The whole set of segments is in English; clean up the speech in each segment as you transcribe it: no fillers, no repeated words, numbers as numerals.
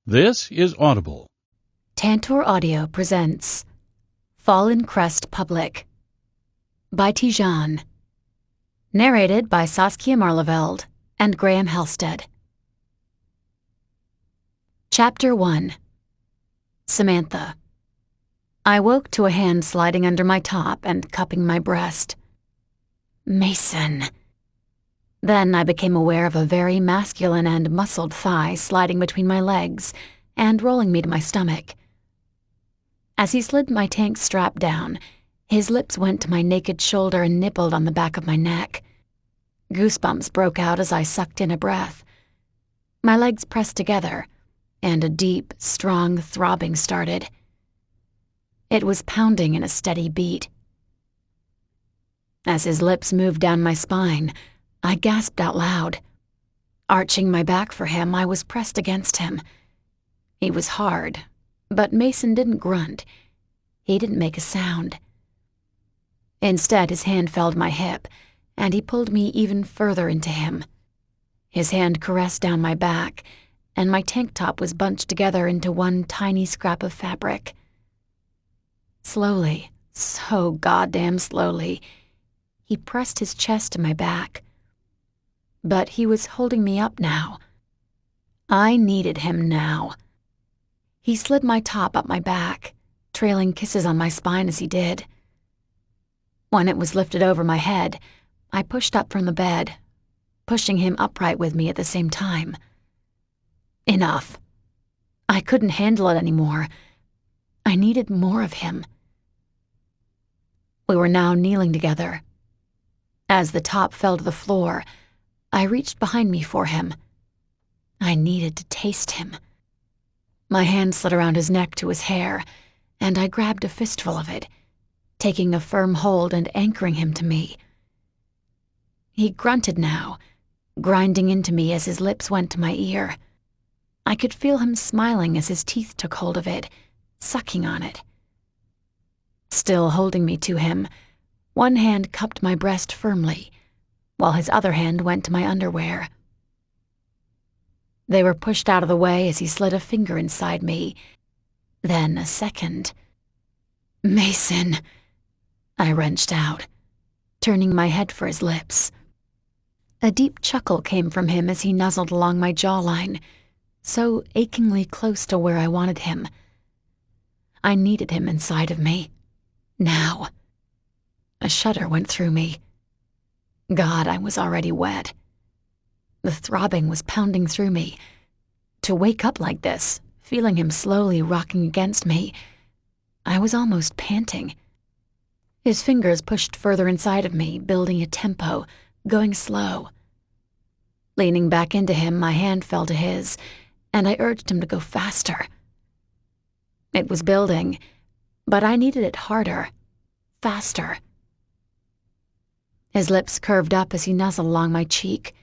This is Audible. Tantor Audio presents Fallen Crest Public by Tijan. Narrated by Saskia Marleveld and Graham Halstead. Chapter 1. Samantha. I woke to a hand sliding under my top and cupping my breast. Mason. Then I became aware of a very masculine and muscled thigh sliding between my legs and rolling me to my stomach. As he slid my tank strap down, his lips went to my naked shoulder and nibbled on the back of my neck. Goosebumps broke out as I sucked in a breath. My legs pressed together, and a deep, strong throbbing started. It was pounding in a steady beat. As his lips moved down my spine, I gasped out loud. Arching my back for him, I was pressed against him. He was hard, but Mason didn't grunt. He didn't make a sound. Instead, his hand fell to my hip, and he pulled me even further into him. His hand caressed down my back, and my tank top was bunched together into one tiny scrap of fabric. Slowly, so goddamn slowly, he pressed his chest to my back. But he was holding me up now. I needed him now. He slid my top up my back, trailing kisses on my spine as he did. When it was lifted over my head, I pushed up from the bed, pushing him upright with me at the same time. Enough. I couldn't handle it anymore. I needed more of him. We were now kneeling together. As the top fell to the floor, I reached behind me for him. I needed to taste him. My hand slid around his neck to his hair, and I grabbed a fistful of it, taking a firm hold and anchoring him to me. He grunted now, grinding into me as his lips went to my ear. I could feel him smiling as his teeth took hold of it, sucking on it. Still holding me to him, one hand cupped my breast firmly, while his other hand went to my underwear. They were pushed out of the way as he slid a finger inside me, then a second. "Mason," I wrenched out, turning my head for his lips. A deep chuckle came from him as he nuzzled along my jawline, so achingly close to where I wanted him. I needed him inside of me. Now. A shudder went through me. God, I was already wet. The throbbing was pounding through me. To wake up like this, feeling him slowly rocking against me, I was almost panting. His fingers pushed further inside of me, building a tempo, going slow. Leaning back into him, my hand fell to his, and I urged him to go faster. It was building, but I needed it harder, faster. His lips curved up as he nuzzled along my cheek.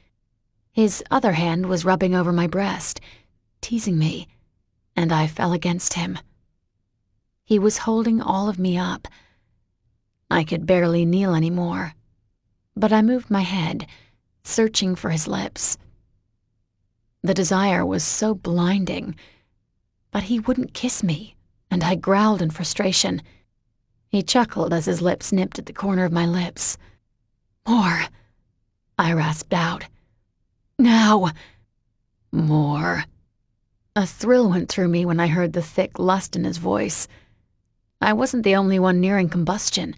His other hand was rubbing over my breast, teasing me, and I fell against him. He was holding all of me up. I could barely kneel anymore, but I moved my head, searching for his lips. The desire was so blinding, but he wouldn't kiss me, and I growled in frustration. He chuckled as his lips nipped at the corner of my lips. "More," I rasped out. "Now." "More." A thrill went through me when I heard the thick lust in his voice. I wasn't the only one nearing combustion.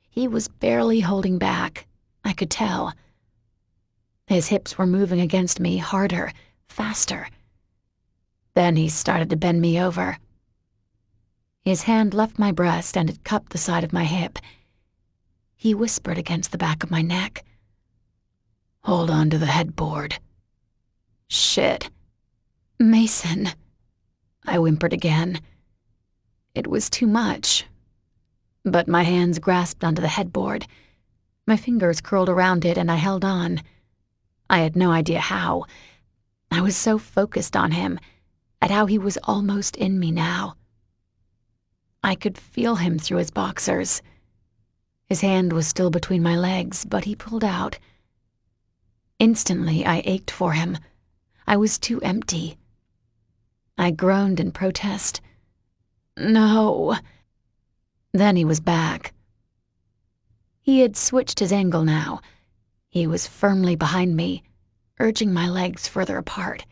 He was barely holding back, I could tell. His hips were moving against me harder, faster. Then he started to bend me over. His hand left my breast and it cupped the side of my hip. He whispered against the back of my neck. "Hold on to the headboard." "Shit." "Mason," I whimpered again. It was too much. But my hands grasped onto the headboard. My fingers curled around it and I held on. I had no idea how. I was so focused on him, at how he was almost in me now. I could feel him through his boxers. His hand was still between my legs, but he pulled out. Instantly, I ached for him. I was too empty. I groaned in protest. No. Then he was back. He had switched his angle now. He was firmly behind me, urging my legs further apart.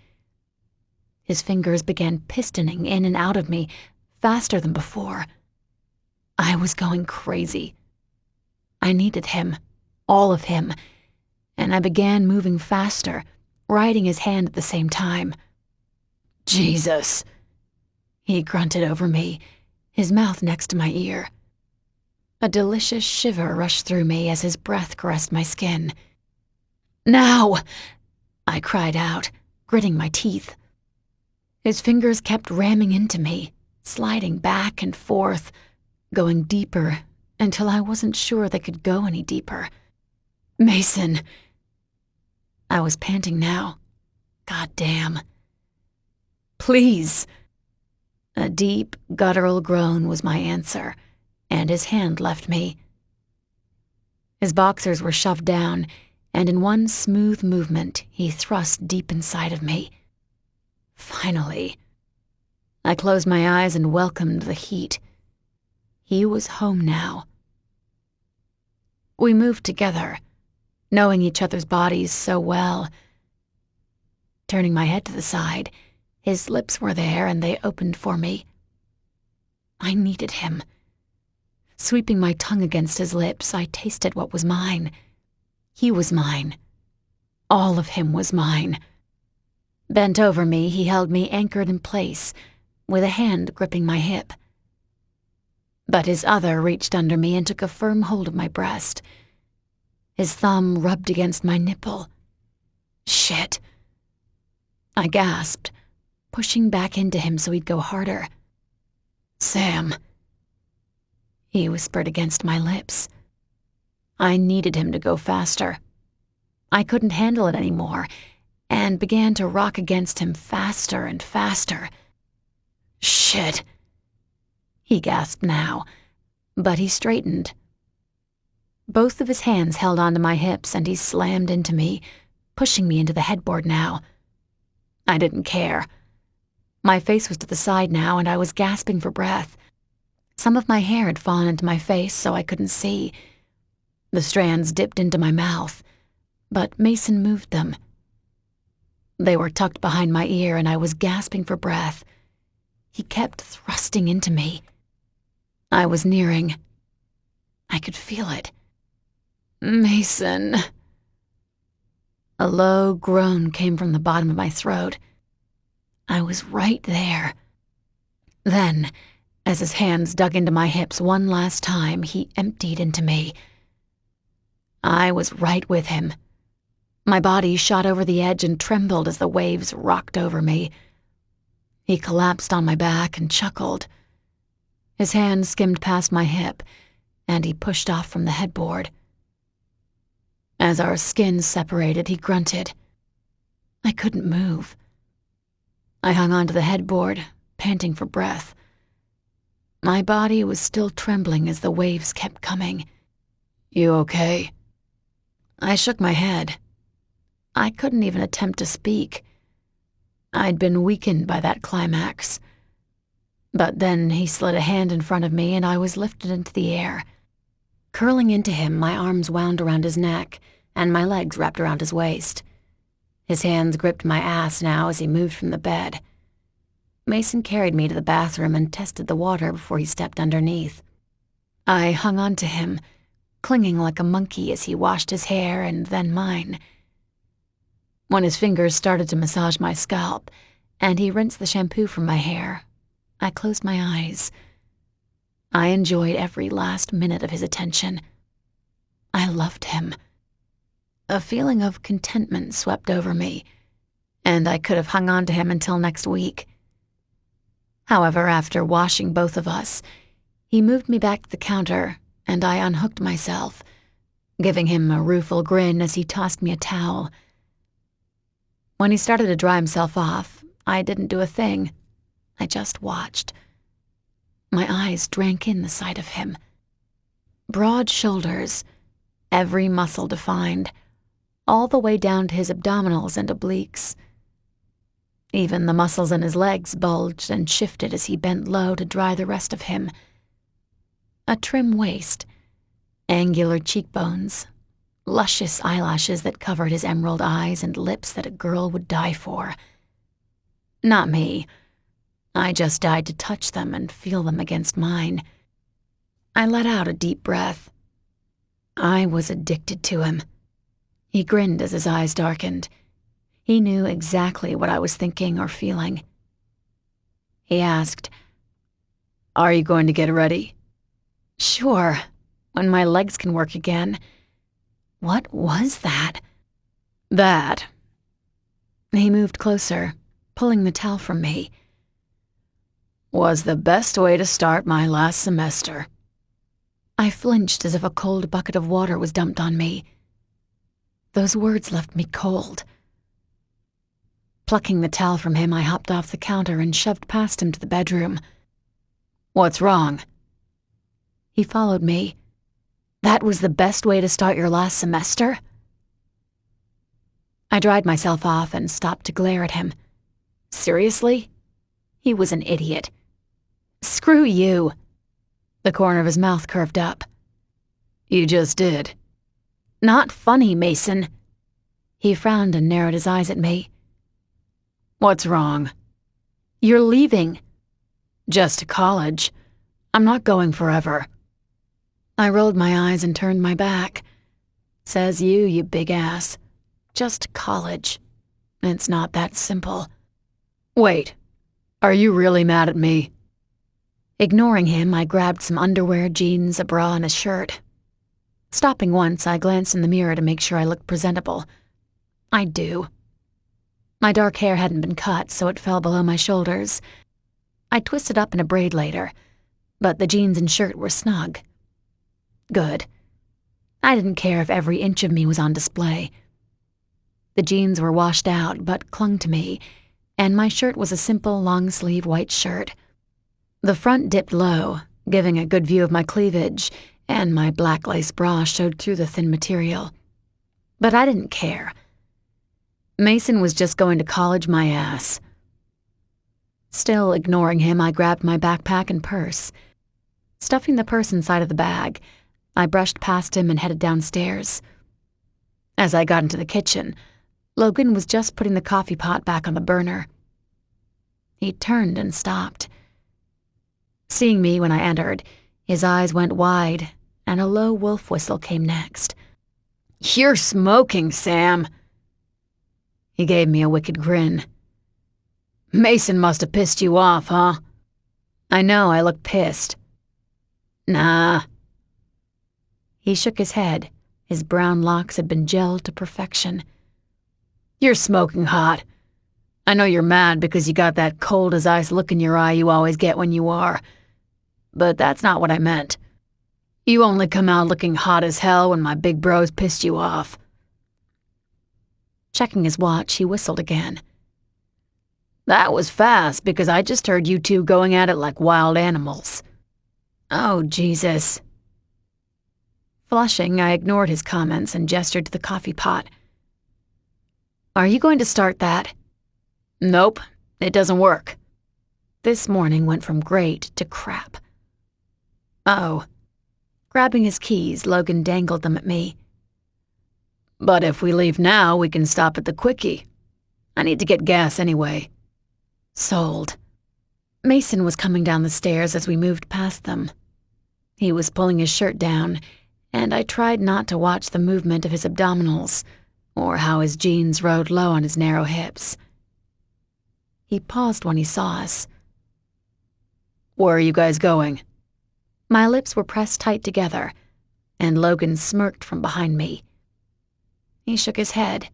His fingers began pistoning in and out of me faster than before. I was going crazy. I needed him, all of him, and I began moving faster, riding his hand at the same time. Jesus, he grunted over me, his mouth next to my ear. A delicious shiver rushed through me as his breath caressed my skin. Now, I cried out, gritting my teeth. His fingers kept ramming into me, sliding back and forth, going deeper until I wasn't sure they could go any deeper. Mason! I was panting now. God damn. Please! A deep, guttural groan was my answer, and his hand left me. His boxers were shoved down, and in one smooth movement, he thrust deep inside of me. Finally. I closed my eyes and welcomed the heat. He was home now. We moved together, knowing each other's bodies so well. Turning my head to the side, his lips were there and they opened for me. I needed him. Sweeping my tongue against his lips, I tasted what was mine. He was mine. All of him was mine. Bent over me, he held me anchored in place, with a hand gripping my hip. But his other reached under me and took a firm hold of my breast. His thumb rubbed against my nipple. Shit. I gasped, pushing back into him so he'd go harder. Sam. He whispered against my lips. I needed him to go faster. I couldn't handle it anymore, and began to rock against him faster and faster. Shit. He gasped now, but he straightened. Both of his hands held onto my hips and he slammed into me, pushing me into the headboard now. I didn't care. My face was to the side now and I was gasping for breath. Some of my hair had fallen into my face so I couldn't see. The strands dipped into my mouth, but Mason moved them. They were tucked behind my ear and I was gasping for breath. He kept thrusting into me. I was nearing. I could feel it. Mason. A low groan came from the bottom of my throat. I was right there. Then, as his hands dug into my hips one last time, he emptied into me. I was right with him. My body shot over the edge and trembled as the waves rocked over me. He collapsed on my back and chuckled. His hand skimmed past my hip, and he pushed off from the headboard. As our skins separated, he grunted. I couldn't move. I hung onto the headboard, panting for breath. My body was still trembling as the waves kept coming. You okay? I shook my head. I couldn't even attempt to speak. I'd been weakened by that climax. But then he slid a hand in front of me and I was lifted into the air. Curling into him, my arms wound around his neck and my legs wrapped around his waist. His hands gripped my ass now as he moved from the bed. Mason carried me to the bathroom and tested the water before he stepped underneath. I hung on to him, clinging like a monkey as he washed his hair and then mine. When his fingers started to massage my scalp and he rinsed the shampoo from my hair, I closed my eyes. I enjoyed every last minute of his attention. I loved him. A feeling of contentment swept over me, and I could have hung on to him until next week. However, after washing both of us, he moved me back to the counter, and I unhooked myself, giving him a rueful grin as he tossed me a towel. When he started to dry himself off, I didn't do a thing. I just watched. My eyes drank in the sight of him. Broad shoulders, every muscle defined, all the way down to his abdominals and obliques. Even the muscles in his legs bulged and shifted as he bent low to dry the rest of him. A trim waist, angular cheekbones, luscious eyelashes that covered his emerald eyes and lips that a girl would die for. Not me. I just died to touch them and feel them against mine. I let out a deep breath. I was addicted to him. He grinned as his eyes darkened. He knew exactly what I was thinking or feeling. He asked, "Are you going to get ready?" "Sure, when my legs can work again." What was that? That. He moved closer, pulling the towel from me. Was the best way to start my last semester. I flinched as if a cold bucket of water was dumped on me. Those words left me cold. Plucking the towel from him, I hopped off the counter and shoved past him to the bedroom. "What's wrong?" He followed me. "That was the best way to start your last semester?" I dried myself off and stopped to glare at him. Seriously? He was an idiot. "Screw you." The corner of his mouth curved up. "You just did." "Not funny, Mason." He frowned and narrowed his eyes at me. "What's wrong?" "You're leaving." "Just to college. I'm not going forever." I rolled my eyes and turned my back. "Says you, you big ass. Just college. It's not that simple." "Wait, are you really mad at me?" Ignoring him, I grabbed some underwear, jeans, a bra, and a shirt. Stopping once, I glanced in the mirror to make sure I looked presentable. I do. My dark hair hadn't been cut, so it fell below my shoulders. I'd twist it up in a braid later, but the jeans and shirt were snug. Good. I didn't care if every inch of me was on display. The jeans were washed out, but clung to me, and my shirt was a simple long-sleeve white shirt. The front dipped low, giving a good view of my cleavage, and my black lace bra showed through the thin material. But I didn't care. Mason was just going to college my ass. Still ignoring him, I grabbed my backpack and purse. Stuffing the purse inside of the bag, I brushed past him and headed downstairs. As I got into the kitchen, Logan was just putting the coffee pot back on the burner. He turned and stopped. Seeing me when I entered, his eyes went wide, and a low wolf whistle came next. "You're smoking, Sam." He gave me a wicked grin. "Mason must have pissed you off, huh?" I know I looked pissed. "Nah." He shook his head. His brown locks had been gelled to perfection. "You're smoking hot. I know you're mad because you got that cold-as-ice look in your eye you always get when you are. But that's not what I meant. You only come out looking hot as hell when my big bros pissed you off." Checking his watch, he whistled again. "That was fast because I just heard you two going at it like wild animals." "Oh, Jesus." Flushing, I ignored his comments and gestured to the coffee pot. "Are you going to start that?" "Nope, it doesn't work." This morning went from great to crap. "Oh." Grabbing his keys, Logan dangled them at me. "But if we leave now, we can stop at the Quickie. I need to get gas anyway." Sold. Mason was coming down the stairs as we moved past them. He was pulling his shirt down, and I tried not to watch the movement of his abdominals or how his jeans rode low on his narrow hips. He paused when he saw us. "Where are you guys going?" My lips were pressed tight together, and Logan smirked from behind me. He shook his head.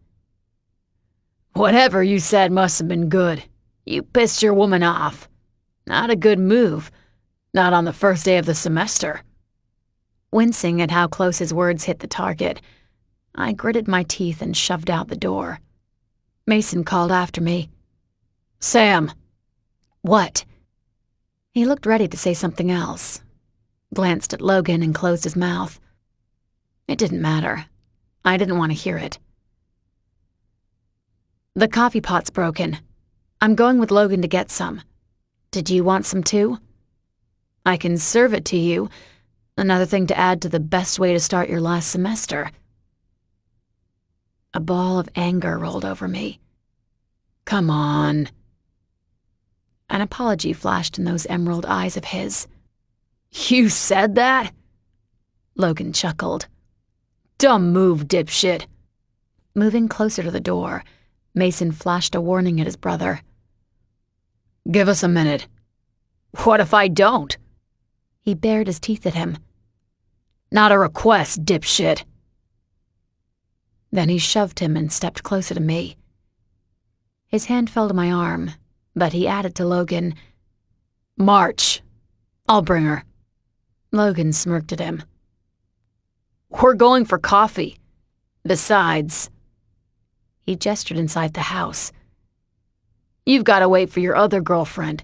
"Whatever you said must have been good. You pissed your woman off. Not a good move. Not on the first day of the semester." Wincing at how close his words hit the target, I gritted my teeth and shoved out the door. Mason called after me. "Sam." "What?" He looked ready to say something else, glanced at Logan and closed his mouth. It didn't matter. I didn't want to hear it. "The coffee pot's broken." I'm going with Logan to get some. Did you want some too? I can serve it to you. Another thing to add to the best way to start your last semester. A ball of anger rolled over me. Come on. An apology flashed in those emerald eyes of his. You said that? Logan chuckled. Dumb move, dipshit. Moving closer to the door, Mason flashed a warning at his brother. Give us a minute. What if I don't? He bared his teeth at him. Not a request, dipshit. Then he shoved him and stepped closer to me. His hand fell to my arm, but he added to Logan, March. I'll bring her. Logan smirked at him. We're going for coffee. Besides, he gestured inside the house. You've got to wait for your other girlfriend.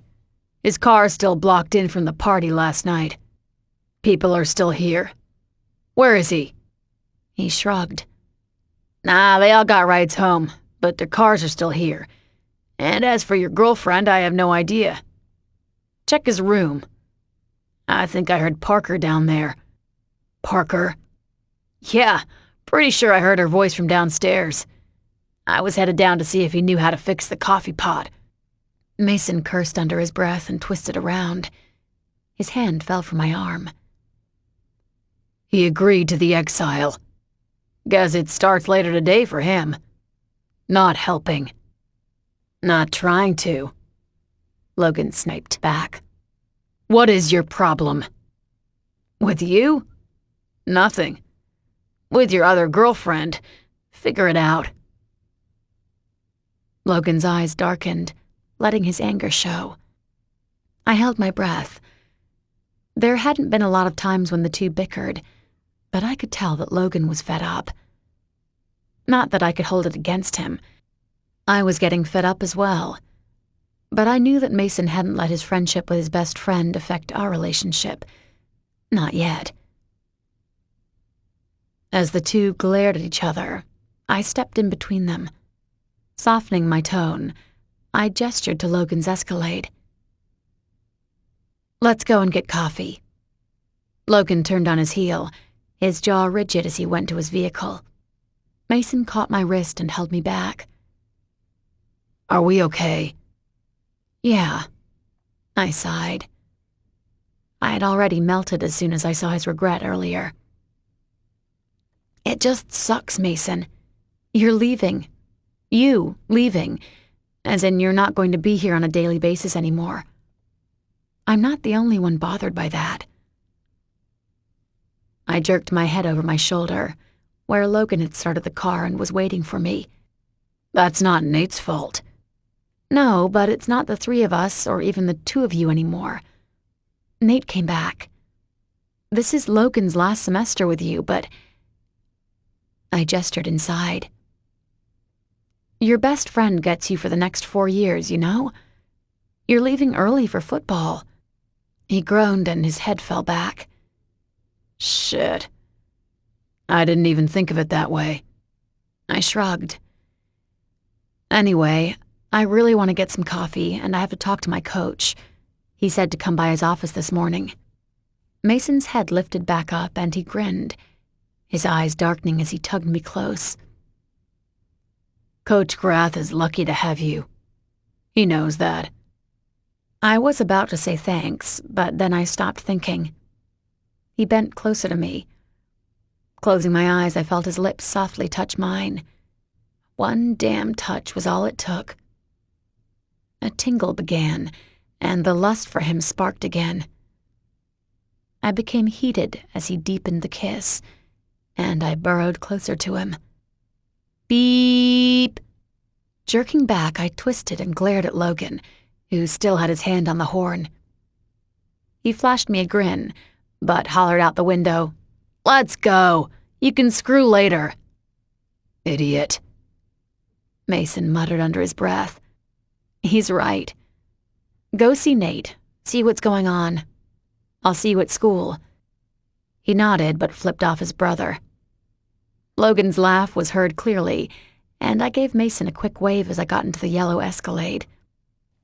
His car's still blocked in from the party last night. People are still here. Where is he? He shrugged. Nah, they all got rides home, but their cars are still here. And as for your girlfriend, I have no idea. Check his room. I think I heard Parker down there. Parker? Yeah, pretty sure I heard her voice from downstairs. I was headed down to see if he knew how to fix the coffee pot. Mason cursed under his breath and twisted around. His hand fell from my arm. He agreed to the exile. Guess it starts later today for him. Not helping. Not trying to. Logan sniped back. What is your problem? With you? Nothing. With your other girlfriend. Figure it out. Logan's eyes darkened, letting his anger show. I held my breath. There hadn't been a lot of times when the two bickered, but I could tell that Logan was fed up. Not that I could hold it against him. I was getting fed up as well. But I knew that Mason hadn't let his friendship with his best friend affect our relationship. Not yet. As the two glared at each other, I stepped in between them. Softening my tone, I gestured to Logan's Escalade. Let's go and get coffee. Logan turned on his heel, his jaw rigid as he went to his vehicle. Mason caught my wrist and held me back. Are we okay? Yeah, I sighed. I had already melted as soon as I saw his regret earlier. It just sucks, Mason. You're leaving. You leaving, as in you're not going to be here on a daily basis anymore. I'm not the only one bothered by that. I jerked my head over my shoulder, where Logan had started the car and was waiting for me. That's not Nate's fault. No, but it's not the three of us or even the two of you anymore. Nate came back. This is Logan's last semester with you, but... I gestured inside. Your best friend gets you for the next 4 years, you know? You're leaving early for football. He groaned and his head fell back. Shit. I didn't even think of it that way. I shrugged. Anyway, I really want to get some coffee, and I have to talk to my coach. He said to come by his office this morning. Mason's head lifted back up, and he grinned, his eyes darkening as he tugged me close. Coach Grath is lucky to have you. He knows that. I was about to say thanks, but then I stopped thinking. He bent closer to me. Closing my eyes, I felt his lips softly touch mine. One damn touch was all it took. A tingle began, and the lust for him sparked again. I became heated as he deepened the kiss, and I burrowed closer to him. Beep! Jerking back, I twisted and glared at Logan, who still had his hand on the horn. He flashed me a grin, but hollered out the window, Let's go! You can screw later. Idiot. Mason muttered under his breath. He's right. Go see Nate, see what's going on. I'll see you at school. He nodded, but flipped off his brother. Logan's laugh was heard clearly, and I gave Mason a quick wave as I got into the yellow Escalade.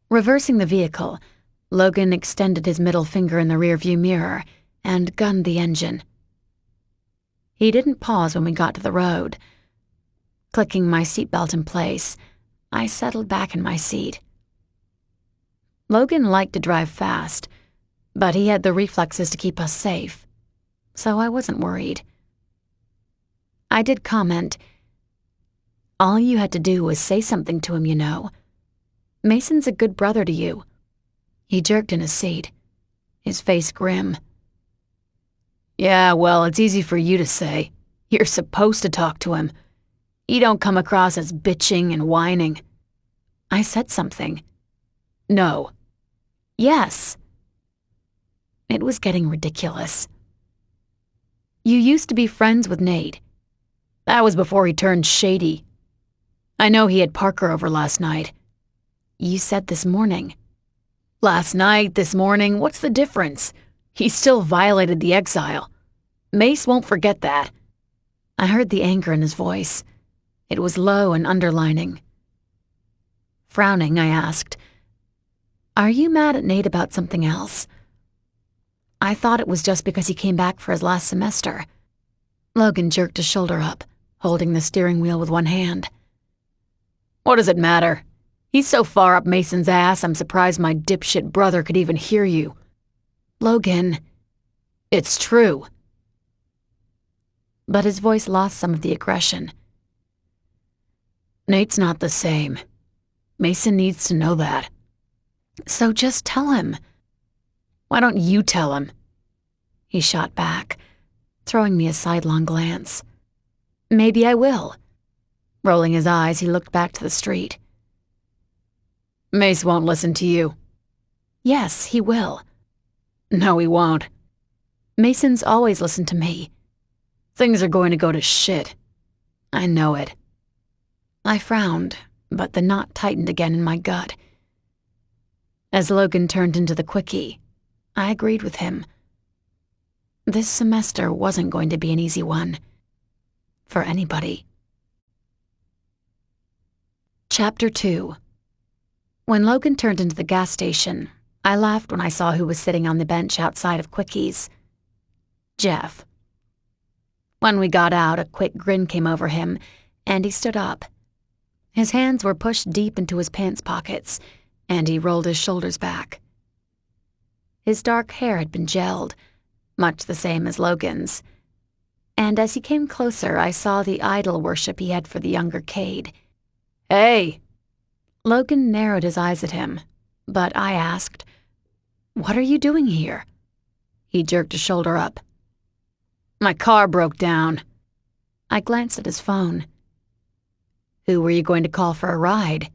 Reversing the vehicle, Logan extended his middle finger in the rearview mirror and gunned the engine. He didn't pause when we got to the road. Clicking my seatbelt in place, I settled back in my seat. Logan liked to drive fast, but he had the reflexes to keep us safe, so I wasn't worried. I did comment, "All you had to do was say something to him, you know. Mason's a good brother to you." He jerked in his seat, his face grim. "Yeah, well, it's easy for you to say. You're supposed to talk to him. You don't come across as bitching and whining." I said something. "No." "Yes." It was getting ridiculous. "You used to be friends with Nate. That was before he turned shady. I know he had Parker over last night." "You said this morning." "Last night, this morning, what's the difference? He still violated the exile. Mace won't forget that." I heard the anger in his voice. It was low and underlining. Frowning, I asked, "Are you mad at Nate about something else?" "I thought it was just because he came back for his last semester." Logan jerked his shoulder up, holding the steering wheel with one hand. "What does it matter? He's so far up Mason's ass, I'm surprised my dipshit brother could even hear you." "Logan." "It's true." But his voice lost some of the aggression. "Nate's not the same. Mason needs to know that." "So just tell him." "Why don't you tell him?" He shot back, throwing me a sidelong glance. "Maybe I will." Rolling his eyes, he looked back to the street. "Mace won't listen to you." "Yes, he will." "No, he won't. Mason's always listened to me. Things are going to go to shit. I know it." I frowned, but the knot tightened again in my gut. As Logan turned into the quickie, I agreed with him. This semester wasn't going to be an easy one. For anybody. Chapter 2. When Logan turned into the gas station, I laughed when I saw who was sitting on the bench outside of Quickies. Jeff. When we got out, a quick grin came over him, and he stood up. His hands were pushed deep into his pants pockets, and he rolled his shoulders back. His dark hair had been gelled, much the same as Logan's, and as he came closer, I saw the idol worship he had for the younger Cade. "Hey!" Logan narrowed his eyes at him, but I asked, "What are you doing here?" He jerked his shoulder up. "My car broke down." I glanced at his phone. "Who were you going to call for a ride?"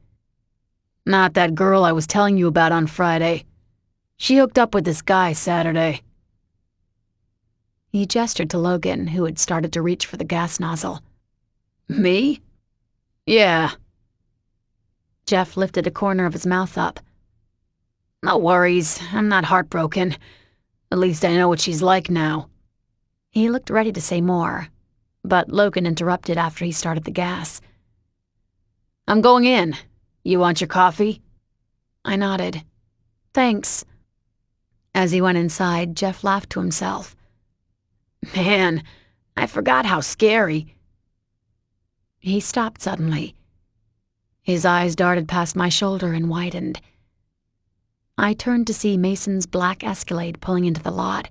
"Not that girl I was telling you about on Friday. She hooked up with this guy Saturday." He gestured to Logan, who had started to reach for the gas nozzle. "Me?" "Yeah." Jeff lifted a corner of his mouth up. "No worries, I'm not heartbroken. At least I know what she's like now." He looked ready to say more, but Logan interrupted after he started the gas. "I'm going in. You want your coffee?" I nodded. "Thanks." As he went inside, Jeff laughed to himself. "Man, I forgot how scary." He stopped suddenly. His eyes darted past my shoulder and widened. I turned to see Mason's black Escalade pulling into the lot.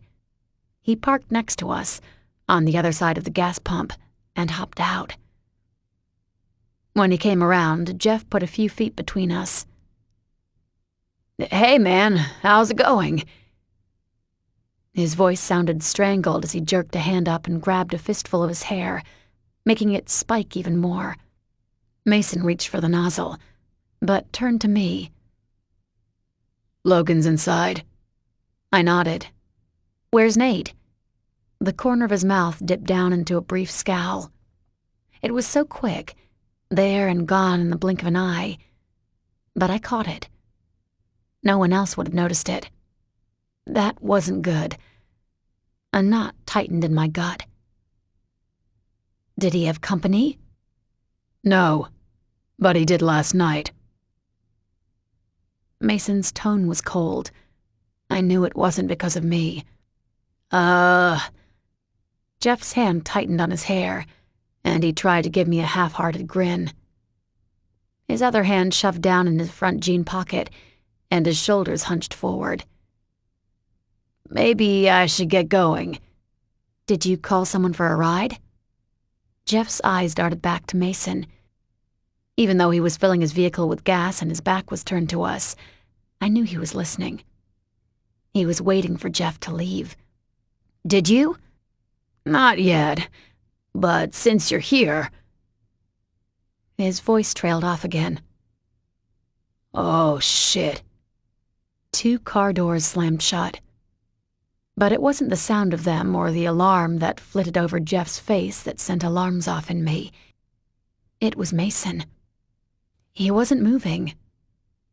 He parked next to us, on the other side of the gas pump, and hopped out. When he came around, Jeff put a few feet between us. "Hey, man, how's it going?" His voice sounded strangled as he jerked a hand up and grabbed a fistful of his hair, making it spike even more. Mason reached for the nozzle, but turned to me. "Logan's inside." I nodded. "Where's Nate?" The corner of his mouth dipped down into a brief scowl. It was so quick, there and gone in the blink of an eye, but I caught it. No one else would have noticed it. That wasn't good. A knot tightened in my gut. Did he have company? "No, but he did last night." Mason's tone was cold. I knew it wasn't because of me. Jeff's hand tightened on his hair, and he tried to give me a half-hearted grin. His other hand shoved down in his front jean pocket, and his shoulders hunched forward. Maybe I should get going. Did you call someone for a ride? Jeff's eyes darted back to Mason. Even though he was filling his vehicle with gas and his back was turned to us, I knew he was listening. He was waiting for Jeff to leave. Did you? Not yet, but since you're here... His voice trailed off again. Oh, shit. 2 car doors slammed shut. But it wasn't the sound of them or the alarm that flitted over Jeff's face that sent alarms off in me. It was Mason. He wasn't moving.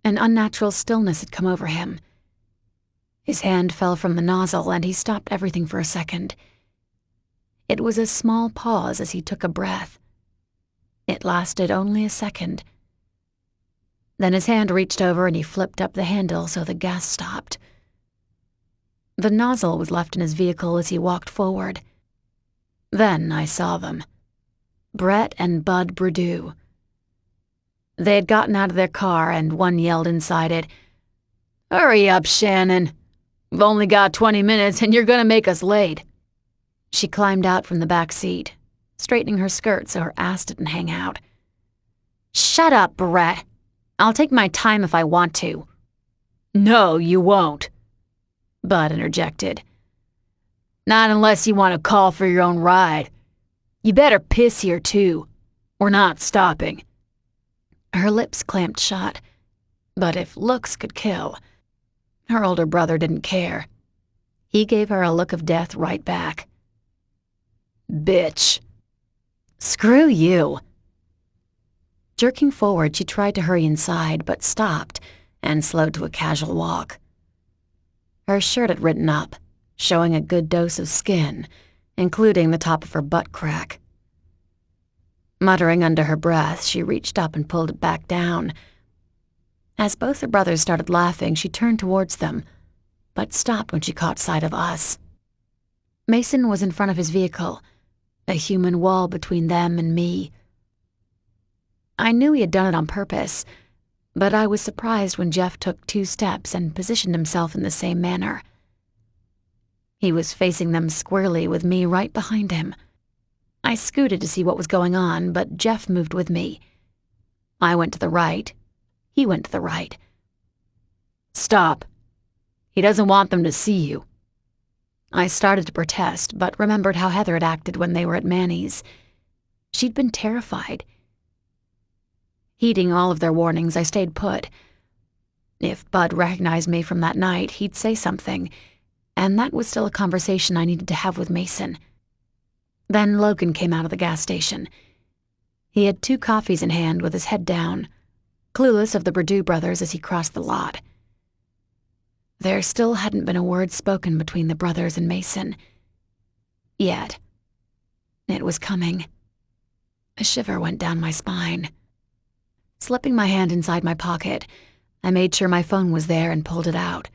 An unnatural stillness had come over him. His hand fell from the nozzle and he stopped everything for a second. It was a small pause as he took a breath. It lasted only a second. Then his hand reached over and he flipped up the handle so the gas stopped. The nozzle was left in his vehicle as he walked forward. Then I saw them. Brett and Bud Bredoux. They had gotten out of their car and one yelled inside it, "Hurry up, Shannon. We've only got 20 minutes and you're gonna make us late." She climbed out from the back seat, straightening her skirt so her ass didn't hang out. "Shut up, Brett. I'll take my time if I want to." "No, you won't," Bud interjected. "Not unless you want to call for your own ride. You better piss here, too. We're not stopping." Her lips clamped shut, but if looks could kill, her older brother didn't care. He gave her a look of death right back. "Bitch." "Screw you." Jerking forward, she tried to hurry inside, but stopped and slowed to a casual walk. Her shirt had written up, showing a good dose of skin, including the top of her butt crack. Muttering under her breath, she reached up and pulled it back down. As both her brothers started laughing, she turned towards them, but stopped when she caught sight of us. Mason was in front of his vehicle, a human wall between them and me. I knew he had done it on purpose, but I was surprised when Jeff took 2 steps and positioned himself in the same manner. He was facing them squarely with me right behind him. I scooted to see what was going on, but Jeff moved with me. I went to the right. He went to the right. "Stop. He doesn't want them to see you." I started to protest, but remembered how Heather had acted when they were at Manny's. She'd been terrified. Heeding all of their warnings, I stayed put. If Bud recognized me from that night, he'd say something, and that was still a conversation I needed to have with Mason. Then Logan came out of the gas station. He had 2 coffees in hand with his head down, clueless of the Bredoux brothers as he crossed the lot. There still hadn't been a word spoken between the brothers and Mason. Yet. It was coming. A shiver went down my spine. Slipping my hand inside my pocket, I made sure my phone was there and pulled it out.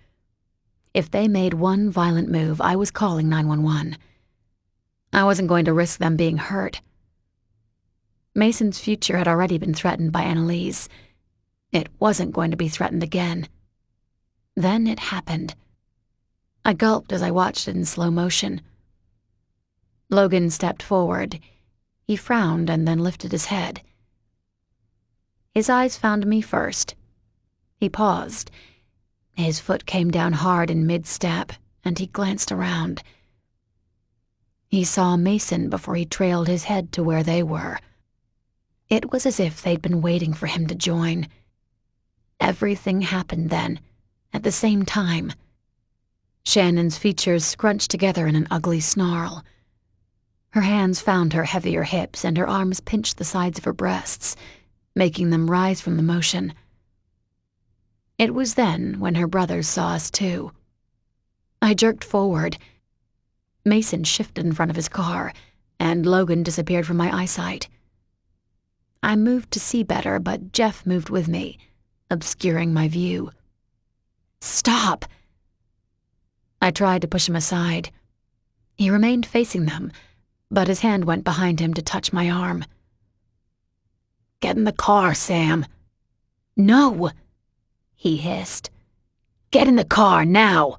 If they made one violent move, I was calling 911. I wasn't going to risk them being hurt. Mason's future had already been threatened by Annalise. It wasn't going to be threatened again. Then it happened. I gulped as I watched it in slow motion. Logan stepped forward. He frowned and then lifted his head. His eyes found me first. He paused. His foot came down hard in mid-step, and he glanced around. He saw Mason before he trailed his head to where they were. It was as if they'd been waiting for him to join. Everything happened then, at the same time. Shannon's features scrunched together in an ugly snarl. Her hands found her heavier hips and her arms pinched the sides of her breasts, making them rise from the motion. It was then when her brothers saw us too. I jerked forward. Mason shifted in front of his car, and Logan disappeared from my eyesight. I moved to see better, but Jeff moved with me, obscuring my view. Stop! I tried to push him aside. He remained facing them, but his hand went behind him to touch my arm. Get in the car, Sam. No, he hissed. Get in the car, now.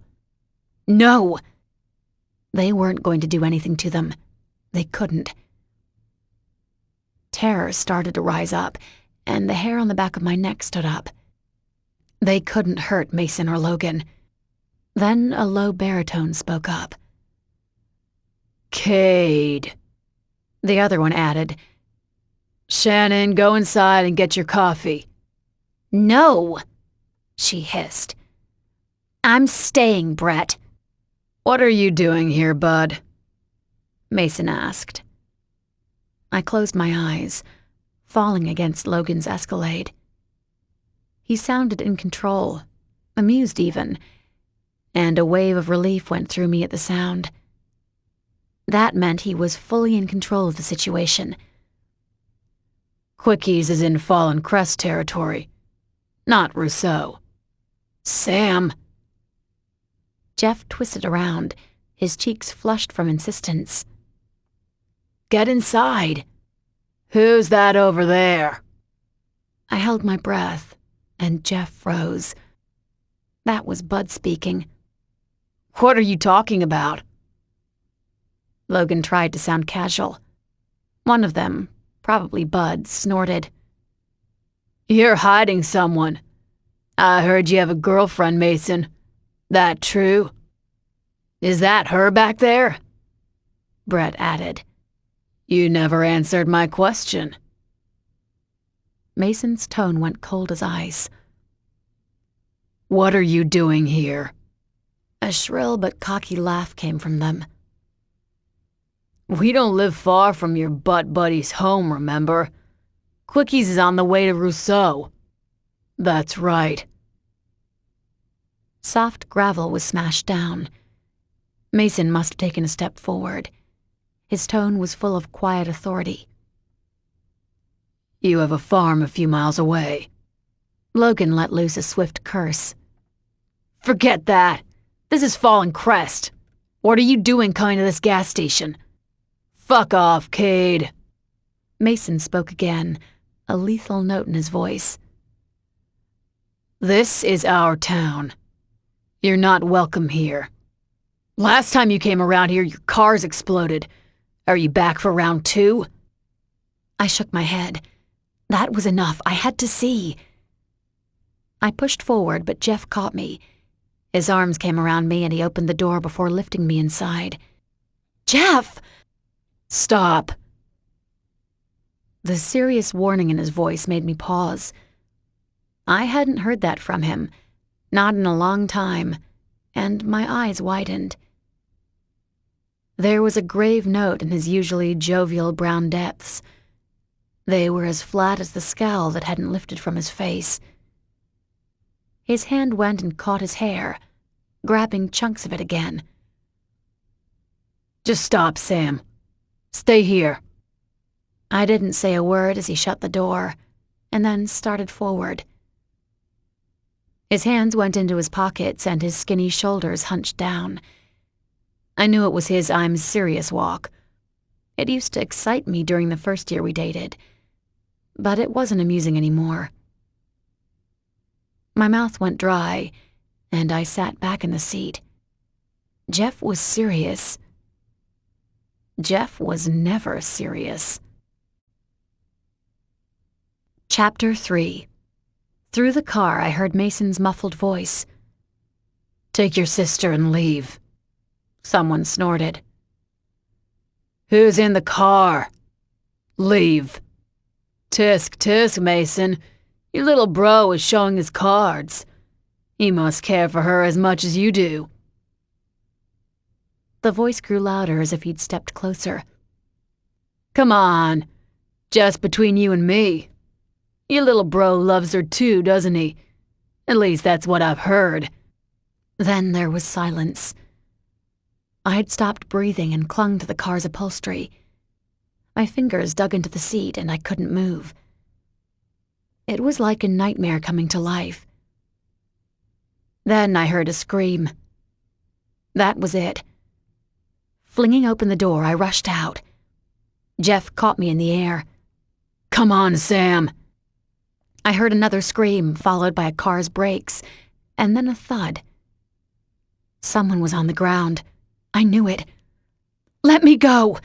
No. They weren't going to do anything to them. They couldn't. Terror started to rise up, and the hair on the back of my neck stood up. They couldn't hurt Mason or Logan. Then a low baritone spoke up. Cade. The other one added, Shannon, go inside and get your coffee. No, she hissed. I'm staying, Brett. What are you doing here, bud? Mason asked. I closed my eyes, falling against Logan's Escalade. He sounded in control, amused even, and a wave of relief went through me at the sound. That meant he was fully in control of the situation. Quickies is in Fallen Crest territory, not Rousseau. Sam. Jeff twisted around, his cheeks flushed from insistence. Get inside. Who's that over there? I held my breath, and Jeff froze. That was Bud speaking. What are you talking about? Logan tried to sound casual. One of them, probably Bud, snorted. You're hiding someone. I heard you have a girlfriend, Mason. That true? Is that her back there? Brett added. You never answered my question. Mason's tone went cold as ice. What are you doing here? A shrill but cocky laugh came from them. We don't live far from your butt buddy's home, remember? Quickies is on the way to Rousseau. That's right. Soft gravel was smashed down. Mason must have taken a step forward. His tone was full of quiet authority. You have a farm a few miles away. Logan let loose a swift curse. Forget that. This is Fallen Crest. What are you doing coming to this gas station? Fuck off, Cade. Mason spoke again, a lethal note in his voice. This is our town. You're not welcome here. Last time you came around here, your cars exploded. Are you back for round 2? I shook my head. That was enough. I had to see. I pushed forward, but Jeff caught me. His arms came around me and he opened the door before lifting me inside. Jeff! Stop. The serious warning in his voice made me pause. I hadn't heard that from him, not in a long time, and my eyes widened. There was a grave note in his usually jovial brown depths. They were as flat as the scowl that hadn't lifted from his face. His hand went and caught his hair, grabbing chunks of it again. Just stop, Sam. Stay here. I didn't say a word as he shut the door, and then started forward. His hands went into his pockets and his skinny shoulders hunched down. I knew it was his I'm serious walk. It used to excite me during the first year we dated, but it wasn't amusing anymore. My mouth went dry, and I sat back in the seat. Jeff was serious. Jeff was never serious. Chapter 3. Through the car, I heard Mason's muffled voice. Take your sister and leave. Someone snorted. Who's in the car? Leave. Tisk, tisk, Mason. Your little bro is showing his cards. He must care for her as much as you do. The voice grew louder as if he'd stepped closer. Come on. Just between you and me. Your little bro loves her too, doesn't he? At least that's what I've heard. Then there was silence. I had stopped breathing and clung to the car's upholstery. My fingers dug into the seat and I couldn't move. It was like a nightmare coming to life. Then I heard a scream. That was it. Flinging open the door, I rushed out. Jeff caught me in the air. "Come on, Sam." I heard another scream, followed by a car's brakes, and then a thud. Someone was on the ground. I knew it. "Let me go!"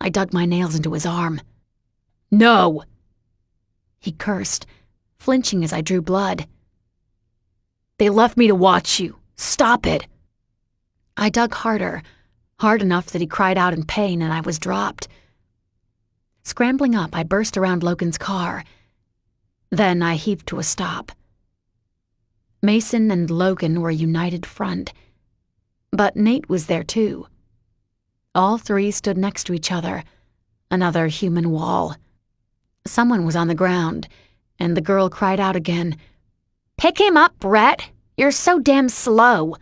I dug my nails into his arm. "No!" He cursed, flinching as I drew blood. "They left me to watch you. Stop it!" I dug harder, hard enough that he cried out in pain and I was dropped. Scrambling up, I burst around Logan's car. Then I heaved to a stop. Mason and Logan were a united front, but Nate was there too. All three stood next to each other, another human wall. Someone was on the ground, and the girl cried out again, "Pick him up, Brett! You're so damn slow!"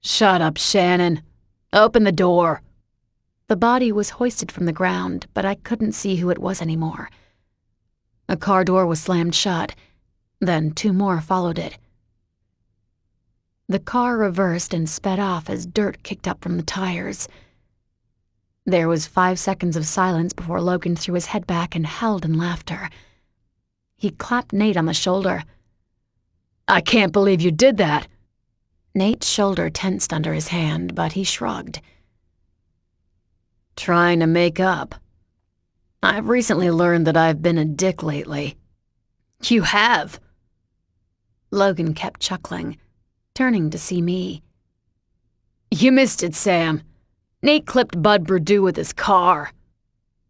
"Shut up, Shannon. Open the door." The body was hoisted from the ground, but I couldn't see who it was anymore. A car door was slammed shut, then 2 more followed it. The car reversed and sped off as dirt kicked up from the tires. There was 5 seconds of silence before Logan threw his head back and howled in laughter. He clapped Nate on the shoulder. "I can't believe you did that." Nate's shoulder tensed under his hand, but he shrugged. "Trying to make up. I've recently learned that I've been a dick lately." "You have?" Logan kept chuckling, turning to see me. "You missed it, Sam. Nate clipped Bud Perdue with his car."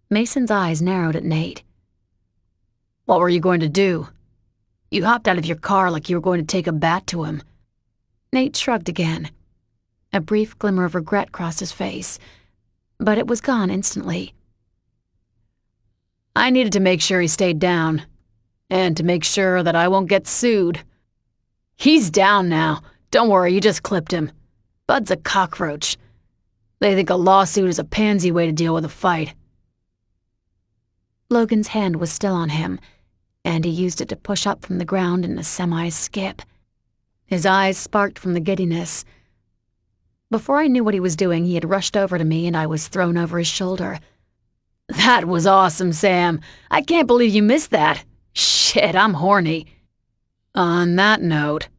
Mason's eyes narrowed at Nate. "What were you going to do? You hopped out of your car like you were going to take a bat to him." Nate shrugged again. A brief glimmer of regret crossed his face, but it was gone instantly. "I needed to make sure he stayed down, and to make sure that I won't get sued. He's down now. Don't worry, you just clipped him. Bud's a cockroach. They think a lawsuit is a pansy way to deal with a fight." Logan's hand was still on him, and he used it to push up from the ground in a semi-skip. His eyes sparked from the giddiness. Before I knew what he was doing, he had rushed over to me and I was thrown over his shoulder. "That was awesome, Sam. I can't believe you missed that. Shit, I'm horny." On that note...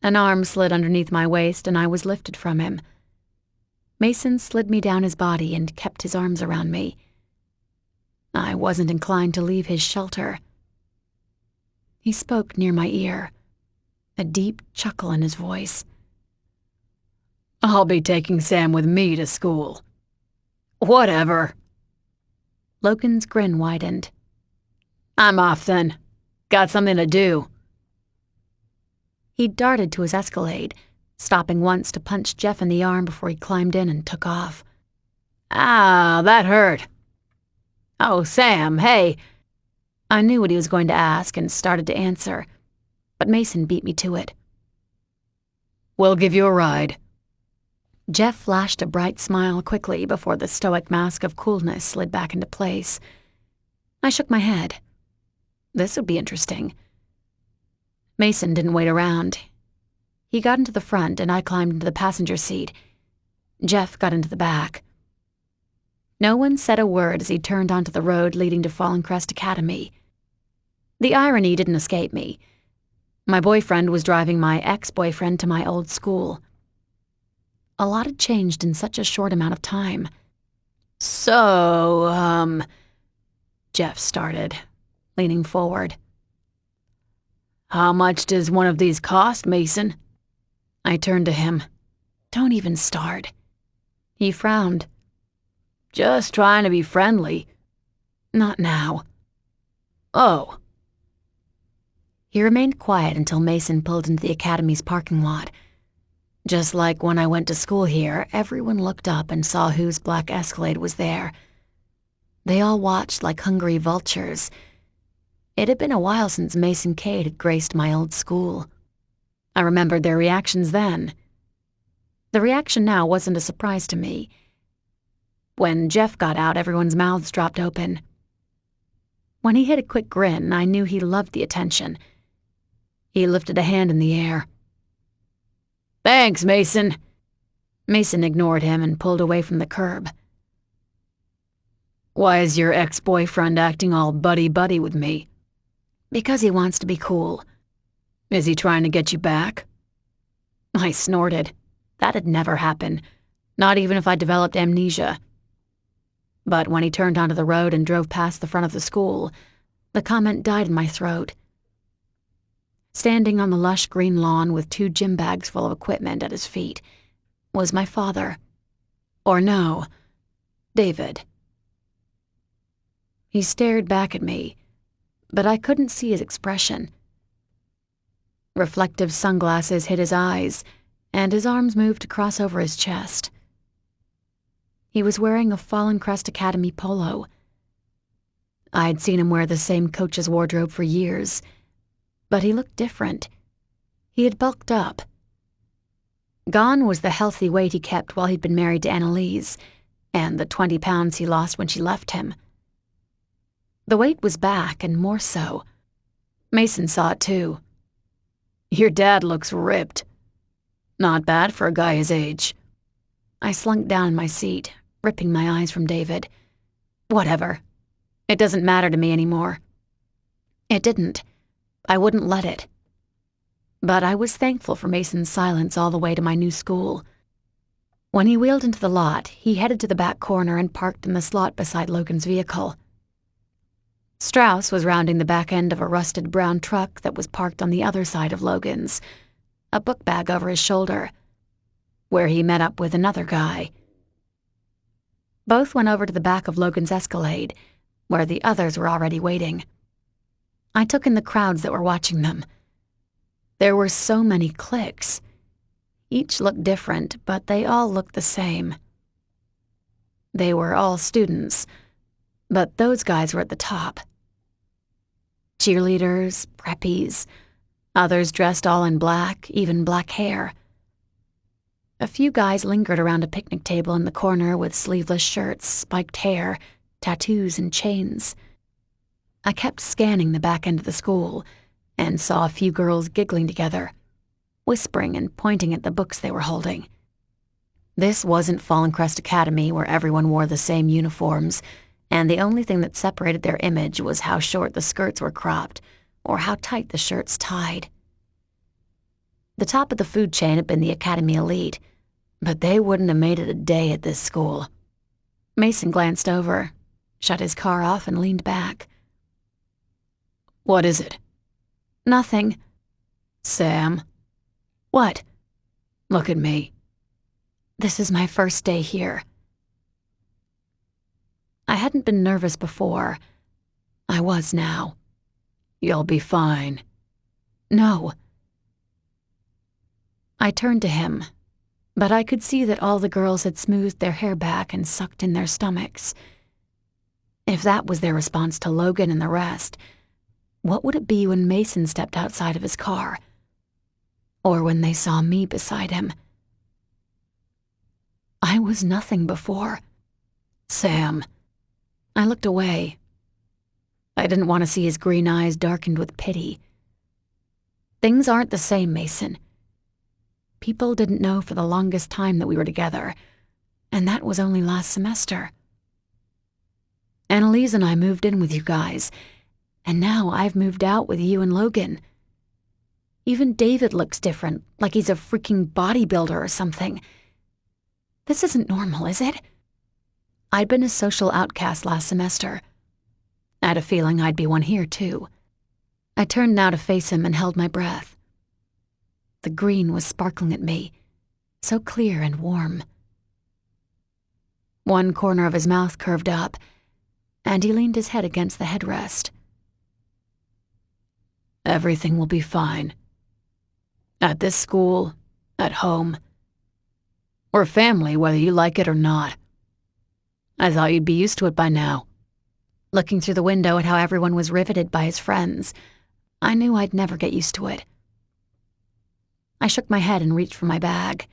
An arm slid underneath my waist and I was lifted from him. Mason slid me down his body and kept his arms around me. I wasn't inclined to leave his shelter. He spoke near my ear, a deep chuckle in his voice. "I'll be taking Sam with me to school." "Whatever." Logan's grin widened. "I'm off then. Got something to do." He darted to his Escalade, stopping once to punch Jeff in the arm before he climbed in and took off. "Ah, that hurt." "Oh, Sam, hey." I knew what he was going to ask and started to answer, but Mason beat me to it. "We'll give you a ride." Jeff flashed a bright smile quickly before the stoic mask of coolness slid back into place. I shook my head. This would be interesting. Mason didn't wait around. He got into the front and I climbed into the passenger seat. Jeff got into the back. No one said a word as he turned onto the road leading to Fallen Crest Academy. The irony didn't escape me. My boyfriend was driving my ex-boyfriend to my old school. A lot had changed in such a short amount of time. "So, Jeff started, leaning forward. "How much does one of these cost, Mason?" I turned to him. "Don't even start." He frowned. "Just trying to be friendly." "Not now." "Oh." He remained quiet until Mason pulled into the academy's parking lot. Just like when I went to school here, everyone looked up and saw whose black Escalade was there. They all watched like hungry vultures. It had been a while since Mason Cade had graced my old school. I remembered their reactions then. The reaction now wasn't a surprise to me. When Jeff got out, everyone's mouths dropped open. When he hid a quick grin, I knew he loved the attention. He lifted a hand in the air. "Thanks, Mason." Mason ignored him and pulled away from the curb. "Why is your ex-boyfriend acting all buddy-buddy with me?" "Because he wants to be cool." "Is he trying to get you back?" I snorted. That'd never happen, not even if I developed amnesia. But when he turned onto the road and drove past the front of the school, the comment died in my throat. Standing on the lush green lawn with 2 gym bags full of equipment at his feet was my father. Or no, David. He stared back at me, but I couldn't see his expression. Reflective sunglasses hid his eyes, and his arms moved to cross over his chest. He was wearing a Fallen Crest Academy polo. I'd seen him wear the same coach's wardrobe for years, but he looked different. He had bulked up. Gone was the healthy weight he kept while he'd been married to Annalise, and the 20 pounds he lost when she left him. The weight was back, and more so. Mason saw it too. "Your dad looks ripped." "Not bad for a guy his age." I slunk down in my seat, ripping my eyes from David. Whatever. It doesn't matter to me anymore. It didn't. I wouldn't let it. But I was thankful for Mason's silence all the way to my new school. When he wheeled into the lot, he headed to the back corner and parked in the slot beside Logan's vehicle. Strauss was rounding the back end of a rusted brown truck that was parked on the other side of Logan's, a book bag over his shoulder, where he met up with another guy. Both went over to the back of Logan's Escalade, where the others were already waiting. I took in the crowds that were watching them. There were so many cliques. Each looked different, but they all looked the same. They were all students, but those guys were at the top. Cheerleaders, preppies, others dressed all in black, even black hair. A few guys lingered around a picnic table in the corner with sleeveless shirts, spiked hair, tattoos, and chains. I kept scanning the back end of the school and saw a few girls giggling together, whispering and pointing at the books they were holding. This wasn't Fallen Crest Academy, where everyone wore the same uniforms, and the only thing that separated their image was how short the skirts were cropped or how tight the shirts tied. The top of the food chain had been the Academy elite, but they wouldn't have made it a day at this school. Mason glanced over, shut his car off, and leaned back. "What is it?" "Nothing." "Sam." "What?" "Look at me." "This is my first day here." I hadn't been nervous before. I was now. "You'll be fine." "No." I turned to him, but I could see that all the girls had smoothed their hair back and sucked in their stomachs. If that was their response to Logan and the rest, what would it be when Mason stepped outside of his car? Or when they saw me beside him? I was nothing before. "Sam." I looked away. I didn't want to see his green eyes darkened with pity. Things aren't the same, Mason. People didn't know for the longest time that we were together, and that was only last semester. Annalise and I moved in with you guys, and now I've moved out with you and Logan. Even David looks different, like he's a freaking bodybuilder or something. This isn't normal, is it? I'd been a social outcast last semester. I had a feeling I'd be one here, too. I turned now to face him and held my breath. The green was sparkling at me, so clear and warm. One corner of his mouth curved up, and he leaned his head against the headrest. "Everything will be fine. At this school, at home. We're family, whether you like it or not. I thought you'd be used to it by now." Looking through the window at how everyone was riveted by his friends, I knew I'd never get used to it. I shook my head and reached for my bag.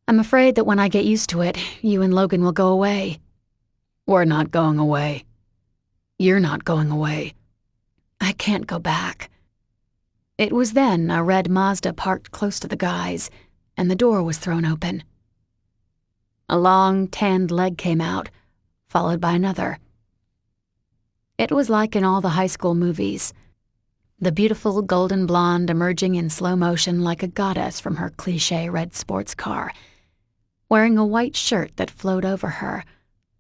"I'm afraid that when I get used to it, you and Logan will go away." "We're not going away. You're not going away." "I can't go back." It was then a red Mazda parked close to the guys, and the door was thrown open. A long, tanned leg came out, followed by another. It was like in all the high school movies, the beautiful golden blonde emerging in slow motion like a goddess from her cliché red sports car, wearing a white shirt that flowed over her,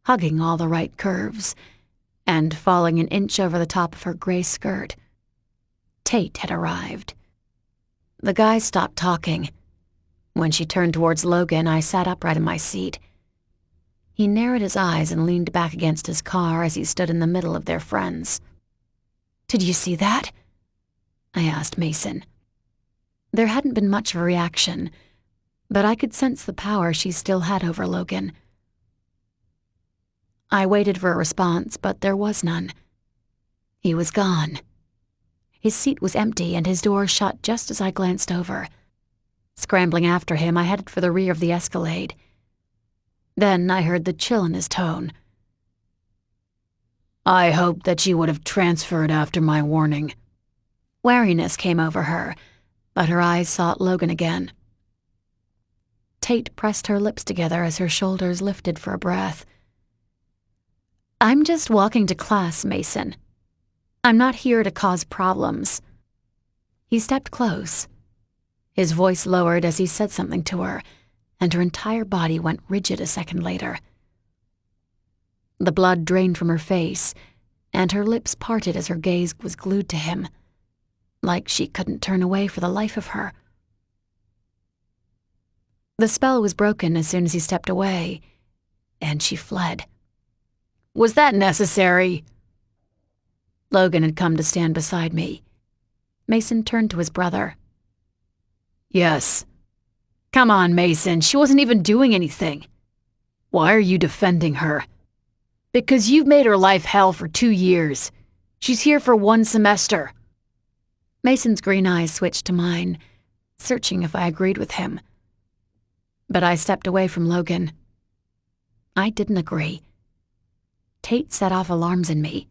hugging all the right curves, and falling an inch over the top of her gray skirt. Tate had arrived. The guys stopped talking. When she turned towards Logan, I sat upright in my seat. He narrowed his eyes and leaned back against his car as he stood in the middle of their friends. "Did you see that?" I asked Mason. There hadn't been much of a reaction, but I could sense the power she still had over Logan. I waited for a response, but there was none. He was gone. His seat was empty and his door shut just as I glanced over. Scrambling after him, I headed for the rear of the Escalade. Then I heard the chill in his tone. "I hoped that you would have transferred after my warning." Wariness came over her, but her eyes sought Logan again. Tate pressed her lips together as her shoulders lifted for a breath. "I'm just walking to class, Mason. I'm not here to cause problems." He stepped close. His voice lowered as he said something to her, and her entire body went rigid a second later. The blood drained from her face, and her lips parted as her gaze was glued to him, like she couldn't turn away for the life of her. The spell was broken as soon as he stepped away, and she fled. "Was that necessary?" Logan had come to stand beside me. Mason turned to his brother. "Yes. Come on, Mason, she wasn't even doing anything. Why are you defending her?" "Because you've made her life hell for 2 years. She's here for 1 semester. Mason's green eyes switched to mine, searching if I agreed with him. But I stepped away from Logan. I didn't agree. Tate set off alarms in me.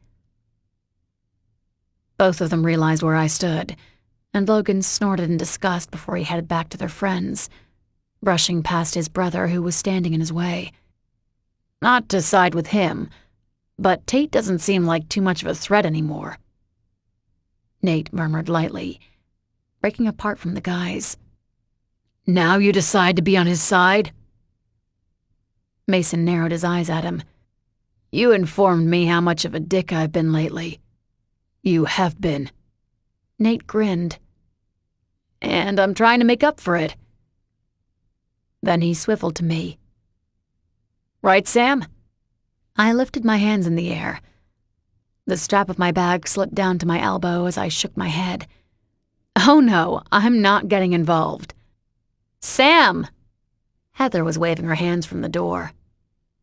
Both of them realized where I stood, and Logan snorted in disgust before he headed back to their friends, brushing past his brother who was standing in his way. "Not to side with him, but Tate doesn't seem like too much of a threat anymore," Nate murmured lightly, breaking apart from the guys. "Now you decide to be on his side?" Mason narrowed his eyes at him. "You informed me how much of a dick I've been lately. You have been." Nate grinned. "And I'm trying to make up for it." Then he swiveled to me. "Right, Sam?" I lifted my hands in the air. The strap of my bag slipped down to my elbow as I shook my head. "Oh no, I'm not getting involved." "Sam!" Heather was waving her hands from the door.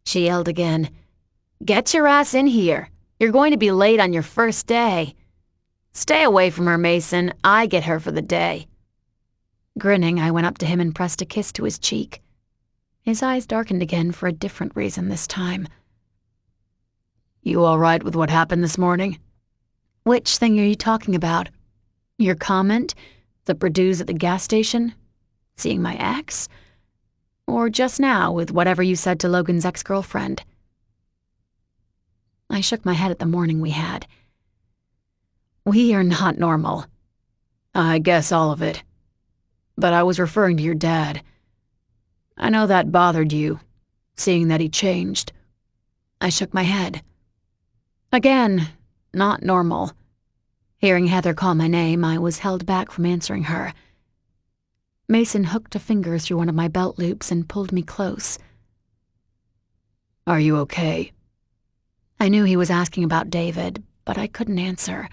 She yelled again, "Get your ass in here. You're going to be late on your first day." "Stay away from her, Mason. I get her for the day." Grinning, I went up to him and pressed a kiss to his cheek. His eyes darkened again for a different reason this time. "You all right with what happened this morning?" "Which thing are you talking about? Your comment? The Purdue's at the gas station? Seeing my ex? Or just now with whatever you said to Logan's ex-girlfriend?" I shook my head at the morning we had. "We are not normal." "I guess all of it. But I was referring to your dad. I know that bothered you, seeing that he changed." I shook my head. Again, not normal. Hearing Heather call my name, I was held back from answering her. Mason hooked a finger through one of my belt loops and pulled me close. "Are you okay?" I knew he was asking about David, but I couldn't answer.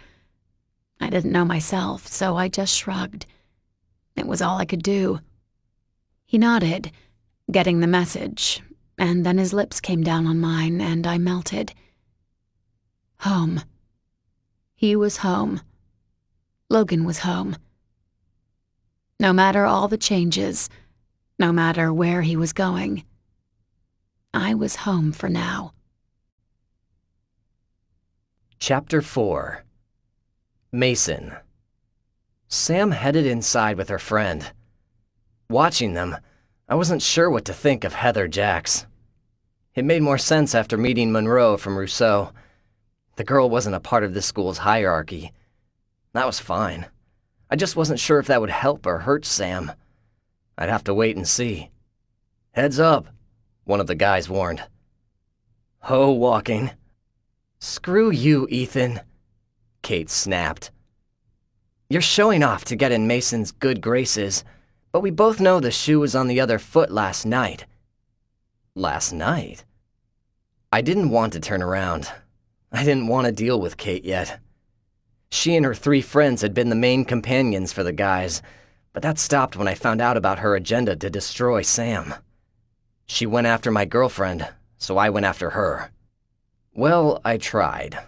I didn't know myself, so I just shrugged. It was all I could do. He nodded, getting the message, and then his lips came down on mine, and I melted. Home. He was home. Logan was home. No matter all the changes, no matter where he was going, I was home for now. Chapter 4. Mason. Sam headed inside with her friend. Watching them, I wasn't sure what to think of Heather Jacks. It made more sense after meeting Monroe from Rousseau. The girl wasn't a part of this school's hierarchy. That was fine. I just wasn't sure if that would help or hurt Sam. I'd have to wait and see. "Heads up," one of the guys warned. "Ho walking." "Screw you, Ethan," Kate snapped. "You're showing off to get in Mason's good graces, but we both know the shoe was on the other foot last night." Last night? I didn't want to turn around. I didn't want to deal with Kate yet. She and her 3 friends had been the main companions for the guys, but that stopped when I found out about her agenda to destroy Sam. She went after my girlfriend, so I went after her. Well, I tried.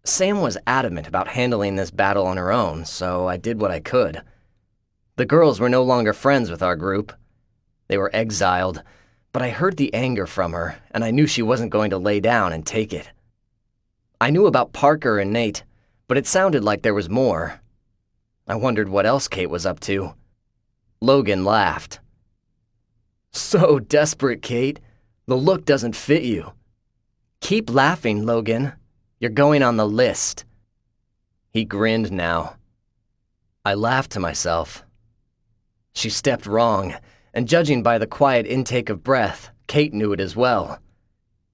Sam was adamant about handling this battle on her own, so I did what I could. The girls were no longer friends with our group. They were exiled, but I heard the anger from her, and I knew she wasn't going to lay down and take it. I knew about Parker and Nate, but it sounded like there was more. I wondered what else Kate was up to. Logan laughed. "So desperate, Kate. The look doesn't fit you." "Keep laughing, Logan. You're going on the list." He grinned now. I laughed to myself. She stepped wrong, and judging by the quiet intake of breath, Kate knew it as well.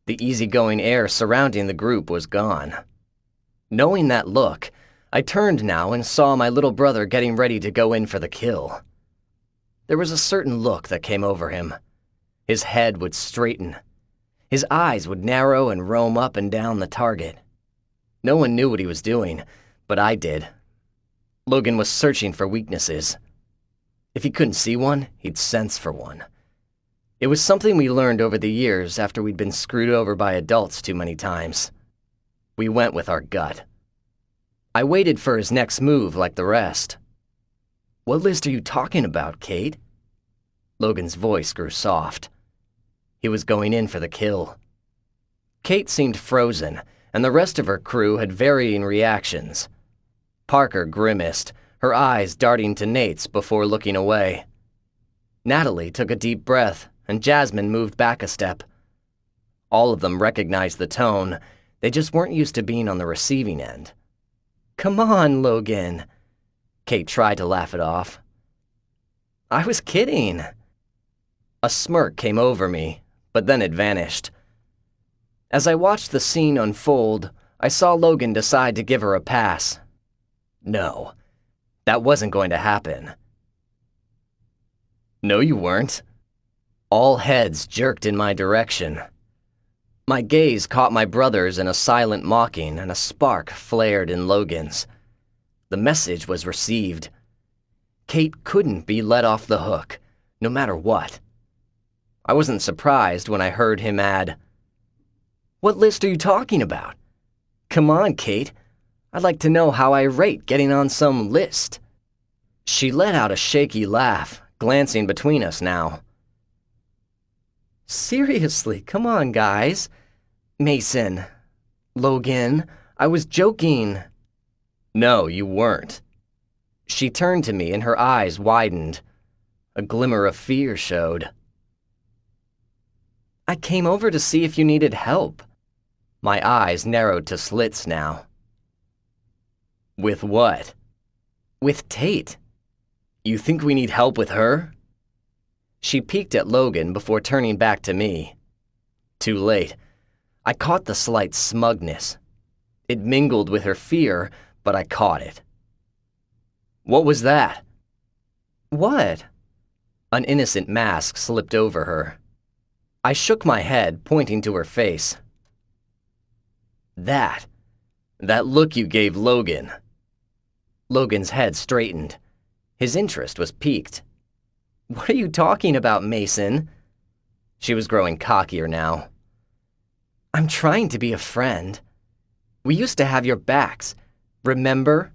The easygoing air surrounding the group was gone. Knowing that look, I turned now and saw my little brother getting ready to go in for the kill. There was a certain look that came over him. His head would straighten. His eyes would narrow and roam up and down the target. No one knew what he was doing, but I did. Logan was searching for weaknesses. If he couldn't see one, he'd sense for one. It was something we learned over the years after we'd been screwed over by adults too many times. We went with our gut. I waited for his next move like the rest. "What list are you talking about, Kate?" Logan's voice grew soft. He was going in for the kill. Kate seemed frozen, and the rest of her crew had varying reactions. Parker grimaced, her eyes darting to Nate's before looking away. Natalie took a deep breath, and Jasmine moved back a step. All of them recognized the tone. They just weren't used to being on the receiving end. "Come on, Logan." Kate tried to laugh it off. "I was kidding." A smirk came over me, but then it vanished. As I watched the scene unfold, I saw Logan decide to give her a pass. No, that wasn't going to happen. "No, you weren't." All heads jerked in my direction. My gaze caught my brother's in a silent mocking, and a spark flared in Logan's. The message was received. Kate couldn't be let off the hook, no matter what. I wasn't surprised when I heard him add, "What list are you talking about? Come on, Kate. I'd like to know how I rate getting on some list." She let out a shaky laugh, glancing between us now. "Seriously, come on, guys. Mason. Logan, I was joking." "No, you weren't." She turned to me and her eyes widened. A glimmer of fear showed. "I came over to see if you needed help." My eyes narrowed to slits now. "With what?" "With Tate." "You think we need help with her?" She peeked at Logan before turning back to me. Too late. I caught the slight smugness. It mingled with her fear, but I caught it. "What was that?" "What?" An innocent mask slipped over her. I shook my head, pointing to her face. That look you gave Logan." Logan's head straightened. His interest was piqued. "What are you talking about, Mason?" She was growing cockier now. "I'm trying to be a friend. We used to have your backs, remember?"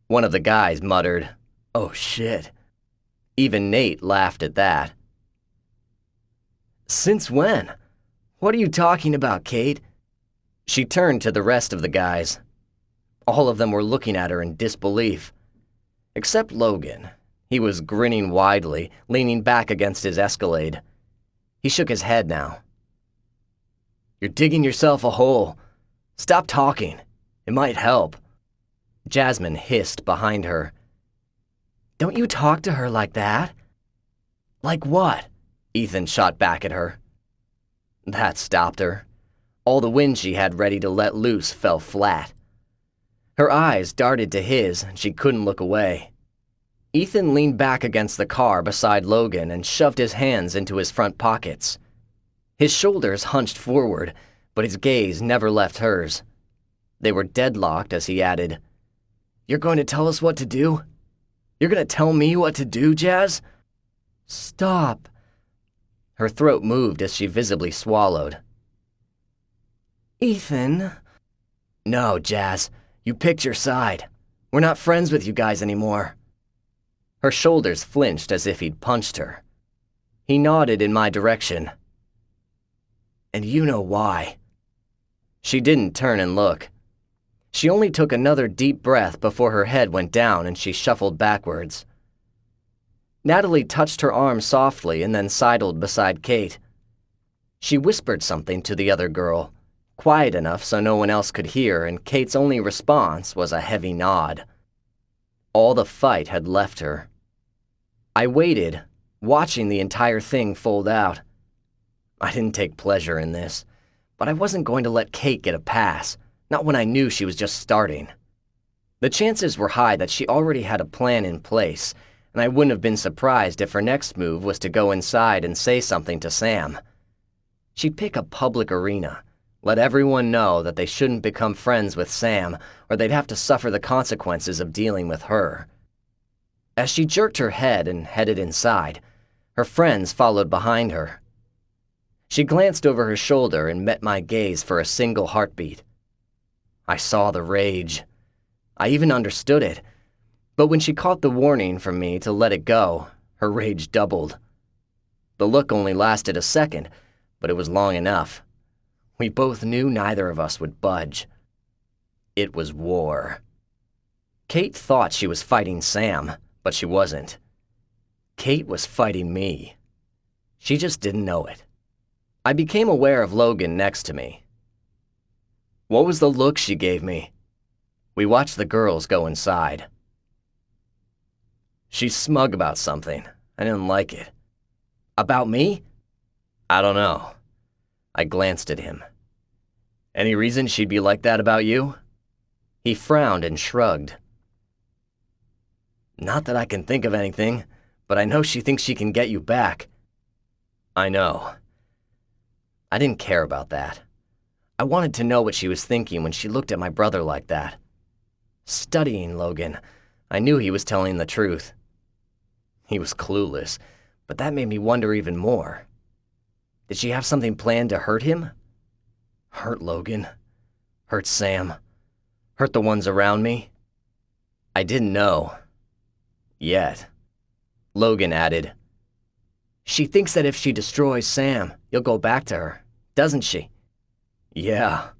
One of the guys muttered, "Oh shit." Even Nate laughed at that. "Since when? What are you talking about, Kate?" She turned to the rest of the guys. All of them were looking at her in disbelief. Except Logan. He was grinning widely, leaning back against his Escalade. He shook his head now. "You're digging yourself a hole. Stop talking. It might help." Jasmine hissed behind her. "Don't you talk to her like that?" "Like what?" Ethan shot back at her. That stopped her. All the wind she had ready to let loose fell flat. Her eyes darted to his, and she couldn't look away. Ethan leaned back against the car beside Logan and shoved his hands into his front pockets. His shoulders hunched forward, but his gaze never left hers. They were deadlocked as he added, "You're going to tell us what to do? You're going to tell me what to do, Jazz?" "Stop." Her throat moved as she visibly swallowed. "Ethan." "No, Jazz. You picked your side. We're not friends with you guys anymore." Her shoulders flinched as if he'd punched her. He nodded in my direction. "And you know why." She didn't turn and look. She only took another deep breath before her head went down and she shuffled backwards. Natalie touched her arm softly and then sidled beside Kate. She whispered something to the other girl, quiet enough so no one else could hear, and Kate's only response was a heavy nod. All the fight had left her. I waited, watching the entire thing fold out. I didn't take pleasure in this, but I wasn't going to let Kate get a pass, not when I knew she was just starting. The chances were high that she already had a plan in place, and I wouldn't have been surprised if her next move was to go inside and say something to Sam. She'd pick a public arena, let everyone know that they shouldn't become friends with Sam, or they'd have to suffer the consequences of dealing with her. As she jerked her head and headed inside, her friends followed behind her. She glanced over her shoulder and met my gaze for a single heartbeat. I saw the rage. I even understood it. But when she caught the warning from me to let it go, her rage doubled. The look only lasted a second, but it was long enough. We both knew neither of us would budge. It was war. Kate thought she was fighting Sam, but she wasn't. Kate was fighting me. She just didn't know it. I became aware of Logan next to me. What was the look she gave me? We watched the girls go inside. She's smug about something. I didn't like it. About me? I don't know. I glanced at him. Any reason she'd be like that about you? He frowned and shrugged. Not that I can think of anything, but I know she thinks she can get you back. I know. I didn't care about that. I wanted to know what she was thinking when she looked at my brother like that. Studying Logan, I knew he was telling the truth. He was clueless, but that made me wonder even more. Did she have something planned to hurt him? Hurt Logan? Hurt Sam? Hurt the ones around me? I didn't know. Yet. Logan added, "She thinks that if she destroys Sam, you'll go back to her, doesn't she?" Yeah.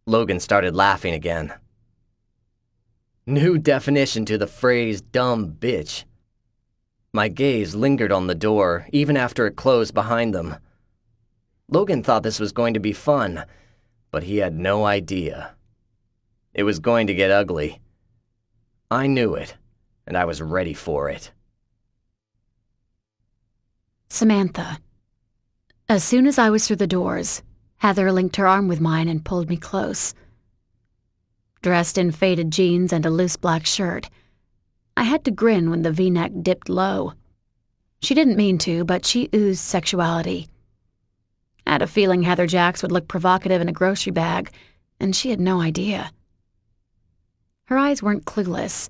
Logan started laughing again. New definition to the phrase dumb bitch. My gaze lingered on the door, even after it closed behind them. Logan thought this was going to be fun, but he had no idea. It was going to get ugly. I knew it, and I was ready for it. Samantha. As soon as I was through the doors, Heather linked her arm with mine and pulled me close. Dressed in faded jeans and a loose black shirt, I had to grin when the V-neck dipped low. She didn't mean to, but she oozed sexuality. I had a feeling Heather Jacks would look provocative in a grocery bag, and she had no idea. Her eyes weren't clueless.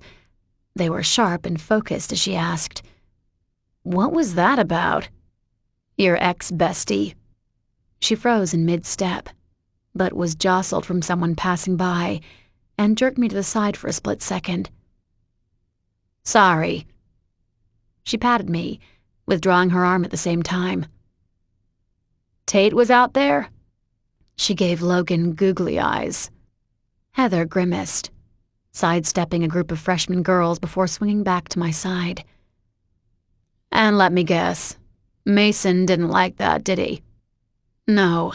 They were sharp and focused as she asked, "What was that about?" "Your ex-bestie." She froze in mid-step, but was jostled from someone passing by and jerked me to the side for a split second. "Sorry." She patted me, withdrawing her arm at the same time. "Tate was out there?" She gave Logan googly eyes. Heather grimaced. sidestepping a group of freshman girls before swinging back to my side. "And let me guess, Mason didn't like that, did he?" "No."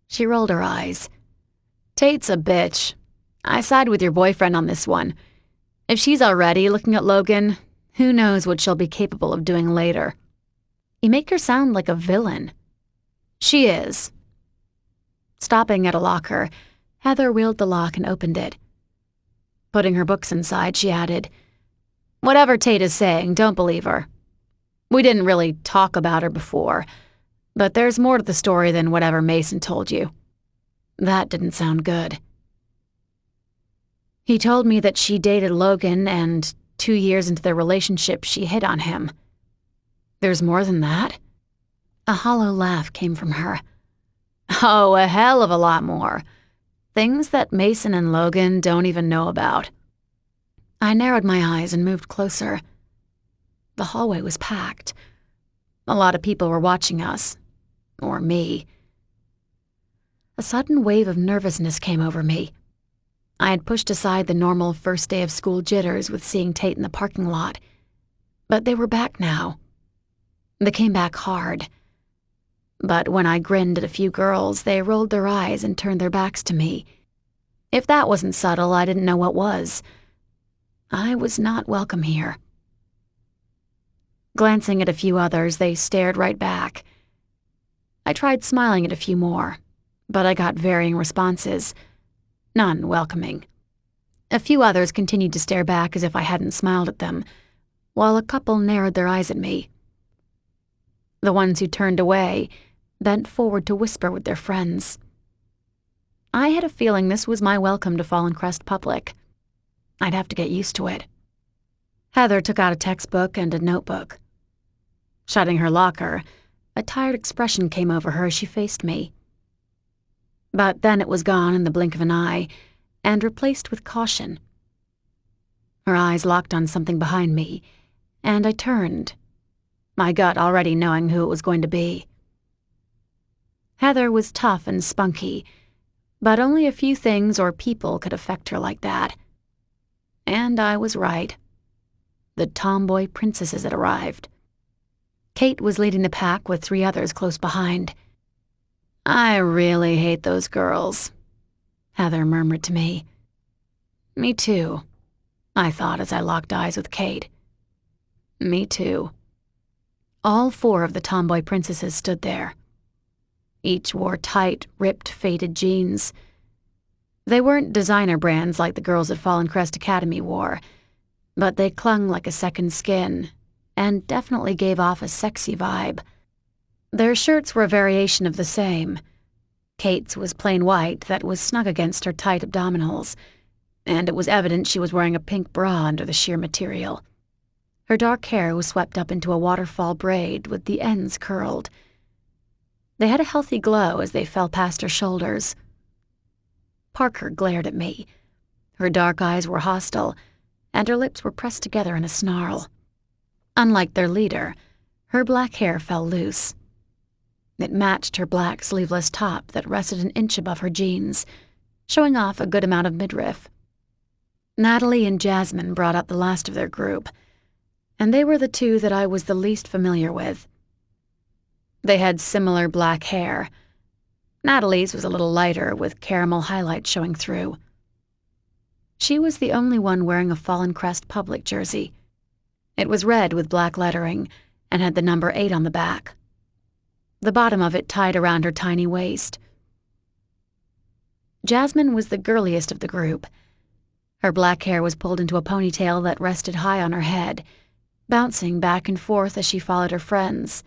She rolled her eyes. "Tate's a bitch. I side with your boyfriend on this one. If she's already looking at Logan, who knows what she'll be capable of doing later." "You make her sound like a villain." "She is." Stopping at a locker, Heather wheeled the lock and opened it. Putting her books inside, she added, "Whatever Tate is saying, don't believe her. We didn't really talk about her before, but there's more to the story than whatever Mason told you." That didn't sound good. "He told me that she dated Logan and 2 years into their relationship she hit on him." "There's more than that?" A hollow laugh came from her. "Oh, a hell of a lot more. Things that Mason and Logan don't even know about." I narrowed my eyes and moved closer. The hallway was packed. A lot of people were watching us. Or me. A sudden wave of nervousness came over me. I had pushed aside the normal first day of school jitters with seeing Tate in the parking lot. But they were back now. They came back hard. But when I grinned at a few girls, they rolled their eyes and turned their backs to me. If that wasn't subtle, I didn't know what was. I was not welcome here. Glancing at a few others, they stared right back. I tried smiling at a few more, but I got varying responses. None welcoming. A few others continued to stare back as if I hadn't smiled at them, while a couple narrowed their eyes at me. The ones who turned away bent forward to whisper with their friends. I had a feeling this was my welcome to Fallen Crest Public. I'd have to get used to it. Heather took out a textbook and a notebook. Shutting her locker, a tired expression came over her as she faced me. But then it was gone in the blink of an eye, and replaced with caution. Her eyes locked on something behind me, and I turned, my gut already knowing who it was going to be. Heather was tough and spunky, but only a few things or people could affect her like that. And I was right. The tomboy princesses had arrived. Kate was leading the pack with 3 others close behind. "I really hate those girls," Heather murmured to me. "Me too," I thought as I locked eyes with Kate. Me too. All 4 of the tomboy princesses stood there. Each wore tight, ripped, faded jeans. They weren't designer brands like the girls at Fallen Crest Academy wore, but they clung like a second skin, and definitely gave off a sexy vibe. Their shirts were a variation of the same. Kate's was plain white that was snug against her tight abdominals, and it was evident she was wearing a pink bra under the sheer material. Her dark hair was swept up into a waterfall braid with the ends curled. They had a healthy glow as they fell past her shoulders. Parker glared at me. Her dark eyes were hostile, and her lips were pressed together in a snarl. Unlike their leader, her black hair fell loose. It matched her black sleeveless top that rested an inch above her jeans, showing off a good amount of midriff. Natalie and Jasmine brought up the last of their group, and they were the 2 that I was the least familiar with. They had similar black hair. Natalie's was a little lighter, with caramel highlights showing through. She was the only one wearing a Fallen Crest Public jersey. It was red with black lettering and had the number 8 on the back. The bottom of it tied around her tiny waist. Jasmine was the girliest of the group. Her black hair was pulled into a ponytail that rested high on her head, bouncing back and forth as she followed her friends.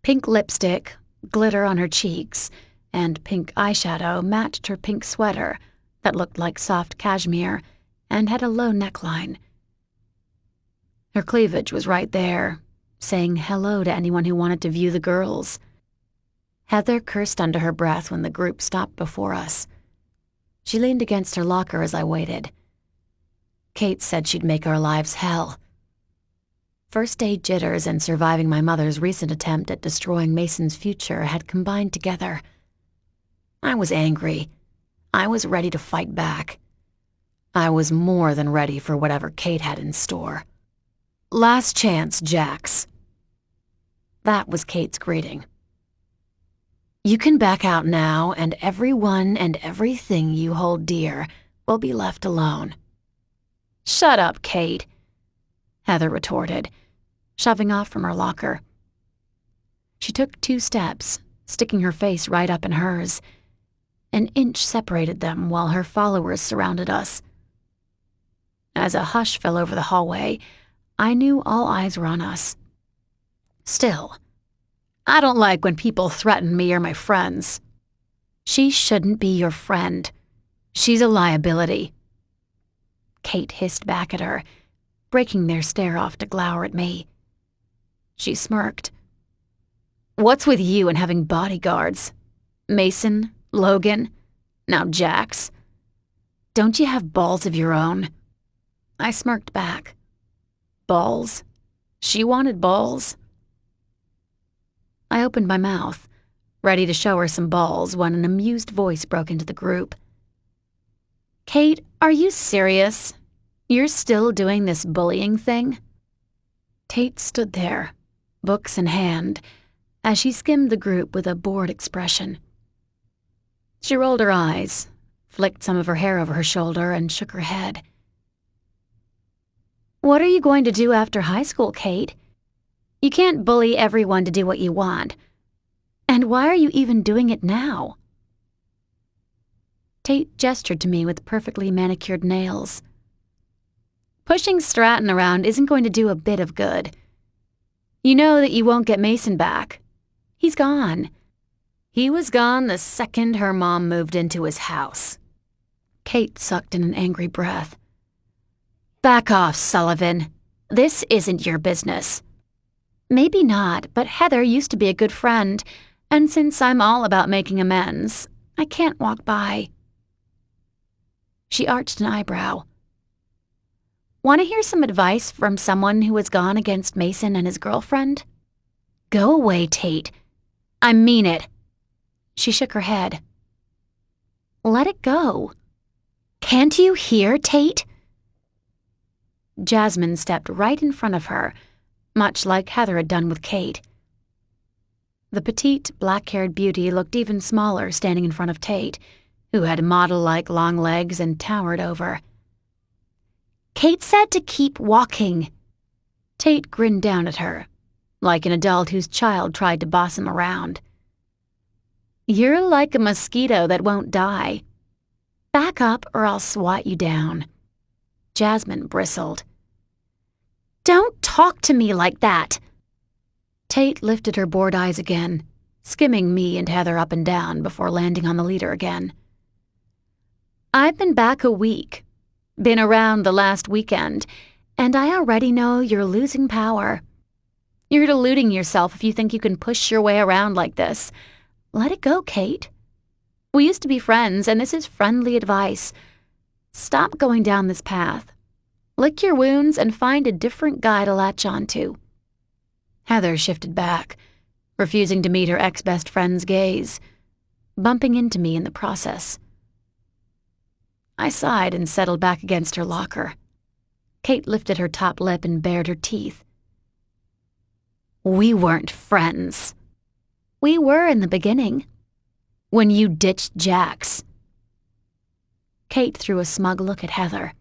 Pink lipstick, glitter on her cheeks, and pink eyeshadow matched her pink sweater that looked like soft cashmere and had a low neckline. Her cleavage was right there, saying hello to anyone who wanted to view the girls. Heather cursed under her breath when the group stopped before us. She leaned against her locker as I waited. Kate said she'd make our lives hell. First-day jitters and surviving my mother's recent attempt at destroying Mason's future had combined together. I was angry. I was ready to fight back. I was more than ready for whatever Kate had in store. "Last chance, Jax." That was Kate's greeting. "You can back out now, and everyone and everything you hold dear will be left alone." "Shut up, Kate," Heather retorted, shoving off from her locker. She took 2 steps, sticking her face right up in hers. An inch separated them while her followers surrounded us. As a hush fell over the hallway, I knew all eyes were on us. Still, I don't like when people threaten me or my friends. "She shouldn't be your friend. She's a liability," Kate hissed back at her, breaking their stare off to glower at me. She smirked. "What's with you and having bodyguards? Mason, Logan, now Jax. Don't you have balls of your own?" I smirked back. Balls? She wanted balls? I opened my mouth, ready to show her some balls, when an amused voice broke into the group. "Kate, are you serious? You're still doing this bullying thing?" Tate stood there, books in hand, as she skimmed the group with a bored expression. She rolled her eyes, flicked some of her hair over her shoulder, and shook her head. "What are you going to do after high school, Kate? You can't bully everyone to do what you want. And why are you even doing it now?" Tate gestured to me with perfectly manicured nails. "Pushing Stratton around isn't going to do a bit of good. You know that you won't get Mason back. He's gone. He was gone the second her mom moved into his house." Kate sucked in an angry breath. "Back off, Sullivan. This isn't your business." "Maybe not, but Heather used to be a good friend, and since I'm all about making amends, I can't walk by." She arched an eyebrow. "Want to hear some advice from someone who has gone against Mason and his girlfriend?" "Go away, Tate. I mean it." She shook her head. "Let it go. Can't you hear, Tate?" Jasmine stepped right in front of her, much like Heather had done with Kate. The petite, black-haired beauty looked even smaller standing in front of Tate, who had model-like long legs and towered over. "Kate said to keep walking." Tate grinned down at her, like an adult whose child tried to boss him around. "You're like a mosquito that won't die. Back up or I'll swat you down." Jasmine bristled. "Don't talk to me like that." Tate lifted her bored eyes again, skimming me and Heather up and down before landing on the leader again. "I've been back a week, been around the last weekend, and I already know you're losing power. You're deluding yourself if you think you can push your way around like this. Let it go, Kate. We used to be friends, and this is friendly advice. Stop going down this path. Lick your wounds and find a different guy to latch onto." Heather shifted back, refusing to meet her ex-best friend's gaze, bumping into me in the process. I sighed and settled back against her locker. Kate lifted her top lip and bared her teeth. "We weren't friends." "We were in the beginning. When you ditched Jax." Kate threw a smug look at Heather.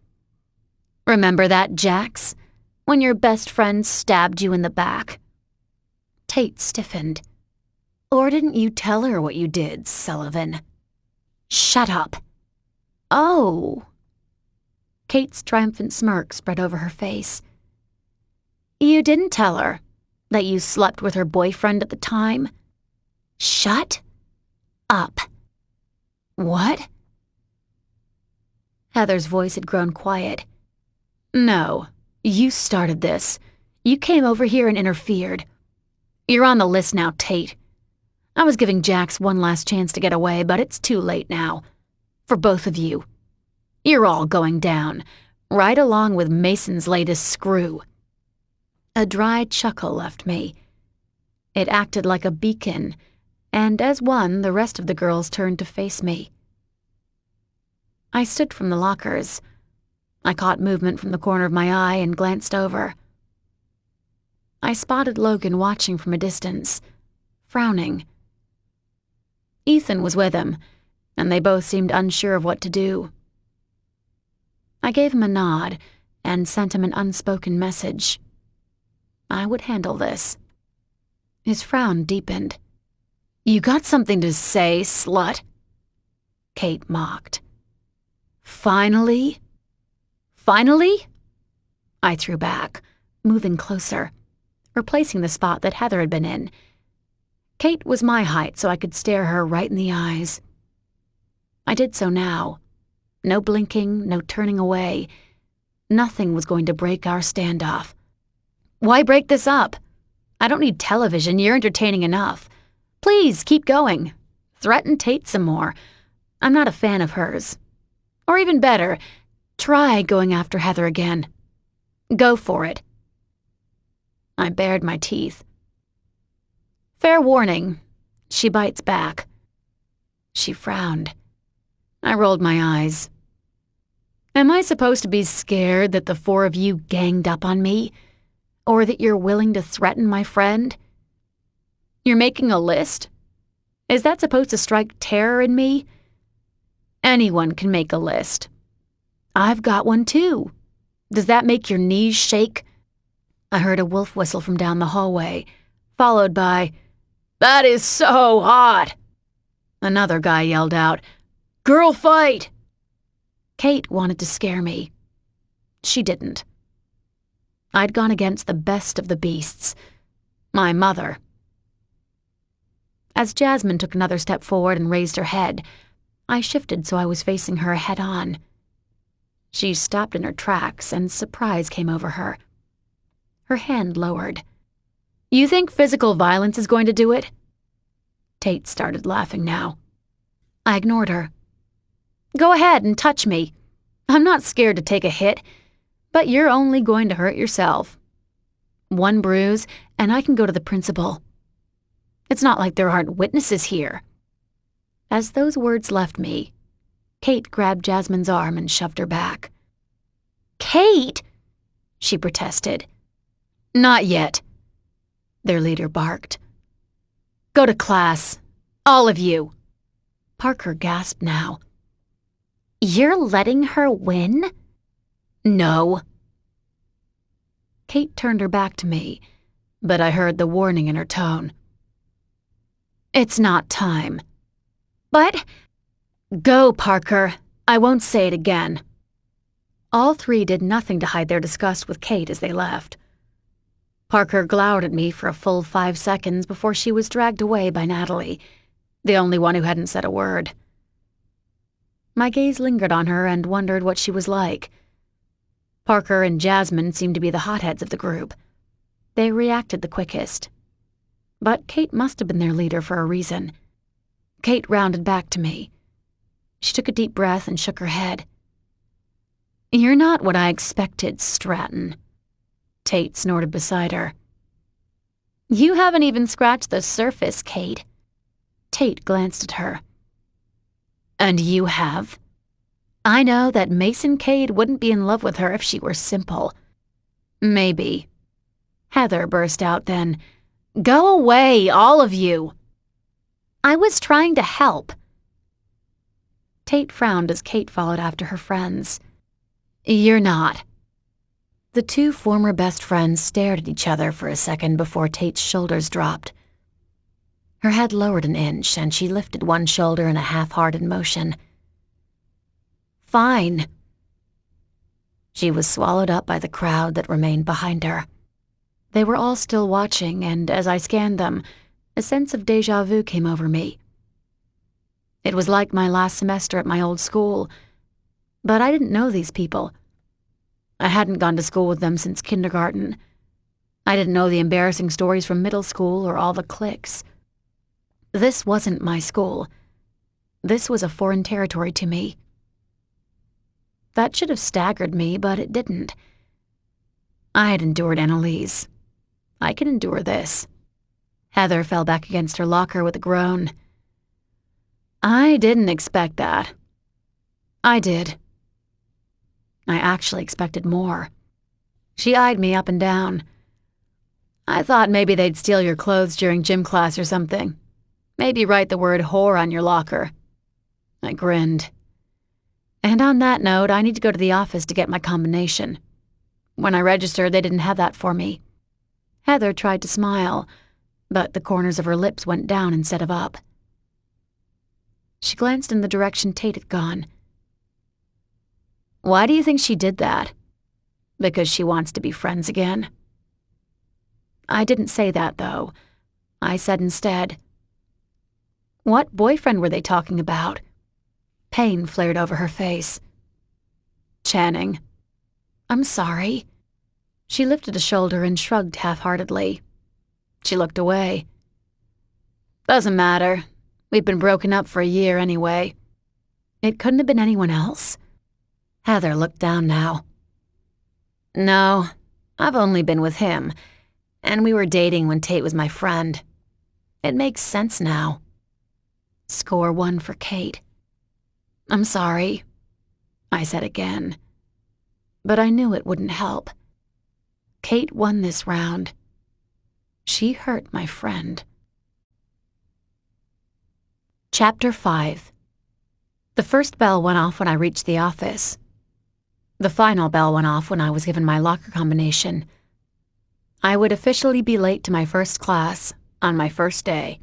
"Remember that, Jax? When your best friend stabbed you in the back?" Tate stiffened. "Or didn't you tell her what you did, Sullivan?" "Shut up." "Oh." Kate's triumphant smirk spread over her face. "You didn't tell her that you slept with her boyfriend at the time?" "Shut up." "What?" Heather's voice had grown quiet. "No, you started this. You came over here and interfered. You're on the list now, Tate. I was giving Jax one last chance to get away, but it's too late now. For both of you. You're all going down, right along with Mason's latest screw." A dry chuckle left me. It acted like a beacon, and as one, the rest of the girls turned to face me. I stood from the lockers, I caught movement from the corner of my eye and glanced over. I spotted Logan watching from a distance, frowning. Ethan was with him, and they both seemed unsure of what to do. I gave him a nod and sent him an unspoken message. I would handle this. His frown deepened. "You got something to say, slut?" Kate mocked. "Finally? Finally?" I threw back, moving closer, replacing the spot that Heather had been in. Kate was my height, so I could stare her right in the eyes. I did so now. No blinking, no turning away. Nothing was going to break our standoff. "Why break this up? I don't need television. You're entertaining enough. Please, keep going. Threaten Tate some more. I'm not a fan of hers. Or even better, try going after Heather again. Go for it." I bared my teeth. Fair warning, she bites back. She frowned. I rolled my eyes. Am I supposed to be scared that the four of you ganged up on me? Or that you're willing to threaten my friend? You're making a list? Is that supposed to strike terror in me? Anyone can make a list. I've got one too. Does that make your knees shake? I heard a wolf whistle from down the hallway, followed by, "That is so hot!" Another guy yelled out, "Girl fight!" Kate wanted to scare me. She didn't. I'd gone against the best of the beasts, my mother. As Jasmine took another step forward and raised her head, I shifted so I was facing her head on. She stopped in her tracks, and surprise came over her. Her hand lowered. "You think physical violence is going to do it?" Tate started laughing now. I ignored her. "Go ahead and touch me. I'm not scared to take a hit, but you're only going to hurt yourself. One bruise, and I can go to the principal. It's not like there aren't witnesses here." As those words left me, Kate grabbed Jasmine's arm and shoved her back. "Kate!" she protested. "Not yet," their leader barked. "Go to class, all of you." Parker gasped now. "You're letting her win?" "No." Kate turned her back to me, but I heard the warning in her tone. "It's not time." "But—" "Go, Parker. I won't say it again." All three did nothing to hide their disgust with Kate as they left. Parker glowered at me for a full 5 seconds before she was dragged away by Natalie, the only one who hadn't said a word. My gaze lingered on her and wondered what she was like. Parker and Jasmine seemed to be the hotheads of the group. They reacted the quickest. But Kate must have been their leader for a reason. Kate rounded back to me. She took a deep breath and shook her head. "You're not what I expected, Stratton." Tate snorted beside her. "You haven't even scratched the surface, Kate." Tate glanced at her. "And you have?" "I know that Mason Cade wouldn't be in love with her if she were simple." "Maybe." Heather burst out then. "Go away, all of you." "I was trying to help." Tate frowned as Kate followed after her friends. "You're not." The two former best friends stared at each other for a second before Tate's shoulders dropped. Her head lowered an inch, and she lifted one shoulder in a half-hearted motion. "Fine." She was swallowed up by the crowd that remained behind her. They were all still watching, and as I scanned them, a sense of déjà vu came over me. It was like my last semester at my old school, but I didn't know these people. I hadn't gone to school with them since kindergarten. I didn't know the embarrassing stories from middle school or all the cliques. This wasn't my school. This was a foreign territory to me. That should have staggered me, but it didn't. I had endured Annalise. I can endure this. Heather fell back against her locker with a groan. "I didn't expect that." "I did." I actually expected more. She eyed me up and down. I thought maybe they'd steal your clothes during gym class or something. Maybe write the word whore on your locker. I grinned. And on that note, I need to go to the office to get my combination. When I registered, they didn't have that for me. Heather tried to smile, but the corners of her lips went down instead of up. She glanced in the direction Tate had gone. Why do you think she did that? Because she wants to be friends again? I didn't say that, though. I said instead, what boyfriend were they talking about? Pain flared over her face. Channing. I'm sorry. She lifted a shoulder and shrugged half-heartedly. She looked away. Doesn't matter. We've been broken up for a year anyway. It couldn't have been anyone else. Heather looked down now. No, I've only been with him, and we were dating when Tate was my friend. It makes sense now. Score 1 for Kate. I'm sorry, I said again. But I knew it wouldn't help. Kate won this round. She hurt my friend. Chapter 5. The first bell went off when I reached the office. The final bell went off when I was given my locker combination. I would officially be late to my first class on my first day.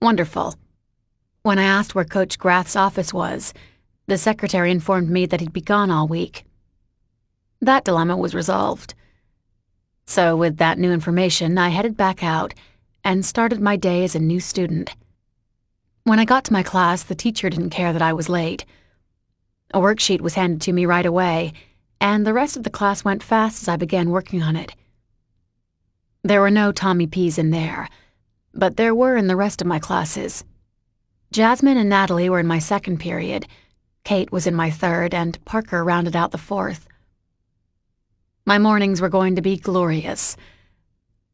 Wonderful. When I asked where Coach Grath's office was, the secretary informed me that he'd be gone all week. That dilemma was resolved. So with that new information, I headed back out and started my day as a new student. When I got to my class, the teacher didn't care that I was late. A worksheet was handed to me right away, and the rest of the class went fast as I began working on it. There were no Tommy P's in there, but there were in the rest of my classes. Jasmine and Natalie were in my second period, Kate was in my third, and Parker rounded out the fourth. My mornings were going to be glorious.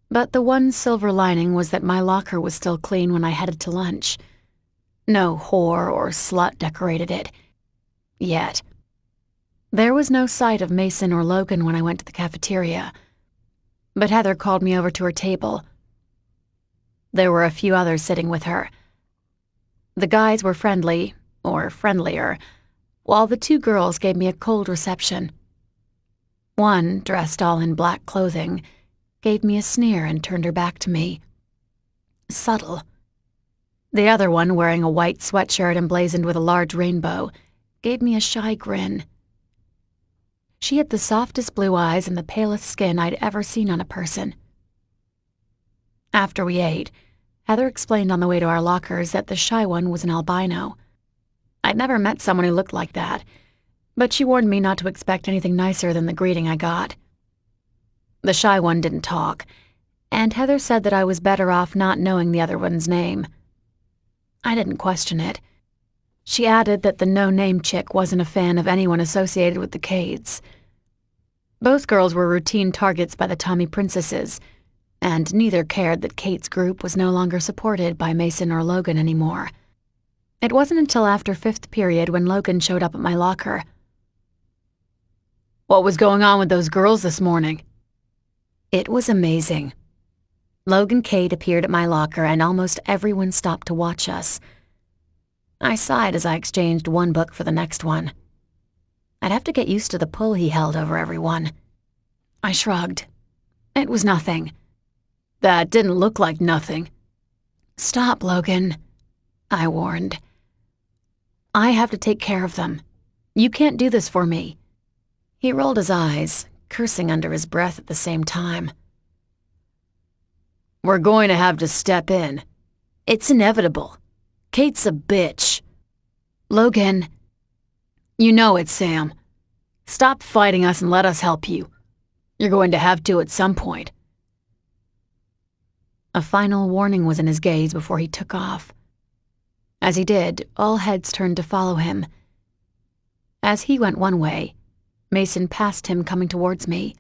But the one silver lining was that my locker was still clean when I headed to lunch. No whore or slut decorated it. Yet. There was no sight of Mason or Logan when I went to the cafeteria. But Heather called me over to her table. There were a few others sitting with her. The guys were friendly, or friendlier, while the two girls gave me a cold reception. One, dressed all in black clothing, gave me a sneer and turned her back to me. Subtle. The other one, wearing a white sweatshirt emblazoned with a large rainbow, gave me a shy grin. She had the softest blue eyes and the palest skin I'd ever seen on a person. After we ate, Heather explained on the way to our lockers that the shy one was an albino. I'd never met someone who looked like that, but she warned me not to expect anything nicer than the greeting I got. The shy one didn't talk, and Heather said that I was better off not knowing the other one's name. I didn't question it. She added that the no-name chick wasn't a fan of anyone associated with the Cades. Both girls were routine targets by the Tommy Princesses, and neither cared that Kate's group was no longer supported by Mason or Logan anymore. It wasn't until after fifth period when Logan showed up at my locker. What was going on with those girls this morning? It was amazing. Logan Kate appeared at my locker and almost everyone stopped to watch us. I sighed as I exchanged one book for the next one. I'd have to get used to the pull he held over everyone. I shrugged. It was nothing. That didn't look like nothing. Stop, Logan, I warned. I have to take care of them. You can't do this for me. He rolled his eyes, cursing under his breath at the same time. We're going to have to step in. It's inevitable. Kate's a bitch. Logan. You know it, Sam. Stop fighting us and let us help you. You're going to have to at some point. A final warning was in his gaze before he took off. As he did, all heads turned to follow him. As he went one way, Mason passed him coming towards me.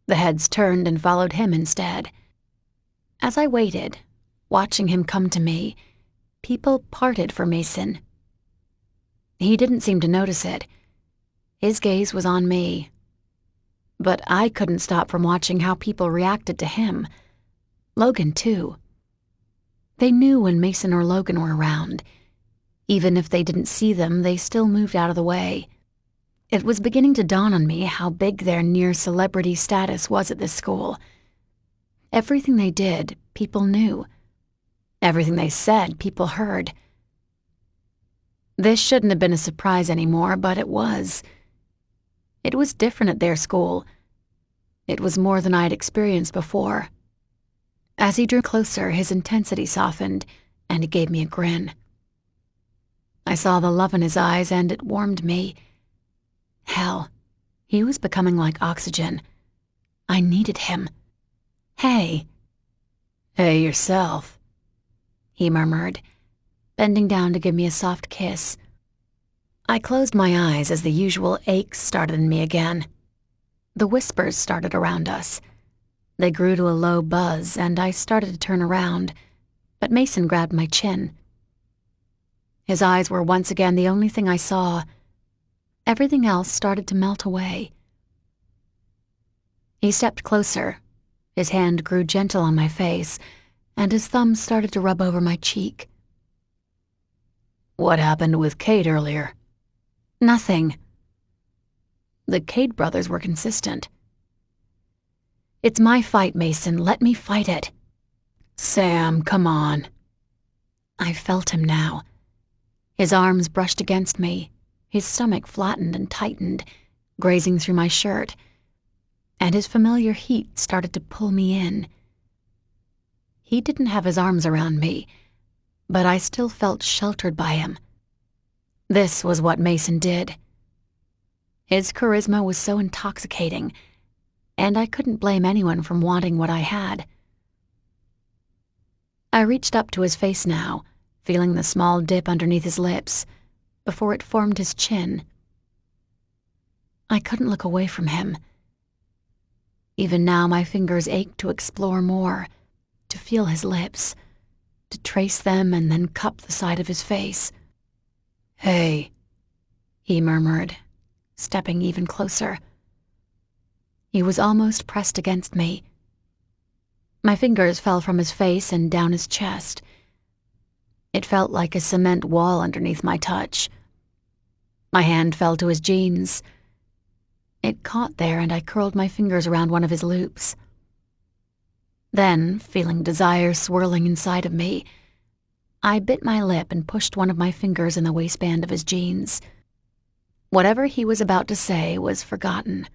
The heads turned and followed him instead. As I waited, watching him come to me, people parted for Mason. He didn't seem to notice it. His gaze was on me. But I couldn't stop from watching how people reacted to him. Logan, too. They knew when Mason or Logan were around. Even if they didn't see them, they still moved out of the way. It was beginning to dawn on me how big their near-celebrity status was at this school. Everything they did, people knew. Everything they said, people heard. This shouldn't have been a surprise anymore, but it was. It was different at their school. It was more than I'd experienced before. As he drew closer, his intensity softened, and he gave me a grin. I saw the love in his eyes, and it warmed me. Hell, he was becoming like oxygen. I needed him. Hey. Hey yourself, he murmured, bending down to give me a soft kiss. I closed my eyes as the usual aches started in me again. The whispers started around us. They grew to a low buzz, and I started to turn around, but Mason grabbed my chin. His eyes were once again the only thing I saw. Everything else started to melt away. He stepped closer. His hand grew gentle on my face, and his thumb started to rub over my cheek. What happened with Kate earlier? Nothing. The Cade brothers were consistent. It's my fight, Mason. Let me fight it. Sam, come on. I felt him now. His arms brushed against me. His stomach flattened and tightened, grazing through my shirt. And his familiar heat started to pull me in. He didn't have his arms around me, but I still felt sheltered by him. This was what Mason did. His charisma was so intoxicating, and I couldn't blame anyone from wanting what I had. I reached up to his face now, feeling the small dip underneath his lips, before it formed his chin. I couldn't look away from him. Even now my fingers ached to explore more, to feel his lips, to trace them and then cup the side of his face. Hey, he murmured, stepping even closer. He was almost pressed against me. My fingers fell from his face and down his chest. It felt like a cement wall underneath my touch. My hand fell to his jeans. It caught there, and I curled my fingers around one of his loops. Then, feeling desire swirling inside of me, I bit my lip and pushed one of my fingers in the waistband of his jeans. Whatever he was about to say was forgotten.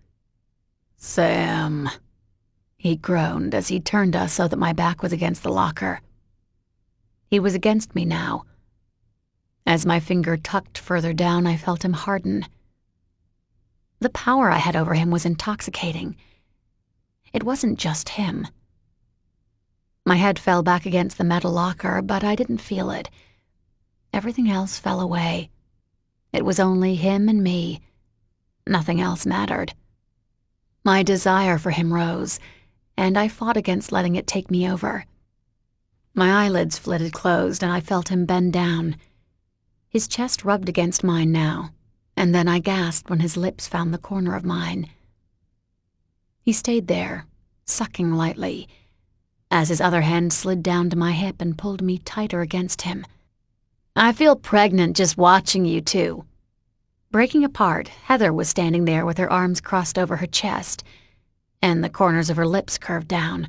Sam, he groaned as he turned us so that my back was against the locker. He was against me now. As my finger tucked further down, I felt him harden. The power I had over him was intoxicating. It wasn't just him. My head fell back against the metal locker, but I didn't feel it. Everything else fell away. It was only him and me. Nothing else mattered. My desire for him rose, and I fought against letting it take me over. My eyelids flitted closed, and I felt him bend down. His chest rubbed against mine now, and then I gasped when his lips found the corner of mine. He stayed there, sucking lightly, as his other hand slid down to my hip and pulled me tighter against him. I feel pregnant just watching you two. Breaking apart, Heather was standing there with her arms crossed over her chest, and the corners of her lips curved down.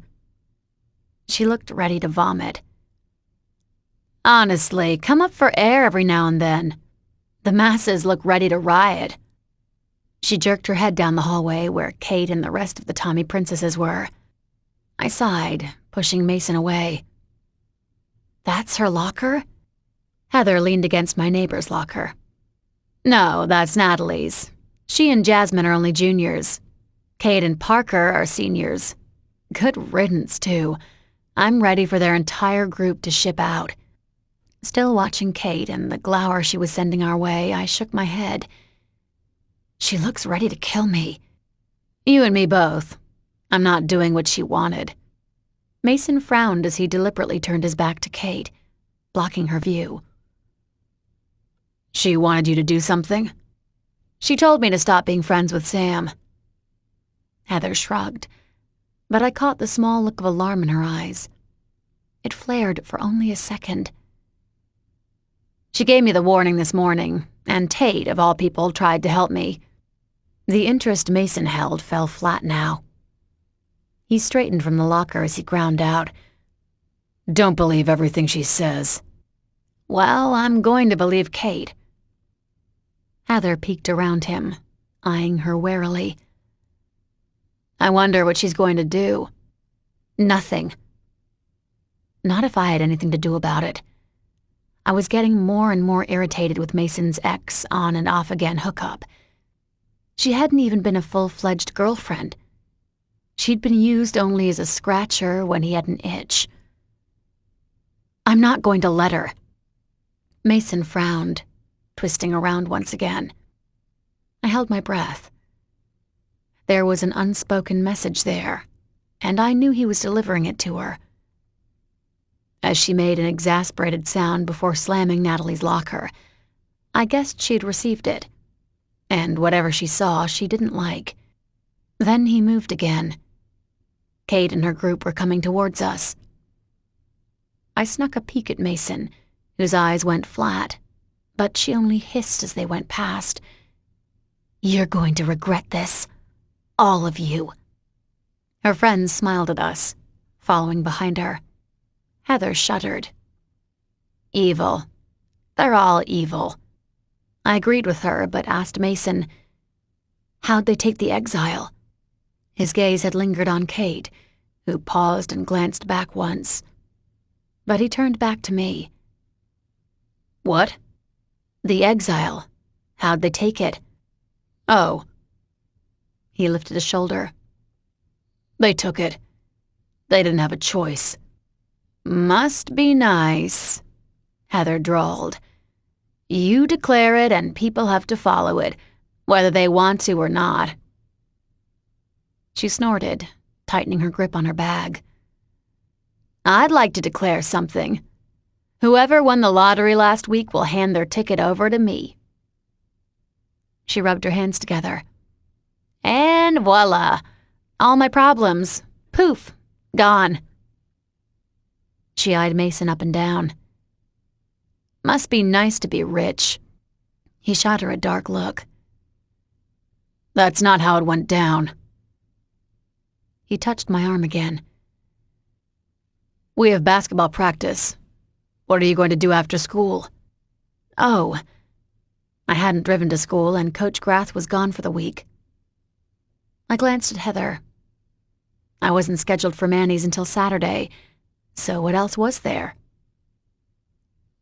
She looked ready to vomit. Honestly, come up for air every now and then. The masses look ready to riot. She jerked her head down the hallway where Kate and the rest of the Tommy princesses were. I sighed, pushing Mason away. That's her locker? Heather leaned against my neighbor's locker. No, that's Natalie's. She and Jasmine are only juniors. Kate and Parker are seniors. Good riddance, too. I'm ready for their entire group to ship out. Still watching Kate and the glower she was sending our way, I shook my head. She looks ready to kill me. You and me both. I'm not doing what she wanted. Mason frowned as he deliberately turned his back to Kate, blocking her view. She wanted you to do something? She told me to stop being friends with Sam. Heather shrugged, but I caught the small look of alarm in her eyes. It flared for only a second. She gave me the warning this morning, and Tate, of all people, tried to help me. The interest Mason held fell flat now. He straightened from the locker as he ground out, "Don't believe everything she says." "Well, I'm going to believe Kate." Heather peeked around him, eyeing her warily. "I wonder what she's going to do." "Nothing." Not if I had anything to do about it. I was getting more and more irritated with Mason's ex on and off again hookup. She hadn't even been a full-fledged girlfriend. She'd been used only as a scratcher when he had an itch. "I'm not going to let her." Mason frowned, twisting around once again. I held my breath. There was an unspoken message there, and I knew he was delivering it to her. As she made an exasperated sound before slamming Natalie's locker, I guessed she'd received it, and whatever she saw she didn't like. Then he moved again. Kate and her group were coming towards us. I snuck a peek at Mason, whose eyes went flat, but she only hissed as they went past. "You're going to regret this. All of you." Her friends smiled at us, following behind her. Heather shuddered. "Evil. They're all evil." I agreed with her, but asked Mason, "How'd they take the exile?" His gaze had lingered on Kate, who paused and glanced back once. But he turned back to me. "What?" "The exile. How'd they take it?" "Oh." He lifted a shoulder. "They took it. They didn't have a choice." "Must be nice," Heather drawled. "You declare it and people have to follow it, whether they want to or not." She snorted, tightening her grip on her bag. "I'd like to declare something. Whoever won the lottery last week will hand their ticket over to me." She rubbed her hands together. "And voila! All my problems, poof, gone." She eyed Mason up and down. "Must be nice to be rich." He shot her a dark look. "That's not how it went down." He touched my arm again. "We have basketball practice. What are you going to do after school?" "Oh." I hadn't driven to school, and Coach Grath was gone for the week. I glanced at Heather. I wasn't scheduled for Manny's until Saturday, so what else was there?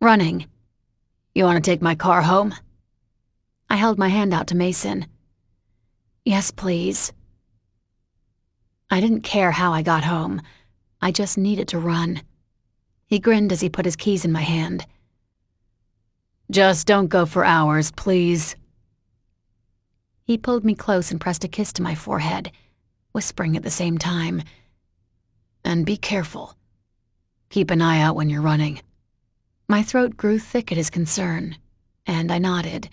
"Running." "You want to take my car home?" I held my hand out to Mason. "Yes, please." I didn't care how I got home. I just needed to run. He grinned as he put his keys in my hand. "Just don't go for hours, please." He pulled me close and pressed a kiss to my forehead, whispering at the same time, "And be careful. Keep an eye out when you're running." My throat grew thick at his concern, and I nodded,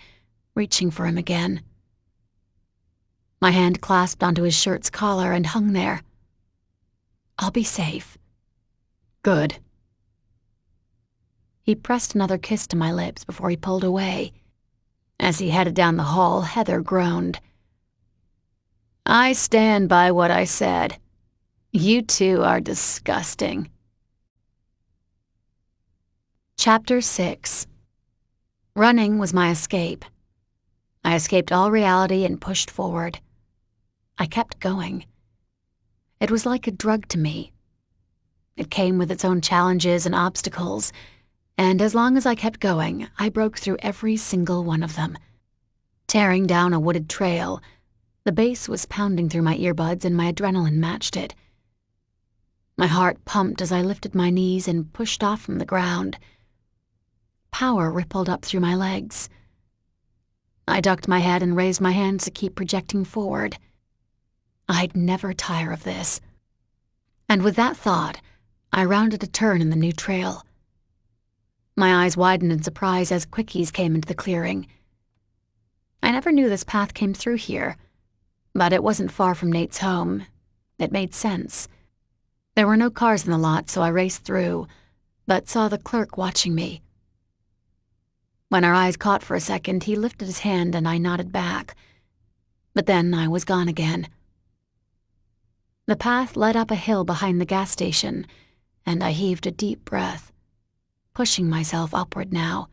reaching for him again. My hand clasped onto his shirt's collar and hung there. "I'll be safe." "Good." He pressed another kiss to my lips before he pulled away. As he headed down the hall, Heather groaned. "I stand by what I said. You two are disgusting." Chapter 6. Running was my escape. I escaped all reality and pushed forward. I kept going. It was like a drug to me. It came with its own challenges and obstacles, and as long as I kept going, I broke through every single one of them. Tearing down a wooded trail, the bass was pounding through my earbuds and my adrenaline matched it. My heart pumped as I lifted my knees and pushed off from the ground. Power rippled up through my legs. I ducked my head and raised my hands to keep projecting forward. I'd never tire of this. And with that thought, I rounded a turn in the new trail. My eyes widened in surprise as quickies came into the clearing. I never knew this path came through here, but it wasn't far from Nate's home. It made sense. There were no cars in the lot, so I raced through, but saw the clerk watching me. When our eyes caught for a second, he lifted his hand and I nodded back. But then I was gone again. The path led up a hill behind the gas station, and I heaved a deep breath, pushing myself upward now.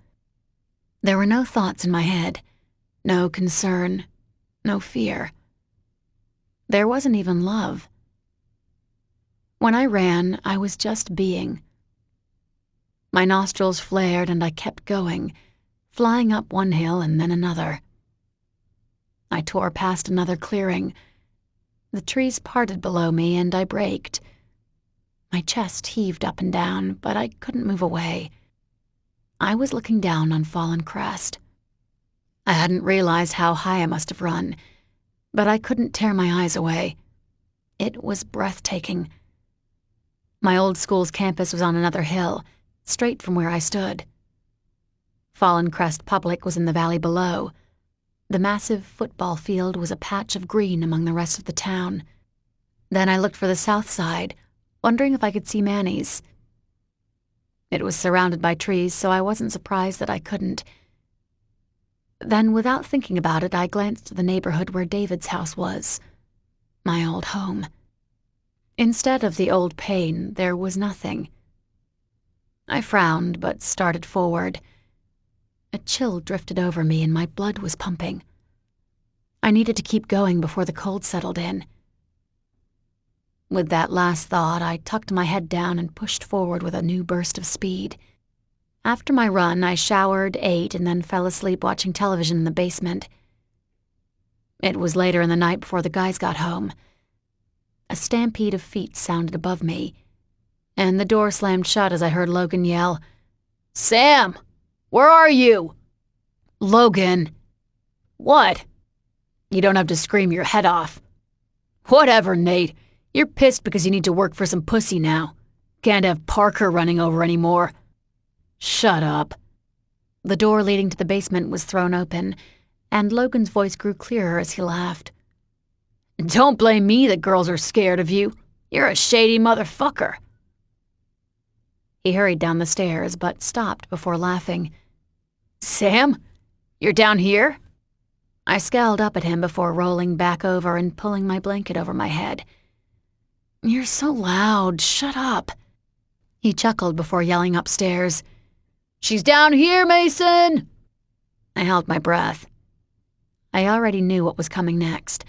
There were no thoughts in my head, no concern, no fear. There wasn't even love. When I ran, I was just being. My nostrils flared and I kept going, flying up one hill and then another. I tore past another clearing. The trees parted below me and I braked. My chest heaved up and down, but I couldn't move away. I was looking down on Fallen Crest. I hadn't realized how high I must have run, but I couldn't tear my eyes away. It was breathtaking. My old school's campus was on another hill, straight from where I stood. Fallen Crest Public was in the valley below. The massive football field was a patch of green among the rest of the town. Then I looked for the south side, wondering if I could see Manny's. It was surrounded by trees, so I wasn't surprised that I couldn't. Then, without thinking about it, I glanced at the neighborhood where David's house was. My old home. Instead of the old pain, there was nothing. I frowned, but started forward. A chill drifted over me and my blood was pumping. I needed to keep going before the cold settled in. With that last thought, I tucked my head down and pushed forward with a new burst of speed. After my run, I showered, ate, and then fell asleep watching television in the basement. It was later in the night before the guys got home. A stampede of feet sounded above me, and the door slammed shut as I heard Logan yell, "Sam! Where are you?" "Logan." "What?" "You don't have to scream your head off." "Whatever, Nate. You're pissed because you need to work for some pussy now. Can't have Parker running over anymore." "Shut up." The door leading to the basement was thrown open, and Logan's voice grew clearer as he laughed. "Don't blame me that girls are scared of you. You're a shady motherfucker." He hurried down the stairs, but stopped before laughing. "Sam? You're down here?" I scowled up at him before rolling back over and pulling my blanket over my head. "You're so loud. Shut up." He chuckled before yelling upstairs, "She's down here, Mason!" I held my breath. I already knew what was coming next.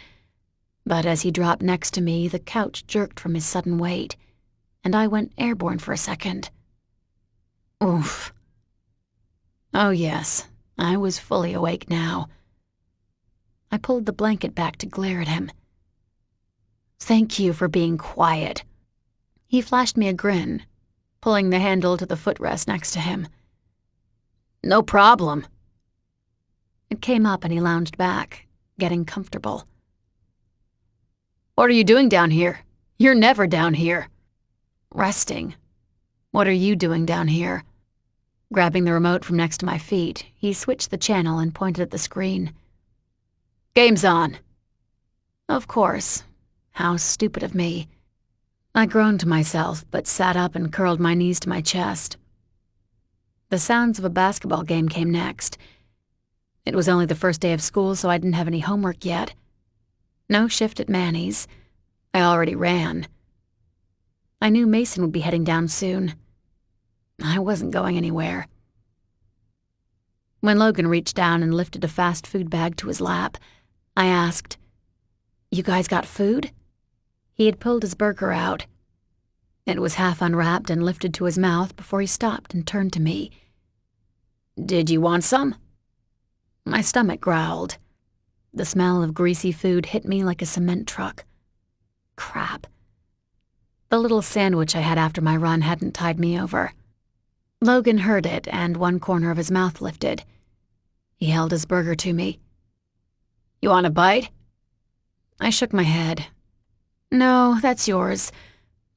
But as he dropped next to me, the couch jerked from his sudden weight, and I went airborne for a second. Oof. Oh yes, I was fully awake now. I pulled the blanket back to glare at him. "Thank you for being quiet." He flashed me a grin, pulling the handle to the footrest next to him. "No problem." It came up and he lounged back, getting comfortable. "What are you doing down here? You're never down here." "Resting. What are you doing down here?" Grabbing the remote from next to my feet, he switched the channel and pointed at the screen. "Game's on." Of course. How stupid of me. I groaned to myself, but sat up and curled my knees to my chest. The sounds of a basketball game came next. It was only the first day of school, so I didn't have any homework yet. No shift at Manny's. I already ran. I knew Mason would be heading down soon. I wasn't going anywhere. When Logan reached down and lifted a fast food bag to his lap, I asked, "You guys got food?" He had pulled his burger out. It was half unwrapped and lifted to his mouth before he stopped and turned to me. "Did you want some?" My stomach growled. The smell of greasy food hit me like a cement truck. Crap. The little sandwich I had after my run hadn't tied me over. Logan heard it, and one corner of his mouth lifted. He held his burger to me. "You want a bite?" I shook my head. "No, that's yours.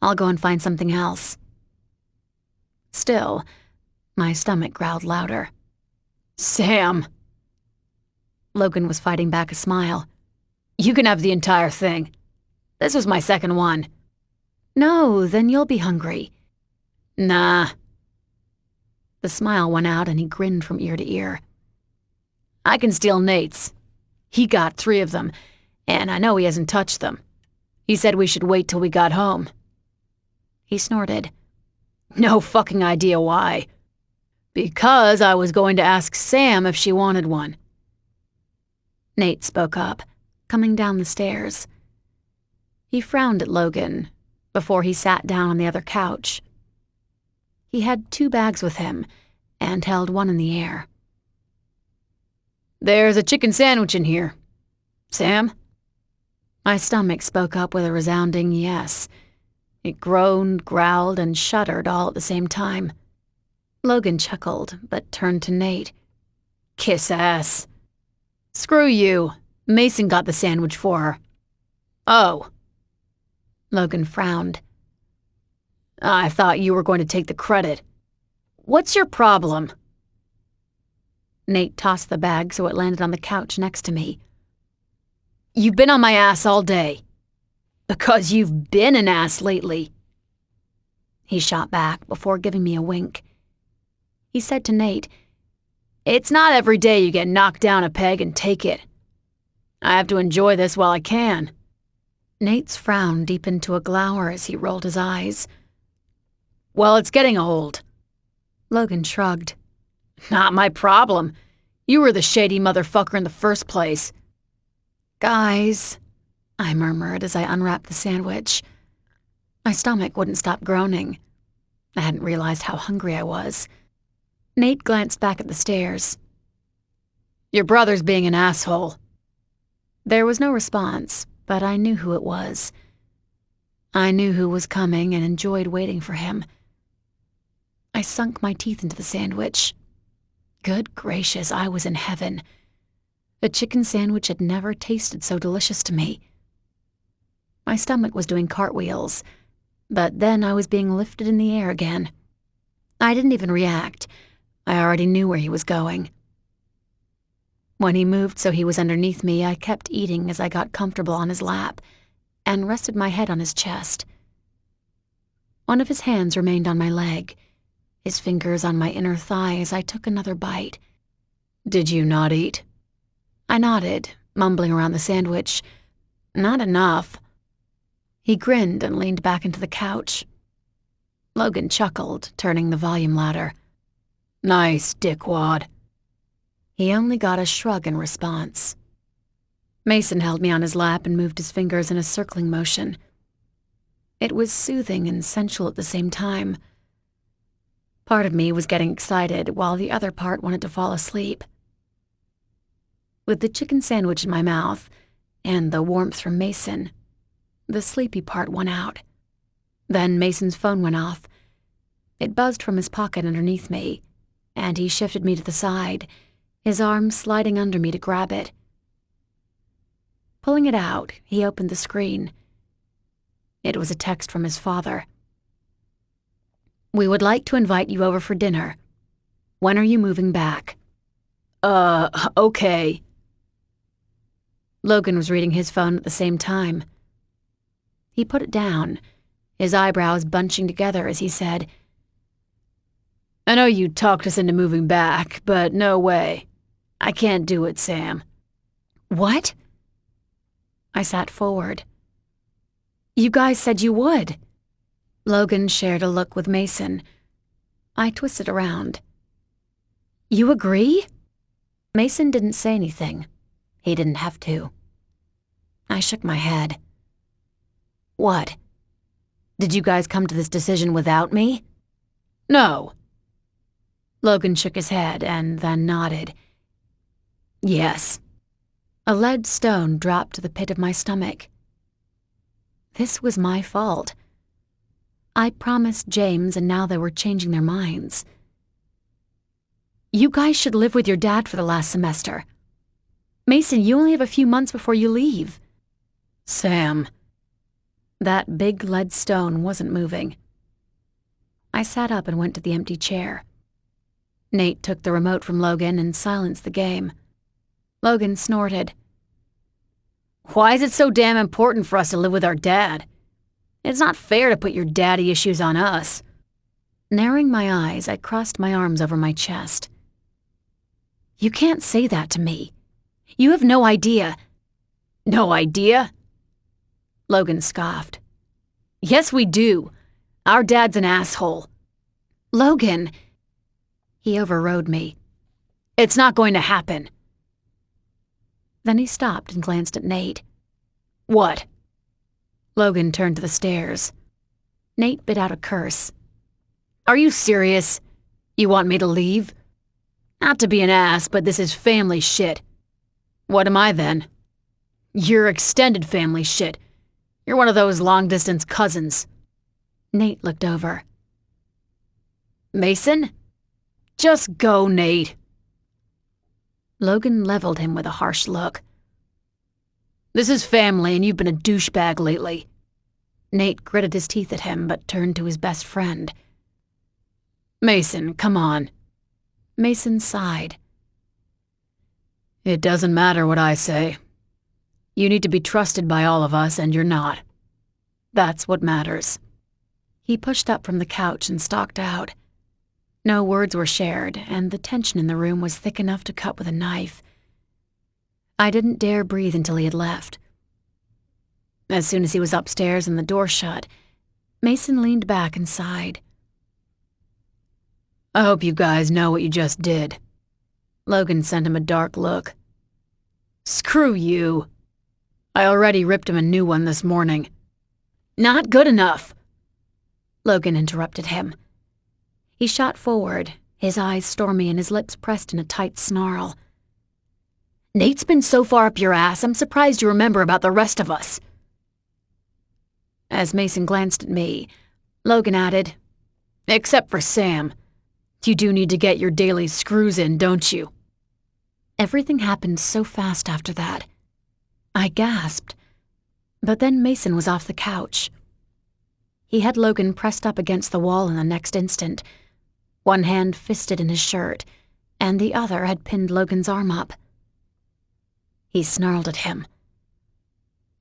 I'll go and find something else." Still, my stomach growled louder. "Sam!" Logan was fighting back a smile. "You can have the entire thing. This was my second one." "No, then you'll be hungry." "Nah." The smile went out and he grinned from ear to ear. "I can steal Nate's. He got 3 of them, and I know he hasn't touched them. He said we should wait till we got home." He snorted. "No fucking idea why. Because I was going to ask Sam if she wanted one." Nate spoke up, coming down the stairs. He frowned at Logan before he sat down on the other couch. He had 2 bags with him and held one in the air. "There's a chicken sandwich in here. Sam?" My stomach spoke up with a resounding yes. It groaned, growled, and shuddered all at the same time. Logan chuckled, but turned to Nate. "Kiss ass." "Screw you. Mason got the sandwich for her." "Oh." Logan frowned. "I thought you were going to take the credit. What's your problem?" Nate tossed the bag so it landed on the couch next to me. "You've been on my ass all day." "Because you've been an ass lately." He shot back before giving me a wink. He said to Nate, "It's not every day you get knocked down a peg and take it. I have to enjoy this while I can." Nate's frown deepened to a glower as he rolled his eyes. "Well, it's getting old." Logan shrugged. "Not my problem. You were the shady motherfucker in the first place." "Guys," I murmured as I unwrapped the sandwich. My stomach wouldn't stop groaning. I hadn't realized how hungry I was. Nate glanced back at the stairs. "Your brother's being an asshole." There was no response, but I knew who it was. I knew who was coming and enjoyed waiting for him. I sunk my teeth into the sandwich. Good gracious, I was in heaven. The chicken sandwich had never tasted so delicious to me. My stomach was doing cartwheels, but then I was being lifted in the air again. I didn't even react. I already knew where he was going. When he moved so he was underneath me, I kept eating as I got comfortable on his lap and rested my head on his chest. One of his hands remained on my leg, his fingers on my inner thigh as I took another bite. "Did you not eat?" I nodded, mumbling around the sandwich. "Not enough." He grinned and leaned back into the couch. Logan chuckled, turning the volume louder. "Nice, dickwad." He only got a shrug in response. Mason held me on his lap and moved his fingers in a circling motion. It was soothing and sensual at the same time. Part of me was getting excited, while the other part wanted to fall asleep. With the chicken sandwich in my mouth, and the warmth from Mason, the sleepy part went out. Then Mason's phone went off. It buzzed from his pocket underneath me, and he shifted me to the side, his arm sliding under me to grab it. Pulling it out, he opened the screen. It was a text from his father. "We would like to invite you over for dinner. When are you moving back?" Okay." Logan was reading his phone at the same time. He put it down, his eyebrows bunching together as he said, "I know you talked us into moving back, but no way. I can't do it, Sam." "What?" I sat forward. "You guys said you would." Logan shared a look with Mason. I twisted around. "You agree?" Mason didn't say anything. He didn't have to. I shook my head. "What? Did you guys come to this decision without me?" "No." Logan shook his head and then nodded. "Yes." A lead stone dropped to the pit of my stomach. This was my fault. I promised James, and now they were changing their minds. "You guys should live with your dad for the last semester. Mason, you only have a few months before you leave." "Sam." That big lead stone wasn't moving. I sat up and went to the empty chair. Nate took the remote from Logan and silenced the game. Logan snorted. Why is it so damn important for us to live with our dad? It's not fair to put your daddy issues on us. Narrowing my eyes, I crossed my arms over my chest. You can't say that to me. You have no idea. No idea? Logan scoffed. Yes, we do. Our dad's an asshole. Logan. He overrode me. It's not going to happen. Then he stopped and glanced at Nate. What? Logan turned to the stairs. Nate bit out a curse. Are you serious? You want me to leave? Not to be an ass, but this is family shit. What am I then? You're extended family shit. You're one of those long-distance cousins. Nate looked over. Mason? Just go, Nate. Logan leveled him with a harsh look. This is family, and you've been a douchebag lately. Nate gritted his teeth at him, but turned to his best friend. Mason, come on. Mason sighed. It doesn't matter what I say. You need to be trusted by all of us, and you're not. That's what matters. He pushed up from the couch and stalked out. No words were shared, and the tension in the room was thick enough to cut with a knife. I didn't dare breathe until he had left. As soon as he was upstairs and the door shut, Mason leaned back and sighed. I hope you guys know what you just did. Logan sent him a dark look. Screw you. I already ripped him a new one this morning. Not good enough. Logan interrupted him. He shot forward, his eyes stormy and his lips pressed in a tight snarl. Nate's been so far up your ass, I'm surprised you remember about the rest of us. As Mason glanced at me, Logan added, Except for Sam. You do need to get your daily screws in, don't you? Everything happened so fast after that. I gasped, but then Mason was off the couch. He had Logan pressed up against the wall in the next instant, one hand fisted in his shirt, and the other had pinned Logan's arm up. He snarled at him.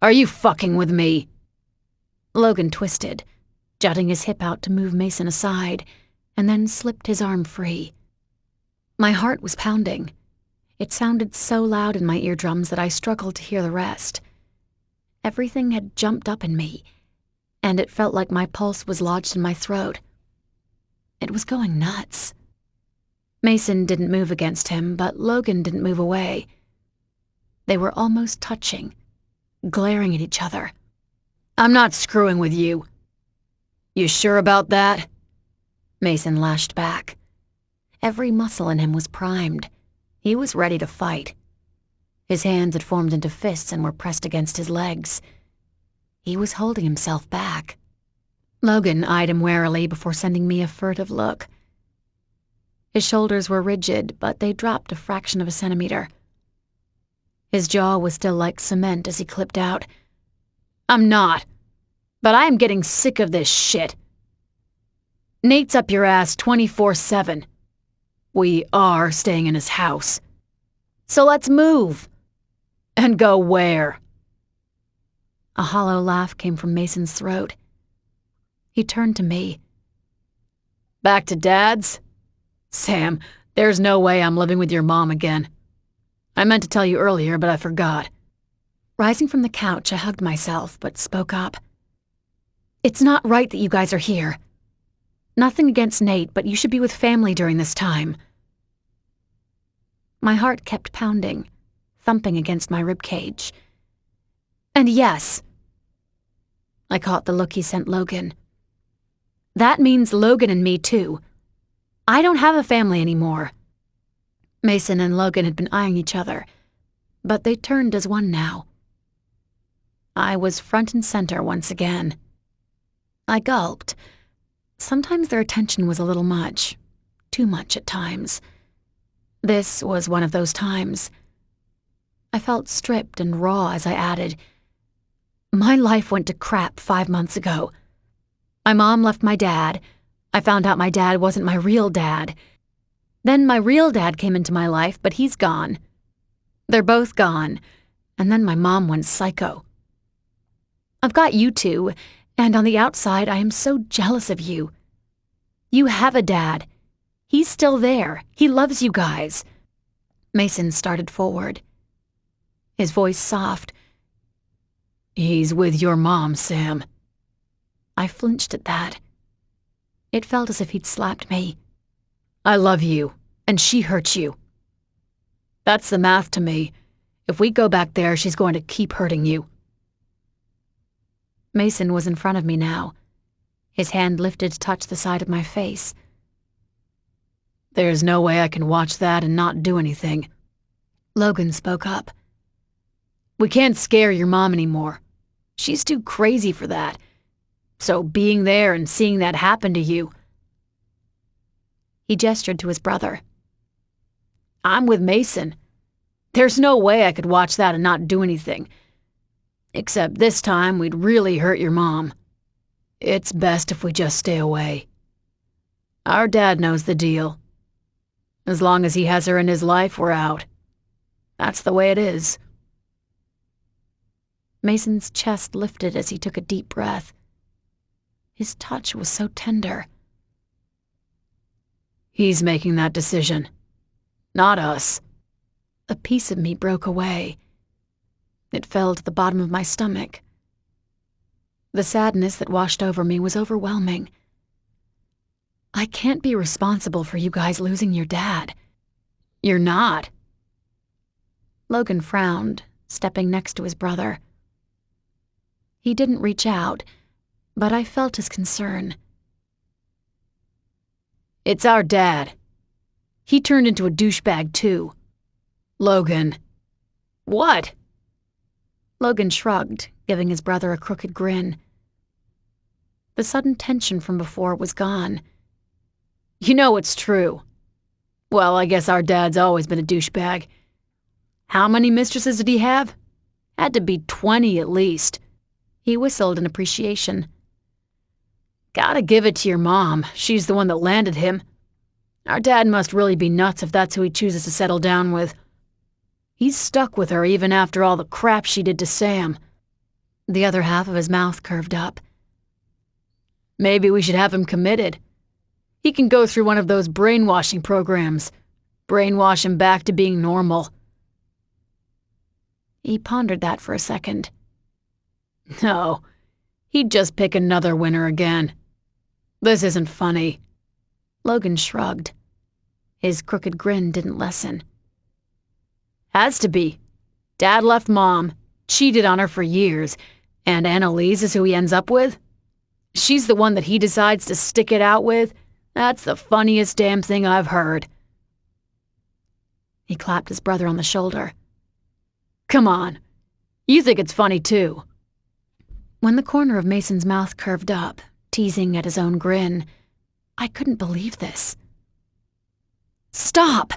Are you fucking with me? Logan twisted, jutting his hip out to move Mason aside, and then slipped his arm free. My heart was pounding. It sounded so loud in my eardrums that I struggled to hear the rest. Everything had jumped up in me, and it felt like my pulse was lodged in my throat. It was going nuts. Mason didn't move against him, but Logan didn't move away. They were almost touching, glaring at each other. I'm not screwing with you. You sure about that? Mason lashed back. Every muscle in him was primed. He was ready to fight. His hands had formed into fists and were pressed against his legs. He was holding himself back. Logan eyed him warily before sending me a furtive look. His shoulders were rigid, but they dropped a fraction of a centimeter. His jaw was still like cement as he clipped out. I'm not, but I am getting sick of this shit. Nate's up your ass 24/7. We are staying in his house. So let's move. And go where? A hollow laugh came from Mason's throat. He turned to me. Back to Dad's? Sam, there's no way I'm living with your mom again. I meant to tell you earlier, but I forgot. Rising from the couch, I hugged myself, but spoke up. It's not right that you guys are here. Nothing against Nate, but you should be with family during this time. My heart kept pounding, thumping against my ribcage. And yes, I caught the look he sent Logan. That means Logan and me too. I don't have a family anymore. Mason and Logan had been eyeing each other, but they turned as one now. I was front and center once again. I gulped. Sometimes their attention was a little much, too much at times. This was one of those times. I felt stripped and raw as I added, my life went to crap 5 months ago. My mom left my dad. I found out my dad wasn't my real dad. Then my real dad came into my life, but he's gone. They're both gone, and then my mom went psycho. I've got you two, and on the outside I am so jealous of you. You have a dad. He's still there. He loves you guys. Mason started forward, his voice soft. He's with your mom, Sam. I flinched at that. It felt as if he'd slapped me. I love you, and she hurts you. That's the math to me. If we go back there, she's going to keep hurting you. Mason was in front of me now, his hand lifted to touch the side of my face. There's no way I can watch that and not do anything. Logan spoke up. We can't scare your mom anymore. She's too crazy for that. So being there and seeing that happen to you... He gestured to his brother. I'm with Mason. There's no way I could watch that and not do anything. Except this time we'd really hurt your mom. It's best if we just stay away. Our dad knows the deal. As long as he has her in his life, we're out. That's the way it is. Mason's chest lifted as he took a deep breath. His touch was so tender. He's making that decision. Not us. A piece of me broke away. It fell to the bottom of my stomach. The sadness that washed over me was overwhelming. I can't be responsible for you guys losing your dad. You're not. Logan frowned, stepping next to his brother. He didn't reach out, but I felt his concern. It's our dad. He turned into a douchebag too. Logan. What? Logan shrugged, giving his brother a crooked grin. The sudden tension from before was gone. You know it's true. Well, I guess our dad's always been a douchebag. How many mistresses did he have? Had to be 20 at least. He whistled in appreciation. Gotta give it to your mom. She's the one that landed him. Our dad must really be nuts if that's who he chooses to settle down with. He's stuck with her even after all the crap she did to Sam. The other half of his mouth curved up. Maybe we should have him committed. He can go through one of those brainwashing programs. Brainwash him back to being normal. He pondered that for a second. No, he'd just pick another winner again. This isn't funny. Logan shrugged. His crooked grin didn't lessen. Has to be. Dad left Mom, cheated on her for years, and Annalise is who he ends up with? She's the one that he decides to stick it out with? That's the funniest damn thing I've heard. He clapped his brother on the shoulder. Come on. You think it's funny too. When the corner of Mason's mouth curved up, teasing at his own grin, I couldn't believe this. Stop!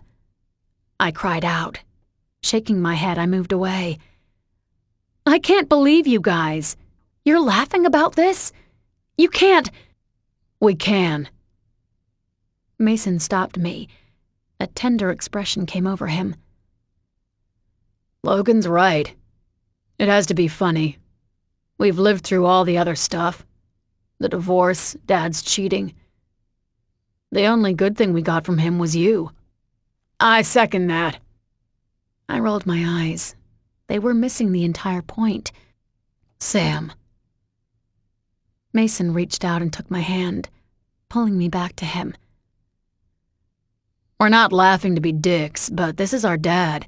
I cried out. Shaking my head, I moved away. I can't believe you guys. You're laughing about this? You can't... We can. Mason stopped me. A tender expression came over him. Logan's right. It has to be funny. We've lived through all the other stuff. The divorce, Dad's cheating. The only good thing we got from him was you. I second that. I rolled my eyes. They were missing the entire point. Sam. Mason reached out and took my hand, pulling me back to him. We're not laughing to be dicks, but this is our dad.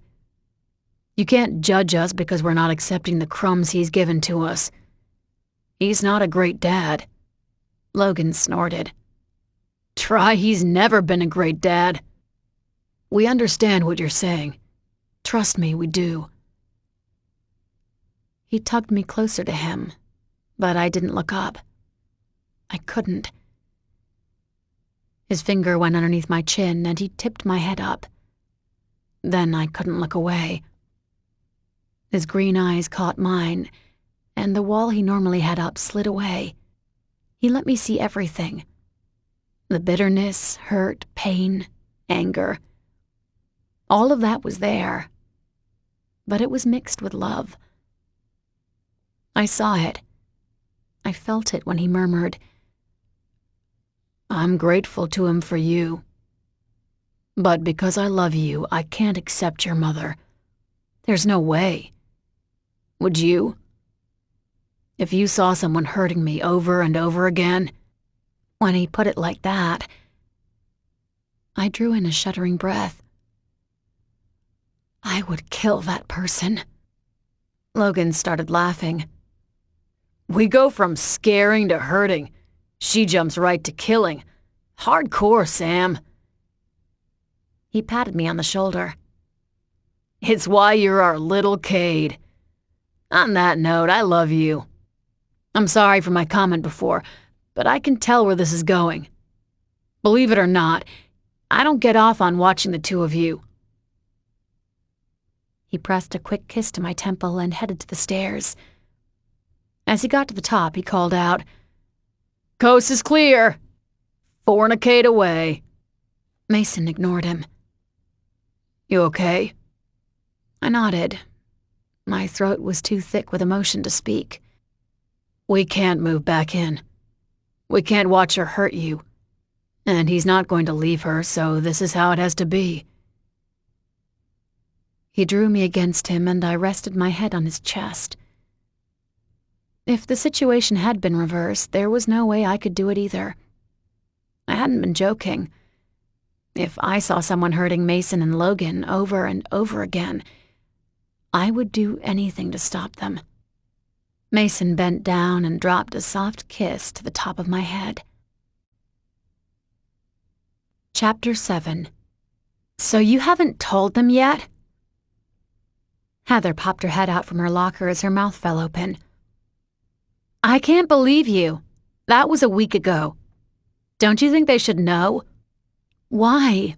You can't judge us because we're not accepting the crumbs he's given to us. He's not a great dad. Logan snorted. Try, he's never been a great dad. We understand what you're saying. Trust me, we do. He tugged me closer to him, but I didn't look up. I couldn't. His finger went underneath my chin and he tipped my head up. Then I couldn't look away. His green eyes caught mine, and the wall he normally had up slid away. He let me see everything. The bitterness, hurt, pain, anger. All of that was there. but it was mixed with love. I saw it. I felt it when he murmured, "I'm grateful to him for you. But because I love you, I can't accept your mother. There's no way. Would you? If you saw someone hurting me over and over again?" When he put it like that, I drew in a shuddering breath. I would kill that person. Logan started laughing. "We go from scaring to hurting. She jumps right to killing. Hardcore, Sam." He patted me on the shoulder. "It's why you're our little Cade. On that note, I love you. I'm sorry for my comment before, but I can tell where this is going. Believe it or not, I don't get off on watching the two of you." He pressed a quick kiss to my temple and headed to the stairs. As he got to the top, he called out, "Coast is clear. Fornicate away." Mason ignored him. "You okay?" I nodded. My throat was too thick with emotion to speak. "We can't move back in. We can't watch her hurt you. And he's not going to leave her, so this is how it has to be." He drew me against him, and I rested my head on his chest. If the situation had been reversed, there was no way I could do it either. I hadn't been joking. If I saw someone hurting Mason and Logan over and over again, I would do anything to stop them. Mason bent down and dropped a soft kiss to the top of my head. Chapter 7. "So you haven't told them yet?" Heather popped her head out from her locker as her mouth fell open. "I can't believe you. That was a week ago. Don't you think they should know?" Why?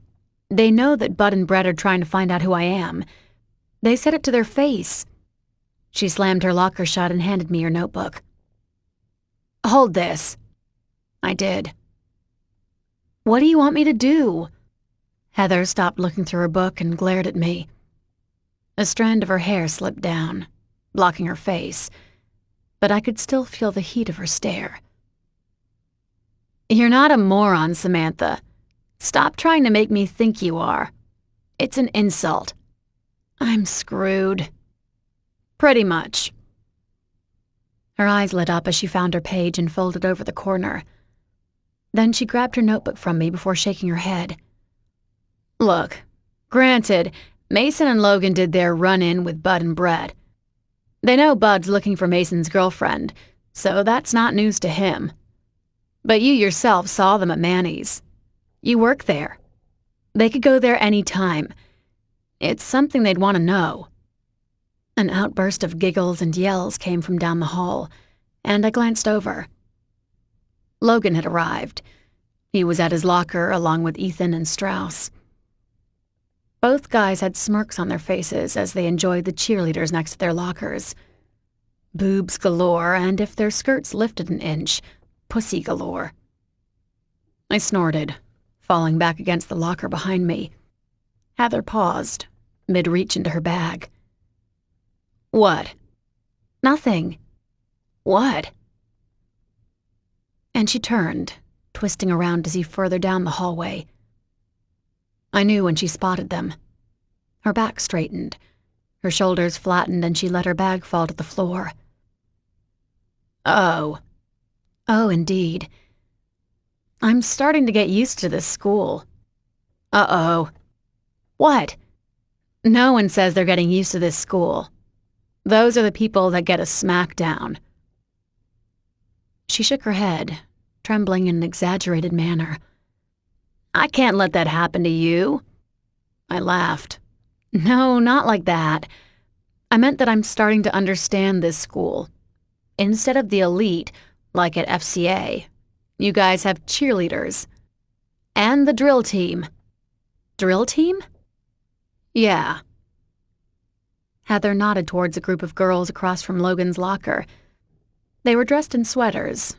They know that Bud and Brett are trying to find out who I am. They said it to their face. She slammed her locker shut and handed me her notebook. "Hold this." I did. "What do you want me to do?" Heather stopped looking through her book and glared at me. A strand of her hair slipped down, blocking her face, but I could still feel the heat of her stare. "You're not a moron, Samantha. Stop trying to make me think you are. It's an insult." I'm screwed. "Pretty much." Her eyes lit up as she found her page and folded over the corner. Then she grabbed her notebook from me before shaking her head. "Look, granted, Mason and Logan did their run-in with Bud and Brett. They know Bud's looking for Mason's girlfriend, so that's not news to him. But you yourself saw them at Manny's. You work there. They could go there any time. It's something they'd want to know." An outburst of giggles and yells came from down the hall, and I glanced over. Logan had arrived. He was at his locker along with Ethan and Strauss. Both guys had smirks on their faces as they enjoyed the cheerleaders next to their lockers. Boobs galore, and if their skirts lifted an inch, pussy galore. I snorted, falling back against the locker behind me. Heather paused, mid-reach into her bag. "What?" "Nothing." "What?" And she turned, twisting around to see further down the hallway. I knew when she spotted them. Her back straightened, her shoulders flattened, and she let her bag fall to the floor. "Oh." "Oh, indeed. I'm starting to get used to this school." "Uh-oh." "What?" "No one says they're getting used to this school. Those are the people that get a smackdown." She shook her head, trembling in an exaggerated manner. "I can't let that happen to you." I laughed. "No, not like that. I meant that I'm starting to understand this school. Instead of the elite, like at FCA, you guys have cheerleaders. And the drill team." "Drill team?" "Yeah." Heather nodded towards a group of girls across from Logan's locker. They were dressed in sweaters.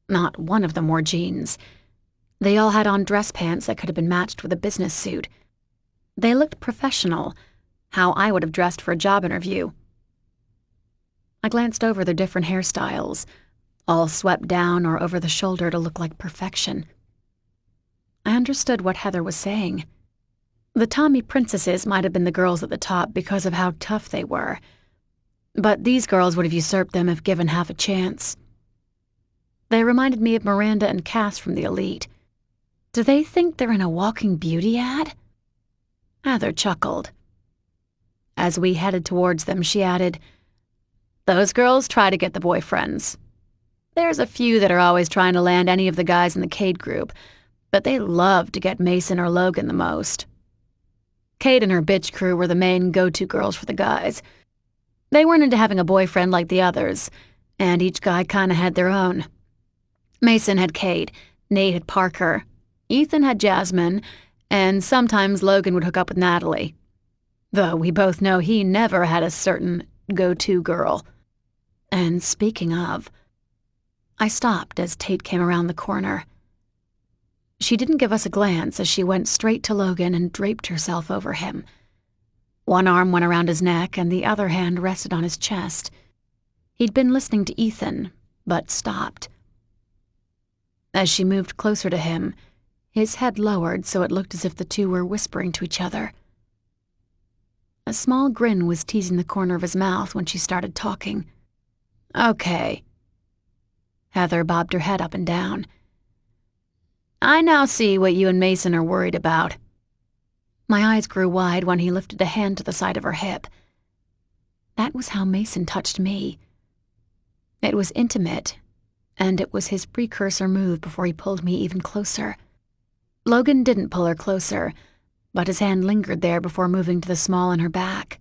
Not one of them wore jeans. They all had on dress pants that could have been matched with a business suit. They looked professional, how I would have dressed for a job interview. I glanced over their different hairstyles, all swept down or over the shoulder to look like perfection. I understood what Heather was saying. The Tommy princesses might have been the girls at the top because of how tough they were, but these girls would have usurped them if given half a chance. They reminded me of Miranda and Cass from the Elite. Do they think they're in a Walking Beauty ad? Heather chuckled. As we headed towards them, she added, "Those girls try to get the boyfriends. There's a few that are always trying to land any of the guys in the Cade group, but they love to get Mason or Logan the most. Cade and her bitch crew were the main go-to girls for the guys. They weren't into having a boyfriend like the others, and each guy kinda had their own. Mason had Cade, Nate had Parker, Ethan had Jasmine, and sometimes Logan would hook up with Natalie. Though we both know he never had a certain go-to girl. And speaking of..." I stopped as Tate came around the corner. She didn't give us a glance as she went straight to Logan and draped herself over him. One arm went around his neck and the other hand rested on his chest. He'd been listening to Ethan, but stopped. As she moved closer to him, his head lowered so it looked as if the two were whispering to each other. A small grin was teasing the corner of his mouth when she started talking. "Okay." Heather bobbed her head up and down. "I now see what you and Mason are worried about." My eyes grew wide when he lifted a hand to the side of her hip. That was how Mason touched me. It was intimate, and it was his precursor move before he pulled me even closer. Logan didn't pull her closer, but his hand lingered there before moving to the small in her back.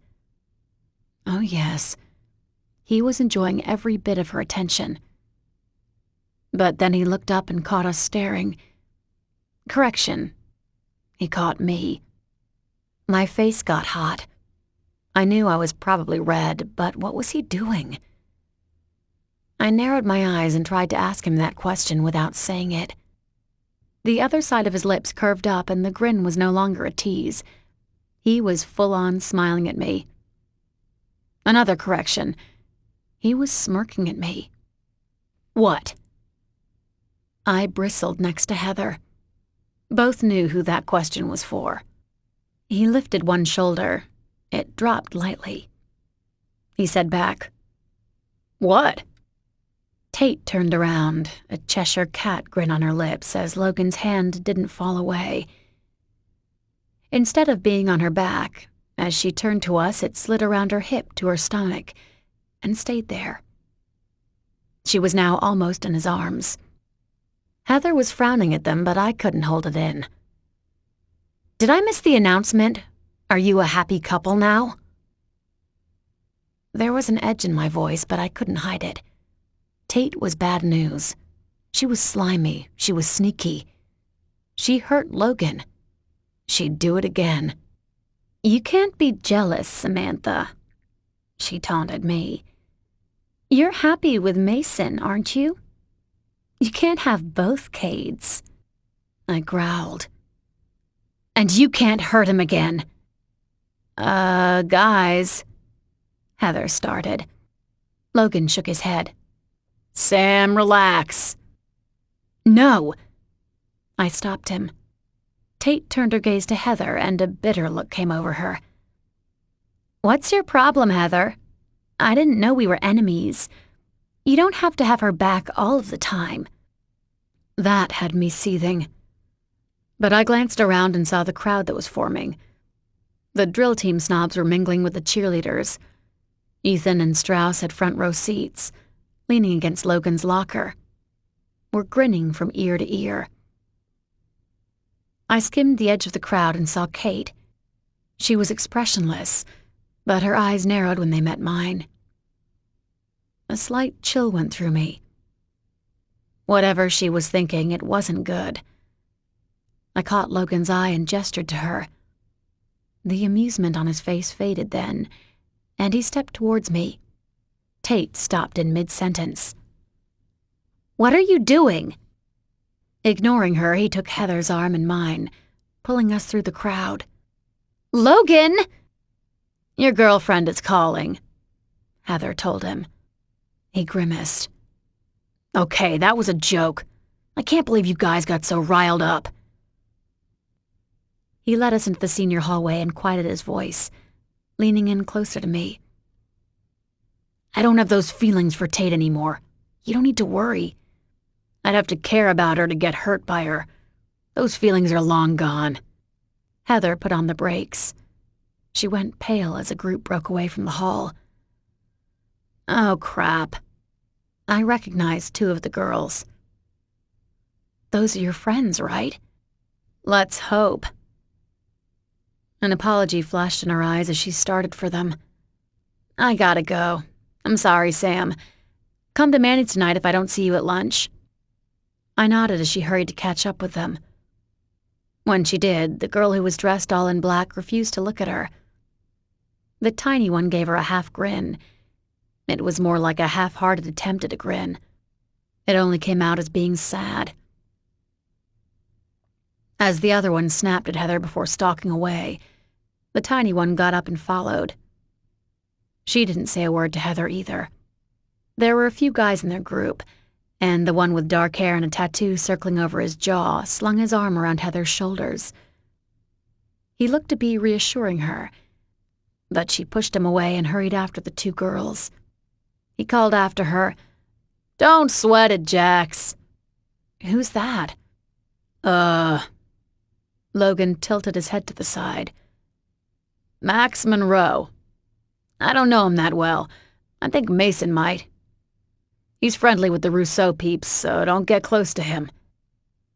Oh yes, he was enjoying every bit of her attention. But then he looked up and caught us staring. Correction, he caught me. My face got hot. I knew I was probably red, but what was he doing? I narrowed my eyes and tried to ask him that question without saying it. The other side of his lips curved up and the grin was no longer a tease. He was full-on smiling at me. Another correction. He was smirking at me. What? I bristled next to Heather. Both knew who that question was for. He lifted one shoulder. It dropped lightly. He said back, "What?" Tate turned around, a Cheshire cat grin on her lips as Logan's hand didn't fall away. Instead of being on her back, as she turned to us, it slid around her hip to her stomach and stayed there. She was now almost in his arms. Heather was frowning at them, but I couldn't hold it in. "Did I miss the announcement? Are you a happy couple now?" There was an edge in my voice, but I couldn't hide it. Tate was bad news. She was slimy. She was sneaky. She hurt Logan. She'd do it again. "You can't be jealous, Samantha," she taunted me. "You're happy with Mason, aren't you? You can't have both Cades." I growled. "And you can't hurt him again." Guys," Heather started. Logan shook his head. "Sam, relax." "No." I stopped him. Tate turned her gaze to Heather and a bitter look came over her. "What's your problem, Heather? I didn't know we were enemies. You don't have to have her back all of the time." That had me seething. But I glanced around and saw the crowd that was forming. The drill team snobs were mingling with the cheerleaders. Ethan and Strauss had front row seats, leaning against Logan's locker. Were grinning from ear to ear. I skimmed the edge of the crowd and saw Kate. She was expressionless, but her eyes narrowed when they met mine. A slight chill went through me. Whatever she was thinking, it wasn't good. I caught Logan's eye and gestured to her. The amusement on his face faded then, and he stepped towards me. Tate stopped in mid-sentence. "What are you doing?" Ignoring her, he took Heather's arm in mine, pulling us through the crowd. "Logan!" Your girlfriend is calling, Heather told him. He grimaced. Okay, that was a joke. I can't believe you guys got so riled up. He led us into the senior hallway and quieted his voice, leaning in closer to me. I don't have those feelings for Tate anymore. You don't need to worry. I'd have to care about her to get hurt by her. Those feelings are long gone. Heather put on the brakes. She went pale as a group broke away from the hall. Oh, crap. I recognized two of the girls. Those are your friends, right? Let's hope. An apology flashed in her eyes as she started for them. I gotta go. I'm sorry, Sam. Come to Manny's tonight if I don't see you at lunch. I nodded as she hurried to catch up with them. When she did, the girl who was dressed all in black refused to look at her. The tiny one gave her a half grin. It was more like a half-hearted attempt at a grin. It only came out as being sad. As the other one snapped at Heather before stalking away, the tiny one got up and followed. She didn't say a word to Heather either. There were a few guys in their group, and the one with dark hair and a tattoo circling over his jaw slung his arm around Heather's shoulders. He looked to be reassuring her, but she pushed him away and hurried after the two girls. He called after her, "Don't sweat it, Jax." "Who's that?" Logan tilted his head to the side. "Max Monroe. I don't know him that well. I think Mason might. He's friendly with the Rousseau peeps, so don't get close to him."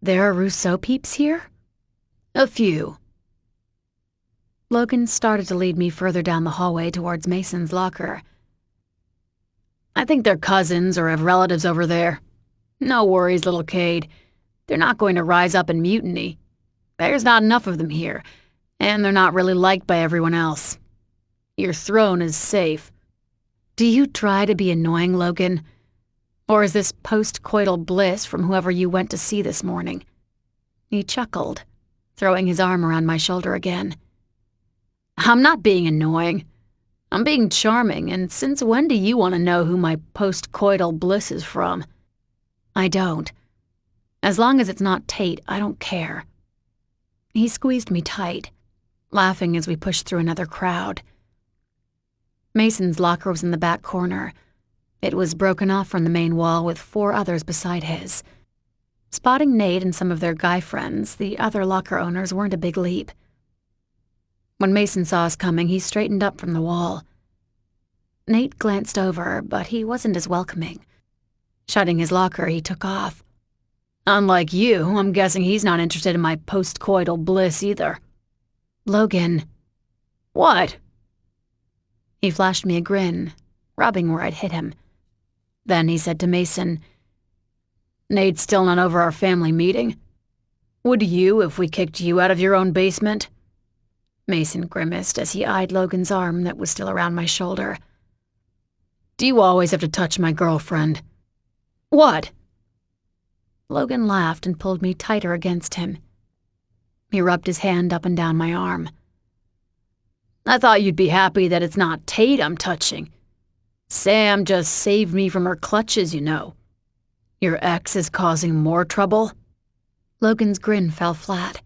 "There are Rousseau peeps here?" "A few." Logan started to lead me further down the hallway towards Mason's locker. "I think they're cousins or have relatives over there. No worries, little Cade. They're not going to rise up and mutiny. There's not enough of them here, and they're not really liked by everyone else. Your throne is safe." "Do you try to be annoying, Logan? Or is this post-coital bliss from whoever you went to see this morning?" He chuckled, throwing his arm around my shoulder again. "I'm not being annoying. I'm being charming, and since when do you want to know who my post-coital bliss is from?" "I don't. As long as it's not Tate, I don't care." He squeezed me tight, laughing as we pushed through another crowd. Mason's locker was in the back corner. It was broken off from the main wall with 4 others beside his. Spotting Nate and some of their guy friends, the other locker owners weren't a big leap. When Mason saw us coming, he straightened up from the wall. Nate glanced over, but he wasn't as welcoming. Shutting his locker, he took off. "Unlike you, I'm guessing he's not interested in my post-coital bliss either." "Logan." "What?" He flashed me a grin, rubbing where I'd hit him. Then he said to Mason, "Nate's still not over our family meeting? Would you if we kicked you out of your own basement?" Mason grimaced as he eyed Logan's arm that was still around my shoulder. "Do you always have to touch my girlfriend?" "What?" Logan laughed and pulled me tighter against him. He rubbed his hand up and down my arm. "I thought you'd be happy that it's not Tate I'm touching. Sam just saved me from her clutches, you know. Your ex is causing more trouble?" Logan's grin fell flat.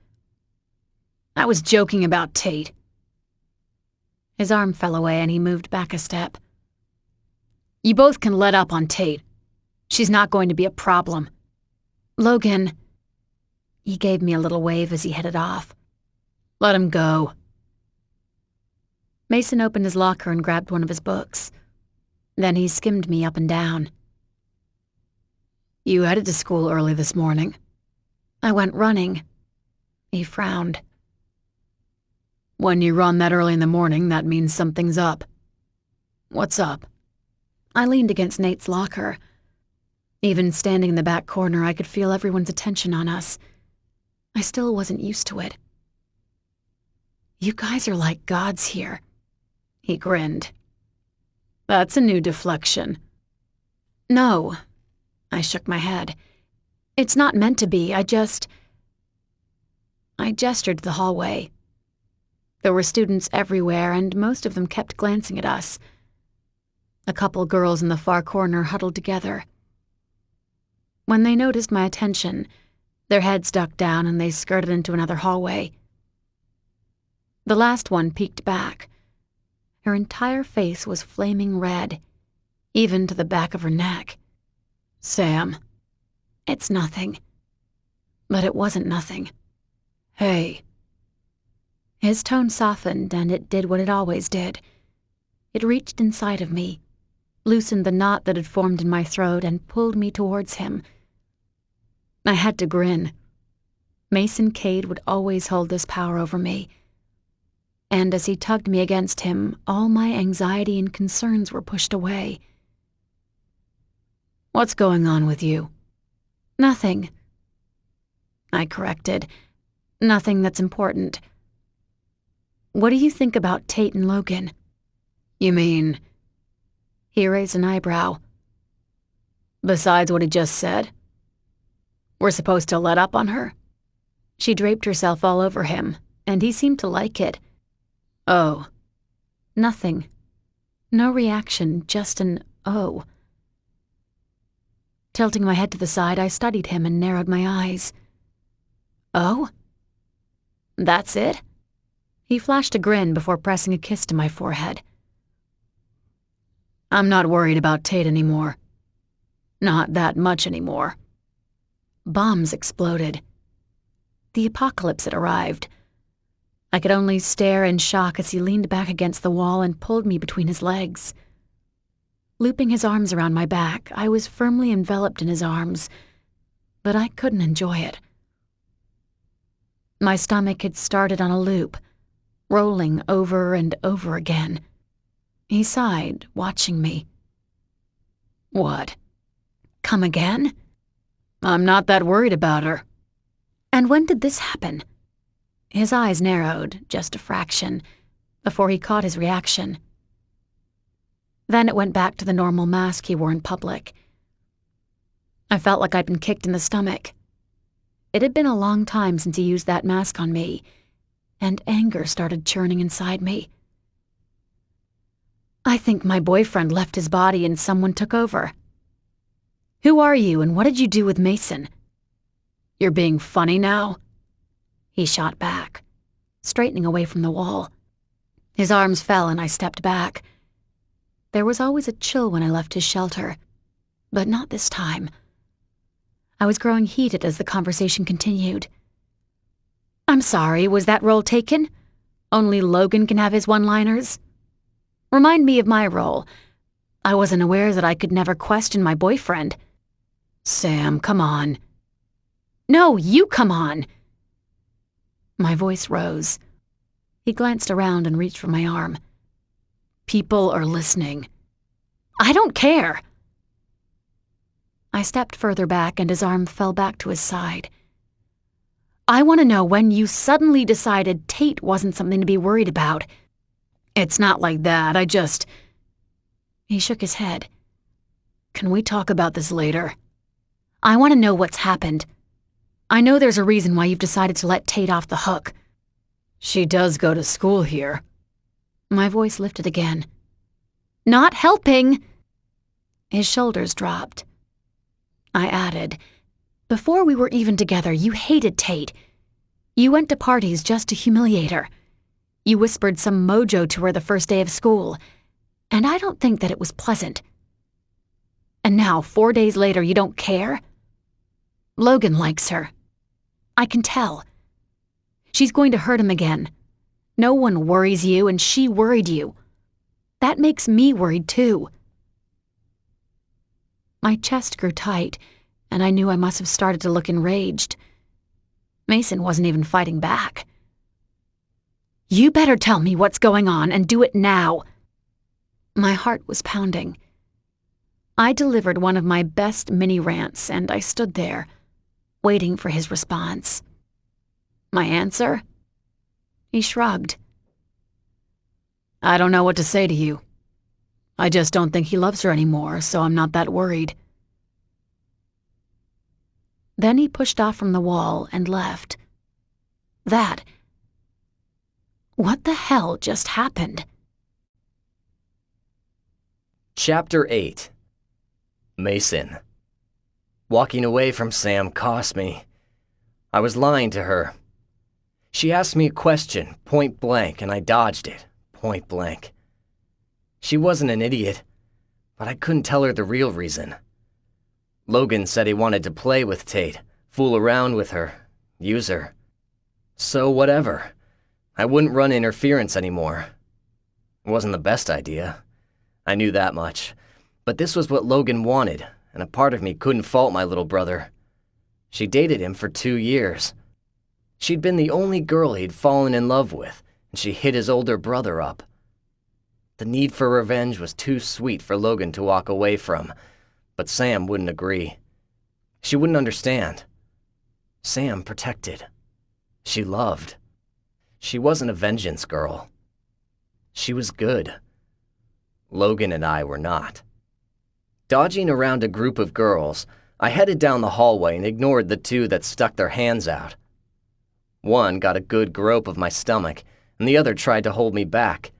"I was joking about Tate." His arm fell away and he moved back a step. "You both can let up on Tate. She's not going to be a problem." "Logan." He gave me a little wave as he headed off. "Let him go." Mason opened his locker and grabbed one of his books. Then he skimmed me up and down. "You headed to school early this morning?" "I went running." He frowned. "When you run that early in the morning, that means something's up. What's up?" I leaned against Nate's locker. Even standing in the back corner, I could feel everyone's attention on us. I still wasn't used to it. "You guys are like gods here." He grinned. "That's a new deflection." "No." I shook my head. "It's not meant to be. I gestured to the hallway. There were students everywhere, and most of them kept glancing at us. A couple girls in the far corner huddled together. When they noticed my attention, their heads ducked down and they skirted into another hallway. The last one peeked back. Her entire face was flaming red, even to the back of her neck. Sam. It's nothing. But it wasn't nothing. Hey. His tone softened, and it did what it always did. It reached inside of me, loosened the knot that had formed in my throat, and pulled me towards him. I had to grin. Mason Cade would always hold this power over me. And as he tugged me against him, all my anxiety and concerns were pushed away. What's going on with you? Nothing. I corrected. Nothing that's important. What do you think about Tate and Logan? You mean... He raised an eyebrow. Besides what he just said? We're supposed to let up on her? She draped herself all over him, and he seemed to like it. Oh. Nothing. No reaction, just an oh. Tilting my head to the side, I studied him and narrowed my eyes. Oh? That's it? He flashed a grin before pressing a kiss to my forehead. I'm not worried about Tate anymore. Not that much anymore. Bombs exploded. The apocalypse had arrived. I could only stare in shock as he leaned back against the wall and pulled me between his legs. Looping his arms around my back, I was firmly enveloped in his arms, but I couldn't enjoy it. My stomach had started on a loop, rolling over and over again. He sighed, watching me. What? Come again? I'm not that worried about her. And when did this happen? His eyes narrowed, just a fraction, before he caught his reaction. Then it went back to the normal mask he wore in public. I felt like I'd been kicked in the stomach. It had been a long time since he used that mask on me, and anger started churning inside me. I think my boyfriend left his body and someone took over. Who are you and what did you do with Mason? You're being funny now? He shot back, straightening away from the wall. His arms fell and I stepped back. There was always a chill when I left his shelter, but not this time. I was growing heated as the conversation continued. I'm sorry, was that role taken? Only Logan can have his one-liners? Remind me of my role. I wasn't aware that I could never question my boyfriend. Sam, come on. No, you come on. My voice rose. He glanced around and reached for my arm. People are listening. I don't care. I stepped further back and his arm fell back to his side. I want to know when you suddenly decided Tate wasn't something to be worried about. It's not like that, He shook his head. Can we talk about this later? I want to know what's happened. I know there's a reason why you've decided to let Tate off the hook. She does go to school here. My voice lifted again. Not helping! His shoulders dropped. I added, before we were even together, you hated Tate. You went to parties just to humiliate her. You whispered some mojo to her the first day of school, and I don't think that it was pleasant. And now, 4 days later, you don't care? Logan likes her. I can tell. She's going to hurt him again. No one worries you, and she worried you. That makes me worried, too. My chest grew tight, and I knew I must have started to look enraged. Mason wasn't even fighting back. You better tell me what's going on, and do it now. My heart was pounding. I delivered one of my best mini-rants, and I stood there, waiting for his response. My answer? He shrugged. I don't know what to say to you. I just don't think he loves her anymore, so I'm not that worried. Then he pushed off from the wall and left. What the hell just happened? Chapter 8. Mason. Walking away from Sam cost me. I was lying to her. She asked me a question, point blank, and I dodged it, point blank. She wasn't an idiot, but I couldn't tell her the real reason. Logan said he wanted to play with Tate, fool around with her, use her. So whatever. I wouldn't run interference anymore. It wasn't the best idea. I knew that much. But this was what Logan wanted, and a part of me couldn't fault my little brother. She dated him for 2 years. She'd been the only girl he'd fallen in love with, and she hit his older brother up. The need for revenge was too sweet for Logan to walk away from, but Sam wouldn't agree. She wouldn't understand. Sam protected. She loved. She wasn't a vengeance girl. She was good. Logan and I were not. Dodging around a group of girls, I headed down the hallway and ignored the two that stuck their hands out. One got a good grope of my stomach, and the other tried to hold me back.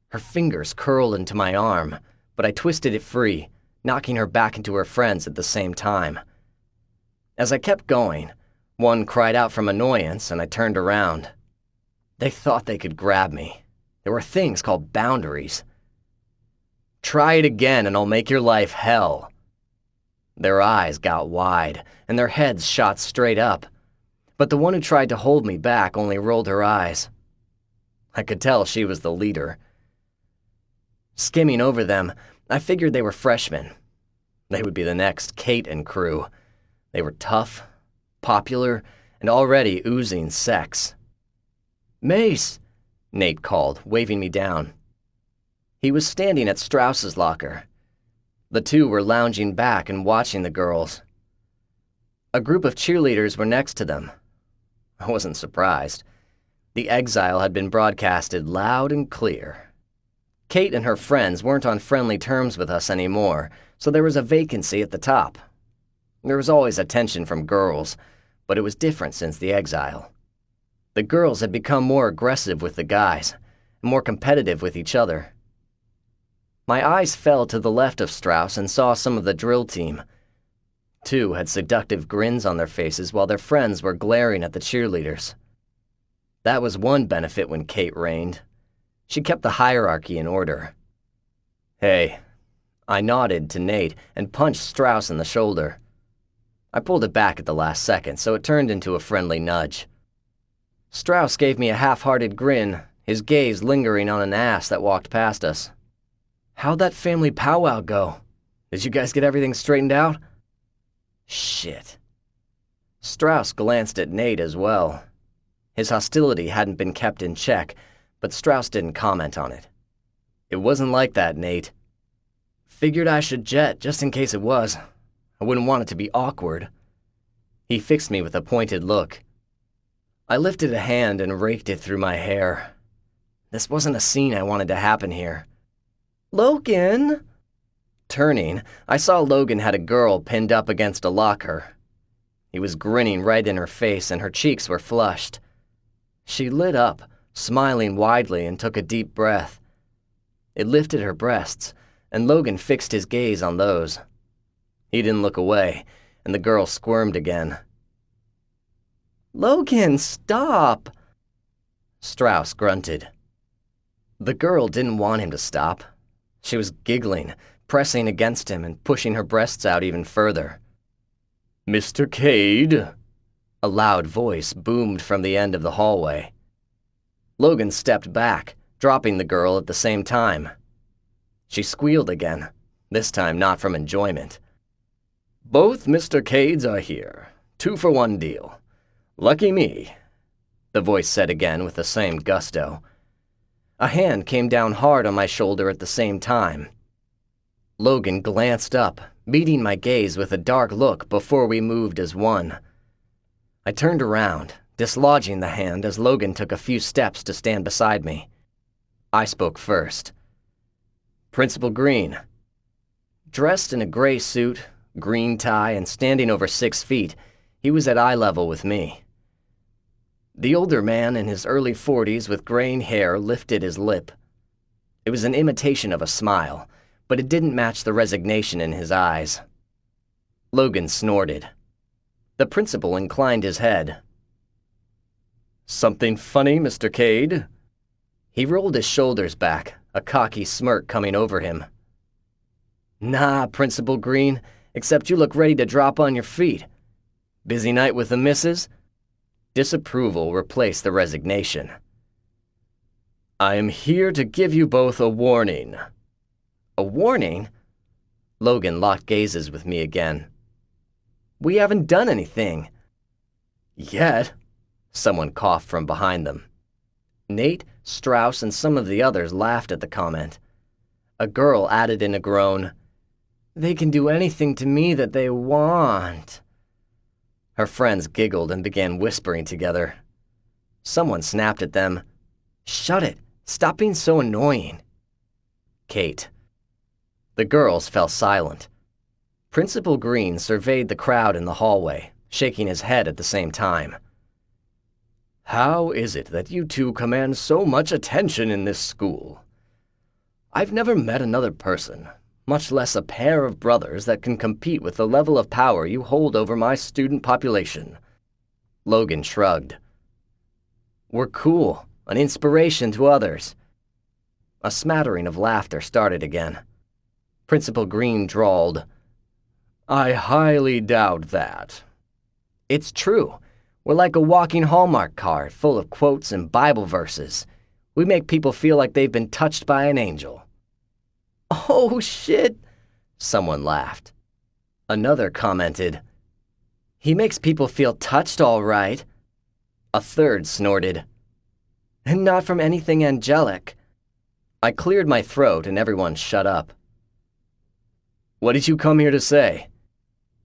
Her fingers curled into my arm, but I twisted it free, knocking her back into her friends at the same time. As I kept going, one cried out from annoyance, and I turned around. They thought they could grab me. There were things called boundaries. Try it again and I'll make your life hell. Their eyes got wide, and their heads shot straight up. But the one who tried to hold me back only rolled her eyes. I could tell she was the leader. Skimming over them, I figured they were freshmen. They would be the next Kate and crew. They were tough, popular, and already oozing sex. "Mace," Nate called, waving me down. He was standing at Strauss's locker. The two were lounging back and watching the girls. A group of cheerleaders were next to them. I wasn't surprised. The exile had been broadcasted loud and clear. Kate and her friends weren't on friendly terms with us anymore, so there was a vacancy at the top. There was always attention from girls, but it was different since the exile. The girls had become more aggressive with the guys, and more competitive with each other. My eyes fell to the left of Strauss and saw some of the drill team. Two had seductive grins on their faces while their friends were glaring at the cheerleaders. That was one benefit when Kate reigned. She kept the hierarchy in order. "Hey," I nodded to Nate and punched Strauss in the shoulder. I pulled it back at the last second, so it turned into a friendly nudge. Strauss gave me a half-hearted grin, his gaze lingering on an ass that walked past us. "How'd that family powwow go? Did you guys get everything straightened out?" Shit. Strauss glanced at Nate as well. His hostility hadn't been kept in check, but Strauss didn't comment on it. "It wasn't like that, Nate." "Figured I should jet just in case it was. I wouldn't want it to be awkward." He fixed me with a pointed look. I lifted a hand and raked it through my hair. This wasn't a scene I wanted to happen here. "Logan!" Turning, I saw Logan had a girl pinned up against a locker. He was grinning right in her face and her cheeks were flushed. She lit up, smiling widely, and took a deep breath. It lifted her breasts, and Logan fixed his gaze on those. He didn't look away, and the girl squirmed again. "Logan, stop!" Strauss grunted. The girl didn't want him to stop. She was giggling, pressing against him and pushing her breasts out even further. "Mr. Cade?" A loud voice boomed from the end of the hallway. Logan stepped back, dropping the girl at the same time. She squealed again, this time not from enjoyment. "Both Mr. Cades are here. 2-for-1 deal. Lucky me," the voice said again with the same gusto. A hand came down hard on my shoulder at the same time. Logan glanced up, meeting my gaze with a dark look before we moved as one. I turned around, dislodging the hand as Logan took a few steps to stand beside me. I spoke first. "Principal Green." Dressed in a gray suit, green tie, and standing over 6 feet, he was at eye level with me. The older man in his early 40s with graying hair lifted his lip. It was an imitation of a smile, but it didn't match the resignation in his eyes. Logan snorted. The principal inclined his head. "Something funny, Mr. Cade?" He rolled his shoulders back, a cocky smirk coming over him. "Nah, Principal Green, except you look ready to drop on your feet. Busy night with the missus?" Disapproval replaced the resignation. "I am here to give you both a warning." "A warning?" Logan locked gazes with me again. "We haven't done anything." "Yet," someone coughed from behind them. Nate, Strauss, and some of the others laughed at the comment. A girl added in a groan, "They can do anything to me that they want." Her friends giggled and began whispering together. Someone snapped at them, "Shut it! Stop being so annoying." Kate. The girls fell silent. Principal Green surveyed the crowd in the hallway, shaking his head at the same time. "How is it that you two command so much attention in this school? I've never met another person, much less a pair of brothers, that can compete with the level of power you hold over my student population." Logan shrugged. "We're cool, an inspiration to others." A smattering of laughter started again. Principal Green drawled, "I highly doubt that." "It's true. We're like a walking Hallmark card full of quotes and Bible verses. We make people feel like they've been touched by an angel." "Oh, shit!" Someone laughed. Another commented, "He makes people feel touched all right." A third snorted, "And not from anything angelic." I cleared my throat and everyone shut up. "What did you come here to say?"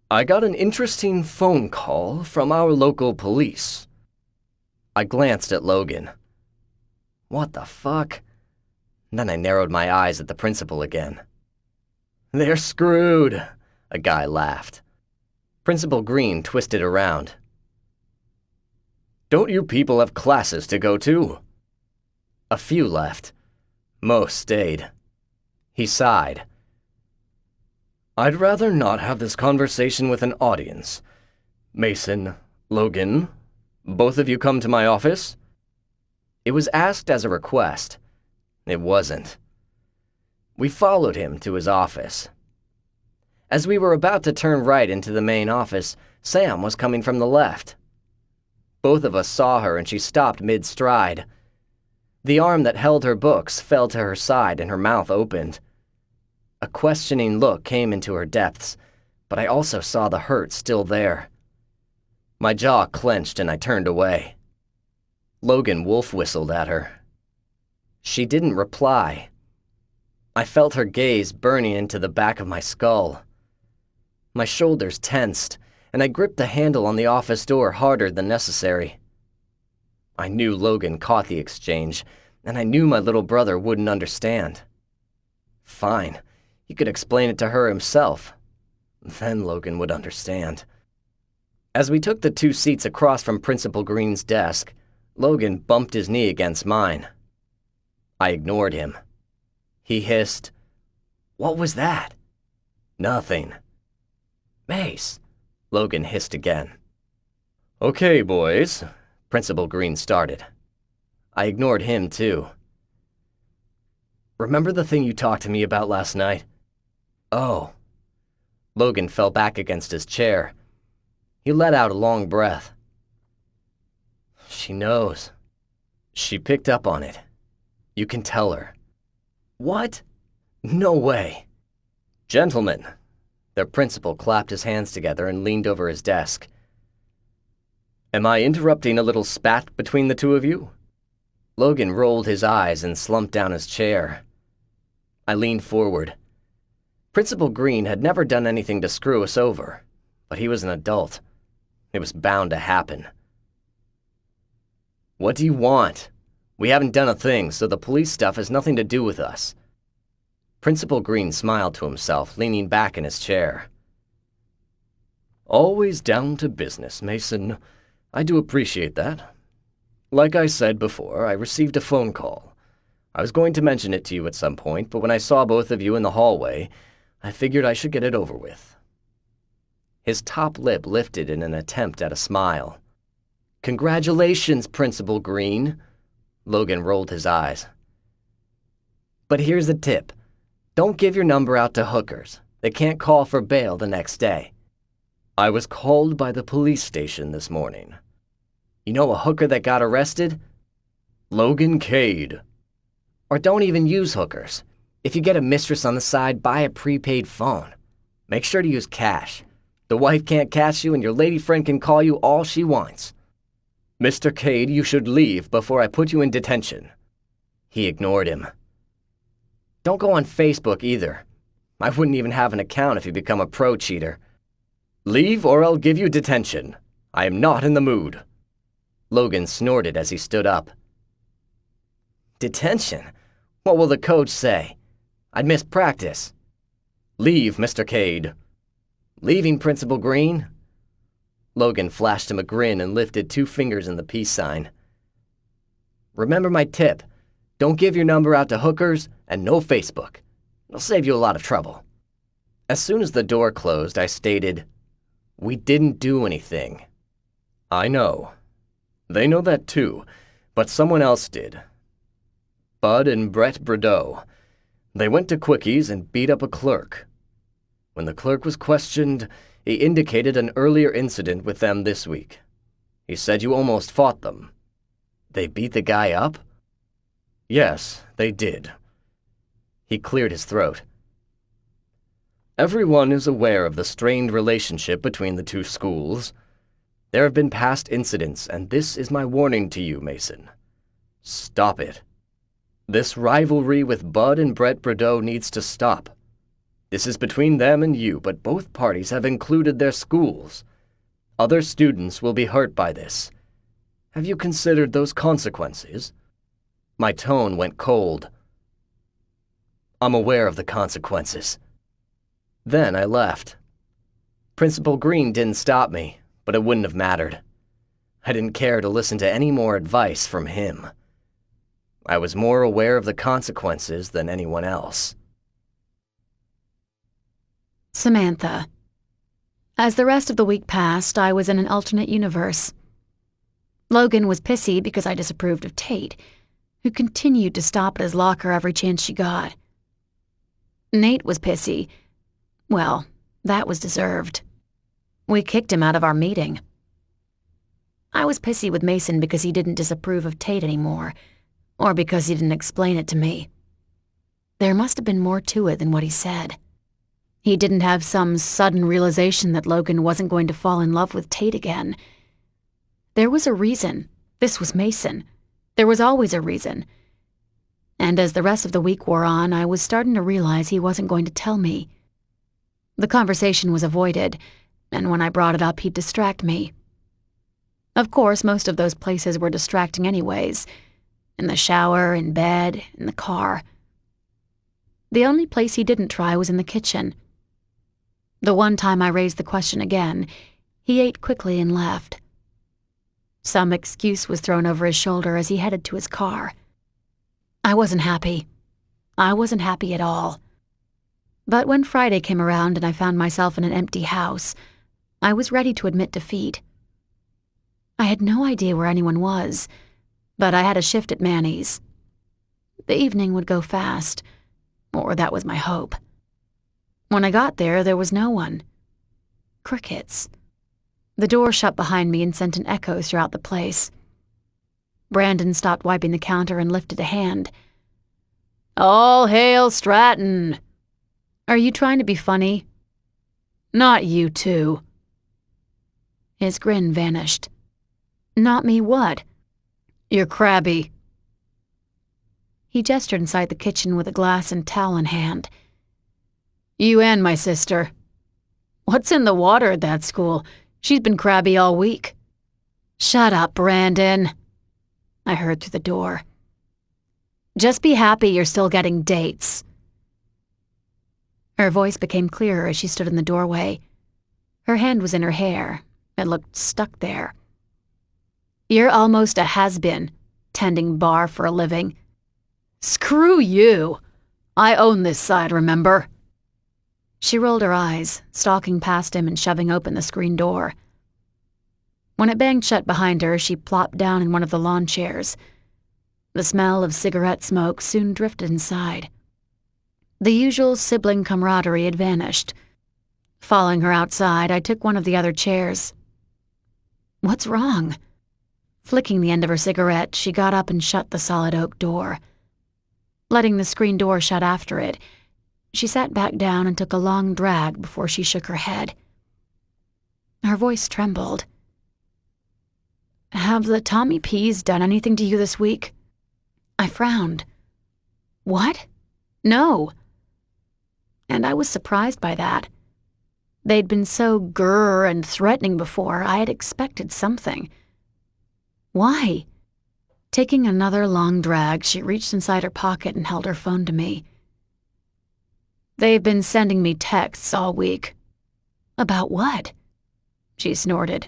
"I got an interesting phone call from our local police." I glanced at Logan. What the fuck? Then I narrowed my eyes at the principal again. "They're screwed," a guy laughed. Principal Green twisted around. "Don't you people have classes to go to?" A few left. Most stayed. He sighed. "I'd rather not have this conversation with an audience. Mason, Logan, both of you come to my office?" It was asked as a request. It wasn't. We followed him to his office. As we were about to turn right into the main office, Sam was coming from the left. Both of us saw her and she stopped mid-stride. The arm that held her books fell to her side and her mouth opened. A questioning look came into her depths, but I also saw the hurt still there. My jaw clenched and I turned away. Logan wolf whistled at her. She didn't reply. I felt her gaze burning into the back of my skull. My shoulders tensed, and I gripped the handle on the office door harder than necessary. I knew Logan caught the exchange, and I knew my little brother wouldn't understand. Fine, he could explain it to her himself. Then Logan would understand. As we took the 2 seats across from Principal Green's desk, Logan bumped his knee against mine. I ignored him. He hissed, "What was that?" "Nothing." "Mace," Logan hissed again. "Okay, boys," Principal Green started. I ignored him, too. "Remember the thing you talked to me about last night?" "Oh." Logan fell back against his chair. He let out a long breath. "She knows. She picked up on it. You can tell her." "What? No way." "Gentlemen," their principal clapped his hands together and leaned over his desk. "Am I interrupting a little spat between the two of you?" Logan rolled his eyes and slumped down his chair. I leaned forward. Principal Green had never done anything to screw us over, but he was an adult. It was bound to happen. "What do you want? We haven't done a thing, so the police stuff has nothing to do with us." Principal Green smiled to himself, leaning back in his chair. "Always down to business, Mason. I do appreciate that. Like I said before, I received a phone call. I was going to mention it to you at some point, but when I saw both of you in the hallway, I figured I should get it over with." His top lip lifted in an attempt at a smile. "Congratulations, Principal Green." Logan rolled his eyes. "But here's a tip. Don't give your number out to hookers. They can't call for bail the next day." "I was called by the police station this morning." "You know a hooker that got arrested?" "Logan Cade." "Or don't even use hookers. If you get a mistress on the side, buy a prepaid phone. Make sure to use cash. The wife can't catch you and your lady friend can call you all she wants." "Mr. Cade, you should leave before I put you in detention." He ignored him. "Don't go on Facebook either. I wouldn't even have an account if you become a pro cheater." "Leave or I'll give you detention. I am not in the mood." Logan snorted as he stood up. "Detention? What will the coach say? I'd miss practice." "Leave, Mr. Cade." "Leaving, Principal Green." Logan flashed him a grin and lifted 2 fingers in the peace sign. "Remember my tip. Don't give your number out to hookers and no Facebook. It'll save you a lot of trouble." As soon as the door closed, I stated, "We didn't do anything." "I know. They know that too, but someone else did. Bud and Brett Brideau. They went to Quickies and beat up a clerk. When the clerk was questioned, he indicated an earlier incident with them this week. He said you almost fought them." "They beat the guy up?" "Yes, they did." He cleared his throat. "Everyone is aware of the strained relationship between the 2 schools. There have been past incidents, and this is my warning to you, Mason. Stop it. This rivalry with Bud and Brett Brideau needs to stop. This is between them and you, but both parties have included their schools. Other students will be hurt by this. Have you considered those consequences?" My tone went cold. "I'm aware of the consequences." Then I left. Principal Green didn't stop me, but it wouldn't have mattered. I didn't care to listen to any more advice from him. I was more aware of the consequences than anyone else. Samantha. As the rest of the week passed, I was in an alternate universe. Logan was pissy because I disapproved of Tate, who continued to stop at his locker every chance she got. Nate was pissy. Well, that was deserved. We kicked him out of our meeting. I was pissy with Mason because he didn't disapprove of Tate anymore, or because he didn't explain it to me. There must have been more to it than what he said. He didn't have some sudden realization that Logan wasn't going to fall in love with Tate again. There was a reason. This was Mason. There was always a reason. And as the rest of the week wore on, I was starting to realize he wasn't going to tell me. The conversation was avoided, and when I brought it up, he'd distract me. Of course, most of those places were distracting anyways. In the shower, in bed, in the car. The only place he didn't try was in the kitchen. The one time I raised the question again, he ate quickly and left. Some excuse was thrown over his shoulder as he headed to his car. I wasn't happy. I wasn't happy at all. But when Friday came around and I found myself in an empty house, I was ready to admit defeat. I had no idea where anyone was, but I had a shift at Manny's. The evening would go fast, or that was my hope. When I got there was no one. Crickets. The door shut behind me and sent an echo throughout the place. Brandon stopped wiping the counter and lifted a hand. "All hail Stratton!" "Are you trying to be funny?" "Not you two." His grin vanished. "Not me what?" "You're crabby." He gestured inside the kitchen with a glass and towel in hand. "You and my sister. What's in the water at that school? She's been crabby all week." "Shut up, Brandon," I heard through the door. "Just be happy you're still getting dates." Her voice became clearer as she stood in the doorway. Her hand was in her hair. It looked stuck there. You're almost a has-been, tending bar for a living. Screw you! I own this side, remember? She rolled her eyes, stalking past him and shoving open the screen door. When it banged shut behind her, she plopped down in one of the lawn chairs. The smell of cigarette smoke soon drifted inside. The usual sibling camaraderie had vanished. Following her outside, I took one of the other chairs. What's wrong? Flicking the end of her cigarette, she got up and shut the solid oak door. Letting the screen door shut after it, she sat back down and took a long drag before she shook her head. Her voice trembled. Have the Tommy P's done anything to you this week? I frowned. What? No. And I was surprised by that. They'd been so grrr and threatening before, I had expected something. Why? Taking another long drag, she reached inside her pocket and held her phone to me. They've been sending me texts all week. About what? She snorted.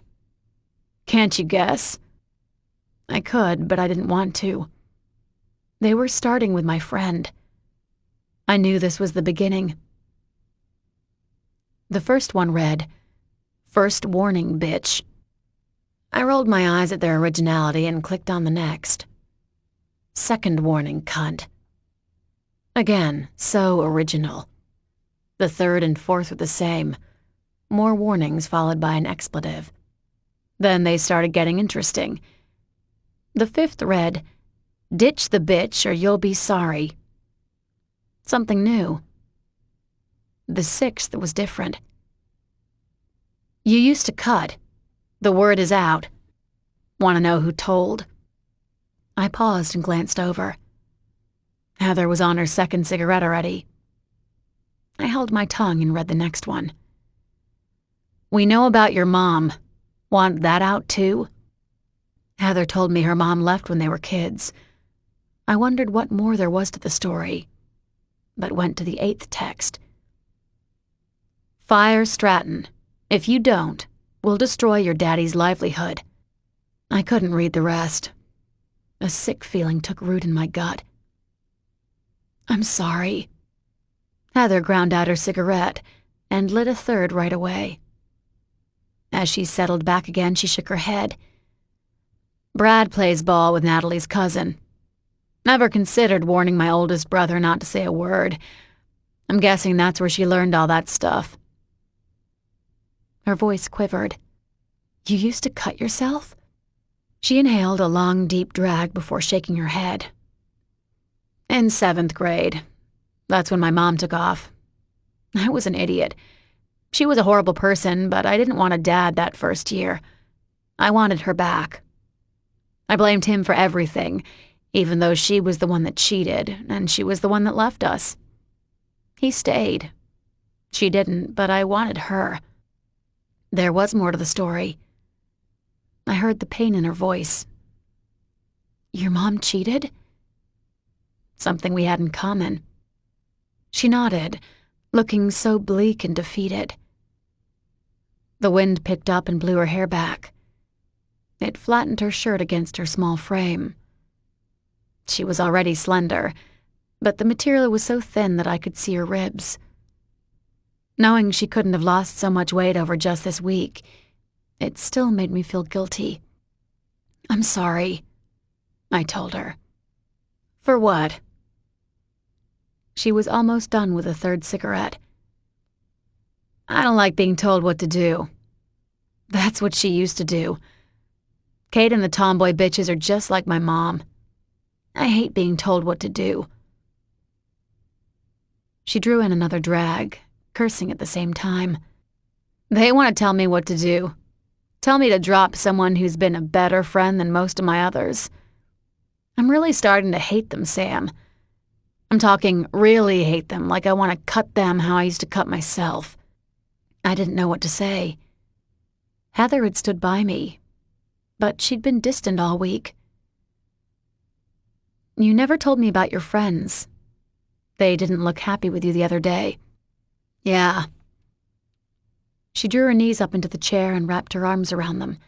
Can't you guess? I could, but I didn't want to. They were starting with my friend. I knew this was the beginning. The first one read, "First warning, bitch." I rolled my eyes at their originality and clicked on the next. "Second warning, cunt." Again, so original. The third and fourth were the same. More warnings followed by an expletive. Then they started getting interesting. The fifth read, "Ditch the bitch or you'll be sorry." Something new. The sixth was different. "You used to cut. The word is out. Want to know who told?" I paused and glanced over. Heather was on her second cigarette already. I held my tongue and read the next one. "We know about your mom. Want that out too?" Heather told me her mom left when they were kids. I wondered what more there was to the story, but went to the eighth text. "Fire Stratton. If you don't, we'll destroy your daddy's livelihood." I couldn't read the rest. A sick feeling took root in my gut. "I'm sorry." Heather ground out her cigarette and lit a third right away. As she settled back again, she shook her head. "Brad plays ball with Natalie's cousin. Never considered warning my oldest brother not to say a word. I'm guessing that's where she learned all that stuff." Her voice quivered. "You used to cut yourself?" She inhaled a long, deep drag before shaking her head. "In 7th grade. That's when my mom took off. I was an idiot. She was a horrible person, but I didn't want a dad that first year. I wanted her back. I blamed him for everything, even though she was the one that cheated, and she was the one that left us. He stayed. She didn't, but I wanted her." There was more to the story. I heard the pain in her voice. "Your mom cheated?" Something we had in common. She nodded, looking so bleak and defeated. The wind picked up and blew her hair back. It flattened her shirt against her small frame. She was already slender, but the material was so thin that I could see her ribs. Knowing she couldn't have lost so much weight over just this week, it still made me feel guilty. "I'm sorry," I told her. "For what?" She was almost done with a third cigarette. "I don't like being told what to do. That's what she used to do. Kate and the tomboy bitches are just like my mom. I hate being told what to do." She drew in another drag, cursing at the same time. "They want to tell me what to do. Tell me to drop someone who's been a better friend than most of my others. I'm really starting to hate them, Sam. I'm talking really hate them, like I want to cut them how I used to cut myself." I didn't know what to say. Heather had stood by me, but she'd been distant all week. "You never told me about your friends. They didn't look happy with you the other day." "Yeah." She drew her knees up into the chair and wrapped her arms around them.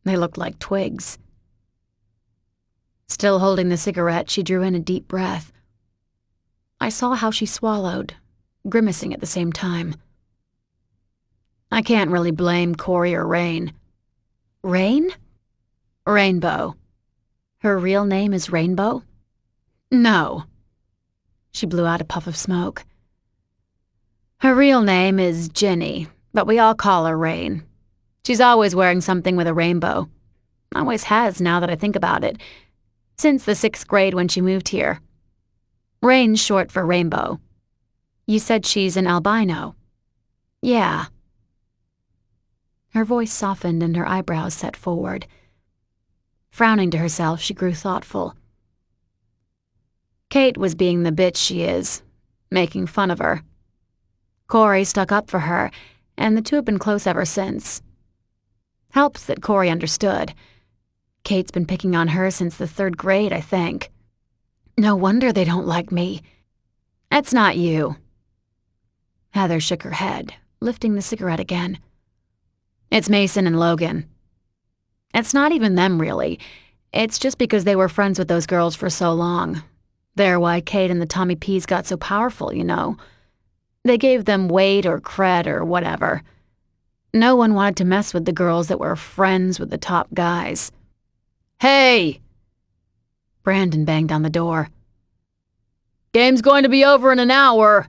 They looked like twigs. Still holding the cigarette, she drew in a deep breath. I saw how she swallowed, grimacing at the same time. I can't really blame Corey or Rain. Rain? Rainbow. Her real name is Rainbow? No. She blew out a puff of smoke. Her real name is Jenny, but we all call her Rain. She's always wearing something with a rainbow. Always has, now that I think about it. Since the 6th grade when she moved here. Rain's short for Rainbow. You said she's an albino. Yeah. Her voice softened and her eyebrows set forward. Frowning to herself, she grew thoughtful. Kate was being the bitch she is, making fun of her. Corey stuck up for her, and the two have been close ever since. Helps that Corey understood. Kate's been picking on her since the 3rd grade, I think. No wonder they don't like me. It's not you. Heather shook her head, lifting the cigarette again. It's Mason and Logan. It's not even them, really. It's just because they were friends with those girls for so long. They're why Kate and the Tommy P's got so powerful, you know. They gave them weight or cred or whatever. No one wanted to mess with the girls that were friends with the top guys. Hey! Brandon banged on the door. Game's going to be over in an hour.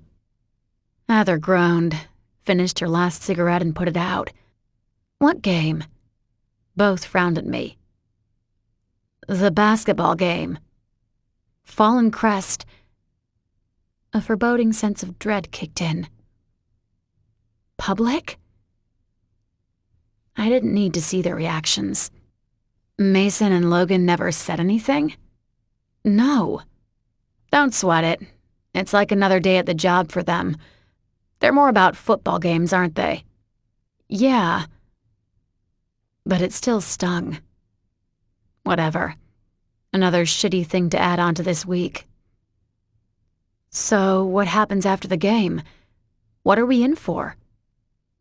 Heather groaned, finished her last cigarette and put it out. What game? Both frowned at me. The basketball game. Fallen Crest. A foreboding sense of dread kicked in. Public? I didn't need to see their reactions. Mason and Logan never said anything? No. Don't sweat it. It's like another day at the job for them. They're more about football games, aren't they? Yeah. But it still stung. Whatever. Another shitty thing to add on to this week. So, what happens after the game? What are we in for?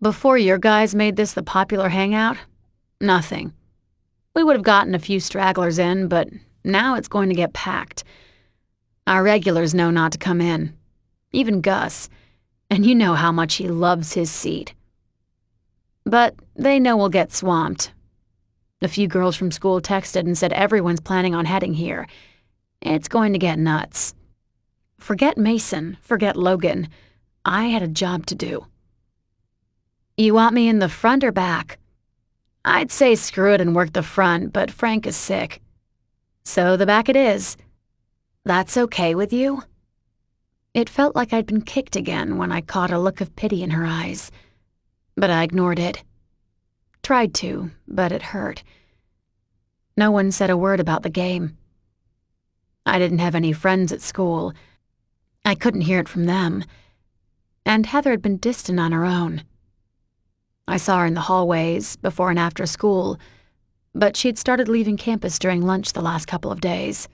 Before your guys made this the popular hangout, nothing. We would have gotten a few stragglers in, but now it's going to get packed. Our regulars know not to come in. Even Gus. And you know how much he loves his seat. But they know we'll get swamped. A few girls from school texted and said everyone's planning on heading here. It's going to get nuts. Forget Mason, forget Logan. I had a job to do. You want me in the front or back? I'd say screw it and work the front, but Frank is sick. So the back it is. That's okay with you? It felt like I'd been kicked again when I caught a look of pity in her eyes. But I ignored it. Tried to, but it hurt. No one said a word about the game. I didn't have any friends at school. I couldn't hear it from them. And Heather had been distant on her own. I saw her in the hallways, before and after school, but she'd started leaving campus during lunch the last couple of days.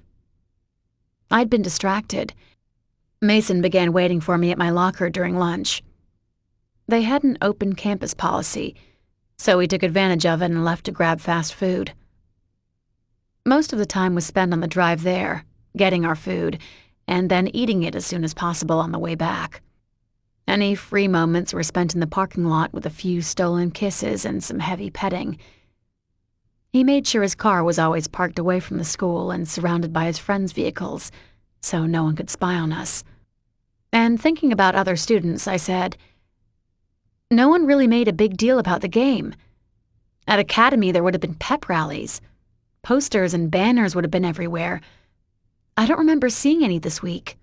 I'd been distracted. Mason began waiting for me at my locker during lunch. They had an open campus policy, so we took advantage of it and left to grab fast food. Most of the time was spent on the drive there, getting our food, and then eating it as soon as possible on the way back. Any free moments were spent in the parking lot with a few stolen kisses and some heavy petting. He made sure his car was always parked away from the school and surrounded by his friends' vehicles, so no one could spy on us. And thinking about other students, I said, no one really made a big deal about the game. At Academy, there would have been pep rallies. Posters and banners would have been everywhere. I don't remember seeing any this week.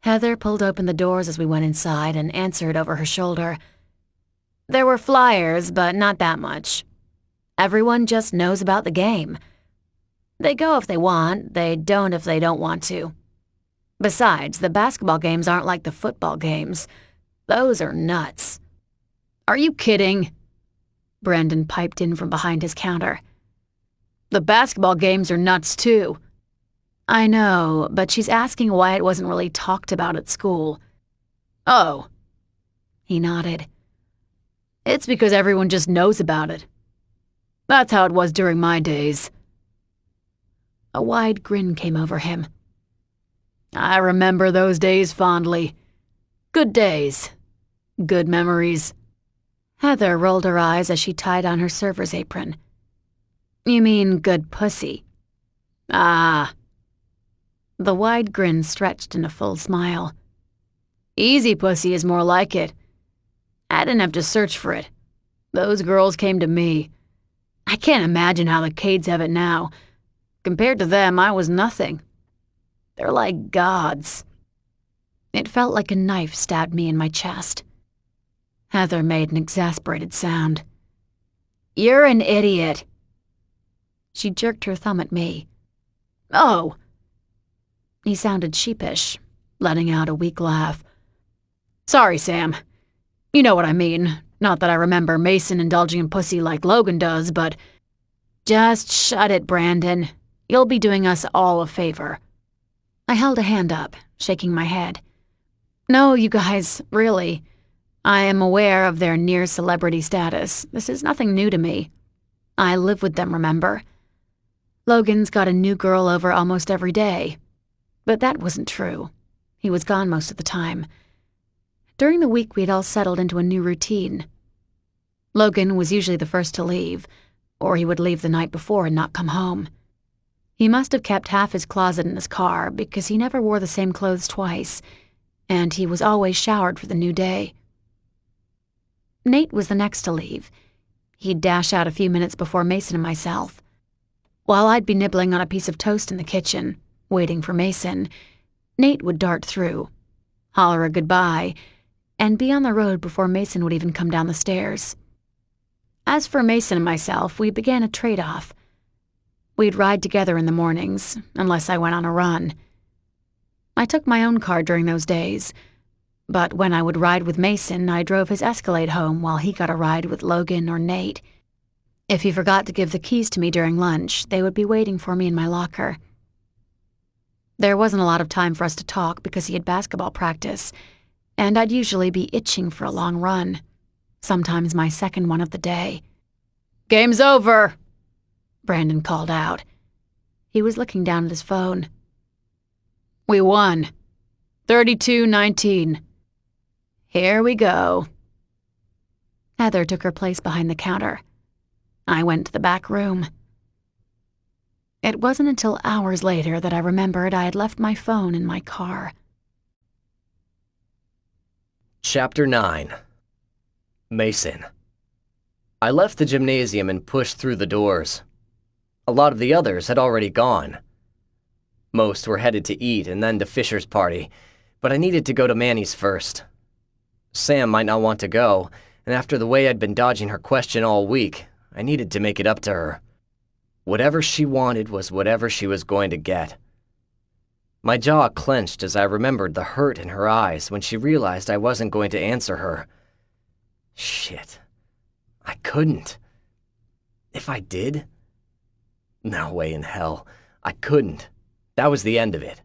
Heather pulled open the doors as we went inside and answered over her shoulder. There were flyers, but not that much. Everyone just knows about the game. They go if they want, they don't if they don't want to. Besides, the basketball games aren't like the football games. Those are nuts. Are you kidding? Brandon piped in from behind his counter. The basketball games are nuts too. I know, but she's asking why it wasn't really talked about at school. Oh. He nodded. It's because everyone just knows about it. That's how it was during my days. A wide grin came over him. I remember those days fondly. Good days. Good memories. Heather rolled her eyes as she tied on her server's apron. You mean good pussy? Ah. The wide grin stretched in a full smile. Easy pussy is more like it. I didn't have to search for it. Those girls came to me. I can't imagine how the Cades have it now. Compared to them, I was nothing. They're like gods. It felt like a knife stabbed me in my chest. Heather made an exasperated sound. You're an idiot. She jerked her thumb at me. Oh. He sounded sheepish, letting out a weak laugh. Sorry, Sam. You know what I mean. Not that I remember Mason indulging in pussy like Logan does, but... Just shut it, Brandon. You'll be doing us all a favor. I held a hand up, shaking my head. No, you guys, really. I am aware of their near-celebrity status. This is nothing new to me. I live with them, remember? Logan's got a new girl over almost every day. But that wasn't true. He was gone most of the time. During the week, we'd all settled into a new routine. Logan was usually the first to leave, or he would leave the night before and not come home. He must have kept half his closet in his car because he never wore the same clothes twice, and he was always showered for the new day. Nate was the next to leave. He'd dash out a few minutes before Mason and myself. While I'd be nibbling on a piece of toast in the kitchen, waiting for Mason, Nate would dart through, holler a goodbye, and be on the road before Mason would even come down the stairs. As for Mason and myself, we began a trade-off. We'd ride together in the mornings, unless I went on a run. I took my own car during those days, but when I would ride with Mason, I drove his Escalade home while he got a ride with Logan or Nate. If he forgot to give the keys to me during lunch, they would be waiting for me in my locker. There wasn't a lot of time for us to talk because he had basketball practice, and I'd usually be itching for a long run, sometimes my second one of the day. Game's over, Brandon called out. He was looking down at his phone. We won. 32-19. Here we go. Heather took her place behind the counter. I went to the back room. It wasn't until hours later that I remembered I had left my phone in my car. Chapter 9. Mason. I left the gymnasium and pushed through the doors. A lot of the others had already gone. Most were headed to eat and then to Fisher's party, but I needed to go to Manny's first. Sam might not want to go, and after the way I'd been dodging her question all week, I needed to make it up to her. Whatever she wanted was whatever she was going to get. My jaw clenched as I remembered the hurt in her eyes when she realized I wasn't going to answer her. Shit. I couldn't. If I did? No way in hell. I couldn't. That was the end of it.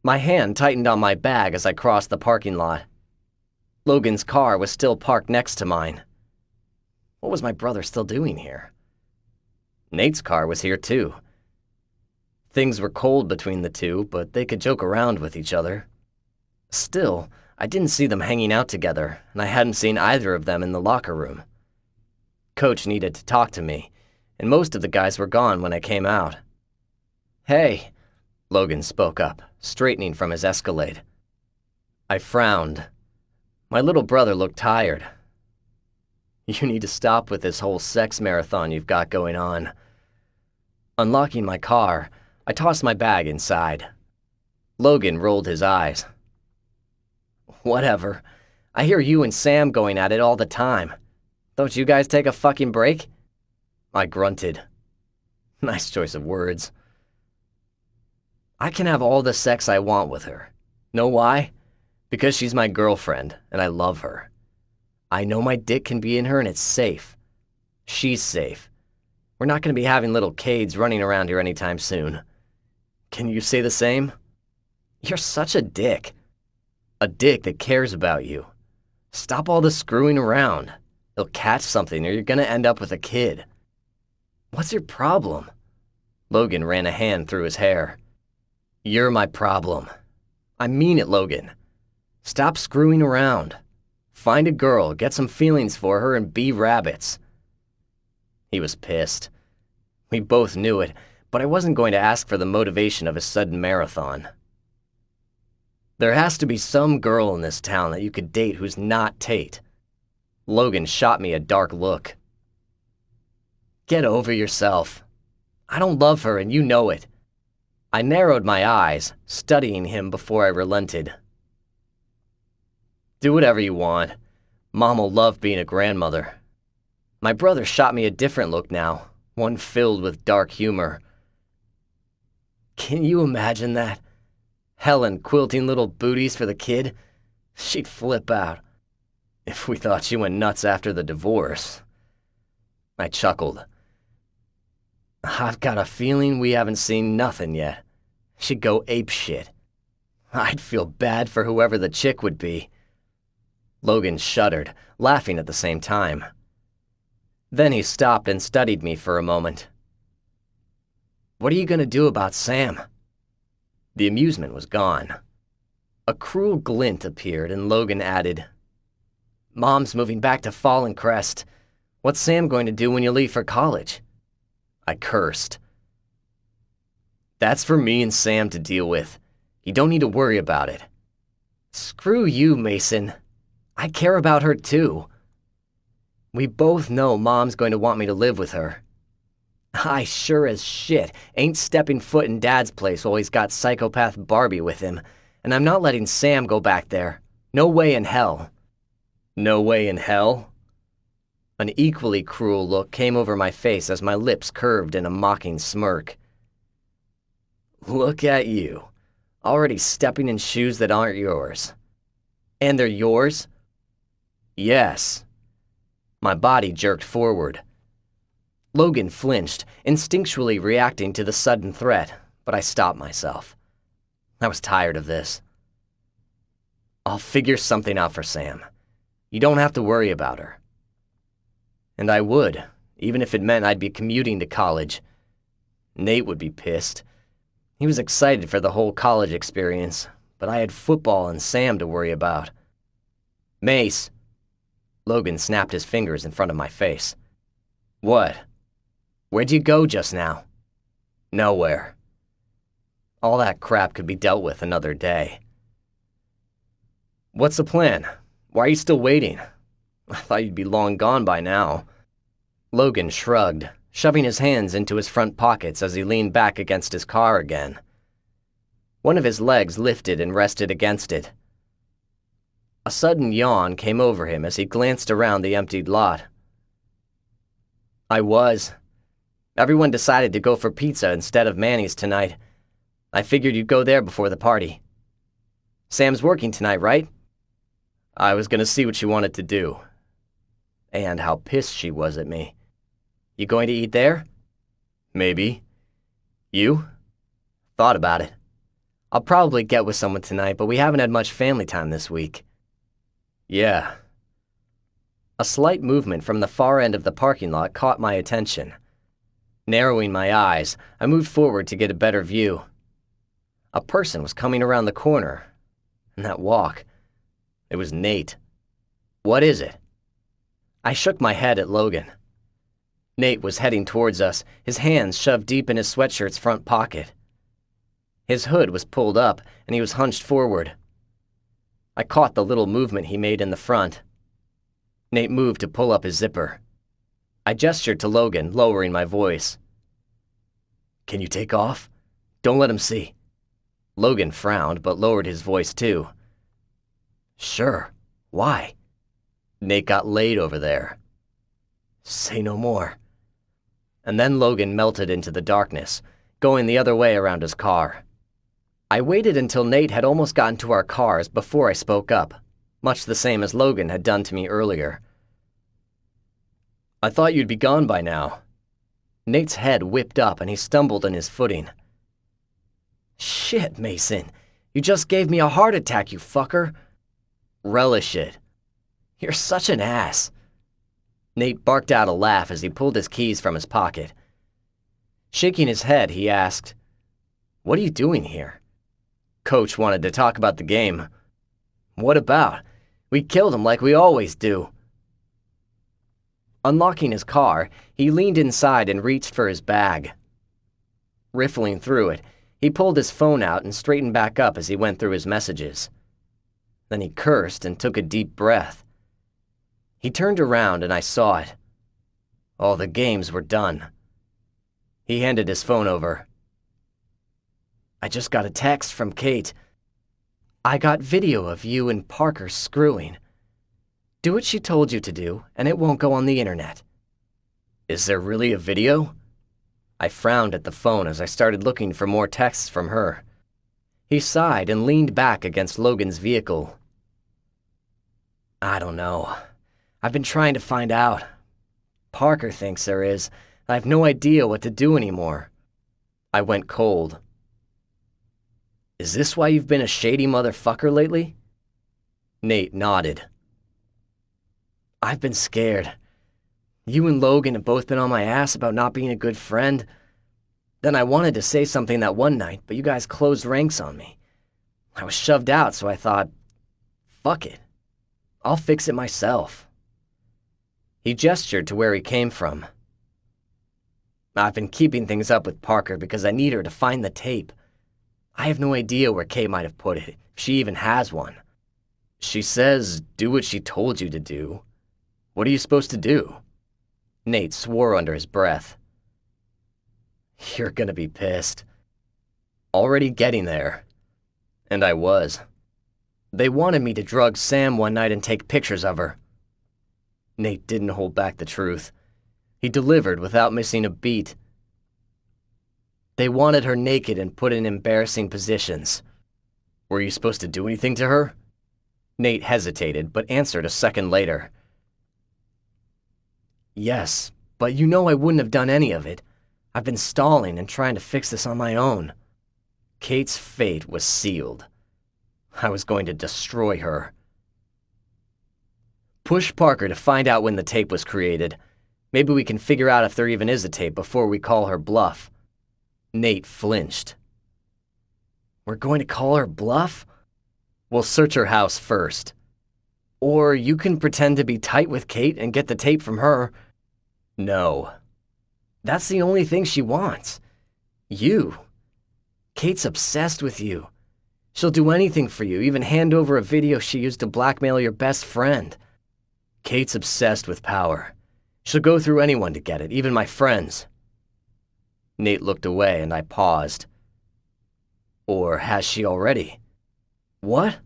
My hand tightened on my bag as I crossed the parking lot. Logan's car was still parked next to mine. What was my brother still doing here? Nate's car was here too. Things were cold between the two, but they could joke around with each other. Still, I didn't see them hanging out together, and I hadn't seen either of them in the locker room. Coach needed to talk to me, and most of the guys were gone when I came out. Hey, Logan spoke up, straightening from his Escalade. I frowned. My little brother looked tired. You need to stop with this whole sex marathon you've got going on. Unlocking my car, I tossed my bag inside. Logan rolled his eyes. Whatever. I hear you and Sam going at it all the time. Don't you guys take a fucking break? I grunted. Nice choice of words. I can have all the sex I want with her. Know why? Because she's my girlfriend, and I love her. I know my dick can be in her and it's safe. She's safe. We're not going to be having little Cades running around here anytime soon. Can you say the same? You're such a dick. A dick that cares about you. Stop all the screwing around. You'll catch something or you're going to end up with a kid. What's your problem? Logan ran a hand through his hair. You're my problem. I mean it, Logan. Stop screwing around. Find a girl, get some feelings for her, and be rabbits. He was pissed. We both knew it, but I wasn't going to ask for the motivation of his sudden marathon. There has to be some girl in this town that you could date who's not Tate. Logan shot me a dark look. Get over yourself. I don't love her, and you know it. I narrowed my eyes, studying him before I relented. Do whatever you want. Mom'll love being a grandmother. My brother shot me a different look now, one filled with dark humor. Can you imagine that? Helen quilting little booties for the kid? She'd flip out. If we thought she went nuts after the divorce. I chuckled. I've got a feeling we haven't seen nothing yet. She'd go apeshit. I'd feel bad for whoever the chick would be. Logan shuddered, laughing at the same time. Then he stopped and studied me for a moment. What are you going to do about Sam? The amusement was gone. A cruel glint appeared, and Logan added, Mom's moving back to Fallen Crest. What's Sam going to do when you leave for college? I cursed. That's for me and Sam to deal with. You don't need to worry about it. Screw you, Mason. I care about her too. We both know Mom's going to want me to live with her. I sure as shit ain't stepping foot in Dad's place while he's got psychopath Barbie with him, and I'm not letting Sam go back there. No way in hell. No way in hell? An equally cruel look came over my face as my lips curved in a mocking smirk. Look at you, already stepping in shoes that aren't yours. And they're yours? Yes. My body jerked forward. Logan flinched, instinctually reacting to the sudden threat, but I stopped myself. I was tired of this. I'll figure something out for Sam. You don't have to worry about her. And I would, even if it meant I'd be commuting to college. Nate would be pissed. He was excited for the whole college experience, but I had football and Sam to worry about. Mace. Logan snapped his fingers in front of my face. What? Where'd you go just now? Nowhere. All that crap could be dealt with another day. What's the plan? Why are you still waiting? I thought you'd be long gone by now. Logan shrugged, shoving his hands into his front pockets as he leaned back against his car again. One of his legs lifted and rested against it. A sudden yawn came over him as he glanced around the emptied lot. I was. Everyone decided to go for pizza instead of Manny's tonight. I figured you'd go there before the party. Sam's working tonight, right? I was gonna see what she wanted to do. And how pissed she was at me. You going to eat there? Maybe. You? Thought about it. I'll probably get with someone tonight, but we haven't had much family time this week. Yeah. A slight movement from the far end of the parking lot caught my attention. Narrowing my eyes, I moved forward to get a better view. A person was coming around the corner. And that walk. It was Nate. What is it? I shook my head at Logan. Nate was heading towards us, his hands shoved deep in his sweatshirt's front pocket. His hood was pulled up, and he was hunched forward. I caught the little movement he made in the front. Nate moved to pull up his zipper. I gestured to Logan, lowering my voice. Can you take off? Don't let him see. Logan frowned, but lowered his voice too. Sure. Why? Nate got laid over there. Say no more. And then Logan melted into the darkness, going the other way around his car. I waited until Nate had almost gotten to our cars before I spoke up, much the same as Logan had done to me earlier. I thought you'd be gone by now. Nate's head whipped up and he stumbled in his footing. Shit, Mason. You just gave me a heart attack, you fucker. Relish it. You're such an ass. Nate barked out a laugh as he pulled his keys from his pocket. Shaking his head, he asked, "What are you doing here?" Coach wanted to talk about the game. "What about? We killed him like we always do." Unlocking his car, he leaned inside and reached for his bag. Riffling through it, he pulled his phone out and straightened back up as he went through his messages. Then he cursed and took a deep breath. He turned around and I saw it. All the games were done. He handed his phone over. "I just got a text from Kate. I got video of you and Parker screwing. Do what she told you to do, and it won't go on the internet." "Is there really a video?" I frowned at the phone as I started looking for more texts from her. He sighed and leaned back against Logan's vehicle. "I don't know. I've been trying to find out. Parker thinks there is. I have no idea what to do anymore." I went cold. "Is this why you've been a shady motherfucker lately?" Nate nodded. "I've been scared. You and Logan have both been on my ass about not being a good friend. Then I wanted to say something that one night, but you guys closed ranks on me. I was shoved out, so I thought, fuck it. I'll fix it myself." He gestured to where he came from. "I've been keeping things up with Parker because I need her to find the tape. I have no idea where Kate might have put it, if she even has one. She says, do what she told you to do. What are you supposed to do?" Nate swore under his breath. "You're gonna be pissed." Already getting there. And I was. They wanted me to drug Sam one night and take pictures of her. Nate didn't hold back the truth. He delivered without missing a beat. They wanted her naked and put in embarrassing positions. "Were you supposed to do anything to her?" Nate hesitated, but answered a second later. "Yes, but you know I wouldn't have done any of it. I've been stalling and trying to fix this on my own." Kate's fate was sealed. I was going to destroy her. "Push Parker to find out when the tape was created. Maybe we can figure out if there even is a tape before we call her bluff." Nate flinched. "We're going to call her bluff? We'll search her house first. Or you can pretend to be tight with Kate and get the tape from her." "No. That's the only thing she wants. You. Kate's obsessed with you. She'll do anything for you, even hand over a video she used to blackmail your best friend. Kate's obsessed with power. She'll go through anyone to get it, even my friends." Nate looked away and I paused. "Or has she already?" "What?"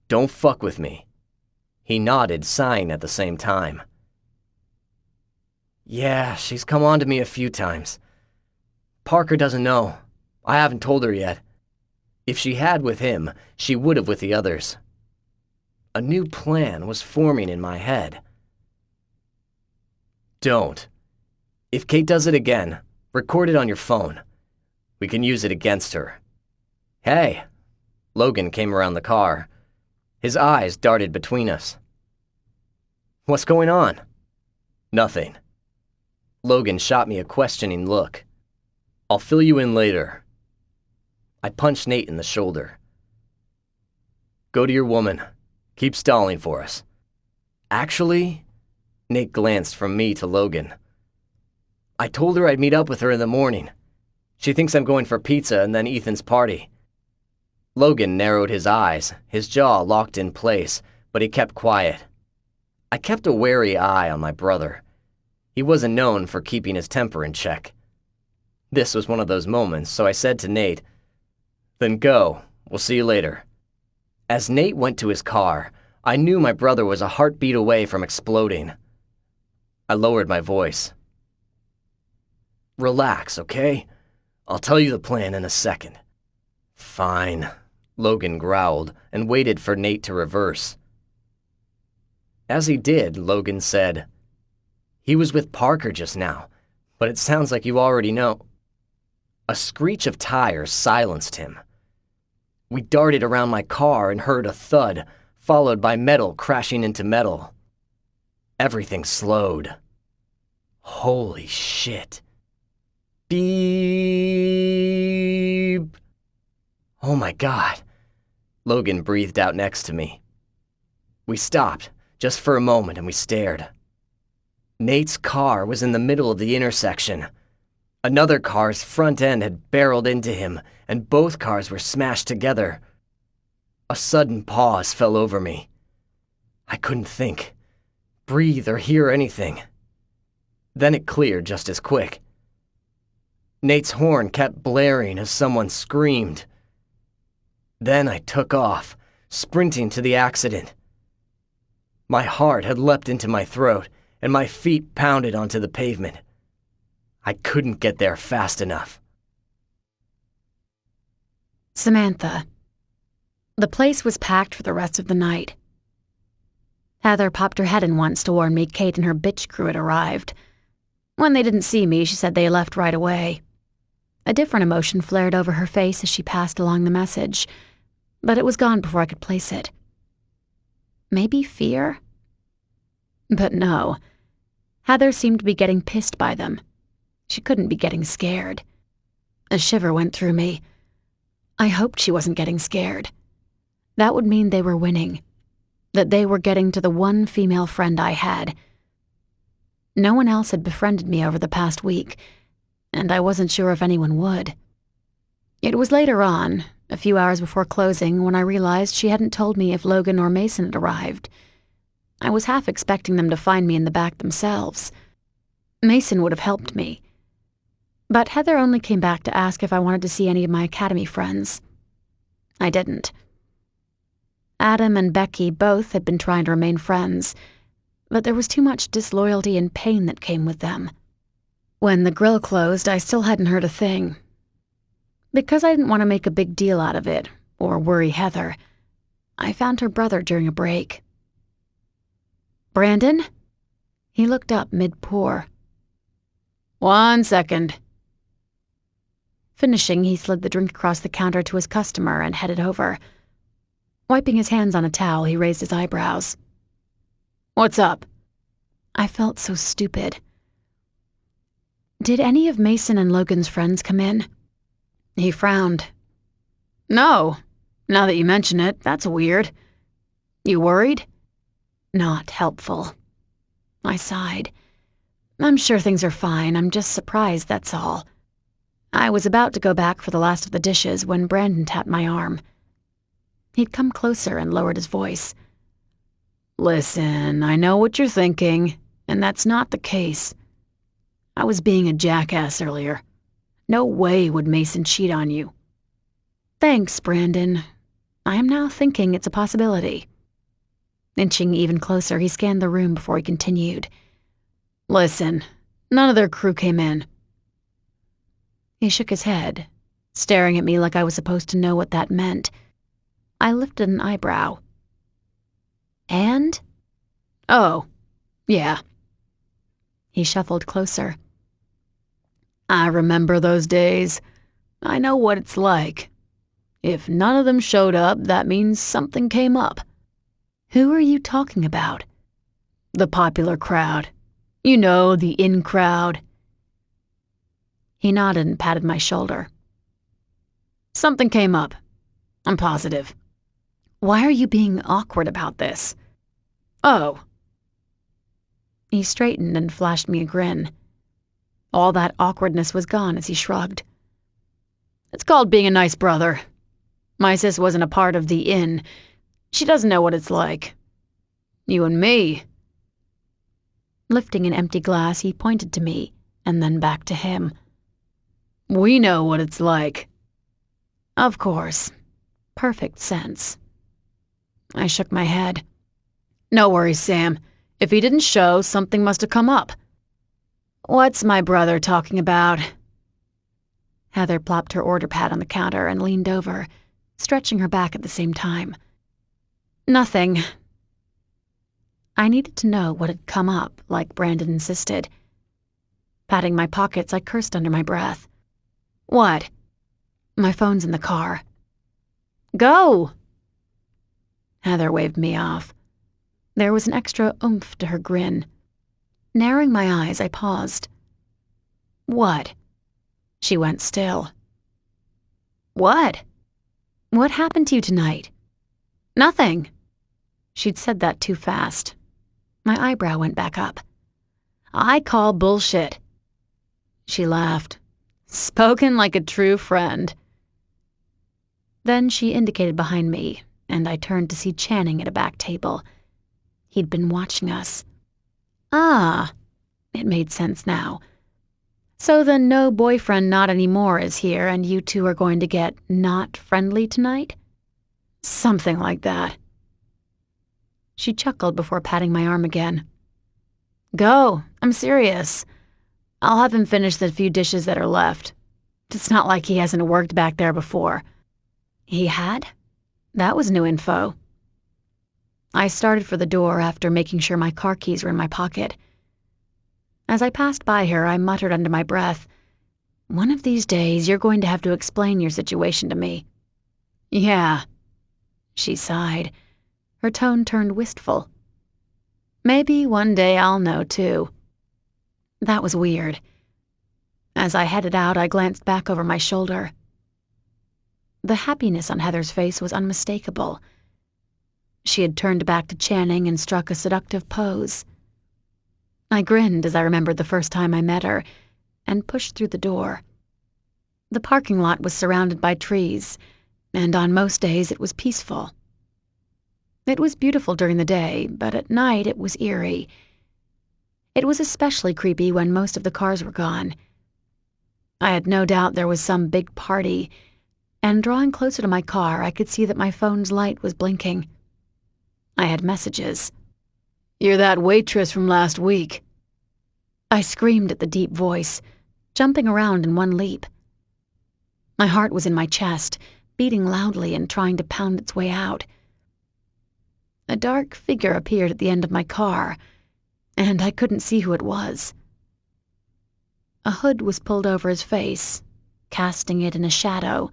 "Don't fuck with me." He nodded, sighing at the same time. "Yeah, she's come on to me a few times. Parker doesn't know. I haven't told her yet. If she had with him, she would have with the others." A new plan was forming in my head. "Don't. If Kate does it again, record it on your phone. We can use it against her." "Hey." Logan came around the car. His eyes darted between us. "What's going on?" "Nothing." Logan shot me a questioning look. "I'll fill you in later." I punched Nate in the shoulder. "Go to your woman. Keep stalling for us." "Actually," Nate glanced from me to Logan. "I told her I'd meet up with her in the morning. She thinks I'm going for pizza and then Ethan's party." Logan narrowed his eyes, his jaw locked in place, but he kept quiet. I kept a wary eye on my brother. He wasn't known for keeping his temper in check. This was one of those moments, so I said to Nate, "Then go. We'll see you later." As Nate went to his car, I knew my brother was a heartbeat away from exploding. I lowered my voice. "Relax, okay? I'll tell you the plan in a second." "Fine," Logan growled and waited for Nate to reverse. As he did, Logan said, "He was with Parker just now, but it sounds like you already know." A screech of tires silenced him. We darted around my car and heard a thud, followed by metal crashing into metal. Everything slowed. Holy shit. Beep. Oh my God. Logan breathed out next to me. We stopped, just for a moment, and we stared. Nate's car was in the middle of the intersection. Another car's front end had barreled into him, and both cars were smashed together. A sudden pause fell over me. I couldn't think, breathe, or hear anything. Then it cleared just as quick. Nate's horn kept blaring as someone screamed. Then I took off, sprinting to the accident. My heart had leapt into my throat, and my feet pounded onto the pavement. I couldn't get there fast enough. Samantha. The place was packed for the rest of the night. Heather popped her head in once to warn me Kate and her bitch crew had arrived. When they didn't see me, she said they left right away. A different emotion flared over her face as she passed along the message, but it was gone before I could place it. Maybe fear? But no. Heather seemed to be getting pissed by them. She couldn't be getting scared. A shiver went through me. I hoped she wasn't getting scared. That would mean they were winning. That they were getting to the one female friend I had. No one else had befriended me over the past week, and I wasn't sure if anyone would. It was later on, a few hours before closing, when I realized she hadn't told me if Logan or Mason had arrived. I was half expecting them to find me in the back themselves. Mason would have helped me. But Heather only came back to ask if I wanted to see any of my academy friends. I didn't. Adam and Becky both had been trying to remain friends, but there was too much disloyalty and pain that came with them. When the grill closed, I still hadn't heard a thing. Because I didn't want to make a big deal out of it, or worry Heather, I found her brother during a break. "Brandon?" He looked up mid-pour. "1 second." Finishing, he slid the drink across the counter to his customer and headed over. Wiping his hands on a towel, he raised his eyebrows. "What's up?" I felt so stupid. "Did any of Mason and Logan's friends come in?" He frowned. "No. Now that you mention it, that's weird. You worried?" Not helpful. I sighed. "I'm sure things are fine. I'm just surprised, that's all." I was about to go back for the last of the dishes when Brandon tapped my arm. He'd come closer and lowered his voice. "Listen, I know what you're thinking, and that's not the case. I was being a jackass earlier. No way would Mason cheat on you." "Thanks, Brandon. I am now thinking it's a possibility." Inching even closer, he scanned the room before he continued. "Listen, none of their crew came in." He shook his head, staring at me like I was supposed to know what that meant. I lifted an eyebrow. "And?" "Oh, yeah." He shuffled closer. "I remember those days. I know what it's like. If none of them showed up, that means something came up." "Who are you talking about?" "The popular crowd. You know, the in crowd." He nodded and patted my shoulder. "Something came up. I'm positive." "Why are you being awkward about this?" "Oh." He straightened and flashed me a grin. All that awkwardness was gone as he shrugged. "It's called being a nice brother. My sis wasn't a part of the inn. She doesn't know what it's like. You and me." Lifting an empty glass, he pointed to me, and then back to him. "We know what it's like." "Of course. Perfect sense." I shook my head. "No worries, Sam. If he didn't show, something must have come up." "What's my brother talking about?" Heather plopped her order pad on the counter and leaned over, stretching her back at the same time. "Nothing." I needed to know what had come up, like Brandon insisted. Patting my pockets, I cursed under my breath. "What?" "My phone's in the car." "Go!" Heather waved me off. There was an extra oomph to her grin. Narrowing my eyes, I paused. "What?" She went still. What? What happened to you tonight? Nothing. She'd said that too fast. My eyebrow went back up. I call bullshit. She laughed. Spoken like a true friend. Then she indicated behind me, and I turned to see Channing at a back table. He'd been watching us. Ah, it made sense now. So the no boyfriend not anymore is here and you two are going to get not friendly tonight? Something like that. She chuckled before patting my arm again. Go, I'm serious. I'll have him finish the few dishes that are left. It's not like he hasn't worked back there before. He had? That was new info. I started for the door after making sure my car keys were in my pocket. As I passed by her, I muttered under my breath, "One of these days, you're going to have to explain your situation to me." Yeah. She sighed. Her tone turned wistful. Maybe one day I'll know, too. That was weird. As I headed out, I glanced back over my shoulder. The happiness on Heather's face was unmistakable. She had turned back to Channing and struck a seductive pose. I grinned as I remembered the first time I met her, and pushed through the door. The parking lot was surrounded by trees, and on most days it was peaceful. It was beautiful during the day, but at night it was eerie. It was especially creepy when most of the cars were gone. I had no doubt there was some big party, and drawing closer to my car, I could see that my phone's light was blinking. I had messages. "You're that waitress from last week." I screamed at the deep voice, jumping around in one leap. My heart was in my chest, beating loudly and trying to pound its way out. A dark figure appeared at the end of my car, and I couldn't see who it was. A hood was pulled over his face, casting it in a shadow,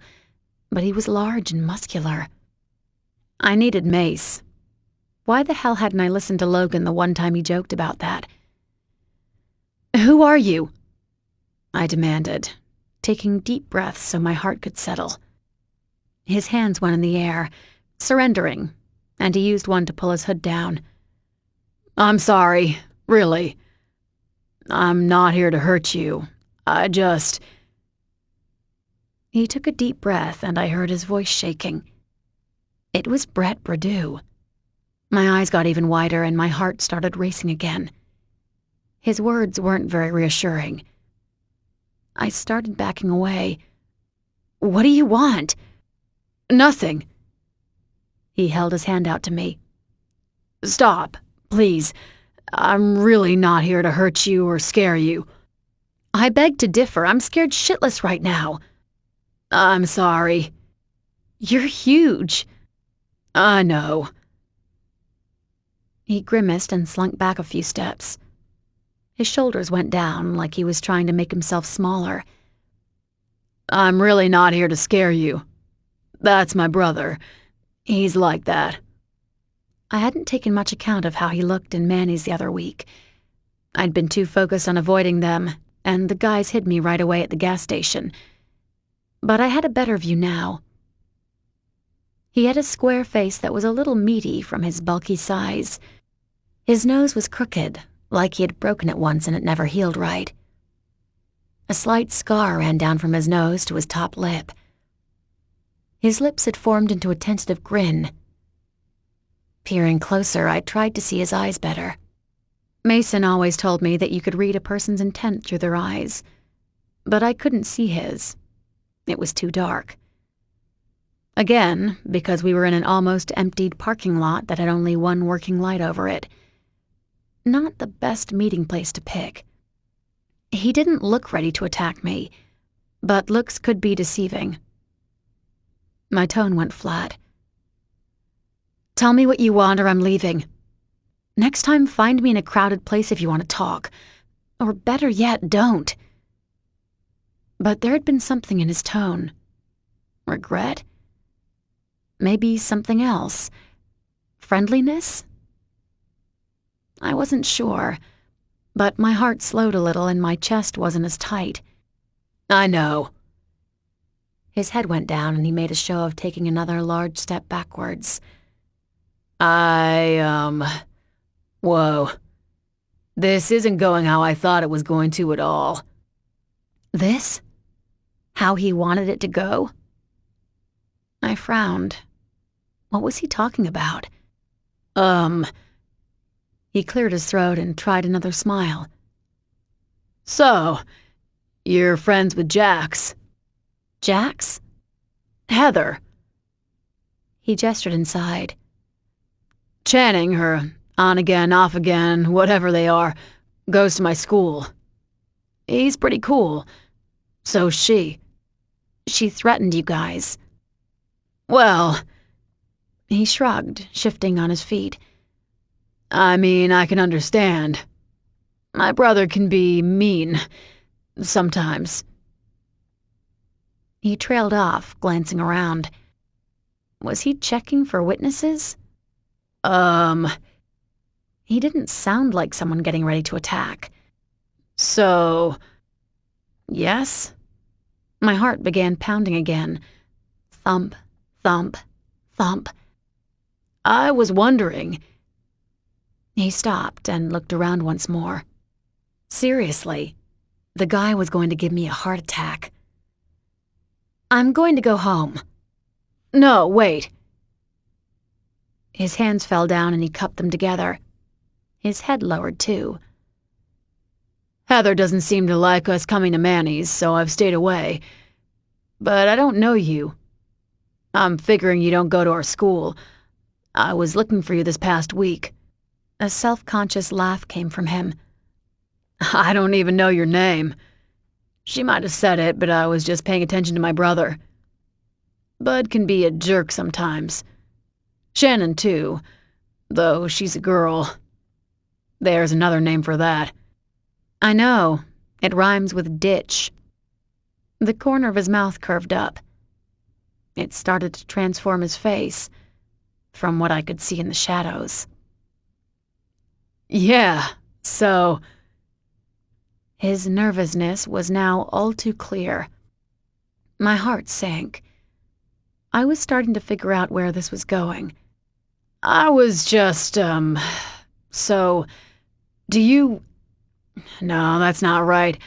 but he was large and muscular. I needed mace. Why the hell hadn't I listened to Logan the one time he joked about that? "Who are you?" I demanded, taking deep breaths so my heart could settle. His hands went in the air, surrendering, and he used one to pull his hood down. "I'm sorry, really. I'm not here to hurt you. I just..." He took a deep breath and I heard his voice shaking. It was Brett Bradu. My eyes got even wider and my heart started racing again. His words weren't very reassuring. I started backing away. "What do you want?" "Nothing." He held his hand out to me. "Stop, please. I'm really not here to hurt you or scare you." "I beg to differ. I'm scared shitless right now." "I'm sorry." "You're huge." "I know." He grimaced and slunk back a few steps. His shoulders went down like he was trying to make himself smaller. "I'm really not here to scare you. That's my brother. He's like that." I hadn't taken much account of how he looked in Manny's the other week. I'd been too focused on avoiding them, and the guys hid me right away at the gas station. But I had a better view now. He had a square face that was a little meaty from his bulky size. His nose was crooked, like he had broken it once and it never healed right. A slight scar ran down from his nose to his top lip. His lips had formed into a tentative grin. Peering closer, I tried to see his eyes better. Mason always told me that you could read a person's intent through their eyes, but I couldn't see his. It was too dark. Again, because we were in an almost emptied parking lot that had only one working light over it. Not the best meeting place to pick. He didn't look ready to attack me, but looks could be deceiving. My tone went flat. "Tell me what you want or I'm leaving. Next time, find me in a crowded place if you want to talk. Or better yet, don't." But there had been something in his tone. Regret? Maybe something else. Friendliness? I wasn't sure, but my heart slowed a little and my chest wasn't as tight. I know. His head went down and he made a show of taking another large step backwards. Whoa. This isn't going how I thought it was going to at all. This? How he wanted it to go? I frowned. What was he talking about? He cleared his throat and tried another smile. So, you're friends with Jax? Jax? Heather. He gestured inside. Channing, her on again, off again, whatever they are, goes to my school. He's pretty cool. So's she. She threatened you guys. Well, He shrugged, shifting on his feet. I mean, I can understand. My brother can be mean, sometimes. He trailed off, glancing around. Was he checking for witnesses? He didn't sound like someone getting ready to attack. So, yes? My heart began pounding again. Thump, thump, thump. I was wondering. He stopped and looked around once more. Seriously, the guy was going to give me a heart attack. I'm going to go home. No, wait. His hands fell down and he cupped them together. His head lowered too. Heather doesn't seem to like us coming to Manny's, so I've stayed away. But I don't know you. I'm figuring you don't go to our school. I was looking for you this past week. A self-conscious laugh came from him. I don't even know your name. She might have said it, but I was just paying attention to my brother. Bud can be a jerk sometimes. Shannon, too, though she's a girl. There's another name for that. I know. It rhymes with ditch. The corner of his mouth curved up. It started to transform his face, from what I could see in the shadows. Yeah, so... His nervousness was now all too clear. My heart sank. I was starting to figure out where this was going. I was just, so... Do you... No, that's not right.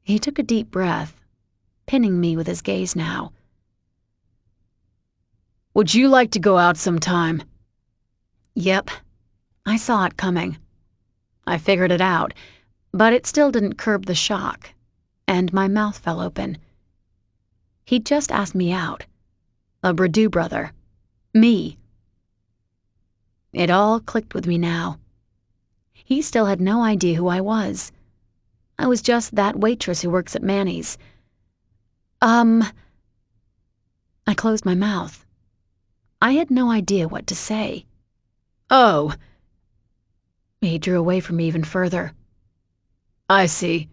He took a deep breath, pinning me with his gaze now. Would you like to go out sometime? Yep. I saw it coming. I figured it out, but it still didn't curb the shock, and my mouth fell open. He'd just asked me out. A Bredoux brother. Me. It all clicked with me now. He still had no idea who I was. I was just that waitress who works at Manny's. I closed my mouth. I had no idea what to say. Oh. He drew away from me even further. I see.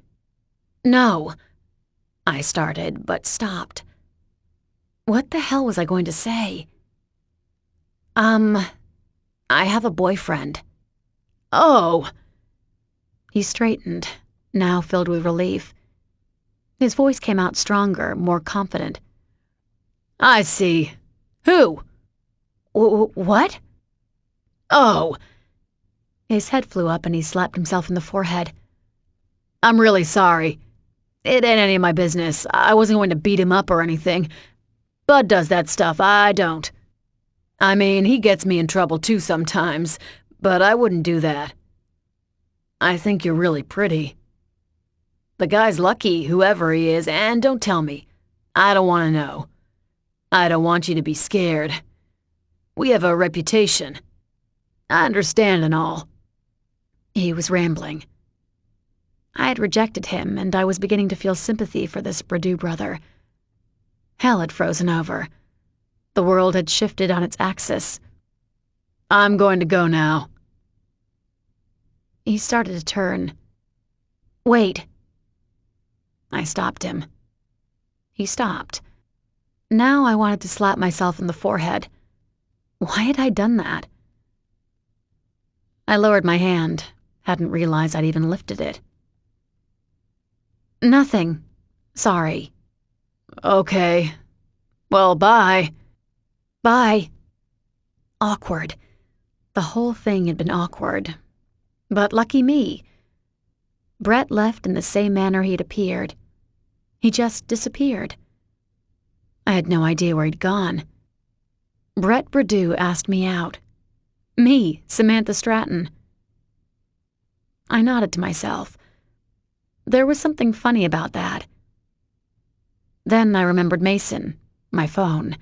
No. I started, but stopped. What the hell was I going to say? I have a boyfriend. Oh. He straightened, now filled with relief. His voice came out stronger, more confident. I see. Who? What? Oh. His head flew up and he slapped himself in the forehead. I'm really sorry. It ain't any of my business. I wasn't going to beat him up or anything. Bud does that stuff, I don't. I mean, he gets me in trouble too sometimes, but I wouldn't do that. I think you're really pretty. The guy's lucky, whoever he is, and don't tell me. I don't want to know. I don't want you to be scared. We have a reputation. I understand and all. He was rambling. I had rejected him, and I was beginning to feel sympathy for this Bredoux brother. Hell had frozen over. The world had shifted on its axis. I'm going to go now. He started to turn. Wait. I stopped him. He stopped. Now I wanted to slap myself in the forehead. Why had I done that? I lowered my hand, hadn't realized I'd even lifted it. Nothing. Sorry. Okay. Well, bye. Bye. Awkward. The whole thing had been awkward. But lucky me. Brett left in the same manner he had appeared. He just disappeared. I had no idea where he'd gone. Brett Berdew asked me out. Me, Samantha Stratton. I nodded to myself. There was something funny about that. Then I remembered Mason, my phone.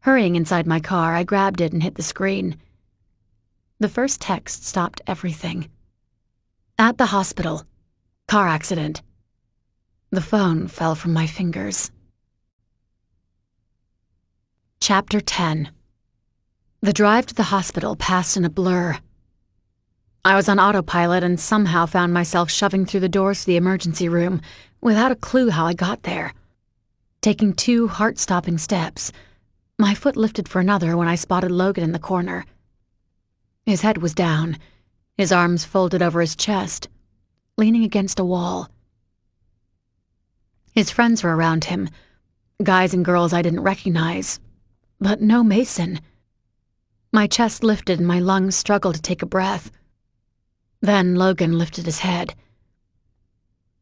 Hurrying inside my car, I grabbed it and hit the screen. The first text stopped everything. At the hospital. Car accident. The phone fell from my fingers. Chapter 10. The drive to the hospital passed in a blur. I was on autopilot and somehow found myself shoving through the doors to the emergency room without a clue how I got there. Taking 2 heart-stopping steps, my foot lifted for another when I spotted Logan in the corner. His head was down, his arms folded over his chest, leaning against a wall. His friends were around him, guys and girls I didn't recognize, but no Mason. My chest lifted and my lungs struggled to take a breath. Then Logan lifted his head.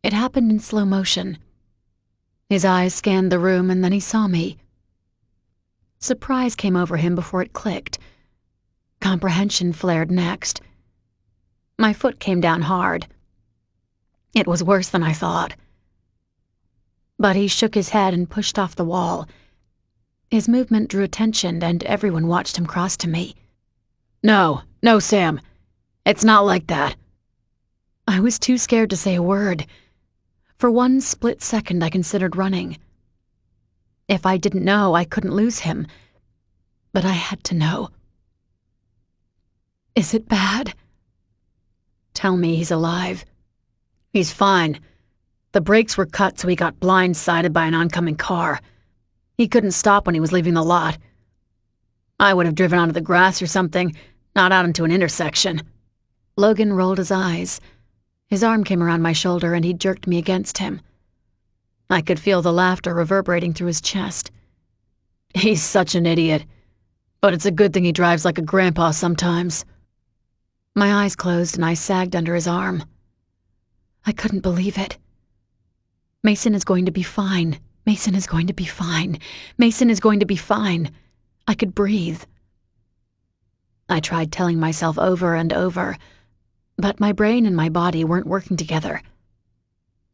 It happened in slow motion. His eyes scanned the room and then he saw me. Surprise came over him before it clicked. Comprehension flared next. My foot came down hard. It was worse than I thought. But he shook his head and pushed off the wall. His movement drew attention and everyone watched him cross to me. No, Sam. It's not like that. I was too scared to say a word. For one split second, I considered running. If I didn't know, I couldn't lose him. But I had to know. Is it bad? Tell me he's alive. He's fine. The brakes were cut, so he got blindsided by an oncoming car. He couldn't stop when he was leaving the lot. I would have driven onto the grass or something, not out into an intersection. Logan rolled his eyes. His arm came around my shoulder and he jerked me against him. I could feel the laughter reverberating through his chest. He's such an idiot, but it's a good thing he drives like a grandpa sometimes. My eyes closed and I sagged under his arm. I couldn't believe it. Mason is going to be fine. Mason is going to be fine. Mason is going to be fine. I could breathe. I tried telling myself over and over, but my brain and my body weren't working together.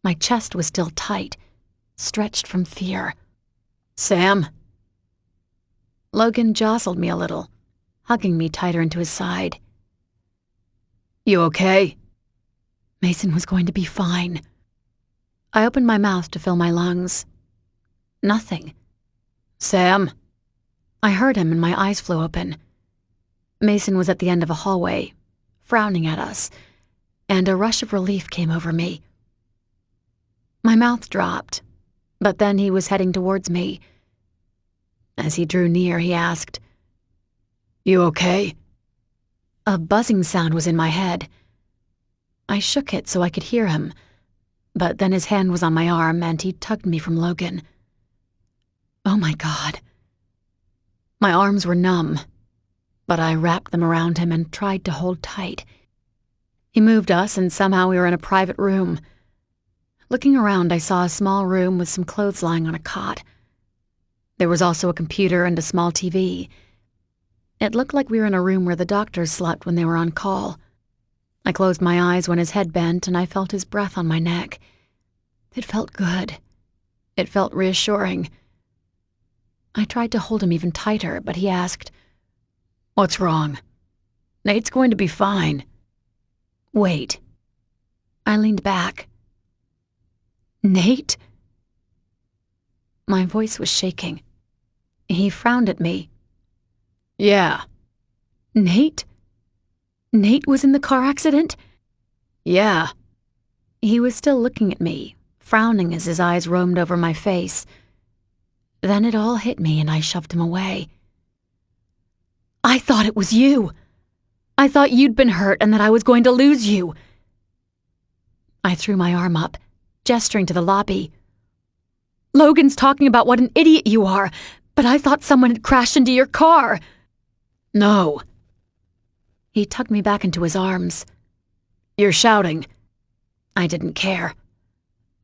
My chest was still tight, stretched from fear. Sam? Logan jostled me a little, hugging me tighter into his side. You okay? Mason was going to be fine. I opened my mouth to fill my lungs. Nothing. Sam? I heard him and my eyes flew open. Mason was at the end of a hallway, frowning at us, and a rush of relief came over me. My mouth dropped, but then he was heading towards me. As he drew near, he asked, You okay? A buzzing sound was in my head. I shook it so I could hear him, but then his hand was on my arm and he tugged me from Logan. Oh my God. My arms were numb, but I wrapped them around him and tried to hold tight. He moved us and somehow we were in a private room. Looking around, I saw a small room with some clothes lying on a cot. There was also a computer and a small TV. It looked like we were in a room where the doctors slept when they were on call. I closed my eyes when his head bent and I felt his breath on my neck. It felt good. It felt reassuring. I tried to hold him even tighter, but he asked, What's wrong? Nate's going to be fine. Wait. I leaned back. Nate? My voice was shaking. He frowned at me. Yeah. Nate? Nate was in the car accident? Yeah. He was still looking at me, frowning as his eyes roamed over my face. Then it all hit me and I shoved him away. I thought it was you. I thought you'd been hurt and that I was going to lose you. I threw my arm up, gesturing to the lobby. "Logan's talking about what an idiot you are, but I thought someone had crashed into your car." No. He tugged me back into his arms. You're shouting. I didn't care.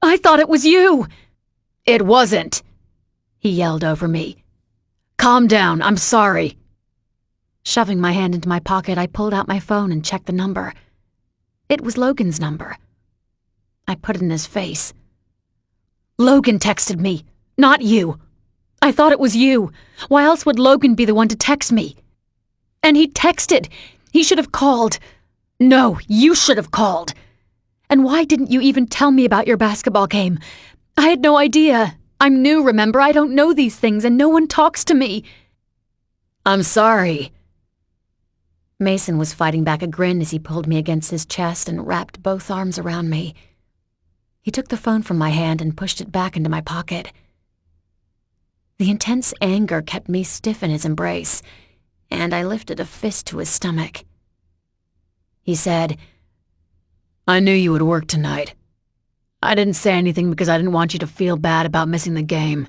"I thought it was you!" It wasn't, he yelled over me. Calm down, I'm sorry. Shoving my hand into my pocket, I pulled out my phone and checked the number. It was Logan's number. I put it in his face. "Logan texted me, not you. I thought it was you. Why else would Logan be the one to text me? And he texted. He should have called. No, you should have called. And why didn't you even tell me about your basketball game? I had no idea. I'm new, remember? I don't know these things, and no one talks to me." I'm sorry. Mason was fighting back a grin as he pulled me against his chest and wrapped both arms around me. He took the phone from my hand and pushed it back into my pocket. The intense anger kept me stiff in his embrace, and I lifted a fist to his stomach. He said, I knew you would work tonight. I didn't say anything because I didn't want you to feel bad about missing the game.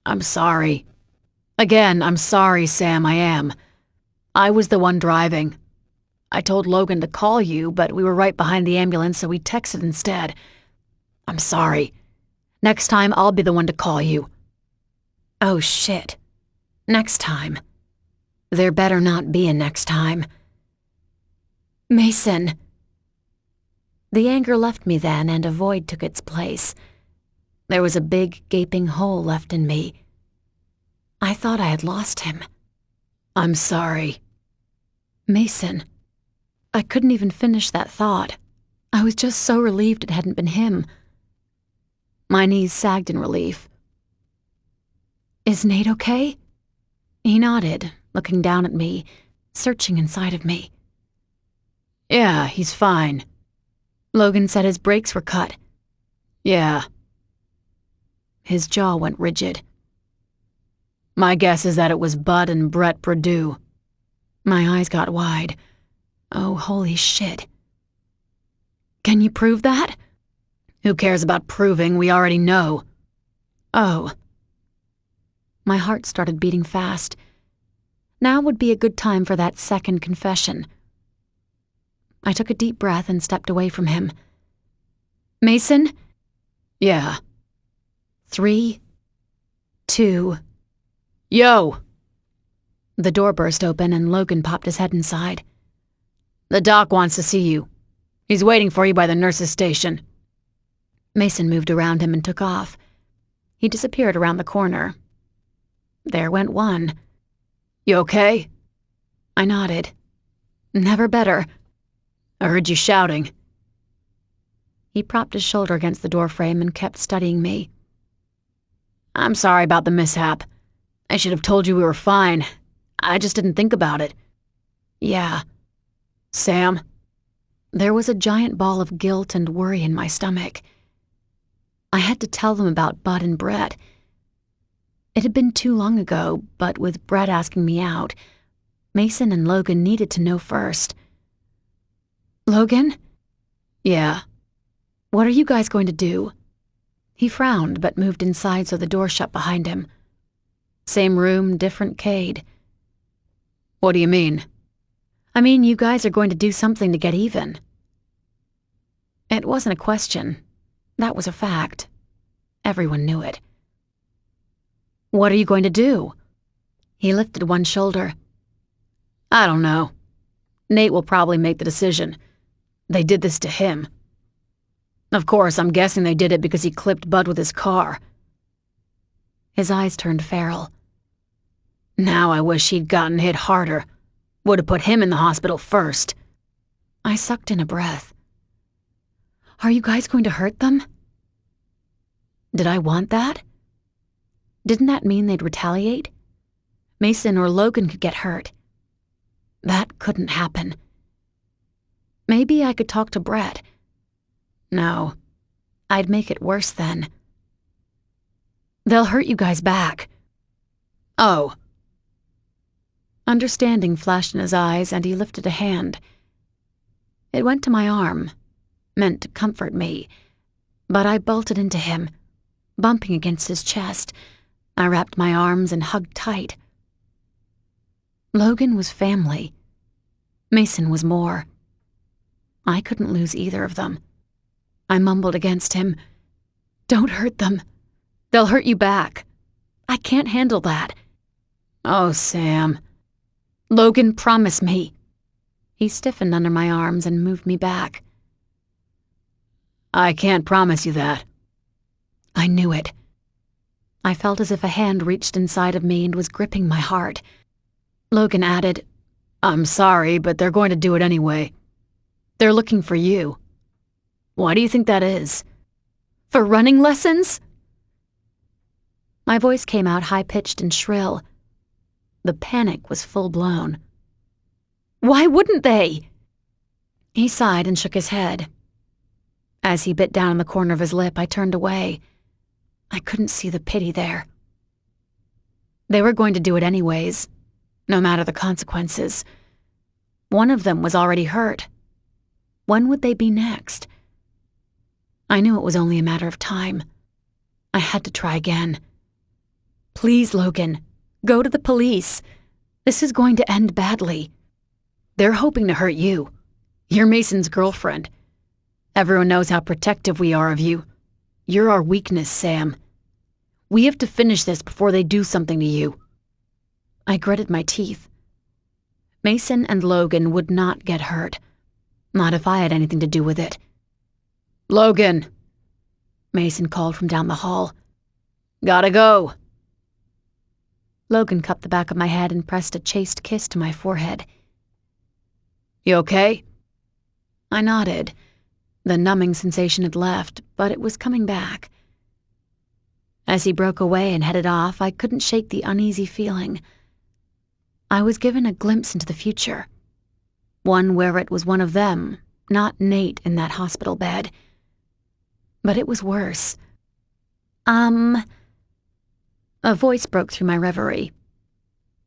I'm sorry. Again, I'm sorry, Sam, I am. I was the one driving. I told Logan to call you, but we were right behind the ambulance, so we texted instead. I'm sorry. Next time, I'll be the one to call you. "Oh, shit. Next time. There better not be a next time." "Mason." The anger left me then, and a void took its place. There was a big, gaping hole left in me. I thought I had lost him. I'm sorry. Mason. I couldn't even finish that thought. I was just so relieved it hadn't been him. My knees sagged in relief. "Is Nate okay?" He nodded, looking down at me, searching inside of me. Yeah, he's fine. Logan said his brakes were cut. Yeah. His jaw went rigid. My guess is that it was Bud and Brett Perdue. My eyes got wide. Oh, holy shit. "Can you prove that?" Who cares about proving? We already know. Oh. My heart started beating fast. Now would be a good time for that second confession. I took a deep breath and stepped away from him. "Mason?" Yeah. 3, 2... Yo! The door burst open and Logan popped his head inside. The doc wants to see you. He's waiting for you by the nurse's station. Mason moved around him and took off. He disappeared around the corner. There went one. You okay? I nodded. Never better. I heard you shouting. He propped his shoulder against the doorframe and kept studying me. I'm sorry about the mishap. I should have told you we were fine. I just didn't think about it. Yeah. Sam? There was a giant ball of guilt and worry in my stomach. I had to tell them about Bud and Brett. It had been too long ago, but with Brett asking me out, Mason and Logan needed to know first. "Logan?" Yeah. "What are you guys going to do?" He frowned, but moved inside so the door shut behind him. Same room, different Cade. What do you mean? I mean, you guys are going to do something to get even. It wasn't a question. That was a fact. Everyone knew it. What are you going to do? He lifted one shoulder. I don't know. Nate will probably make the decision. They did this to him. Of course, I'm guessing they did it because he clipped Bud with his car. His eyes turned feral. Now I wish he'd gotten hit harder. Would have put him in the hospital first. I sucked in a breath. Are you guys going to hurt them? Did I want that? Didn't that mean they'd retaliate? Mason or Logan could get hurt. That couldn't happen. Maybe I could talk to Brett. No, I'd make it worse then. They'll hurt you guys back. Oh. Understanding flashed in his eyes, and he lifted a hand. It went to my arm, meant to comfort me, But I bolted into him, bumping against his chest. I wrapped my arms and hugged tight. Logan was family. Mason was more. I couldn't lose either of them. I mumbled against him, "Don't hurt them. They'll hurt you back. I can't handle that." "Oh, Sam." "Logan, promise me." He stiffened under my arms and moved me back. "I can't promise you that." I knew it. I felt as if a hand reached inside of me and was gripping my heart. Logan added, "I'm sorry, but they're going to do it anyway. They're looking for you. Why do you think that is?" "For running lessons?" My voice came out high-pitched and shrill. The panic was full-blown. "Why wouldn't they?" He sighed and shook his head. As he bit down on the corner of his lip, I turned away. I couldn't see the pity there. They were going to do it anyways, no matter the consequences. One of them was already hurt. When would they be next? I knew it was only a matter of time. I had to try again. "Please, Logan, go to the police. This is going to end badly." "They're hoping to hurt you. You're Mason's girlfriend. Everyone knows how protective we are of you. You're our weakness, Sam. We have to finish this before they do something to you." I gritted my teeth. Mason and Logan would not get hurt. Not if I had anything to do with it. "Logan," Mason called from down the hall. "Gotta go." Logan cupped the back of my head and pressed a chaste kiss to my forehead. "You okay?" I nodded. The numbing sensation had left, but it was coming back. As he broke away and headed off, I couldn't shake the uneasy feeling. I was given a glimpse into the future. One where it was one of them, not Nate in that hospital bed. But it was worse. A voice broke through my reverie.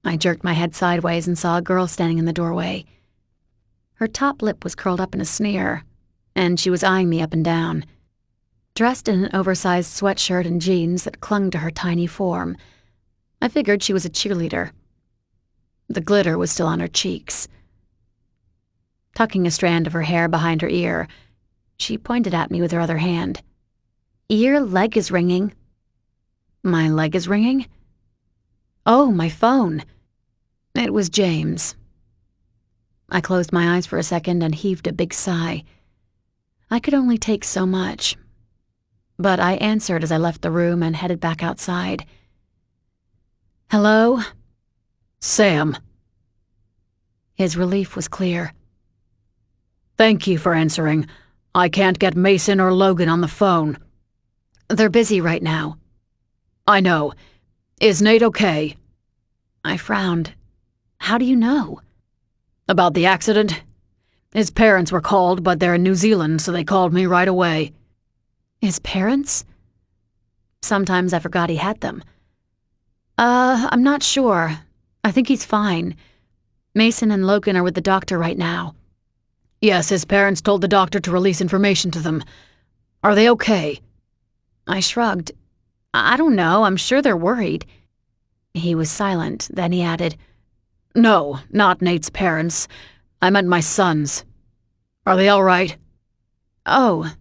I jerked my head sideways and saw a girl standing in the doorway. Her top lip was curled up in a sneer, and she was eyeing me up and down. Dressed in an oversized sweatshirt and jeans that clung to her tiny form, I figured she was a cheerleader. The glitter was still on her cheeks. Tucking a strand of her hair behind her ear, she pointed at me with her other hand. "Your leg is ringing." "My leg is ringing?" "Oh, my phone." It was James. I closed my eyes for a second and heaved a big sigh. I could only take so much. But I answered as I left the room and headed back outside. "Hello?" "Sam." His relief was clear. "Thank you for answering. I can't get Mason or Logan on the phone." "They're busy right now." "I know. Is Nate okay?" I frowned. "How do you know?" "About the accident? His parents were called, but they're in New Zealand, so they called me right away." "His parents?" Sometimes I forgot he had them. I'm not sure. I think he's fine. Mason and Logan are with the doctor right now." "Yes, his parents told the doctor to release information to them. Are they okay?" I shrugged. "I don't know. I'm sure they're worried." He was silent. Then he added, "No, not Nate's parents. I meant my sons. Are they all right?" "Oh,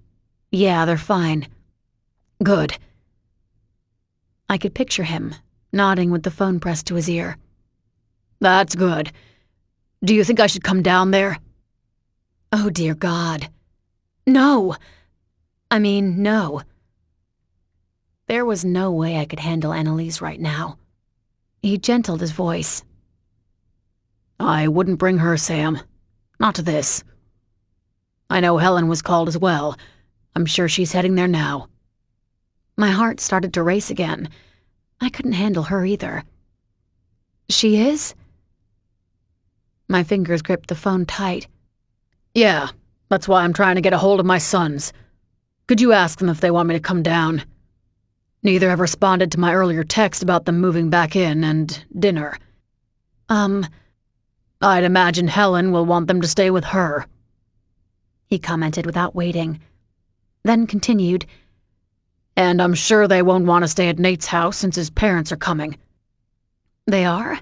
yeah, they're fine." "Good." I could picture him, nodding with the phone pressed to his ear. "That's good. Do you think I should come down there?" "Oh, dear God. No. No. There was no way I could handle Annalise right now. He gentled his voice. "I wouldn't bring her, Sam. Not to this. I know Helen was called as well. I'm sure she's heading there now." My heart started to race again. I couldn't handle her either. "She is?" My fingers gripped the phone tight. "Yeah, that's why I'm trying to get a hold of my sons. Could you ask them if they want me to come down? Neither have responded to my earlier text about them moving back in and dinner." "I'd imagine Helen will want them to stay with her," he commented without waiting. Then continued, And I'm sure they won't want to stay at Nate's house since his parents are coming. They are?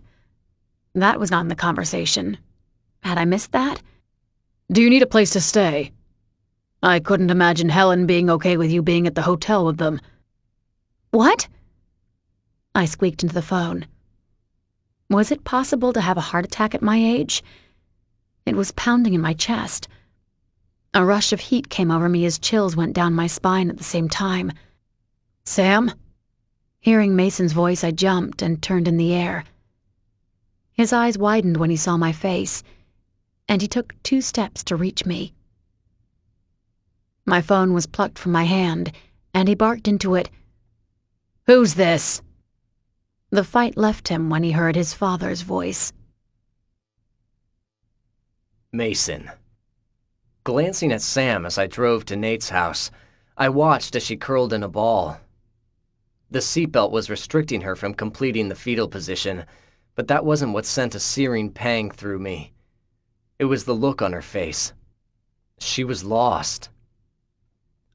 That was not in the conversation. Had I missed that? Do you need a place to stay? I couldn't imagine Helen being okay with you being at the hotel with them. What? I squeaked into the phone. Was it possible to have a heart attack at my age? It was pounding in my chest. A rush of heat came over me as chills went down my spine at the same time. Sam? Hearing Mason's voice, I jumped and turned in the air. His eyes widened when he saw my face, and he took 2 steps to reach me. My phone was plucked from my hand, and he barked into it. Who's this? The fight left him when he heard his father's voice. Mason. Glancing at Sam as I drove to Nate's house, I watched as she curled in a ball. The seatbelt was restricting her from completing the fetal position, but that wasn't what sent a searing pang through me. It was the look on her face. She was lost.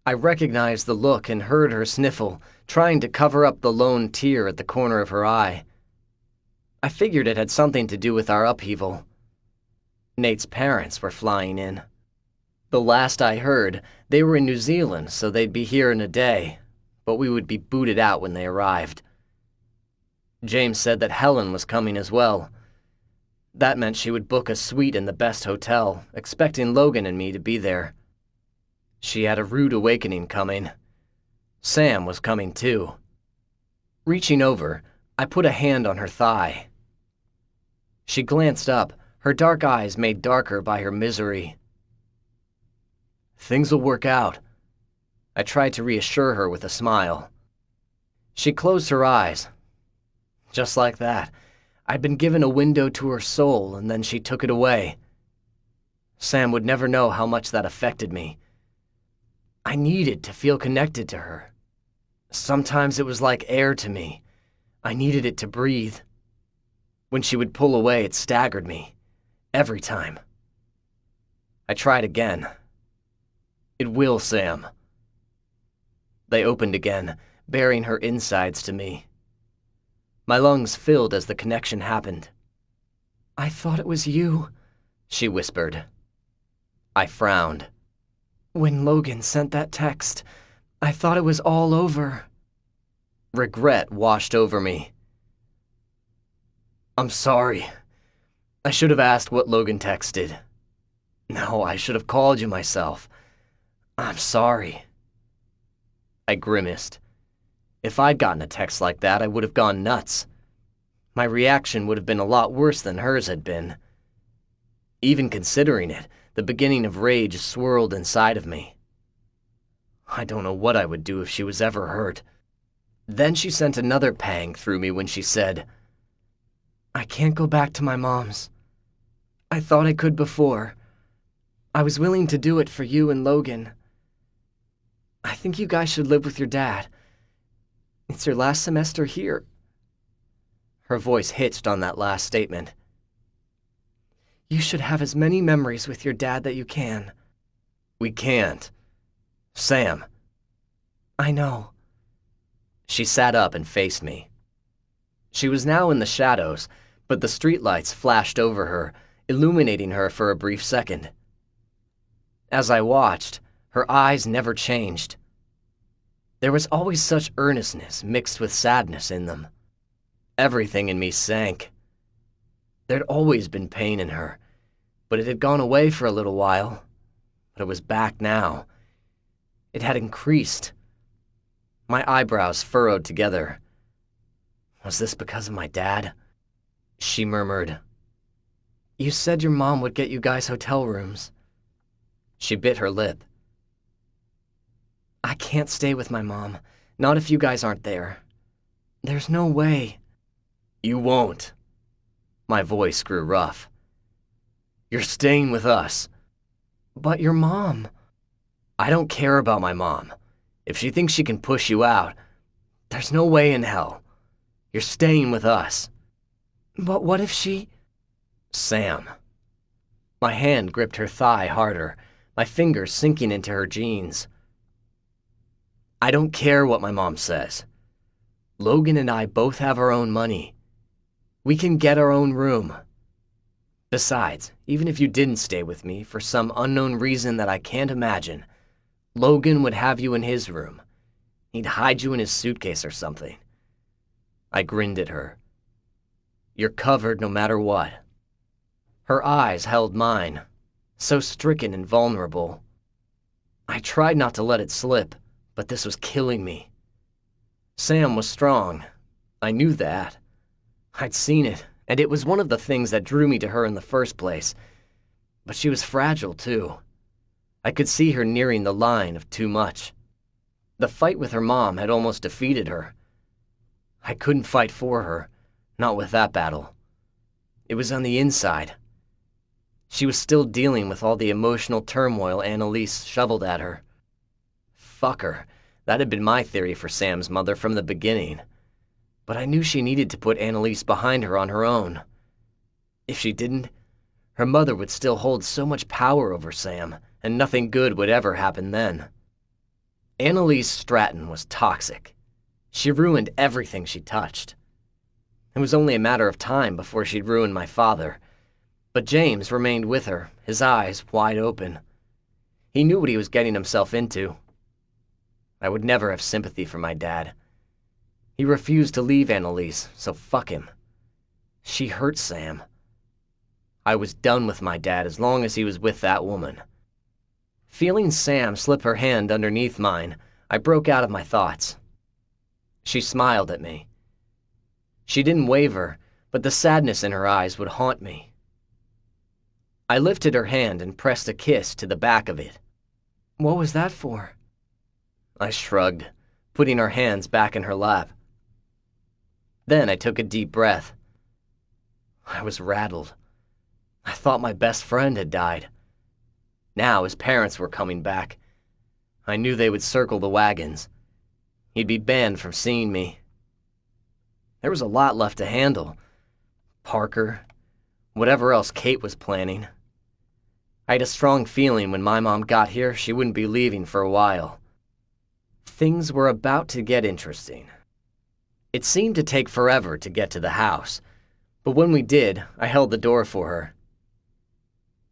I recognized the look and heard her sniffle, trying to cover up the lone tear at the corner of her eye. I figured it had something to do with our upheaval. Nate's parents were flying in. The last I heard, they were in New Zealand, so they'd be here in a day, but we would be booted out when they arrived. James said that Helen was coming as well. That meant she would book a suite in the best hotel, expecting Logan and me to be there. She had a rude awakening coming. Sam was coming too. Reaching over, I put a hand on her thigh. She glanced up, her dark eyes made darker by her misery. Things will work out. I tried to reassure her with a smile. She closed her eyes. Just like that, I'd been given a window to her soul, and then she took it away. Sam would never know how much that affected me. I needed to feel connected to her. Sometimes it was like air to me. I needed it to breathe. When she would pull away, it staggered me. Every time. I tried again. It will, Sam. They opened again, bearing her insides to me. My lungs filled as the connection happened. I thought it was you, she whispered. I frowned. When Logan sent that text, I thought it was all over. Regret washed over me. I'm sorry. I should have asked what Logan texted. No, I should have called you myself. I'm sorry. I grimaced. If I'd gotten a text like that, I would have gone nuts. My reaction would have been a lot worse than hers had been. Even considering it, the beginning of rage swirled inside of me. I don't know what I would do if she was ever hurt. Then she sent another pang through me when she said, I can't go back to my mom's. I thought I could before. I was willing to do it for you and Logan. I think you guys should live with your dad. It's your last semester here. Her voice hitched on that last statement. You should have as many memories with your dad that you can. We can't. Sam. I know. She sat up and faced me. She was now in the shadows, but the streetlights flashed over her, illuminating her for a brief second. As I watched, her eyes never changed. There was always such earnestness mixed with sadness in them. Everything in me sank. There'd always been pain in her, but it had gone away for a little while. But it was back now. It had increased. My eyebrows furrowed together. Was this because of my dad? She murmured, You said your mom would get you guys hotel rooms. She bit her lip. I can't stay with my mom, not if you guys aren't there. There's no way. You won't. My voice grew rough. You're staying with us. But your mom. I don't care about my mom. If she thinks she can push you out, there's no way in hell. You're staying with us. But what if she... Sam. My hand gripped her thigh harder, my fingers sinking into her jeans. I don't care what my mom says. Logan and I both have our own money. We can get our own room. Besides, even if you didn't stay with me for some unknown reason that I can't imagine, Logan would have you in his room. He'd hide you in his suitcase or something. I grinned at her. You're covered no matter what. Her eyes held mine, so stricken and vulnerable. I tried not to let it slip, but this was killing me. Sam was strong. I knew that. I'd seen it, and it was one of the things that drew me to her in the first place. But she was fragile, too. I could see her nearing the line of too much. The fight with her mom had almost defeated her. I couldn't fight for her, not with that battle. It was on the inside. She was still dealing with all the emotional turmoil Annalise shoveled at her. Fuck her. That had been my theory for Sam's mother from the beginning. But I knew she needed to put Annalise behind her on her own. If she didn't, her mother would still hold so much power over Sam, and nothing good would ever happen then. Annalise Stratton was toxic. She ruined everything she touched. It was only a matter of time before she'd ruin my father. But James remained with her, his eyes wide open. He knew what he was getting himself into. I would never have sympathy for my dad. He refused to leave Annalise, so fuck him. She hurt Sam. I was done with my dad as long as he was with that woman. Feeling Sam slip her hand underneath mine, I broke out of my thoughts. She smiled at me. She didn't waver, but the sadness in her eyes would haunt me. I lifted her hand and pressed a kiss to the back of it. What was that for? I shrugged, putting her hands back in her lap. Then I took a deep breath. I was rattled. I thought my best friend had died. Now his parents were coming back. I knew they would circle the wagons. He'd be banned from seeing me. There was a lot left to handle. Parker, whatever else Kate was planning. I had a strong feeling when my mom got here she wouldn't be leaving for a while. Things were about to get interesting. It seemed to take forever to get to the house, but when we did, I held the door for her.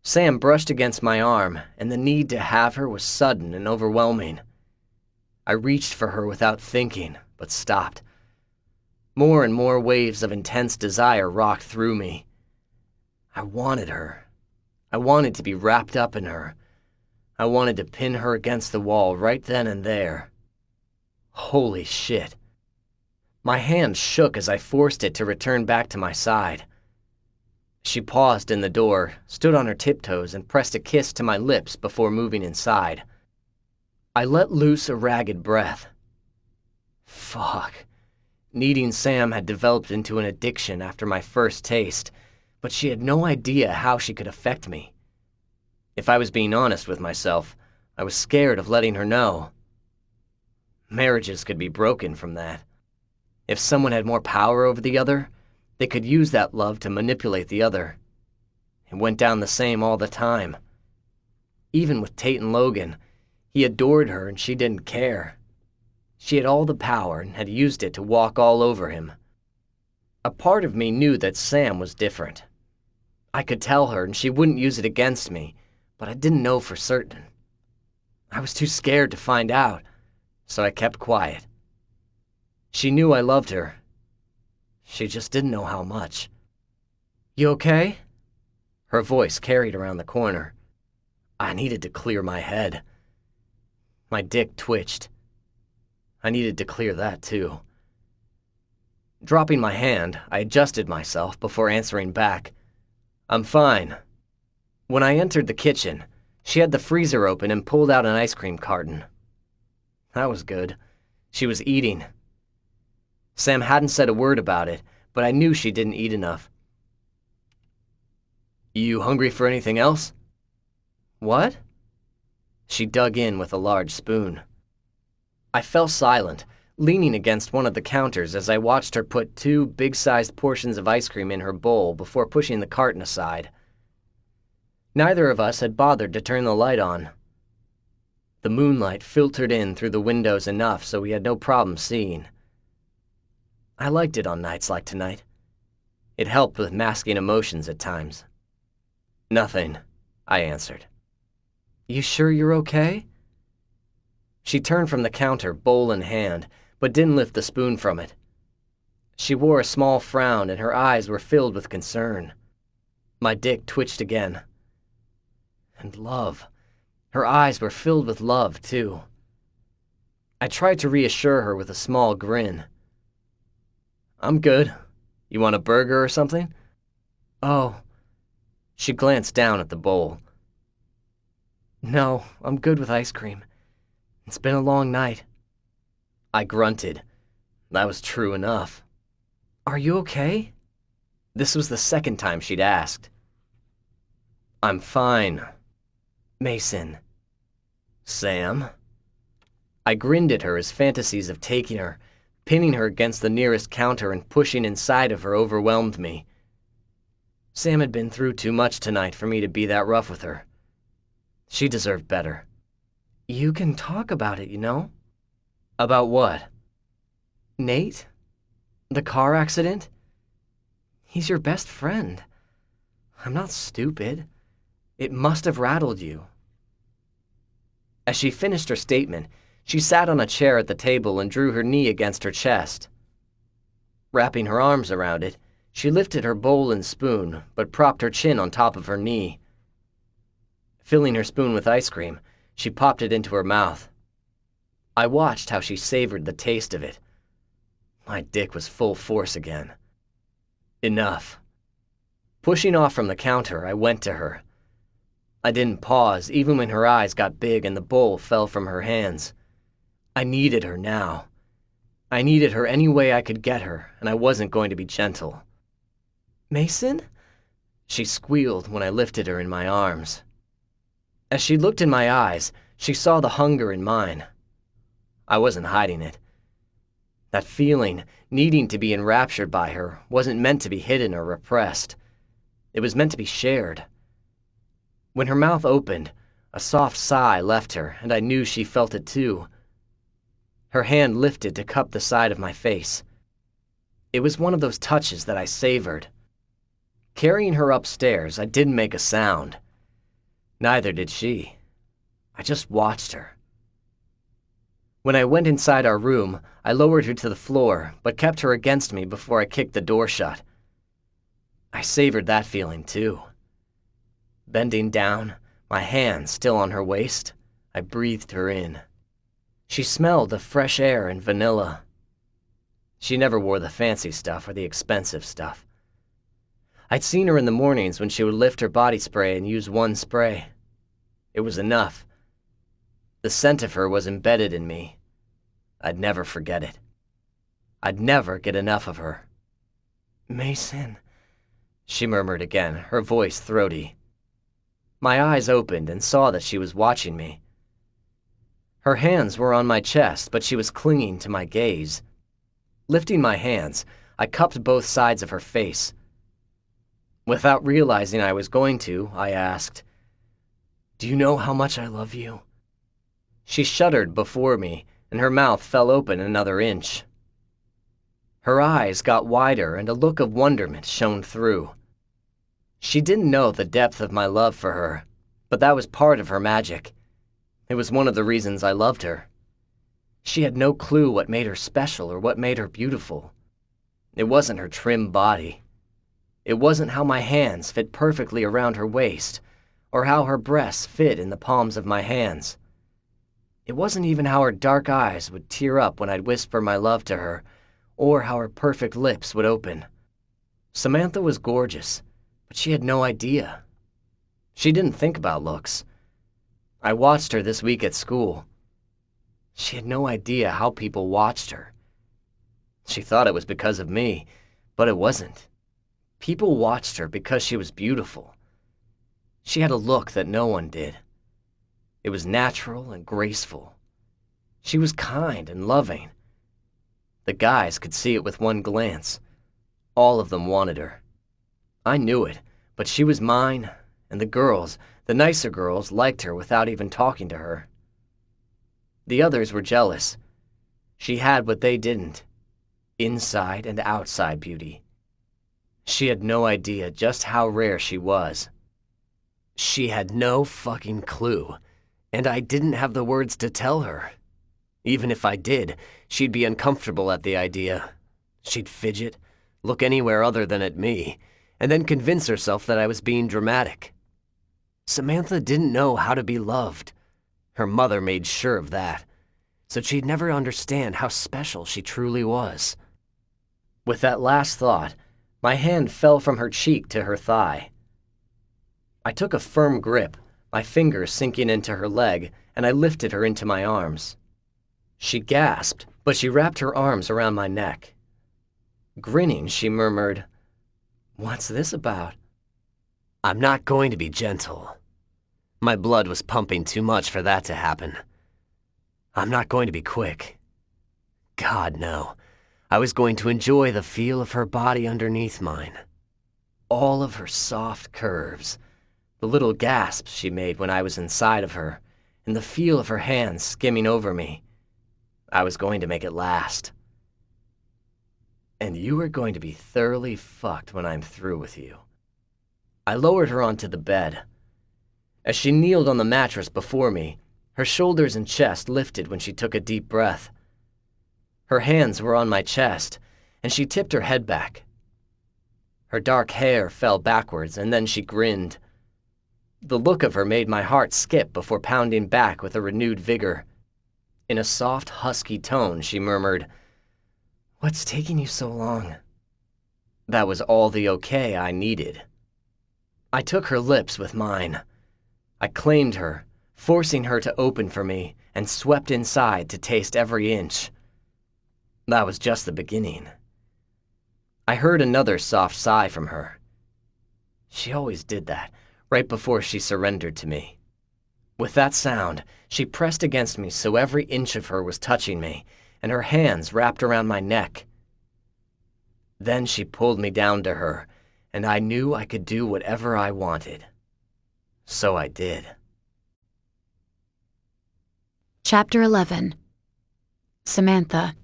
Sam brushed against my arm, and the need to have her was sudden and overwhelming. I reached for her without thinking, but stopped. More and more waves of intense desire rocked through me. I wanted her. I wanted to be wrapped up in her. I wanted to pin her against the wall right then and there. Holy shit. My hand shook as I forced it to return back to my side. She paused in the door, stood on her tiptoes, and pressed a kiss to my lips before moving inside. I let loose a ragged breath. Fuck. Needing Sam had developed into an addiction after my first taste, but she had no idea how she could affect me. If I was being honest with myself, I was scared of letting her know. Marriages could be broken from that. If someone had more power over the other, they could use that love to manipulate the other. It went down the same all the time. Even with Tate and Logan, he adored her and she didn't care. She had all the power and had used it to walk all over him. A part of me knew that Sam was different. I could tell her and she wouldn't use it against me, but I didn't know for certain. I was too scared to find out, so I kept quiet. She knew I loved her. She just didn't know how much. You okay? Her voice carried around the corner. I needed to clear my head. My dick twitched. I needed to clear that too. Dropping my hand, I adjusted myself before answering back. I'm fine. When I entered the kitchen, she had the freezer open and pulled out an ice cream carton. That was good. She was eating. Sam hadn't said a word about it, but I knew she didn't eat enough. You hungry for anything else? What? She dug in with a large spoon. I fell silent, leaning against one of the counters as I watched her put 2 big-sized portions of ice cream in her bowl before pushing the carton aside. Neither of us had bothered to turn the light on. The moonlight filtered in through the windows enough so we had no problem seeing. I liked it on nights like tonight. It helped with masking emotions at times. "Nothing," I answered. "You sure you're okay?" She turned from the counter, bowl in hand, but didn't lift the spoon from it. She wore a small frown and her eyes were filled with concern. My dick twitched again. And love. Her eyes were filled with love, too. I tried to reassure her with a small grin. "I'm good. You want a burger or something?" "Oh." She glanced down at the bowl. "No, I'm good with ice cream. It's been a long night." I grunted. That was true enough. "Are you okay?" This was the second time she'd asked. "I'm fine." "Mason." "Sam?" I grinned at her as fantasies of taking her, pinning her against the nearest counter and pushing inside of her overwhelmed me. Sam had been through too much tonight for me to be that rough with her. She deserved better. "You can talk about it, you know." "About what?" "Nate? The car accident? He's your best friend. I'm not stupid. It must have rattled you." As she finished her statement, she sat on a chair at the table and drew her knee against her chest. Wrapping her arms around it, she lifted her bowl and spoon, but propped her chin on top of her knee. Filling her spoon with ice cream, she popped it into her mouth. I watched how she savored the taste of it. My dick was full force again. Enough. Pushing off from the counter, I went to her. I didn't pause, even when her eyes got big and the bowl fell from her hands. I needed her now. I needed her any way I could get her, and I wasn't going to be gentle. "Mason?" She squealed when I lifted her in my arms. As she looked in my eyes, she saw the hunger in mine. I wasn't hiding it. That feeling, needing to be enraptured by her, wasn't meant to be hidden or repressed. It was meant to be shared. When her mouth opened, a soft sigh left her, and I knew she felt it too. Her hand lifted to cup the side of my face. It was one of those touches that I savored. Carrying her upstairs, I didn't make a sound. Neither did she. I just watched her. When I went inside our room, I lowered her to the floor, but kept her against me before I kicked the door shut. I savored that feeling too. Bending down, my hand still on her waist, I breathed her in. She smelled of fresh air and vanilla. She never wore the fancy stuff or the expensive stuff. I'd seen her in the mornings when she would lift her body spray and use one spray. It was enough. The scent of her was embedded in me. I'd never forget it. I'd never get enough of her. "Mason," she murmured again, her voice throaty. My eyes opened and saw that she was watching me. Her hands were on my chest, but she was clinging to my gaze. Lifting my hands, I cupped both sides of her face. Without realizing I was going to, I asked, "Do you know how much I love you?" She shuddered before me, and her mouth fell open another inch. Her eyes got wider, and a look of wonderment shone through. She didn't know the depth of my love for her, but that was part of her magic. It was one of the reasons I loved her. She had no clue what made her special or what made her beautiful. It wasn't her trim body. It wasn't how my hands fit perfectly around her waist, or how her breasts fit in the palms of my hands. It wasn't even how her dark eyes would tear up when I'd whisper my love to her, or how her perfect lips would open. Samantha was gorgeous, but she had no idea. She didn't think about looks. I watched her this week at school. She had no idea how people watched her. She thought it was because of me, but it wasn't. People watched her because she was beautiful. She had a look that no one did. It was natural and graceful. She was kind and loving. The guys could see it with one glance. All of them wanted her. I knew it, but she was mine, and the girls, the nicer girls, liked her without even talking to her. The others were jealous. She had what they didn't: inside and outside beauty. She had no idea just how rare she was. She had no fucking clue, and I didn't have the words to tell her. Even if I did, she'd be uncomfortable at the idea. She'd fidget, look anywhere other than at me, and then convince herself that I was being dramatic. Samantha didn't know how to be loved. Her mother made sure of that, so she'd never understand how special she truly was. With that last thought, my hand fell from her cheek to her thigh. I took a firm grip, my fingers sinking into her leg, and I lifted her into my arms. She gasped, but she wrapped her arms around my neck. Grinning, she murmured, "What's this about?" "I'm not going to be gentle." My blood was pumping too much for that to happen. "I'm not going to be quick." God, no. I was going to enjoy the feel of her body underneath mine. All of her soft curves, the little gasps she made when I was inside of her, and the feel of her hands skimming over me. I was going to make it last. "And you are going to be thoroughly fucked when I'm through with you." I lowered her onto the bed. As she kneeled on the mattress before me, her shoulders and chest lifted when she took a deep breath. Her hands were on my chest, and she tipped her head back. Her dark hair fell backwards, and then she grinned. The look of her made my heart skip before pounding back with a renewed vigor. In a soft, husky tone, she murmured, "What's taking you so long?" That was all the okay I needed. I took her lips with mine. I claimed her, forcing her to open for me, and swept inside to taste every inch. That was just the beginning. I heard another soft sigh from her. She always did that, right before she surrendered to me. With that sound, she pressed against me so every inch of her was touching me, and her hands wrapped around my neck. Then she pulled me down to her, and I knew I could do whatever I wanted. So I did. Chapter 11. Samantha.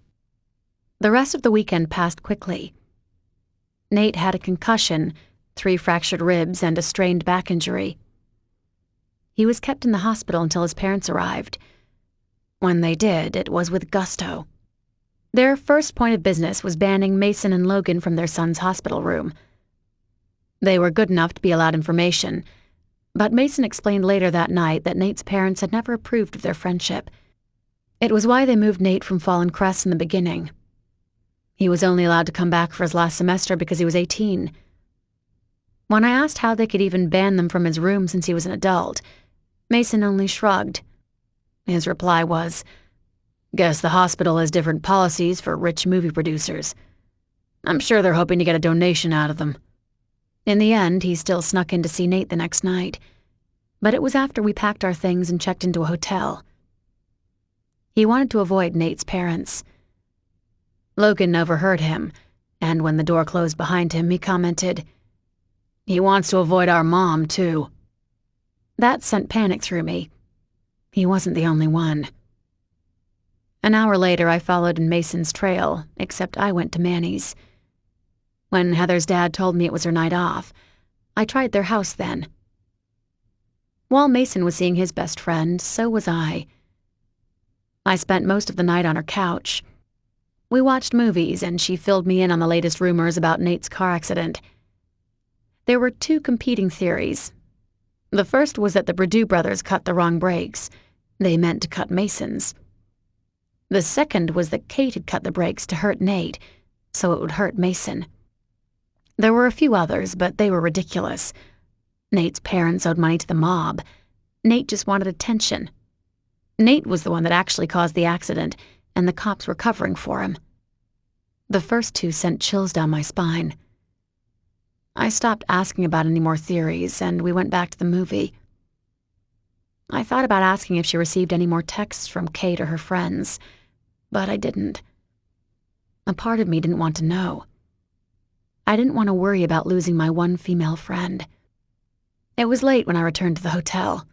The rest of the weekend passed quickly. Nate had a concussion, 3 fractured ribs, and a strained back injury. He was kept in the hospital until his parents arrived. When they did, it was with gusto. Their first point of business was banning Mason and Logan from their son's hospital room. They were good enough to be allowed information, but Mason explained later that night that Nate's parents had never approved of their friendship. It was why they moved Nate from Fallen Crest in the beginning. He was only allowed to come back for his last semester because he was 18. When I asked how they could even ban them from his room since he was an adult, Mason only shrugged. His reply was, "Guess the hospital has different policies for rich movie producers. I'm sure they're hoping to get a donation out of them." In the end, he still snuck in to see Nate the next night, but it was after we packed our things and checked into a hotel. He wanted to avoid Nate's parents. Logan overheard him, and when the door closed behind him, he commented, "He wants to avoid our mom, too." That sent panic through me. He wasn't the only one. An hour later, I followed in Mason's trail, except I went to Manny's. When Heather's dad told me it was her night off, I tried their house then. While Mason was seeing his best friend, so was I. I spent most of the night on her couch. We watched movies, and she filled me in on the latest rumors about Nate's car accident. There were 2 competing theories. The first was that the Bradu brothers cut the wrong brakes. They meant to cut Mason's. The second was that Kate had cut the brakes to hurt Nate, so it would hurt Mason. There were a few others, but they were ridiculous. Nate's parents owed money to the mob. Nate just wanted attention. Nate was the one that actually caused the accident, and the cops were covering for him. The first 2 sent chills down my spine. I stopped asking about any more theories, and we went back to the movie. I thought about asking if she received any more texts from Kate or her friends, but I didn't. A part of me didn't want to know. I didn't want to worry about losing my one female friend. It was late when I returned to the hotel.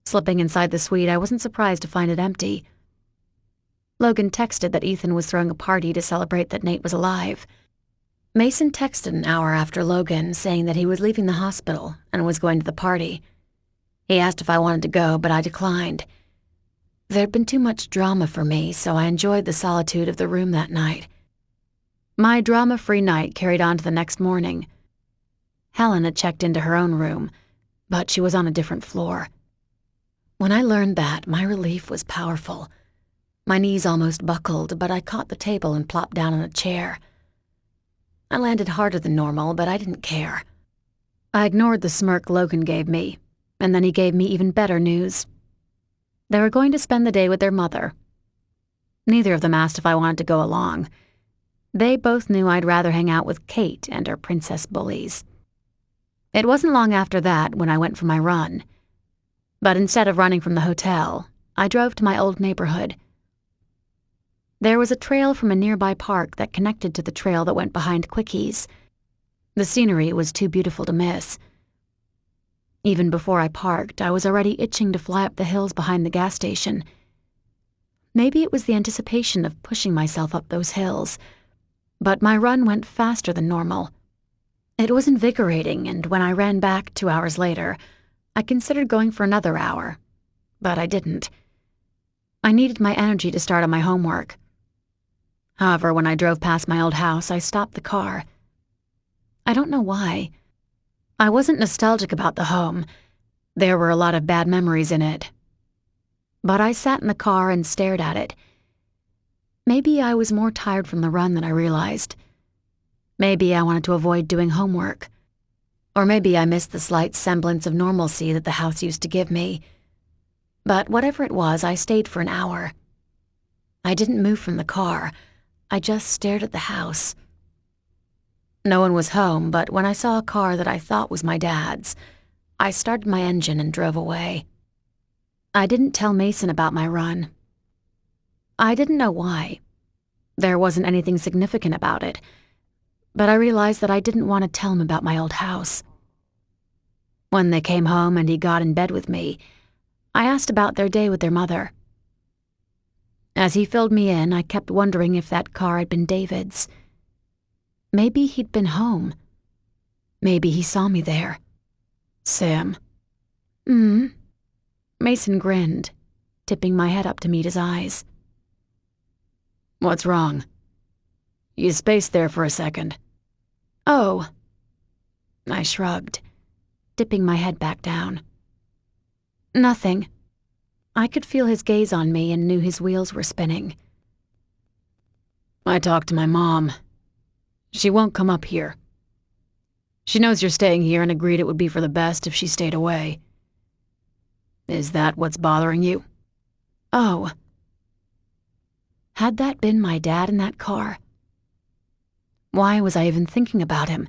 Slipping inside the suite, I wasn't surprised to find it empty. Logan texted that Ethan was throwing a party to celebrate that Nate was alive. Mason texted an hour after Logan, saying that he was leaving the hospital and was going to the party. He asked if I wanted to go, but I declined. There'd been too much drama for me, so I enjoyed the solitude of the room that night. My drama-free night carried on to the next morning. Helen had checked into her own room, but she was on a different floor. When I learned that, my relief was powerful. My knees almost buckled, but I caught the table and plopped down on a chair. I landed harder than normal, but I didn't care. I ignored the smirk Logan gave me, and then he gave me even better news. They were going to spend the day with their mother. Neither of them asked if I wanted to go along. They both knew I'd rather hang out with Kate and her princess bullies. It wasn't long after that when I went for my run. But instead of running from the hotel, I drove to my old neighborhood. There was a trail from a nearby park that connected to the trail that went behind Quickies. The scenery was too beautiful to miss. Even before I parked, I was already itching to fly up the hills behind the gas station. Maybe it was the anticipation of pushing myself up those hills, but my run went faster than normal. It was invigorating, and when I ran back 2 hours later, I considered going for another hour, but I didn't. I needed my energy to start on my homework. However, when I drove past my old house, I stopped the car. I don't know why. I wasn't nostalgic about the home. There were a lot of bad memories in it. But I sat in the car and stared at it. Maybe I was more tired from the run than I realized. Maybe I wanted to avoid doing homework. Or maybe I missed the slight semblance of normalcy that the house used to give me. But whatever it was, I stayed for an hour. I didn't move from the car. I just stared at the house. No one was home, but when I saw a car that I thought was my dad's, I started my engine and drove away. I didn't tell Mason about my run. I didn't know why. There wasn't anything significant about it, but I realized that I didn't want to tell him about my old house. When they came home and he got in bed with me, I asked about their day with their mother. As he filled me in, I kept wondering if that car had been David's. Maybe he'd been home. Maybe he saw me there. Sam. Mason grinned, tipping my head up to meet his eyes. What's wrong? You spaced there for a second. Oh. I shrugged, dipping my head back down. Nothing. I could feel his gaze on me and knew his wheels were spinning. I talked to my mom. She won't come up here. She knows you're staying here and agreed it would be for the best if she stayed away. Is that what's bothering you? Oh. Had that been my dad in that car? Why was I even thinking about him?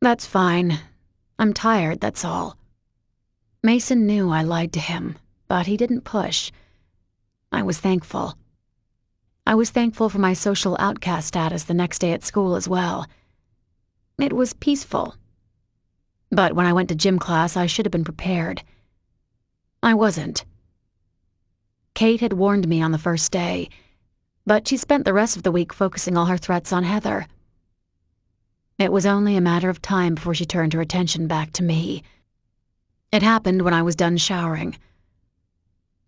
That's fine. I'm tired, that's all. Mason knew I lied to him, but he didn't push. I was thankful. I was thankful for my social outcast status the next day at school as well. It was peaceful. But when I went to gym class, I should have been prepared. I wasn't. Kate had warned me on the first day, but she spent the rest of the week focusing all her threats on Heather. It was only a matter of time before she turned her attention back to me. It happened when I was done showering.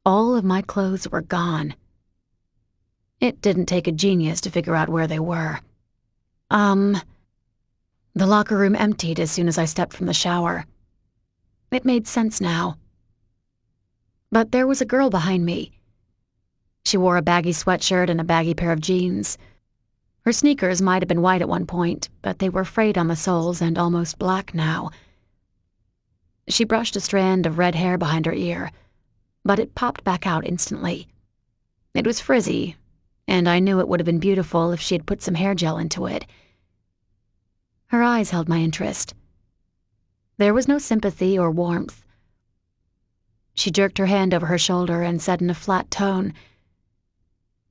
All of my clothes were gone. It didn't take a genius to figure out where they were. The locker room emptied as soon as I stepped from the shower. It made sense now. But there was a girl behind me. She wore a baggy sweatshirt and a baggy pair of jeans. Her sneakers might have been white at one point, but they were frayed on the soles and almost black now. She brushed a strand of red hair behind her ear, but it popped back out instantly. It was frizzy, and I knew it would have been beautiful if she had put some hair gel into it. Her eyes held my interest. There was no sympathy or warmth. She jerked her hand over her shoulder and said in a flat tone,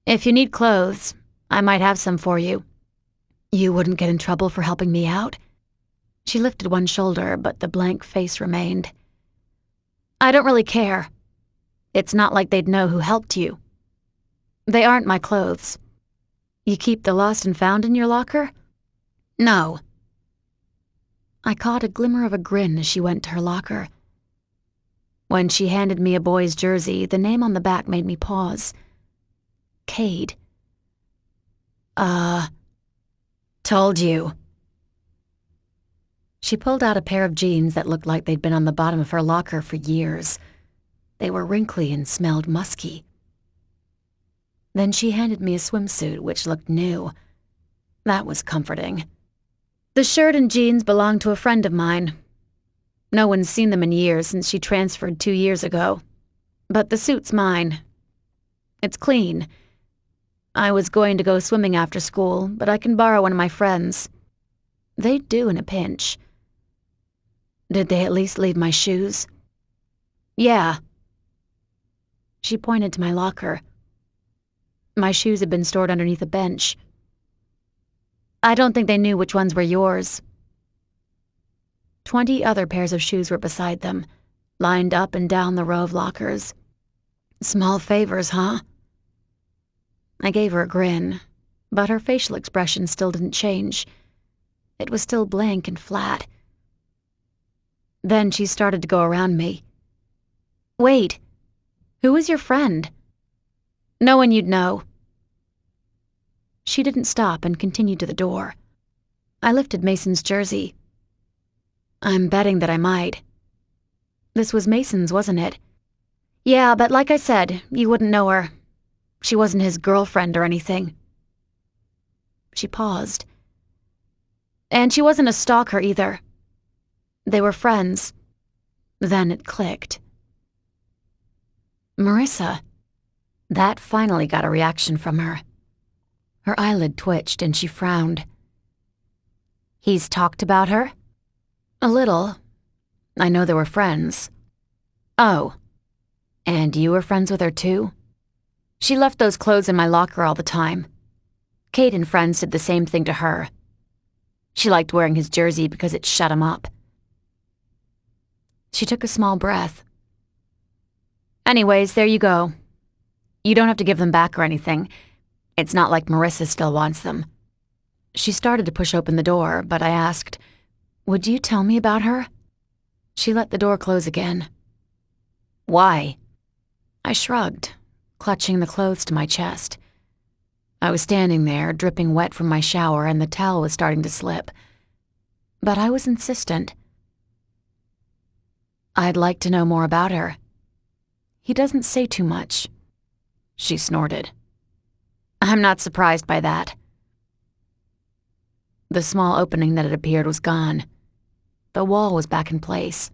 "If you need clothes, I might have some for you. You wouldn't get in trouble for helping me out?" She lifted one shoulder, but the blank face remained. I don't really care. It's not like they'd know who helped you. They aren't my clothes. You keep the lost and found in your locker? No. I caught a glimmer of a grin as she went to her locker. When she handed me a boy's jersey, the name on the back made me pause. Cade. Told you. She pulled out a pair of jeans that looked like they'd been on the bottom of her locker for years. They were wrinkly and smelled musky. Then she handed me a swimsuit, which looked new. That was comforting. The shirt and jeans belonged to a friend of mine. No one's seen them in years since she transferred 2 years ago. But the suit's mine. It's clean. I was going to go swimming after school, but I can borrow one of my friends. They'd do in a pinch. Did they at least leave my shoes? Yeah. She pointed to my locker. My shoes had been stored underneath a bench. I don't think they knew which ones were yours. 20 other pairs of shoes were beside them, lined up and down the row of lockers. Small favors, huh? I gave her a grin, but her facial expression still didn't change. It was still blank and flat. Then she started to go around me. Wait, who is your friend? No one you'd know. She didn't stop and continued to the door. I lifted Mason's jersey. I'm betting that I might. This was Mason's, wasn't it? Yeah, but like I said, you wouldn't know her. She wasn't his girlfriend or anything. She paused. And she wasn't a stalker either. They were friends. Then it clicked. Marissa. That finally got a reaction from her. Her eyelid twitched and she frowned. He's talked about her? A little. I know they were friends. Oh. And you were friends with her too? She left those clothes in my locker all the time. Kate and friends did the same thing to her. She liked wearing his jersey because it shut him up. She took a small breath. Anyways, there you go. You don't have to give them back or anything. It's not like Marissa still wants them. She started to push open the door, but I asked, would you tell me about her? She let the door close again. Why? I shrugged, clutching the clothes to my chest. I was standing there, dripping wet from my shower, and the towel was starting to slip. But I was insistent. I'd like to know more about her. He doesn't say too much. She snorted. I'm not surprised by that. The small opening that had appeared was gone. The wall was back in place.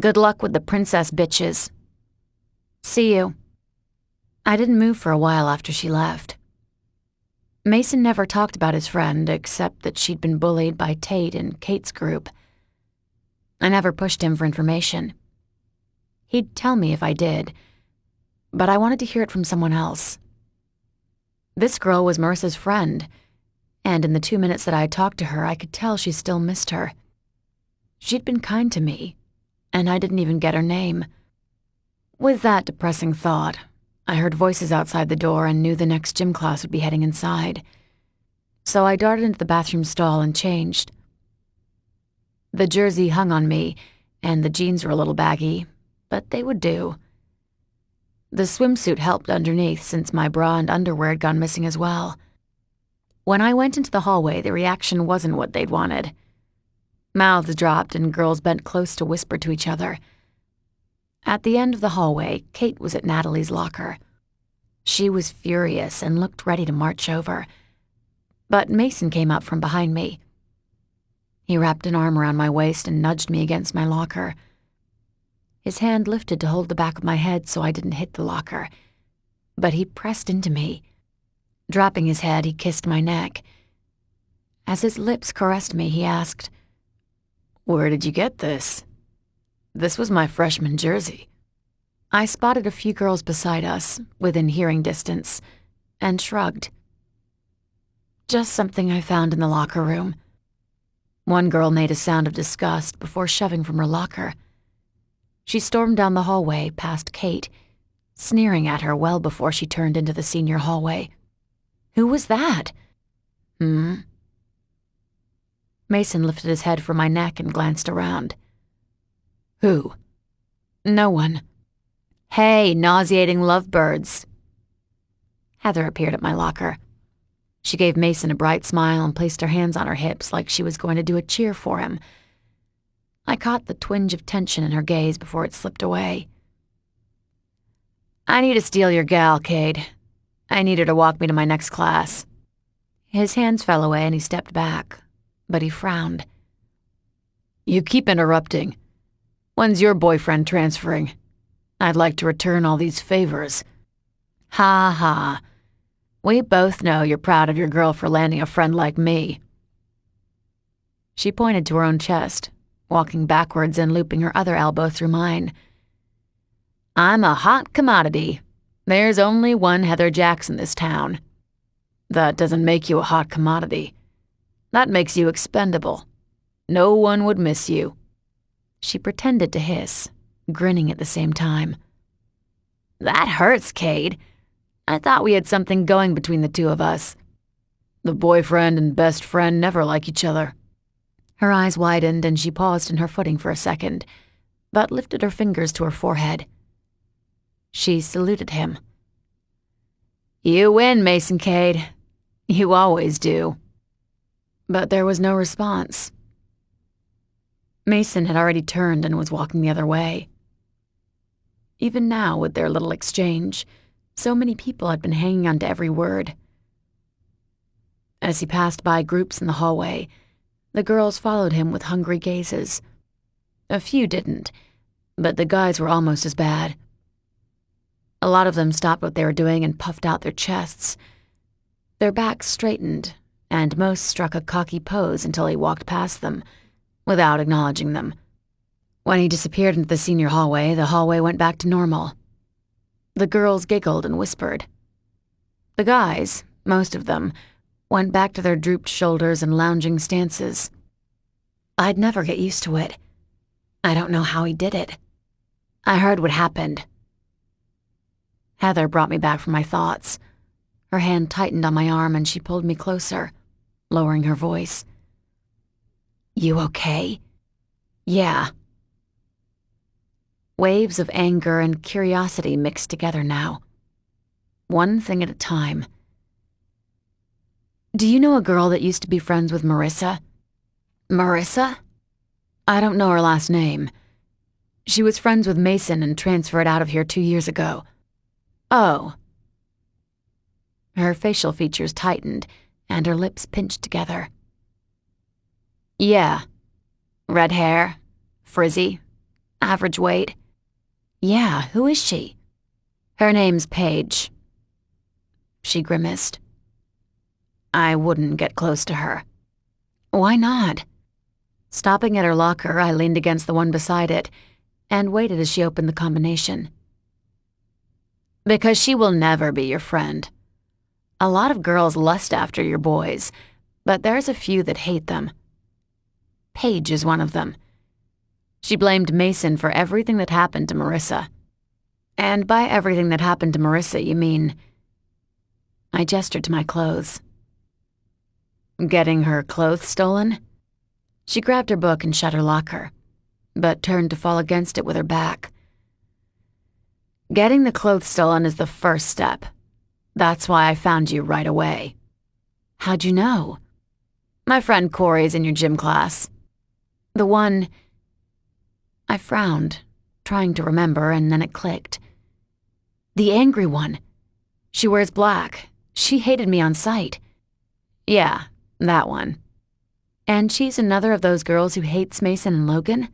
Good luck with the princess bitches. See you. I didn't move for a while after she left. Mason never talked about his friend, except that she'd been bullied by Tate and Kate's group. I never pushed him for information. He'd tell me if I did, but I wanted to hear it from someone else. This girl was Marissa's friend, and in the 2 minutes that I had talked to her, I could tell she still missed her. She'd been kind to me, and I didn't even get her name. With that depressing thought, I heard voices outside the door and knew the next gym class would be heading inside. So I darted into the bathroom stall and changed. The jersey hung on me, and the jeans were a little baggy, but they would do. The swimsuit helped underneath since my bra and underwear had gone missing as well. When I went into the hallway, the reaction wasn't what they'd wanted. Mouths dropped and girls bent close to whisper to each other. At the end of the hallway, Kate was at Natalie's locker. She was furious and looked ready to march over. But Mason came up from behind me. He wrapped an arm around my waist and nudged me against my locker. His hand lifted to hold the back of my head so I didn't hit the locker. But he pressed into me. Dropping his head, he kissed my neck. As his lips caressed me, he asked, "Where did you get this? This was my freshman jersey." I spotted a few girls beside us, within hearing distance, and shrugged. Just something I found in the locker room. One girl made a sound of disgust before shoving from her locker. She stormed down the hallway past Kate, sneering at her well before she turned into the senior hallway. Who was that? Mason lifted his head from my neck and glanced around. Who? No one. Hey, nauseating lovebirds. Heather appeared at my locker. She gave Mason a bright smile and placed her hands on her hips like she was going to do a cheer for him. I caught the twinge of tension in her gaze before it slipped away. I need to steal your gal, Cade. I need her to walk me to my next class. His hands fell away and he stepped back, but he frowned. You keep interrupting. When's your boyfriend transferring? I'd like to return all these favors. Ha ha. We both know you're proud of your girl for landing a friend like me. She pointed to her own chest, walking backwards and looping her other elbow through mine. I'm a hot commodity. There's only one Heather Jacks in this town. That doesn't make you a hot commodity. That makes you expendable. No one would miss you. She pretended to hiss, grinning at the same time. That hurts, Cade. I thought we had something going between the two of us. The boyfriend and best friend never like each other. Her eyes widened and she paused in her footing for a second, but lifted her fingers to her forehead. She saluted him. You win, Mason Cade. You always do. But there was no response. Mason had already turned and was walking the other way. Even now, with their little exchange, so many people had been hanging on to every word. As he passed by groups in the hallway, the girls followed him with hungry gazes. A few didn't, but the guys were almost as bad. A lot of them stopped what they were doing and puffed out their chests. Their backs straightened, and most struck a cocky pose until he walked past them, without acknowledging them. When he disappeared into the senior hallway, the hallway went back to normal. The girls giggled and whispered. The guys, most of them, went back to their drooped shoulders and lounging stances. I'd never get used to it. I don't know how he did it. I heard what happened. Heather brought me back from my thoughts. Her hand tightened on my arm and she pulled me closer, lowering her voice. You okay? Yeah. Waves of anger and curiosity mixed together now. One thing at a time. Do you know a girl that used to be friends with Marissa? Marissa? I don't know her last name. She was friends with Mason and transferred out of here 2 years ago. Oh. Her facial features tightened and her lips pinched together. Yeah. Red hair, frizzy, average weight. Yeah, who is she? Her name's Paige. She grimaced. I wouldn't get close to her. Why not? Stopping at her locker, I leaned against the one beside it and waited as she opened the combination. Because she will never be your friend. A lot of girls lust after your boys, but there's a few that hate them. Paige is one of them. She blamed Mason for everything that happened to Marissa. And by everything that happened to Marissa, you mean... I gestured to my clothes. Getting her clothes stolen? She grabbed her book and shut her locker, but turned to fall against it with her back. Getting the clothes stolen is the first step. That's why I found you right away. How'd you know? My friend Corey's in your gym class. The one... I frowned, trying to remember, and then it clicked. The angry one. She wears black. She hated me on sight. Yeah, that one. And she's another of those girls who hates Mason and Logan?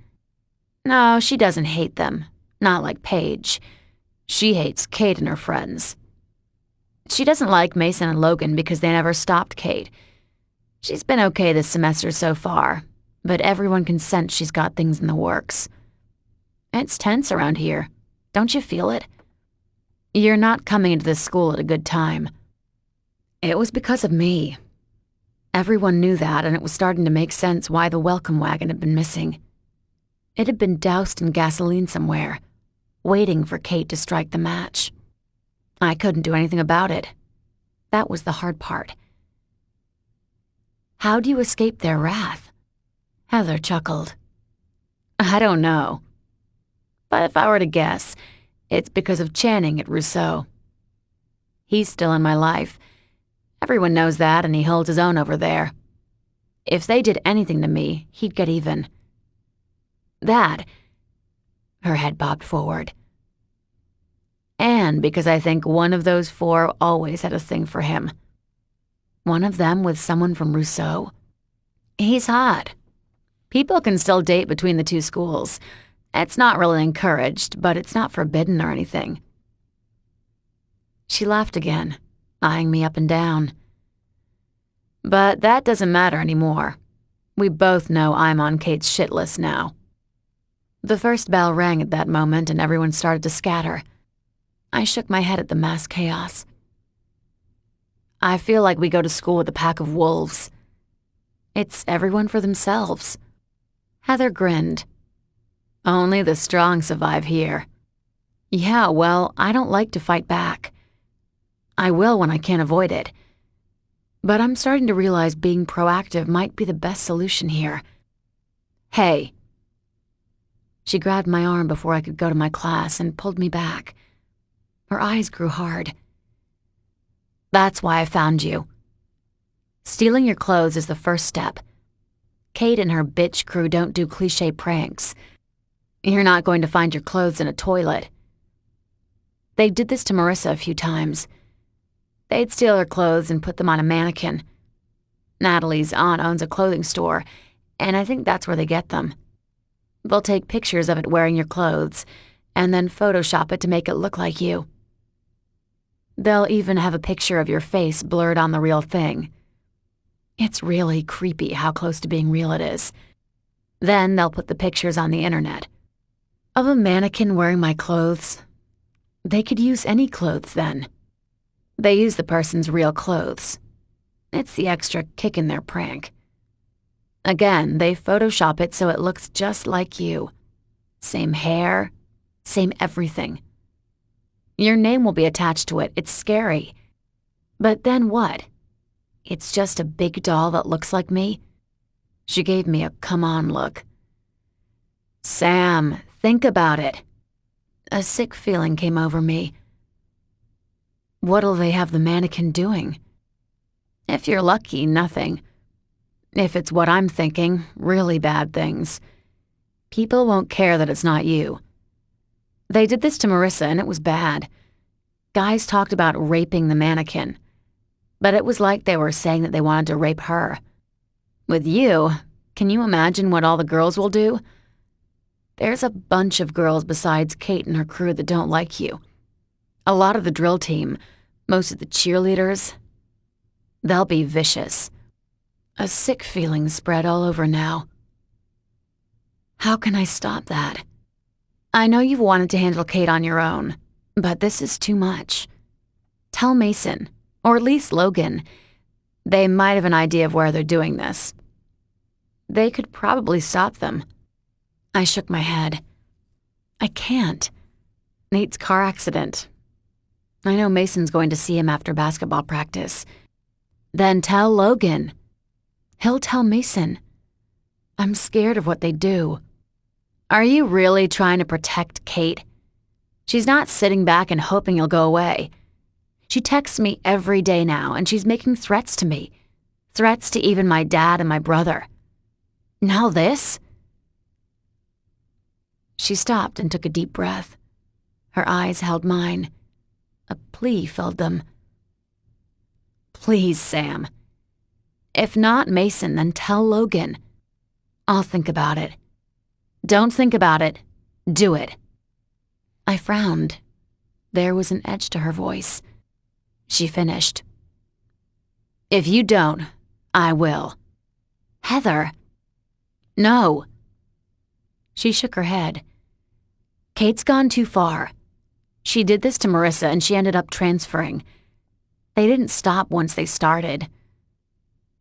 No, she doesn't hate them. Not like Paige. She hates Kate and her friends. She doesn't like Mason and Logan because they never stopped Kate. She's been okay this semester so far, but everyone can sense she's got things in the works. It's tense around here. Don't you feel it? You're not coming into this school at a good time. It was because of me. Everyone knew that, and it was starting to make sense why the welcome wagon had been missing. It had been doused in gasoline somewhere, waiting for Kate to strike the match. I couldn't do anything about it. That was the hard part. How do you escape their wrath? Heather chuckled. I don't know. But if I were to guess, it's because of Channing at Rousseau. He's still in my life. Everyone knows that, and he holds his own over there. If they did anything to me, he'd get even. That, her head bobbed forward. And because I think one of those four always had a thing for him. One of them with someone from Rousseau. He's hot. People can still date between the two schools. It's not really encouraged, but it's not forbidden or anything. She laughed again, eyeing me up and down. But that doesn't matter anymore. We both know I'm on Kate's shit list now. The first bell rang at that moment and everyone started to scatter. I shook my head at the mass chaos. I feel like we go to school with a pack of wolves. It's everyone for themselves. Heather grinned. Only the strong survive here. Yeah, well, I don't like to fight back. I will when I can't avoid it. But I'm starting to realize being proactive might be the best solution here. Hey. She grabbed my arm before I could go to my class and pulled me back. Her eyes grew hard. That's why I found you. Stealing your clothes is the first step. Kate and her bitch crew don't do cliché pranks. You're not going to find your clothes in a toilet. They did this to Marissa a few times. They'd steal her clothes and put them on a mannequin. Natalie's aunt owns a clothing store, and I think that's where they get them. They'll take pictures of it wearing your clothes, and then Photoshop it to make it look like you. They'll even have a picture of your face blurred on the real thing. It's really creepy how close to being real it is. Then they'll put the pictures on the internet. Of a mannequin wearing my clothes. They could use any clothes then. They use the person's real clothes. It's the extra kick in their prank. Again, they Photoshop it so it looks just like you. Same hair, same everything. Your name will be attached to it. It's scary. But then what? It's just a big doll that looks like me? She gave me a come on look. Sam, think about it. A sick feeling came over me. What'll they have the mannequin doing? If you're lucky, nothing. If it's what I'm thinking, really bad things. People won't care that it's not you. They did this to Marissa and it was bad. Guys talked about raping the mannequin. But it was like they were saying that they wanted to rape her. With you, can you imagine what all the girls will do? There's a bunch of girls besides Kate and her crew that don't like you. A lot of the drill team, most of the cheerleaders. They'll be vicious. A sick feeling spread all over now. How can I stop that? I know you've wanted to handle Kate on your own, but this is too much. Tell Mason, or at least Logan. They might have an idea of where they're doing this. They could probably stop them. I shook my head. I can't. Nate's car accident. I know Mason's going to see him after basketball practice. Then tell Logan. He'll tell Mason. I'm scared of what they do. Are you really trying to protect Kate? She's not sitting back and hoping you'll go away. She texts me every day now, and she's making threats to me. Threats to even my dad and my brother. Now this? She stopped and took a deep breath. Her eyes held mine. A plea filled them. Please, Sam. If not Mason, then tell Logan. I'll think about it. Don't think about it. Do it. I frowned. There was an edge to her voice. She finished. If you don't, I will. Heather. No. She shook her head. Kate's gone too far. She did this to Marissa and she ended up transferring. They didn't stop once they started.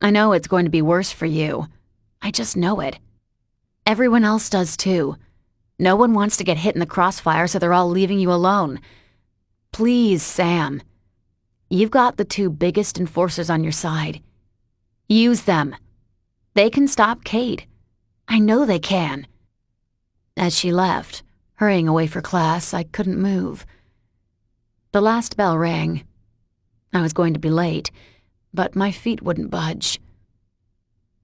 I know it's going to be worse for you. I just know it. Everyone else does too. No one wants to get hit in the crossfire, so they're all leaving you alone. Please, Sam. You've got the two biggest enforcers on your side. Use them. They can stop Kate. I know they can. As she left, hurrying away for class, I couldn't move. The last bell rang. I was going to be late, but my feet wouldn't budge.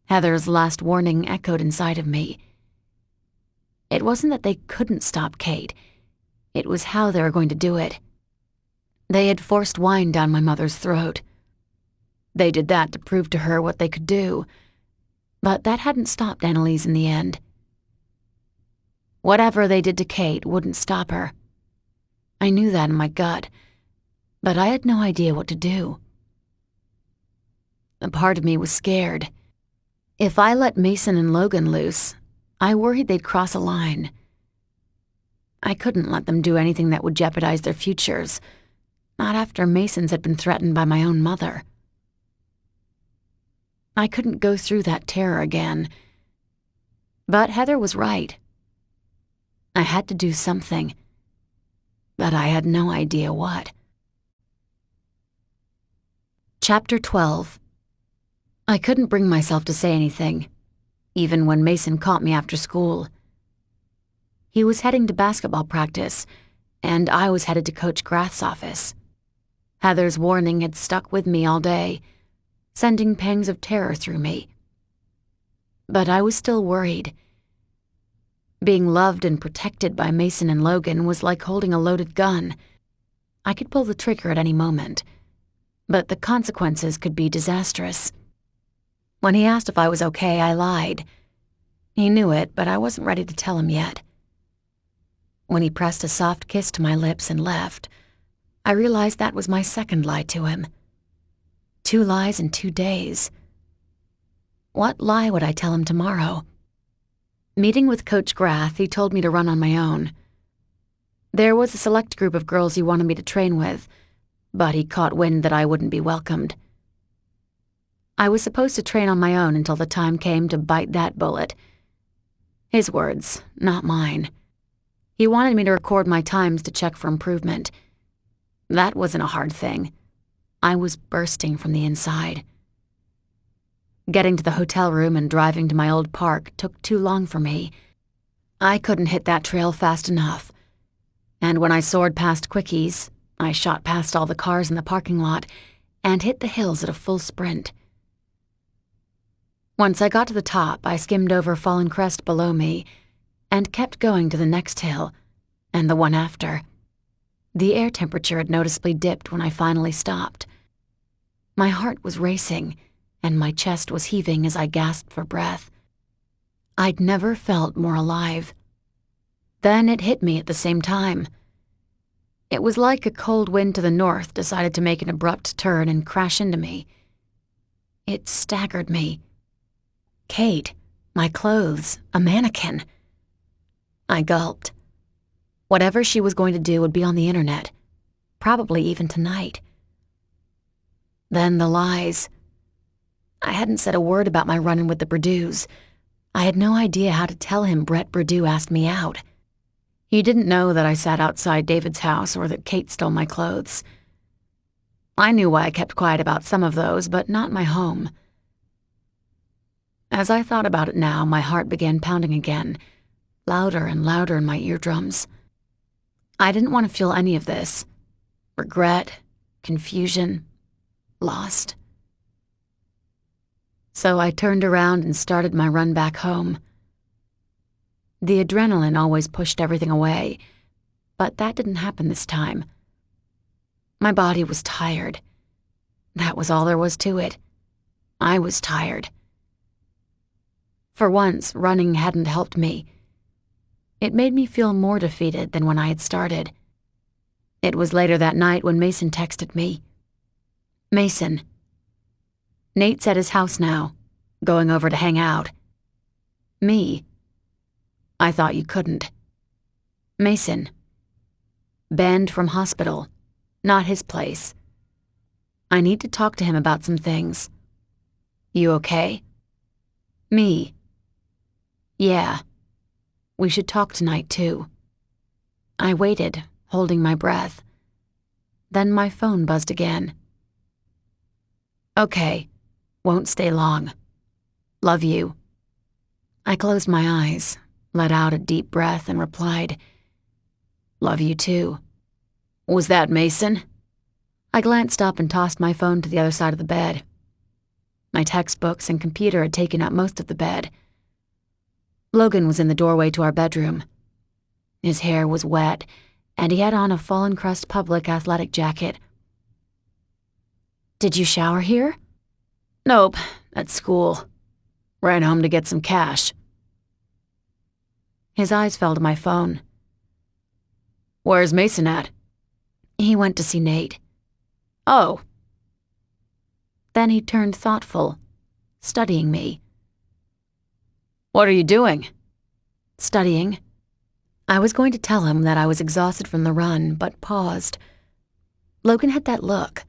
Heather's last warning echoed inside of me. It wasn't that they couldn't stop Kate. It was how they were going to do it. They had forced wine down my mother's throat. They did that to prove to her what they could do. But that hadn't stopped Annalise in the end. Whatever they did to Kate wouldn't stop her. I knew that in my gut, but I had no idea what to do. A part of me was scared. If I let Mason and Logan loose, I worried they'd cross a line. I couldn't let them do anything that would jeopardize their futures, not after Mason's had been threatened by my own mother. I couldn't go through that terror again. But Heather was right. I had to do something, but I had no idea what. Chapter 12. I couldn't bring myself to say anything, even when Mason caught me after school. He was heading to basketball practice, and I was headed to Coach Grath's office. Heather's warning had stuck with me all day, sending pangs of terror through me. But I was still worried. Being loved and protected by Mason and Logan was like holding a loaded gun. I could pull the trigger at any moment, but the consequences could be disastrous. When he asked if I was okay, I lied. He knew it, but I wasn't ready to tell him yet. When he pressed a soft kiss to my lips and left, I realized that was my second lie to him. 2 lies in 2 days. What lie would I tell him tomorrow? Meeting with Coach Grath, he told me to run on my own. There was a select group of girls he wanted me to train with, but he caught wind that I wouldn't be welcomed. I was supposed to train on my own until the time came to bite that bullet. His words, not mine. He wanted me to record my times to check for improvement. That wasn't a hard thing. I was bursting from the inside. Getting to the hotel room and driving to my old park took too long for me. I couldn't hit that trail fast enough. And when I soared past Quickies, I shot past all the cars in the parking lot and hit the hills at a full sprint. Once I got to the top, I skimmed over Fallen Crest below me and kept going to the next hill and the one after. The air temperature had noticeably dipped when I finally stopped. My heart was racing, and my chest was heaving as I gasped for breath. I'd never felt more alive. Then it hit me at the same time. It was like a cold wind to the north decided to make an abrupt turn and crash into me. It staggered me. Kate, my clothes, a mannequin. I gulped. Whatever she was going to do would be on the internet, probably even tonight. Then the lies. I hadn't said a word about my run-in with the Berdews. I had no idea how to tell him Brett Berdew asked me out. He didn't know that I sat outside David's house or that Kate stole my clothes. I knew why I kept quiet about some of those, but not my home. As I thought about it now, my heart began pounding again, louder and louder in my eardrums. I didn't want to feel any of this. Regret, confusion, lost. So I turned around and started my run back home. The adrenaline always pushed everything away, but that didn't happen this time. My body was tired. That was all there was to it. I was tired. For once, running hadn't helped me. It made me feel more defeated than when I had started. It was later that night when Mason texted me. Mason. Nate's at his house now, going over to hang out. Me. I thought you couldn't. Mason. Banned from hospital, not his place. I need to talk to him about some things. You okay? Me. Yeah, We should talk tonight, too. I waited, holding my breath. Then my phone buzzed again. Okay, won't stay long. Love you. I closed my eyes, let out a deep breath, and replied, Love you too. Was that Mason? I glanced up and tossed my phone to the other side of the bed. My textbooks and computer had taken up most of the bed. Logan was in the doorway to our bedroom. His hair was wet, and he had on a Fallen Crest Public athletic jacket. Did you shower here? Nope, at school. Ran home to get some cash. His eyes fell to my phone. Where's Mason at? He went to see Nate. Oh. Then he turned thoughtful, studying me. What are you doing? Studying. I was going to tell him that I was exhausted from the run, but paused. Logan had that look.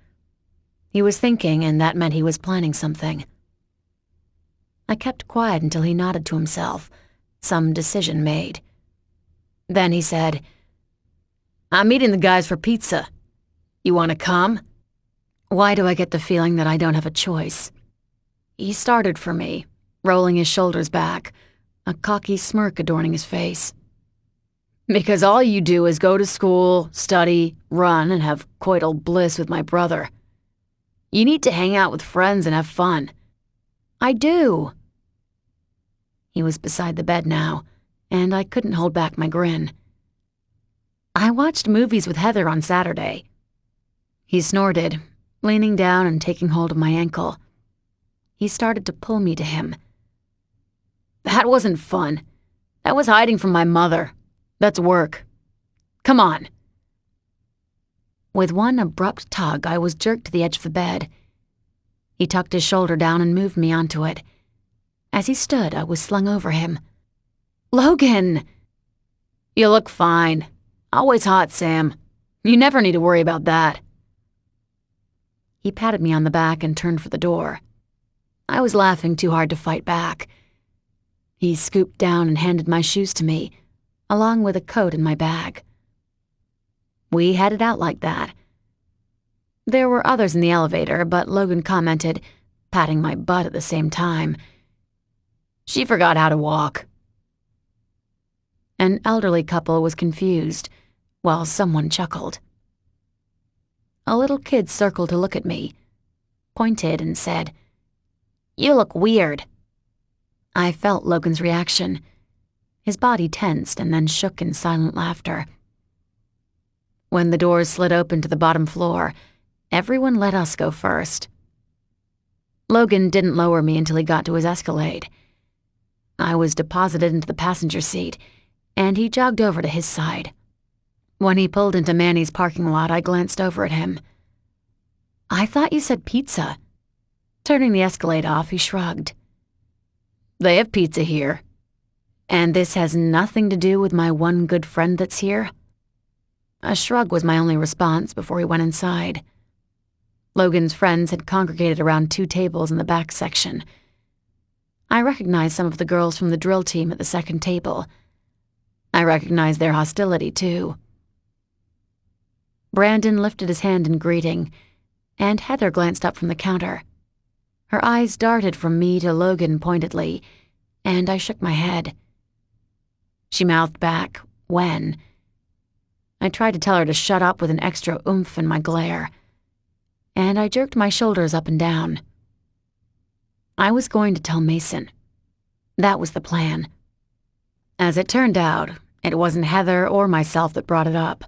He was thinking, and that meant he was planning something. I kept quiet until he nodded to himself, some decision made. Then he said, I'm meeting the guys for pizza. You want to come? Why do I get the feeling that I don't have a choice? He started for me, rolling his shoulders back, a cocky smirk adorning his face. Because all you do is go to school, study, run, and have coital bliss with my brother. You need to hang out with friends and have fun. I do. He was beside the bed now, and I couldn't hold back my grin. I watched movies with Heather on Saturday. He snorted, leaning down and taking hold of my ankle. He started to pull me to him. That wasn't fun. That was hiding from my mother. That's work. Come on. With one abrupt tug, I was jerked to the edge of the bed. He tucked his shoulder down and moved me onto it. As he stood, I was slung over him. Logan! You look fine. Always hot, Sam. You never need to worry about that. He patted me on the back and turned for the door. I was laughing too hard to fight back. He scooped down and handed my shoes to me, along with a coat in my bag. We headed out like that. There were others in the elevator, but Logan commented, patting my butt at the same time, She forgot how to walk. An elderly couple was confused, while someone chuckled. A little kid circled to look at me, pointed and said, You look weird. I felt Logan's reaction. His body tensed and then shook in silent laughter. When the doors slid open to the bottom floor, everyone let us go first. Logan didn't lower me until he got to his Escalade. I was deposited into the passenger seat, and he jogged over to his side. When he pulled into Manny's parking lot, I glanced over at him. I thought you said pizza. Turning the Escalade off, he shrugged. They have pizza here. And this has nothing to do with my one good friend that's here? A shrug was my only response before he went inside. Logan's friends had congregated around 2 tables in the back section. I recognized some of the girls from the drill team at the second table. I recognized their hostility, too. Brandon lifted his hand in greeting, and Heather glanced up from the counter. Her eyes darted from me to Logan pointedly, and I shook my head. She mouthed back, when? I tried to tell her to shut up with an extra oomph in my glare, and I jerked my shoulders up and down. I was going to tell Mason. That was the plan. As it turned out, it wasn't Heather or myself that brought it up.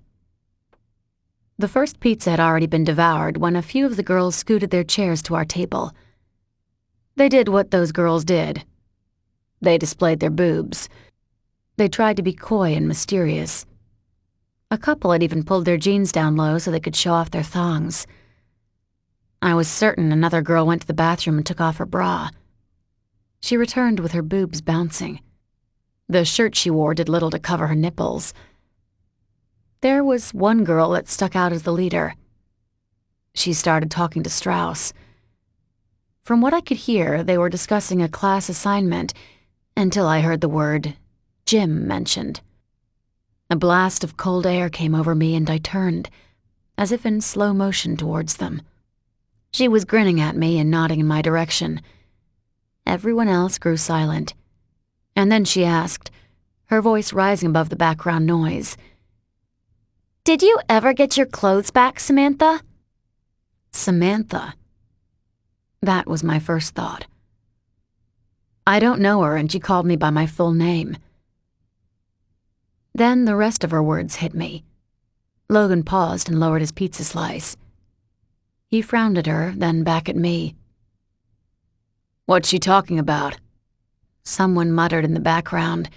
The first pizza had already been devoured when a few of the girls scooted their chairs to our table. They did what those girls did. They displayed their boobs. They tried to be coy and mysterious. A couple had even pulled their jeans down low so they could show off their thongs. I was certain another girl went to the bathroom and took off her bra. She returned with her boobs bouncing. The shirt she wore did little to cover her nipples. There was one girl that stuck out as the leader. She started talking to Strauss. From what I could hear, they were discussing a class assignment until I heard the word Jim mentioned. A blast of cold air came over me and I turned, as if in slow motion towards them. She was grinning at me and nodding in my direction. Everyone else grew silent, and then she asked, her voice rising above the background noise, "Did you ever get your clothes back, Samantha?" Samantha? That was my first thought. I don't know her, and she called me by my full name. Then the rest of her words hit me. Logan paused and lowered his pizza slice. He frowned at her, then back at me. "What's she talking about?" Someone muttered in the background,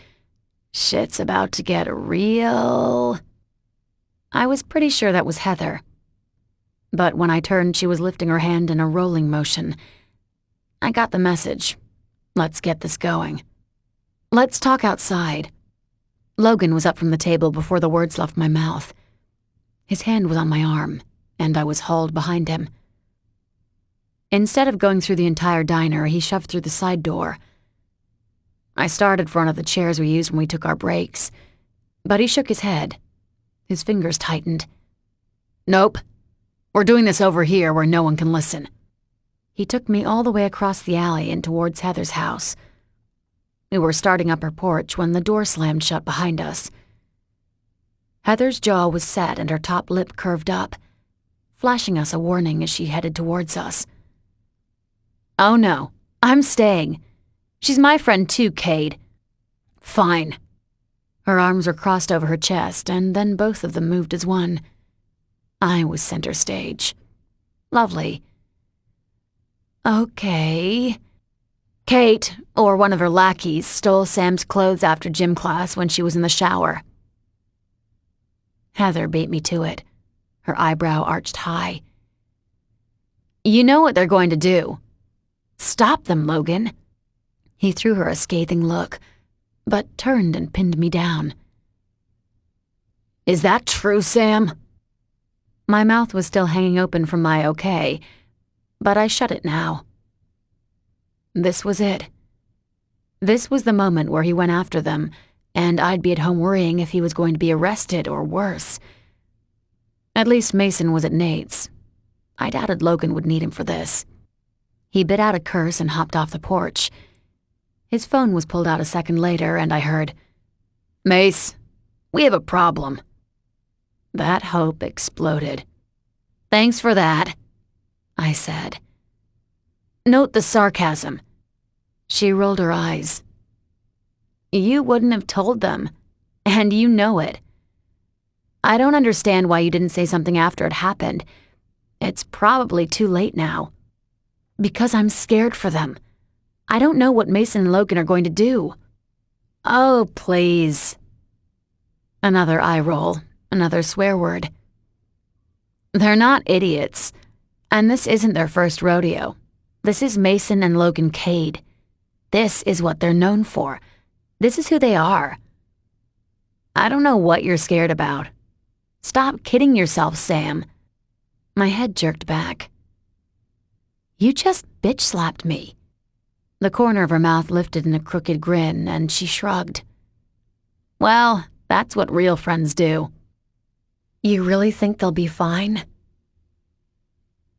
"Shit's about to get real." I was pretty sure that was Heather. But when I turned, she was lifting her hand in a rolling motion. I got the message. Let's get this going. Let's talk outside. Logan was up from the table before the words left my mouth. His hand was on my arm, and I was hauled behind him. Instead of going through the entire diner, he shoved through the side door. I started for one of the chairs we used when we took our breaks, but he shook his head. His fingers tightened. "Nope. We're doing this over here where no one can listen." He took me all the way across the alley and towards Heather's house. We were starting up her porch when the door slammed shut behind us. Heather's jaw was set and her top lip curved up, flashing us a warning as she headed towards us. "Oh no, I'm staying. She's my friend too, Cade." "Fine." Her arms were crossed over her chest, and then both of them moved as one. I was center stage. Lovely. Okay. Kate, or one of her lackeys, stole Sam's clothes after gym class when she was in the shower. Heather beat me to it, her eyebrow arched high. "You know what they're going to do." "Stop them, Logan." He threw her a scathing look, but turned and pinned me down. "Is that true, Sam?" My mouth was still hanging open from my okay, but I shut it now. This was it. This was the moment where he went after them, and I'd be at home worrying if he was going to be arrested or worse. At least Mason was at Nate's. I doubted Logan would need him for this. He bit out a curse and hopped off the porch. His phone was pulled out a second later, and I heard, "Mace, we have a problem." That hope exploded. "Thanks for that," I said. "Note the sarcasm." She rolled her eyes. "You wouldn't have told them, and you know it. I don't understand why you didn't say something after it happened. It's probably too late now. Because I'm scared for them. I don't know what Mason and Logan are going to do." "Oh, please." Another eye roll, another swear word. "They're not idiots, and this isn't their first rodeo. This is Mason and Logan Cade. This is what they're known for. This is who they are. I don't know what you're scared about. Stop kidding yourself, Sam." My head jerked back. "You just bitch-slapped me." The corner of her mouth lifted in a crooked grin, and she shrugged. "Well, that's what real friends do." "You really think they'll be fine?"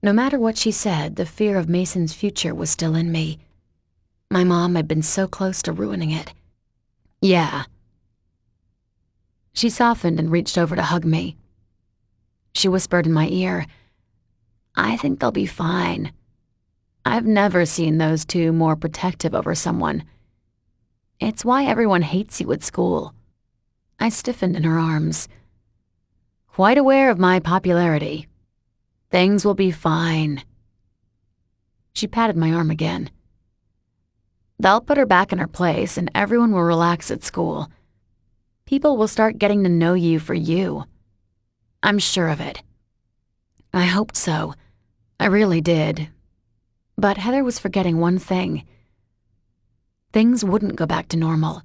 No matter what she said, the fear of Mason's future was still in me. My mom had been so close to ruining it. "Yeah." She softened and reached over to hug me. She whispered in my ear, "I think they'll be fine. I've never seen those two more protective over someone. It's why everyone hates you at school." I stiffened in her arms. "Quite aware of my popularity. Things will be fine." She patted my arm again. "They'll put her back in her place and everyone will relax at school. People will start getting to know you for you. I'm sure of it." I hoped so. I really did. But Heather was forgetting one thing. Things wouldn't go back to normal.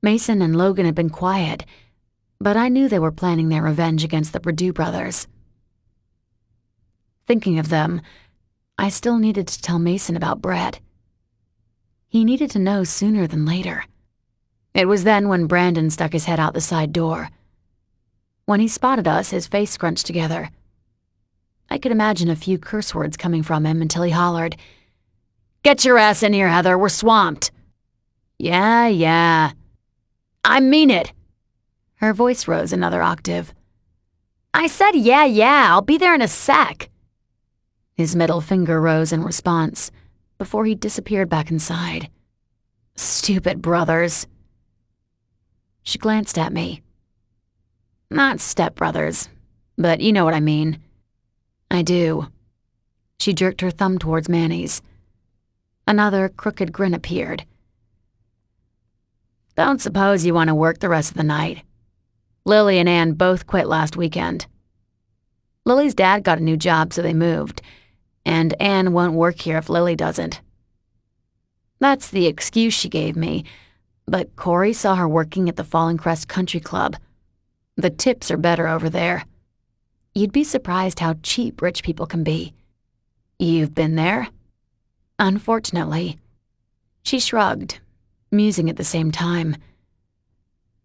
Mason and Logan had been quiet, but I knew they were planning their revenge against the Purdue brothers. Thinking of them, I still needed to tell Mason about Brett. He needed to know sooner than later. It was then when Brandon stuck his head out the side door. When he spotted us, his face scrunched together. I could imagine a few curse words coming from him until he hollered, "Get your ass in here, Heather, we're swamped." Yeah. I mean it. Her voice rose another octave. I said yeah, I'll be there in a sec. His middle finger rose in response, before he disappeared back inside. Stupid brothers. She glanced at me. Not stepbrothers, but you know what I mean. I do. She jerked her thumb towards Manny's. Another crooked grin appeared. Don't suppose you want to work the rest of the night. Lily and Anne both quit last weekend. Lily's dad got a new job, so they moved, and Anne won't work here if Lily doesn't. That's the excuse she gave me, but Corey saw her working at the Fallen Crest Country Club. The tips are better over there. You'd be surprised how cheap rich people can be. You've been there? Unfortunately. She shrugged, musing at the same time.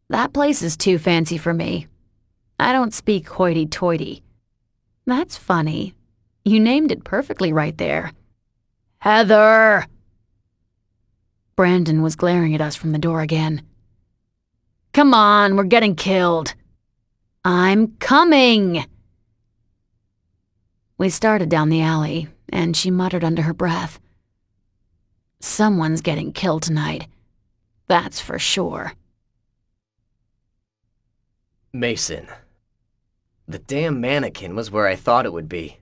That place is too fancy for me. I don't speak hoity-toity. That's funny. You named it perfectly right there. Heather! Brandon was glaring at us from the door again. Come on, we're getting killed. I'm coming! We started down the alley, and she muttered under her breath. Someone's getting killed tonight. That's for sure. Mason. The damn mannequin was where I thought it would be.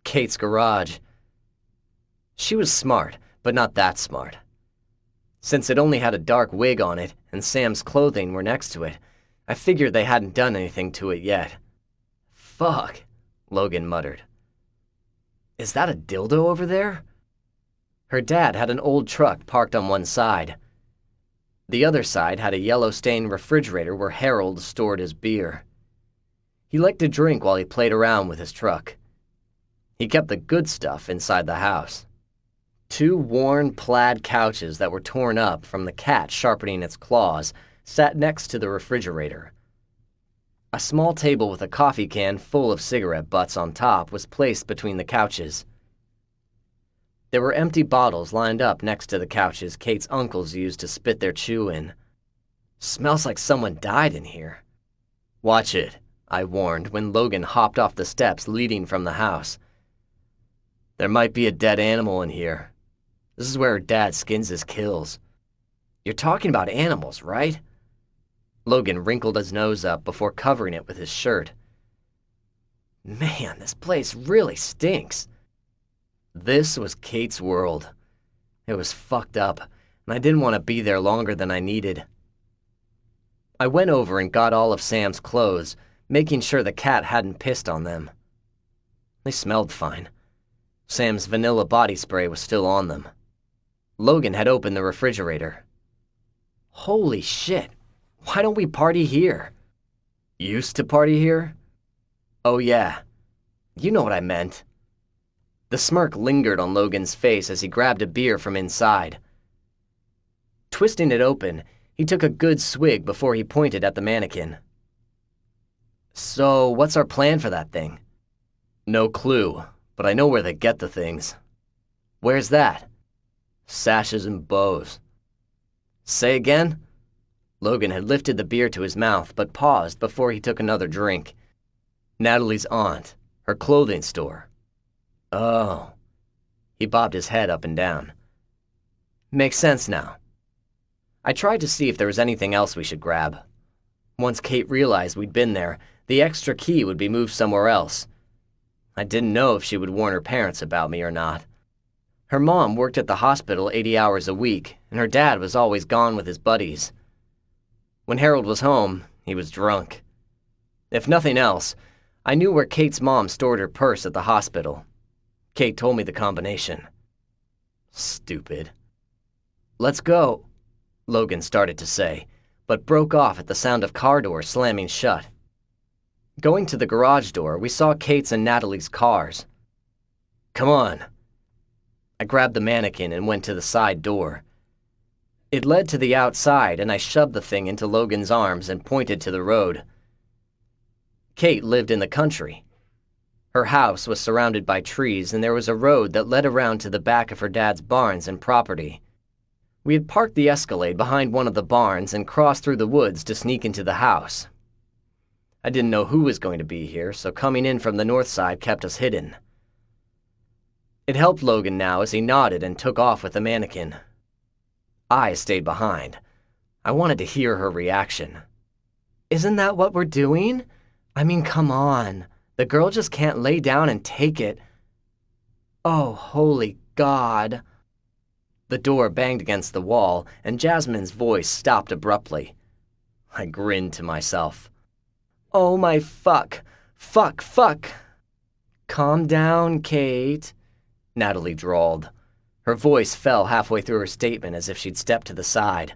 Kate's garage. She was smart, but not that smart. Since it only had a dark wig on it, and Sam's clothing were next to it, I figured they hadn't done anything to it yet. Fuck, Logan muttered. Is that a dildo over there? Her dad had an old truck parked on one side. The other side had a yellow-stained refrigerator where Harold stored his beer. He liked to drink while he played around with his truck. He kept the good stuff inside the house. 2 worn plaid couches that were torn up from the cat sharpening its claws sat next to the refrigerator. A small table with a coffee can full of cigarette butts on top was placed between the couches. There were empty bottles lined up next to the couches Kate's uncles used to spit their chew in. Smells like someone died in here. Watch it, I warned when Logan hopped off the steps leading from the house. There might be a dead animal in here. This is where her dad skins his kills. You're talking about animals, right? Logan wrinkled his nose up before covering it with his shirt. Man, this place really stinks. This was Kate's world. It was fucked up, and I didn't want to be there longer than I needed. I went over and got all of Sam's clothes, making sure the cat hadn't pissed on them. They smelled fine. Sam's vanilla body spray was still on them. Logan had opened the refrigerator. Holy shit, why don't we party here? Used to party here? Oh yeah, you know what I meant. The smirk lingered on Logan's face as he grabbed a beer from inside. Twisting it open, he took a good swig before he pointed at the mannequin. So, what's our plan for that thing? No clue, but I know where they get the things. Where's that? Sashes and bows. Say again? Logan had lifted the beer to his mouth, but paused before he took another drink. Natalie's aunt, her clothing store. Oh. He bobbed his head up and down. Makes sense now. I tried to see if there was anything else we should grab. Once Kate realized we'd been there, the extra key would be moved somewhere else. I didn't know if she would warn her parents about me or not. Her mom worked at the hospital 80 hours a week, and her dad was always gone with his buddies. When Harold was home, he was drunk. If nothing else, I knew where Kate's mom stored her purse at the hospital. Kate told me the combination. Stupid. Let's go, Logan started to say, but broke off at the sound of car doors slamming shut. Going to the garage door, we saw Kate's and Natalie's cars. Come on. I grabbed the mannequin and went to the side door. It led to the outside, and I shoved the thing into Logan's arms and pointed to the road. Kate lived in the country. Her house was surrounded by trees, and there was a road that led around to the back of her dad's barns and property. We had parked the Escalade behind one of the barns and crossed through the woods to sneak into the house. I didn't know who was going to be here, so coming in from the north side kept us hidden. It helped Logan now as he nodded and took off with the mannequin. I stayed behind. I wanted to hear her reaction. "Isn't that what we're doing? I mean, come on. The girl just can't lay down and take it." "Oh, holy God." The door banged against the wall, and Jasmine's voice stopped abruptly. I grinned to myself. "Oh my fuck. Fuck. Calm down, Kate," Natalie drawled. Her voice fell halfway through her statement as if she'd stepped to the side.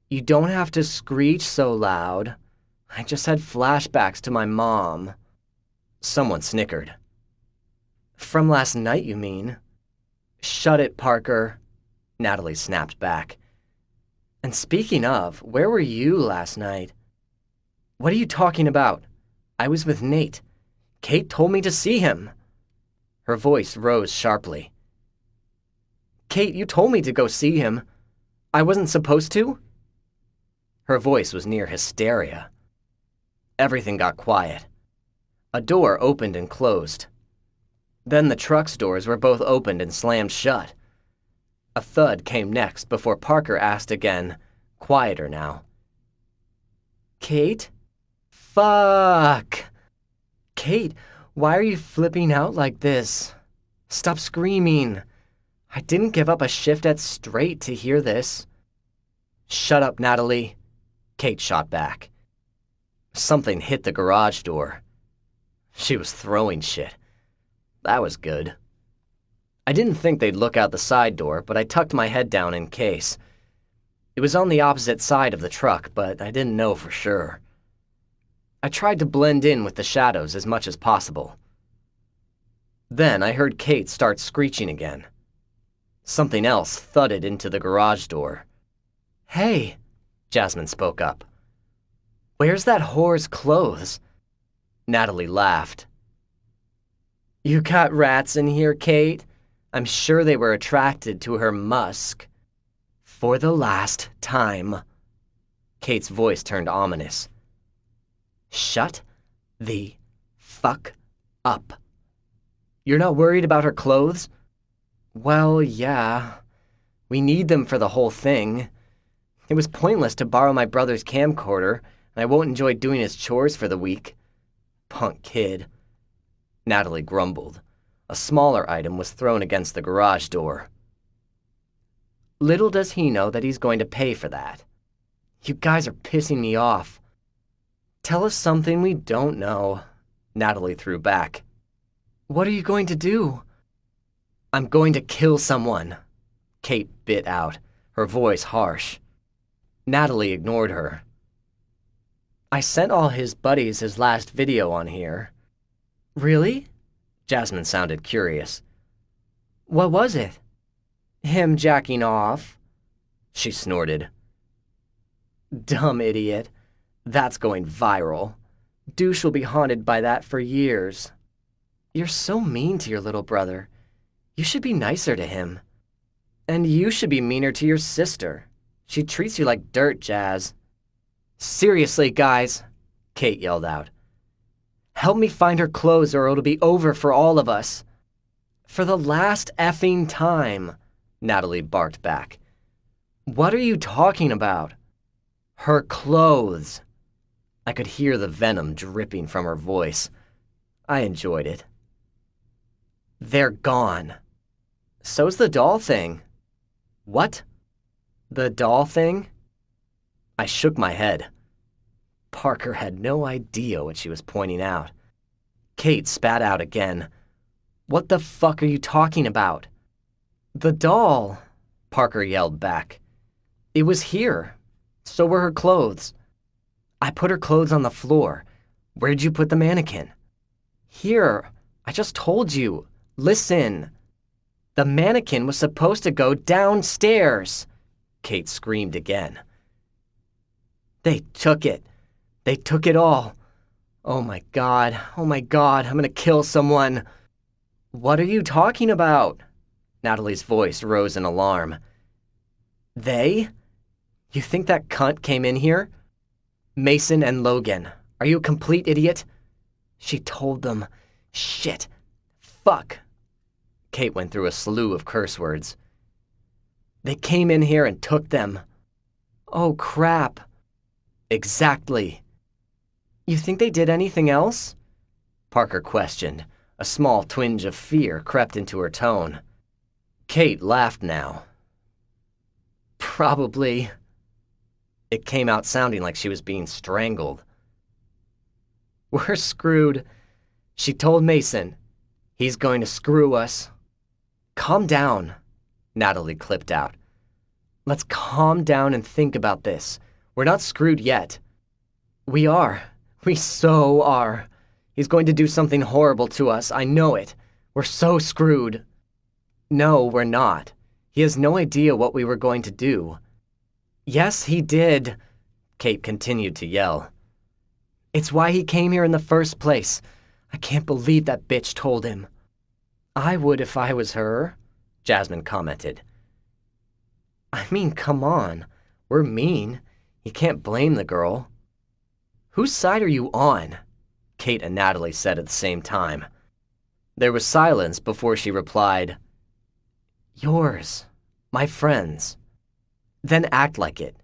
"You don't have to screech so loud. I just had flashbacks to my mom." Someone snickered. "From last night, you mean?" "Shut it, Parker," Natalie snapped back. "And speaking of, where were you last night?" "What are you talking about? I was with Nate. Kate told me to see him." Her voice rose sharply. "Kate, you told me to go see him. I wasn't supposed to?" Her voice was near hysteria. Everything got quiet. A door opened and closed. Then the truck's doors were both opened and slammed shut. A thud came next before Parker asked again, quieter now. "Kate? Fuck! Kate, why are you flipping out like this? Stop screaming. I didn't give up a shift at Straight to hear this." "Shut up, Natalie," Kate shot back. Something hit the garage door. She was throwing shit. That was good. I didn't think they'd look out the side door, but I tucked my head down in case. It was on the opposite side of the truck, but I didn't know for sure. I tried to blend in with the shadows as much as possible. Then I heard Kate start screeching again. Something else thudded into the garage door. "Hey," Jasmine spoke up. "Where's that whore's clothes?" Natalie laughed. "You got rats in here, Kate? I'm sure they were attracted to her musk." "For the last time." Kate's voice turned ominous. "Shut the fuck up. You're not worried about her clothes?" "Well, yeah. We need them for the whole thing. It was pointless to borrow my brother's camcorder, and I won't enjoy doing his chores for the week." "Punk kid." Natalie grumbled. A smaller item was thrown against the garage door. "Little does he know that he's going to pay for that. You guys are pissing me off." "Tell us something we don't know," Natalie threw back. "What are you going to do?" "I'm going to kill someone," Kate bit out, her voice harsh. Natalie ignored her. "I sent all his buddies his last video on here." "Really?" Jasmine sounded curious. "What was it?" "Him jacking off." She snorted. "Dumb idiot. That's going viral. Douche will be haunted by that for years." "You're so mean to your little brother. You should be nicer to him. And you should be meaner to your sister. She treats you like dirt, Jazz." "Seriously, guys," Kate yelled out. "Help me find her clothes or it'll be over for all of us." "For the last effing time," Natalie barked back. "What are you talking about?" "Her clothes." I could hear the venom dripping from her voice. I enjoyed it. "They're gone." "So's the doll thing." "What?" "The doll thing?" I shook my head. Parker had no idea what she was pointing out. Kate spat out again. "What the fuck are you talking about?" "The doll," Parker yelled back. "It was here. So were her clothes." "I put her clothes on the floor. Where'd you put the mannequin?" "Here. I just told you. Listen. The mannequin was supposed to go downstairs." Kate screamed again. They took it. They took it all. Oh my God, I'm gonna kill someone. What are you talking about? Natalie's voice rose in alarm. They? You think that cunt came in here? Mason and Logan. Are you a complete idiot? She told them. Shit. Fuck. Kate went through a slew of curse words. They came in here and took them. Oh, crap. Exactly. You think they did anything else? Parker questioned. A small twinge of fear crept into her tone. Kate laughed now. Probably. It came out sounding like she was being strangled. We're screwed. She told Mason. He's going to screw us. Calm down, Natalie clipped out. Let's calm down and think about this. We're not screwed yet. We are. We so are. He's going to do something horrible to us. I know it. We're so screwed. No, we're not. He has no idea what we were going to do. Yes, he did, Kate continued to yell. It's why he came here in the first place. I can't believe that bitch told him. I would if I was her, Jasmine commented. I mean, come on. We're mean. You can't blame the girl. Whose side are you on? Kate and Natalie said at the same time. There was silence before she replied, Yours, my friends. Then act like it.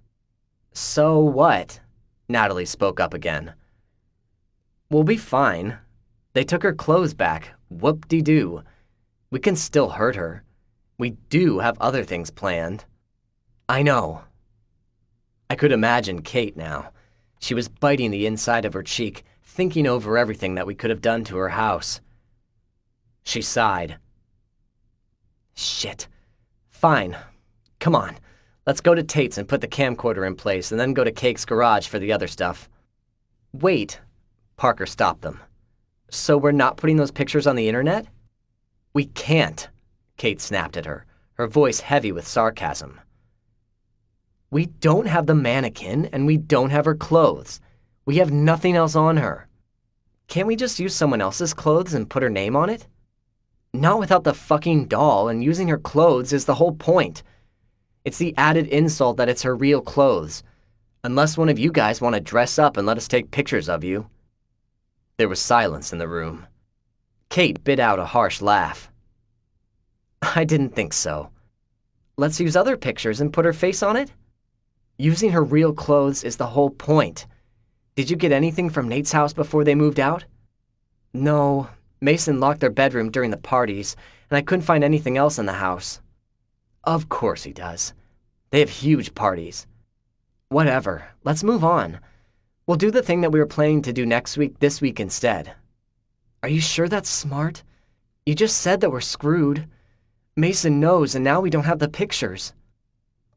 So what? Natalie spoke up again. We'll be fine. They took her clothes back. Whoop-de-doo. We can still hurt her. We do have other things planned. I know. I could imagine Kate now. She was biting the inside of her cheek, thinking over everything that we could have done to her house. She sighed. Shit. Fine. Come on. Let's go to Tate's and put the camcorder in place, and then go to Cake's garage for the other stuff. Wait. Parker stopped them. So we're not putting those pictures on the internet? We can't, Kate snapped at her, her voice heavy with sarcasm. We don't have the mannequin, and we don't have her clothes. We have nothing else on her. Can't we just use someone else's clothes and put her name on it? Not without the fucking doll, and using her clothes is the whole point. It's the added insult that it's her real clothes. Unless one of you guys want to dress up and let us take pictures of you. There was silence in the room. Kate bit out a harsh laugh. I didn't think so. Let's use other pictures and put her face on it? Using her real clothes is the whole point. Did you get anything from Nate's house before they moved out? No. Mason locked their bedroom during the parties, and I couldn't find anything else in the house. Of course he does. They have huge parties. Whatever. Let's move on. We'll do the thing that we were planning to do next week this week instead. Are you sure that's smart? You just said that we're screwed. Mason knows, and now we don't have the pictures.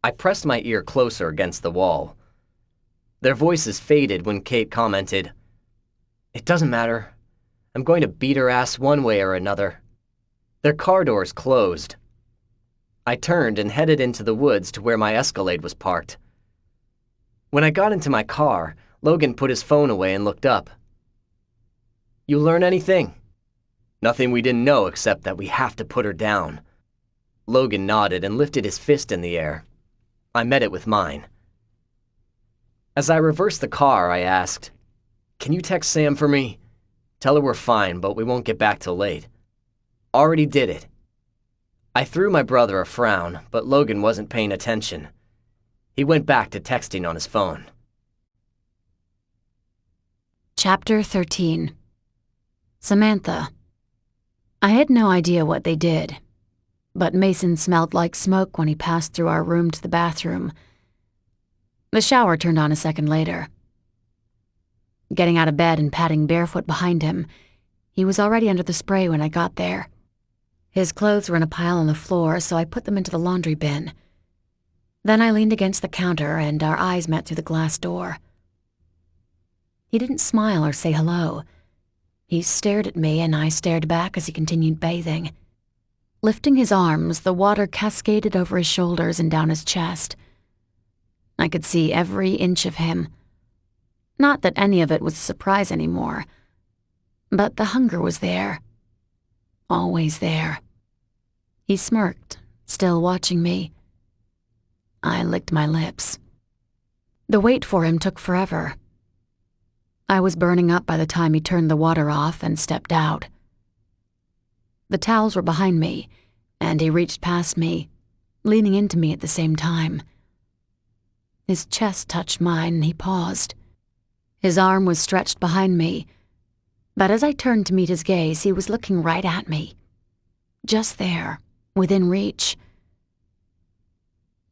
I pressed my ear closer against the wall. Their voices faded when Kate commented, It doesn't matter. I'm going to beat her ass one way or another. Their car doors closed. I turned and headed into the woods to where my Escalade was parked. When I got into my car, Logan put his phone away and looked up. You learn anything? Nothing we didn't know except that we have to put her down. Logan nodded and lifted his fist in the air. I met it with mine. As I reversed the car, I asked, Can you text Sam for me? Tell her we're fine, but we won't get back till late. Already did it. I threw my brother a frown, but Logan wasn't paying attention. He went back to texting on his phone. Chapter 13. Samantha. I had no idea what they did, but Mason smelled like smoke when he passed through our room to the bathroom. The shower turned on a second later. Getting out of bed and padding barefoot behind him, he was already under the spray when I got there. His clothes were in a pile on the floor, so I put them into the laundry bin. Then I leaned against the counter and our eyes met through the glass door. He didn't smile or say hello. He stared at me and I stared back as he continued bathing. Lifting his arms, the water cascaded over his shoulders and down his chest. I could see every inch of him. Not that any of it was a surprise anymore, but the hunger was there. Always there. He smirked, still watching me. I licked my lips. The wait for him took forever. I was burning up by the time he turned the water off and stepped out. The towels were behind me, and he reached past me, leaning into me at the same time. His chest touched mine and he paused. His arm was stretched behind me, but as I turned to meet his gaze, he was looking right at me. Just there, within reach.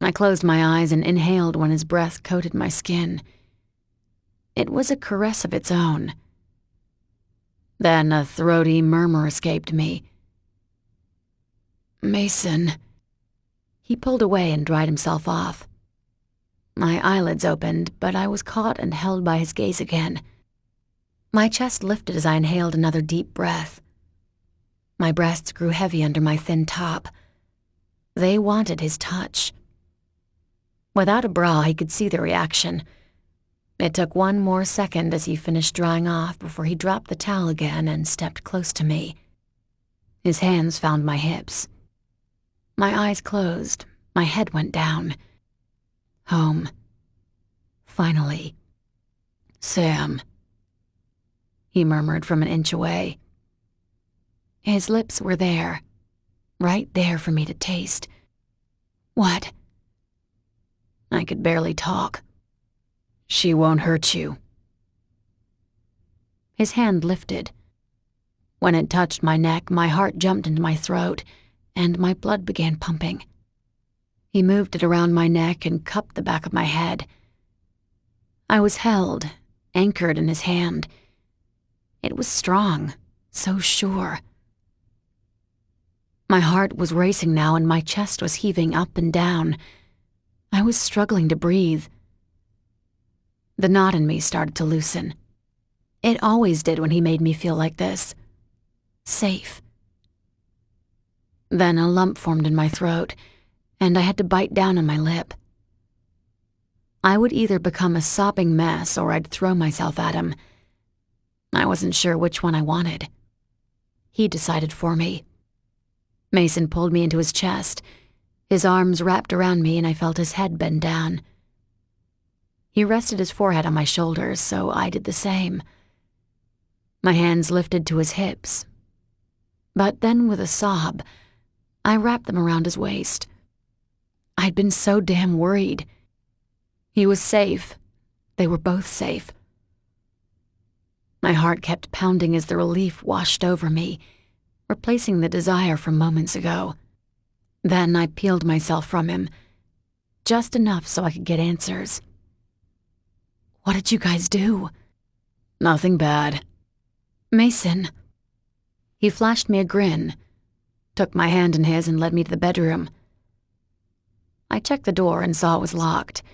I closed my eyes and inhaled when his breath coated my skin. It was a caress of its own. Then a throaty murmur escaped me. "Mason." He pulled away and dried himself off. My eyelids opened, but I was caught and held by his gaze again. My chest lifted as I inhaled another deep breath. My breasts grew heavy under my thin top. They wanted his touch. Without a bra, he could see the reaction. It took one more second as he finished drying off before he dropped the towel again and stepped close to me. His hands found my hips. My eyes closed. My head went down. Home. Finally. "Sam," he murmured from an inch away. His lips were there, right there for me to taste. "What?" I could barely talk. "She won't hurt you." His hand lifted. When it touched my neck, my heart jumped into my throat, and my blood began pumping. He moved it around my neck and cupped the back of my head. I was held, anchored in his hand. It was strong, so sure. My heart was racing now, and my chest was heaving up and down. I was struggling to breathe. The knot in me started to loosen. It always did when he made me feel like this. Safe. Then a lump formed in my throat, and I had to bite down on my lip. I would either become a sopping mess or I'd throw myself at him. I wasn't sure which one I wanted. He decided for me. Mason pulled me into his chest. His arms wrapped around me and I felt his head bend down. He rested his forehead on my shoulders, so I did the same. My hands lifted to his hips. But then with a sob, I wrapped them around his waist. I'd been so damn worried. He was safe. They were both safe. My heart kept pounding as the relief washed over me, replacing the desire from moments ago. Then I peeled myself from him, just enough so I could get answers. "What did you guys do?" "Nothing bad." "Mason." He flashed me a grin, took my hand in his and led me to the bedroom. I checked the door and saw it was locked,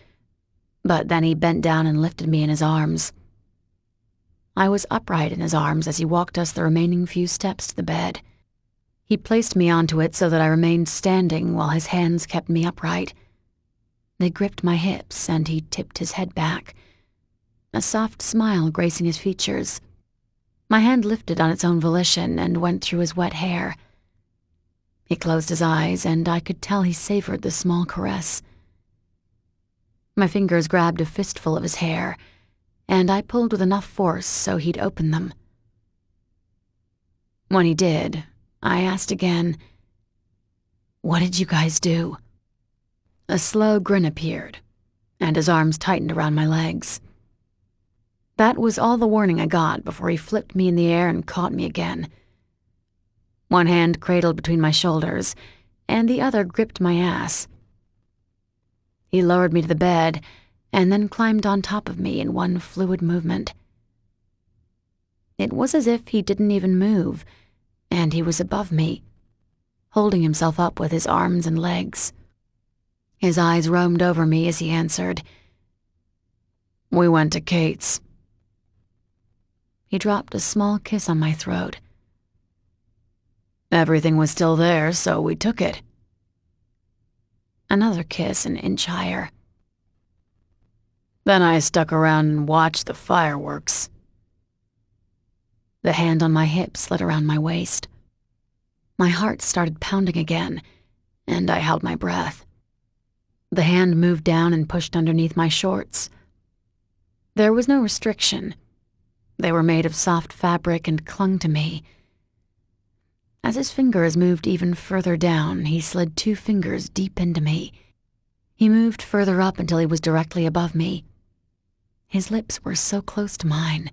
but then he bent down and lifted me in his arms. I was upright in his arms as he walked us the remaining few steps to the bed. He placed me onto it so that I remained standing while his hands kept me upright. They gripped my hips and he tipped his head back, a soft smile gracing his features. My hand lifted on its own volition and went through his wet hair. He closed his eyes and I could tell he savored the small caress. My fingers grabbed a fistful of his hair, and I pulled with enough force so he'd open them. When he did, I asked again, "What did you guys do?" A slow grin appeared, and his arms tightened around my legs. That was all the warning I got before he flipped me in the air and caught me again. One hand cradled between my shoulders, and the other gripped my ass. He lowered me to the bed, and then climbed on top of me in one fluid movement. It was as if he didn't even move, and he was above me, holding himself up with his arms and legs. His eyes roamed over me as he answered, "We went to Kate's." He dropped a small kiss on my throat. "Everything was still there, so we took it." Another kiss an inch higher. Then I stuck around and watched the fireworks. The hand on my hip slid around my waist. My heart started pounding again, and I held my breath. The hand moved down and pushed underneath my shorts. There was no restriction. They were made of soft fabric and clung to me. As his fingers moved even further down, he slid 2 fingers deep into me. He moved further up until he was directly above me. His lips were so close to mine.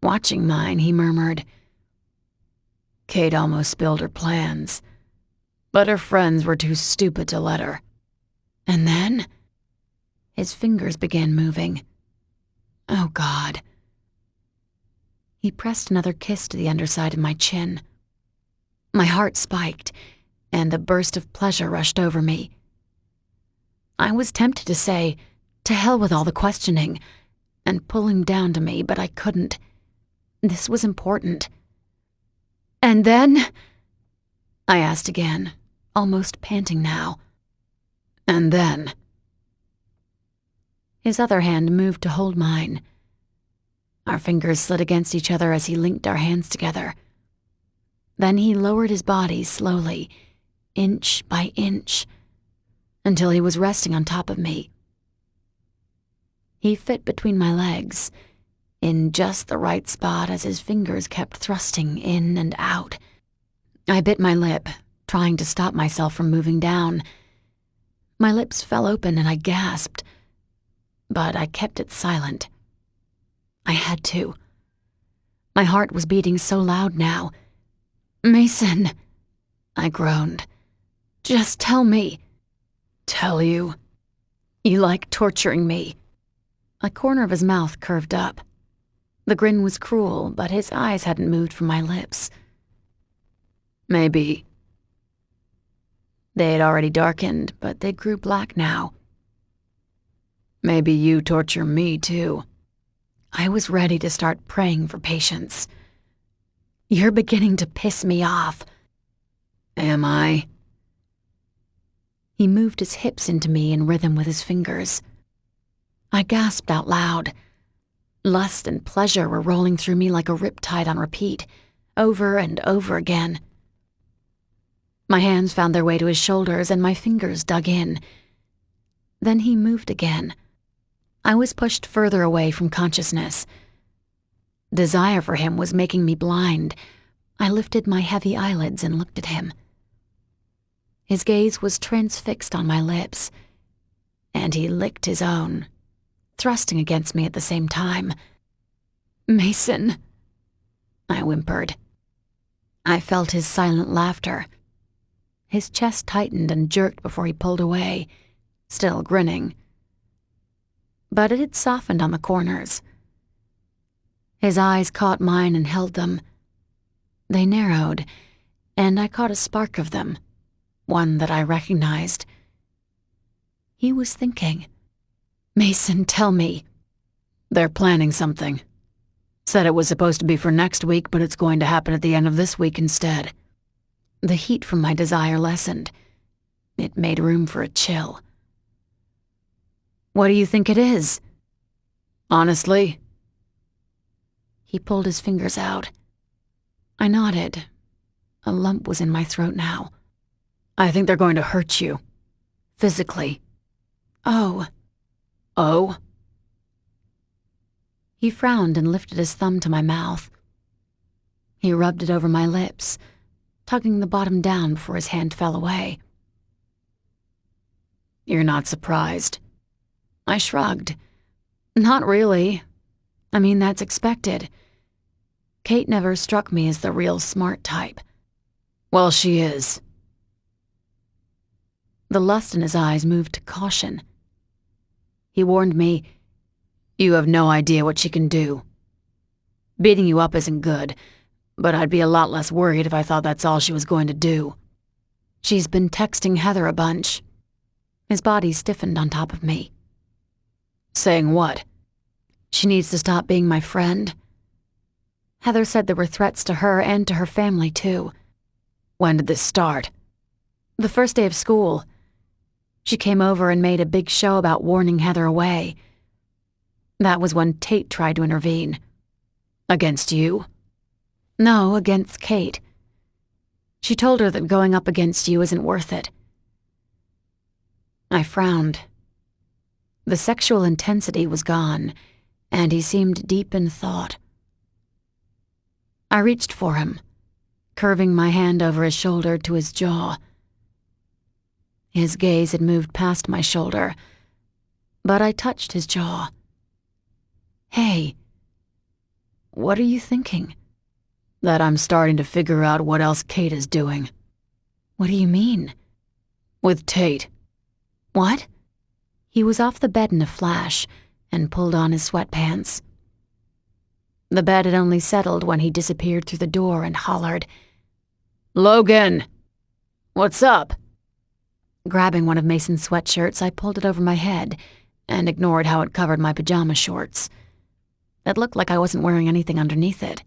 Watching mine, he murmured, Kate almost spilled her plans, but her friends were too stupid to let her. And then, his fingers began moving. Oh, God. He pressed another kiss to the underside of my chin. My heart spiked, and a burst of pleasure rushed over me. I was tempted to say, to hell with all the questioning, and pull him down to me, but I couldn't. This was important. And then? I asked again, almost panting now. And then? His other hand moved to hold mine. Our fingers slid against each other as he linked our hands together. Then he lowered his body slowly, inch by inch, until he was resting on top of me. He fit between my legs, in just the right spot as his fingers kept thrusting in and out. I bit my lip, trying to stop myself from moving down. My lips fell open and I gasped, but I kept it silent. I had to. My heart was beating so loud now. "Mason," I groaned. "Just tell me." "Tell you?" "You like torturing me." A corner of his mouth curved up. The grin was cruel, but his eyes hadn't moved from my lips. "Maybe." They had already darkened, but they grew black now. "Maybe you torture me, too." I was ready to start praying for patience. "You're beginning to piss me off." "Am I?" He moved his hips into me in rhythm with his fingers. I gasped out loud. Lust and pleasure were rolling through me like a riptide on repeat, over and over again. My hands found their way to his shoulders and my fingers dug in. Then he moved again. I was pushed further away from consciousness. Desire for him was making me blind. I lifted my heavy eyelids and looked at him. His gaze was transfixed on my lips, and he licked his own, thrusting against me at the same time. "Mason," I whimpered. I felt his silent laughter. His chest tightened and jerked before he pulled away, still grinning. But it had softened on the corners. His eyes caught mine and held them. They narrowed, and I caught a spark of them, one that I recognized. He was thinking. "Mason, tell me." "They're planning something. Said it was supposed to be for next week, but it's going to happen at the end of this week instead." The heat from my desire lessened. It made room for a chill. "What do you think it is?" "Honestly?" He pulled his fingers out. I nodded. A lump was in my throat now. "I think they're going to hurt you. Physically." "Oh." "Oh?" He frowned and lifted his thumb to my mouth. He rubbed it over my lips, tugging the bottom down before his hand fell away. "You're not surprised?" I shrugged. "Not really. I mean, that's expected. Kate never struck me as the real smart type." "Well, she is." The lust in his eyes moved to caution. He warned me, "You have no idea what she can do. Beating you up isn't good, but I'd be a lot less worried if I thought that's all she was going to do." "She's been texting Heather a bunch." His body stiffened on top of me. "Saying what?" "She needs to stop being my friend." Heather said there were threats to her and to her family, too. "When did this start?" "The first day of school. She came over and made a big show about warning Heather away. That was when Tate tried to intervene. Against you? No, against Kate. She told her that going up against you isn't worth it. I frowned. The sexual intensity was gone, and he seemed deep in thought. I reached for him, curving my hand over his shoulder to his jaw. His gaze had moved past my shoulder, but I touched his jaw. Hey, what are you thinking? That I'm starting to figure out what else Kate is doing. What do you mean? With Tate. What? He was off the bed in a flash and pulled on his sweatpants. The bed had only settled when he disappeared through the door and hollered, "Logan! What's up?" Grabbing one of Mason's sweatshirts, I pulled it over my head and ignored how it covered my pajama shorts. It looked like I wasn't wearing anything underneath it.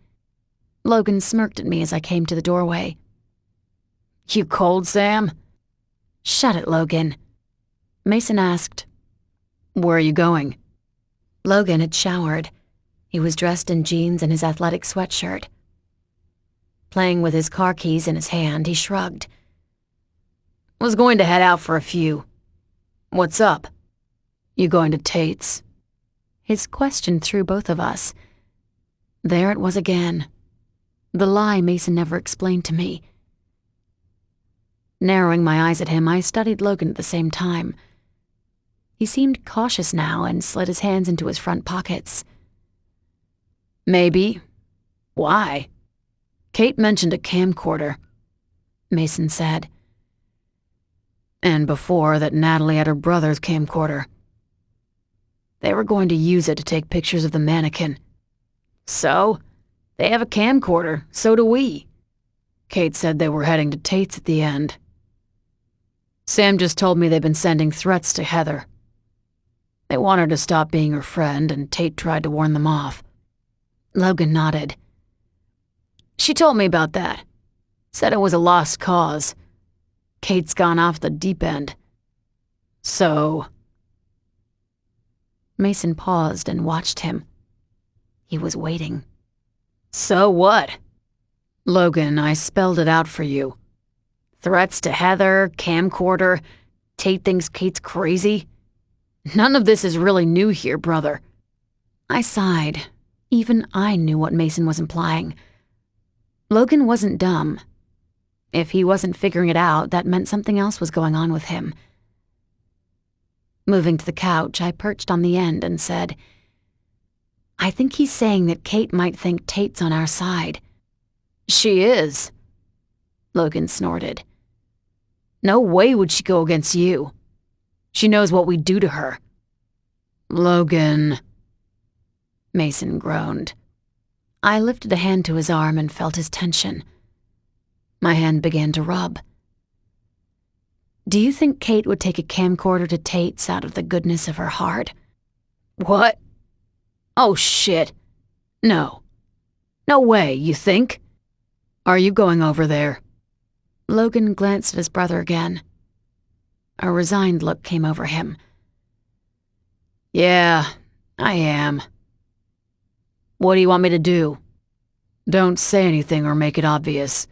Logan smirked at me as I came to the doorway. "You cold, Sam?" "Shut it, Logan." Mason asked, "Where are you going?" Logan had showered. He was dressed in jeans and his athletic sweatshirt. Playing with his car keys in his hand, he shrugged. "Was going to head out for a few. What's up? You going to Tate's?" His question threw both of us. There it was again. The lie Mason never explained to me. Narrowing my eyes at him, I studied Logan at the same time. He seemed cautious now and slid his hands into his front pockets. "Maybe. Why?" "Kate mentioned a camcorder," Mason said. "And before that Natalie had her brother's camcorder. They were going to use it to take pictures of the mannequin. So, they have a camcorder, so do we. Kate said they were heading to Tate's at the end. Sam just told me they've been sending threats to Heather. They want her to stop being her friend, and Tate tried to warn them off." Logan nodded. "She told me about that. Said it was a lost cause. Kate's gone off the deep end. So..." Mason paused and watched him. He was waiting. "So what?" "Logan, I spelled it out for you. Threats to Heather, camcorder, Tate thinks Kate's crazy. None of this is really new here, brother." I sighed. Even I knew what Mason was implying. Logan wasn't dumb. If he wasn't figuring it out, that meant something else was going on with him. Moving to the couch, I perched on the end and said, "I think he's saying that Kate might think Tate's on our side." "She is." Logan snorted. "No way would she go against you. She knows what we'd do to her." "Logan..." Mason groaned. I lifted a hand to his arm and felt his tension. My hand began to rub. "Do you think Kate would take a camcorder to Tate's out of the goodness of her heart?" "What? Oh, shit. No. No way, you think? Are you going over there?" Logan glanced at his brother again. A resigned look came over him. "Yeah, I am." "What do you want me to do?" "Don't say anything or make it obvious.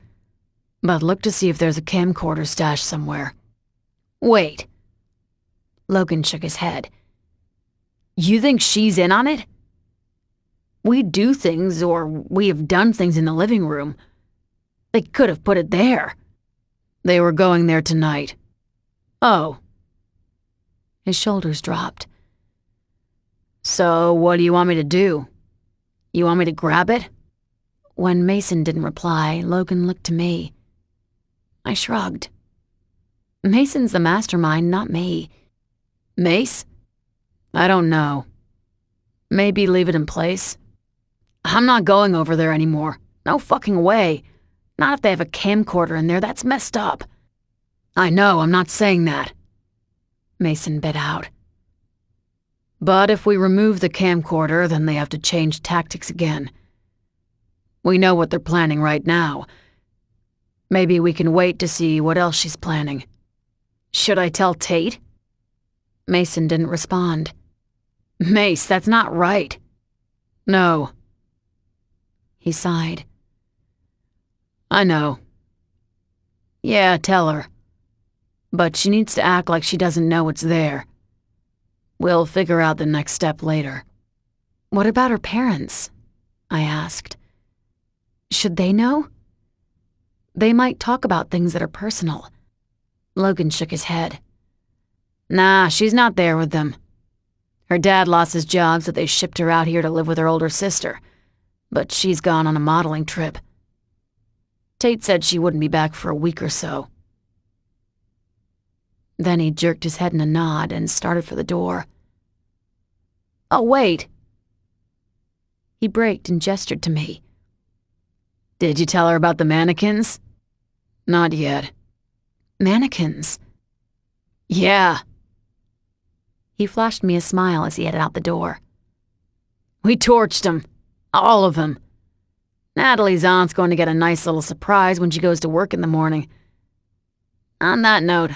But look to see if there's a camcorder stashed somewhere." "Wait." Logan shook his head. "You think she's in on it? We do things, or we have done things in the living room. They could have put it there." "They were going there tonight." "Oh." His shoulders dropped. "So what do you want me to do? You want me to grab it?" When Mason didn't reply, Logan looked to me. I shrugged. Mason's the mastermind, not me. "Mace? I don't know. Maybe leave it in place. I'm not going over there anymore. No fucking way. Not if they have a camcorder in there, that's messed up." "I know, I'm not saying that," Mason bit out. "But if we remove the camcorder, then they have to change tactics again. We know what they're planning right now. Maybe we can wait to see what else she's planning." "Should I tell Tate?" Mason didn't respond. Mace, that's not right. No. He sighed. I know. Yeah, tell her. But she needs to act like she doesn't know it's there. We'll figure out the next step later. What about her parents? I asked. Should they know? They might talk about things that are personal. Logan shook his head. Nah, she's not there with them. Her dad lost his job, so they shipped her out here to live with her older sister. But she's gone on a modeling trip. Tate said she wouldn't be back for a week or so. Then he jerked his head in a nod and started for the door. Oh, wait. He braked and gestured to me. Did you tell her about the mannequins? Not yet. Mannequins? Yeah. He flashed me a smile as he headed out the door. We torched them. All of them. Natalie's aunt's going to get a nice little surprise when she goes to work in the morning. On that note,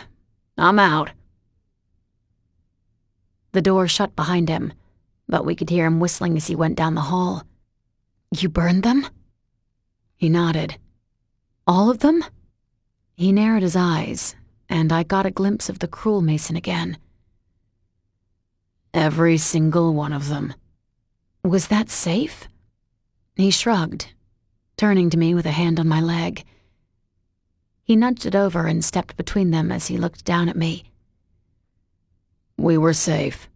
I'm out. The door shut behind him, but we could hear him whistling as he went down the hall. You burned them? He nodded. All of them? He narrowed his eyes, and I got a glimpse of the cruel Mason again. Every single one of them. Was that safe? He shrugged, turning to me with a hand on my leg. He nudged it over and stepped between them as he looked down at me. We were safe.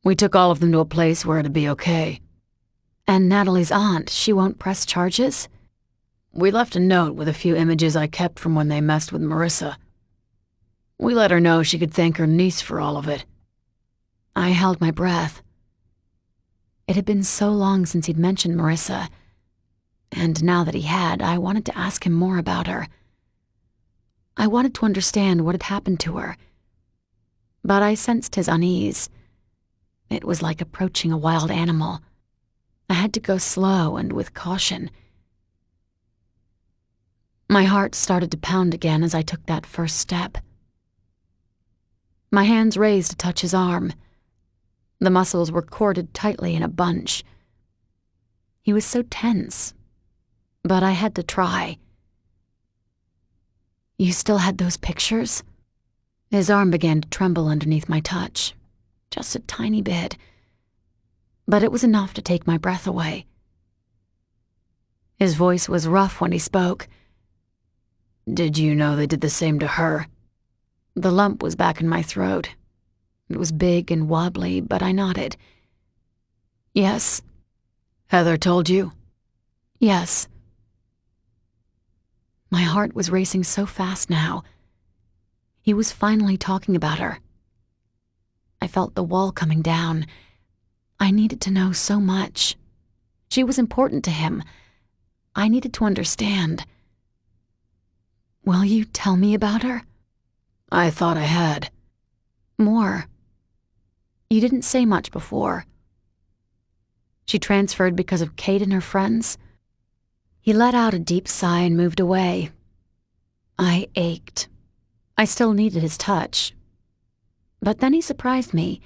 We took all of them to a place where it'd be okay. And Natalie's aunt, she won't press charges? We left a note with a few images I kept from when they messed with Marissa. We let her know she could thank her niece for all of it. I held my breath. It had been so long since he'd mentioned Marissa, and now that he had, I wanted to ask him more about her. I wanted to understand what had happened to her, but I sensed his unease. It was like approaching a wild animal. I had to go slow and with caution. My heart started to pound again as I took that first step. My hands raised to touch his arm. The muscles were corded tightly in a bunch. He was so tense, but I had to try. You still had those pictures? His arm began to tremble underneath my touch, just a tiny bit, but it was enough to take my breath away. His voice was rough when he spoke. Did you know they did the same to her? The lump was back in my throat. It was big and wobbly, but I nodded. Yes. Heather told you? Yes. My heart was racing so fast now. He was finally talking about her. I felt the wall coming down. I needed to know so much. She was important to him. I needed to understand. Will you tell me about her? I thought I had. More. You didn't say much before. She transferred because of Kate and her friends? He let out a deep sigh and moved away. I ached. I still needed his touch. But then he surprised me.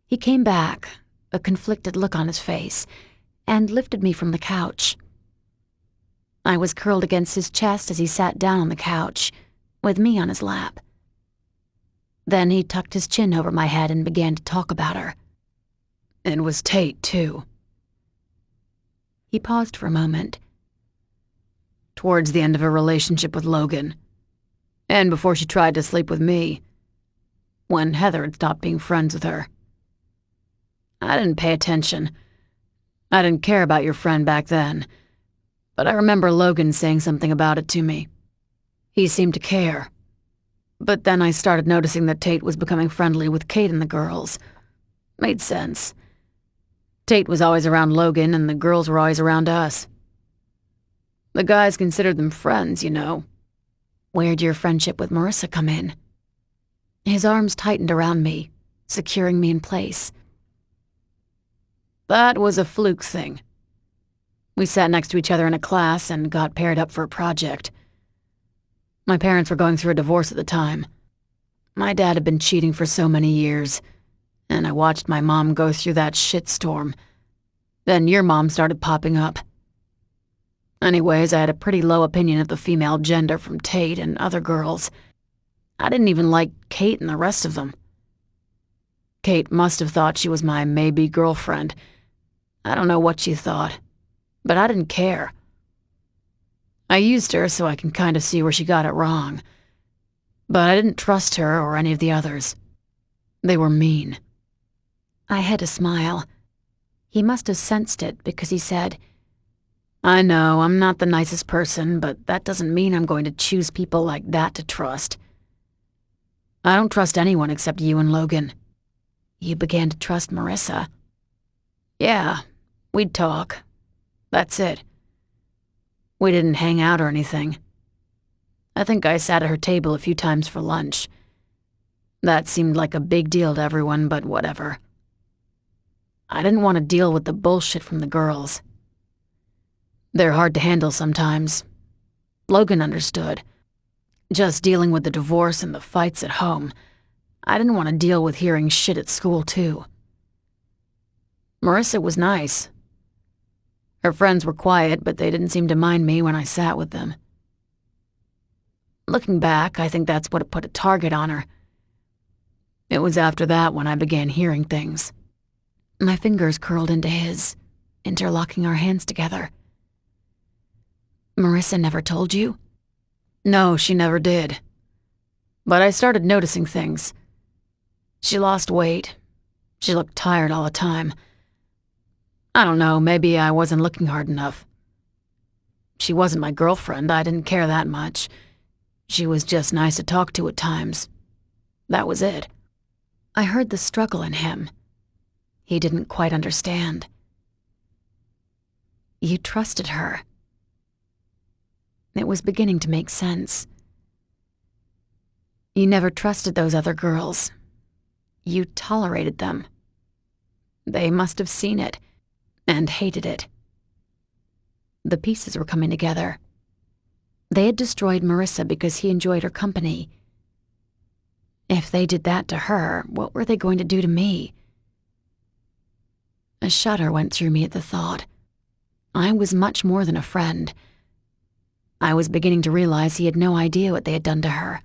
He came back, a conflicted look on his face, and lifted me from the couch. I was curled against his chest as he sat down on the couch, with me on his lap. Then he tucked his chin over my head and began to talk about her. It was Tate, too. He paused for a moment. Towards the end of her relationship with Logan. And before she tried to sleep with me. When Heather had stopped being friends with her. I didn't pay attention. I didn't care about your friend back then. But I remember Logan saying something about it to me. He seemed to care. But then I started noticing that Tate was becoming friendly with Kate and the girls. Made sense. Tate was always around Logan and the girls were always around us. The guys considered them friends, you know. Where'd your friendship with Marissa come in? His arms tightened around me, securing me in place. That was a fluke thing. We sat next to each other in a class and got paired up for a project. My parents were going through a divorce at the time. My dad had been cheating for so many years, and I watched my mom go through that shitstorm. Then your mom started popping up. Anyways, I had a pretty low opinion of the female gender from Tate and other girls. I didn't even like Kate and the rest of them. Kate must have thought she was my maybe girlfriend. I don't know what she thought, but I didn't care. I used her so I can kind of see where she got it wrong. But I didn't trust her or any of the others. They were mean. I had to smile. He must have sensed it because he said, I know, I'm not the nicest person, but that doesn't mean I'm going to choose people like that to trust. I don't trust anyone except you and Logan. You began to trust Marissa. Yeah, we'd talk. That's it. We didn't hang out or anything. I think I sat at her table a few times for lunch. That seemed like a big deal to everyone, but whatever. I didn't want to deal with the bullshit from the girls. They're hard to handle sometimes. Logan understood. Just dealing with the divorce and the fights at home, I didn't want to deal with hearing shit at school, too. Marissa was nice. Her friends were quiet, but they didn't seem to mind me when I sat with them. Looking back, I think that's what put a target on her. It was after that when I began hearing things. My fingers curled into his, interlocking our hands together. Marissa never told you? No, she never did. But I started noticing things. She lost weight. She looked tired all the time. I don't know, maybe I wasn't looking hard enough. She wasn't my girlfriend, I didn't care that much. She was just nice to talk to at times. That was it. I heard the struggle in him. He didn't quite understand. You trusted her. It was beginning to make sense. You never trusted those other girls. You tolerated them. They must have seen it and hated it. The pieces were coming together. They had destroyed Marissa because he enjoyed her company. If they did that to her, what were they going to do to me? A shudder went through me at the thought. I was much more than a friend. I was beginning to realize he had no idea what they had done to her.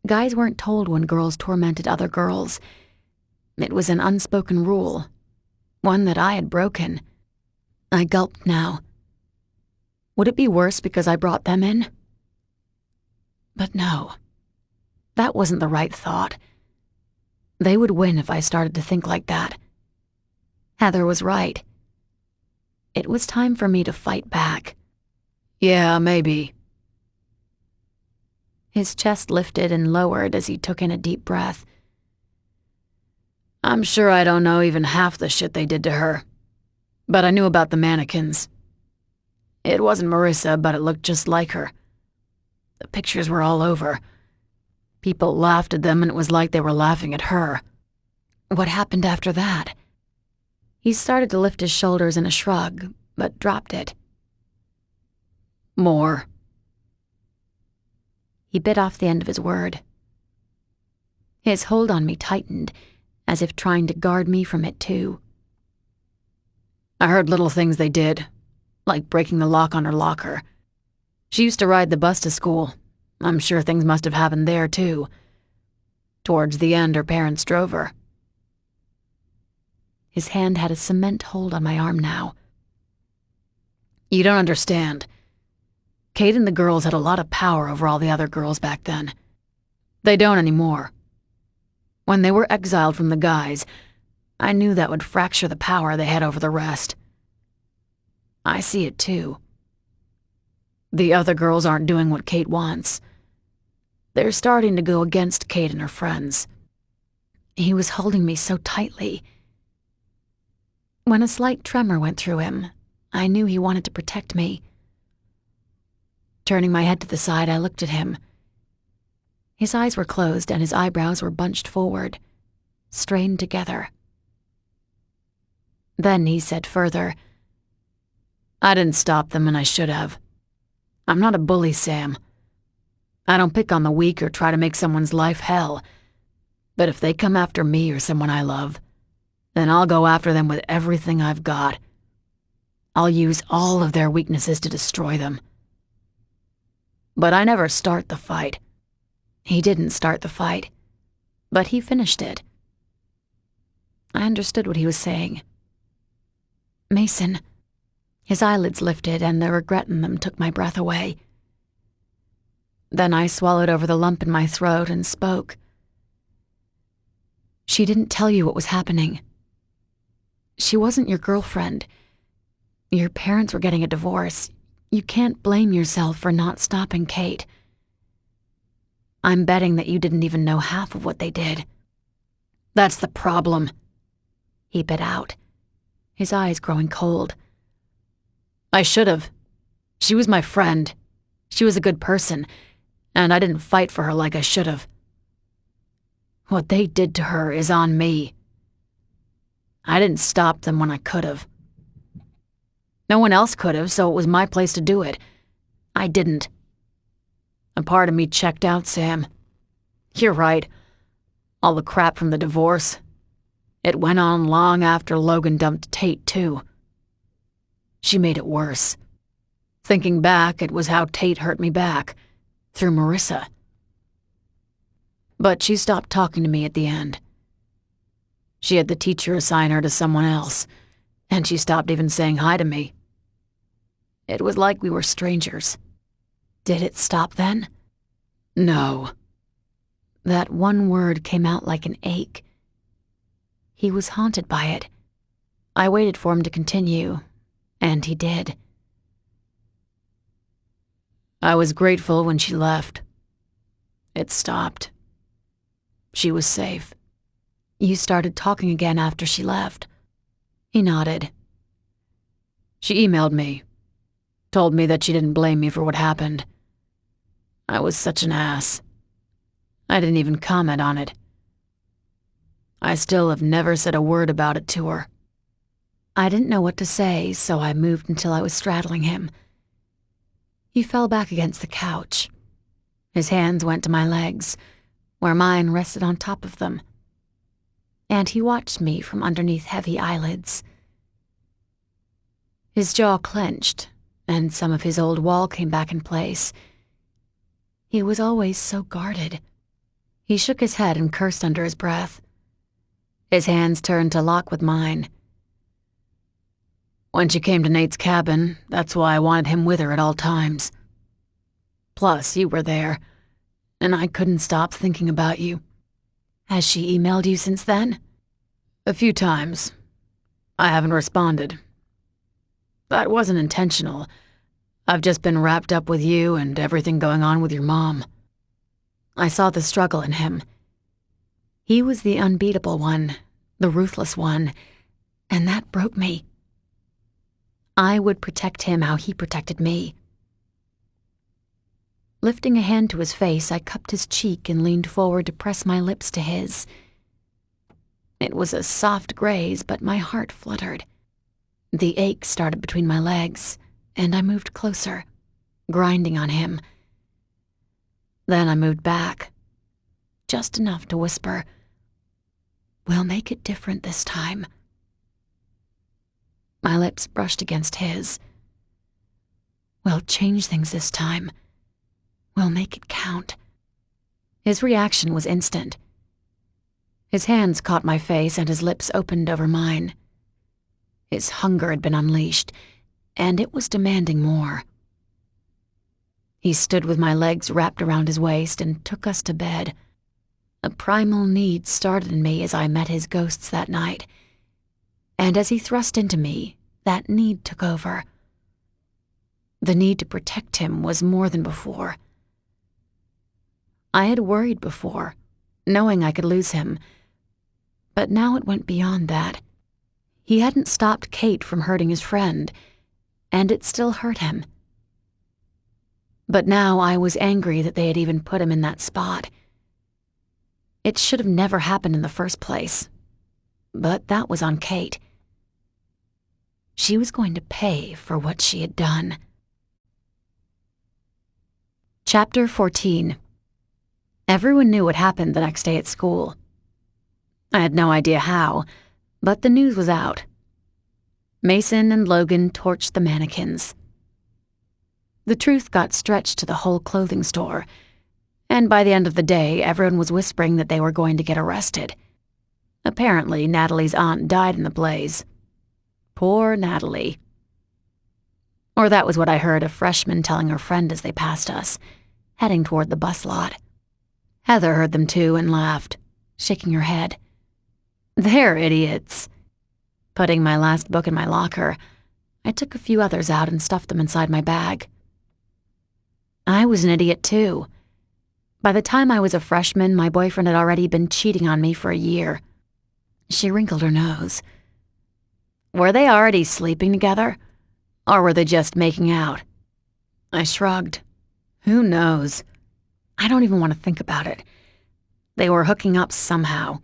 Guys weren't told when girls tormented other girls. It was an unspoken rule, one that I had broken. I gulped now. Would it be worse because I brought them in? But no. That wasn't the right thought. They would win if I started to think like that. Heather was right. It was time for me to fight back. Yeah, maybe. His chest lifted and lowered as he took in a deep breath. I'm sure I don't know even half the shit they did to her. But I knew about the mannequins. It wasn't Marissa, but it looked just like her. The pictures were all over. People laughed at them and it was like they were laughing at her. What happened after that? He started to lift his shoulders in a shrug, but dropped it. More. He bit off the end of his word. His hold on me tightened, as if trying to guard me from it too. I heard little things they did, like breaking the lock on her locker. She used to ride the bus to school. I'm sure things must have happened there too. Towards the end, her parents drove her. His hand had a cement hold on my arm now. You don't understand. Kate and the girls had a lot of power over all the other girls back then. They don't anymore. When they were exiled from the guys, I knew that would fracture the power they had over the rest. I see it too. The other girls aren't doing what Kate wants. They're starting to go against Kate and her friends. He was holding me so tightly. When a slight tremor went through him, I knew he wanted to protect me. Turning my head to the side, I looked at him. His eyes were closed and his eyebrows were bunched forward, strained together. Then he said further, I didn't stop them and I should have. I'm not a bully, Sam. I don't pick on the weak or try to make someone's life hell. But if they come after me or someone I love, then I'll go after them with everything I've got. I'll use all of their weaknesses to destroy them. But I never start the fight. He didn't start the fight, but he finished it. I understood what he was saying. Mason. His eyelids lifted and the regret in them took my breath away. Then I swallowed over the lump in my throat and spoke. She didn't tell you what was happening. She wasn't your girlfriend. Your parents were getting a divorce. You can't blame yourself for not stopping Kate. I'm betting that you didn't even know half of what they did. That's the problem, he bit out, his eyes growing cold. I should have. She was my friend. She was a good person, and I didn't fight for her like I should have. What they did to her is on me. I didn't stop them when I could have. No one else could have, so it was my place to do it. I didn't. A part of me checked out, Sam. You're right. All the crap from the divorce. It went on long after Logan dumped Tate, too. She made it worse. Thinking back, it was how Tate hurt me back, through Marissa. But she stopped talking to me at the end. She had the teacher assign her to someone else, and she stopped even saying hi to me. It was like we were strangers. Did it stop then? No. That one word came out like an ache. He was haunted by it. I waited for him to continue, and he did. I was grateful when she left. It stopped. She was safe. You started talking again after she left. He nodded. She emailed me. Told me that she didn't blame me for what happened. I was such an ass. I didn't even comment on it. I still have never said a word about it to her. I didn't know what to say, so I moved until I was straddling him. He fell back against the couch. His hands went to my legs, where mine rested on top of them. And he watched me from underneath heavy eyelids. His jaw clenched, and some of his old wall came back in place. He was always so guarded. He shook his head and cursed under his breath. His hands turned to lock with mine. When she came to Nate's cabin, that's why I wanted him with her at all times. Plus, you were there, and I couldn't stop thinking about you. Has she emailed you since then? A few times. I haven't responded. That wasn't intentional. I've just been wrapped up with you and everything going on with your mom. I saw the struggle in him. He was the unbeatable one, the ruthless one, and that broke me. I would protect him how he protected me. Lifting a hand to his face, I cupped his cheek and leaned forward to press my lips to his. It was a soft graze, but my heart fluttered. The ache started between my legs, and I moved closer, grinding on him. Then I moved back, just enough to whisper, "We'll make it different this time." My lips brushed against his. "We'll change things this time. We'll make it count." His reaction was instant. His hands caught my face and his lips opened over mine. His hunger had been unleashed, and it was demanding more. He stood with my legs wrapped around his waist and took us to bed. A primal need started in me as I met his ghosts that night, and as he thrust into me, that need took over. The need to protect him was more than before. I had worried before, knowing I could lose him, but now it went beyond that. He hadn't stopped Kate from hurting his friend, and it still hurt him. But now I was angry that they had even put him in that spot. It should have never happened in the first place, but that was on Kate. She was going to pay for what she had done. Chapter 14. Everyone knew what happened the next day at school. I had no idea how, but the news was out. Mason and Logan torched the mannequins. The truth got stretched to the whole clothing store, and by the end of the day, everyone was whispering that they were going to get arrested. Apparently, Natalie's aunt died in the blaze. Poor Natalie. Or that was what I heard a freshman telling her friend as they passed us, heading toward the bus lot. Heather heard them too and laughed, shaking her head. They're idiots. Putting my last book in my locker, I took a few others out and stuffed them inside my bag. I was an idiot too. By the time I was a freshman, my boyfriend had already been cheating on me for a year. She wrinkled her nose. Were they already sleeping together? Or were they just making out? I shrugged. Who knows? I don't even want to think about it. They were hooking up somehow.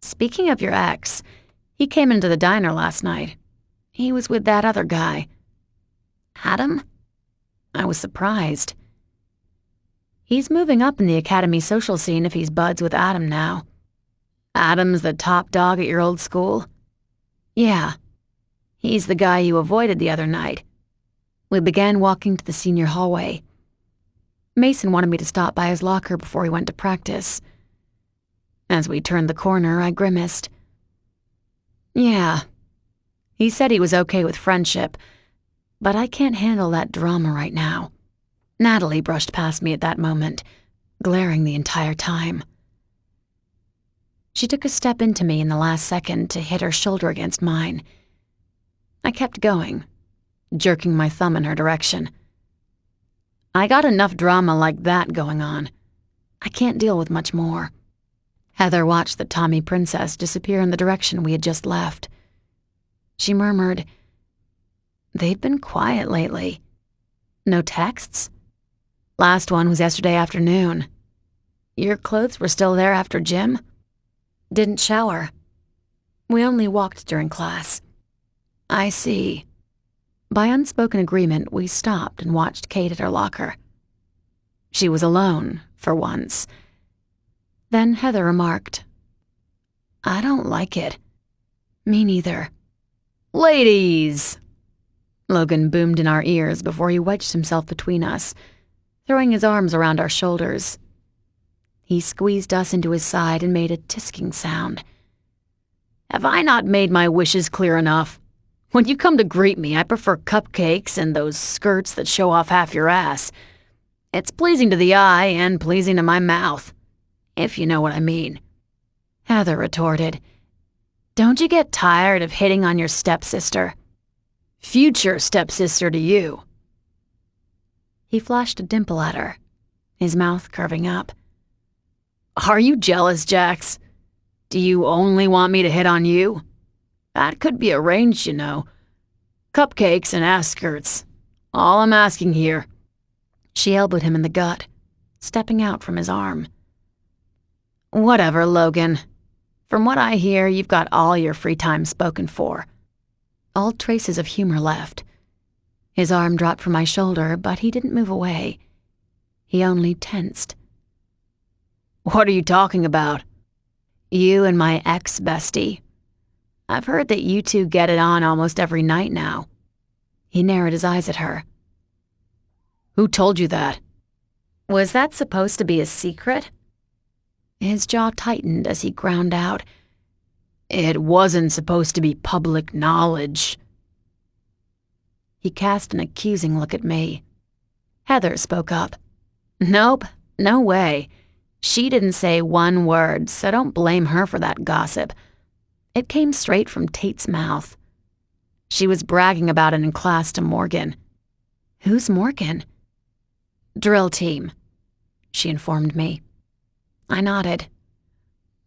Speaking of your ex, he came into the diner last night. He was with that other guy. Adam? I was surprised. He's moving up in the academy social scene if he's buds with Adam now. Adam's the top dog at your old school? Yeah. He's the guy you avoided the other night. We began walking to the senior hallway. Mason wanted me to stop by his locker before he went to practice. As we turned the corner, I grimaced. Yeah. He said he was okay with friendship, but I can't handle that drama right now. Natalie brushed past me at that moment, glaring the entire time. She took a step into me in the last second to hit her shoulder against mine. I kept going, jerking my thumb in her direction. I got enough drama like that going on. I can't deal with much more. Heather watched the Tommy princess disappear in the direction we had just left. She murmured, "They've been quiet lately. No texts? Last one was yesterday afternoon. Your clothes were still there after gym? Didn't shower. We only walked during class." I see. By unspoken agreement, we stopped and watched Kate at her locker. She was alone, for once. Then Heather remarked, "I don't like it." Me neither. "Ladies!" Logan boomed in our ears before he wedged himself between us, throwing his arms around our shoulders. He squeezed us into his side and made a tisking sound. "Have I not made my wishes clear enough? When you come to greet me, I prefer cupcakes and those skirts that show off half your ass. It's pleasing to the eye and pleasing to my mouth, if you know what I mean." Heather retorted, "Don't you get tired of hitting on your stepsister? Future stepsister to you." He flashed a dimple at her, his mouth curving up. "Are you jealous, Jax? Do you only want me to hit on you? That could be arranged, you know. Cupcakes and ass skirts. All I'm asking here." She elbowed him in the gut, stepping out from his arm. "Whatever, Logan. From what I hear, you've got all your free time spoken for." All traces of humor left. His arm dropped from my shoulder, but he didn't move away. He only tensed. "What are you talking about?" "You and my ex-bestie. I've heard that you two get it on almost every night now." He narrowed his eyes at her. "Who told you that?" "Was that supposed to be a secret?" His jaw tightened as he ground out, "It wasn't supposed to be public knowledge." He cast an accusing look at me. Heather spoke up. "Nope, no way. She didn't say one word, so don't blame her for that gossip. It came straight from Tate's mouth. She was bragging about it in class to Morgan." "Who's Morgan?" "Drill team," she informed me. I nodded.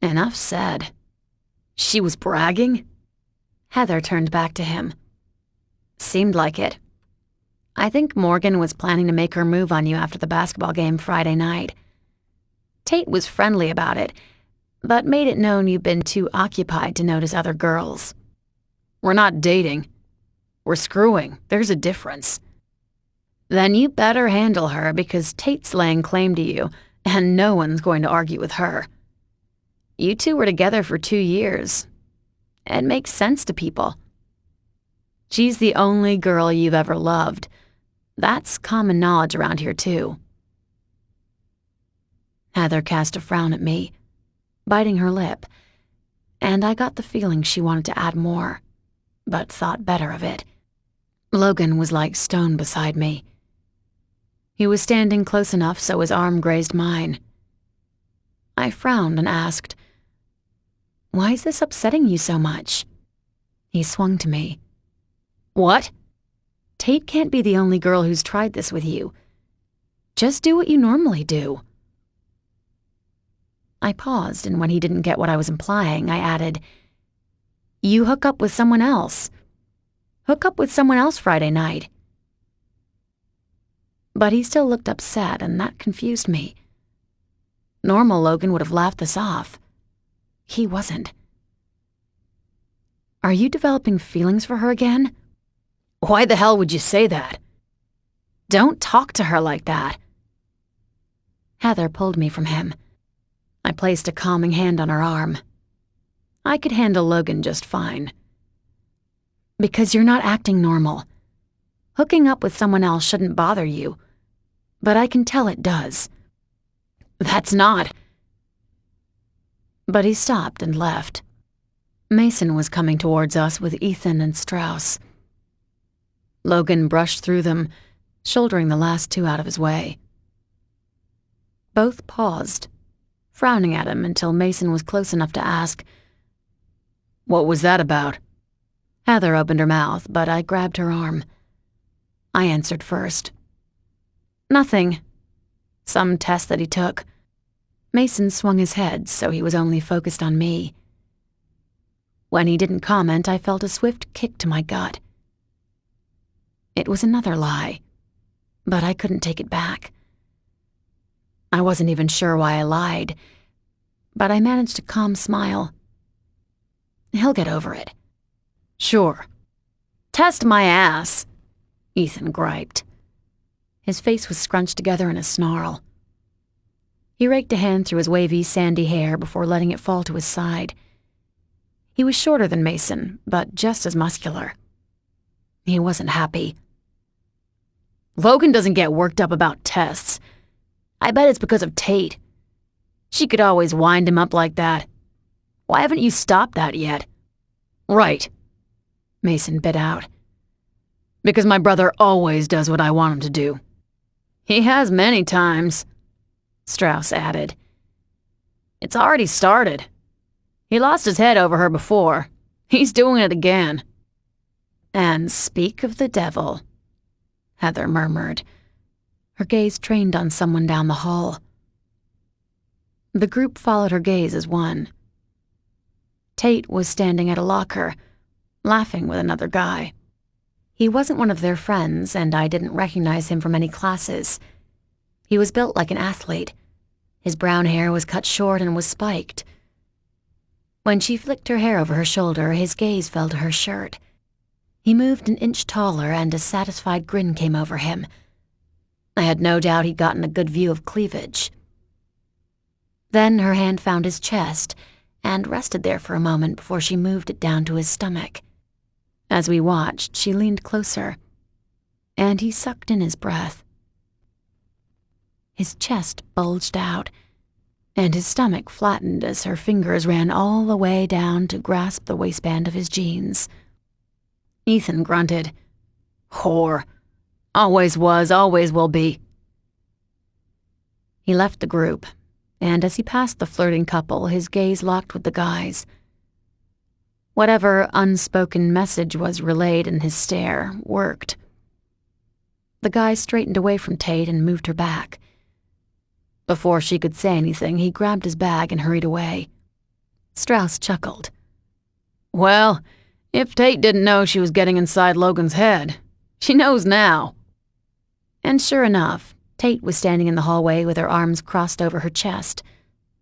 Enough said. "She was bragging?" Heather turned back to him. "Seemed like it. I think Morgan was planning to make her move on you after the basketball game Friday night. Tate was friendly about it, but made it known you've been too occupied to notice other girls." "We're not dating. We're screwing. There's a difference." Then you better handle her because Tate's laying claim to you, and no one's going to argue with her. You two were together for 2 years. It makes sense to people. She's the only girl you've ever loved. That's common knowledge around here, too. Heather cast a frown at me, biting her lip, and I got the feeling she wanted to add more, but thought better of it. Logan was like stone beside me. He was standing close enough so his arm grazed mine. I frowned and asked, "Why is this upsetting you so much?" He swung to me. "What?" "Tate can't be the only girl who's tried this with you. Just do what you normally do." I paused, and when he didn't get what I was implying, I added, "You hook up with someone else. Hook up with someone else Friday night." But he still looked upset, and that confused me. Normal Logan would have laughed this off. He wasn't. "Are you developing feelings for her again?" "Why the hell would you say that?" "Don't talk to her like that." Heather pulled me from him. I placed a calming hand on her arm. I could handle Logan just fine. "Because you're not acting normal. Hooking up with someone else shouldn't bother you, but I can tell it does." "That's not..." But he stopped and left. Mason was coming towards us with Ethan and Strauss. Logan brushed through them, shouldering the last two out of his way. Both paused, frowning at him until Mason was close enough to ask, "What was that about?" Heather opened her mouth, but I grabbed her arm. I answered first. "Nothing. Some test that he took." Mason swung his head, so he was only focused on me. When he didn't comment, I felt a swift kick to my gut. It was another lie, but I couldn't take it back. I wasn't even sure why I lied, but I managed a calm smile. He'll get over it. "Sure." "Test my ass," Ethan griped. His face was scrunched together in a snarl. He raked a hand through his wavy, sandy hair before letting it fall to his side. He was shorter than Mason, but just as muscular. He wasn't happy. "Logan doesn't get worked up about tests. I bet it's because of Tate. She could always wind him up like that. Why haven't you stopped that yet?" "Right," Mason bit out. "Because my brother always does what I want him to do." "He has many times," Strauss added. "It's already started. He lost his head over her before. He's doing it again." "And speak of the devil," Heather murmured, her gaze trained on someone down the hall. The group followed her gaze as one. Tate was standing at a locker, laughing with another guy. He wasn't one of their friends, and I didn't recognize him from any classes. He was built like an athlete. His brown hair was cut short and was spiked. When she flicked her hair over her shoulder, his gaze fell to her shirt. He moved an inch taller, and a satisfied grin came over him. I had no doubt he'd gotten a good view of cleavage. Then her hand found his chest and rested there for a moment before she moved it down to his stomach. As we watched, she leaned closer, and he sucked in his breath. His chest bulged out, and his stomach flattened as her fingers ran all the way down to grasp the waistband of his jeans. Ethan grunted. "Whore. Always was, always will be." He left the group, and as he passed the flirting couple, his gaze locked with the guys. Whatever unspoken message was relayed in his stare worked. The guy straightened away from Tate and moved her back. Before she could say anything, he grabbed his bag and hurried away. Strauss chuckled. "Well, if Tate didn't know she was getting inside Logan's head, she knows now." And sure enough, Tate was standing in the hallway with her arms crossed over her chest,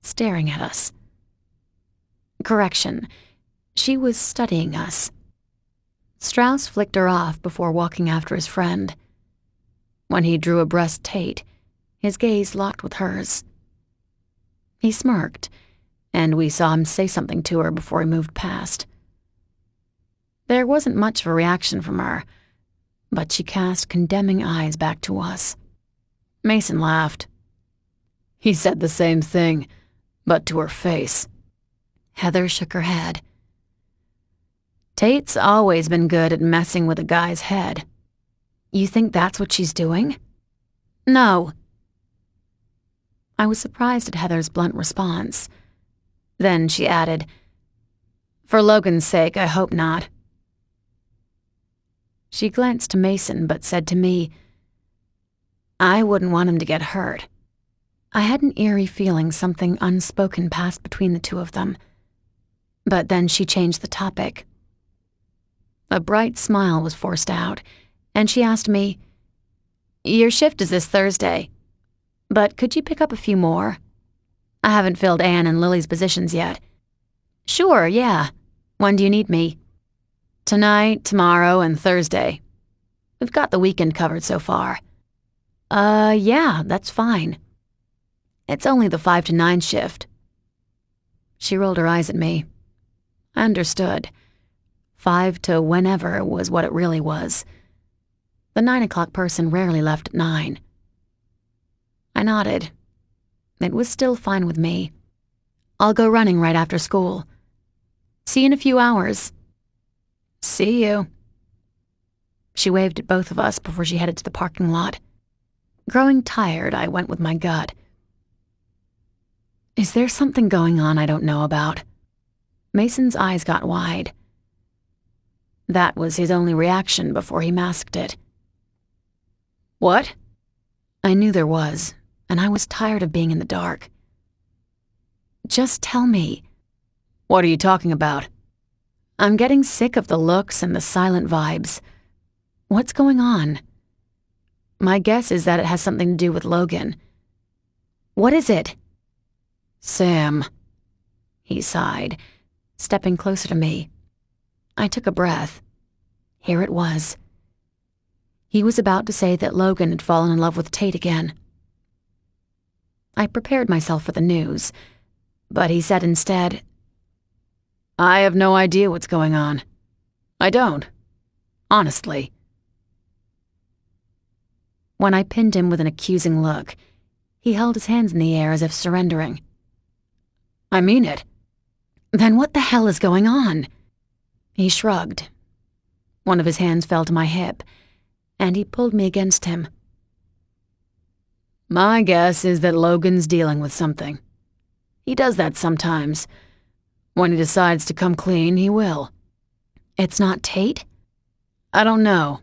staring at us. Correction, she was studying us. Strauss flicked her off before walking after his friend. When he drew abreast Tate, his gaze locked with hers. He smirked, and we saw him say something to her before he moved past. There wasn't much of a reaction from her, but she cast condemning eyes back to us. Mason laughed. He said the same thing, but to her face. Heather shook her head. Tate's always been good at messing with a guy's head. You think that's what she's doing? No. I was surprised at Heather's blunt response. Then she added, For Logan's sake, I hope not. She glanced to Mason, but said to me, I wouldn't want him to get hurt. I had an eerie feeling something unspoken passed between the two of them. But then she changed the topic. A bright smile was forced out, and she asked me, Your shift is this Thursday, but could you pick up a few more? I haven't filled Anne and Lily's positions yet. Sure, yeah. When do you need me? Tonight, tomorrow, and Thursday. We've got the weekend covered so far. Yeah, that's fine. It's only the 5 to 9 shift. She rolled her eyes at me. I understood. 5 to whenever was what it really was. The 9 o'clock person rarely left at 9. I nodded. It was still fine with me. I'll go running right after school. See you in a few hours. See you. She waved at both of us before she headed to the parking lot. Growing tired, I went with my gut. Is there something going on I don't know about? Mason's eyes got wide. That was his only reaction before he masked it. What? I knew there was, and I was tired of being in the dark. Just tell me. What are you talking about? I'm getting sick of the looks and the silent vibes. What's going on? My guess is that it has something to do with Logan. What is it? Sam. He sighed, stepping closer to me. I took a breath. Here it was. He was about to say that Logan had fallen in love with Tate again. I prepared myself for the news, but he said instead, I have no idea what's going on. I don't. Honestly. When I pinned him with an accusing look, he held his hands in the air as if surrendering. I mean it. Then what the hell is going on? He shrugged. One of his hands fell to my hip, and he pulled me against him. My guess is that Logan's dealing with something. He does that sometimes. When he decides to come clean, he will. It's not Tate? I don't know.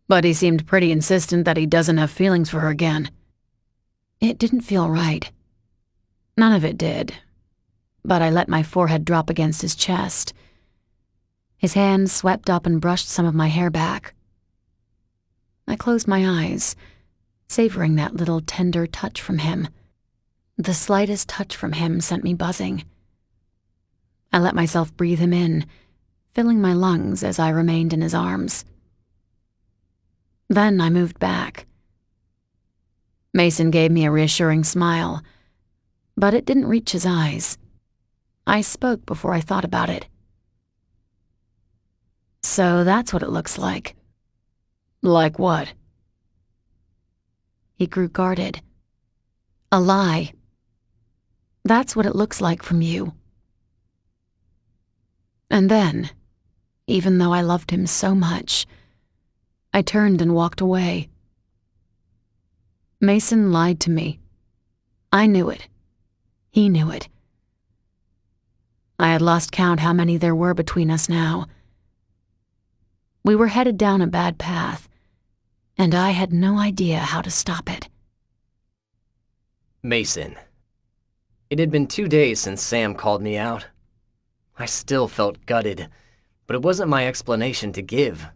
But he seemed pretty insistent that he doesn't have feelings for her again. It didn't feel right. None of it did. But I let my forehead drop against his chest. His hand swept up and brushed some of my hair back. I closed my eyes, savoring that little tender touch from him. The slightest touch from him sent me buzzing. I let myself breathe him in, filling my lungs as I remained in his arms. Then I moved back. Mason gave me a reassuring smile, but it didn't reach his eyes. I spoke before I thought about it. So that's what it looks like. Like what? He grew guarded. A lie. That's what it looks like from you. And then, even though I loved him so much, I turned and walked away. Mason lied to me. I knew it. He knew it. I had lost count how many there were between us now. We were headed down a bad path, and I had no idea how to stop it. Mason. It had been 2 days since Sam called me out. I still felt gutted, but it wasn't my explanation to give.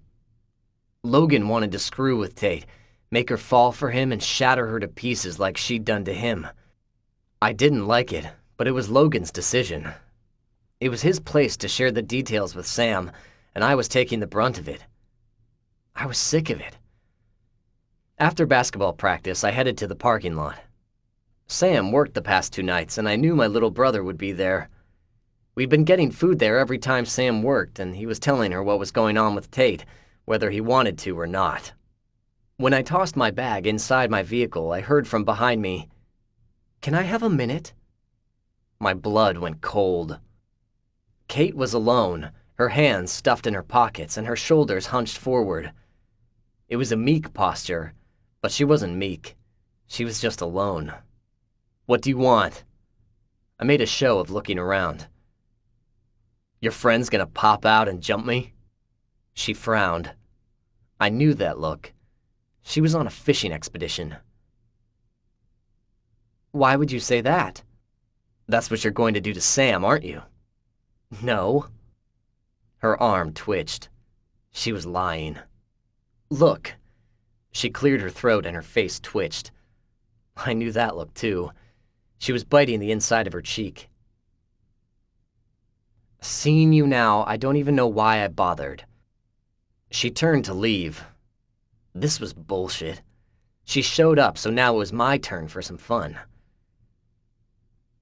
Logan wanted to screw with Tate, make her fall for him and shatter her to pieces like she'd done to him. I didn't like it, but it was Logan's decision. It was his place to share the details with Sam, and I was taking the brunt of it. I was sick of it. After basketball practice, I headed to the parking lot. Sam worked the past 2 nights, and I knew my little brother would be there. We'd been getting food there every time Sam worked, and he was telling her what was going on with Tate, whether he wanted to or not. When I tossed my bag inside my vehicle, I heard from behind me, "Can I have a minute?" My blood went cold. Kate was alone, her hands stuffed in her pockets and her shoulders hunched forward. It was a meek posture, but she wasn't meek. She was just alone. "What do you want?" I made a show of looking around. "Your friend's gonna pop out and jump me?" She frowned. I knew that look. She was on a fishing expedition. "Why would you say that?" "That's what you're going to do to Sam, aren't you?" "No." Her arm twitched. She was lying. "Look." She cleared her throat and her face twitched. I knew that look too. She was biting the inside of her cheek. "Seeing you now, I don't even know why I bothered." She turned to leave. This was bullshit. She showed up, so now it was my turn for some fun.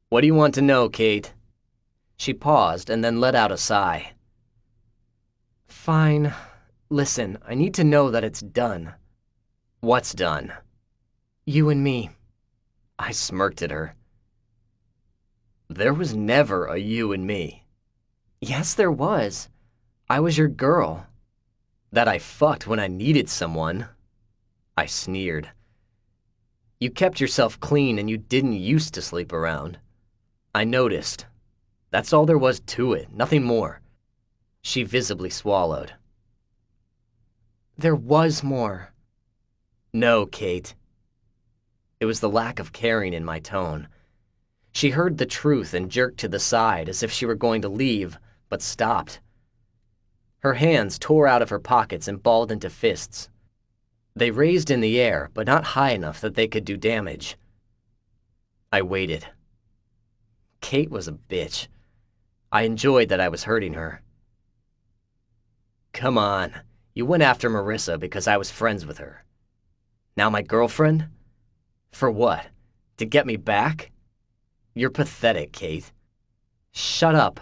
"What do you want to know, Kate?" She paused and then let out a sigh. "Fine. Listen, I need to know that it's done." "What's done?" "You and me." I smirked at her. "There was never a you and me." "Yes, there was. I was your girl." "That I fucked when I needed someone." I sneered. "You kept yourself clean and you didn't used to sleep around." I noticed. That's all there was to it, nothing more. She visibly swallowed. "There was more." "No, Kate." It was the lack of caring in my tone. She heard the truth and jerked to the side as if she were going to leave, but stopped. Her hands tore out of her pockets and balled into fists. They raised in the air, but not high enough that they could do damage. I waited. Kate was a bitch. I enjoyed that I was hurting her. "Come on, you went after Marissa because I was friends with her. Now my girlfriend? For what? To get me back? You're pathetic, Kate." "Shut up."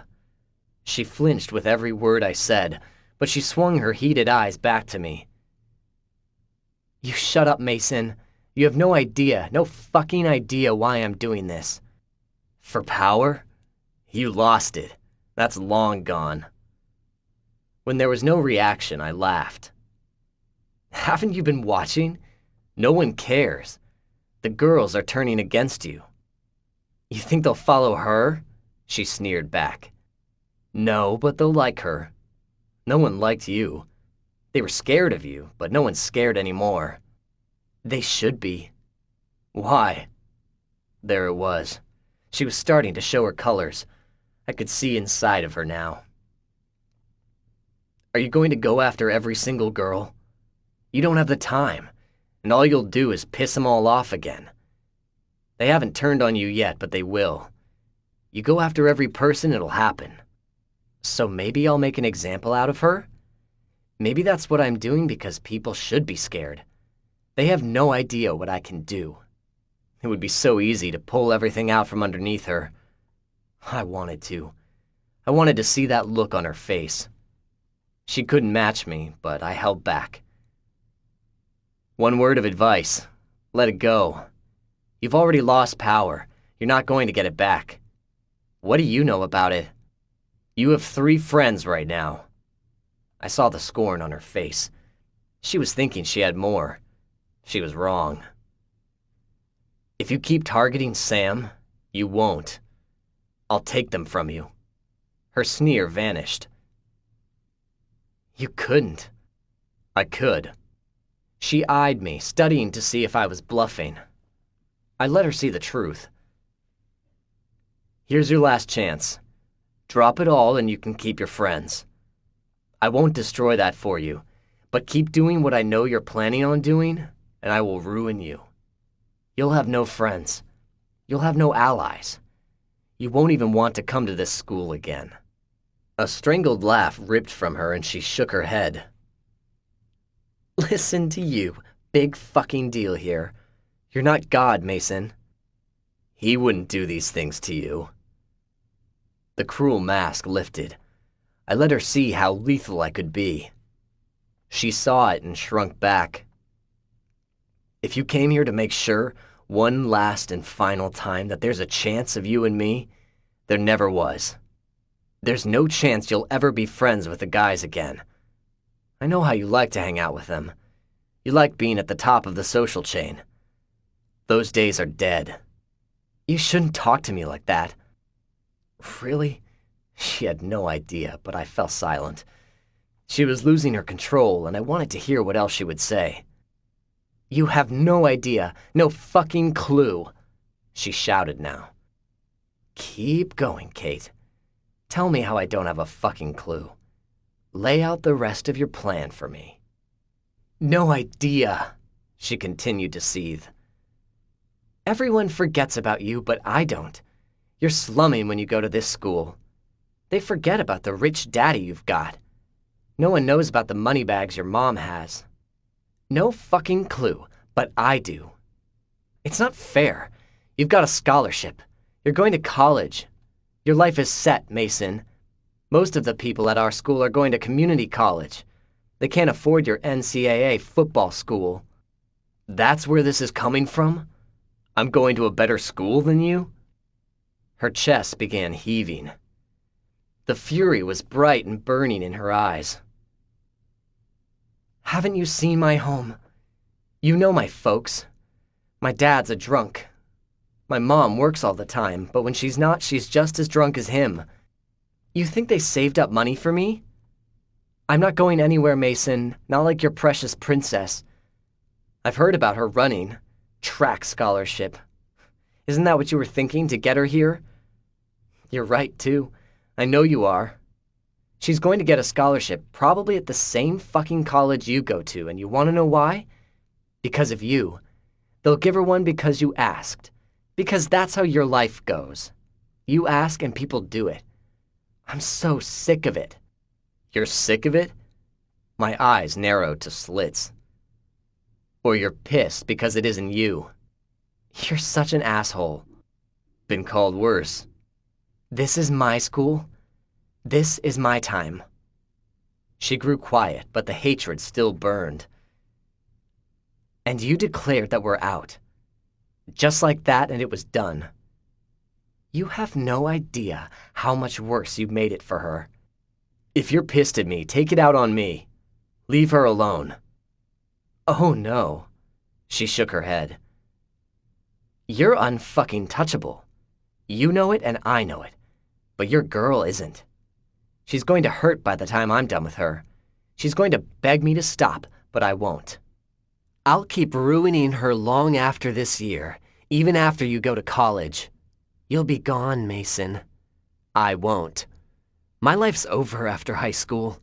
She flinched with every word I said, but she swung her heated eyes back to me. "You shut up, Mason. You have no idea, no fucking idea why I'm doing this." "For power? You lost it. That's long gone." When there was no reaction, I laughed. "Haven't you been watching? No one cares. The girls are turning against you." "You think they'll follow her?" She sneered back. "No, but they'll like her. No one liked you. They were scared of you, but no one's scared anymore." "They should be." "Why?" There it was. She was starting to show her colors. I could see inside of her now. "Are you going to go after every single girl? You don't have the time, and all you'll do is piss them all off again. They haven't turned on you yet, but they will. You go after every person, it'll happen. So maybe I'll make an example out of her? Maybe that's what I'm doing because people should be scared. They have no idea what I can do. It would be so easy to pull everything out from underneath her. I wanted to. I wanted to see that look on her face. She couldn't match me, but I held back. One word of advice. Let it go. You've already lost power. You're not going to get it back. What do you know about it? You have 3 friends right now." I saw the scorn on her face. She was thinking she had more. She was wrong. "If you keep targeting Sam, you won't. I'll take them from you." Her sneer vanished. "You couldn't." "I could." She eyed me, studying to see if I was bluffing. I let her see the truth. "Here's your last chance. Drop it all and you can keep your friends. I won't destroy that for you, but keep doing what I know you're planning on doing, and I will ruin you. You'll have no friends. You'll have no allies. You won't even want to come to this school again." A strangled laugh ripped from her and she shook her head. "Listen to you, big fucking deal here. You're not God, Mason. He wouldn't do these things to you. The cruel mask lifted. I let her see how lethal I could be. She saw it and shrunk back. If you came here to make sure, one last and final time, that there's a chance of you and me, there never was. There's no chance you'll ever be friends with the guys again. I know how you like to hang out with them. You like being at the top of the social chain. Those days are dead. You shouldn't talk to me like that. Really? She had no idea, but I fell silent. She was losing her control, and I wanted to hear what else she would say. You have no idea, no fucking clue, she shouted now. Keep going, Kate. Tell me how I don't have a fucking clue. Lay out the rest of your plan for me. No idea, she continued to seethe. Everyone forgets about you, but I don't. You're slumming when you go to this school. They forget about the rich daddy you've got. No one knows about the money bags your mom has. No fucking clue, but I do. It's not fair. You've got a scholarship. You're going to college. Your life is set, Mason. Most of the people at our school are going to community college. They can't afford your NCAA football school. That's where this is coming from? I'm going to a better school than you? Her chest began heaving. The fury was bright and burning in her eyes. Haven't you seen my home? You know my folks. My dad's a drunk. My mom works all the time, but when she's not, she's just as drunk as him. You think they saved up money for me? I'm not going anywhere, Mason, not like your precious princess. I've heard about her running. Track scholarship. Isn't that what you were thinking to get her here? You're right, too. I know you are. She's going to get a scholarship, probably at the same fucking college you go to, and you want to know why? Because of you. They'll give her one because you asked. Because that's how your life goes. You ask and people do it. I'm so sick of it. You're sick of it? My eyes narrowed to slits. Or you're pissed because it isn't you. You're such an asshole. Been called worse. This is my school. This is my time. She grew quiet, but the hatred still burned. And you declared that we're out. Just like that, and it was done. You have no idea how much worse you made it for her. If you're pissed at me, take it out on me. Leave her alone. Oh no. She shook her head. You're unfucking touchable. You know it and I know it. But your girl isn't. She's going to hurt by the time I'm done with her. She's going to beg me to stop, but I won't. I'll keep ruining her long after this year, even after you go to college. You'll be gone, Mason. I won't. My life's over after high school.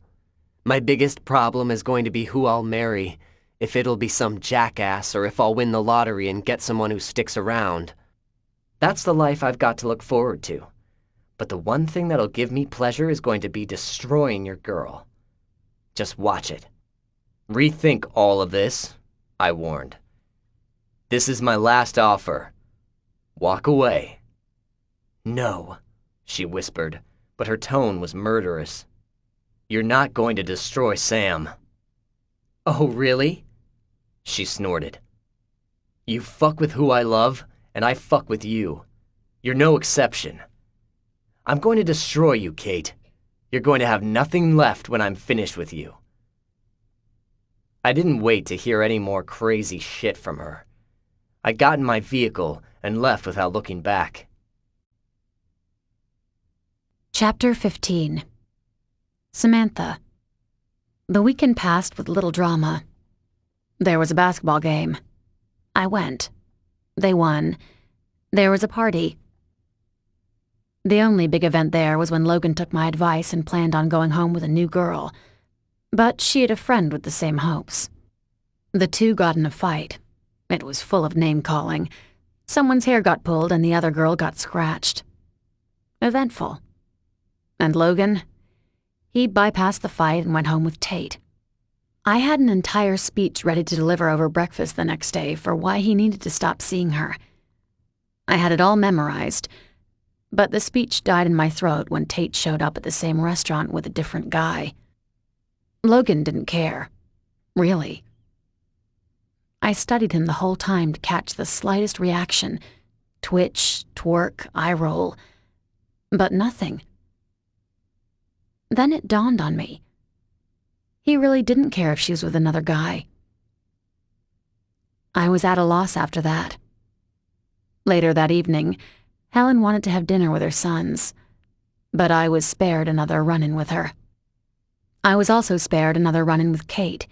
My biggest problem is going to be who I'll marry, if it'll be some jackass or if I'll win the lottery and get someone who sticks around. That's the life I've got to look forward to. But the one thing that'll give me pleasure is going to be destroying your girl. Just watch it. Rethink all of this, I warned. This is my last offer. Walk away. No, she whispered, but her tone was murderous. You're not going to destroy Sam. Oh, really? She snorted. You fuck with who I love, and I fuck with you. You're no exception. I'm going to destroy you, Kate. You're going to have nothing left when I'm finished with you. I didn't wait to hear any more crazy shit from her. I got in my vehicle and left without looking back. Chapter 15. Samantha. The weekend passed with little drama. There was a basketball game. I went. They won. There was a party. The only big event there was when Logan took my advice and planned on going home with a new girl. But she had a friend with the same hopes. The two got in a fight. It was full of name-calling. Someone's hair got pulled and the other girl got scratched. Eventful. And Logan? He bypassed the fight and went home with Tate. I had an entire speech ready to deliver over breakfast the next day for why he needed to stop seeing her. I had it all memorized, but the speech died in my throat when Tate showed up at the same restaurant with a different guy. Logan didn't care. Really. I studied him the whole time to catch the slightest reaction. Twitch, twerk, eye roll. But nothing. Then it dawned on me. He really didn't care if she was with another guy. I was at a loss after that. Later that evening, Helen wanted to have dinner with her sons, but I was spared another run-in with her. I was also spared another run-in with Kate.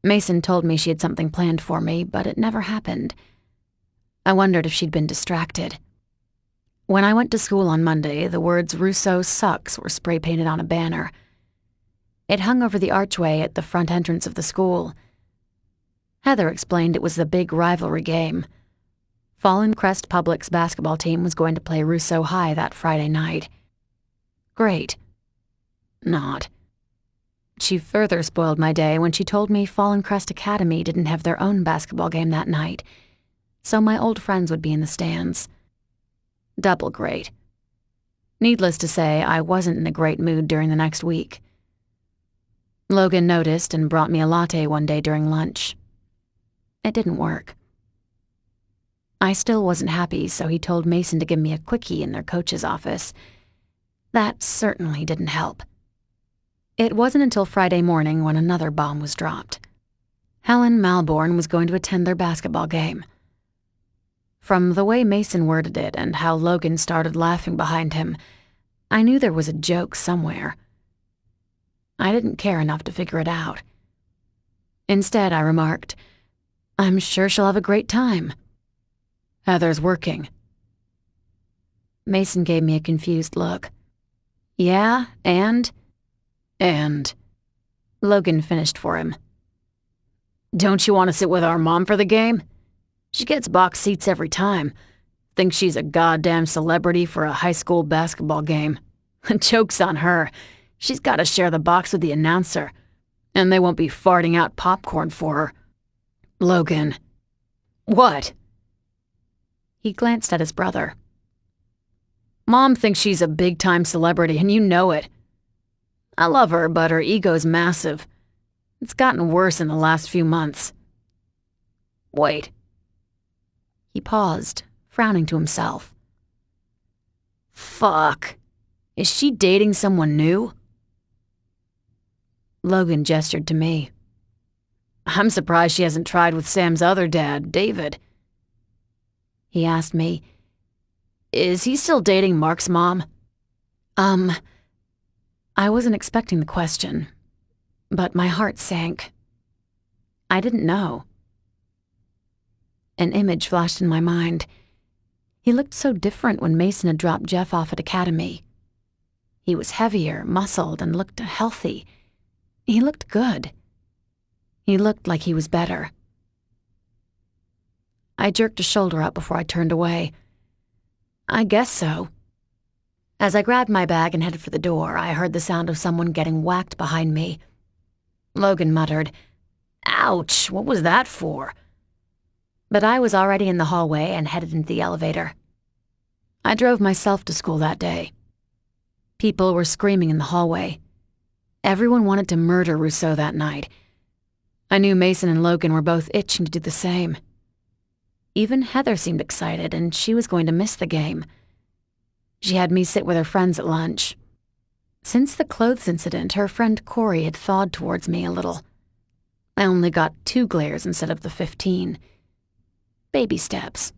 Mason told me she had something planned for me, but it never happened. I wondered if she'd been distracted. When I went to school on Monday, the words "Rousseau sucks" were spray-painted on a banner. It hung over the archway at the front entrance of the school. Heather explained it was the big rivalry game. Fallen Crest Public's basketball team was going to play Rousseau High that Friday night. Great. Not. She further spoiled my day when she told me Fallen Crest Academy didn't have their own basketball game that night, so my old friends would be in the stands. Double great. Needless to say, I wasn't in a great mood during the next week. Logan noticed and brought me a latte one day during lunch. It didn't work. I still wasn't happy, so he told Mason to give me a quickie in their coach's office. That certainly didn't help. It wasn't until Friday morning when another bomb was dropped. Helen Malborn was going to attend their basketball game. From the way Mason worded it and how Logan started laughing behind him, I knew there was a joke somewhere. I didn't care enough to figure it out. Instead, I remarked, "I'm sure she'll have a great time." "Heather's working." Mason gave me a confused look. "Yeah, and?" "And." Logan finished for him. "Don't you want to sit with our mom for the game? She gets box seats every time. Thinks she's a goddamn celebrity for a high school basketball game. Joke's on her. She's got to share the box with the announcer, and they won't be farting out popcorn for her." "Logan." "What?" He glanced at his brother. "Mom thinks she's a big-time celebrity, and you know it. I love her, but her ego's massive. It's gotten worse in the last few months." "Wait." He paused, frowning to himself. "Fuck. Is she dating someone new?" Logan gestured to me. "I'm surprised she hasn't tried with Sam's other dad, David." He asked me, "Is he still dating Mark's mom?" I wasn't expecting the question, but my heart sank. I didn't know. An image flashed in my mind. He looked so different when Mason had dropped Jeff off at Academy. He was heavier, muscled, and looked healthy. He looked good. He looked like he was better. I jerked a shoulder up before I turned away. "I guess so." As I grabbed my bag and headed for the door, I heard the sound of someone getting whacked behind me. Logan muttered, "Ouch, what was that for?" But I was already in the hallway and headed into the elevator. I drove myself to school that day. People were screaming in the hallway. Everyone wanted to murder Rousseau that night. I knew Mason and Logan were both itching to do the same. Even Heather seemed excited, and she was going to miss the game. She had me sit with her friends at lunch. Since the clothes incident, her friend Corey had thawed towards me a little. I only got 2 glares instead of the 15. Baby steps.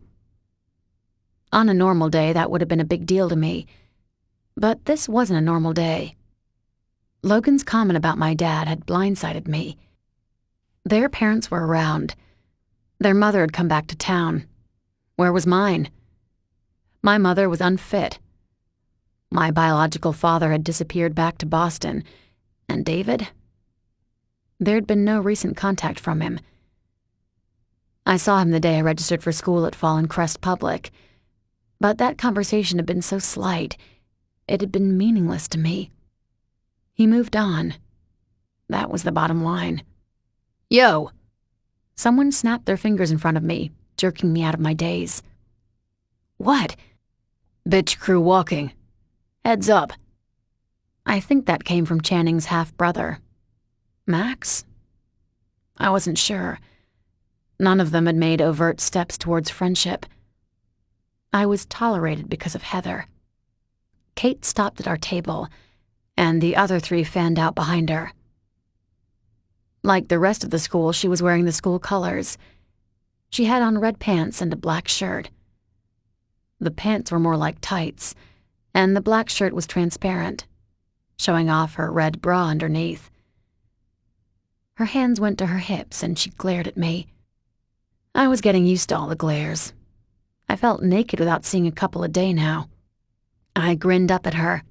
On a normal day, that would have been a big deal to me. But this wasn't a normal day. Logan's comment about my dad had blindsided me. Their parents were around. Their mother had come back to town. Where was mine? My mother was unfit. My biological father had disappeared back to Boston. And David? There'd been no recent contact from him. I saw him the day I registered for school at Fallen Crest Public. But that conversation had been so slight, it had been meaningless to me. He moved on. That was the bottom line. Yo! Someone snapped their fingers in front of me, jerking me out of my daze. What? Bitch crew walking. Heads up. I think that came from Channing's half-brother. Max? I wasn't sure. None of them had made overt steps towards friendship. I was tolerated because of Heather. Kate stopped at our table, and the other three fanned out behind her. Like the rest of the school, she was wearing the school colors. She had on red pants and a black shirt. The pants were more like tights, and the black shirt was transparent, showing off her red bra underneath. Her hands went to her hips, and she glared at me. I was getting used to all the glares. I felt naked without seeing a couple a day now. I grinned up at her.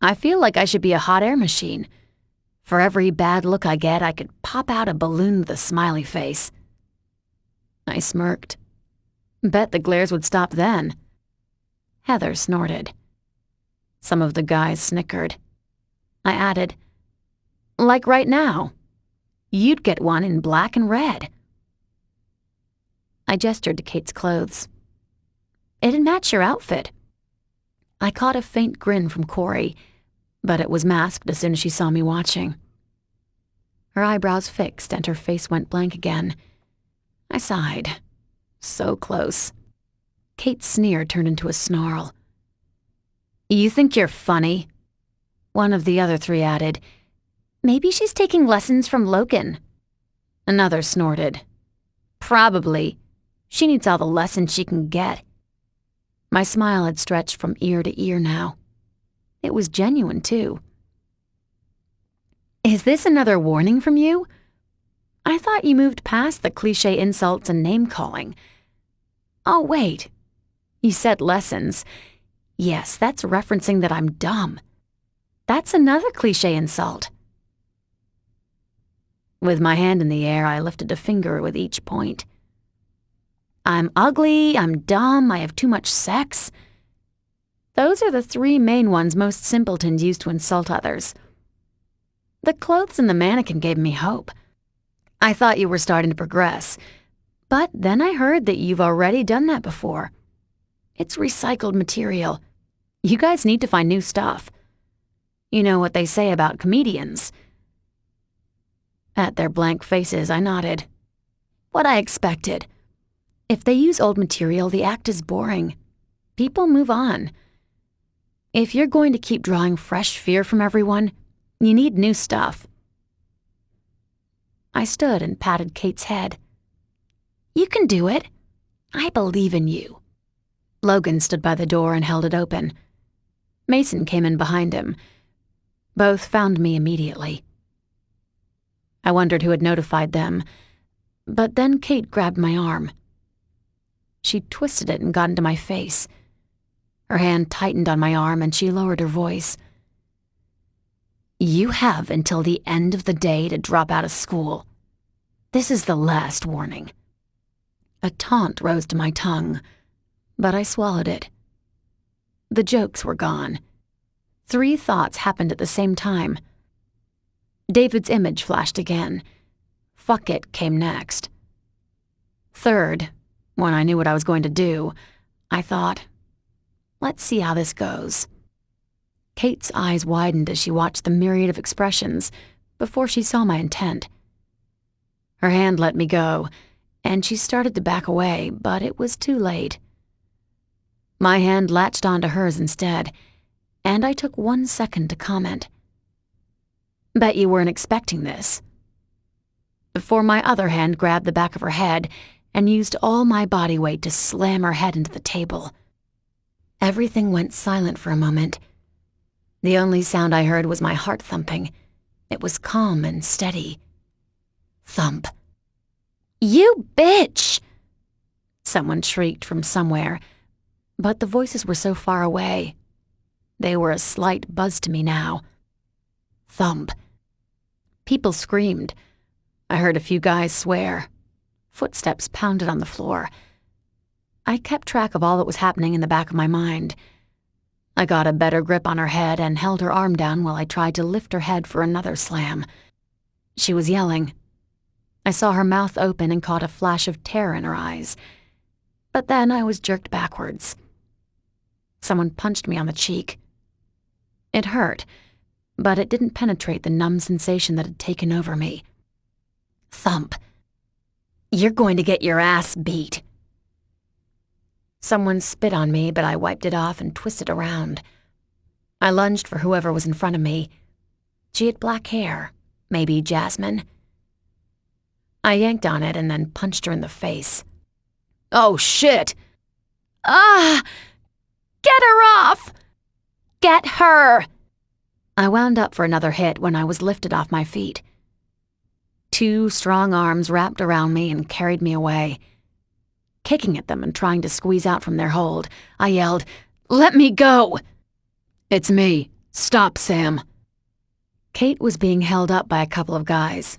I feel like I should be a hot air machine. For every bad look I get, I could pop out a balloon with a smiley face. I smirked. Bet the glares would stop then. Heather snorted. Some of the guys snickered. I added, like right now. You'd get one in black and red. I gestured to Kate's clothes. It'd match your outfit. I caught a faint grin from Corey, but it was masked as soon as she saw me watching. Her eyebrows fixed and her face went blank again. I sighed. So close. Kate's sneer turned into a snarl. You think you're funny? One of the other three added, Maybe she's taking lessons from Logan. Another snorted. Probably. She needs all the lessons she can get. My smile had stretched from ear to ear now. It was genuine, too. Is this another warning from you? I thought you moved past the cliché insults and name-calling. Oh, wait. You said lessons. Yes, that's referencing that I'm dumb. That's another cliché insult. With my hand in the air, I lifted a finger with each point. I'm ugly, I'm dumb, I have too much sex. Those are the three main ones most simpletons use to insult others. The clothes and the mannequin gave me hope. I thought you were starting to progress, but then I heard that you've already done that before. It's recycled material. You guys need to find new stuff. You know what they say about comedians. At their blank faces, I nodded. What I expected. If they use old material, the act is boring. People move on. If you're going to keep drawing fresh fear from everyone, you need new stuff. I stood and patted Kate's head. You can do it. I believe in you. Logan stood by the door and held it open. Mason came in behind him. Both found me immediately. I wondered who had notified them, but then Kate grabbed my arm. She twisted it and got into my face. Her hand tightened on my arm and she lowered her voice. You have until the end of the day to drop out of school. This is the last warning. A taunt rose to my tongue, but I swallowed it. The jokes were gone. 3 thoughts happened at the same time. David's image flashed again. Fuck it came next. Third, when I knew what I was going to do, I thought, let's see how this goes. Kate's eyes widened as she watched the myriad of expressions before she saw my intent. Her hand let me go, and she started to back away, but it was too late. My hand latched onto hers instead, and I took 1 second to comment. Bet you weren't expecting this. Before my other hand grabbed the back of her head and used all my body weight to slam her head into the table. Everything went silent for a moment. The only sound I heard was my heart thumping. It was calm and steady. Thump. You bitch! Someone shrieked from somewhere, but the voices were so far away. They were a slight buzz to me now. Thump. People screamed. I heard a few guys swear. Footsteps pounded on the floor. I kept track of all that was happening in the back of my mind. I got a better grip on her head and held her arm down while I tried to lift her head for another slam. She was yelling. I saw her mouth open and caught a flash of terror in her eyes. But then I was jerked backwards. Someone punched me on the cheek. It hurt, but it didn't penetrate the numb sensation that had taken over me. Thump. "You're going to get your ass beat." Someone spit on me, but I wiped it off and twisted around. I lunged for whoever was in front of me. She had black hair, maybe Jasmine. I yanked on it and then punched her in the face. Oh, shit! Ah! Get her off! Get her! I wound up for another hit when I was lifted off my feet. 2 strong arms wrapped around me and carried me away. Kicking at them and trying to squeeze out from their hold, I yelled, "Let me go!" It's me. Stop, Sam. Kate was being held up by a couple of guys.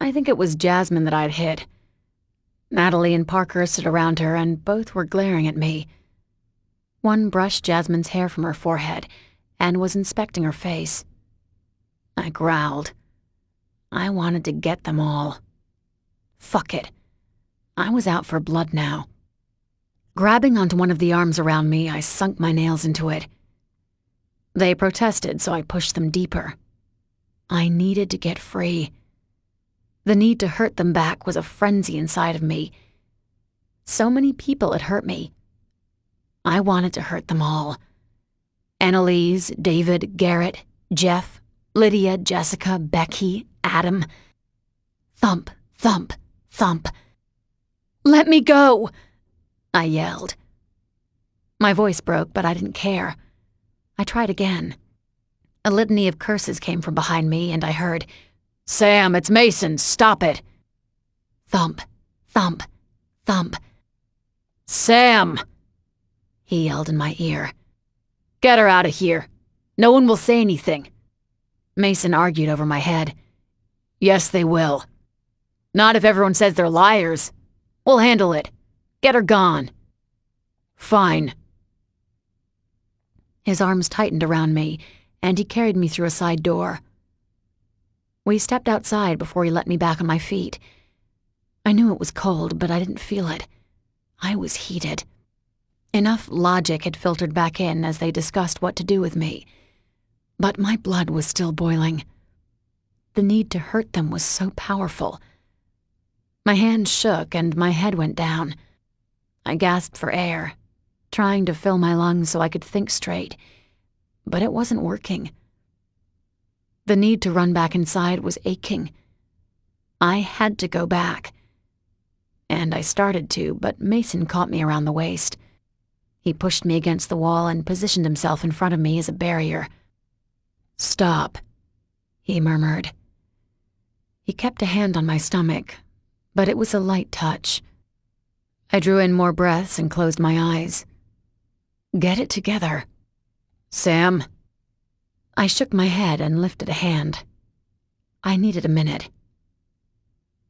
I think it was Jasmine that I'd hit. Natalie and Parker stood around her, and both were glaring at me. One brushed Jasmine's hair from her forehead and was inspecting her face. I growled. I wanted to get them all. Fuck it. I was out for blood now. Grabbing onto one of the arms around me, I sunk my nails into it. They protested, so I pushed them deeper. I needed to get free. The need to hurt them back was a frenzy inside of me. So many people had hurt me. I wanted to hurt them all. Annalise, David, Garrett, Jeff, Lydia, Jessica, Becky, Adam. Thump, thump, thump. "Let me go!" I yelled. My voice broke, but I didn't care. I tried again. A litany of curses came from behind me, and I heard, Sam, it's Mason. Stop it. thump, thump, thump. Sam! He yelled in my ear. Get her out of here. No one will say anything. Mason argued over my head. Yes, they will. Not if everyone says they're liars. We'll handle it. Get her gone. Fine. His arms tightened around me, and he carried me through a side door. We stepped outside before he let me back on my feet. I knew it was cold, but I didn't feel it. I was heated. Enough logic had filtered back in as they discussed what to do with me. But my blood was still boiling. The need to hurt them was so powerful. My hands shook and my head went down. I gasped for air, trying to fill my lungs so I could think straight. But it wasn't working. The need to run back inside was aching. I had to go back. And I started to, but Mason caught me around the waist. He pushed me against the wall and positioned himself in front of me as a barrier. Stop, he murmured. He kept a hand on my stomach, but it was a light touch. I drew in more breaths and closed my eyes. Get it together. Sam. I shook my head and lifted a hand. I needed a minute.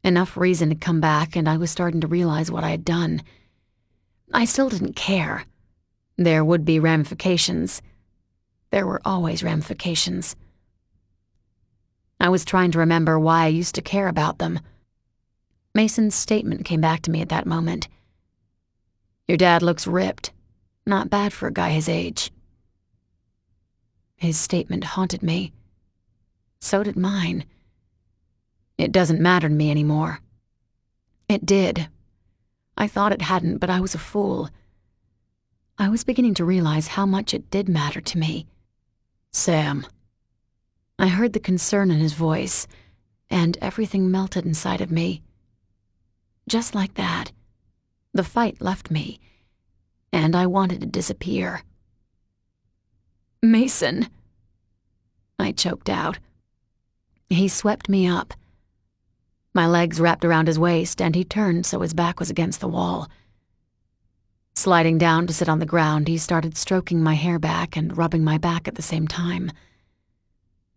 Enough reason to come back, and I was starting to realize what I had done. I still didn't care. There would be ramifications. There were always ramifications. I was trying to remember why I used to care about them. Mason's statement came back to me at that moment. Your dad looks ripped. Not bad for a guy his age. His statement haunted me. So did mine. It doesn't matter to me anymore. It did. I thought it hadn't, but I was a fool. I was beginning to realize how much it did matter to me. Sam. I heard the concern in his voice, and everything melted inside of me. Just like that, the fight left me, and I wanted to disappear. Mason, I choked out. He swept me up. My legs wrapped around his waist, and he turned so his back was against the wall. Sliding down to sit on the ground, he started stroking my hair back and rubbing my back at the same time.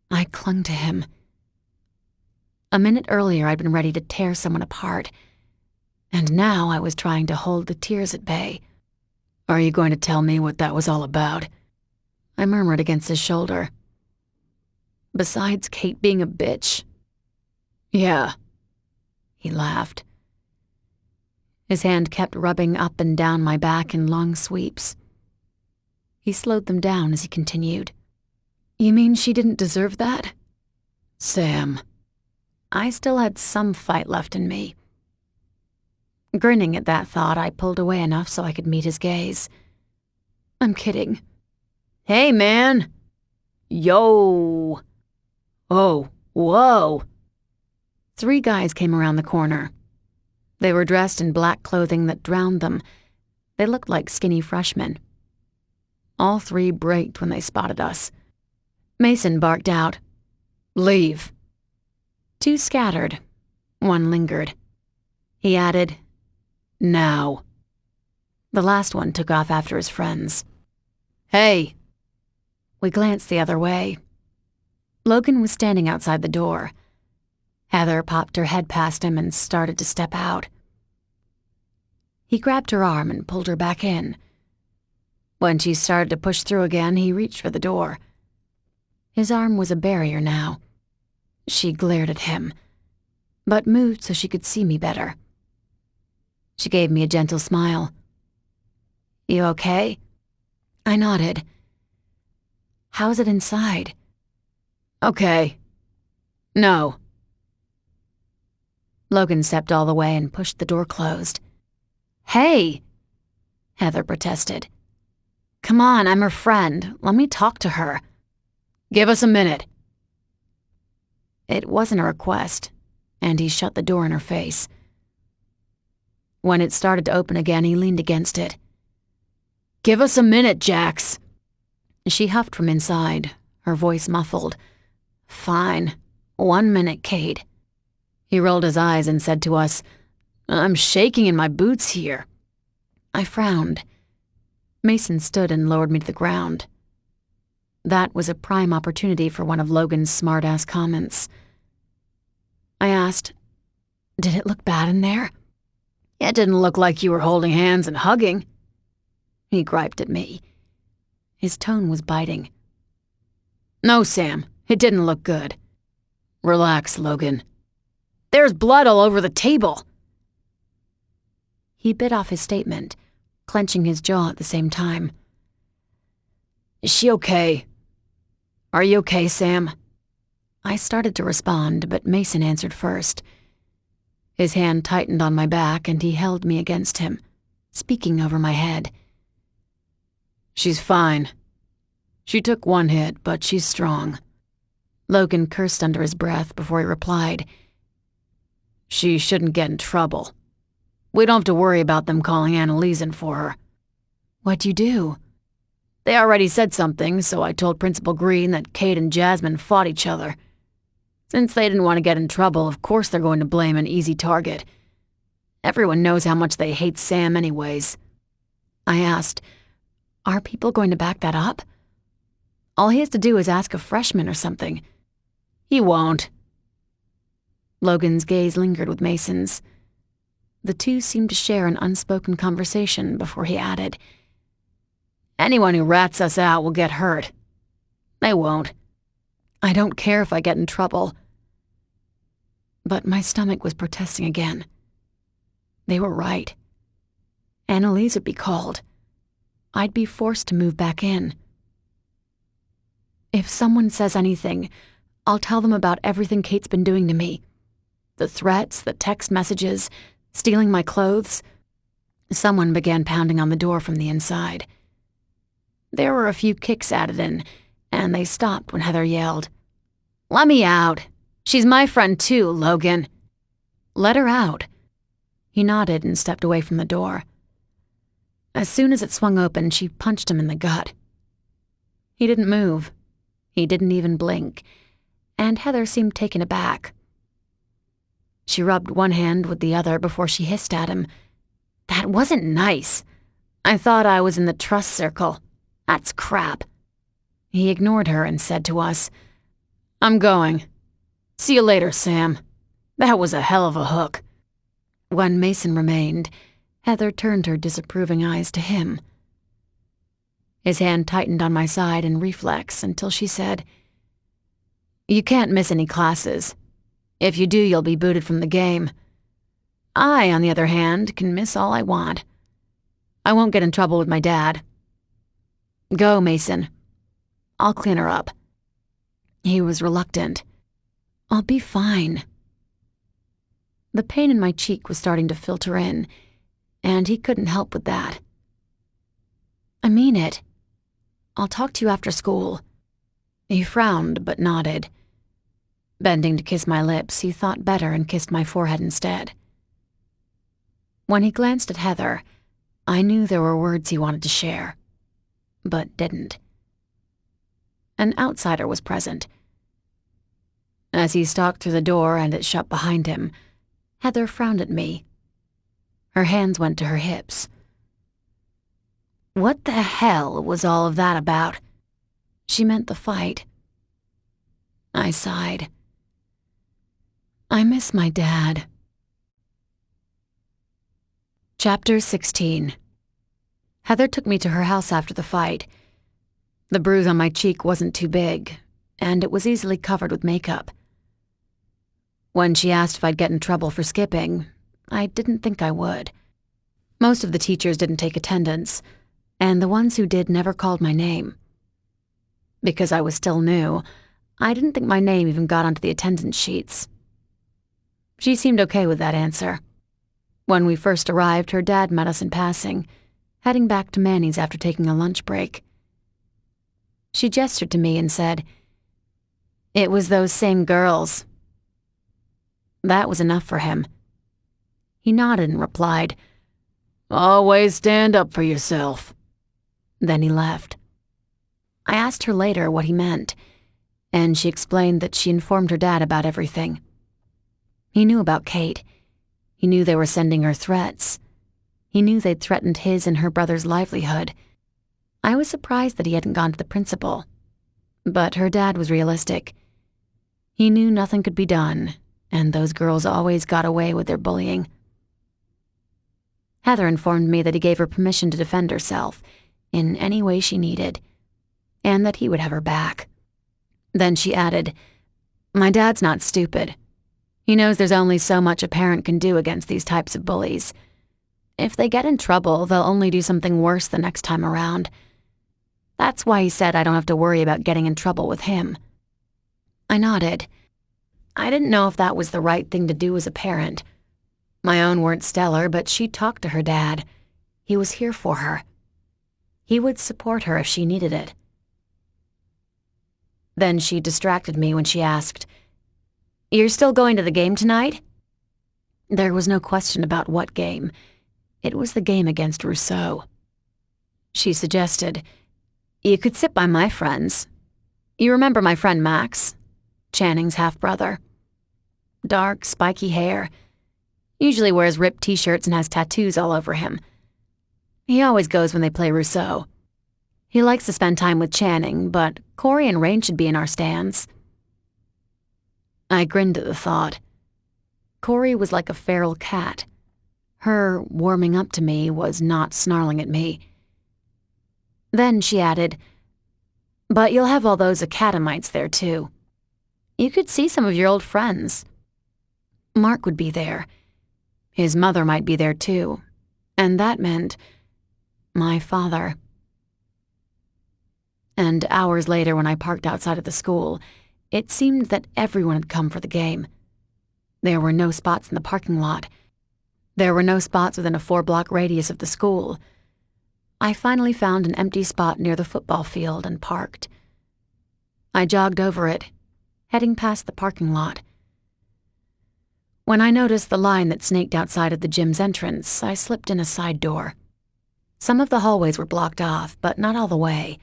I clung to him. A minute earlier, I'd been ready to tear someone apart, and now I was trying to hold the tears at bay. Are you going to tell me what that was all about? I murmured against his shoulder. "Besides Kate being a bitch." "Yeah." He laughed. His hand kept rubbing up and down my back in long sweeps. He slowed them down as he continued. "You mean she didn't deserve that?" "Sam." I still had some fight left in me. Grinning at that thought, I pulled away enough so I could meet his gaze. "I'm kidding." "Hey, man!" "Yo!" "Oh, whoa!" 3 guys came around the corner. They were dressed in black clothing that drowned them. They looked like skinny freshmen. All 3 braked when they spotted us. Mason barked out, "Leave." 2 scattered. 1 lingered. He added, "Now." The last one took off after his friends. "Hey!" We glanced the other way. Logan was standing outside the door. Heather popped her head past him and started to step out. He grabbed her arm and pulled her back in. When she started to push through again, he reached for the door. His arm was a barrier now. She glared at him, but moved so she could see me better. She gave me a gentle smile. "You okay?" I nodded. "How's it inside?" "Okay. No." Logan stepped all the way and pushed the door closed. "Hey!" Heather protested. "Come on, I'm her friend. Let me talk to her." "Give us a minute." It wasn't a request, and he shut the door in her face. When it started to open again, he leaned against it. "Give us a minute, Jax." She huffed from inside, her voice muffled. "Fine. 1 minute, Kate." He rolled his eyes and said to us, "I'm shaking in my boots here." I frowned. Mason stood and lowered me to the ground. That was a prime opportunity for one of Logan's smart-ass comments. I asked, "Did it look bad in there?" "It didn't look like you were holding hands and hugging." He griped at me. His tone was biting. "No, Sam, it didn't look good." "Relax, Logan. There's blood all over the table." He bit off his statement, clenching his jaw at the same time. "Is she okay? Are you okay, Sam?" I started to respond, but Mason answered first. His hand tightened on my back, and he held me against him, speaking over my head. "She's fine. She took 1 hit, but she's strong." Logan cursed under his breath before he replied, "She shouldn't get in trouble. We don't have to worry about them calling Annalise in for her." "What'd you do?" "They already said something, so I told Principal Green that Kate and Jasmine fought each other. Since they didn't want to get in trouble, of course they're going to blame an easy target. Everyone knows how much they hate Sam anyways." I asked, "Are people going to back that up? All he has to do is ask a freshman or something." "He won't." Logan's gaze lingered with Mason's. The 2 seemed to share an unspoken conversation before he added, "Anyone who rats us out will get hurt. They won't." "I don't care if I get in trouble." But my stomach was protesting again. They were right. Annalise would be called. I'd be forced to move back in. "If someone says anything, I'll tell them about everything Kate's been doing to me. The threats, the text messages, stealing my clothes." Someone began pounding on the door from the inside. There were a few kicks added in, and they stopped when Heather yelled, "Let me out. She's my friend too, Logan." "Let her out." He nodded and stepped away from the door. As soon as it swung open, she punched him in the gut. He didn't move. He didn't even blink, and Heather seemed taken aback. She rubbed one hand with the other before she hissed at him, "That wasn't nice. I thought I was in the trust circle. That's crap." He ignored her and said to us, "I'm going. See you later, Sam. That was a hell of a hook." When Mason remained, Heather turned her disapproving eyes to him. His hand tightened on my side in reflex until she said, "You can't miss any classes. If you do, you'll be booted from the game. I, on the other hand, can miss all I want. I won't get in trouble with my dad. Go, Mason. I'll clean her up." He was reluctant. "I'll be fine." The pain in my cheek was starting to filter in, and he couldn't help with that. "I mean it. I'll talk to you after school." He frowned but nodded. Bending to kiss my lips, he thought better and kissed my forehead instead. When he glanced at Heather, I knew there were words he wanted to share, but didn't. An outsider was present. As he stalked through the door and it shut behind him, Heather frowned at me. Her hands went to her hips. What the hell was all of that about? She meant the fight. I sighed. I miss my dad. Chapter 16. Heather took me to her house after the fight. The bruise on my cheek wasn't too big, and it was easily covered with makeup. When she asked if I'd get in trouble for skipping, I didn't think I would. Most of the teachers didn't take attendance, and the ones who did never called my name. Because I was still new, I didn't think my name even got onto the attendance sheets. She seemed okay with that answer. When we first arrived, her dad met us in passing, heading back to Manny's after taking a lunch break. She gestured to me and said, "It was those same girls." That was enough for him. He nodded and replied, "Always stand up for yourself." Then he left. I asked her later what he meant, and she explained that she informed her dad about everything. He knew about Kate. He knew they were sending her threats. He knew they'd threatened his and her brother's livelihood. I was surprised that he hadn't gone to the principal. But her dad was realistic. He knew nothing could be done, and those girls always got away with their bullying. Heather informed me that he gave her permission to defend herself in any way she needed, and that he would have her back. Then she added, "My dad's not stupid. He knows there's only so much a parent can do against these types of bullies. If they get in trouble, they'll only do something worse the next time around. That's why he said I don't have to worry about getting in trouble with him." I nodded. I didn't know if that was the right thing to do as a parent. My own weren't stellar, but she talked to her dad. He was here for her. He would support her if she needed it. Then she distracted me when she asked, "You're still going to the game tonight?" There was no question about what game. It was the game against Rousseau. She suggested, "You could sit by my friends. You remember my friend Max, Channing's half-brother. Dark, spiky hair. Usually wears ripped t-shirts and has tattoos all over him. He always goes when they play Rousseau. He likes to spend time with Channing, but Corey and Rain should be in our stands." I grinned at the thought. Corey was like a feral cat. Her warming up to me was not snarling at me. Then she added, "But you'll have all those academites there, too. You could see some of your old friends. Mark would be there. His mother might be there, too. And that meant my father." And hours later, when I parked outside of the school, it seemed that everyone had come for the game. There were no spots in the parking lot. There were no spots within a 4-block radius of the school. I finally found an empty spot near the football field and parked. I jogged over it, heading past the parking lot. When I noticed the line that snaked outside of the gym's entrance, I slipped in a side door. Some of the hallways were blocked off, but not all the way.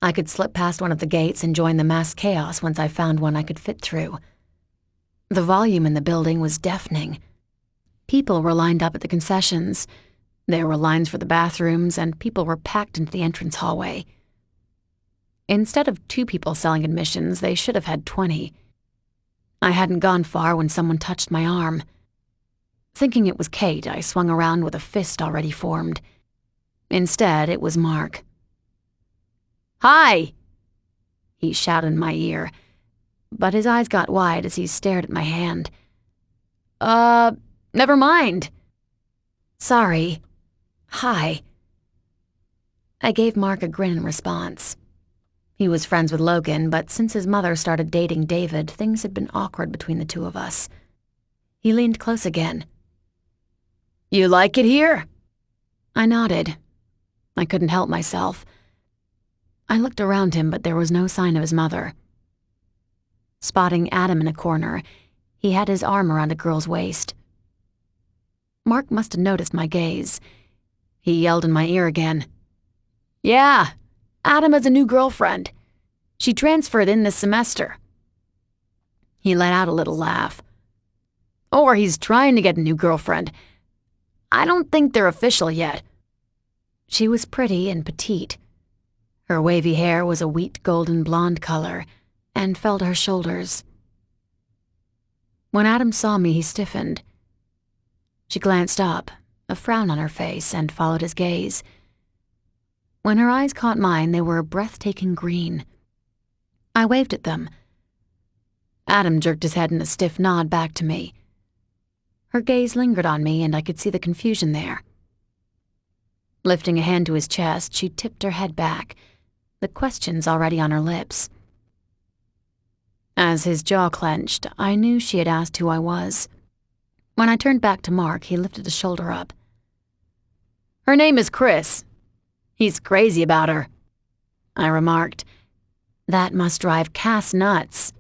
I could slip past one of the gates and join the mass chaos once I found one I could fit through. The volume in the building was deafening. People were lined up at the concessions. There were lines for the bathrooms, and people were packed into the entrance hallway. Instead of 2 people selling admissions, they should have had 20. I hadn't gone far when someone touched my arm. Thinking it was Kate, I swung around with a fist already formed. Instead, it was Mark. Hi! He shouted in my ear, but his eyes got wide as he stared at my hand. Never mind. Sorry. Hi. I gave Mark a grin in response. He was friends with Logan, but since his mother started dating David, things had been awkward between the two of us. He leaned close again. You like it here? I nodded. I couldn't help myself. I looked around him, but there was no sign of his mother. Spotting Adam in a corner, he had his arm around a girl's waist. Mark must have noticed my gaze. He yelled in my ear again. Yeah, Adam has a new girlfriend. She transferred in this semester. He let out a little laugh. Or he's trying to get a new girlfriend. I don't think they're official yet. She was pretty and petite. Her wavy hair was a wheat golden blonde color and fell to her shoulders. When Adam saw me, he stiffened. She glanced up, a frown on her face, and followed his gaze. When her eyes caught mine, they were a breathtaking green. I waved at them. Adam jerked his head in a stiff nod back to me. Her gaze lingered on me, and I could see the confusion there. Lifting a hand to his chest, she tipped her head back, the questions already on her lips. As his jaw clenched, I knew she had asked who I was. When I turned back to Mark, he lifted a shoulder up. Her name is Chris. He's crazy about her, I remarked. That must drive Cass nuts.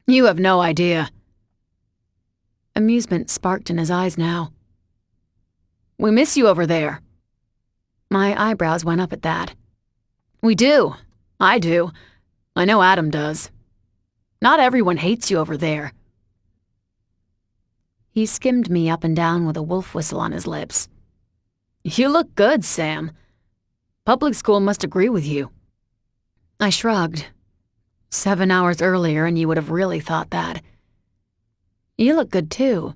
You have no idea. Amusement sparked in his eyes now. We miss you over there. My eyebrows went up at that. We do. I do. I know Adam does. Not everyone hates you over there. He skimmed me up and down with a wolf whistle on his lips. You look good, Sam. Public school must agree with you. I shrugged. 7 hours earlier and you would have really thought that. You look good too.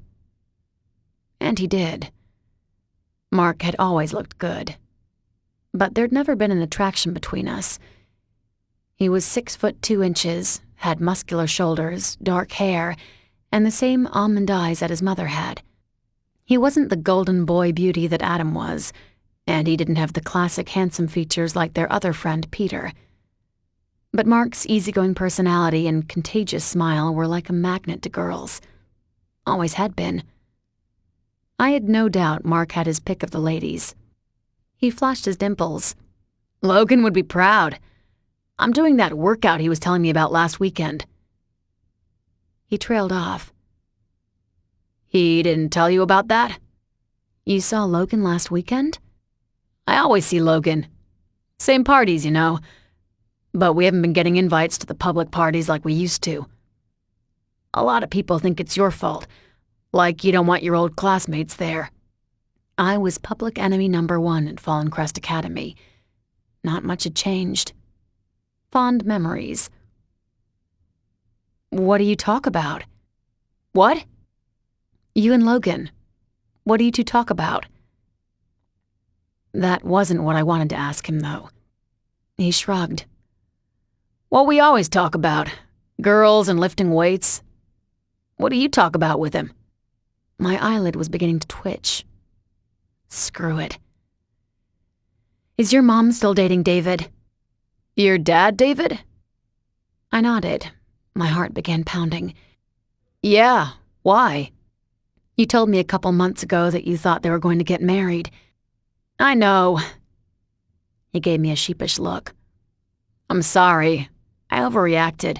And he did. Mark had always looked good. But there'd never been an attraction between us. He was 6'2", had muscular shoulders, dark hair, and the same almond eyes that his mother had. He wasn't the golden boy beauty that Adam was, and he didn't have the classic handsome features like their other friend, Peter. But Mark's easygoing personality and contagious smile were like a magnet to girls. Always had been. I had no doubt Mark had his pick of the ladies. He flashed his dimples. Logan would be proud. I'm doing that workout he was telling me about last weekend. He trailed off. He didn't tell you about that? You saw Logan last weekend? I always see Logan. Same parties, you know. But we haven't been getting invites to the public parties like we used to. A lot of people think it's your fault, like you don't want your old classmates there. I was public enemy #1 at Fallen Crest Academy. Not much had changed. Fond memories. What do you talk about? What? You and Logan. What do you two talk about? That wasn't what I wanted to ask him, though. He shrugged. What we always talk about. Girls and lifting weights. What do you talk about with him? My eyelid was beginning to twitch. Screw it. Is your mom still dating David? Your dad, David? I nodded. My heart began pounding. Yeah, why? You told me a couple months ago that you thought they were going to get married. I know. He gave me a sheepish look. I'm sorry. I overreacted.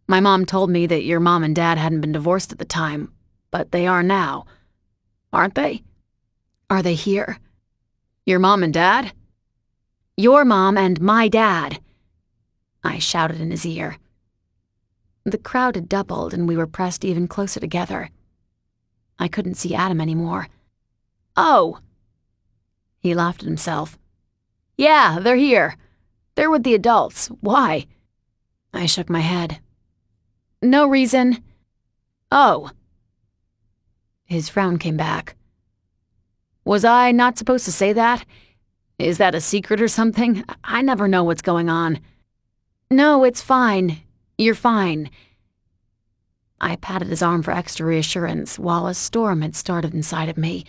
My mom told me that your mom and dad hadn't been divorced at the time, but they are now. Aren't they? Are they here? Your mom and dad? Your mom and my dad, I shouted in his ear. The crowd had doubled and we were pressed even closer together. I couldn't see Adam anymore. Oh! He laughed at himself. Yeah, they're here. They're with the adults. Why? I shook my head. No reason. Oh. His frown came back. Was I not supposed to say that? Is that a secret or something? I never know what's going on. No, it's fine. You're fine. I patted his arm for extra reassurance while a storm had started inside of me.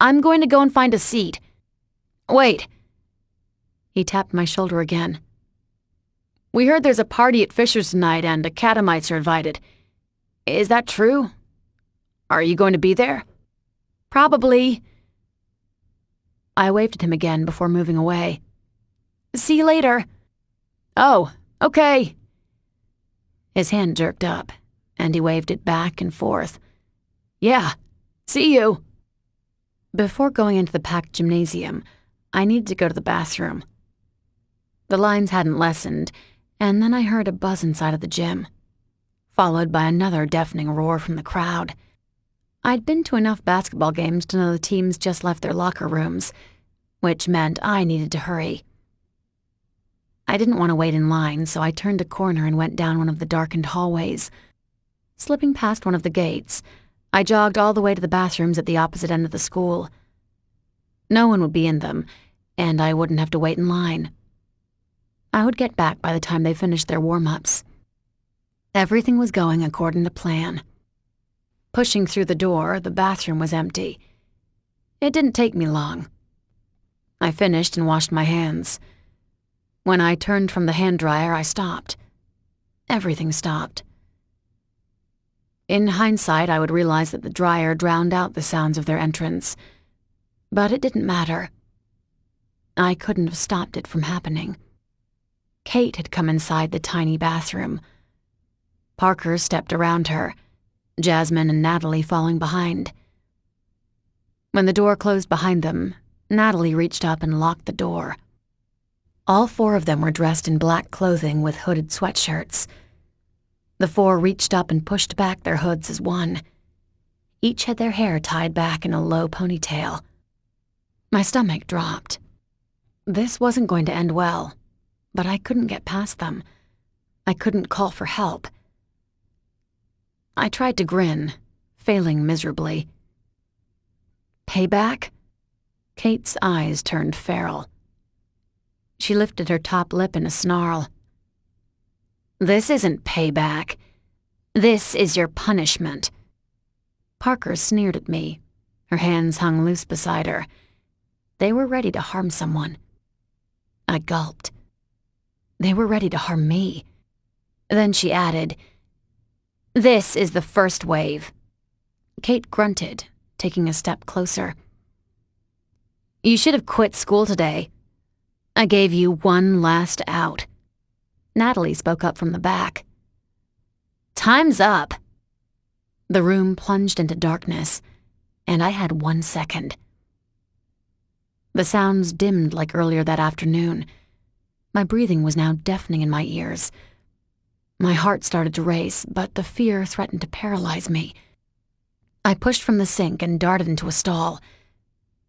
I'm going to go and find a seat. Wait. He tapped my shoulder again. We heard there's a party at Fisher's tonight and Academites are invited. Is that true? Are you going to be there? Probably. I waved at him again before moving away. See you later. Oh, okay. His hand jerked up, and he waved it back and forth. Yeah, see you. Before going into the packed gymnasium, I needed to go to the bathroom. The lines hadn't lessened, and then I heard a buzz inside of the gym, followed by another deafening roar from the crowd. I'd been to enough basketball games to know the teams just left their locker rooms, which meant I needed to hurry. I didn't want to wait in line, so I turned a corner and went down one of the darkened hallways. Slipping past one of the gates, I jogged all the way to the bathrooms at the opposite end of the school. No one would be in them, and I wouldn't have to wait in line. I would get back by the time they finished their warm-ups. Everything was going according to plan. Pushing through the door, the bathroom was empty. It didn't take me long. I finished and washed my hands. When I turned from the hand dryer, I stopped. Everything stopped. In hindsight, I would realize that the dryer drowned out the sounds of their entrance. But it didn't matter. I couldn't have stopped it from happening. Kate had come inside the tiny bathroom. Parker stepped around her, Jasmine and Natalie falling behind. When the door closed behind them, Natalie reached up and locked the door. All four of them were dressed in black clothing with hooded sweatshirts. The four reached up and pushed back their hoods as one. Each had their hair tied back in a low ponytail. My stomach dropped. This wasn't going to end well, but I couldn't get past them. I couldn't call for help. I tried to grin, failing miserably. Payback? Kate's eyes turned feral. She lifted her top lip in a snarl. This isn't payback. This is your punishment. Parker sneered at me. Her hands hung loose beside her. They were ready to harm someone. I gulped. They were ready to harm me. Then she added, "This is the first wave." Kate grunted, taking a step closer. "You should have quit school today. I gave you one last out." Natalie spoke up from the back. "Time's up." The room plunged into darkness, and I had 1 second. The sounds dimmed like earlier that afternoon. My breathing was now deafening in my ears. My heart started to race, but the fear threatened to paralyze me. I pushed from the sink and darted into a stall.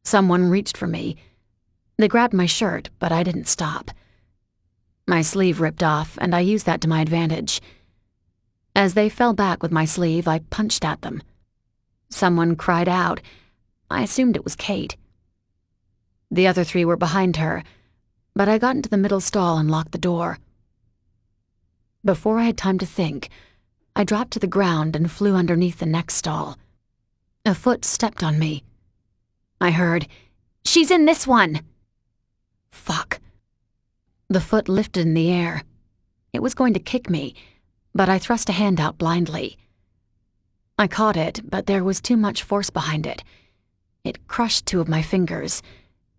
Someone reached for me. They grabbed my shirt, but I didn't stop. My sleeve ripped off, and I used that to my advantage. As they fell back with my sleeve, I punched at them. Someone cried out. I assumed it was Kate. The other three were behind her, but I got into the middle stall and locked the door. Before I had time to think, I dropped to the ground and flew underneath the next stall. A foot stepped on me. I heard, "She's in this one!" Fuck. The foot lifted in the air. It was going to kick me, but I thrust a hand out blindly. I caught it, but there was too much force behind it. It crushed 2 of my fingers,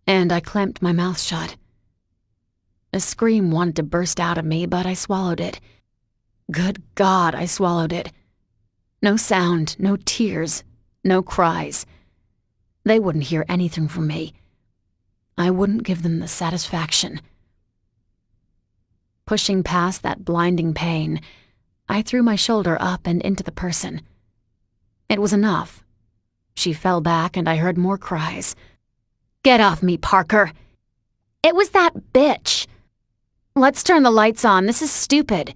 and I clamped my mouth shut. A scream wanted to burst out of me, but I swallowed it. Good God, I swallowed it. No sound, no tears, no cries. They wouldn't hear anything from me. I wouldn't give them the satisfaction. Pushing past that blinding pain, I threw my shoulder up and into the person. It was enough. She fell back and I heard more cries. "Get off me, Parker!" "It was that bitch!" "Let's turn the lights on, this is stupid."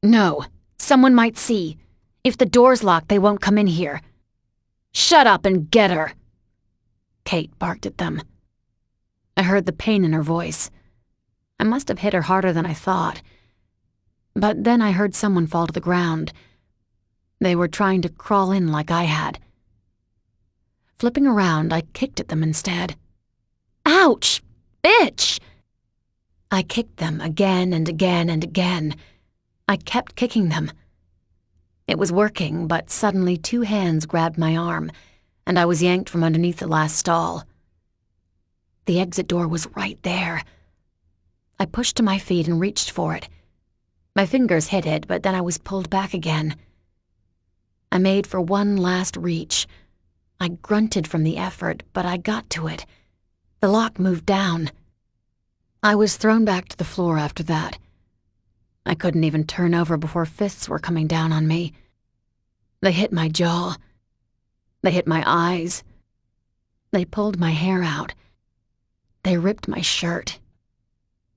"No, someone might see. If the door's locked, they won't come in here." "Shut up and get her!" Kate barked at them. I heard the pain in her voice. I must have hit her harder than I thought. But then I heard someone fall to the ground. They were trying to crawl in like I had. Flipping around, I kicked at them instead. Ouch! Bitch! I kicked them again and again and again. I kept kicking them. It was working, but suddenly 2 hands grabbed my arm, and I was yanked from underneath the last stall. The exit door was right there. I pushed to my feet and reached for it. My fingers hit it, but then I was pulled back again. I made for one last reach. I grunted from the effort, but I got to it. The lock moved down. I was thrown back to the floor after that. I couldn't even turn over before fists were coming down on me. They hit my jaw. They hit my eyes. They pulled my hair out. They ripped my shirt.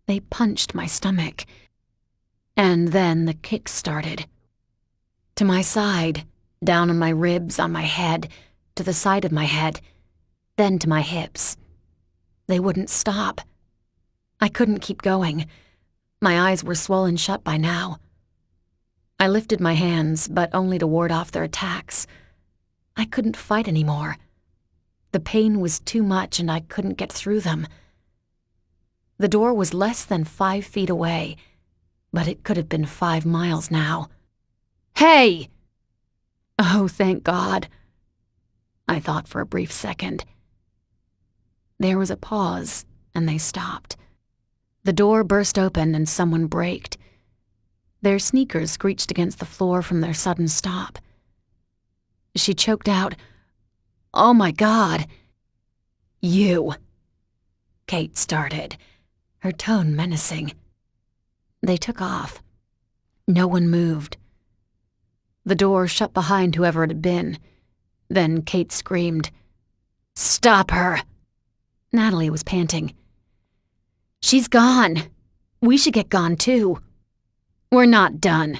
They punched my stomach. And then the kicks started. To my side, down on my ribs, on my head, to the side of my head, then to my hips. They wouldn't stop. I couldn't keep going. My eyes were swollen shut by now. I lifted my hands, but only to ward off their attacks. I couldn't fight anymore. The pain was too much and I couldn't get through them. The door was less than 5 feet away, but it could have been 5 miles now. Hey! Oh, thank God. I thought for a brief second. There was a pause, and they stopped. The door burst open and someone braked. Their sneakers screeched against the floor from their sudden stop. She choked out, "Oh my God." "You," Kate started, her tone menacing. They took off. No one moved. The door shut behind whoever it had been. Then Kate screamed, "Stop her!" Natalie was panting. "She's gone. We should get gone too." "We're not done."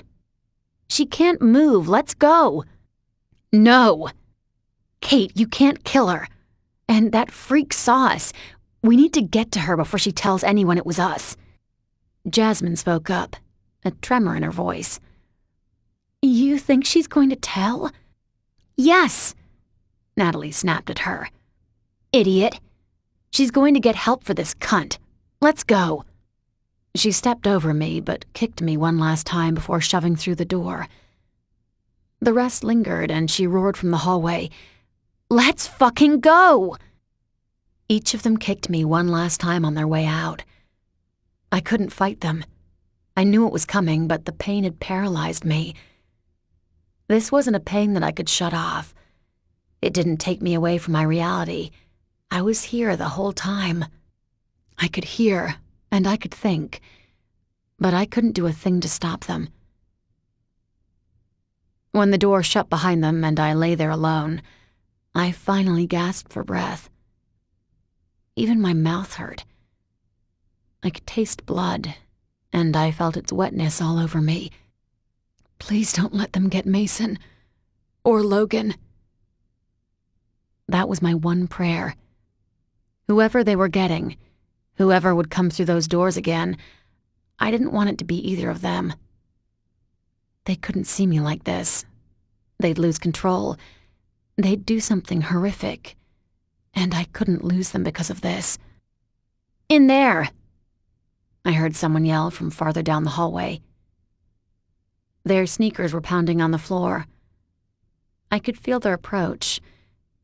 "She can't move. Let's go." "No." "Kate, you can't kill her. And that freak saw us. We need to get to her before she tells anyone it was us." Jasmine spoke up, a tremor in her voice. "You think she's going to tell?" "Yes," Natalie snapped at her. "Idiot. She's going to get help for this cunt. Let's go." She stepped over me, but kicked me one last time before shoving through the door. The rest lingered, and she roared from the hallway, "Let's fucking go!" Each of them kicked me one last time on their way out. I couldn't fight them. I knew it was coming, but the pain had paralyzed me. This wasn't a pain that I could shut off. It didn't take me away from my reality. I was here the whole time. I could hear, and I could think, but I couldn't do a thing to stop them. When the door shut behind them and I lay there alone, I finally gasped for breath. Even my mouth hurt. I could taste blood, and I felt its wetness all over me. Please don't let them get Mason. Or Logan. That was my one prayer. Whoever they were getting, whoever would come through those doors again, I didn't want it to be either of them. They couldn't see me like this. They'd lose control. They'd do something horrific. And I couldn't lose them because of this. "In there!" I heard someone yell from farther down the hallway. Their sneakers were pounding on the floor. I could feel their approach,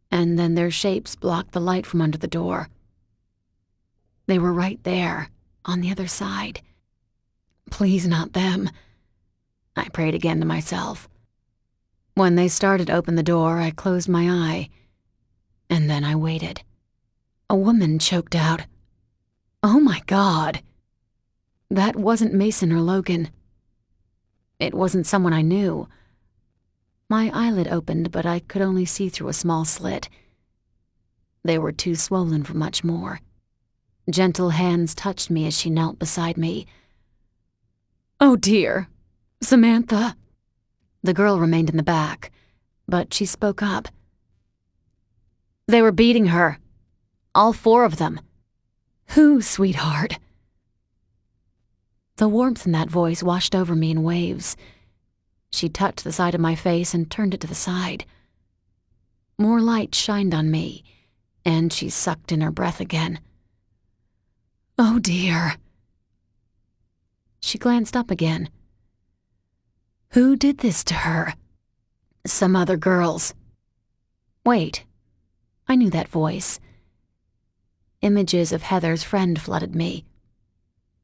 and then their shapes blocked the light from under the door. They were right there, on the other side. Please, not them. I prayed again to myself. When they started to open the door, I closed my eye, and then I waited. A woman choked out, "Oh my God." That wasn't Mason or Logan. It wasn't someone I knew. My eyelid opened, but I could only see through a small slit. They were too swollen for much more. Gentle hands touched me as she knelt beside me. "Oh dear, Samantha." The girl remained in the back, but she spoke up. "They were beating her. All 4 of them." Who, sweetheart? The warmth in that voice washed over me in waves. She touched the side of my face and turned it to the side. More light shined on me, and she sucked in her breath again. Oh dear. She glanced up again. Who did this to her? Some other girls. Wait. I knew that voice. Images of Heather's friend flooded me.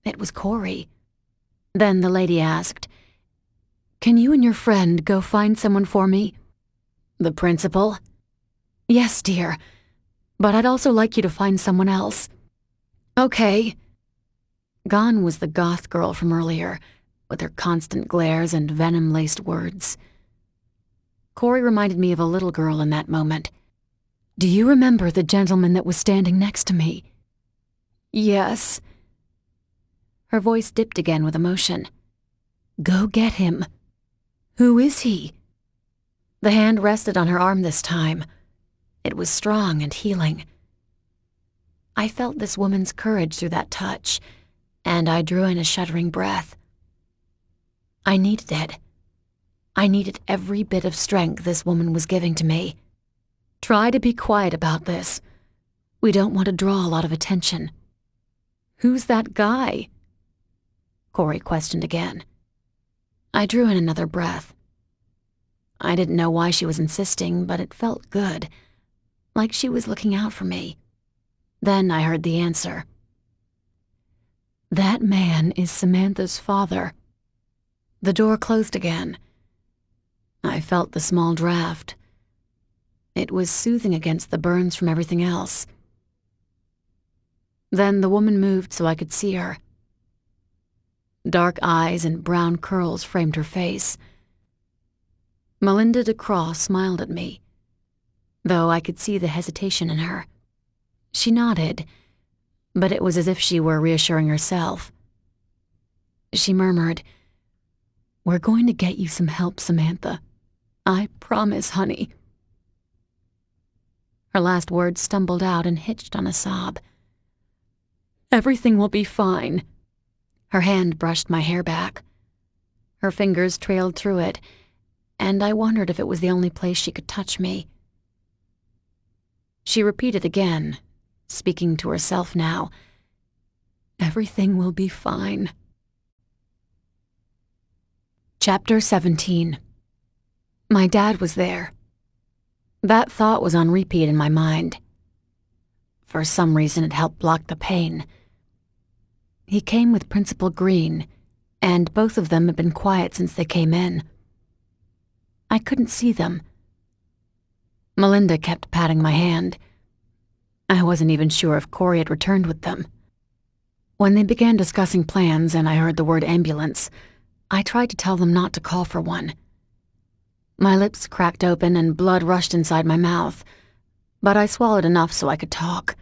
It was Corey. Then the lady asked, "Can you and your friend go find someone for me?" "The principal?" "Yes, dear. But I'd also like you to find someone else." "Okay." Gone was the goth girl from earlier, with her constant glares and venom-laced words. Corey reminded me of a little girl in that moment. "Do you remember the gentleman that was standing next to me?" "Yes." Her voice dipped again with emotion. "Go get him." "Who is he?" The hand rested on her arm this time. It was strong and healing. I felt this woman's courage through that touch, and I drew in a shuddering breath. I needed it. I needed every bit of strength this woman was giving to me. Try to be quiet about this. We don't want to draw a lot of attention. "Who's that guy?" Corey questioned again. I drew in another breath. I didn't know why she was insisting, but it felt good, like she was looking out for me. Then I heard the answer. "That man is Samantha's father." The door closed again. I felt the small draft. It was soothing against the burns from everything else. Then the woman moved so I could see her. Dark eyes and brown curls framed her face. Melinda DeCross smiled at me, though I could see the hesitation in her. She nodded, but it was as if she were reassuring herself. She murmured, "We're going to get you some help, Samantha. I promise, honey." Her last words stumbled out and hitched on a sob. "Everything will be fine." Her hand brushed my hair back. Her fingers trailed through it, and I wondered if it was the only place she could touch me. She repeated again, speaking to herself now, "Everything will be fine." Chapter 17. My dad was there. That thought was on repeat in my mind. For some reason it helped block the pain. He came with Principal Green, and both of them had been quiet since they came in. I couldn't see them. Melinda kept patting my hand. I wasn't even sure if Corey had returned with them. When they began discussing plans and I heard the word ambulance, I tried to tell them not to call for one. My lips cracked open and blood rushed inside my mouth, but I swallowed enough so I could talk.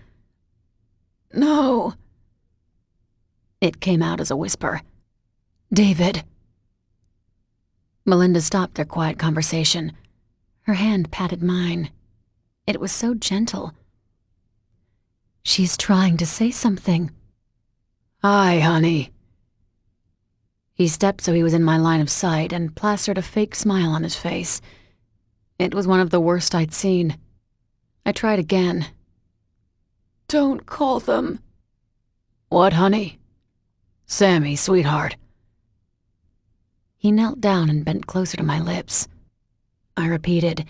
"No." It came out as a whisper. "David." Melinda stopped their quiet conversation. Her hand patted mine. It was so gentle. "She's trying to say something." "Hi, honey." He stepped so he was in my line of sight and plastered a fake smile on his face. It was one of the worst I'd seen. I tried again. "Don't call them." "What, honey?" "Sammy, sweetheart." He knelt down and bent closer to my lips. I repeated,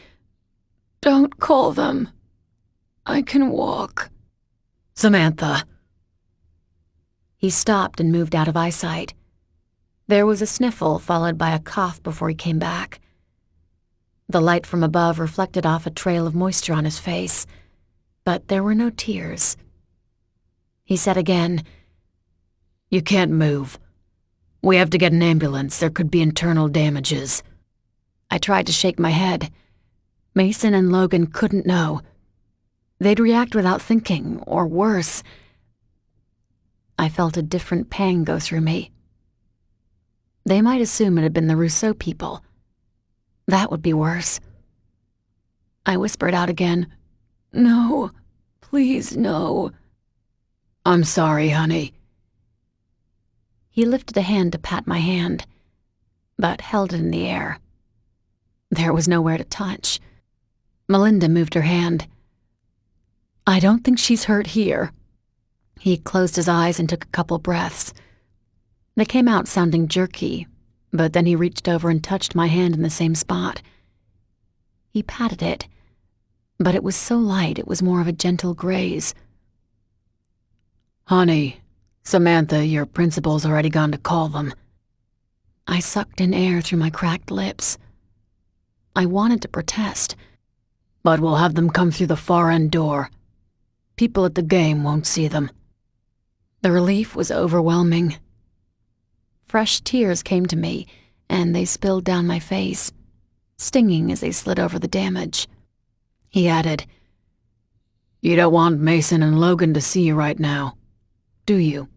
"Don't call them. I can walk." "Samantha." He stopped and moved out of eyesight. There was a sniffle followed by a cough before he came back. The light from above reflected off a trail of moisture on his face, but there were no tears. He said again, "You can't move. We have to get an ambulance. There could be internal damages." I tried to shake my head. Mason and Logan couldn't know. They'd react without thinking, or worse. I felt a different pang go through me. They might assume it had been the Rousseau people. That would be worse. I whispered out again, "No, please no." I'm sorry, honey. He lifted a hand to pat my hand, but held it in the air. There was nowhere to touch. Melinda moved her hand. I don't think she's hurt here. He closed his eyes and took a couple breaths. They came out sounding jerky, but then he reached over and touched my hand in the same spot. He patted it, but it was so light it was more of a gentle graze. Honey, Samantha, your principal's already gone to call them. I sucked in air through my cracked lips. I wanted to protest. But we'll have them come through the far end door. People at the game won't see them. The relief was overwhelming. Fresh tears came to me, and they spilled down my face, stinging as they slid over the damage. He added, You don't want Mason and Logan to see you right now, do you?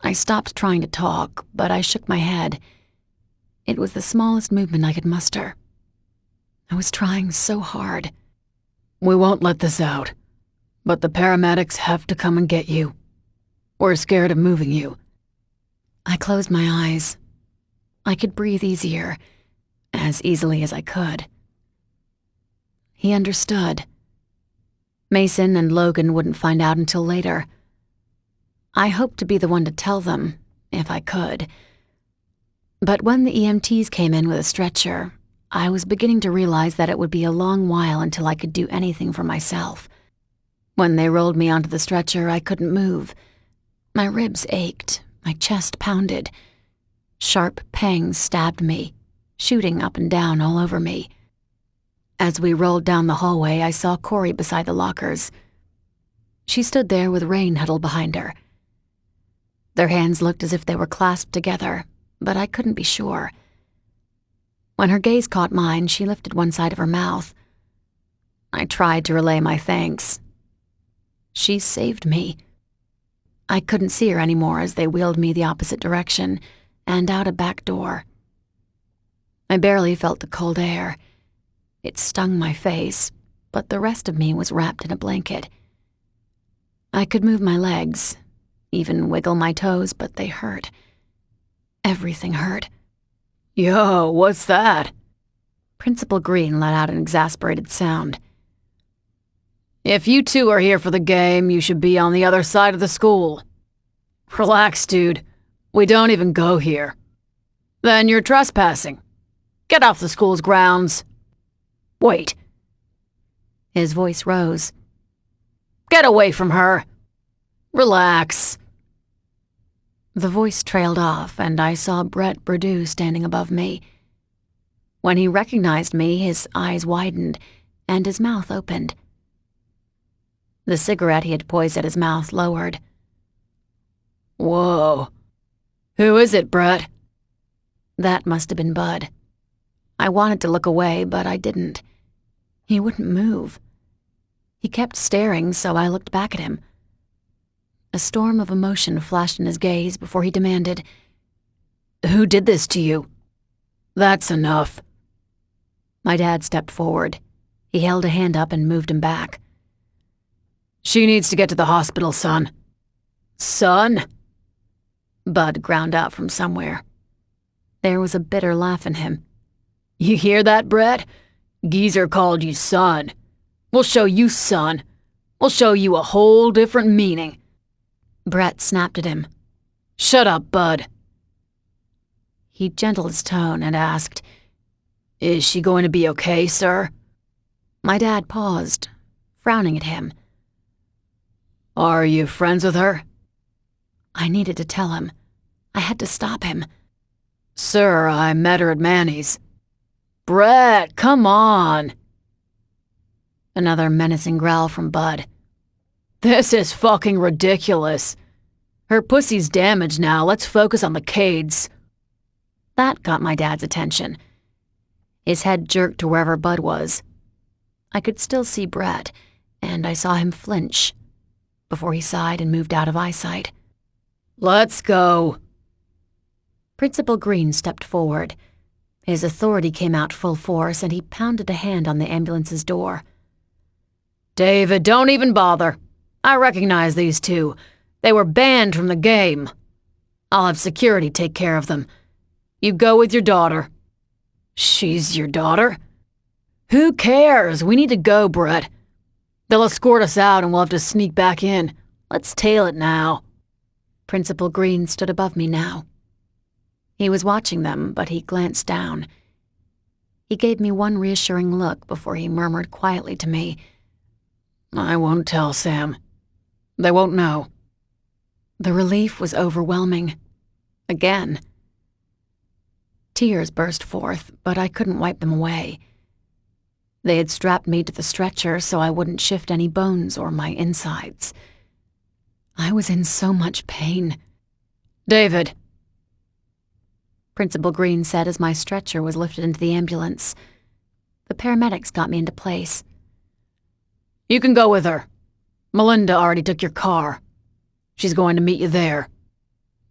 I stopped trying to talk, but I shook my head. It was the smallest movement I could muster. I was trying so hard. We won't let this out, but the paramedics have to come and get you. We're scared of moving you. I closed my eyes. I could breathe easier, as easily as I could. He understood. Mason and Logan wouldn't find out until later. I hoped to be the one to tell them, if I could. But when the EMTs came in with a stretcher, I was beginning to realize that it would be a long while until I could do anything for myself. When they rolled me onto the stretcher, I couldn't move. My ribs ached, my chest pounded. Sharp pangs stabbed me, shooting up and down all over me. As we rolled down the hallway, I saw Corey beside the lockers. She stood there with Rain huddled behind her. Their hands looked as if they were clasped together, but I couldn't be sure. When her gaze caught mine, she lifted one side of her mouth. I tried to relay my thanks. She saved me. I couldn't see her anymore as they wheeled me the opposite direction and out a back door. I barely felt the cold air. It stung my face, but the rest of me was wrapped in a blanket. I could move my legs, even wiggle my toes, but they hurt. Everything hurt. Yo, what's that? Principal Green let out an exasperated sound. If you two are here for the game, you should be on the other side of the school. Relax, dude. We don't even go here. Then you're trespassing. Get off the school's grounds. Wait. His voice rose. Get away from her. Relax. The voice trailed off, and I saw Brett Berdew standing above me. When he recognized me, his eyes widened, and his mouth opened. The cigarette he had poised at his mouth lowered. Whoa. Who is it, Brett? That must have been Bud. I wanted to look away, but I didn't. He wouldn't move. He kept staring, so I looked back at him. A storm of emotion flashed in his gaze before he demanded, Who did this to you? That's enough. My dad stepped forward. He held a hand up and moved him back. She needs to get to the hospital, son. Son? Bud ground out from somewhere. There was a bitter laugh in him. You hear that, Brett? Geezer called you son. We'll show you, son. We'll show you a whole different meaning. Brett snapped at him. Shut up, Bud. He gentled his tone and asked, Is she going to be okay, sir? My dad paused, frowning at him. Are you friends with her? I needed to tell him. I had to stop him. Sir, I met her at Manny's. Brett, come on. Another menacing growl from Bud. This is fucking ridiculous. Her pussy's damaged now. Let's focus on the Cades. That got my dad's attention. His head jerked to wherever Bud was. I could still see Brett, and I saw him flinch before he sighed and moved out of eyesight. Let's go. Principal Green stepped forward. His authority came out full force, and he pounded a hand on the ambulance's door. David, don't even bother. I recognize these two. They were banned from the game. I'll have security take care of them. You go with your daughter." "She's your daughter?" "Who cares? We need to go, Brett. They'll escort us out and we'll have to sneak back in. Let's tail it now." Principal Green stood above me now. He was watching them, but he glanced down. He gave me one reassuring look before he murmured quietly to me, "I won't tell Sam. They won't know." The relief was overwhelming. Again. Tears burst forth, but I couldn't wipe them away. They had strapped me to the stretcher so I wouldn't shift any bones or my insides. I was in so much pain. "David." Principal Green said as my stretcher was lifted into the ambulance. The paramedics got me into place. "You can go with her. Melinda already took your car. She's going to meet you there."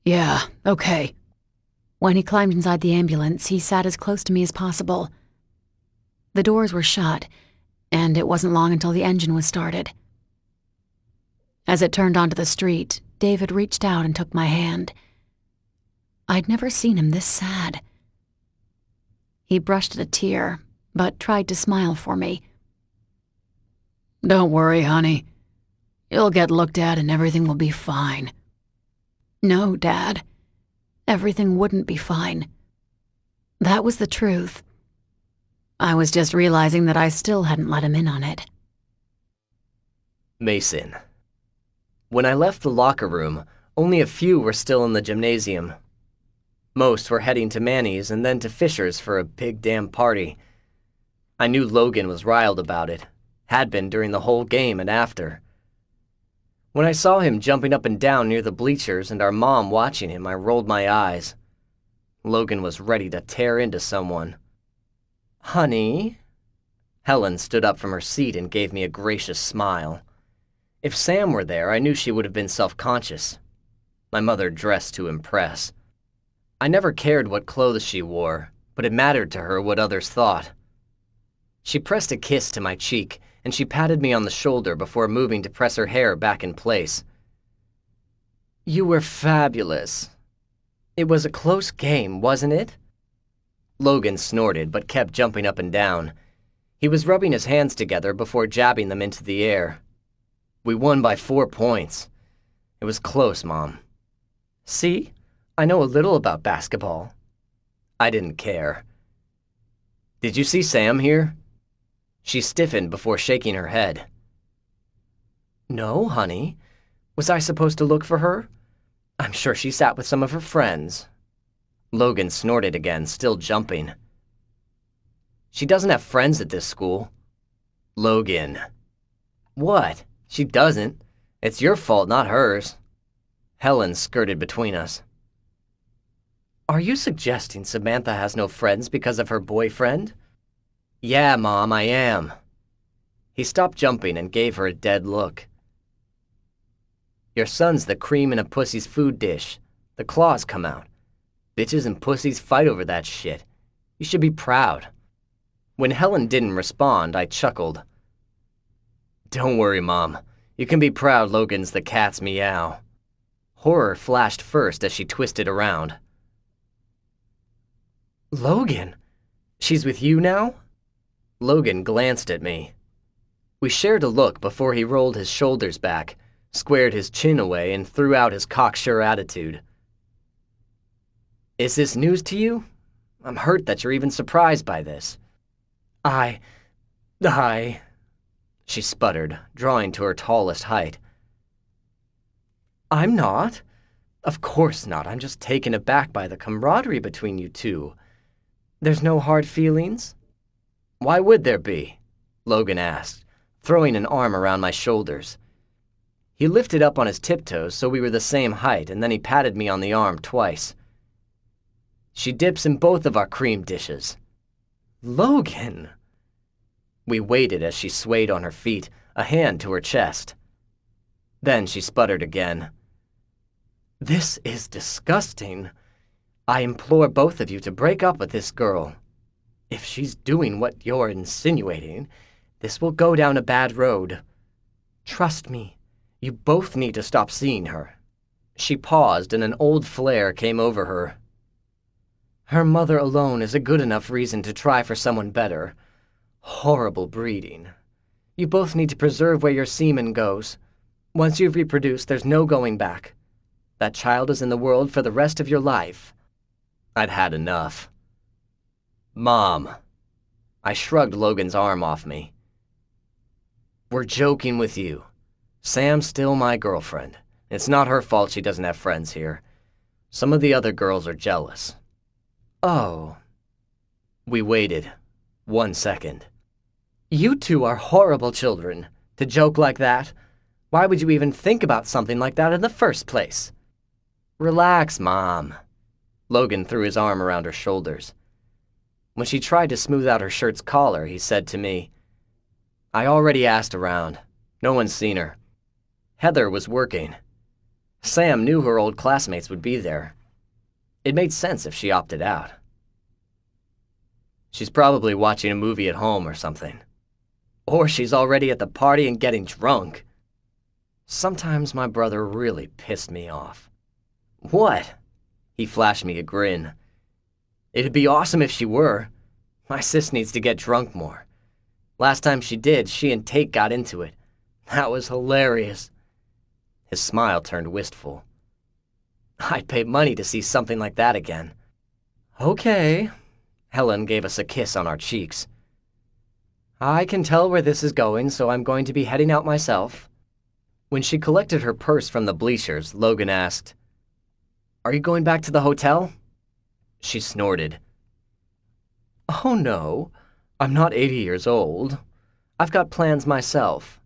"Yeah, okay." When he climbed inside the ambulance, he sat as close to me as possible. The doors were shut, and it wasn't long until the engine was started. As it turned onto the street, David reached out and took my hand. I'd never seen him this sad. He brushed at a tear, but tried to smile for me. "Don't worry, honey. You'll get looked at and everything will be fine." No, Dad. Everything wouldn't be fine. That was the truth. I was just realizing that I still hadn't let him in on it. Mason. When I left the locker room, only a few were still in the gymnasium. Most were heading to Manny's and then to Fisher's for a big damn party. I knew Logan was riled about it, had been during the whole game and after. When I saw him jumping up and down near the bleachers and our mom watching him, I rolled my eyes. Logan was ready to tear into someone. "Honey?" Helen stood up from her seat and gave me a gracious smile. If Sam were there, I knew she would have been self-conscious. My mother dressed to impress. I never cared what clothes she wore, but it mattered to her what others thought. She pressed a kiss to my cheek, and she patted me on the shoulder before moving to press her hair back in place. "You were fabulous. It was a close game, wasn't it?" Logan snorted, but kept jumping up and down. He was rubbing his hands together before jabbing them into the air. "We won by 4 points. It was close, Mom." "See? I know a little about basketball." I didn't care. "Did you see Sam here?" She stiffened before shaking her head. "No, honey. Was I supposed to look for her? I'm sure she sat with some of her friends." Logan snorted again, still jumping. "She doesn't have friends at this school." "Logan." "What? She doesn't. It's your fault, not hers." Helen skirted between us. "Are you suggesting Samantha has no friends because of her boyfriend?" "Yeah, Mom, I am." He stopped jumping and gave her a dead look. "Your son's the cream in a pussy's food dish. The claws come out. Bitches and pussies fight over that shit. You should be proud." When Helen didn't respond, I chuckled. "Don't worry, Mom. You can be proud Logan's the cat's meow." Horror flashed first as she twisted around. "Logan? She's with you now?" Logan glanced at me. We shared a look before he rolled his shoulders back, squared his chin away, and threw out his cocksure attitude. "Is this news to you? I'm hurt that you're even surprised by this." I... She sputtered, drawing to her tallest height. "I'm not. Of course not. I'm just taken aback by the camaraderie between you two. There's no hard feelings?" "Why would there be?" Logan asked, throwing an arm around my shoulders. He lifted up on his tiptoes so we were the same height, and then he patted me on the arm twice. "She dips in both of our cream dishes." "Logan!" We waited as she swayed on her feet, a hand to her chest. Then she sputtered again. "This is disgusting. I implore both of you to break up with this girl. If she's doing what you're insinuating, this will go down a bad road. Trust me, you both need to stop seeing her. She paused and an old flare came over her. Her mother alone is a good enough reason to try for someone better. Horrible breeding. You both need to preserve where your semen goes. Once you've reproduced, there's no going back. That child is in the world for the rest of your life. I'd had enough. Mom. I shrugged Logan's arm off me. We're joking with you. Sam's still my girlfriend. It's not her fault she doesn't have friends here. Some of the other girls are jealous. Oh. We waited. 1 second. You two are horrible children. To joke like that? Why would you even think about something like that in the first place? Relax, Mom. Logan threw his arm around her shoulders. When she tried to smooth out her shirt's collar, he said to me, I already asked around. No one's seen her. Heather was working. Sam knew her old classmates would be there. It made sense if she opted out. She's probably watching a movie at home or something. Or she's already at the party and getting drunk. Sometimes my brother really pissed me off. What? He flashed me a grin. It'd be awesome if she were. My sis needs to get drunk more. Last time she did, she and Tate got into it. That was hilarious. His smile turned wistful. I'd pay money to see something like that again. Okay. Helen gave us a kiss on our cheeks. I can tell where this is going, so I'm going to be heading out myself. When she collected her purse from the bleachers, Logan asked, Are you going back to the hotel? She snorted. Oh no, I'm not 80 years old. I've got plans myself.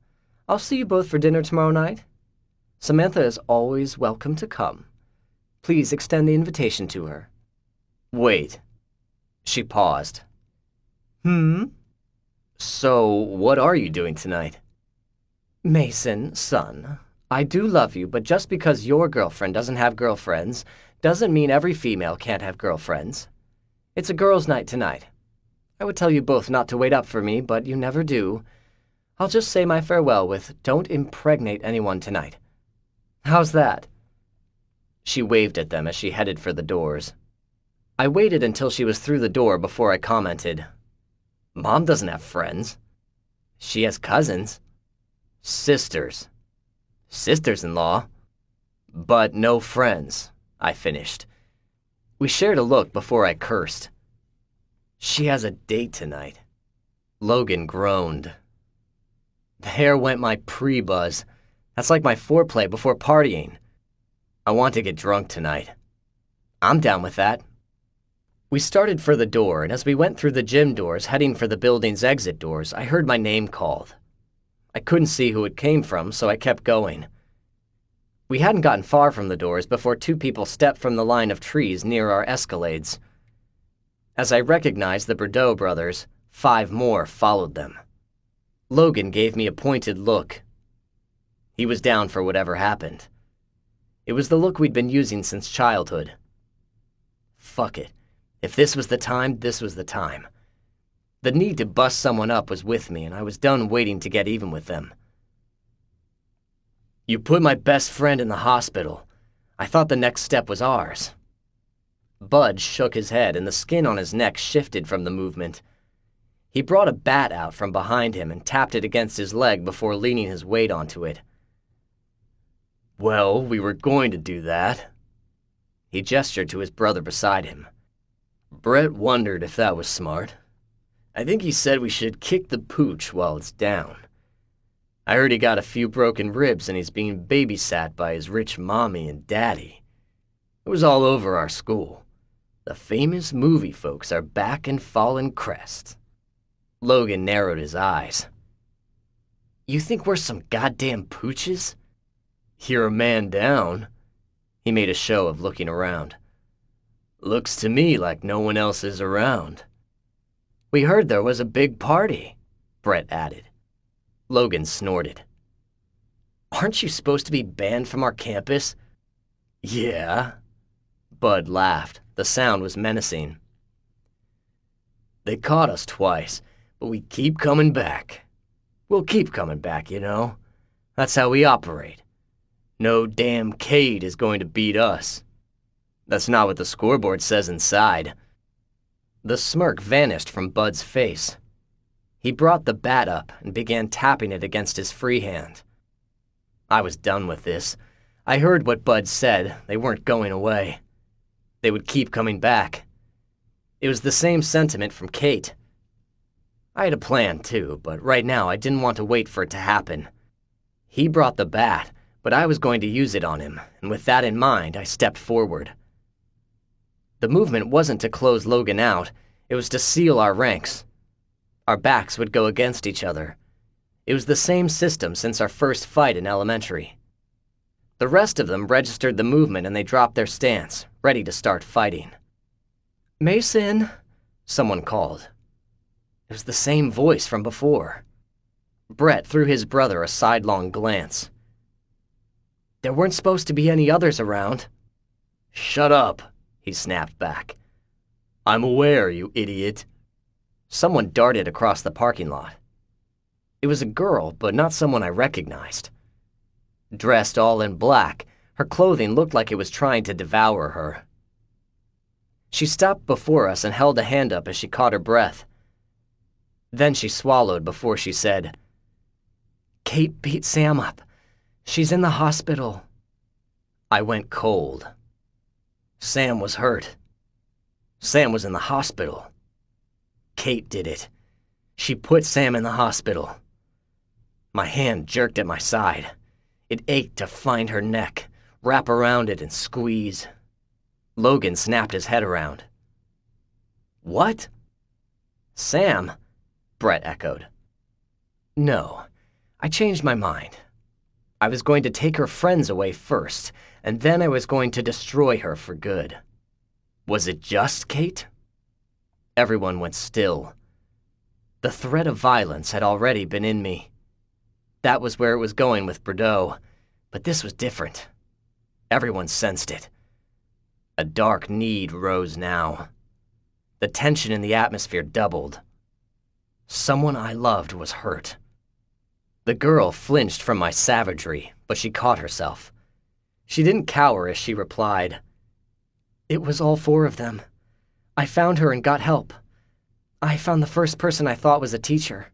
I'll see you both for dinner tomorrow night. Samantha is always welcome to come. Please extend the invitation to her. Wait. She paused. So, what are you doing tonight? Mason, son, I do love you, but just because your girlfriend doesn't have girlfriends doesn't mean every female can't have girlfriends. It's a girls' night tonight. I would tell you both not to wait up for me, but you never do. I'll just say my farewell with, don't impregnate anyone tonight. How's that? She waved at them as she headed for the doors. I waited until she was through the door before I commented. Mom doesn't have friends. She has cousins. Sisters. Sisters-in-law. But no friends, I finished. We shared a look before I cursed. She has a date tonight. Logan groaned. There went my pre-buzz. That's like my foreplay before partying. I want to get drunk tonight. I'm down with that. We started for the door, and as we went through the gym doors heading for the building's exit doors, I heard my name called. I couldn't see who it came from, so I kept going. We hadn't gotten far from the doors before two people stepped from the line of trees near our escalades. As I recognized the Bordeaux brothers, 5 more followed them. Logan gave me a pointed look. He was down for whatever happened. It was the look we'd been using since childhood. Fuck it. If this was the time, this was the time. The need to bust someone up was with me, and I was done waiting to get even with them. You put my best friend in the hospital. I thought the next step was ours. Bud shook his head, and the skin on his neck shifted from the movement. He brought a bat out from behind him and tapped it against his leg before leaning his weight onto it. Well, we were going to do that. He gestured to his brother beside him. Brett wondered if that was smart. I think he said we should kick the pooch while it's down. I heard he got a few broken ribs and he's being babysat by his rich mommy and daddy. It was all over our school. The famous movie folks are back in Fallen Crest. Logan narrowed his eyes. You think we're some goddamn pooches? You're a man down. He made a show of looking around. Looks to me like no one else is around. We heard there was a big party, Brett added. Logan snorted. Aren't you supposed to be banned from our campus? Yeah. Bud laughed. The sound was menacing. They caught us twice, but we keep coming back. We'll keep coming back, you know. That's how we operate. No damn Cade is going to beat us. That's not what the scoreboard says inside. The smirk vanished from Bud's face. He brought the bat up and began tapping it against his free hand. I was done with this. I heard what Bud said. They weren't going away. They would keep coming back. It was the same sentiment from Kate. I had a plan too, but right now I didn't want to wait for it to happen. He brought the bat, but I was going to use it on him, and with that in mind, I stepped forward. The movement wasn't to close Logan out, it was to seal our ranks. Our backs would go against each other. It was the same system since our first fight in elementary. The rest of them registered the movement and they dropped their stance, ready to start fighting. "Mason," someone called. It was the same voice from before. Brett threw his brother a sidelong glance. "There weren't supposed to be any others around." "Shut up," he snapped back. "I'm aware, you idiot." Someone darted across the parking lot. It was a girl, but not someone I recognized. Dressed all in black, her clothing looked like it was trying to devour her. She stopped before us and held a hand up as she caught her breath. Then she swallowed before she said, "Kate beat Sam up. She's in the hospital." I went cold. Sam was hurt. Sam was in the hospital. Kate did it. She put Sam in the hospital. My hand jerked at my side. It ached to find her neck, wrap around it and squeeze. Logan snapped his head around. "What?" "Sam," Brett echoed. "No, I changed my mind. I was going to take her friends away first, and then I was going to destroy her for good." "Was it just Kate?" Everyone went still. The threat of violence had already been in me. That was where it was going with Bordeaux, but this was different. Everyone sensed it. A dark need rose now. The tension in the atmosphere doubled. Someone I loved was hurt. The girl flinched from my savagery, but she caught herself. She didn't cower as she replied, "It was all four of them. I found her and got help. I found the first person I thought was a teacher.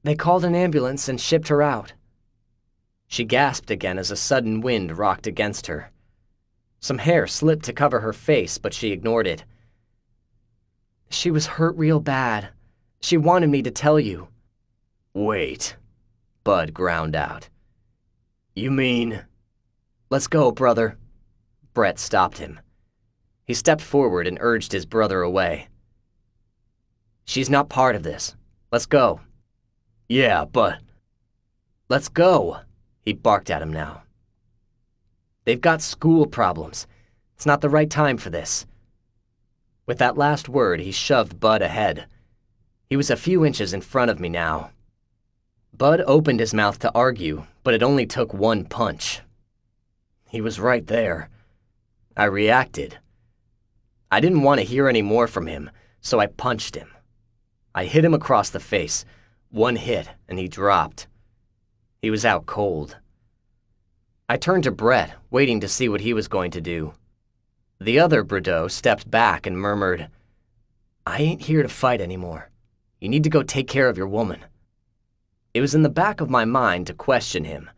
They called an ambulance and shipped her out." She gasped again as a sudden wind rocked against her. Some hair slipped to cover her face, but she ignored it. "She was hurt real bad. She wanted me to tell you." "Wait," Bud ground out. "You mean—" "Let's go, brother." Brett stopped him. He stepped forward and urged his brother away. "She's not part of this. Let's go." "Yeah, but—" "Let's go," he barked at him now. "They've got school problems. It's not the right time for this." With that last word, he shoved Bud ahead. He was a few inches in front of me now. Bud opened his mouth to argue, but it only took one punch. He was right there. I reacted. I didn't want to hear any more from him, so I punched him. I hit him across the face. One hit, and he dropped. He was out cold. I turned to Brett, waiting to see what he was going to do. The other Bordeaux stepped back and murmured, "I ain't here to fight anymore. You need to go take care of your woman." It was in the back of my mind to question him.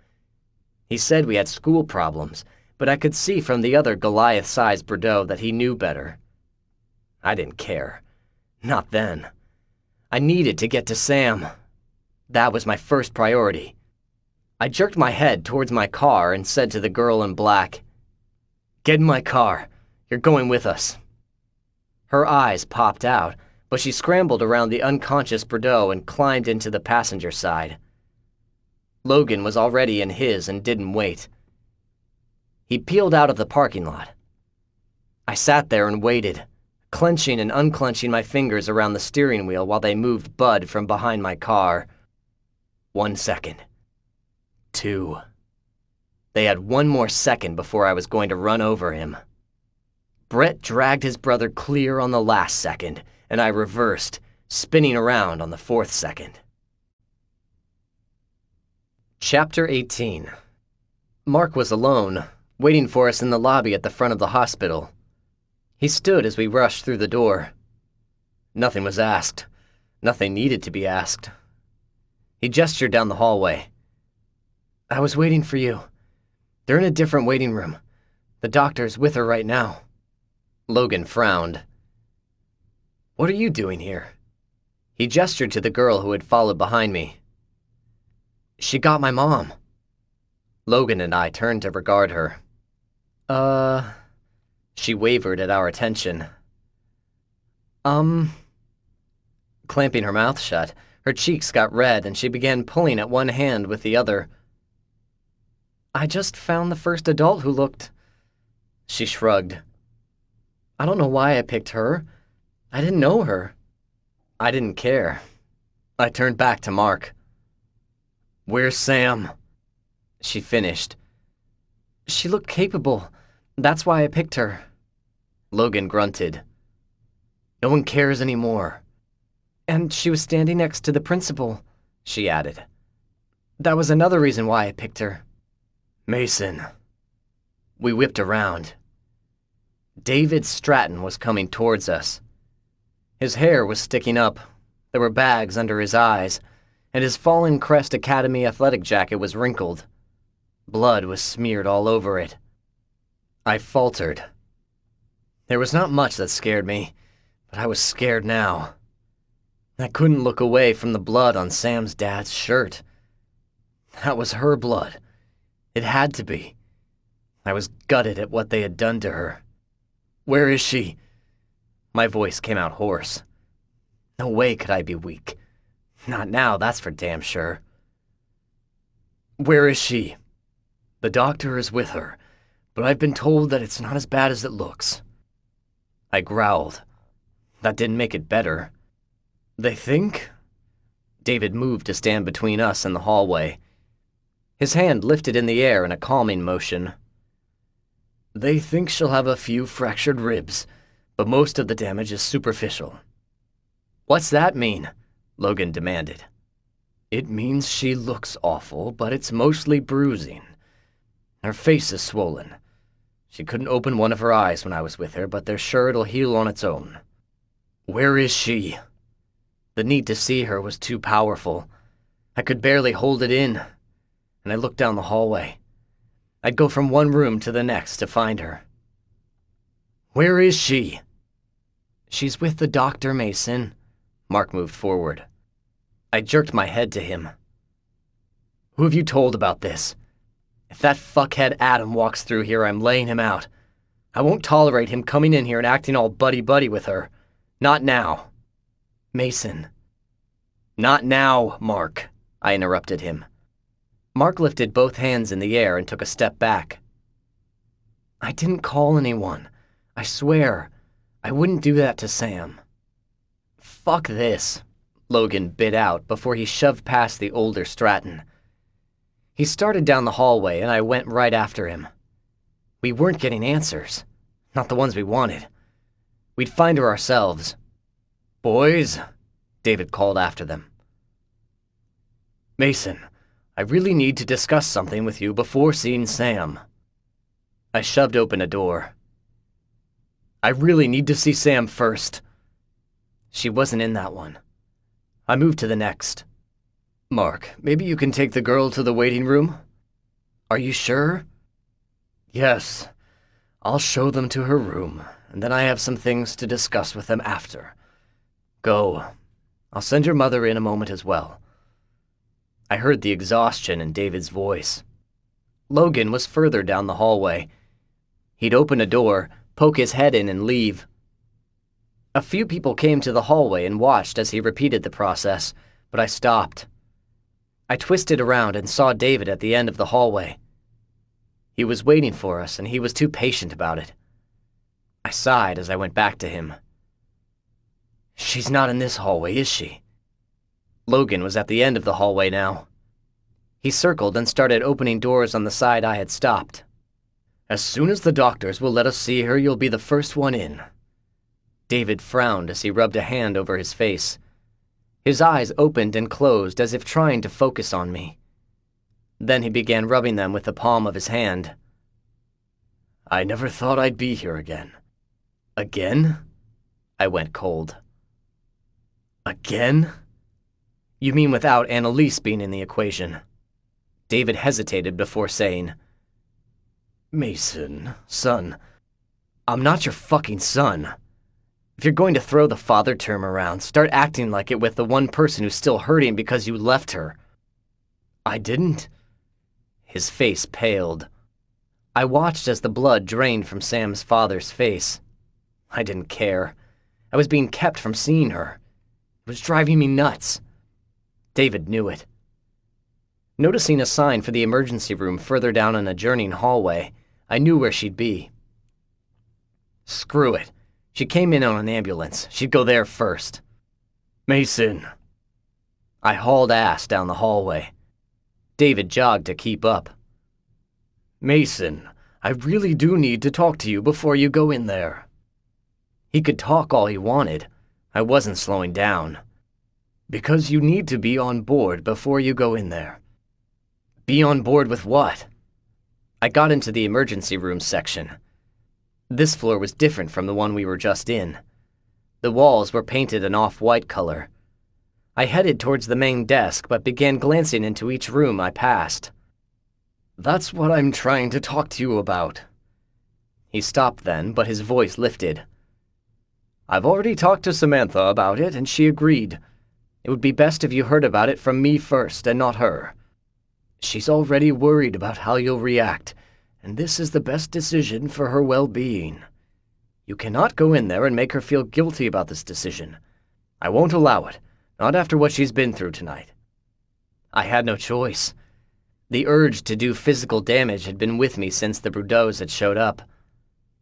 He said we had school problems, but I could see from the other Goliath-sized Bordeaux that he knew better. I didn't care. Not then. I needed to get to Sam. That was my first priority. I jerked my head towards my car and said to the girl in black, "Get in my car. You're going with us." Her eyes popped out, but she scrambled around the unconscious Bordeaux and climbed into the passenger side. Logan was already in his and didn't wait. He peeled out of the parking lot. I sat there and waited, clenching and unclenching my fingers around the steering wheel while they moved Bud from behind my car. 1 second. 2. They had one more second before I was going to run over him. Brett dragged his brother clear on the last second, and I reversed, spinning around on the 4th second. Chapter 18. Mark was alone, waiting for us in the lobby at the front of the hospital. He stood as we rushed through the door. Nothing was asked. Nothing needed to be asked. He gestured down the hallway. "I was waiting for you. They're in a different waiting room. The doctor's with her right now." Logan frowned. "What are you doing here?" He gestured to the girl who had followed behind me. "She got my mom." Logan and I turned to regard her. She wavered at our attention. Clamping her mouth shut, her cheeks got red and she began pulling at one hand with the other. "I just found the first adult who looked..." She shrugged. "I don't know why I picked her. I didn't know her." I didn't care. I turned back to Mark. "Where's Sam?" She finished. "She looked capable. That's why I picked her." Logan grunted. "No one cares anymore." "And she was standing next to the principal," she added. "That was another reason why I picked her." "Mason." We whipped around. David Stratton was coming towards us. His hair was sticking up, there were bags under his eyes, and his Fallen Crest Academy athletic jacket was wrinkled. Blood was smeared all over it. I faltered. There was not much that scared me, but I was scared now. I couldn't look away from the blood on Sam's dad's shirt. That was her blood. It had to be. I was gutted at what they had done to her. "Where is she?" My voice came out hoarse. No way could I be weak. Not now, that's for damn sure. "Where is she?" "The doctor is with her, but I've been told that it's not as bad as it looks." I growled. That didn't make it better. "They think?" David moved to stand between us and the hallway. His hand lifted in the air in a calming motion. "They think she'll have a few fractured ribs, but most of the damage is superficial." "What's that mean?" Logan demanded. "It means she looks awful, but it's mostly bruising. Her face is swollen. She couldn't open one of her eyes when I was with her, but they're sure it'll heal on its own." "Where is she?" The need to see her was too powerful. I could barely hold it in, and I looked down the hallway. I'd go from one room to the next to find her. "Where is she?" "She's with the doctor, Mason." Mark moved forward. I jerked my head to him. "Who have you told about this? If that fuckhead Adam walks through here, I'm laying him out. I won't tolerate him coming in here and acting all buddy-buddy with her. Not now." "Mason." "Not now, Mark," I interrupted him. Mark lifted both hands in the air and took a step back. "I didn't call anyone. I swear. I wouldn't do that to Sam." "Fuck this," Logan bit out before he shoved past the older Stratton. He started down the hallway and I went right after him. We weren't getting answers. Not the ones we wanted. We'd find her ourselves. "Boys," David called after them. "Mason, I really need to discuss something with you before seeing Sam." I shoved open a door. "I really need to see Sam first." She wasn't in that one. I moved to the next. "Mark, maybe you can take the girl to the waiting room?" "Are you sure?" "Yes. I'll show them to her room, and then I have some things to discuss with them after. Go. I'll send your mother in a moment as well." I heard the exhaustion in David's voice. Logan was further down the hallway. He'd open a door, poke his head in and leave. A few people came to the hallway and watched as he repeated the process, but I stopped. I twisted around and saw David at the end of the hallway. He was waiting for us, and he was too patient about it. I sighed as I went back to him. "She's not in this hallway, is she?" Logan was at the end of the hallway now. He circled and started opening doors on the side I had stopped. "As soon as the doctors will let us see her, you'll be the first one in." David frowned as he rubbed a hand over his face. His eyes opened and closed as if trying to focus on me. Then he began rubbing them with the palm of his hand. I never thought I'd be here again. Again? I went cold. Again? You mean without Annalise being in the equation? David hesitated before saying, Mason, son, I'm not your fucking son. If you're going to throw the father term around, start acting like it with the one person who's still hurting because you left her. I didn't. His face paled. I watched as the blood drained from Sam's father's face. I didn't care. I was being kept from seeing her. It was driving me nuts. David knew it. Noticing a sign for the emergency room further down an adjoining hallway, I knew where she'd be. Screw it. She came in on an ambulance. She'd go there first. Mason. I hauled ass down the hallway. David jogged to keep up. Mason, I really do need to talk to you before you go in there. He could talk all he wanted. I wasn't slowing down. Because you need to be on board before you go in there. Be on board with what? I got into the emergency room section. This floor was different from the one we were just in. The walls were painted an off-white color. I headed towards the main desk, but began glancing into each room I passed. That's what I'm trying to talk to you about. He stopped then, but his voice lifted. I've already talked to Samantha about it, and she agreed. It would be best if you heard about it from me first and not her. She's already worried about how you'll react, and this is the best decision for her well-being. You cannot go in there and make her feel guilty about this decision. I won't allow it, not after what she's been through tonight. I had no choice. The urge to do physical damage had been with me since the Brudeaus had showed up.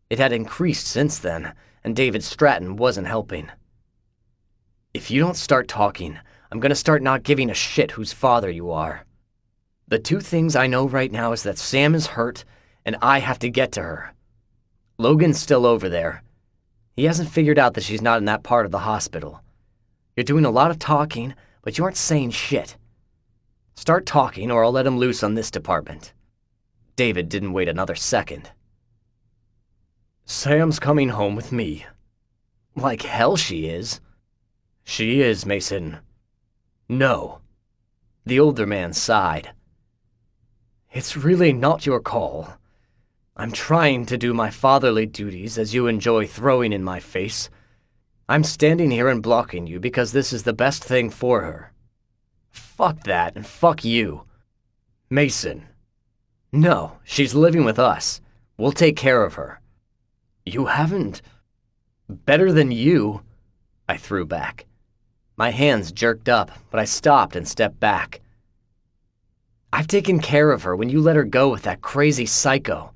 It had increased since then, and David Stratton wasn't helping. If you don't start talking, I'm going to start not giving a shit whose father you are. The two things I know right now is that Sam is hurt, and I have to get to her. Logan's still over there. He hasn't figured out that she's not in that part of the hospital. You're doing a lot of talking, but you aren't saying shit. Start talking, or I'll let him loose on this department. David didn't wait another second. Sam's coming home with me. Like hell she is. She is, Mason. No. The older man sighed. It's really not your call. I'm trying to do my fatherly duties as you enjoy throwing in my face. I'm standing here and blocking you because this is the best thing for her. Fuck that and fuck you. Mason. No, she's living with us. We'll take care of her. You haven't. Better than you, I threw back. My hands jerked up, but I stopped and stepped back. I've taken care of her when you let her go with that crazy psycho.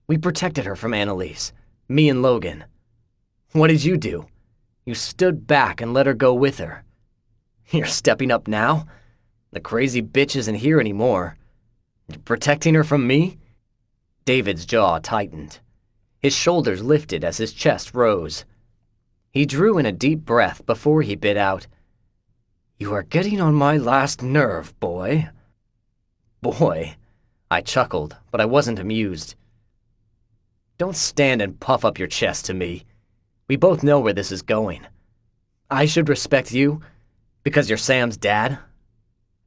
We protected her from Annalise, me and Logan. What did you do? You stood back and let her go with her. You're stepping up now? The crazy bitch isn't here anymore. You're protecting her from me? David's jaw tightened. His shoulders lifted as his chest rose. He drew in a deep breath before he bit out, You are getting on my last nerve, boy. Boy? I chuckled, but I wasn't amused. Don't stand and puff up your chest to me. We both know where this is going. I should respect you because you're Sam's dad?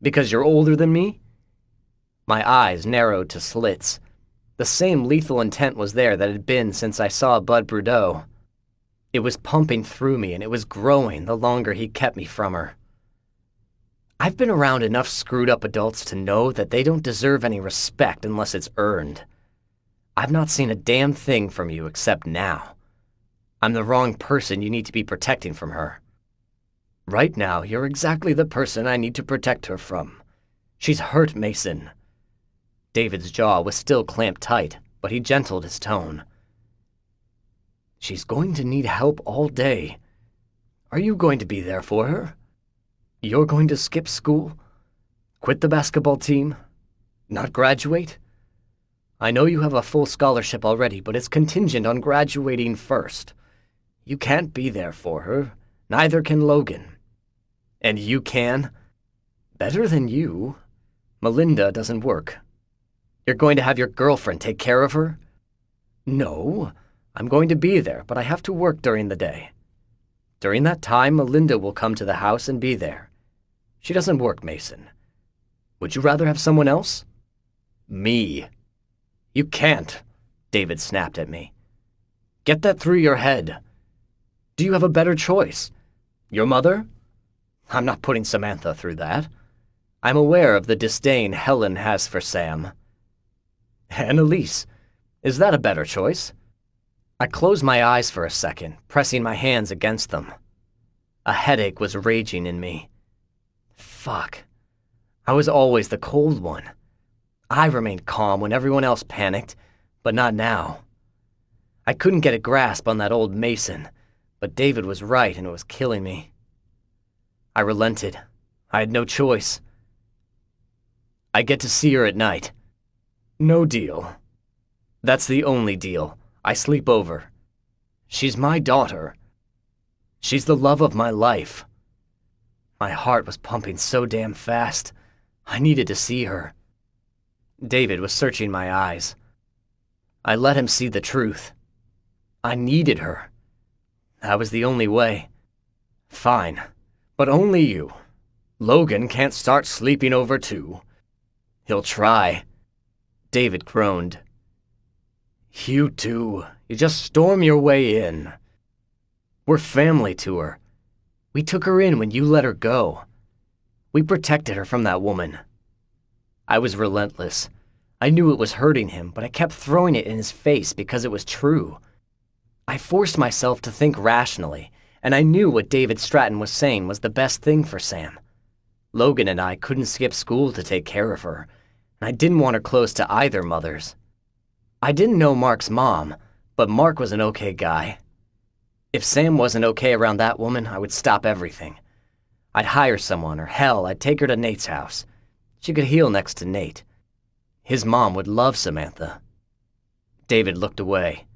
Because you're older than me? My eyes narrowed to slits. The same lethal intent was there that had been since I saw Bud Brudeau. It was pumping through me, and it was growing the longer he kept me from her. I've been around enough screwed-up adults to know that they don't deserve any respect unless it's earned. I've not seen a damn thing from you except now. I'm the wrong person you need to be protecting from her. Right now, you're exactly the person I need to protect her from. She's hurt, Mason. David's jaw was still clamped tight, but he gentled his tone. She's going to need help all day. Are you going to be there for her? You're going to skip school? Quit the basketball team? Not graduate? I know you have a full scholarship already, but it's contingent on graduating first. You can't be there for her. Neither can Logan. And you can? Better than you. Melinda doesn't work. You're going to have your girlfriend take care of her? No, I'm going to be there, but I have to work during the day. During that time, Melinda will come to the house and be there. She doesn't work, Mason. Would you rather have someone else? Me. You can't, David snapped at me. Get that through your head. Do you have a better choice? Your mother? I'm not putting Samantha through that. I'm aware of the disdain Helen has for Sam. Annalise, is that a better choice? I closed my eyes for a second, pressing my hands against them. A headache was raging in me. Fuck. I was always the cold one. I remained calm when everyone else panicked, but not now. I couldn't get a grasp on that old Mason, but David was right and it was killing me. I relented. I had no choice. I get to see her at night. No deal. That's the only deal. I sleep over. She's my daughter. She's the love of my life. My heart was pumping so damn fast. I needed to see her. David was searching my eyes. I let him see the truth. I needed her. That was the only way. Fine, but only you. Logan can't start sleeping over too. He'll try. David groaned. You two, you just storm your way in. We're family to her. We took her in when you let her go. We protected her from that woman. I was relentless. I knew it was hurting him, but I kept throwing it in his face because it was true. I forced myself to think rationally, and I knew what David Stratton was saying was the best thing for Sam. Logan and I couldn't skip school to take care of her, and I didn't want her close to either mothers. I didn't know Mark's mom, but Mark was an okay guy. If Sam wasn't okay around that woman, I would stop everything. I'd hire someone, or hell, I'd take her to Nate's house. She could heal next to Nate. His mom would love Samantha. David looked away.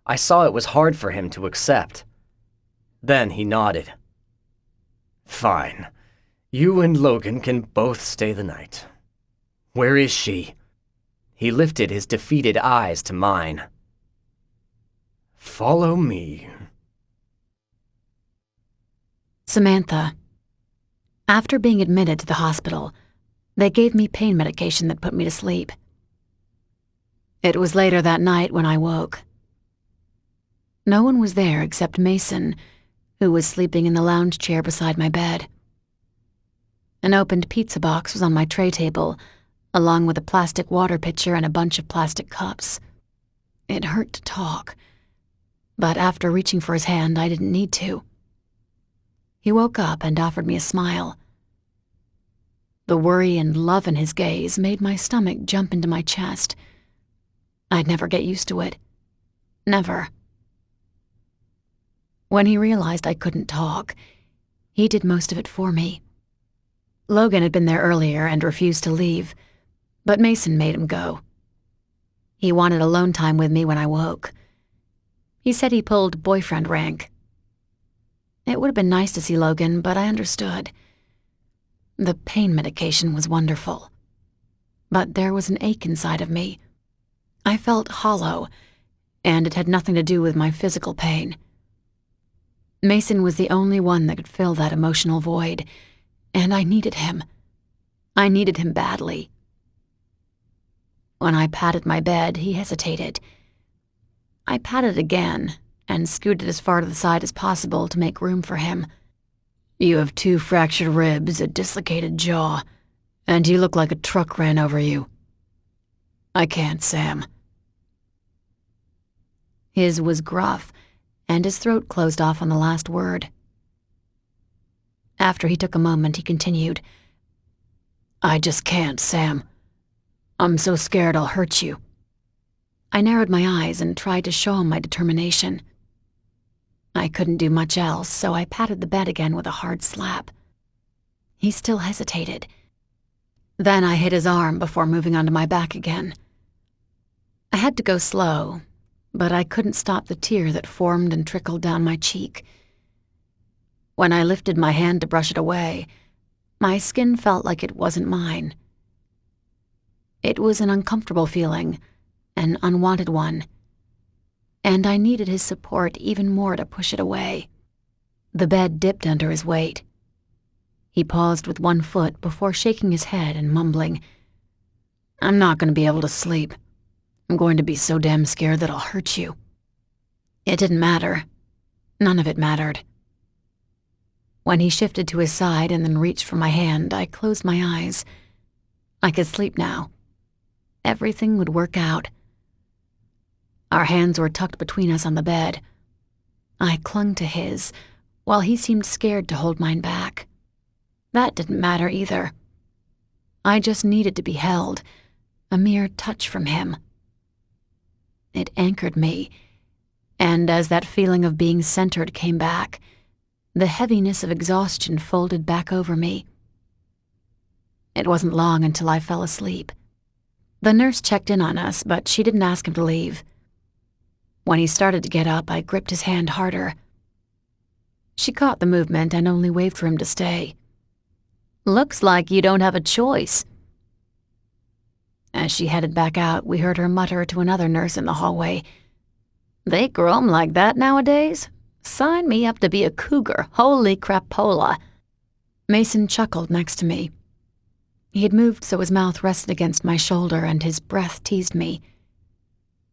I saw it was hard for him to accept. Then he nodded. Fine. You and Logan can both stay the night. Where is she? He lifted his defeated eyes to mine. Follow me. Samantha. After being admitted to the hospital, they gave me pain medication that put me to sleep. It was later that night when I woke. No one was there except Mason, who was sleeping in the lounge chair beside my bed. An opened pizza box was on my tray table, along with a plastic water pitcher and a bunch of plastic cups. It hurt to talk, but after reaching for his hand, I didn't need to. He woke up and offered me a smile. The worry and love in his gaze made my stomach jump into my chest. I'd never get used to it. Never. When he realized I couldn't talk, he did most of it for me. Logan had been there earlier and refused to leave, but Mason made him go. He wanted alone time with me when I woke. He said he pulled boyfriend rank. It would have been nice to see Logan, but I understood. The pain medication was wonderful. But there was an ache inside of me. I felt hollow, and it had nothing to do with my physical pain. Mason was the only one that could fill that emotional void, and I needed him. I needed him badly. When I patted my bed, he hesitated. I patted again and scooted as far to the side as possible to make room for him. You have 2 fractured ribs, a dislocated jaw, and you look like a truck ran over you. I can't, Sam. His was gruff, and his throat closed off on the last word. After he took a moment, he continued, I just can't, Sam. I'm so scared I'll hurt you. I narrowed my eyes and tried to show him my determination. I couldn't do much else, so I patted the bed again with a hard slap. He still hesitated. Then I hit his arm before moving onto my back again. I had to go slow, but I couldn't stop the tear that formed and trickled down my cheek. When I lifted my hand to brush it away, my skin felt like it wasn't mine. It was an uncomfortable feeling, an unwanted one, and I needed his support even more to push it away. The bed dipped under his weight. He paused with one foot before shaking his head and mumbling, "I'm not going to be able to sleep. I'm going to be so damn scared that I'll hurt you." It didn't matter. None of it mattered. When he shifted to his side and then reached for my hand, I closed my eyes. I could sleep now. Everything would work out. Our hands were tucked between us on the bed. I clung to his, while he seemed scared to hold mine back. That didn't matter either. I just needed to be held, a mere touch from him. It anchored me, and as that feeling of being centered came back, the heaviness of exhaustion folded back over me. It wasn't long until I fell asleep. The nurse checked in on us, but she didn't ask him to leave. When he started to get up, I gripped his hand harder. She caught the movement and only waved for him to stay. "Looks like you don't have a choice." As she headed back out, we heard her mutter to another nurse in the hallway, "They grow 'em like that nowadays? Sign me up to be a cougar, holy crapola." Mason chuckled next to me. He had moved so his mouth rested against my shoulder and his breath teased me.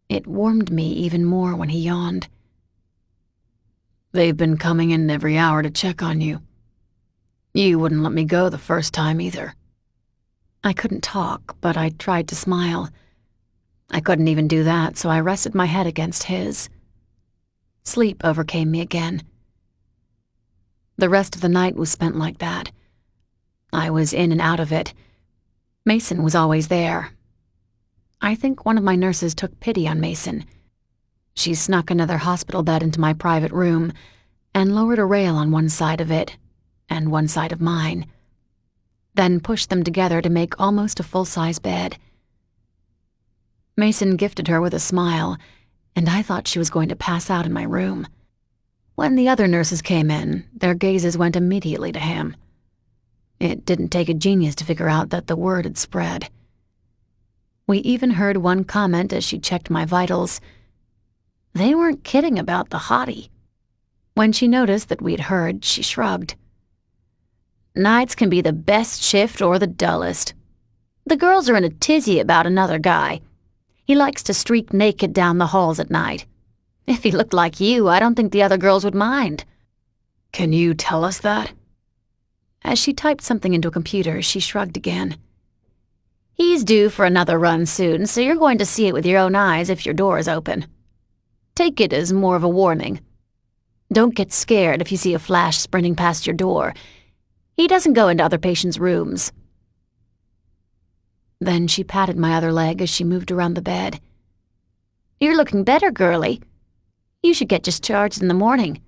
It warmed me even more when he yawned. "They've been coming in every hour to check on you. You wouldn't let me go the first time either." I couldn't talk, but I tried to smile. I couldn't even do that, so I rested my head against his. Sleep overcame me again. The rest of the night was spent like that. I was in and out of it. Mason was always there. I think one of my nurses took pity on Mason. She snuck another hospital bed into my private room and lowered a rail on one side of it and one side of mine, then pushed them together to make almost a full-size bed. Mason gifted her with a smile, and I thought she was going to pass out in my room. When the other nurses came in, their gazes went immediately to him. It didn't take a genius to figure out that the word had spread. We even heard one comment as she checked my vitals. They weren't kidding about the hottie. When she noticed that we'd heard, she shrugged. "Nights can be the best shift or the dullest. The girls are in a tizzy about another guy. He likes to streak naked down the halls at night. If he looked like you, I don't think the other girls would mind." "Can you tell us that?" As she typed something into a computer, she shrugged again. "He's due for another run soon, so you're going to see it with your own eyes if your door is open. Take it as more of a warning. Don't get scared if you see a flash sprinting past your door. He doesn't go into other patients' rooms." Then she patted my other leg as she moved around the bed. "You're looking better, girlie. You should get discharged in the morning."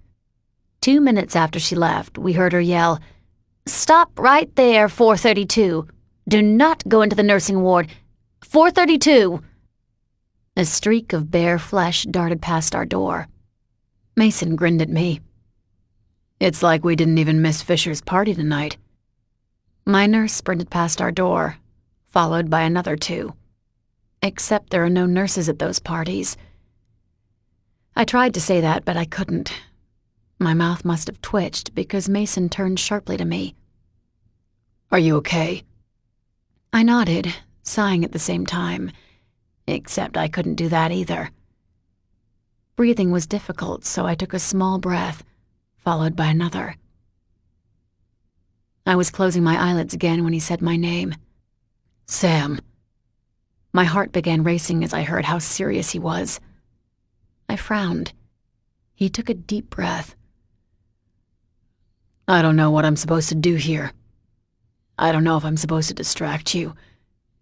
2 minutes after she left, we heard her yell, "Stop right there, 432. Do not go into the nursing ward. 432. A streak of bare flesh darted past our door. Mason grinned at me. "It's like we didn't even miss Fisher's party tonight." My nurse sprinted past our door, followed by another 2. Except there are no nurses at those parties. I tried to say that, but I couldn't. My mouth must have twitched because Mason turned sharply to me. "Are you okay?" I nodded, sighing at the same time, except I couldn't do that either. Breathing was difficult, so I took a small breath, followed by another. I was closing my eyelids again when he said my name. "Sam." My heart began racing as I heard how serious he was. I frowned. He took a deep breath. "I don't know what I'm supposed to do here. I don't know if I'm supposed to distract you,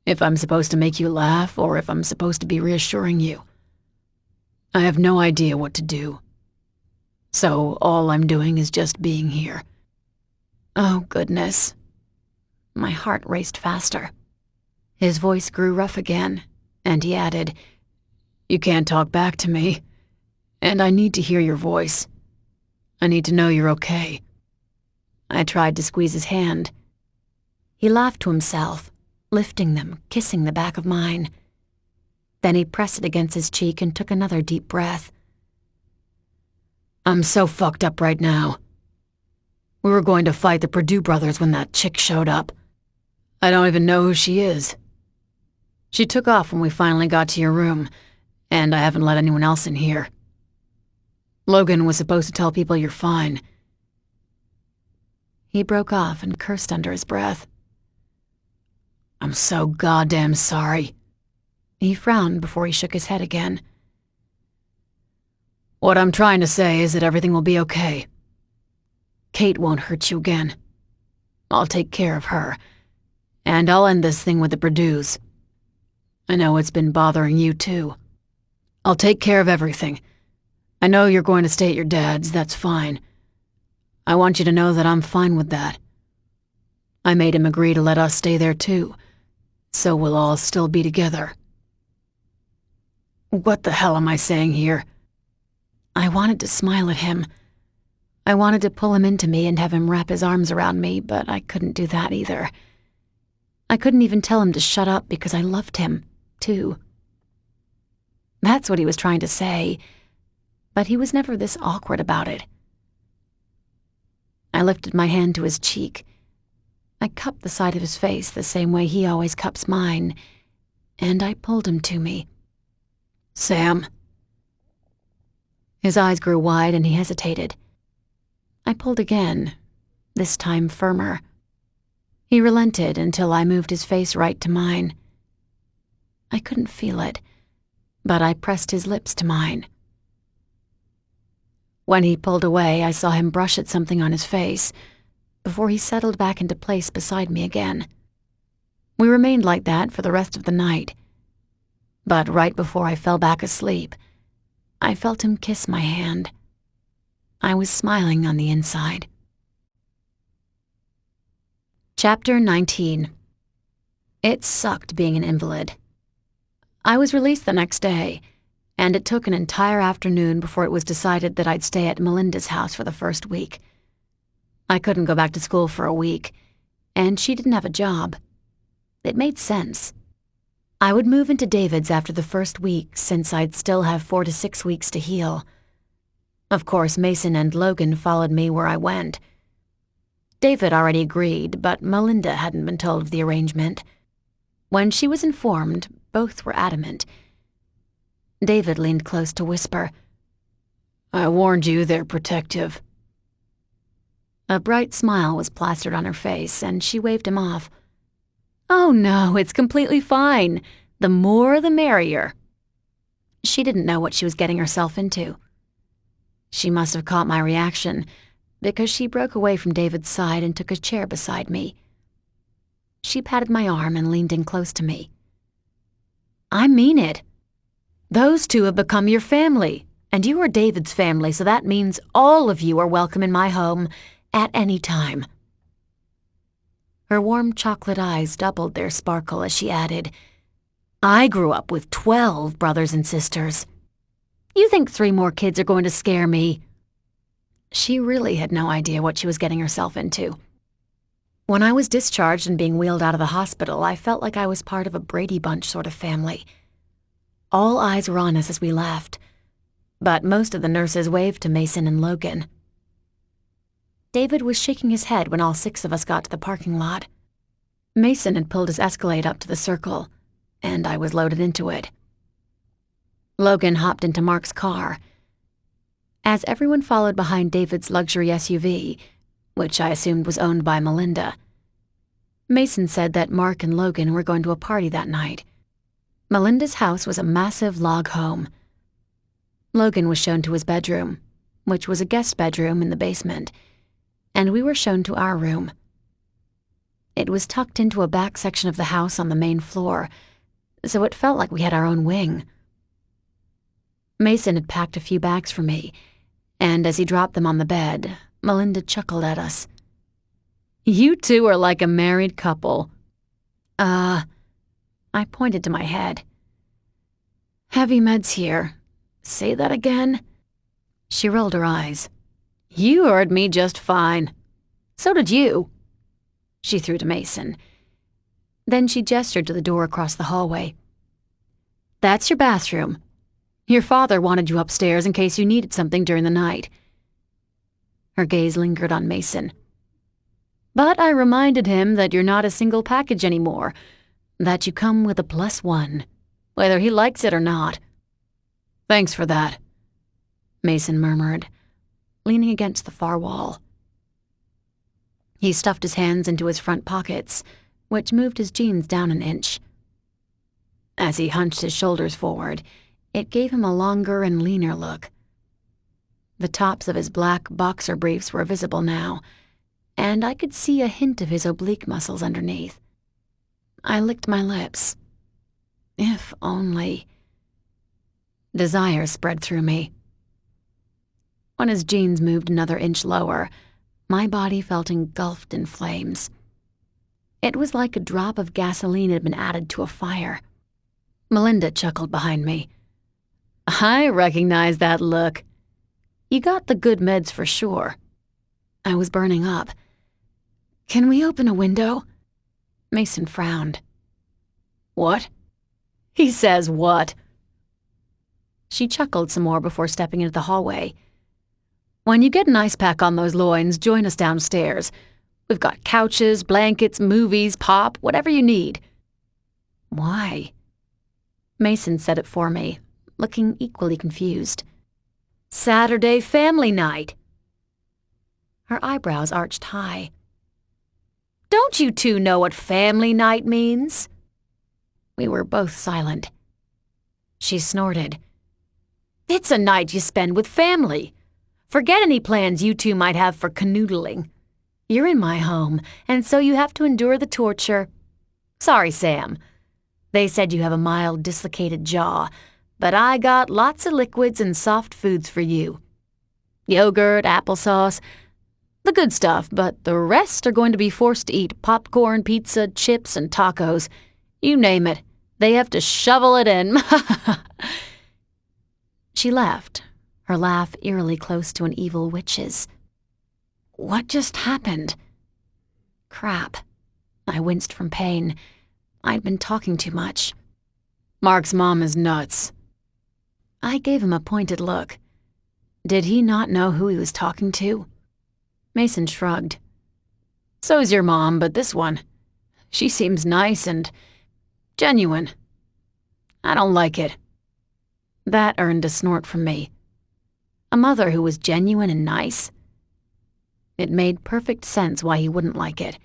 if I'm supposed to make you laugh, or if I'm supposed to be reassuring you. I have no idea what to do. So all I'm doing is just being here." Oh, goodness. My heart raced faster. His voice grew rough again, and he added, "You can't talk back to me, and I need to hear your voice. I need to know you're okay." I tried to squeeze his hand. He laughed to himself, lifting them, kissing the back of mine. Then he pressed it against his cheek and took another deep breath. I'm so fucked up right now. We were going to fight the Purdue brothers when that chick showed up. I don't even know who she is. She took off when we finally got to your room, and I haven't let anyone else in here. Logan was supposed to tell people you're fine. He broke off and cursed under his breath. I'm so goddamn sorry. He frowned before he shook his head again. What I'm trying to say is that everything will be okay. Kate won't hurt you again. I'll take care of her, and I'll end this thing with the Purdues. I know it's been bothering you too. I'll take care of everything. I know you're going to stay at your dad's, that's fine. I want you to know that I'm fine with that. I made him agree to let us stay there too, so we'll all still be together. What the hell am I saying here? I wanted to smile at him. I wanted to pull him into me and have him wrap his arms around me, but I couldn't do that either. I couldn't even tell him to shut up because I loved him, too. That's what he was trying to say, but he was never this awkward about it. I lifted my hand to his cheek. I cupped the side of his face the same way he always cups mine, and I pulled him to me. Sam. His eyes grew wide and he hesitated. I pulled again, this time firmer. He relented until I moved his face right to mine. I couldn't feel it, but I pressed his lips to mine. When he pulled away, I saw him brush at something on his face before he settled back into place beside me again. We remained like that for the rest of the night. But right before I fell back asleep, I felt him kiss my hand. I was smiling on the inside. Chapter 19. It sucked being an invalid. I was released the next day, and it took an entire afternoon before it was decided that I'd stay at Melinda's house for the first week. I couldn't go back to school for a week, and she didn't have a job. It made sense. I would move into David's after the first week since I'd still have 4 to 6 weeks to heal. Of course, Mason and Logan followed me where I went. David already agreed, but Melinda hadn't been told of the arrangement. When she was informed, both were adamant. David leaned close to whisper, I warned you, they're protective. A bright smile was plastered on her face, and she waved him off. Oh no, it's completely fine. The more the merrier. She didn't know what she was getting herself into. She must have caught my reaction, because she broke away from David's side and took a chair beside me. She patted my arm and leaned in close to me. I mean it. Those two have become your family, and you are David's family, so that means all of you are welcome in my home at any time. Her warm chocolate eyes doubled their sparkle as she added, I grew up with 12 brothers and sisters. You think 3 more kids are going to scare me? She really had no idea what she was getting herself into. When I was discharged and being wheeled out of the hospital, I felt like I was part of a Brady Bunch sort of family. All eyes were on us as we left, but most of the nurses waved to Mason and Logan. David was shaking his head when all 6 of us got to the parking lot. Mason had pulled his Escalade up to the circle, and I was loaded into it. Logan hopped into Mark's car. As everyone followed behind David's luxury SUV, which I assumed was owned by Melinda, Mason said that Mark and Logan were going to a party that night. Melinda's house was a massive log home. Logan was shown to his bedroom, which was a guest bedroom in the basement, and we were shown to our room. It was tucked into a back section of the house on the main floor, so it felt like we had our own wing. Mason had packed a few bags for me, and as he dropped them on the bed, Melinda chuckled at us. You two are like a married couple. I pointed to my head. Heavy meds here. Say that again? She rolled her eyes. You heard me just fine. So did you. She threw to Mason. Then she gestured to the door across the hallway. "That's your bathroom. Your father wanted you upstairs in case you needed something during the night." Her gaze lingered on Mason. "But I reminded him that you're not a single package anymore, that you come with a +1, whether he likes it or not." "Thanks for that," Mason murmured, leaning against the far wall. He stuffed his hands into his front pockets, which moved his jeans down an inch. As he hunched his shoulders forward, it gave him a longer and leaner look. The tops of his black boxer briefs were visible now, and I could see a hint of his oblique muscles underneath. I licked my lips. If only. Desire spread through me. When his jeans moved another inch lower, my body felt engulfed in flames. It was like a drop of gasoline had been added to a fire. Melinda chuckled behind me. "I recognize that look. You got the good meds for sure." I was burning up. "Can we open a window?" Mason frowned. "What?" "He says what?" She chuckled some more before stepping into the hallway. "When you get an ice pack on those loins, join us downstairs. We've got couches, blankets, movies, pop, whatever you need." "Why?" Mason said it for me, looking equally confused. "Saturday family night." Her eyebrows arched high. "Don't you two know what family night means?" We were both silent. She snorted. "It's a night you spend with family. Forget any plans you two might have for canoodling. You're in my home, and so you have to endure the torture. Sorry, Sam. They said you have a mild dislocated jaw, but I got lots of liquids and soft foods for you. Yogurt, applesauce, the good stuff, but the rest are going to be forced to eat popcorn, pizza, chips, and tacos. You name it. They have to shovel it in." She left, her laugh eerily close to an evil witch's. What just happened? Crap. I winced from pain. I'd been talking too much. "Mark's mom is nuts." I gave him a pointed look. Did he not know who he was talking to? Mason shrugged. "So's your mom, but this one. She seems nice and genuine. I don't like it." That earned a snort from me. A mother who was genuine and nice? It made perfect sense why he wouldn't like it.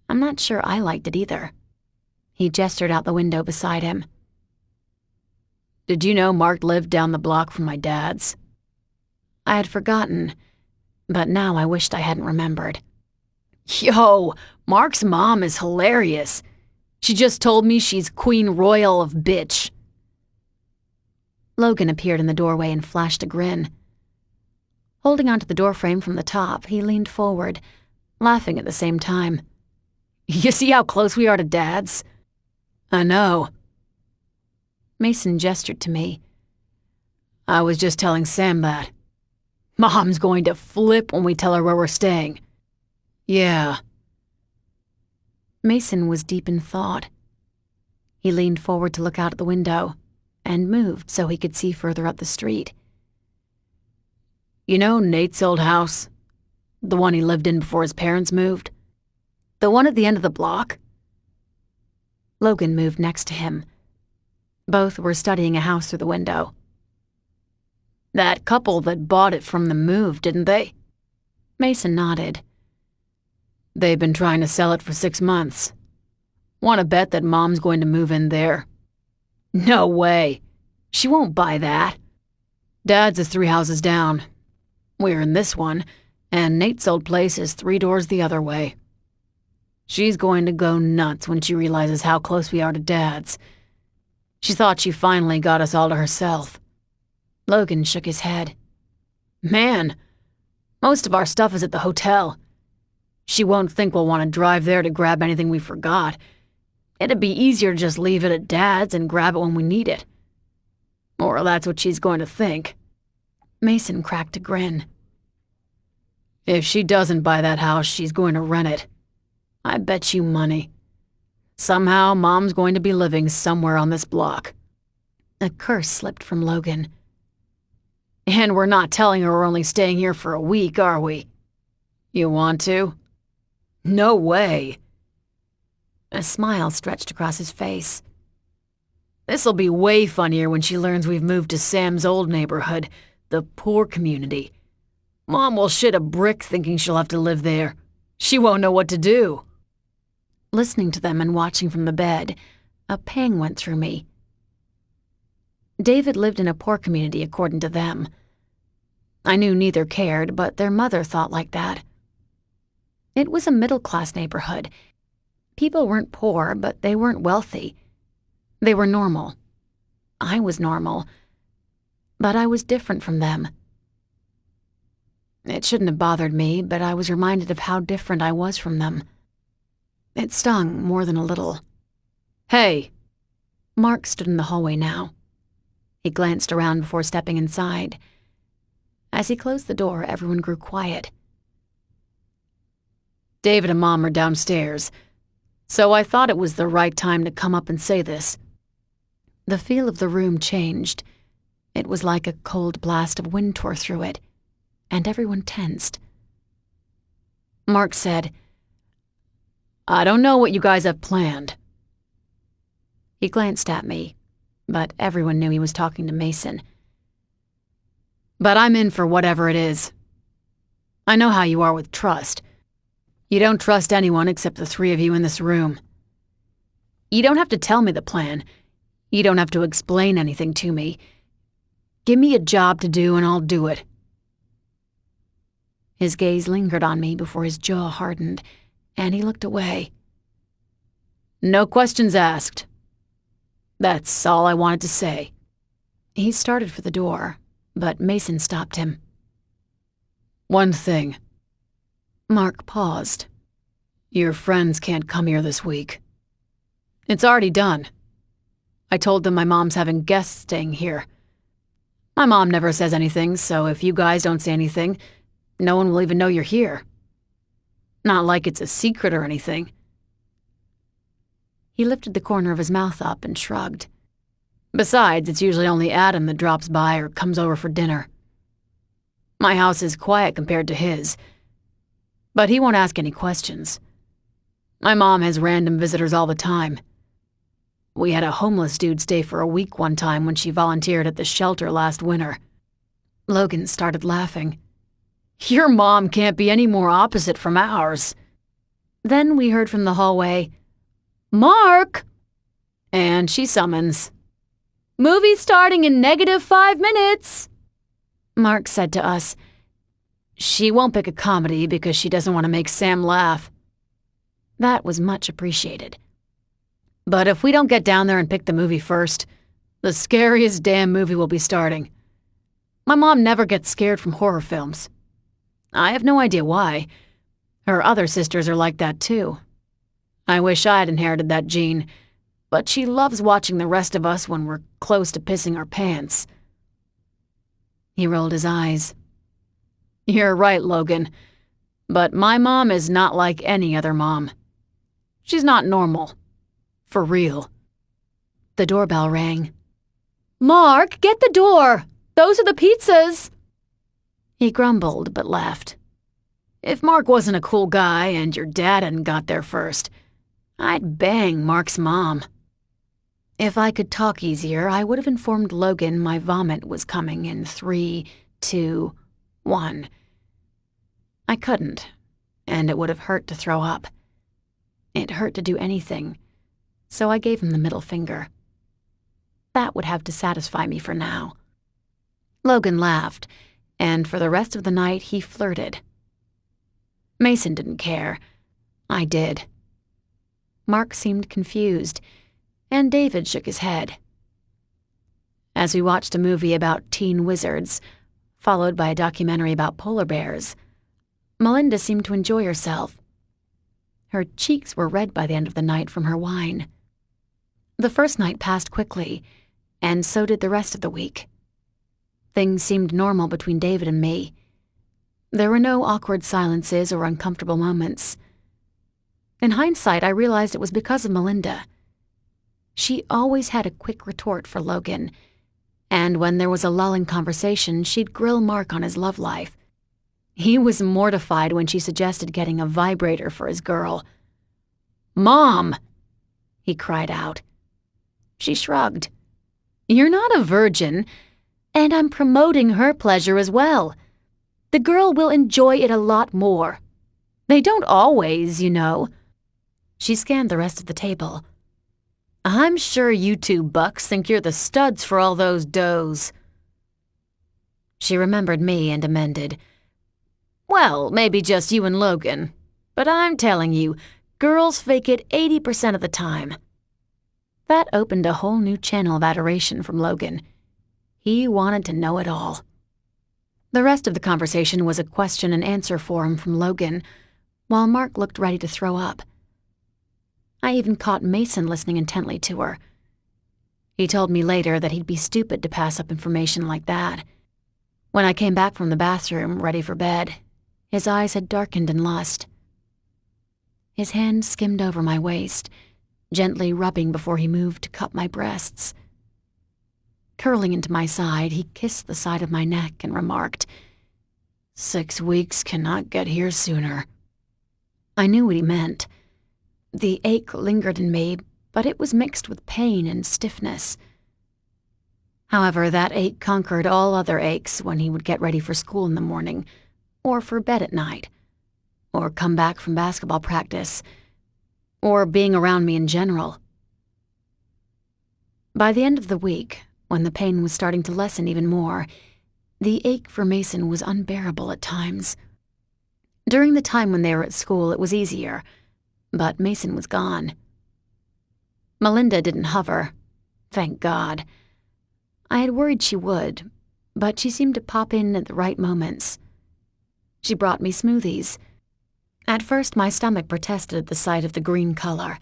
I'm not sure I liked it either. He gestured out the window beside him. "Did you know Mark lived down the block from my dad's?" I had forgotten, but now I wished I hadn't remembered. "Yo, Mark's mom is hilarious. She just told me she's Queen Royal of Bitch." Logan appeared in the doorway and flashed a grin. Holding onto the doorframe from the top, he leaned forward, laughing at the same time. "You see how close we are to Dad's?" "I know." Mason gestured to me. "I was just telling Sam that. Mom's going to flip when we tell her where we're staying." "Yeah." Mason was deep in thought. He leaned forward to look out at the window, and moved so he could see further up the street. "You know Nate's old house? The one he lived in before his parents moved? The one at the end of the block?" Logan moved next to him. Both were studying a house through the window. "That couple that bought it from them moved, didn't they?" Mason nodded. "They've been trying to sell it for 6 months. Want to bet that Mom's going to move in there." "No way. She won't buy that. Dad's is 3 houses down. We're in this one, and Nate's old place is 3 doors the other way. She's going to go nuts when she realizes how close we are to Dad's. She thought she finally got us all to herself." Logan shook his head. "Man, most of our stuff is at the hotel. She won't think we'll want to drive there to grab anything we forgot. It'd be easier to just leave it at Dad's and grab it when we need it. Or that's what she's going to think." Mason cracked a grin. "If she doesn't buy that house, she's going to rent it. I bet you money. Somehow, Mom's going to be living somewhere on this block. A curse slipped from Logan. And we're not telling her we're only staying here for a week, are we? You want to? No way. A smile stretched across his face. This'll be way funnier when she learns we've moved to Sam's old neighborhood, the poor community. Mom will shit a brick thinking she'll have to live there. She won't know what to do. Listening to them and watching from the bed, a pang went through me. David lived in a poor community according to them. I knew neither cared, but their mother thought like that. It was a middle-class neighborhood. People weren't poor, but they weren't wealthy. They were normal. I was normal. But I was different from them. It shouldn't have bothered me, but I was reminded of how different I was from them. It stung more than a little. Hey! Mark stood in the hallway now. He glanced around before stepping inside. As he closed the door, everyone grew quiet. David and Mom are downstairs, so I thought it was the right time to come up and say this. The feel of the room changed. It was like a cold blast of wind tore through it, and everyone tensed. Mark said, I don't know what you guys have planned. He glanced at me, but everyone knew he was talking to Mason. But I'm in for whatever it is. I know how you are with trust. You don't trust anyone except the three of you in this room. You don't have to tell me the plan. You don't have to explain anything to me. Give me a job to do and I'll do it. His gaze lingered on me before his jaw hardened, and he looked away. No questions asked. That's all I wanted to say. He started for the door, but Mason stopped him. One thing. Mark paused. Your friends can't come here this week. It's already done. I told them my mom's having guests staying here. My mom never says anything, so if you guys don't say anything, no one will even know you're here. Not like it's a secret or anything. He lifted the corner of his mouth up and shrugged. Besides, it's usually only Adam that drops by or comes over for dinner. My house is quiet compared to his, but he won't ask any questions. My mom has random visitors all the time. We had a homeless dude stay for a week one time when she volunteered at the shelter last winter. Logan started laughing. Your mom can't be any more opposite from ours. Then we heard from the hallway, Mark! And she summons, Movie starting in -5 minutes. Mark said to us, She won't pick a comedy because she doesn't want to make Sam laugh. That was much appreciated. But if we don't get down there and pick the movie first, the scariest damn movie will be starting. My mom never gets scared from horror films. I have no idea why. Her other sisters are like that too. I wish I had inherited that gene, but she loves watching the rest of us when we're close to pissing our pants. He rolled his eyes. You're right, Logan. But my mom is not like any other mom. She's not normal. For real. The doorbell rang. Mark, get the door! Those are the pizzas! He grumbled, but laughed. If Mark wasn't a cool guy and your dad hadn't got there first, I'd bang Mark's mom. If I could talk easier, I would have informed Logan my vomit was coming in 3, 2, 1. I couldn't, and it would have hurt to throw up. It hurt to do anything, so I gave him the middle finger. That would have to satisfy me for now. Logan laughed, and for the rest of the night he flirted. Mason didn't care. I did. Mark seemed confused, and David shook his head. As we watched a movie about teen wizards, followed by a documentary about polar bears, Melinda seemed to enjoy herself. Her cheeks were red by the end of the night from her wine. The first night passed quickly, and so did the rest of the week. Things seemed normal between David and me. There were no awkward silences or uncomfortable moments. In hindsight, I realized it was because of Melinda. She always had a quick retort for Logan, and when there was a lull in conversation, she'd grill Mark on his love life. He was mortified when she suggested getting a vibrator for his girl. "Mom!" he cried out. She shrugged. "You're not a virgin, and I'm promoting her pleasure as well. The girl will enjoy it a lot more. They don't always, you know." She scanned the rest of the table. "I'm sure you two bucks think you're the studs for all those doughs." She remembered me and amended. "Well, maybe just you and Logan. But I'm telling you, girls fake it 80% of the time." That opened a whole new channel of adoration from Logan. He wanted to know it all. The rest of the conversation was a question and answer forum from Logan, while Mark looked ready to throw up. I even caught Mason listening intently to her. He told me later that he'd be stupid to pass up information like that. When I came back from the bathroom, ready for bed, his eyes had darkened in lust. His hand skimmed over my waist, gently rubbing before he moved to cup my breasts. Curling into my side, he kissed the side of my neck and remarked, "6 weeks cannot get here sooner." I knew what he meant. The ache lingered in me, but it was mixed with pain and stiffness. However, that ache conquered all other aches when he would get ready for school in the morning, or for bed at night, or come back from basketball practice, or being around me in general. By the end of the week, when the pain was starting to lessen even more, the ache for Mason was unbearable at times. During the time when they were at school, it was easier, but Mason was gone. Melinda didn't hover, thank God. I had worried she would, but she seemed to pop in at the right moments. She brought me smoothies. At first, my stomach protested at the sight of the green color,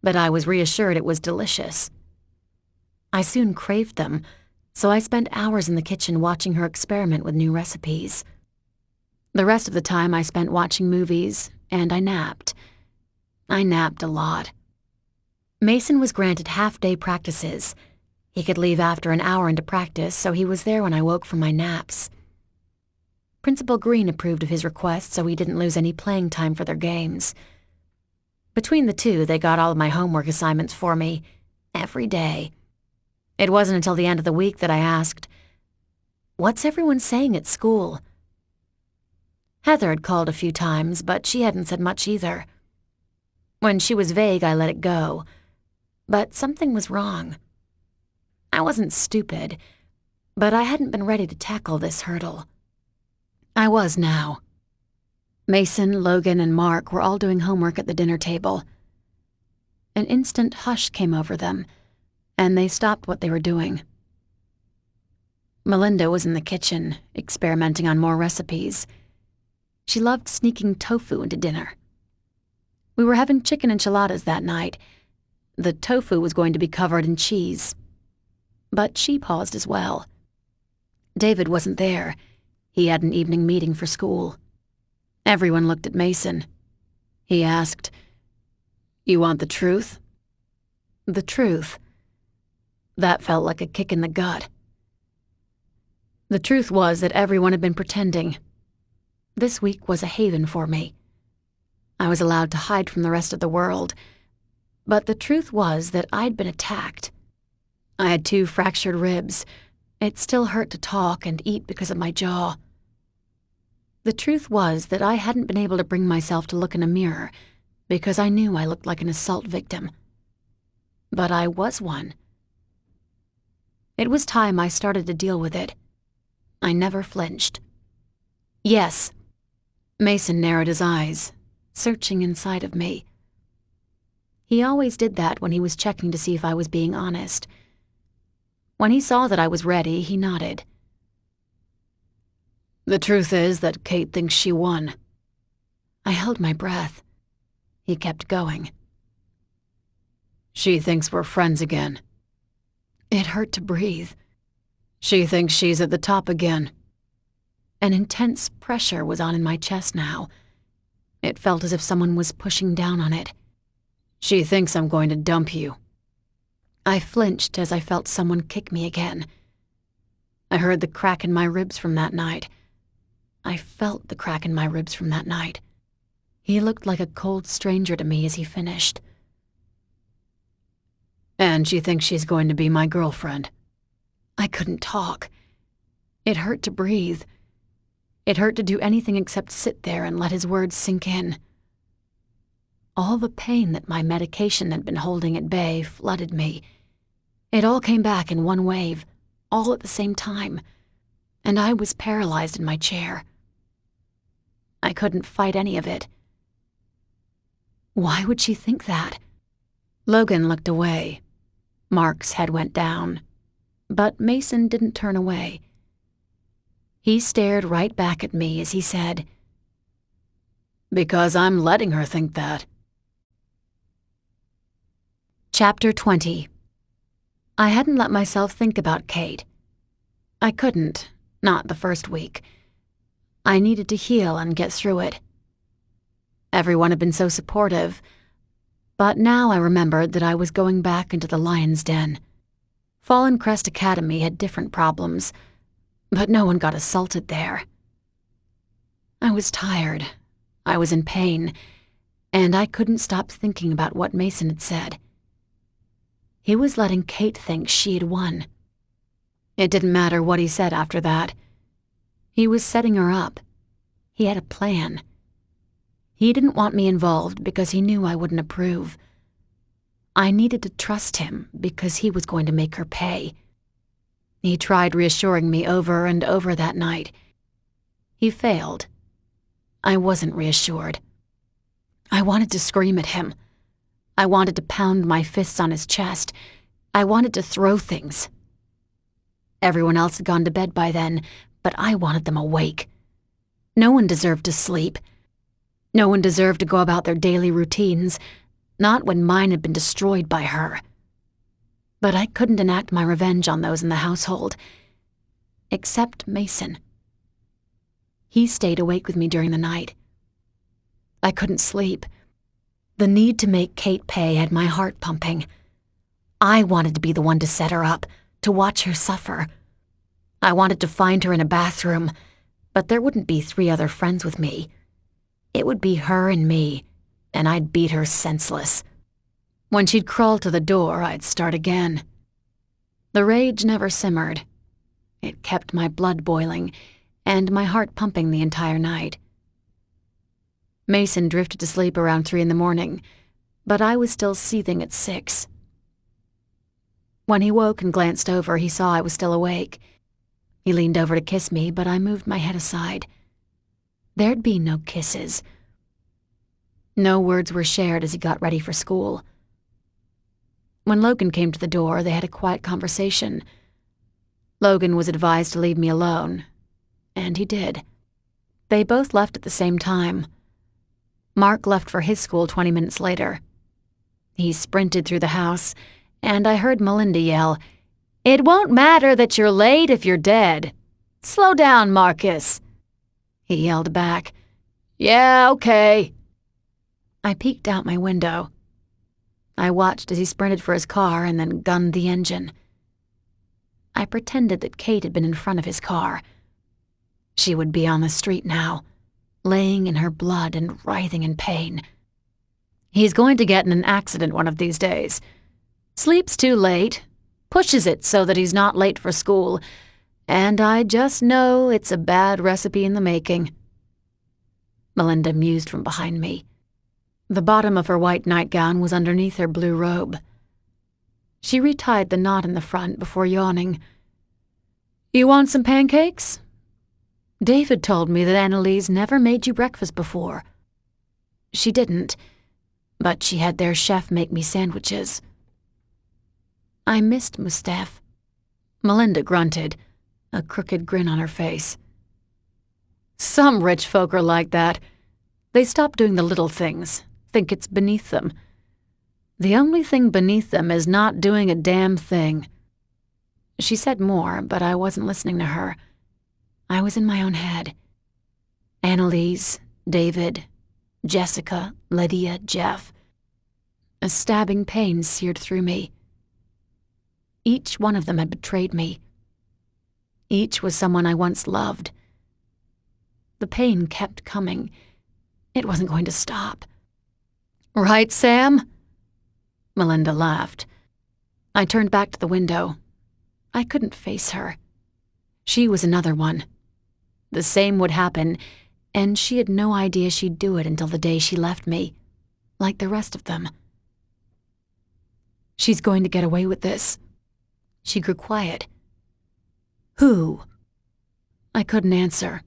but I was reassured it was delicious. I soon craved them, so I spent hours in the kitchen watching her experiment with new recipes. The rest of the time I spent watching movies, and I napped. I napped a lot. Mason was granted half-day practices. He could leave after an hour into practice, so he was there when I woke from my naps. Principal Green approved of his request, so he didn't lose any playing time for their games. Between the two, they got all of my homework assignments for me, every day. It wasn't until the end of the week that I asked, "What's everyone saying at school?" Heather had called a few times, but she hadn't said much either. When she was vague, I let it go. But something was wrong. I wasn't stupid, but I hadn't been ready to tackle this hurdle. I was now. Mason, Logan, and Mark were all doing homework at the dinner table. An instant hush came over them, and they stopped what they were doing. Melinda was in the kitchen, experimenting on more recipes. She loved sneaking tofu into dinner. We were having chicken enchiladas that night. The tofu was going to be covered in cheese. But she paused as well. David wasn't there. He had an evening meeting for school. Everyone looked at Mason. He asked, "You want the truth?" The truth. That felt like a kick in the gut. The truth was that everyone had been pretending. This week was a haven for me. I was allowed to hide from the rest of the world. But the truth was that I'd been attacked. I had 2 fractured ribs. It still hurt to talk and eat because of my jaw. The truth was that I hadn't been able to bring myself to look in a mirror because I knew I looked like an assault victim. But I was one. It was time I started to deal with it. I never flinched. "Yes." Mason narrowed his eyes, searching inside of me. He always did that when he was checking to see if I was being honest. When he saw that I was ready, he nodded. "The truth is that Kate thinks she won." I held my breath. He kept going. "She thinks we're friends again." It hurt to breathe. "She thinks she's at the top again." An intense pressure was on in my chest now. It felt as if someone was pushing down on it. She thinks I'm going to dump you. I flinched as I felt someone kick me again. I heard the crack in my ribs from that night. I felt the crack in my ribs from that night. He looked like a cold stranger to me as he finished. And she thinks she's going to be my girlfriend. I couldn't talk. It hurt to breathe. It hurt to do anything except sit there and let his words sink in. All the pain that my medication had been holding at bay flooded me. It all came back in one wave, all at the same time, and I was paralyzed in my chair. I couldn't fight any of it. Why would she think that? Logan looked away. Mark's head went down, but Mason didn't turn away. He stared right back at me as he said, "Because I'm letting her think that." Chapter 20. I hadn't let myself think about Kate. I couldn't, not the first week. I needed to heal and get through it. Everyone had been so supportive, but now I remembered that I was going back into the lion's den. Fallen Crest Academy had different problems, but no one got assaulted there. I was tired, I was in pain, and I couldn't stop thinking about what Mason had said. He was letting Kate think she had won. It didn't matter what he said after that. He was setting her up. He had a plan. He didn't want me involved because he knew I wouldn't approve. I needed to trust him because he was going to make her pay. He tried reassuring me over and over that night. He failed. I wasn't reassured. I wanted to scream at him. I wanted to pound my fists on his chest. I wanted to throw things. Everyone else had gone to bed by then, but I wanted them awake. No one deserved to sleep. No one deserved to go about their daily routines, not when mine had been destroyed by her. But I couldn't enact my revenge on those in the household, except Mason. He stayed awake with me during the night. I couldn't sleep. The need to make Kate pay had my heart pumping. I wanted to be the one to set her up, to watch her suffer. I wanted to find her in a bathroom, but there wouldn't be 3 other friends with me. It would be her and me, and I'd beat her senseless. When she'd crawl to the door, I'd start again. The rage never simmered. It kept my blood boiling and my heart pumping the entire night. Mason drifted to sleep around 3 in the morning, but I was still seething at 6. When he woke and glanced over, he saw I was still awake. He leaned over to kiss me, but I moved my head aside. There'd be no kisses. No words were shared as he got ready for school. When Logan came to the door, they had a quiet conversation. Logan was advised to leave me alone, and he did. They both left at the same time. Mark left for his school 20 minutes later. He sprinted through the house, and I heard Melinda yell, "It won't matter that you're late if you're dead. Slow down, Marcus." He yelled back, "Yeah, okay." I peeked out my window. I watched as he sprinted for his car and then gunned the engine. I pretended that Kate had been in front of his car. She would be on the street now, laying in her blood and writhing in pain. He's going to get in an accident one of these days. Sleeps too late, pushes it so that he's not late for school, and I just know it's a bad recipe in the making. Melinda mused from behind me. The bottom of her white nightgown was underneath her blue robe. She retied the knot in the front before yawning. "You want some pancakes? David told me that Annalise never made you breakfast before." She didn't, but she had their chef make me sandwiches. I missed Mustaf. Melinda grunted, a crooked grin on her face. "Some rich folk are like that. They stop doing the little things, think it's beneath them. The only thing beneath them is not doing a damn thing." She said more, but I wasn't listening to her. I was in my own head. Annalise, David, Jessica, Lydia, Jeff. A stabbing pain seared through me. Each one of them had betrayed me. Each was someone I once loved. The pain kept coming. It wasn't going to stop. Right, Sam? Melinda laughed. I turned back to the window. I couldn't face her. She was another one. The same would happen, and she had no idea she'd do it until the day she left me, like the rest of them. She's going to get away with this. She grew quiet. Who? I couldn't answer.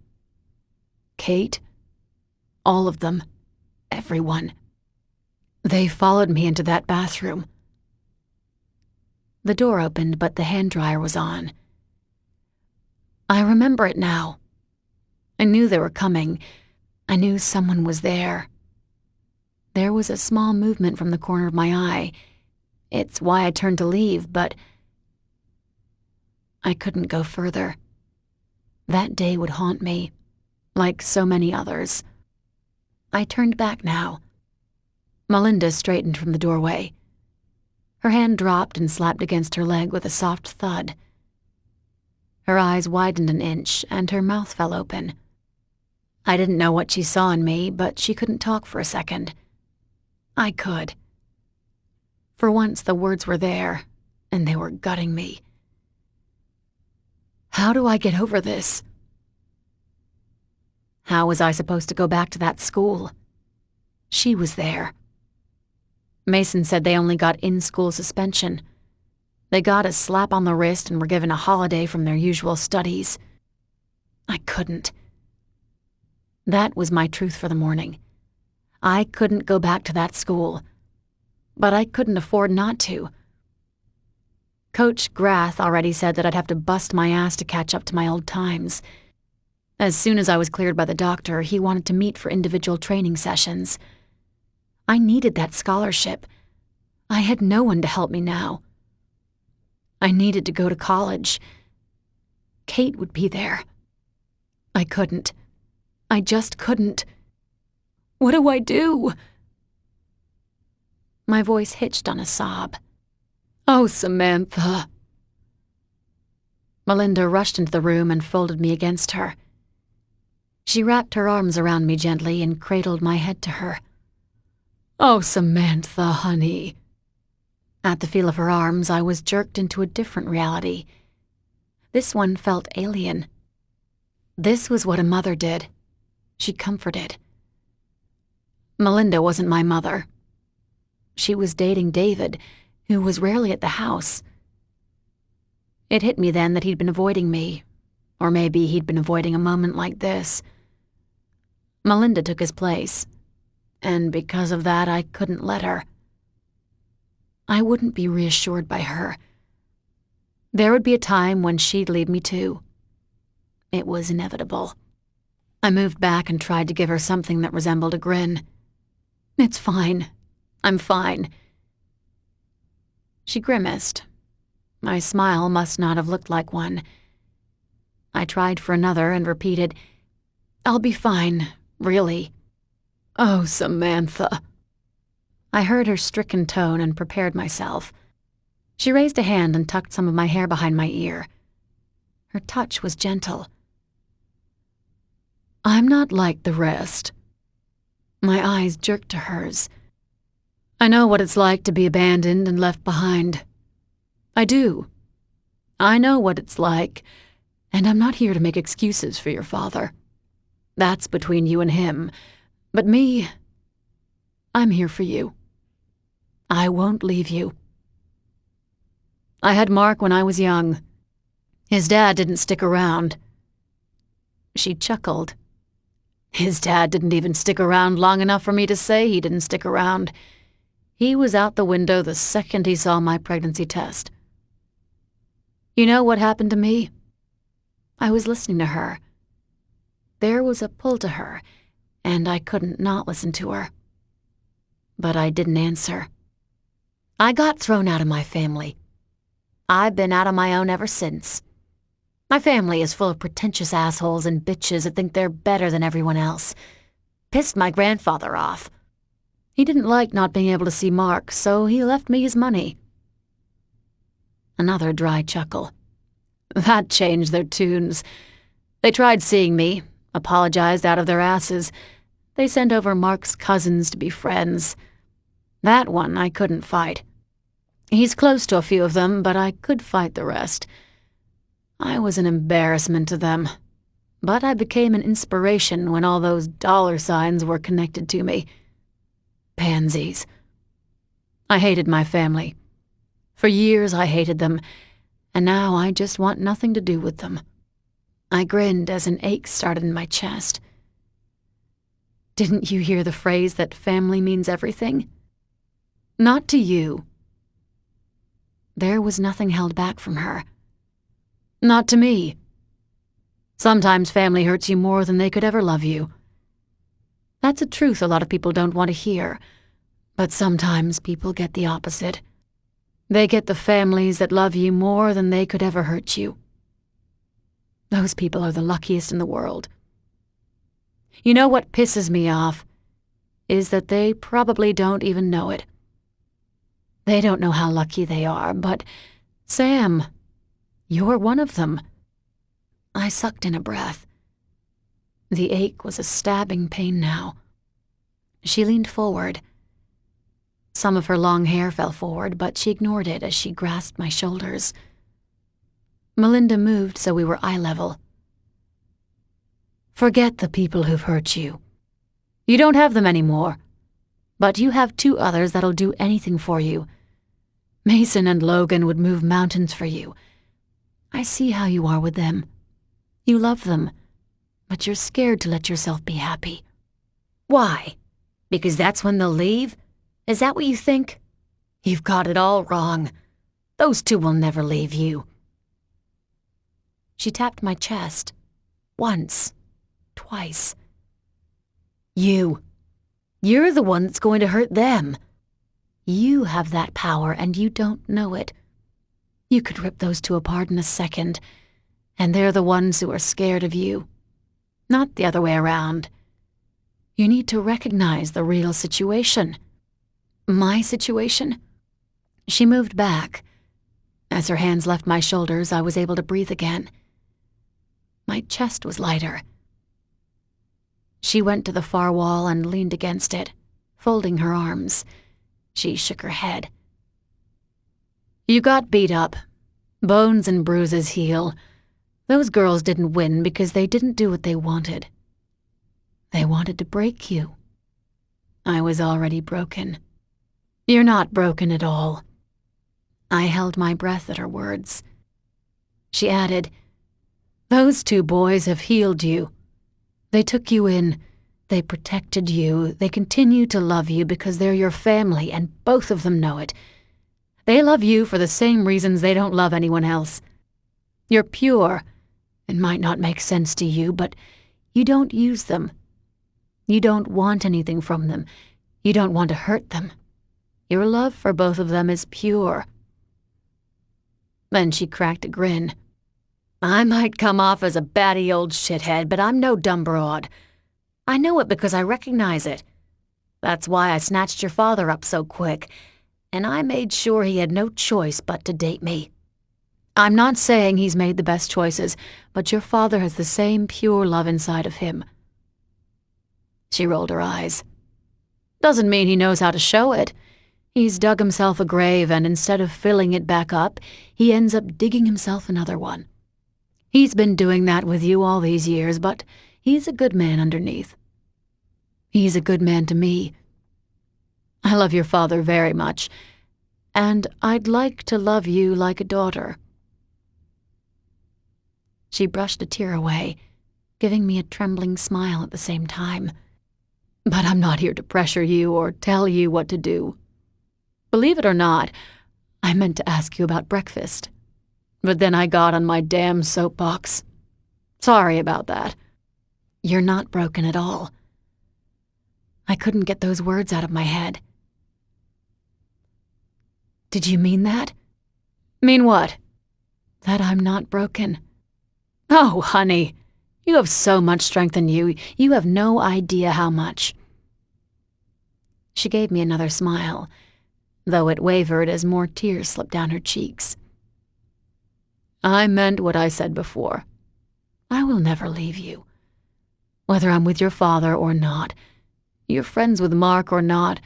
Kate? All of them. Everyone. They followed me into that bathroom. The door opened, but the hand dryer was on. I remember it now. I knew they were coming. I knew someone was there. There was a small movement from the corner of my eye. It's why I turned to leave, but I couldn't go further. That day would haunt me, like so many others. I turned back now. Melinda straightened from the doorway. Her hand dropped and slapped against her leg with a soft thud. Her eyes widened an inch, and her mouth fell open. I didn't know what she saw in me, but she couldn't talk for a second. I could. For once, the words were there, and they were gutting me. How do I get over this? How was I supposed to go back to that school? She was there. Mason said they only got in-school suspension. They got a slap on the wrist and were given a holiday from their usual studies. I couldn't. That was my truth for the morning. I couldn't go back to that school. But I couldn't afford not to. Coach Grath already said that I'd have to bust my ass to catch up to my old times. As soon as I was cleared by the doctor, he wanted to meet for individual training sessions. I needed that scholarship. I had no one to help me now. I needed to go to college. Kate would be there. I couldn't. I just couldn't. What do I do? My voice hitched on a sob. Oh, Samantha. Melinda rushed into the room and folded me against her. She wrapped her arms around me gently and cradled my head to her. Oh, Samantha, honey. At the feel of her arms, I was jerked into a different reality. This one felt alien. This was what a mother did. She comforted. Melinda wasn't my mother. She was dating David, who was rarely at the house. It hit me then that he'd been avoiding me, or maybe he'd been avoiding a moment like this. Melinda took his place, and because of that, I couldn't let her. I wouldn't be reassured by her. There would be a time when she'd leave me too. It was inevitable. I moved back and tried to give her something that resembled a grin. It's fine. I'm fine. She grimaced. My smile must not have looked like one. I tried for another and repeated, I'll be fine, really. Oh, Samantha. I heard her stricken tone and prepared myself. She raised a hand and tucked some of my hair behind my ear. Her touch was gentle. I'm not like the rest. My eyes jerked to hers. I know what it's like to be abandoned and left behind. I do. I know what it's like, and I'm not here to make excuses for your father. That's between you and him. But me, I'm here for you. I won't leave you. I had Mark when I was young. His dad didn't stick around. She chuckled. His dad didn't even stick around long enough for me to say he didn't stick around. He was out the window the second he saw my pregnancy test. You know what happened to me? I was listening to her. There was a pull to her, and I couldn't not listen to her. But I didn't answer. I got thrown out of my family. I've been out on my own ever since. My family is full of pretentious assholes and bitches that think they're better than everyone else. pissed my grandfather off. He didn't like not being able to see Mark, so he left me his money." Another dry chuckle. "That changed their tunes. They tried seeing me, apologized out of their asses. They sent over Mark's cousins to be friends. That one I couldn't fight. He's close to a few of them, but I could fight the rest. I was an embarrassment to them, but I became an inspiration when all those dollar signs were connected to me. Pansies. I hated my family. For years I hated them, and now I just want nothing to do with them." I grinned as an ache started in my chest. "Didn't you hear the phrase that family means everything? Not to you." There was nothing held back from her. "Not to me. Sometimes family hurts you more than they could ever love you. That's a truth a lot of people don't want to hear, but sometimes people get the opposite. They get the families that love you more than they could ever hurt you. Those people are the luckiest in the world. You know what pisses me off is that they probably don't even know it. They don't know how lucky they are, but, Sam, you're one of them." I sucked in a breath. The ache was a stabbing pain now. She leaned forward. Some of her long hair fell forward, but she ignored it as she grasped my shoulders. Melinda moved so we were eye level. "Forget the people who've hurt you. You don't have them anymore, but you have 2 others that'll do anything for you. Mason and Logan would move mountains for you. I see how you are with them. You love them, but you're scared to let yourself be happy." "Why? Because that's when they'll leave? Is that what you think? You've got it all wrong. Those 2 will never leave you." She tapped my chest. Once. Twice. You're the one that's going to hurt them. You have that power, and you don't know it. You could rip those 2 apart in a second, and they're the ones who are scared of you. Not the other way around. You need to recognize the real situation. My situation? She moved back. As her hands left my shoulders, I was able to breathe again. My chest was lighter. She went to the far wall and leaned against it, folding her arms. She shook her head. "You got beat up. Bones and bruises heal. Those girls didn't win because they didn't do what they wanted. They wanted to break you. I was already broken. You're not broken at all." I held my breath at her words. She added, "Those 2 boys have healed you. They took you in. They protected you. They continue to love you because they're your family, and both of them know it. They love you for the same reasons they don't love anyone else. You're pure. It might not make sense to you, but you don't use them. You don't want anything from them. You don't want to hurt them. Your love for both of them is pure." Then she cracked a grin. "I might come off as a batty old shithead, but I'm no dumb broad. I know it because I recognize it. That's why I snatched your father up so quick, and I made sure he had no choice but to date me. I'm not saying he's made the best choices, but your father has the same pure love inside of him." She rolled her eyes. "Doesn't mean he knows how to show it. He's dug himself a grave, and instead of filling it back up, he ends up digging himself another one. He's been doing that with you all these years, but he's a good man underneath. He's a good man to me. I love your father very much, and I'd like to love you like a daughter." She brushed a tear away, giving me a trembling smile at the same time. "But I'm not here to pressure you or tell you what to do. Believe it or not, I meant to ask you about breakfast, but then I got on my damn soapbox. Sorry about that." "You're not broken at all." I couldn't get those words out of my head. "Did you mean that?" "Mean what?" "That I'm not broken." "Oh, honey, You have so much strength in you, you have no idea how much." She gave me another smile, though it wavered as more tears slipped down her cheeks. "I meant what I said before. I will never leave you. Whether I'm with your father or not, you're friends with Mark or not,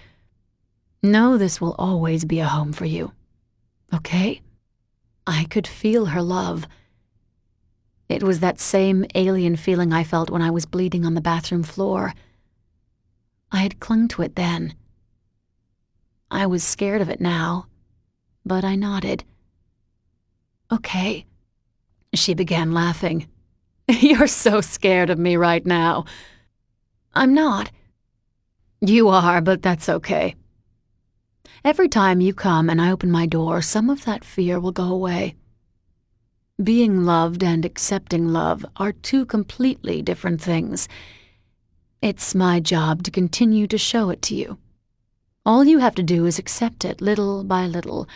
know this will always be a home for you. Okay?" I could feel her love. It was that same alien feeling I felt when I was bleeding on the bathroom floor. I had clung to it then. I was scared of it now, but I nodded. "Okay." She began laughing. "You're so scared of me right now." "I'm not." "You are, but that's okay. Every time you come and I open my door, some of that fear will go away. Being loved and accepting love are two completely different things. It's my job to continue to show it to you. All you have to do is accept it little by little.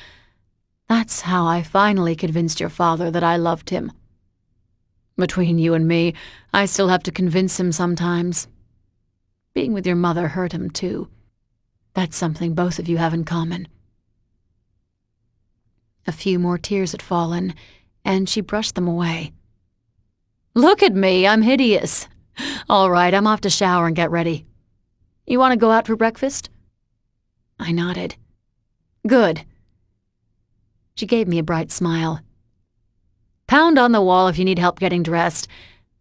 That's how I finally convinced your father that I loved him. Between you and me, I still have to convince him sometimes. Being with your mother hurt him too. That's something both of you have in common." A few more tears had fallen, and she brushed them away. "Look at me, I'm hideous. All right, I'm off to shower and get ready. You want to go out for breakfast?" I nodded. "Good." She gave me a bright smile. "Pound on the wall if you need help getting dressed.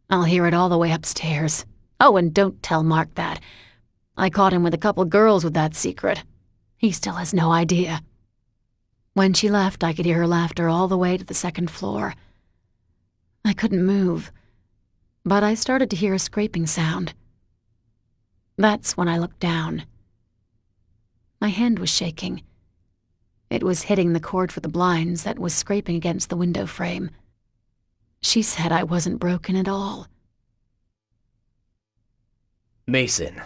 I'll hear it all the way upstairs. Oh, and don't tell Mark that. I caught him with a couple girls with that secret. He still has no idea." When she left, I could hear her laughter all the way to the second floor. I couldn't move, but I started to hear a scraping sound. That's when I looked down. My hand was shaking. It was hitting the cord for the blinds that was scraping against the window frame. She said I wasn't broken at all. Mason.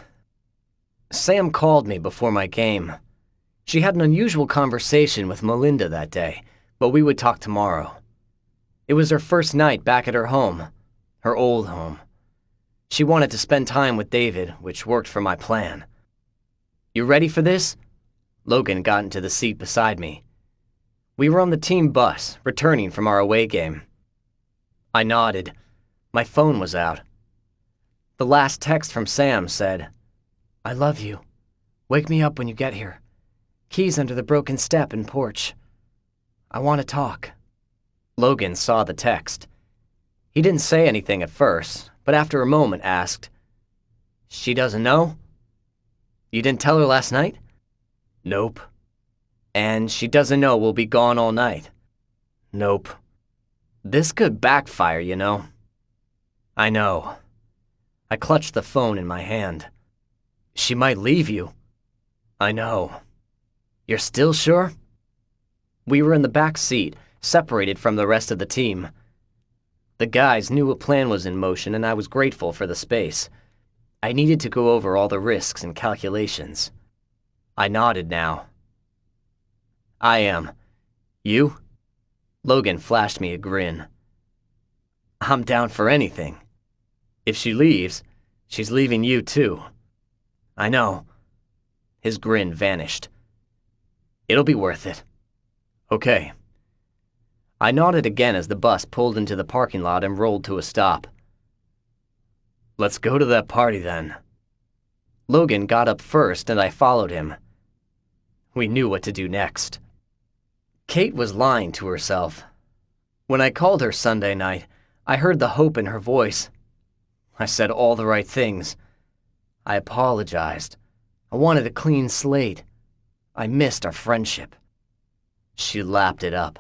Sam called me before my game. She had an unusual conversation with Melinda that day, but we would talk tomorrow. It was her first night back at her home, her old home. She wanted to spend time with David, which worked for my plan. "You ready for this?" Logan got into the seat beside me. We were on the team bus, returning from our away game. I nodded. My phone was out. The last text from Sam said, "I love you. Wake me up when you get here. Keys under the broken step and porch. I want to talk." Logan saw the text. He didn't say anything at first, but after a moment asked, "She doesn't know? You didn't tell her last night?" "Nope." "And she doesn't know we'll be gone all night?" "Nope." This could backfire, you know. "I know." I clutched the phone in my hand. "She might leave you." "I know." "You're still sure?" We were in the back seat, separated from the rest of the team. The guys knew a plan was in motion, and I was grateful for the space. I needed to go over all the risks and calculations. I nodded now. "I am. You?" Logan flashed me a grin. "I'm down for anything. If she leaves, she's leaving you too." "I know." His grin vanished. "It'll be worth it." "Okay." I nodded again as the bus pulled into the parking lot and rolled to a stop. "Let's go to that party then." Logan got up first and I followed him. We knew what to do next. Kate was lying to herself. When I called her Sunday night, I heard the hope in her voice. I said all the right things. I apologized. I wanted a clean slate. I missed our friendship. She lapped it up.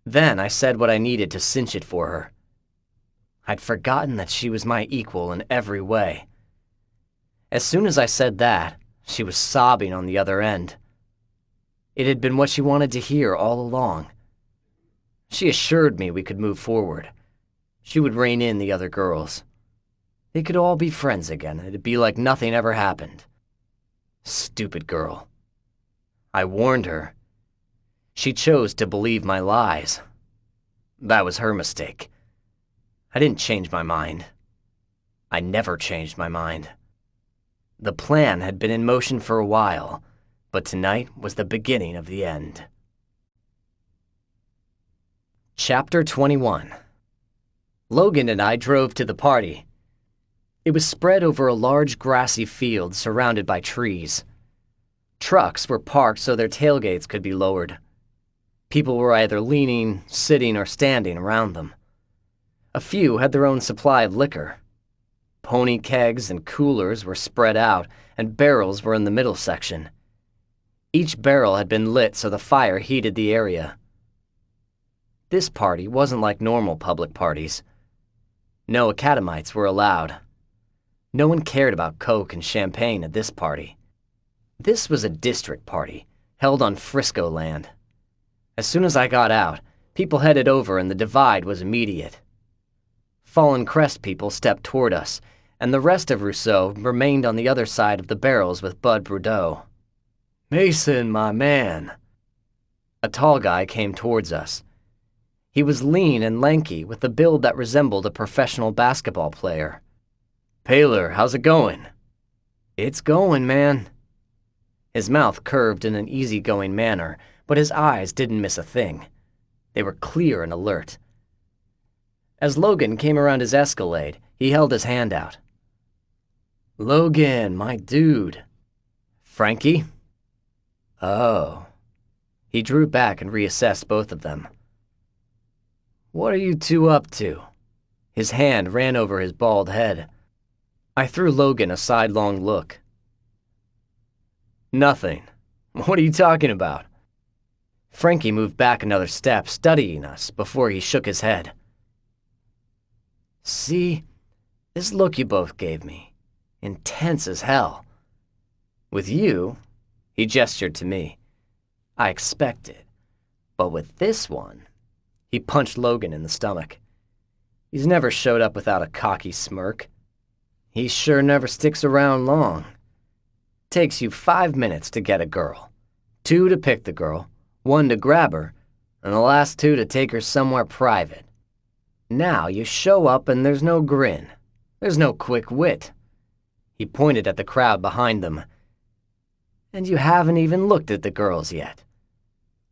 Then I said what I needed to cinch it for her. I'd forgotten that she was my equal in every way. As soon as I said that, she was sobbing on the other end. It had been what she wanted to hear all along. She assured me we could move forward. She would rein in the other girls. They could all be friends again, and it'd be like nothing ever happened. Stupid girl. I warned her. She chose to believe my lies. That was her mistake. I didn't change my mind. I never changed my mind. The plan had been in motion for a while, but tonight was the beginning of the end. Chapter 21. Logan and I drove to the party. It was spread over a large grassy field surrounded by trees. Trucks were parked so their tailgates could be lowered. People were either leaning, sitting, or standing around them. A few had their own supply of liquor. Pony kegs and coolers were spread out, and barrels were in the middle section. Each barrel had been lit so the fire heated the area. This party wasn't like normal public parties. No academites were allowed. No one cared about Coke and champagne at this party. This was a district party, held on Frisco land. As soon as I got out, people headed over and the divide was immediate. Fallen Crest people stepped toward us, and the rest of Rousseau remained on the other side of the barrels with Bud Bourdeau. "Mason, my man." A tall guy came towards us. He was lean and lanky with a build that resembled a professional basketball player. "Paler, how's it going?" "It's going, man." His mouth curved in an easygoing manner, but his eyes didn't miss a thing. They were clear and alert. As Logan came around his Escalade, he held his hand out. "Logan, my dude." "Frankie?" "Oh." He drew back and reassessed both of them. "What are you two up to?" His hand ran over his bald head. I threw Logan a sidelong look. "Nothing. What are you talking about?" Frankie moved back another step, studying us, before he shook his head. "See, this look you both gave me. Intense as hell. With you," he gestured to me, "I expect it. But with this one," he punched Logan in the stomach. "He's never showed up without a cocky smirk. He sure never sticks around long. Takes you 5 minutes to get a girl, 2 to pick the girl, 1 to grab her, and the last 2 to take her somewhere private. Now you show up and there's no grin. There's no quick wit." He pointed at the crowd behind them. "And you haven't even looked at the girls yet.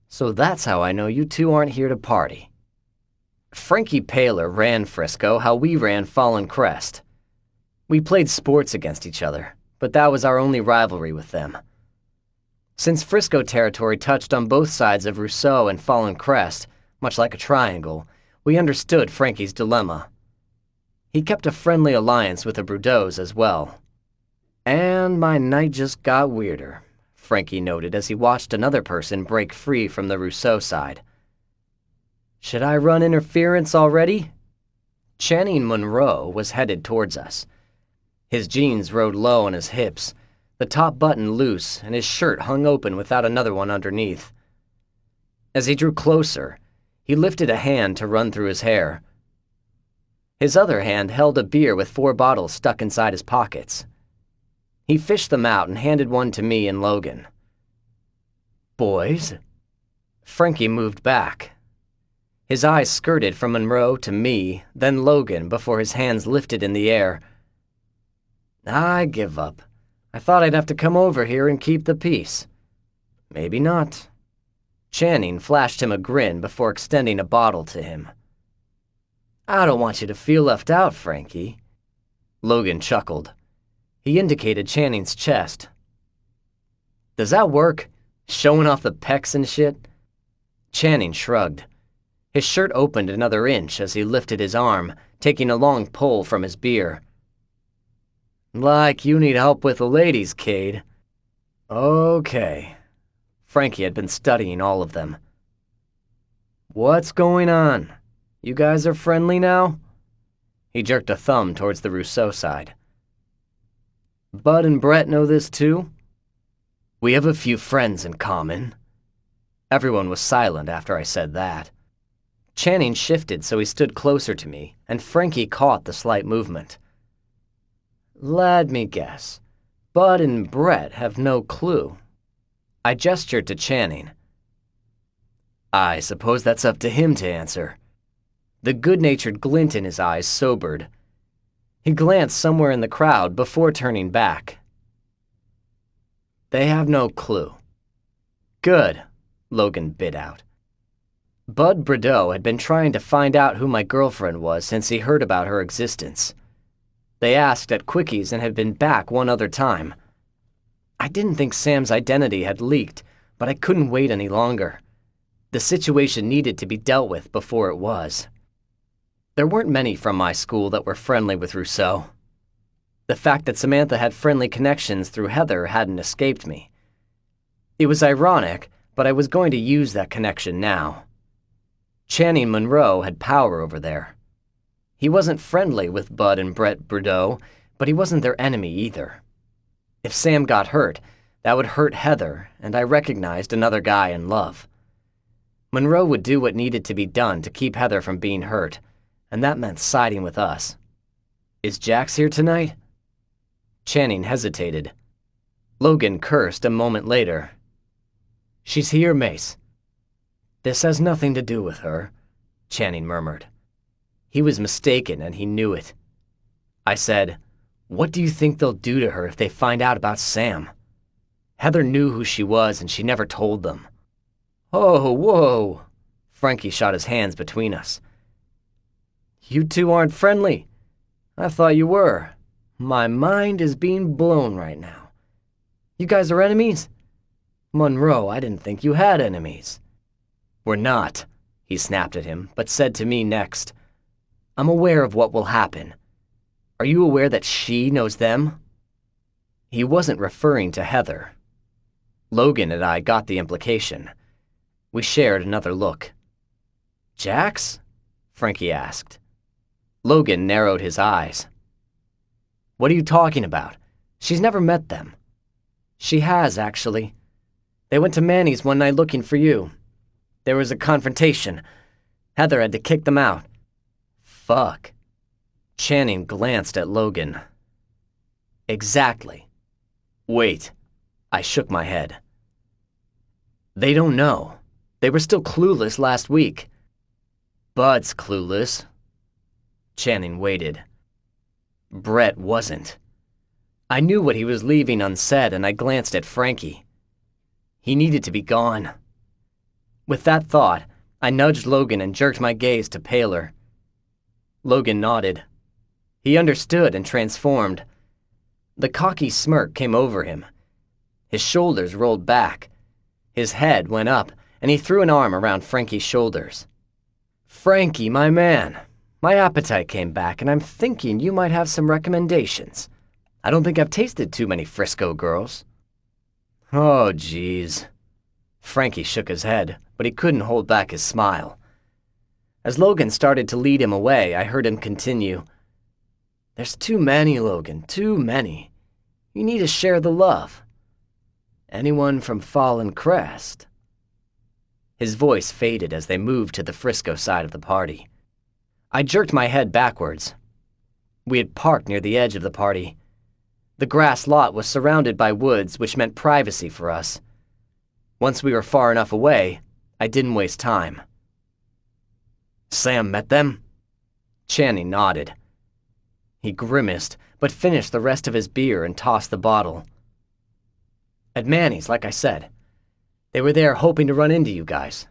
So that's how I know you two aren't here to party." Frankie Paler ran Frisco how we ran Fallen Crest. We played sports against each other, but that was our only rivalry with them. Since Frisco territory touched on both sides of Rousseau and Fallen Crest, much like a triangle, we understood Frankie's dilemma. He kept a friendly alliance with the Bourdeaux as well. "And my night just got weirder," Frankie noted as he watched another person break free from the Rousseau side. "Should I run interference already?" Channing Monroe was headed towards us. His jeans rode low on his hips, the top button loose, and his shirt hung open without another one underneath. As he drew closer, he lifted a hand to run through his hair. His other hand held a beer with 4 bottles stuck inside his pockets. He fished them out and handed one to me and Logan. "Boys?" Frankie moved back. His eyes skirted from Monroe to me, then Logan, before his hands lifted in the air. "I give up. I thought I'd have to come over here and keep the peace. Maybe not." Channing flashed him a grin before extending a bottle to him. "I don't want you to feel left out, Frankie." Logan chuckled. He indicated Channing's chest. "Does that work? Showing off the pecs and shit?" Channing shrugged. His shirt opened another inch as he lifted his arm, taking a long pull from his beer. "Like you need help with the ladies, Cade." "Okay." Frankie had been studying all of them. "What's going on? You guys are friendly now?" He jerked a thumb towards the Rousseau side. "Bud and Brett know this too?" "We have a few friends in common." Everyone was silent after I said that. Channing shifted so he stood closer to me, and Frankie caught the slight movement. "Let me guess. Bud and Brett have no clue." I gestured to Channing. "I suppose that's up to him to answer." The good-natured glint in his eyes sobered. He glanced somewhere in the crowd before turning back. They have no clue. Good, Logan bit out. Bud Brideau had been trying to find out who my girlfriend was since he heard about her existence. They asked at Quickies and had been back one other time. I didn't think Sam's identity had leaked, but I couldn't wait any longer. The situation needed to be dealt with before it was. There weren't many from my school that were friendly with Rousseau. The fact that Samantha had friendly connections through Heather hadn't escaped me. It was ironic, but I was going to use that connection now. Channing Monroe had power over there. He wasn't friendly with Bud and Brett Brideau, but he wasn't their enemy either. If Sam got hurt, that would hurt Heather, and I recognized another guy in love. Monroe would do what needed to be done to keep Heather from being hurt, and that meant siding with us. Is Jax here tonight? Channing hesitated. Logan cursed a moment later. She's here, Mace. This has nothing to do with her, Channing murmured. He was mistaken, and he knew it. I said, what do you think they'll do to her if they find out about Sam? Heather knew who she was, and she never told them. Oh, whoa! Frankie shot his hands between us. You two aren't friendly. I thought you were. My mind is being blown right now. You guys are enemies? Monroe, I didn't think you had enemies. We're not, he snapped at him, but said to me next, I'm aware of what will happen. Are you aware that she knows them? He wasn't referring to Heather. Logan and I got the implication. We shared another look. Jax? Frankie asked. Logan narrowed his eyes. What are you talking about? She's never met them. She has, actually. They went to Manny's one night looking for you. There was a confrontation. Heather had to kick them out. Fuck. Channing glanced at Logan. Exactly. Wait. I shook my head. They don't know. They were still clueless last week. Bud's clueless. Channing waited. Brett wasn't. I knew what he was leaving unsaid, and I glanced at Frankie. He needed to be gone. With that thought, I nudged Logan and jerked my gaze to paler. Logan nodded. He understood and transformed. The cocky smirk came over him. His shoulders rolled back. His head went up, and he threw an arm around Frankie's shoulders. Frankie, my man. My appetite came back, and I'm thinking you might have some recommendations. I don't think I've tasted too many Frisco girls. Oh, geez. Frankie shook his head, but he couldn't hold back his smile. As Logan started to lead him away, I heard him continue. There's too many, Logan, too many. You need to share the love. Anyone from Fallen Crest? His voice faded as they moved to the Frisco side of the party. I jerked my head backwards. We had parked near the edge of the party. The grass lot was surrounded by woods, which meant privacy for us. Once we were far enough away, I didn't waste time. Sam met them? Channing nodded. He grimaced, but finished the rest of his beer and tossed the bottle. At Manny's, like I said. They were there hoping to run into you guys.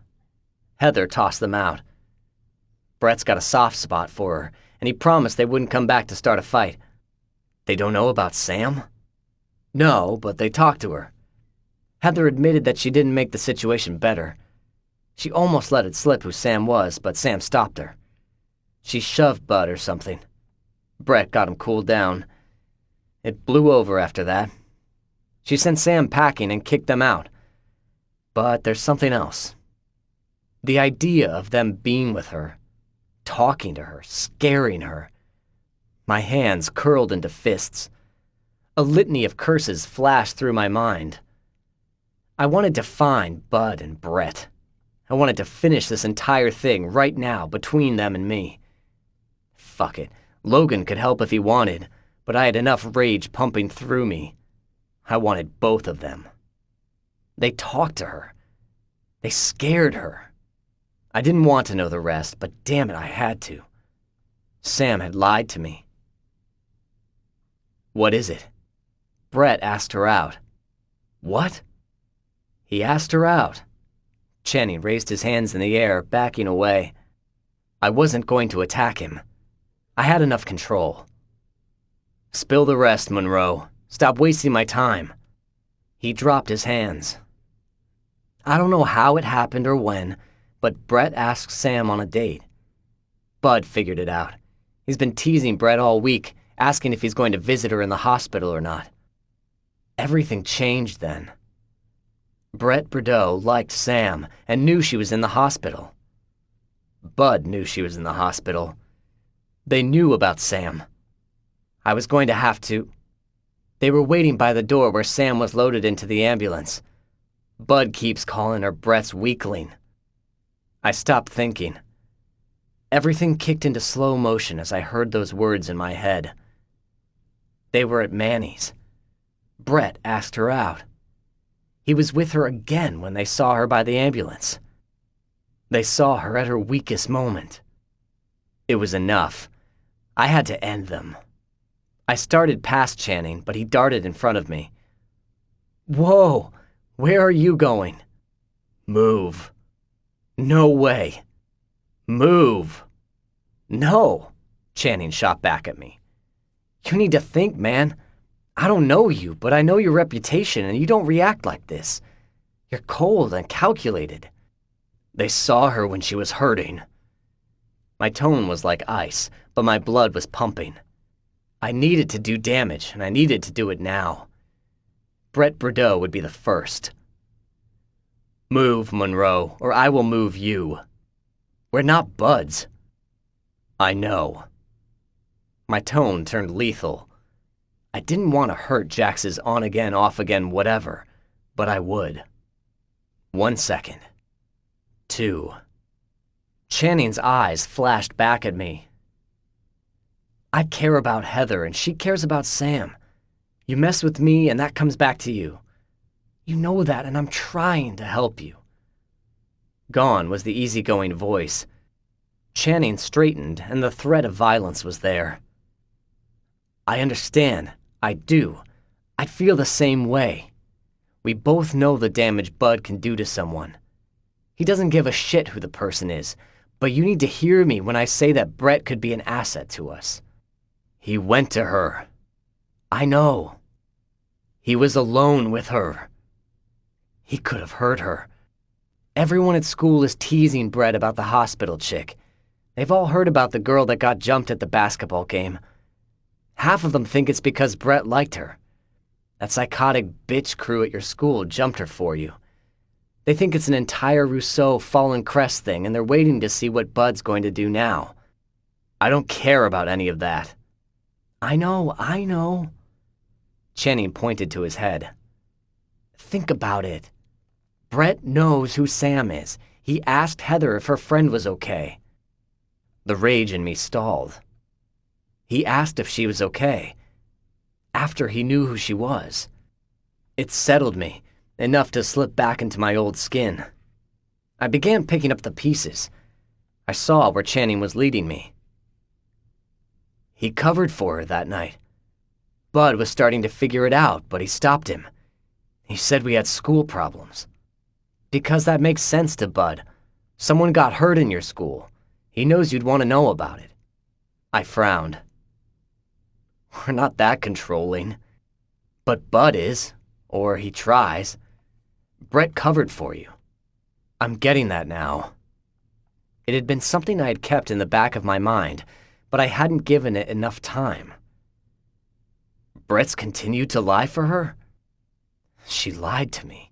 Heather tossed them out. Brett's got a soft spot for her, and he promised they wouldn't come back to start a fight. They don't know about Sam? No, but they talked to her. Heather admitted that she didn't make the situation better. She almost let it slip who Sam was, but Sam stopped her. She shoved Bud or something. Brett got him cooled down. It blew over after that. She sent Sam packing and kicked them out. But there's something else. The idea of them being with her, talking to her, scaring her. My hands curled into fists. A litany of curses flashed through my mind. I wanted to find Bud and Brett. I wanted to finish this entire thing right now between them and me. Fuck it. Logan could help if he wanted, but I had enough rage pumping through me. I wanted both of them. They talked to her. They scared her. I didn't want to know the rest, but damn it, I had to. Sam had lied to me. What is it? Brett asked her out. What? He asked her out. Channing raised his hands in the air, backing away. I wasn't going to attack him. I had enough control. Spill the rest, Monroe. Stop wasting my time. He dropped his hands. I don't know how it happened or when, but Brett asked Sam on a date. Bud figured it out. He's been teasing Brett all week, asking if he's going to visit her in the hospital or not. Everything changed then. Brett Bordeaux liked Sam and knew she was in the hospital. Bud knew she was in the hospital. They knew about Sam. I was going to have to. They were waiting by the door where Sam was loaded into the ambulance. Bud keeps calling her Brett's weakling. I stopped thinking. Everything kicked into slow motion as I heard those words in my head. They were at Manny's. Brett asked her out. He was with her again when they saw her by the ambulance. They saw her at her weakest moment. It was enough. I had to end them. I started past Channing, but he darted in front of me. Whoa! Where are you going? Move. No way. Move. No, Channing shot back at me. You need to think, man. I don't know you, but I know your reputation, and you don't react like this. You're cold and calculated. They saw her when she was hurting. My tone was like ice, but my blood was pumping. I needed to do damage, and I needed to do it now. Brett Bordeaux would be the first. Move, Monroe, or I will move you. We're not buds. I know. My tone turned lethal. I didn't want to hurt Jax's on-again, off-again whatever, but I would. 1 second. 2. Channing's eyes flashed back at me. I care about Heather, and she cares about Sam. You mess with me, and that comes back to you. You know that, and I'm trying to help you. Gone was the easygoing voice. Channing straightened, and the threat of violence was there. I understand. I do. I feel the same way. We both know the damage Bud can do to someone. He doesn't give a shit who the person is, but you need to hear me when I say that Brett could be an asset to us. He went to her. I know. He was alone with her. He could have hurt her. Everyone at school is teasing Brett about the hospital chick. They've all heard about the girl that got jumped at the basketball game. Half of them think it's because Brett liked her. That psychotic bitch crew at your school jumped her for you. They think it's an entire Rousseau Fallen Crest thing, and they're waiting to see what Bud's going to do now. I don't care about any of that. I know. Channing pointed to his head. Think about it. Brett knows who Sam is. He asked Heather if her friend was okay. The rage in me stalled. He asked if she was okay, after he knew who she was. It settled me, enough to slip back into my old skin. I began picking up the pieces. I saw where Channing was leading me. He covered for her that night. Bud was starting to figure it out, but he stopped him. He said we had school problems. Because that makes sense to Bud. Someone got hurt in your school. He knows you'd want to know about it. I frowned. We're not that controlling. But Bud is, or he tries. Brett covered for you. I'm getting that now. It had been something I had kept in the back of my mind, but I hadn't given it enough time. Brett's continued to lie for her? She lied to me.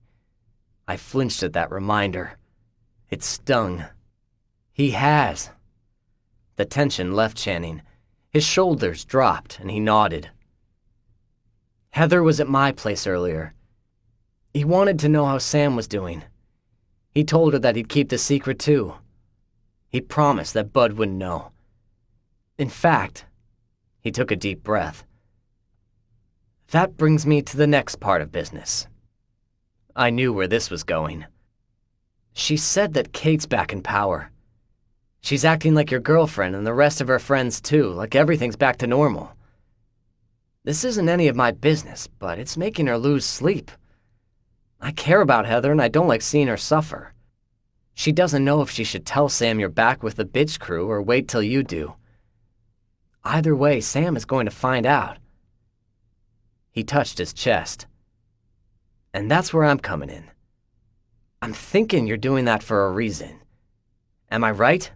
I flinched at that reminder. It stung. He has. The tension left Channing. His shoulders dropped, and he nodded. Heather was at my place earlier. He wanted to know how Sam was doing. He told her that he'd keep the secret too. He promised that Bud wouldn't know. In fact, he took a deep breath. That brings me to the next part of business. I knew where this was going. She said that Kate's back in power. She's acting like your girlfriend and the rest of her friends too, like everything's back to normal. This isn't any of my business, but it's making her lose sleep. I care about Heather and I don't like seeing her suffer. She doesn't know if she should tell Sam you're back with the bitch crew or wait till you do. Either way, Sam is going to find out. He touched his chest. And that's where I'm coming in. I'm thinking you're doing that for a reason. Am I right?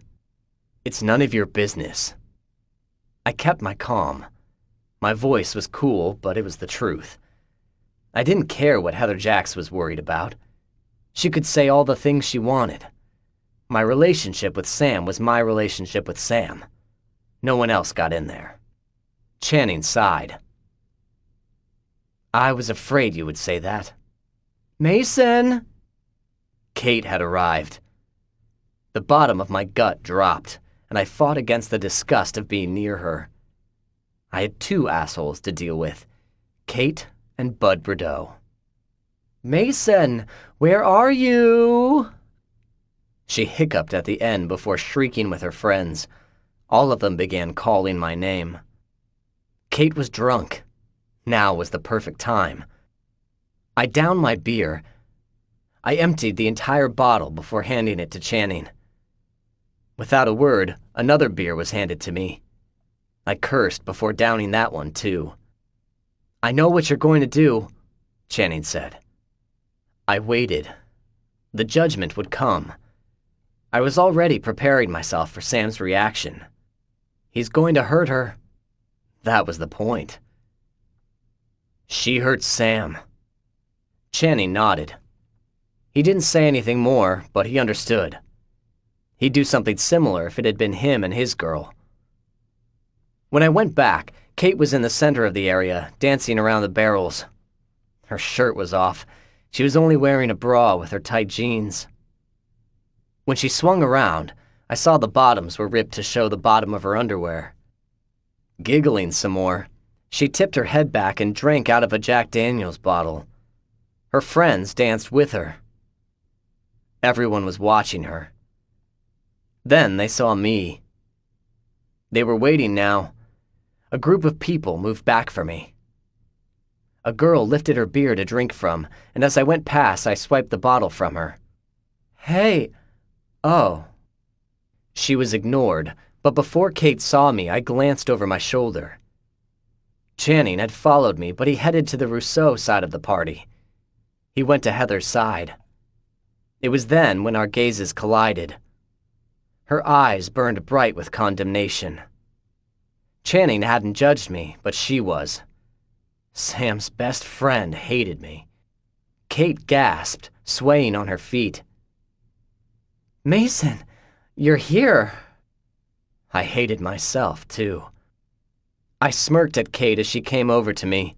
It's none of your business. I kept my calm. My voice was cool, but it was the truth. I didn't care what Heather Jacks was worried about. She could say all the things she wanted. My relationship with Sam was my relationship with Sam. No one else got in there. Channing sighed. I was afraid you would say that. Mason! Kate had arrived. The bottom of my gut dropped, and I fought against the disgust of being near her. I had two assholes to deal with, Kate and Bud Bordeaux. Mason, where are you? She hiccuped at the end before shrieking with her friends. All of them began calling my name. Kate was drunk. Now was the perfect time. I downed my beer. I emptied the entire bottle before handing it to Channing. Without a word, another beer was handed to me. I cursed before downing that one, too. I know what you're going to do, Channing said. I waited. The judgment would come. I was already preparing myself for Sam's reaction. He's going to hurt her. That was the point. She hurt Sam. Channing nodded. He didn't say anything more, but he understood. He'd do something similar if it had been him and his girl. When I went back, Kate was in the center of the area, dancing around the barrels. Her shirt was off. She was only wearing a bra with her tight jeans. When she swung around, I saw the bottoms were ripped to show the bottom of her underwear. Giggling some more, she tipped her head back and drank out of a Jack Daniels bottle. Her friends danced with her. Everyone was watching her. Then they saw me. They were waiting now. A group of people moved back for me. A girl lifted her beer to drink from, and as I went past, I swiped the bottle from her. Hey, oh. She was ignored, but before Kate saw me, I glanced over my shoulder. Channing had followed me, but he headed to the Rousseau side of the party. He went to Heather's side. It was then when our gazes collided. Her eyes burned bright with condemnation. Channing hadn't judged me, but she was. Sam's best friend hated me. Kate gasped, swaying on her feet. Mason, you're here. I hated myself, too. I smirked at Kate as she came over to me.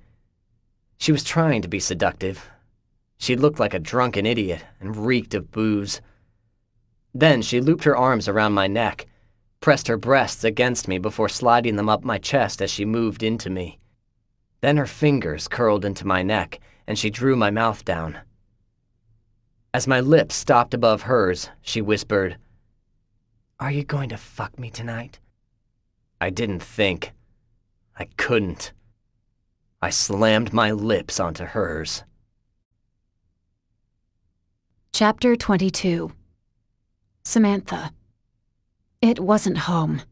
She was trying to be seductive. She looked like a drunken idiot and reeked of booze. Then she looped her arms around my neck, pressed her breasts against me before sliding them up my chest as she moved into me. Then her fingers curled into my neck, and she drew my mouth down. As my lips stopped above hers, she whispered, Are you going to fuck me tonight? I didn't think. I couldn't. I slammed my lips onto hers. Chapter 22. Samantha. It wasn't home.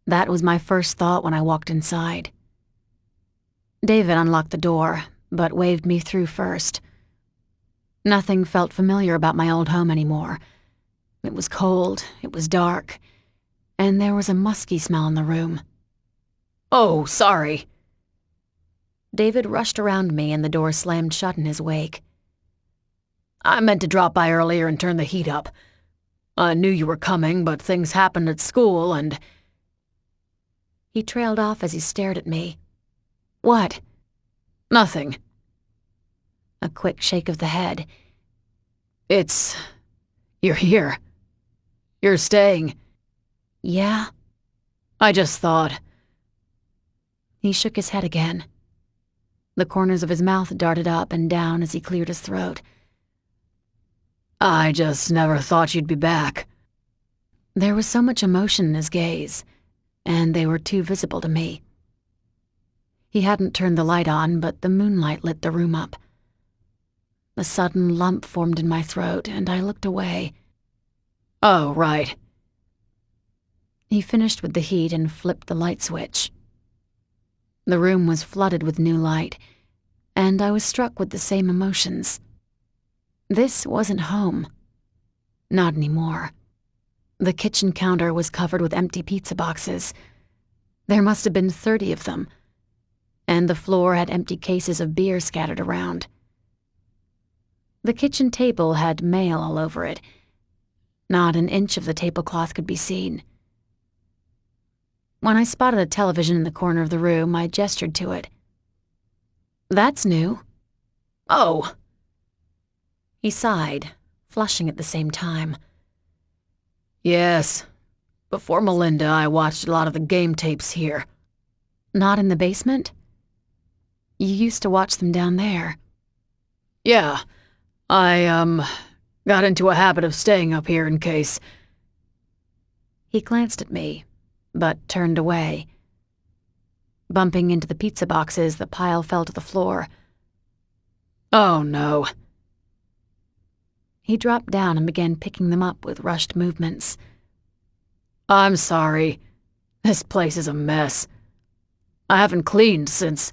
That was my first thought when I walked inside. David unlocked the door, but waved me through first. Nothing felt familiar about my old home anymore. It was cold, it was dark, and there was a musky smell in the room. Oh, sorry. David rushed around me and the door slammed shut in his wake. I meant to drop by earlier and turn the heat up. I knew you were coming, but things happened at school and... He trailed off as he stared at me. What? Nothing. A quick shake of the head. You're here. You're staying. Yeah? I just thought. He shook his head again. The corners of his mouth darted up and down as he cleared his throat. I just never thought you'd be back." There was so much emotion in his gaze, and they were too visible to me. He hadn't turned the light on, but the moonlight lit the room up. A sudden lump formed in my throat, and I looked away. "Oh, right." He finished with the heat and flipped the light switch. The room was flooded with new light, and I was struck with the same emotions. This wasn't home. Not anymore. The kitchen counter was covered with empty pizza boxes. There must have been 30 of them, and the floor had empty cases of beer scattered around. The kitchen table had mail all over it. Not an inch of the tablecloth could be seen. When I spotted a television in the corner of the room, I gestured to it. "That's new." "Oh." He sighed, flushing at the same time. "Yes. Before Melinda, I watched a lot of the game tapes here." "Not in the basement? You used to watch them down there." "Yeah. I got into a habit of staying up here in case." He glanced at me, but turned away. Bumping into the pizza boxes, the pile fell to the floor. "Oh, no." He dropped down and began picking them up with rushed movements. "I'm sorry. This place is a mess. I haven't cleaned since—"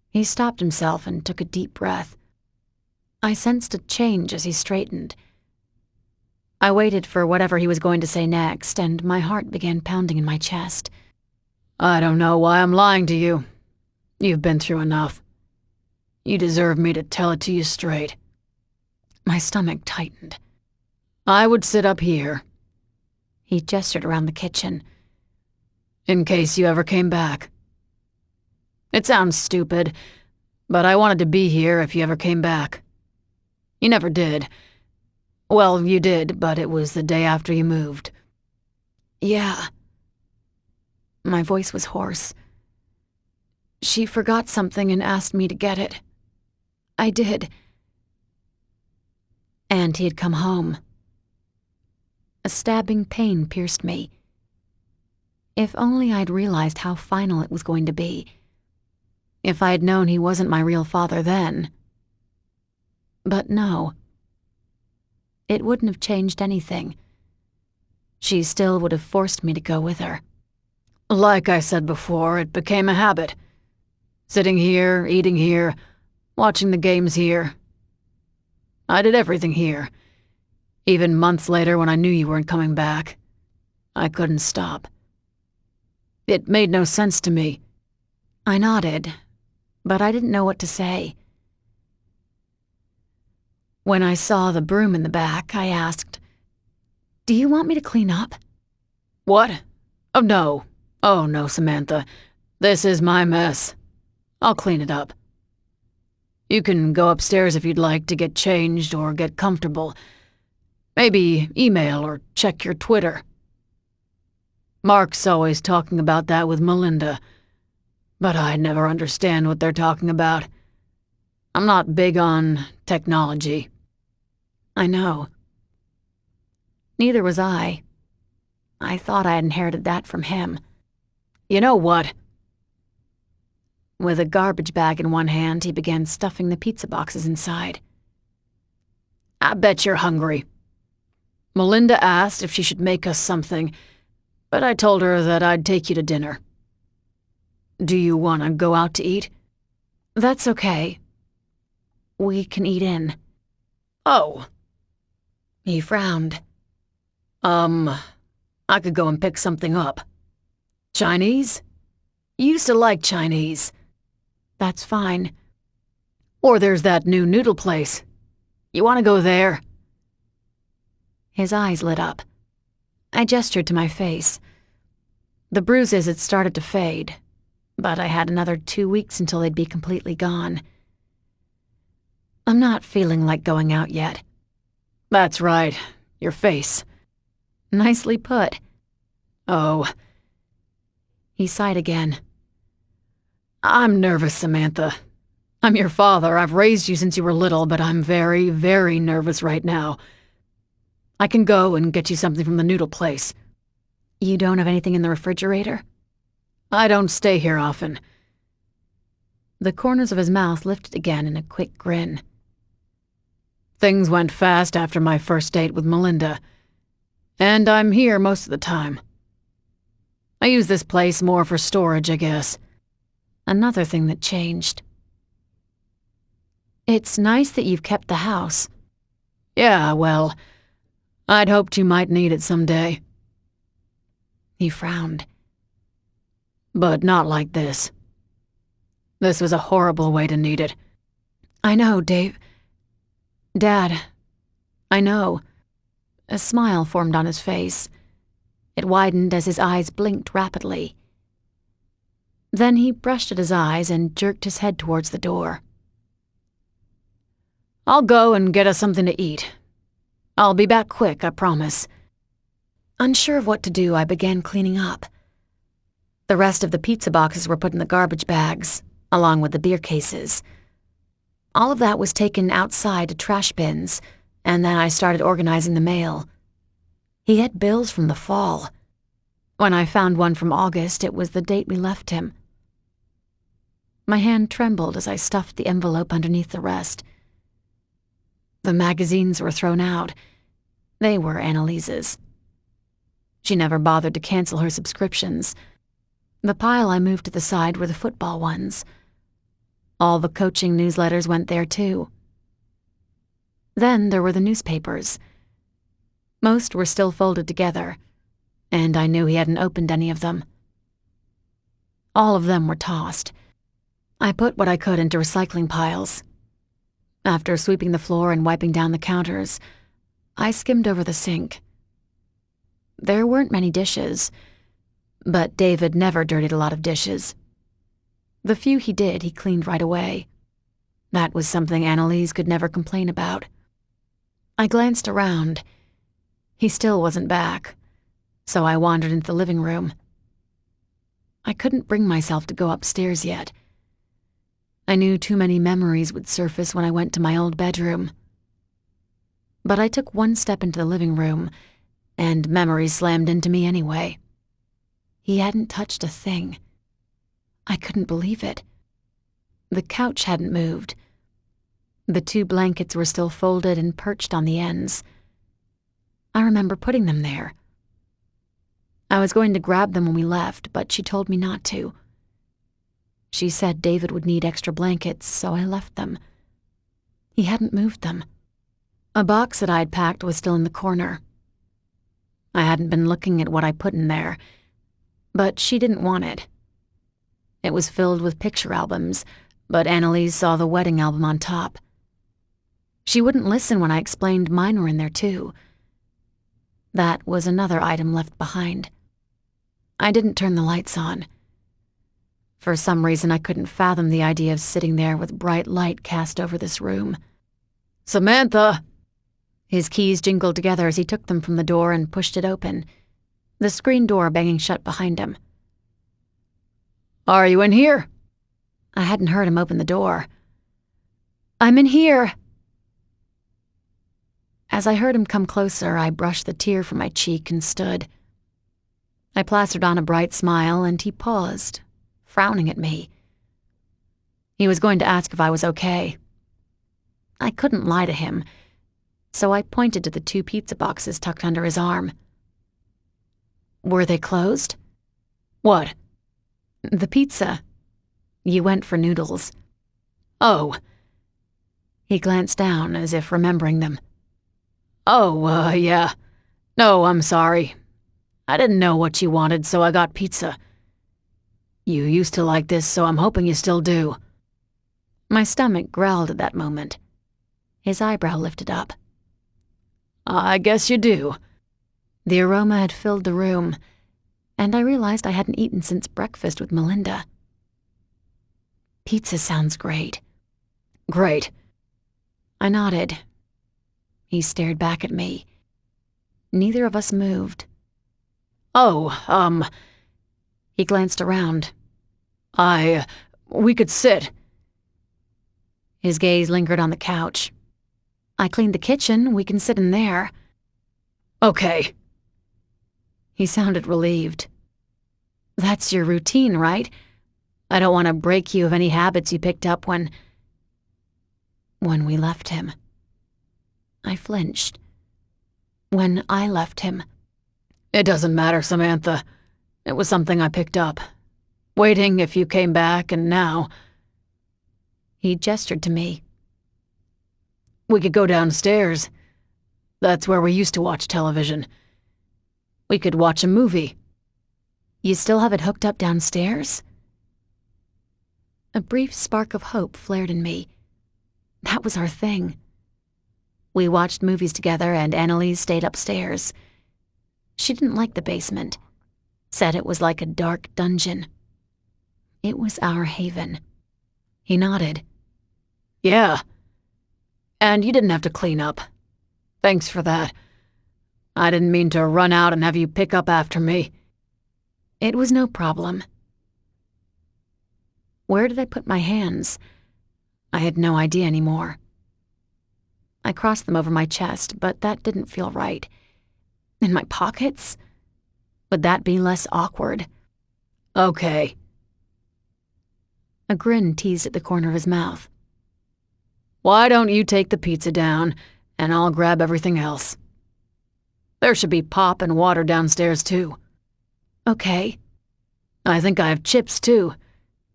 He stopped himself and took a deep breath. I sensed a change as he straightened. I waited for whatever he was going to say next, and my heart began pounding in my chest. "I don't know why I'm lying to you. You've been through enough. You deserve me to tell it to you straight." My stomach tightened. "I would sit up here." He gestured around the kitchen. "In case you ever came back. It sounds stupid, but I wanted to be here if you ever came back. You never did. Well, you did, but it was the day after you moved." "Yeah." My voice was hoarse. "She forgot something and asked me to get it. I did." And he had come home. A stabbing pain pierced me. If only I'd realized how final it was going to be. If I had known he wasn't my real father then. But no. It wouldn't have changed anything. She still would have forced me to go with her. "Like I said before, it became a habit. Sitting here, eating here, watching the games here. I did everything here. Even months later when I knew you weren't coming back. I couldn't stop. It made no sense to me." I nodded, but I didn't know what to say. When I saw the broom in the back, I asked, "Do you want me to clean up?" "What? Oh, no. Oh, no, Samantha. This is my mess. I'll clean it up. You can go upstairs if you'd like to get changed or get comfortable. Maybe email or check your Twitter. Mark's always talking about that with Melinda, but I never understand what they're talking about. I'm not big on technology." I know. Neither was I. I thought I had inherited that from him. "You know what?" With a garbage bag in one hand, he began stuffing the pizza boxes inside. "I bet you're hungry. Melinda asked if she should make us something, but I told her that I'd take you to dinner. Do you want to go out to eat?" "That's okay. We can eat in." "Oh." He frowned. I could go and pick something up. Chinese? You used to like Chinese." "That's fine." "Or there's that new noodle place. You want to go there?" His eyes lit up. I gestured to my face. The bruises had started to fade, but I had another 2 weeks until they'd be completely gone. "I'm not feeling like going out yet." "That's right. Your face." "Nicely put." "Oh." He sighed again. "I'm nervous, Samantha. I'm your father. I've raised you since you were little, but I'm very, very nervous right now. I can go and get you something from the noodle place. You don't have anything in the refrigerator? I don't stay here often. The corners of his mouth lifted again in a quick grin. Things went fast after my first date with Melinda, and I'm here most of the time. I use this place more for storage, I guess. Another thing that changed. It's nice that you've kept the house. Yeah, well, I'd hoped you might need it someday. He frowned. But not like this. This was a horrible way to need it. I know, Dave. Dad, I know. A smile formed on his face. It widened as his eyes blinked rapidly. Then he brushed at his eyes and jerked his head towards the door. I'll go and get us something to eat. I'll be back quick, I promise. Unsure of what to do, I began cleaning up. The rest of the pizza boxes were put in the garbage bags, along with the beer cases. All of that was taken outside to trash bins, and then I started organizing the mail. He had bills from the fall. When I found one from August, it was the date we left him. My hand trembled as I stuffed the envelope underneath the rest. The magazines were thrown out. They were Annalise's. She never bothered to cancel her subscriptions. The pile I moved to the side were the football ones. All the coaching newsletters went there too. Then there were the newspapers. Most were still folded together, and I knew he hadn't opened any of them. All of them were tossed. I put what I could into recycling piles. After sweeping the floor and wiping down the counters, I skimmed over the sink. There weren't many dishes, but David never dirtied a lot of dishes. The few he did, he cleaned right away. That was something Annalise could never complain about. I glanced around. He still wasn't back, so I wandered into the living room. I couldn't bring myself to go upstairs yet. I knew too many memories would surface when I went to my old bedroom. But I took one step into the living room, and memories slammed into me anyway. He hadn't touched a thing. I couldn't believe it. The couch hadn't moved. The 2 blankets were still folded and perched on the ends. I remember putting them there. I was going to grab them when we left, but she told me not to. She said David would need extra blankets, so I left them. He hadn't moved them. A box that I'd packed was still in the corner. I hadn't been looking at what I put in there, but she didn't want it. It was filled with picture albums, but Annalise saw the wedding album on top. She wouldn't listen when I explained mine were in there too. That was another item left behind. I didn't turn the lights on. For some reason, I couldn't fathom the idea of sitting there with bright light cast over this room. Samantha! His keys jingled together as he took them from the door and pushed it open, the screen door banging shut behind him. Are you in here? I hadn't heard him open the door. I'm in here. As I heard him come closer, I brushed the tear from my cheek and stood. I plastered on a bright smile, and he paused, frowning at me. He was going to ask if I was okay. I couldn't lie to him, so I pointed to the 2 pizza boxes tucked under his arm. Were they closed? What? The pizza. You went for noodles. Oh. He glanced down as if remembering them. Oh, yeah. No, I'm sorry. I didn't know what you wanted, so I got pizza. You used to like this, so I'm hoping you still do. My stomach growled at that moment. His eyebrow lifted up. I guess you do. The aroma had filled the room, and I realized I hadn't eaten since breakfast with Melinda. Pizza sounds great. Great. I nodded. He stared back at me. Neither of us moved. Oh, He glanced around. We could sit. His gaze lingered on the couch. I cleaned the kitchen. We can sit in there. Okay. He sounded relieved. That's your routine, right? I don't want to break you of any habits you picked up when we left him. I flinched. When I left him. It doesn't matter, Samantha. It was something I picked up. Waiting if you came back, and now... He gestured to me. We could go downstairs. That's where we used to watch television. We could watch a movie. You still have it hooked up downstairs? A brief spark of hope flared in me. That was our thing. We watched movies together, and Annalise stayed upstairs. She didn't like the basement. Said it was like a dark dungeon. It was our haven. He nodded. Yeah. And you didn't have to clean up. Thanks for that. I didn't mean to run out and have you pick up after me. It was no problem. Where did I put my hands? I had no idea anymore. I crossed them over my chest, but that didn't feel right. In my pockets? Would that be less awkward? Okay. A grin teased at the corner of his mouth. Why don't you take the pizza down, and I'll grab everything else. There should be pop and water downstairs, too. Okay. I think I have chips, too.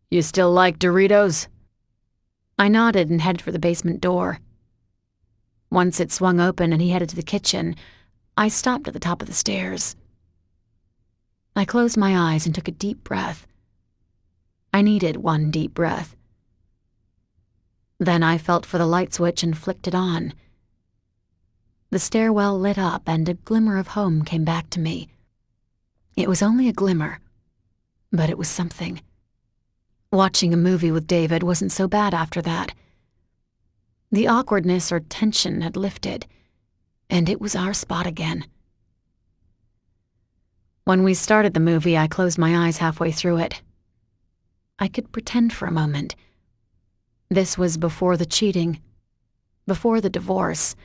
You still like Doritos? I nodded and headed for the basement door. Once it swung open and he headed to the kitchen, I stopped at the top of the stairs. I closed my eyes and took a deep breath. I needed one deep breath. Then I felt for the light switch and flicked it on. The stairwell lit up and a glimmer of home came back to me. It was only a glimmer, but it was something. Watching a movie with David wasn't so bad after that. The awkwardness or tension had lifted, and it was our spot again. When we started the movie, I closed my eyes halfway through it. I could pretend for a moment. This was before the cheating, before the divorce.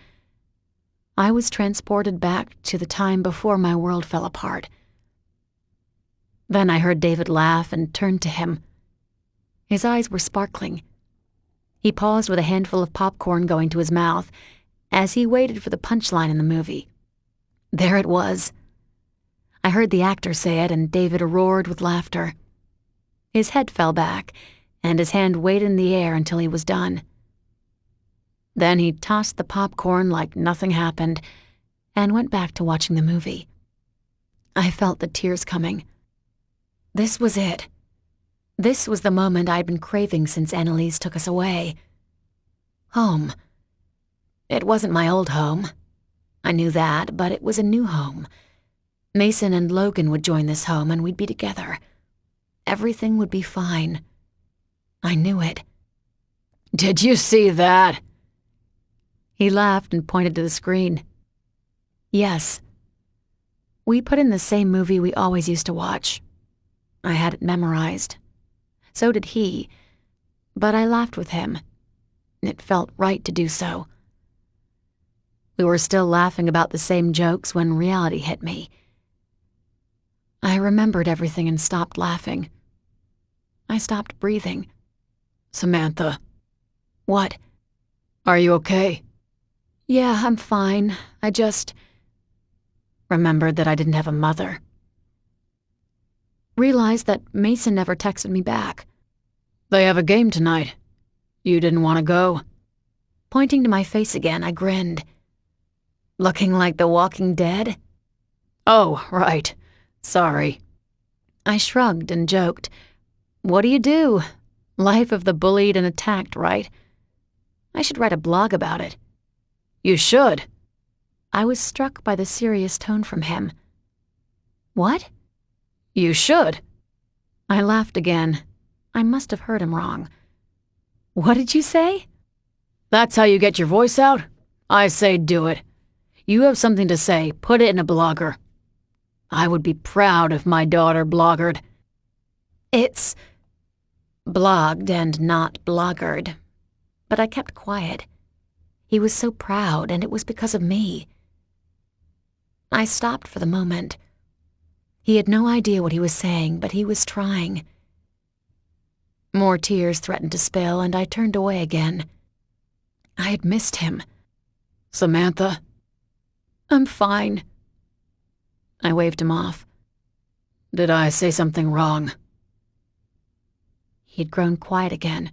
I was transported back to the time before my world fell apart. Then I heard David laugh and turned to him. His eyes were sparkling. He paused with a handful of popcorn going to his mouth as he waited for the punchline in the movie. There it was. I heard the actor say it, and David roared with laughter. His head fell back, and his hand waited in the air until he was done. Then he tossed the popcorn like nothing happened and went back to watching the movie. I felt the tears coming. This was it. This was the moment I'd been craving since Annalise took us away. Home. It wasn't my old home. I knew that, but it was a new home. Mason and Logan would join this home and we'd be together. Everything would be fine. I knew it. Did you see that? He laughed and pointed to the screen. Yes. We put in the same movie we always used to watch. I had it memorized. So did he, but I laughed with him. It felt right to do so. We were still laughing about the same jokes when reality hit me. I remembered everything and stopped laughing. I stopped breathing. Samantha. What? Are you okay? Yeah, I'm fine. I just remembered that I didn't have a mother. Realized that Mason never texted me back. They have a game tonight. You didn't want to go? Pointing to my face again, I grinned. Looking like The Walking Dead? Oh, right. Sorry. I shrugged and joked. What do you do? Life of the bullied and attacked, right? I should write a blog about it. You should. I was struck by the serious tone from him. What? You should. I laughed again. I must have heard him wrong. What did you say? That's how you get your voice out? I say do it. You have something to say, put it in a blogger. I would be proud if my daughter bloggered. It's blogged and not bloggered. But I kept quiet. He was so proud, and it was because of me. I stopped for the moment. He had no idea what he was saying, but he was trying. More tears threatened to spill, and I turned away again. I had missed him. Samantha? I'm fine. I waved him off. Did I say something wrong? He'd grown quiet again.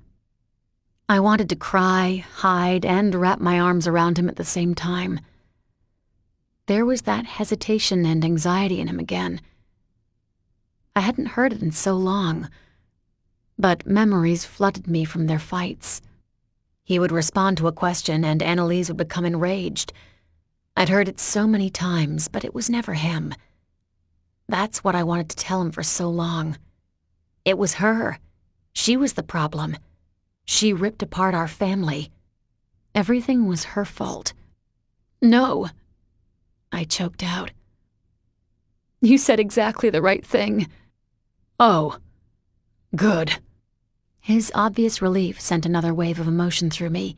I wanted to cry, hide, and wrap my arms around him at the same time. There was that hesitation and anxiety in him again. I hadn't heard it in so long, but memories flooded me from their fights. He would respond to a question and Annalise would become enraged. I'd heard it so many times, but it was never him. That's what I wanted to tell him for so long. It was her. She was the problem. She ripped apart our family. Everything was her fault. No, I choked out. You said exactly the right thing. Oh, good. His obvious relief sent another wave of emotion through me.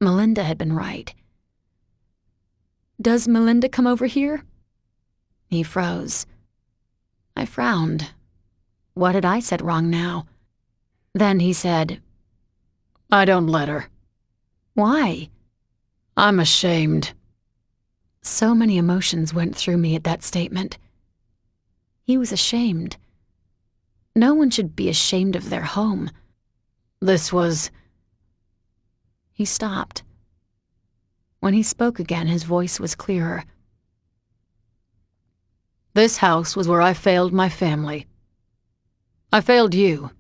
Melinda had been right. Does Melinda come over here? He froze. I frowned. What had I said wrong now? Then he said, I don't let her. Why? I'm ashamed. So many emotions went through me at that statement. He was ashamed. No one should be ashamed of their home. This was... He stopped. When he spoke again, his voice was clearer. This house was where I failed my family. I failed you.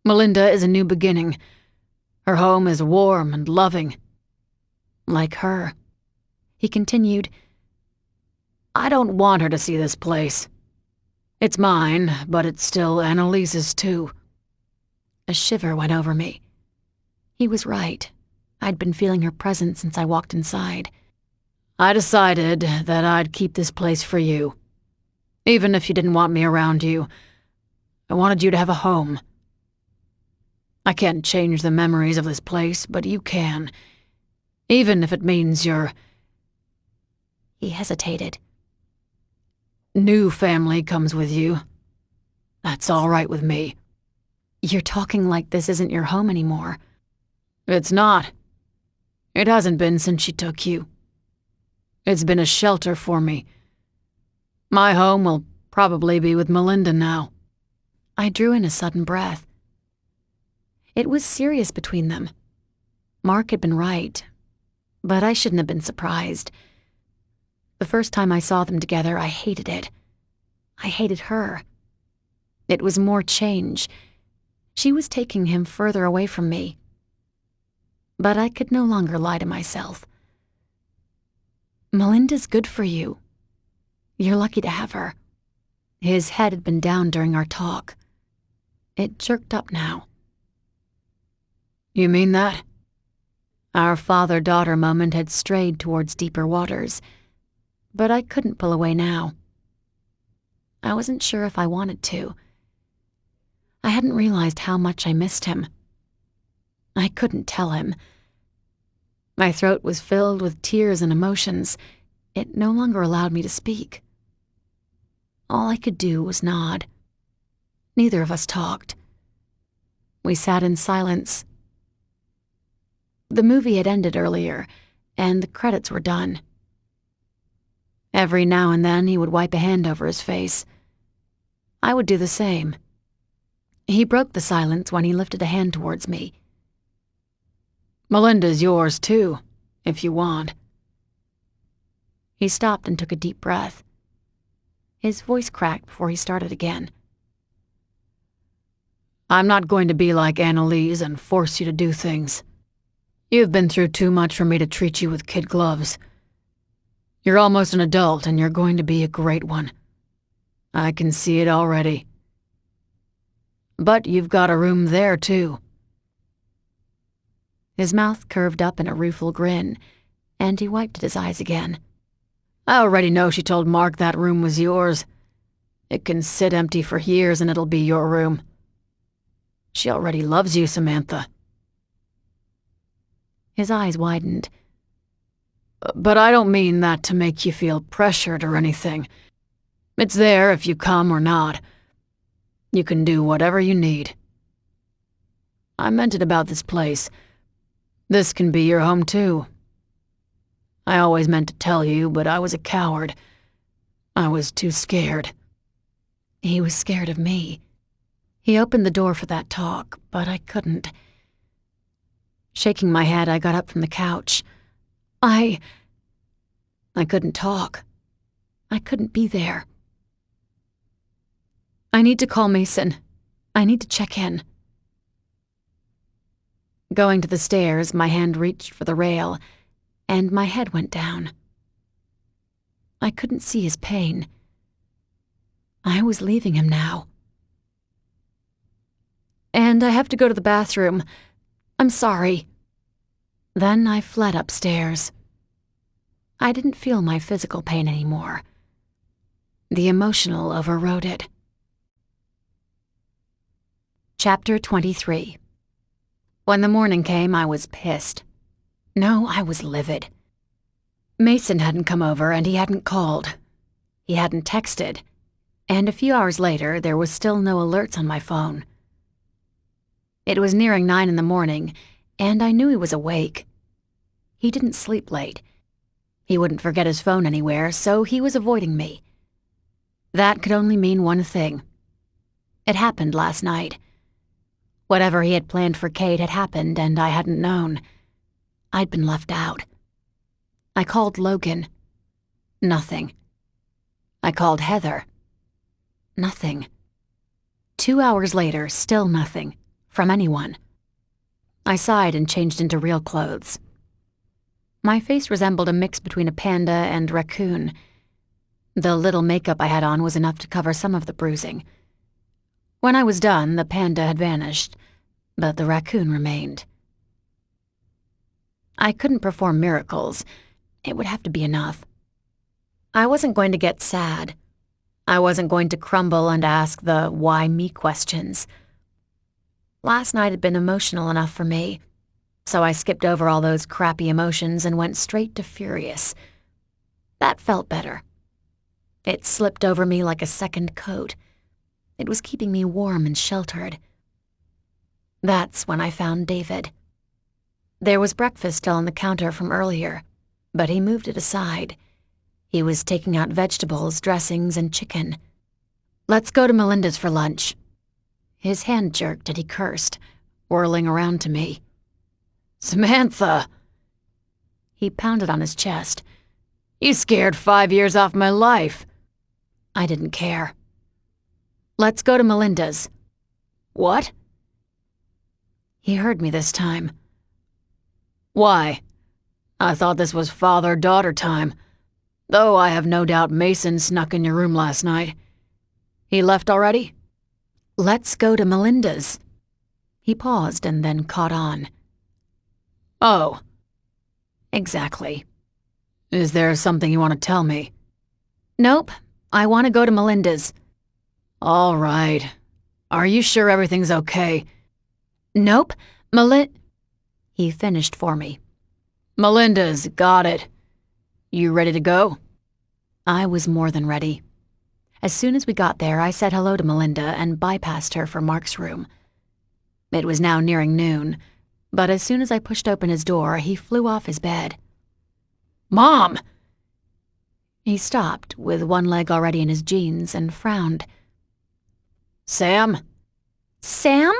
Melinda is a new beginning. Her home is warm and loving. Like her. He continued, I don't want her to see this place. It's mine, but it's still Annalise's too. A shiver went over me. He was right. I'd been feeling her presence since I walked inside. I decided that I'd keep this place for you. Even if you didn't want me around you, I wanted you to have a home. I can't change the memories of this place, but you can. Even if it means your... He hesitated. New family comes with you. That's all right with me. You're talking like this isn't your home anymore. It's not. It hasn't been since she took you. It's been a shelter for me. My home will probably be with Melinda now. I drew in a sudden breath. It was serious between them. Mark had been right, but I shouldn't have been surprised. The first time I saw them together, I hated it. I hated her. It was more change. She was taking him further away from me. But I could no longer lie to myself. Melinda's good for you. You're lucky to have her. His head had been down during our talk. It jerked up now. You mean that? Our father-daughter moment had strayed towards deeper waters, but I couldn't pull away now. I wasn't sure if I wanted to. I hadn't realized how much I missed him. I couldn't tell him. My throat was filled with tears and emotions. It no longer allowed me to speak. All I could do was nod. Neither of us talked. We sat in silence. The movie had ended earlier, and the credits were done. Every now and then he would wipe a hand over his face. I would do the same. He broke the silence when he lifted a hand towards me. Melinda's yours too, if you want. He stopped and took a deep breath. His voice cracked before he started again. I'm not going to be like Annalise and force you to do things. You've been through too much for me to treat you with kid gloves. You're almost an adult and you're going to be a great one. I can see it already. But you've got a room there too. His mouth curved up in a rueful grin, and he wiped at his eyes again. I already know she told Mark that room was yours. It can sit empty for years and it'll be your room. She already loves you, Samantha. His eyes widened. But I don't mean that to make you feel pressured or anything. It's there if you come or not. You can do whatever you need. I meant it about this place. This can be your home too. I always meant to tell you, but I was a coward. I was too scared. He was scared of me. He opened the door for that talk, but I couldn't. Shaking my head, I got up from the couch. I couldn't talk. I couldn't be there. I need to call Mason. I need to check in. Going to the stairs, my hand reached for the rail, and my head went down. I couldn't see his pain. I was leaving him now. And I have to go to the bathroom. I'm sorry. Then I fled upstairs. I didn't feel my physical pain anymore. The emotional overrode it. Chapter 23. When the morning came, I was pissed. No, I was livid. Mason hadn't come over and he hadn't called. He hadn't texted. And a few hours later, there was still no alerts on my phone. It was nearing 9 in the morning, and I knew he was awake. He didn't sleep late. He wouldn't forget his phone anywhere, so he was avoiding me. That could only mean one thing. It happened last night. Whatever he had planned for Kate had happened, and I hadn't known. I'd been left out. I called Logan. Nothing. I called Heather. Nothing. 2 hours later, still nothing. From anyone. I sighed and changed into real clothes. My face resembled a mix between a panda and raccoon. The little makeup I had on was enough to cover some of the bruising. When I was done, the panda had vanished, but the raccoon remained. I couldn't perform miracles. It would have to be enough. I wasn't going to get sad. I wasn't going to crumble and ask the why me questions. Last night had been emotional enough for me, so I skipped over all those crappy emotions and went straight to furious. That felt better. It slipped over me like a second coat. It was keeping me warm and sheltered. That's when I found David. There was breakfast still on the counter from earlier, but he moved it aside. He was taking out vegetables, dressings, and chicken. "Let's go to Melinda's for lunch." His hand jerked and he cursed, whirling around to me. "Samantha!" He pounded on his chest. "You scared 5 years off my life." I didn't care. "Let's go to Melinda's." "What?" He heard me this time. "Why? I thought this was father-daughter time, though I have no doubt Mason snuck in your room last night. He left already?" "Let's go to Melinda's." He paused and then caught on. "Oh." "Exactly." "Is there something you want to tell me?" "Nope. I want to go to Melinda's." "All right. Are you sure everything's okay?" "Nope. He finished for me. "Melinda's, got it. You ready to go?" I was more than ready. As soon as we got there, I said hello to Melinda and bypassed her for Mark's room. It was now nearing noon, but as soon as I pushed open his door, he flew off his bed. "Mom!" He stopped, with one leg already in his jeans, and frowned. "Sam?" "Sam?"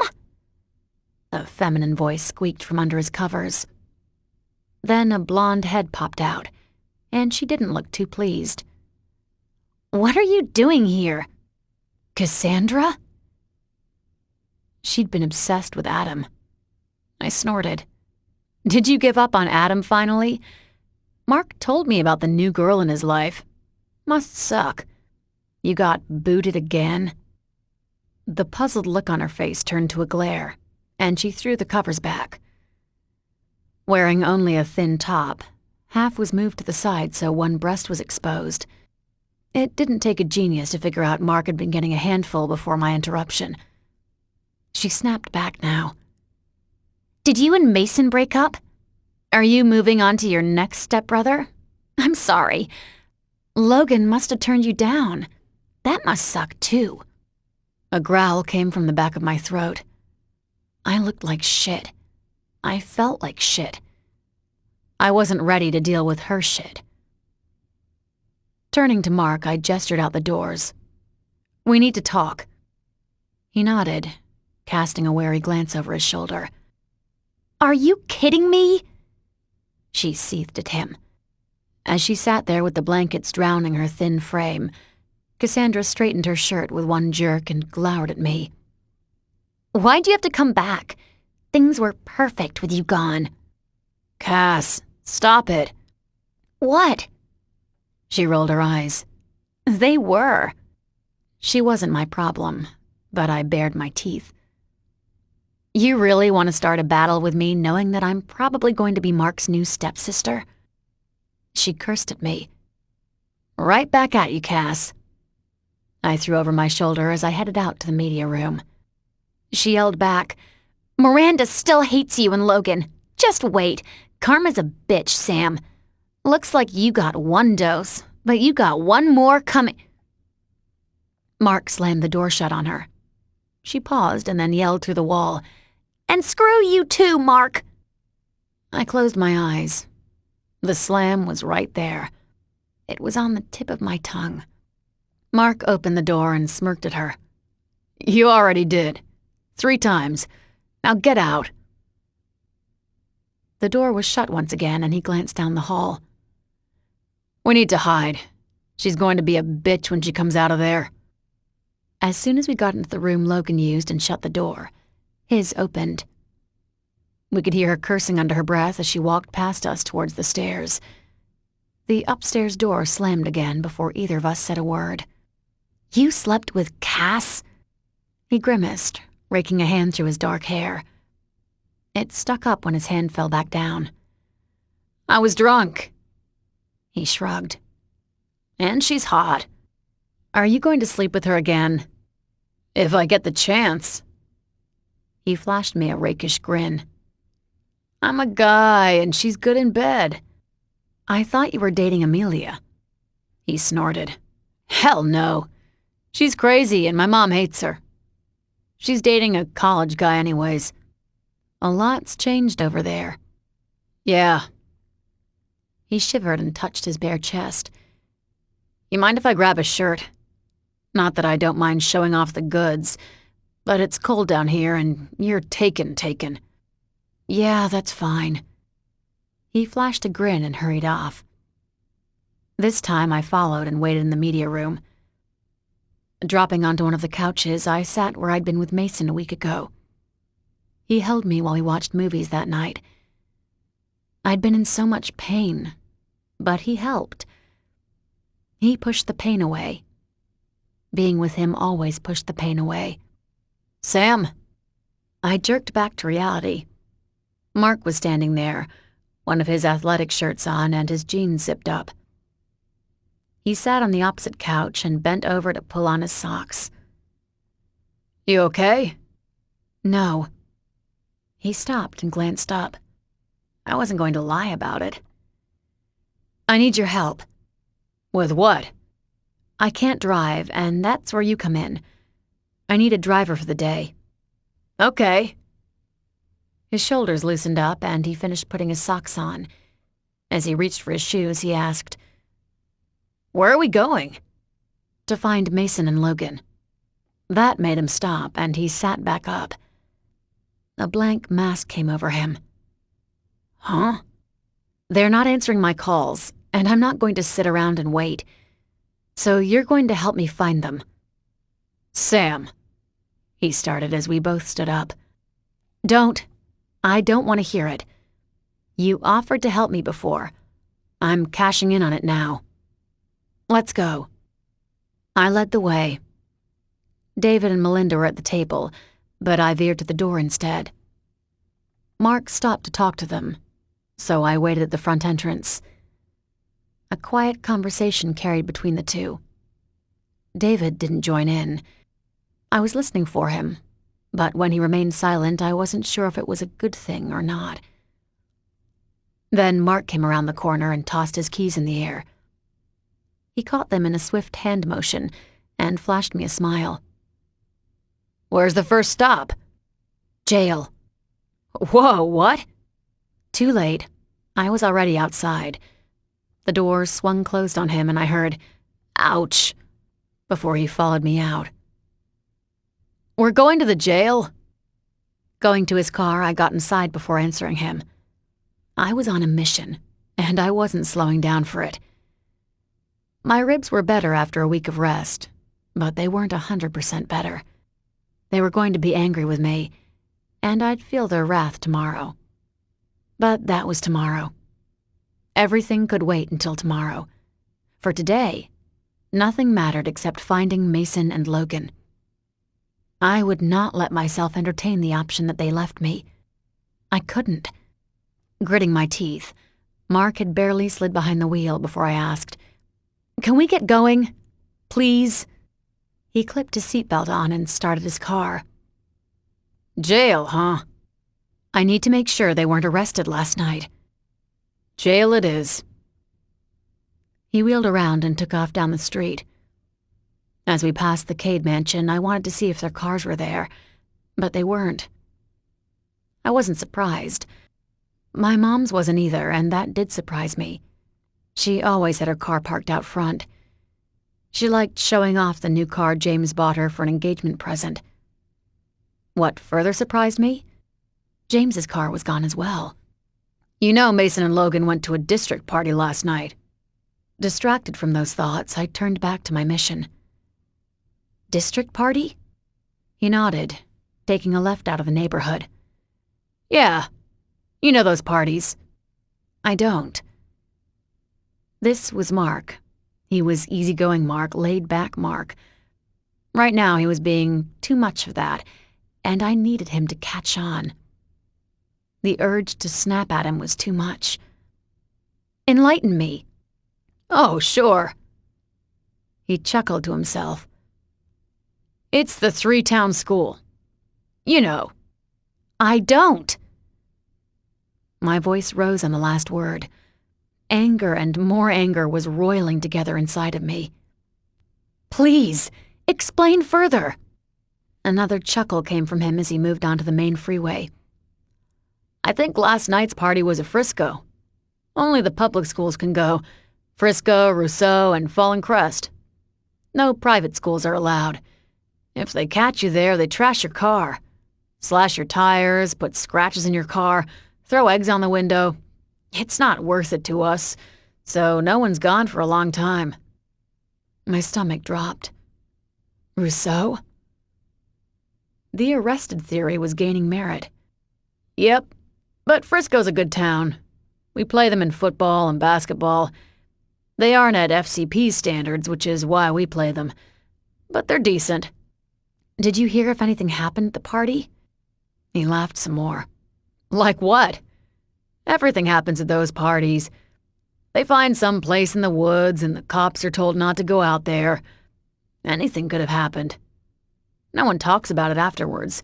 A feminine voice squeaked from under his covers. Then a blonde head popped out, and she didn't look too pleased. "What are you doing here?" "Cassandra?" She'd been obsessed with Adam. I snorted. "Did you give up on Adam finally? Mark told me about the new girl in his life. Must suck. You got booted again?" The puzzled look on her face turned to a glare, and she threw the covers back. Wearing only a thin top, half was moved to the side so one breast was exposed. It didn't take a genius to figure out Mark had been getting a handful before my interruption. She snapped back now. "Did you and Mason break up?" Are you moving on to your next stepbrother? I'm sorry. Logan must have turned you down. That must suck, too. A growl came from the back of my throat. I looked like shit. I felt like shit. I wasn't ready to deal with her shit. Turning to Mark, I gestured out the doors. We need to talk. He nodded, casting a wary glance over his shoulder. Are you kidding me? She seethed at him. As she sat there with the blankets drowning her thin frame, Cassandra straightened her shirt with one jerk and glowered at me. Why'd you have to come back? Things were perfect with you gone. Cass, stop it. What? She rolled her eyes. They were. She wasn't my problem, but I bared my teeth. You really want to start a battle with me knowing that I'm probably going to be Mark's new stepsister? She cursed at me. Right back at you, Cass. I threw over my shoulder as I headed out to the media room. She yelled back, Miranda still hates you and Logan. Just wait. Karma's a bitch, Sam. Looks like you got one dose, but you got one more coming. Mark slammed the door shut on her. She paused and then yelled through the wall, And screw you too, Mark. I closed my eyes. The slam was right there. It was on the tip of my tongue. Mark opened the door and smirked at her. You already did. 3 times. Now get out. The door was shut once again and he glanced down the hall. We need to hide. She's going to be a bitch when she comes out of there. As soon as we got into the room Logan used and shut the door, his opened. We could hear her cursing under her breath as she walked past us towards the stairs. The upstairs door slammed again before either of us said a word. You slept with Cass? He grimaced, raking a hand through his dark hair. It stuck up when his hand fell back down. I was drunk. He shrugged. And she's hot. Are you going to sleep with her again? If I get the chance. He flashed me a rakish grin. I'm a guy and she's good in bed. I thought you were dating Amelia. He snorted. Hell no. She's crazy and my mom hates her. She's dating a college guy anyways. A lot's changed over there. Yeah. He shivered and touched his bare chest. You mind if I grab a shirt? Not that I don't mind showing off the goods, but it's cold down here and you're taken. Yeah, that's fine. He flashed a grin and hurried off. This time I followed and waited in the media room. Dropping onto one of the couches, I sat where I'd been with Mason a week ago. He held me while we watched movies that night. I'd been in so much pain, but he helped. He pushed the pain away. Being with him always pushed the pain away. Sam! I jerked back to reality. Mark was standing there, one of his athletic shirts on and his jeans zipped up. He sat on the opposite couch and bent over to pull on his socks. You okay? No. He stopped and glanced up. I wasn't going to lie about it. I need your help. With what? I can't drive, and that's where you come in. I need a driver for the day. Okay. His shoulders loosened up, and he finished putting his socks on. As he reached for his shoes, he asked, Where are we going? To find Mason and Logan. That made him stop, and he sat back up. A blank mask came over him. Huh? They're not answering my calls, and I'm not going to sit around and wait. So you're going to help me find them. Sam, he started as we both stood up. Don't. I don't want to hear it. You offered to help me before. I'm cashing in on it now. Let's go. I led the way. David and Melinda were at the table, but I veered to the door instead. Mark stopped to talk to them, so I waited at the front entrance. A quiet conversation carried between the two. David didn't join in. I was listening for him, but when he remained silent, I wasn't sure if it was a good thing or not. Then Mark came around the corner and tossed his keys in the air. He caught them in a swift hand motion and flashed me a smile. Where's the first stop? Jail. Whoa, what? Too late. I was already outside. The door swung closed on him and I heard, "Ouch," before he followed me out. We're going to the jail? Going to his car, I got inside before answering him. I was on a mission, and I wasn't slowing down for it. My ribs were better after a week of rest, but they weren't 100% better. They were going to be angry with me, and I'd feel their wrath tomorrow. But that was tomorrow. Everything could wait until tomorrow. For today, nothing mattered except finding Mason and Logan. I would not let myself entertain the option that they left me. I couldn't. Gritting my teeth, Mark had barely slid behind the wheel before I asked, "Can we get going? Please?" He clipped his seatbelt on and started his car. Jail, huh? I need to make sure they weren't arrested last night. Jail it is. He wheeled around and took off down the street. As we passed the Cade mansion, I wanted to see if their cars were there, but they weren't. I wasn't surprised. My mom's wasn't either, and that did surprise me. She always had her car parked out front. She liked showing off the new car James bought her for an engagement present. What further surprised me? James's car was gone as well. You know Mason and Logan went to a district party last night. Distracted from those thoughts, I turned back to my mission. District party? He nodded, taking a left out of the neighborhood. Yeah, you know those parties. I don't. This was Mark. He was easygoing Mark, laid-back Mark. Right now he was being too much of that, and I needed him to catch on. The urge to snap at him was too much. Enlighten me. Oh, sure. He chuckled to himself. It's the three-town school. You know. I don't. My voice rose on the last word. Anger and more anger was roiling together inside of me. Please, explain further. Another chuckle came from him as he moved onto the main freeway. I think last night's party was at Frisco. Only the public schools can go. Frisco, Rousseau, and Fallen Crest. No private schools are allowed. If they catch you there, they trash your car. Slash your tires, put scratches in your car, throw eggs on the window. It's not worth it to us, so no one's gone for a long time. My stomach dropped. Rousseau? The arrested theory was gaining merit. Yep, but Frisco's a good town. We play them in football and basketball. They aren't at FCP standards, which is why we play them. But they're decent. Did you hear if anything happened at the party? He laughed some more. Like what? Everything happens at those parties. They find some place in the woods and the cops are told not to go out there. Anything could have happened. No one talks about it afterwards.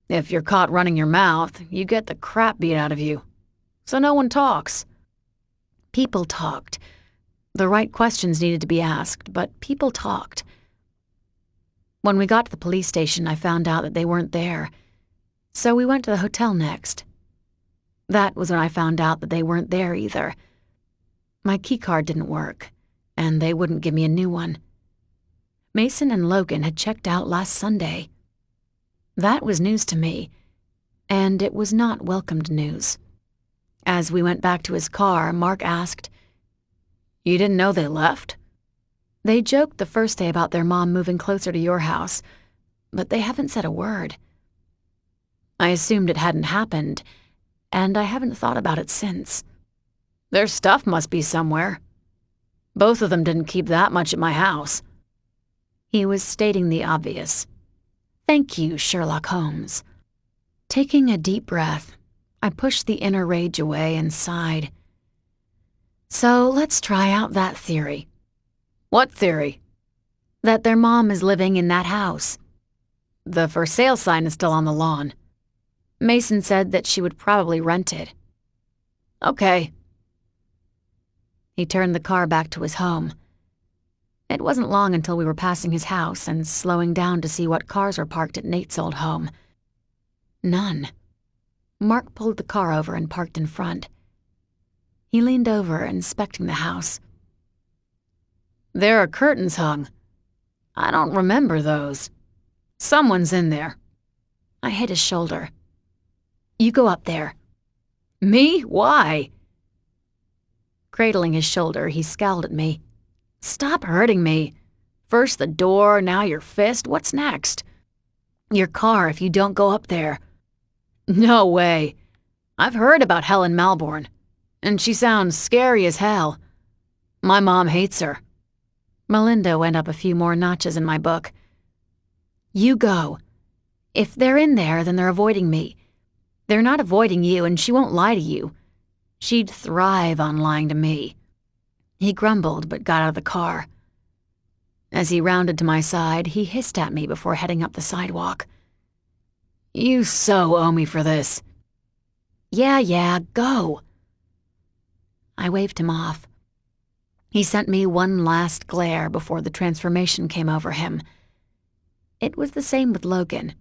If you're caught running your mouth, you get the crap beat out of you. So no one talks. People talked. The right questions needed to be asked, but people talked. When we got to the police station, I found out that they weren't there. So we went to the hotel next. That was when I found out that they weren't there either. My keycard didn't work, and they wouldn't give me a new one. Mason and Logan had checked out last Sunday. That was news to me, and it was not welcomed news. As we went back to his car, Mark asked, "You didn't know they left?" They joked the first day about their mom moving closer to your house, but they haven't said a word. I assumed it hadn't happened, and I haven't thought about it since. Their stuff must be somewhere. Both of them didn't keep that much at my house. He was stating the obvious. Thank you, Sherlock Holmes. Taking a deep breath, I pushed the inner rage away and sighed. So let's try out that theory. What theory? That their mom is living in that house. The for sale sign is still on the lawn. Mason said that she would probably rent it. Okay. He turned the car back to his home. It wasn't long until we were passing his house and slowing down to see what cars were parked at Nate's old home. None. Mark pulled the car over and parked in front. He leaned over, inspecting the house. There are curtains hung. I don't remember those. Someone's in there. I hit his shoulder. You go up there. Me? Why? Cradling his shoulder, he scowled at me. Stop hurting me. First the door, now your fist. What's next? Your car if you don't go up there. No way. I've heard about Helen Malborn, and she sounds scary as hell. My mom hates her. Melinda went up a few more notches in my book. You go. If they're in there, then they're avoiding me. They're not avoiding you, and she won't lie to you. She'd thrive on lying to me. He grumbled, but got out of the car. As he rounded to my side, he hissed at me before heading up the sidewalk. You so owe me for this. Yeah, go. I waved him off. He sent me one last glare before the transformation came over him. It was the same with Logan.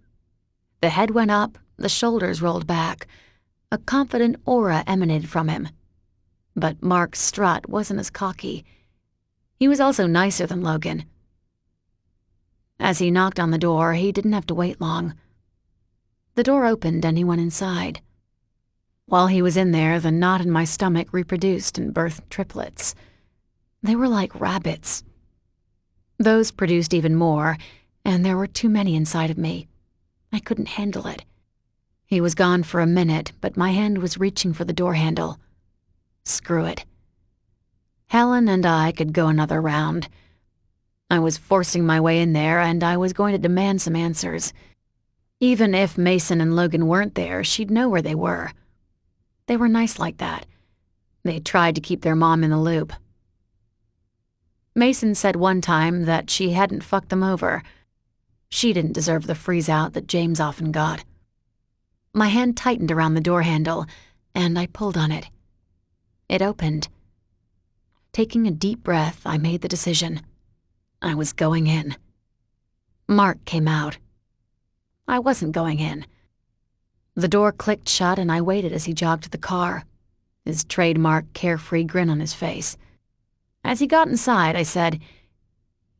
The head went up, the shoulders rolled back. A confident aura emanated from him. But Mark's strut wasn't as cocky. He was also nicer than Logan. As he knocked on the door, he didn't have to wait long. The door opened and he went inside. While he was in there, the knot in my stomach reproduced and birthed triplets. They were like rabbits. Those produced even more, and there were too many inside of me. I couldn't handle it. He was gone for a minute, but my hand was reaching for the door handle. Screw it. Helen and I could go another round. I was forcing my way in there, and I was going to demand some answers. Even if Mason and Logan weren't there, she'd know where they were. They were nice like that. They tried to keep their mom in the loop. Mason said one time that she hadn't fucked them over. She didn't deserve the freeze-out that James often got. My hand tightened around the door handle, and I pulled on it. It opened. Taking a deep breath, I made the decision. I was going in. Mark came out. I wasn't going in. The door clicked shut and I waited as he jogged to the car, his trademark carefree grin on his face. As he got inside, I said,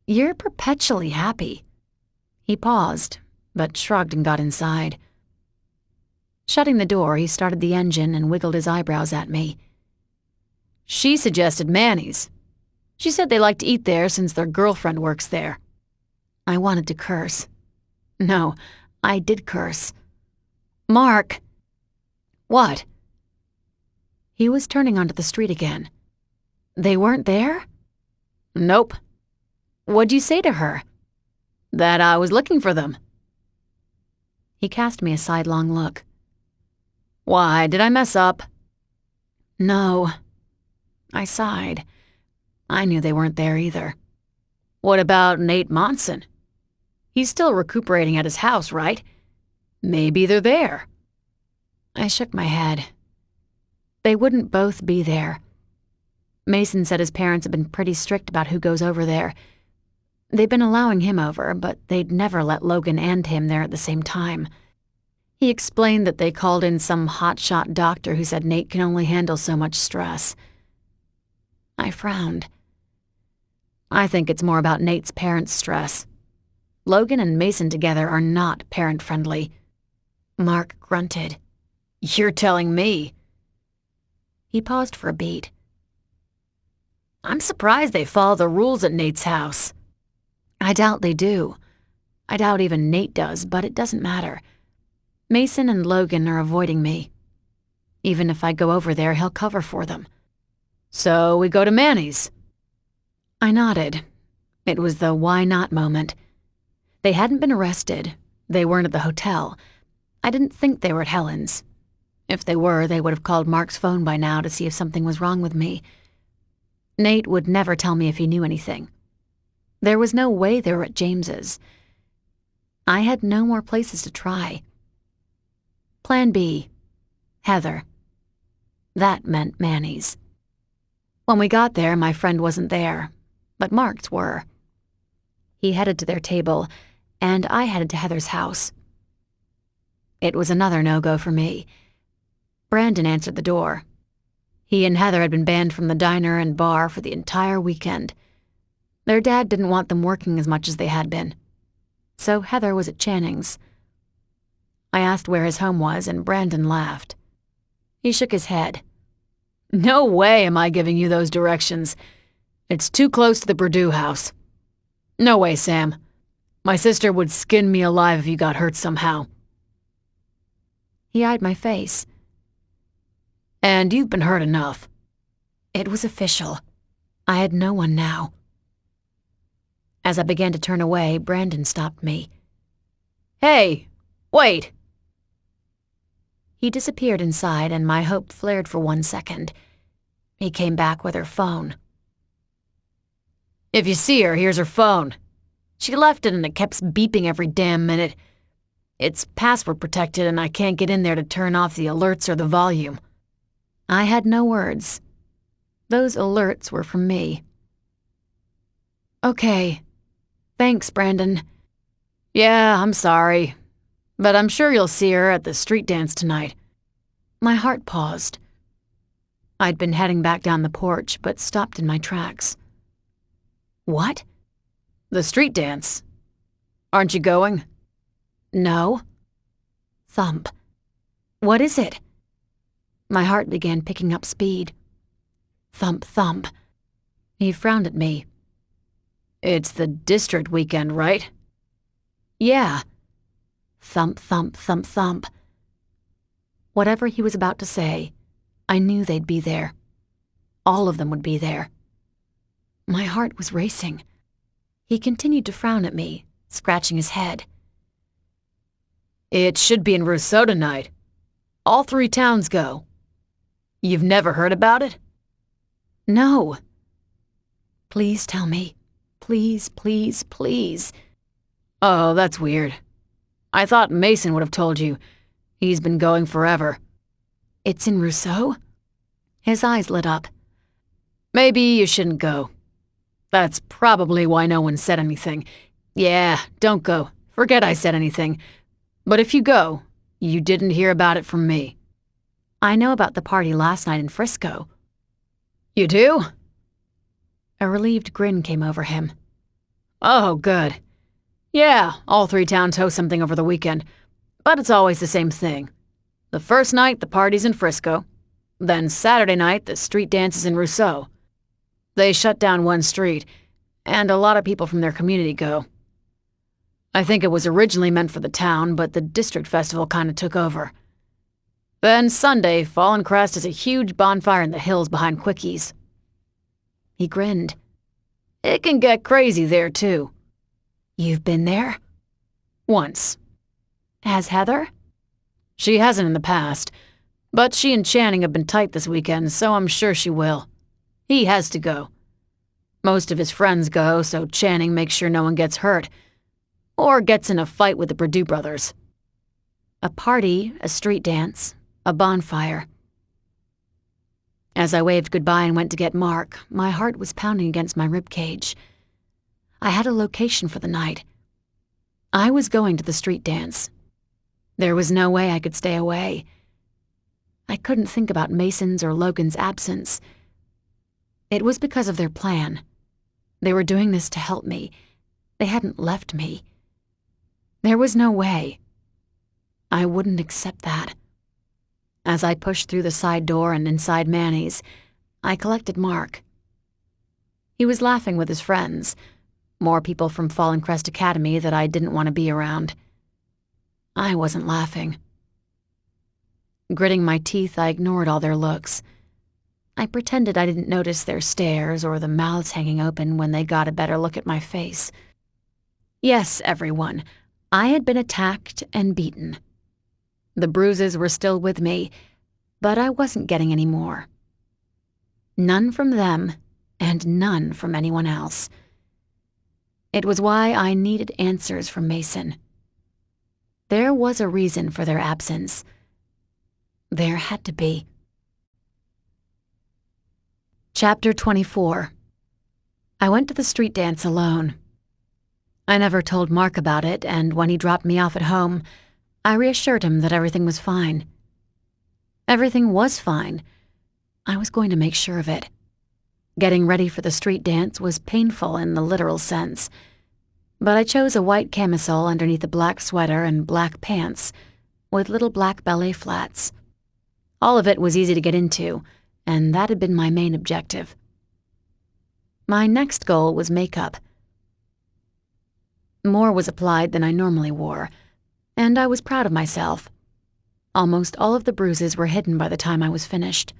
"You're perpetually happy." He paused, but shrugged and got inside. Shutting the door, he started the engine and wiggled his eyebrows at me. She suggested Manny's. She said they like to eat there since their girlfriend works there. I wanted to curse. No, I did curse. Mark! What? He was turning onto the street again. They weren't there? Nope. What'd you say to her? That I was looking for them. He cast me a sidelong look. Why, did I mess up? No. I sighed. I knew they weren't there either. What about Nate Monson? He's still recuperating at his house, right? Maybe they're there. I shook my head. They wouldn't both be there. Mason said his parents have been pretty strict about who goes over there. They've been allowing him over, but they'd never let Logan and him there at the same time. He explained that they called in some hotshot doctor who said Nate can only handle so much stress. I frowned. I think it's more about Nate's parents' stress. Logan and Mason together are not parent-friendly. Mark grunted. You're telling me. He paused for a beat. I'm surprised they follow the rules at Nate's house. I doubt they do. I doubt even Nate does, but it doesn't matter. Mason and Logan are avoiding me. Even if I go over there, he'll cover for them. So we go to Manny's. I nodded. It was the why not moment. They hadn't been arrested. They weren't at the hotel. I didn't think they were at Helen's. If they were, they would have called Mark's phone by now to see if something was wrong with me. Nate would never tell me if he knew anything. There was no way they were at James's. I had no more places to try. Plan B. Heather. That meant Manny's. When we got there, my friend wasn't there, but Mark's were. He headed to their table, and I headed to Heather's house. It was another no-go for me. Brandon answered the door. He and Heather had been banned from the diner and bar for the entire weekend. Their dad didn't want them working as much as they had been. So Heather was at Channing's. I asked where his home was, and Brandon laughed. He shook his head. No way am I giving you those directions. It's too close to the Purdue house. No way, Sam. My sister would skin me alive if you got hurt somehow. He eyed my face. And you've been hurt enough. It was official. I had no one now. As I began to turn away, Brandon stopped me. Hey, wait! He disappeared inside, and my hope flared for 1 second. He came back with her phone. If you see her, here's her phone. She left it and it keeps beeping every damn minute. It's password protected and I can't get in there to turn off the alerts or the volume. I had no words. Those alerts were from me. Okay. Thanks, Brandon. Yeah, I'm sorry. But I'm sure you'll see her at the street dance tonight. My heart paused. I'd been heading back down the porch, but stopped in my tracks. What? The street dance. Aren't you going? No. Thump. What is it? My heart began picking up speed. Thump, thump. He frowned at me. It's the district weekend, right? Yeah. Thump, thump, thump, thump. Whatever he was about to say, I knew they'd be there. All of them would be there. My heart was racing. He continued to frown at me, scratching his head. It should be in Rousseau tonight. All 3 towns go. You've never heard about it? No. Please tell me. Please, please, please. Oh, that's weird. I thought Mason would have told you. He's been going forever. It's in Rousseau? His eyes lit up. Maybe you shouldn't go. That's probably why no one said anything. Yeah, don't go. Forget I said anything. But if you go, you didn't hear about it from me. I know about the party last night in Frisco. You do? A relieved grin came over him. Oh, good. Yeah, all 3 towns host something over the weekend, but it's always the same thing. The first night, the party's in Frisco. Then Saturday night, the street dance is in Rousseau. They shut down one street, and a lot of people from their community go. I think it was originally meant for the town, but the district festival kinda took over. Then Sunday, Fallen Crest is a huge bonfire in the hills behind Quickies. He grinned. It can get crazy there, too. You've been there? Once. Has Heather? She hasn't in the past, but she and Channing have been tight this weekend, so I'm sure she will. He has to go. Most of his friends go, so Channing makes sure no one gets hurt. Or gets in a fight with the Purdue brothers. A party, a street dance, a bonfire. As I waved goodbye and went to get Mark, my heart was pounding against my ribcage. I had a location for the night. I was going to the street dance. There was no way I could stay away. I couldn't think about Mason's or Logan's absence. It was because of their plan. They were doing this to help me. They hadn't left me. There was no way. I wouldn't accept that. As I pushed through the side door and inside Manny's, I collected Mark. He was laughing with his friends, more people from Fallen Crest Academy that I didn't want to be around. I wasn't laughing. Gritting my teeth, I ignored all their looks. I pretended I didn't notice their stares or the mouths hanging open when they got a better look at my face. Yes, everyone, I had been attacked and beaten. The bruises were still with me, but I wasn't getting any more. None from them, and none from anyone else. It was why I needed answers from Mason. There was a reason for their absence. There had to be. Chapter 24. I went to the street dance alone. I never told Mark about it, and when he dropped me off at home, I reassured him that everything was fine. Everything was fine. I was going to make sure of it. Getting ready for the street dance was painful in the literal sense, but I chose a white camisole underneath a black sweater and black pants with little black ballet flats. All of it was easy to get into, and that had been my main objective. My next goal was makeup. More was applied than I normally wore, and I was proud of myself. Almost all of the bruises were hidden by the time I was finished.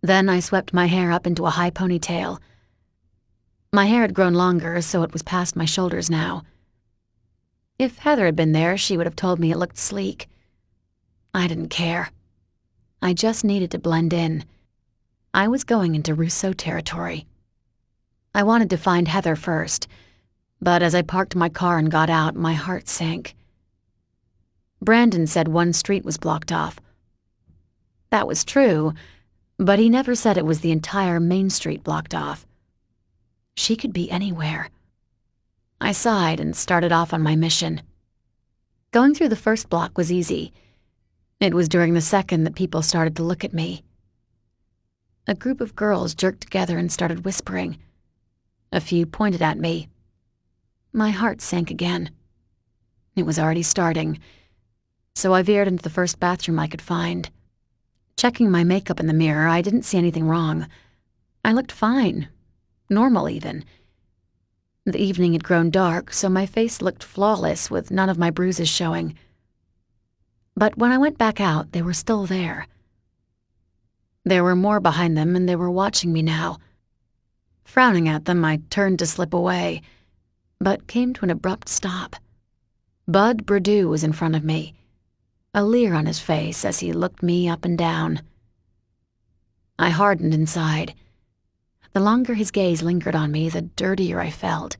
Then I swept my hair up into a high ponytail. My hair had grown longer, so it was past my shoulders now. If Heather had been there, she would have told me it looked sleek. I didn't care. I just needed to blend in. I was going into Rousseau territory. I wanted to find Heather first, but as I parked my car and got out, my heart sank. Brandon said one street was blocked off. That was true, but he never said it was the entire main street blocked off. She could be anywhere. I sighed and started off on my mission. Going through the first block was easy. It was during the second that people started to look at me. A group of girls jerked together and started whispering. A few pointed at me. My heart sank again. It was already starting, so I veered into the first bathroom I could find. Checking my makeup in the mirror, I didn't see anything wrong. I looked fine. Normal, even. The evening had grown dark, so my face looked flawless with none of my bruises showing. But when I went back out, they were still there. There were more behind them, and they were watching me now. Frowning at them, I turned to slip away, but came to an abrupt stop. Bud Bredoux was in front of me, a leer on his face as he looked me up and down. I hardened inside. The longer his gaze lingered on me, the dirtier I felt.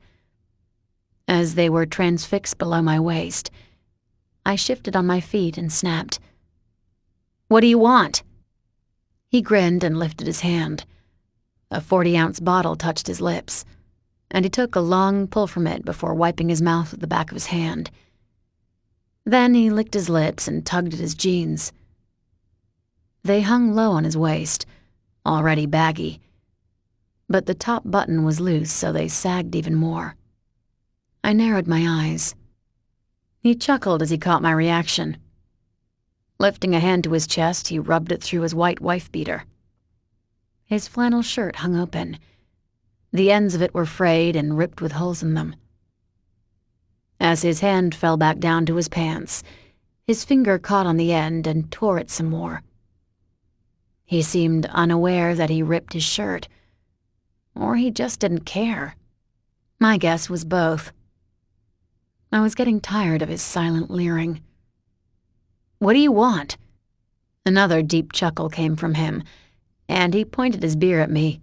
As they were transfixed below my waist, I shifted on my feet and snapped. "What do you want?" He grinned and lifted his hand. A 40-ounce bottle touched his lips, and he took a long pull from it before wiping his mouth with the back of his hand. Then he licked his lips and tugged at his jeans. They hung low on his waist, already baggy, but the top button was loose, so they sagged even more. I narrowed my eyes. He chuckled as he caught my reaction. Lifting a hand to his chest, he rubbed it through his white wife-beater. His flannel shirt hung open. The ends of it were frayed and ripped with holes in them. As his hand fell back down to his pants, his finger caught on the end and tore it some more. He seemed unaware that he ripped his shirt, or he just didn't care. My guess was both. I was getting tired of his silent leering. "What do you want?" Another deep chuckle came from him, and he pointed his beer at me.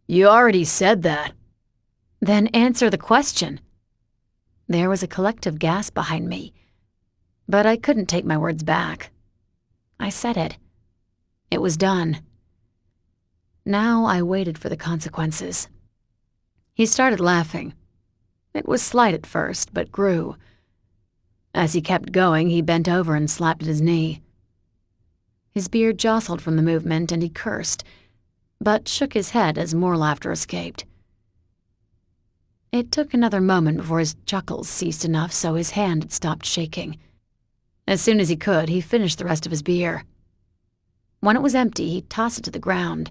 "You already said that." "Then answer the question." There was a collective gasp behind me, but I couldn't take my words back. I said it. It was done. Now I waited for the consequences. He started laughing. It was slight at first, but grew. As he kept going, he bent over and slapped at his knee. His beard jostled from the movement, and he cursed, but shook his head as more laughter escaped. It took another moment before his chuckles ceased enough so his hand had stopped shaking. As soon as he could, he finished the rest of his beer. When it was empty, he tossed it to the ground.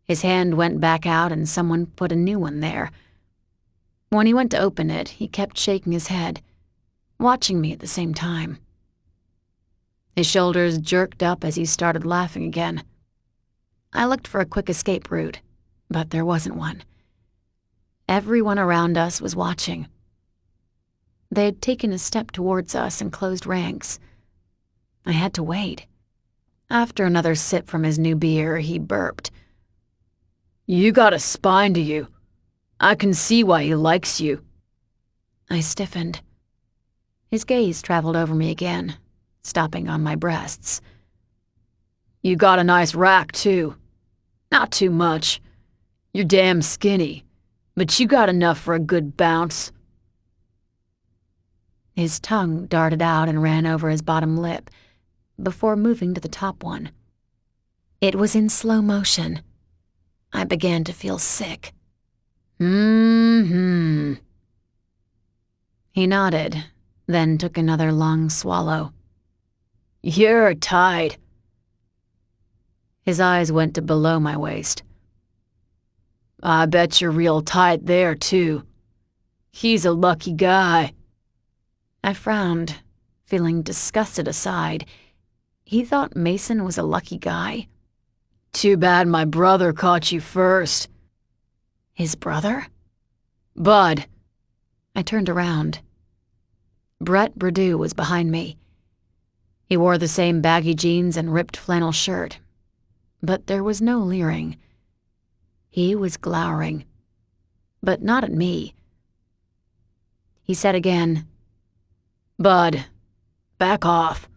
His hand went back out and someone put a new one there. When he went to open it, he kept shaking his head, watching me at the same time. His shoulders jerked up as he started laughing again. I looked for a quick escape route, but there wasn't one. Everyone around us was watching. They had taken a step towards us and closed ranks. I had to wait. After another sip from his new beer, he burped. "You got a spine to you. I can see why he likes you." I stiffened. His gaze traveled over me again, stopping on my breasts. "You got a nice rack, too." Not too much. You're damn skinny, but you got enough for a good bounce. His tongue darted out and ran over his bottom lip before moving to the top one. It was in slow motion. I began to feel sick. Mm-hmm. He nodded, then took another long swallow. You're tight. His eyes went to below my waist. I bet you're real tight there, too. He's a lucky guy. I frowned, feeling disgusted aside. He thought Mason was a lucky guy. Too bad my brother caught you first. His brother? Bud. I turned around. Brett Berdew was behind me. He wore the same baggy jeans and ripped flannel shirt, but there was no leering. He was glowering, but not at me. He said again, Bud, back off.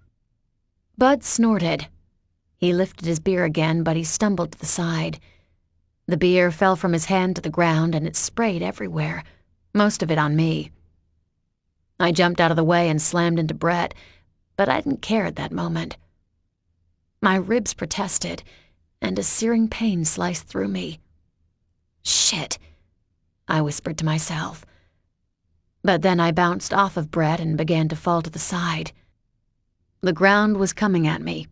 Bud snorted. He lifted his beer again, but he stumbled to the side. The beer fell from his hand to the ground and it sprayed everywhere, most of it on me. I jumped out of the way and slammed into Brett, but I didn't care at that moment. My ribs protested, and a searing pain sliced through me. Shit, I whispered to myself. But then I bounced off of Brett and began to fall to the side. The ground was coming at me.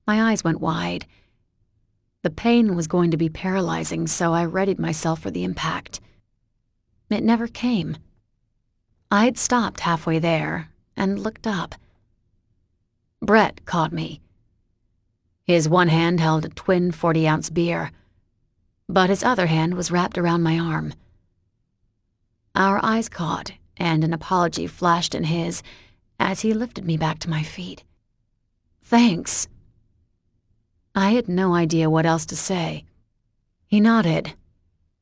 My eyes went wide. The pain was going to be paralyzing, so I readied myself for the impact. It never came. I had stopped halfway there and looked up. Brett caught me. His one hand held a twin 40-ounce beer, but his other hand was wrapped around my arm. Our eyes caught, and an apology flashed in his as he lifted me back to my feet. Thanks. I had no idea what else to say. He nodded.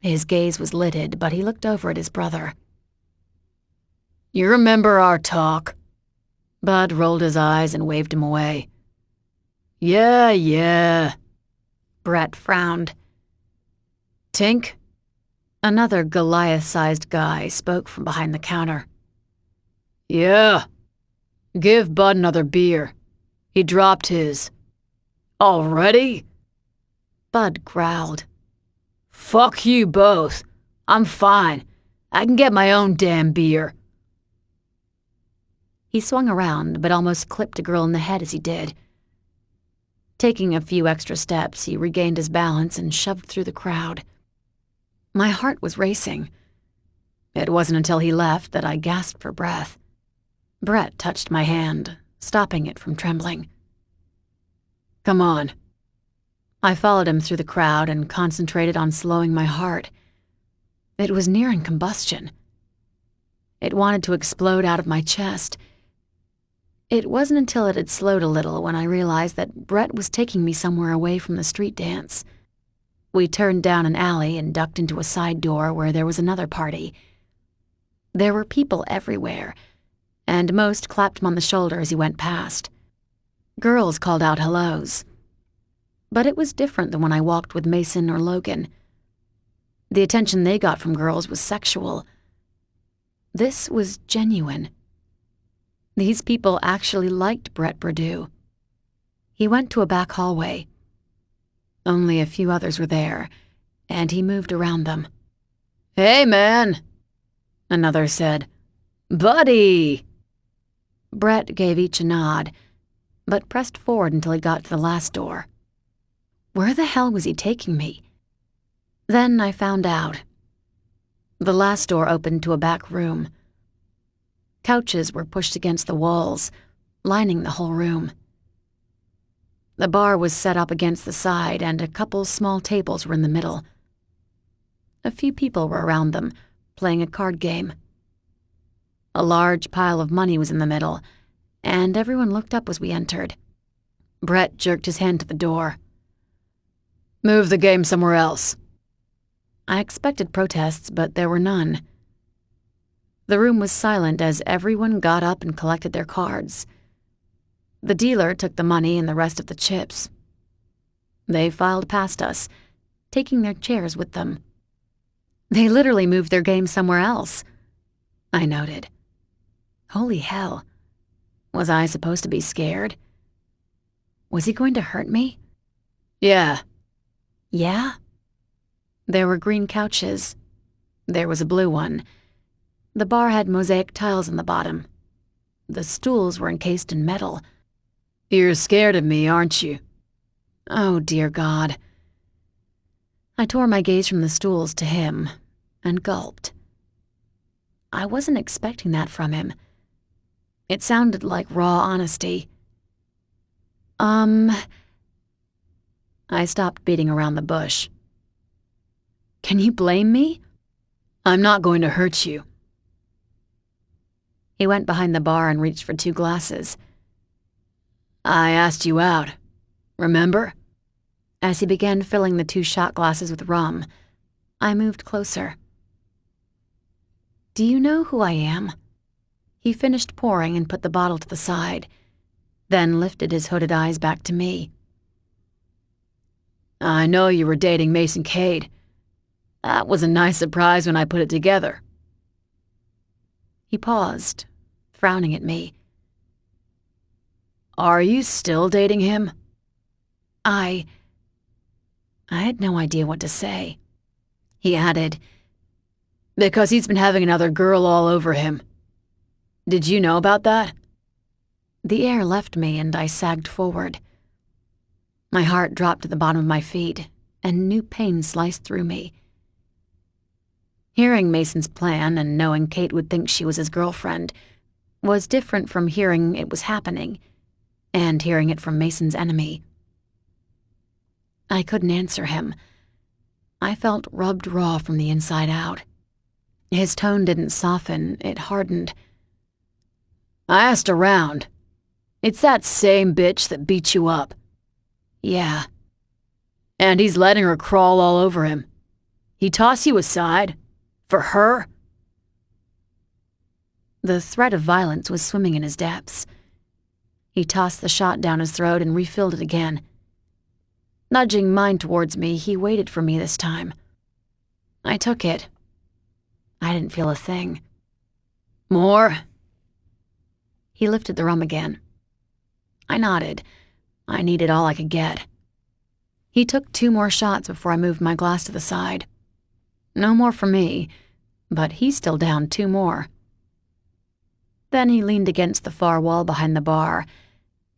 His gaze was lidded, but he looked over at his brother. You remember our talk? Bud rolled his eyes and waved him away. Yeah. Brett frowned. Tink? Another Goliath-sized guy spoke from behind the counter. Yeah. Give Bud another beer. He dropped his. Already? Bud growled. Fuck you both. I'm fine. I can get my own damn beer. He swung around, but almost clipped a girl in the head as he did. Taking a few extra steps, he regained his balance and shoved through the crowd. My heart was racing. It wasn't until he left that I gasped for breath. Brett touched my hand, stopping it from trembling. Come on. I followed him through the crowd and concentrated on slowing my heart. It was nearing combustion. It wanted to explode out of my chest. It wasn't until it had slowed a little when I realized that Brett was taking me somewhere away from the street dance. We turned down an alley and ducked into a side door where there was another party. There were people everywhere, and most clapped him on the shoulder as he went past. Girls called out hellos. But it was different than when I walked with Mason or Logan. The attention they got from girls was sexual. This was genuine. These people actually liked Brett Berdew. He went to a back hallway. Only a few others were there, and he moved around them. Hey, man, another said. Buddy! Brett gave each a nod, but pressed forward until he got to the last door. Where the hell was he taking me? Then I found out. The last door opened to a back room. Couches were pushed against the walls, lining the whole room. The bar was set up against the side, and a couple small tables were in the middle. A few people were around them, playing a card game. A large pile of money was in the middle, and everyone looked up as we entered. Brett jerked his hand to the door. Move the game somewhere else. I expected protests, but there were none. The room was silent as everyone got up and collected their cards. The dealer took the money and the rest of the chips. They filed past us, taking their chairs with them. They literally moved their game somewhere else, I noted. Holy hell. Was I supposed to be scared? Was he going to hurt me? Yeah. Yeah? There were green couches. There was a blue one. The bar had mosaic tiles on the bottom. The stools were encased in metal. You're scared of me, aren't you? Oh, dear God. I tore my gaze from the stools to him and gulped. I wasn't expecting that from him. It sounded like raw honesty. I stopped beating around the bush. Can you blame me? I'm not going to hurt you. He went behind the bar and reached for 2 glasses. I asked you out, remember? As he began filling the 2 shot glasses with rum, I moved closer. Do you know who I am? He finished pouring and put the bottle to the side, then lifted his hooded eyes back to me. I know you were dating Mason Cade. That was a nice surprise when I put it together. He paused, frowning at me. Are you still dating him? I had no idea what to say. He added, Because he's been having another girl all over him. Did you know about that? The air left me and I sagged forward. My heart dropped to the bottom of my feet, and new pain sliced through me. Hearing Mason's plan and knowing Kate would think she was his girlfriend was different from hearing it was happening, and hearing it from Mason's enemy. I couldn't answer him. I felt rubbed raw from the inside out. His tone didn't soften, it hardened. I asked around. It's that same bitch that beat you up. Yeah. And he's letting her crawl all over him. He tossed you aside? For her? The threat of violence was swimming in his depths. He tossed the shot down his throat and refilled it again. Nudging mine towards me, he waited for me this time. I took it. I didn't feel a thing. More? He lifted the rum again. I nodded. I needed all I could get. He took 2 more shots before I moved my glass to the side. No more for me, but he still downed 2 more. Then he leaned against the far wall behind the bar,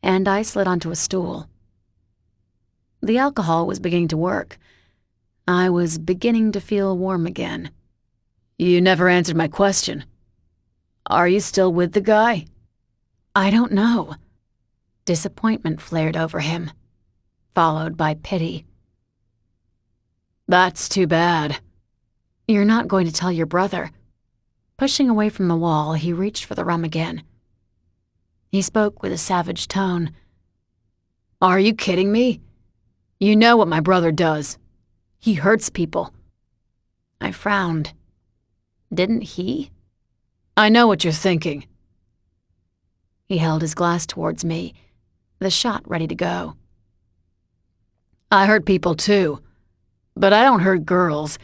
and I slid onto a stool. The alcohol was beginning to work. I was beginning to feel warm again. You never answered my question. Are you still with the guy? I don't know. Disappointment flared over him, followed by pity. That's too bad. You're not going to tell your brother. Pushing away from the wall, he reached for the rum again. He spoke with a savage tone. Are you kidding me? You know what my brother does. He hurts people. I frowned. Didn't he? I know what you're thinking. He held his glass towards me, the shot ready to go. I hurt people too, but I don't hurt girls,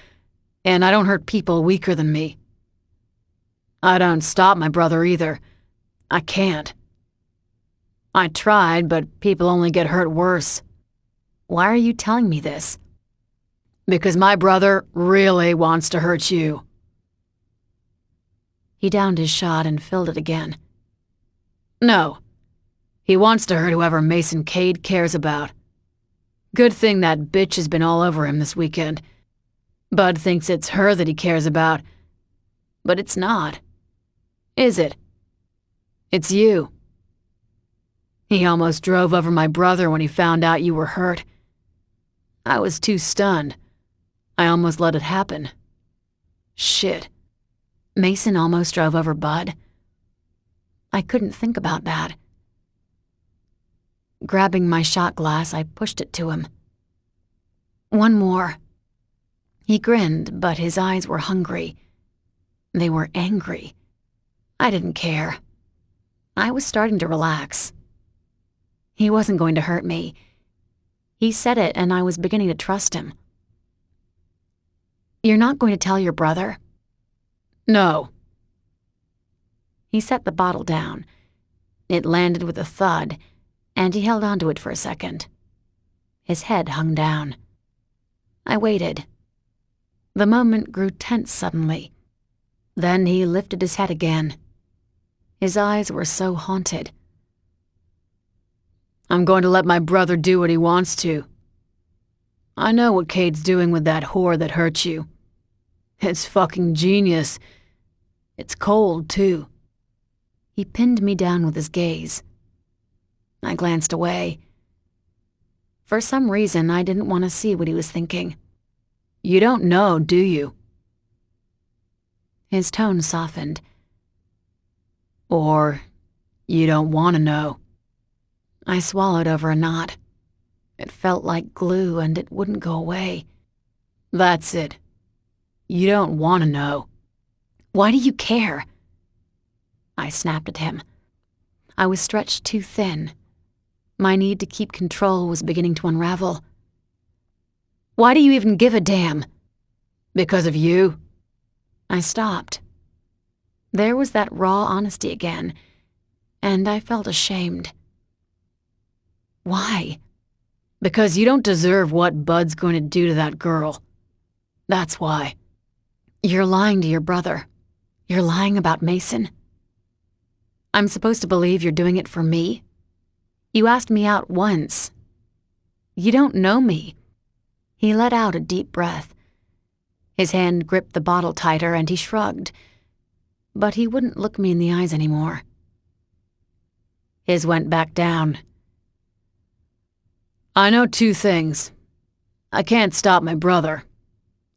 and I don't hurt people weaker than me. I don't stop my brother either. I can't. I tried, but people only get hurt worse. Why are you telling me this? Because my brother really wants to hurt you. He downed his shot and filled it again. No. He wants to hurt whoever Mason Cade cares about. Good thing that bitch has been all over him this weekend. Bud thinks it's her that he cares about. But it's not. Is it? It's you. He almost drove over my brother when he found out you were hurt. I was too stunned. I almost let it happen. Shit. Mason almost drove over Bud. I couldn't think about that. Grabbing my shot glass, I pushed it to him. One more. He grinned, but his eyes were hungry. They were angry. I didn't care. I was starting to relax. He wasn't going to hurt me. He said it, and I was beginning to trust him. "You're not going to tell your brother?" No. He set the bottle down. It landed with a thud, and he held onto it for a second. His head hung down. I waited. The moment grew tense suddenly. Then he lifted his head again. His eyes were so haunted. "I'm going to let my brother do what he wants to. I know what Cade's doing with that whore that hurt you. It's fucking genius. It's cold, too." He pinned me down with his gaze. I glanced away. For some reason, I didn't want to see what he was thinking. "You don't know, do you?" His tone softened. "Or you don't want to know." I swallowed over a knot. It felt like glue, and it wouldn't go away. "That's it. You don't want to know." "Why do you care?" I snapped at him. I was stretched too thin. My need to keep control was beginning to unravel. "Why do you even give a damn?" "Because of you." I stopped. There was that raw honesty again, and I felt ashamed. "Why?" "Because you don't deserve what Bud's going to do to that girl. That's why." "You're lying to your brother. You're lying about Mason. I'm supposed to believe you're doing it for me? You asked me out once. You don't know me." He let out a deep breath. His hand gripped the bottle tighter, and he shrugged. But he wouldn't look me in the eyes anymore. His went back down. "I know 2 things. I can't stop my brother.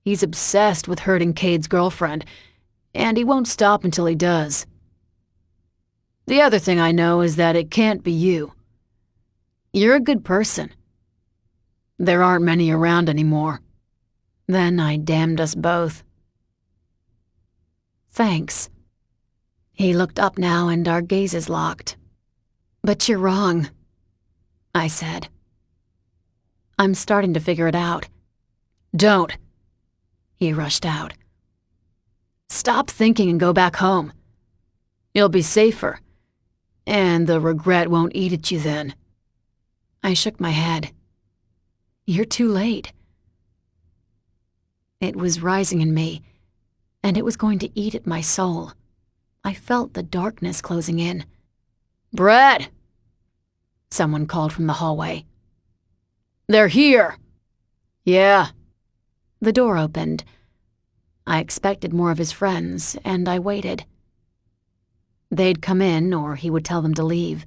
He's obsessed with hurting Cade's girlfriend, and he won't stop until he does. The other thing I know is that it can't be you. You're a good person. There aren't many around anymore." Then I damned us both. "Thanks." He looked up now, and our gazes locked. "But you're wrong," I said. "I'm starting to figure it out." "Don't." He rushed out. "Stop thinking and go back home. You'll be safer, and the regret won't eat at you then." I shook my head. "You're too late." It was rising in me, and it was going to eat at my soul. I felt the darkness closing in. "Brett!" Someone called from the hallway. "They're here!" "Yeah." The door opened. I expected more of his friends, and I waited. They'd come in, or he would tell them to leave.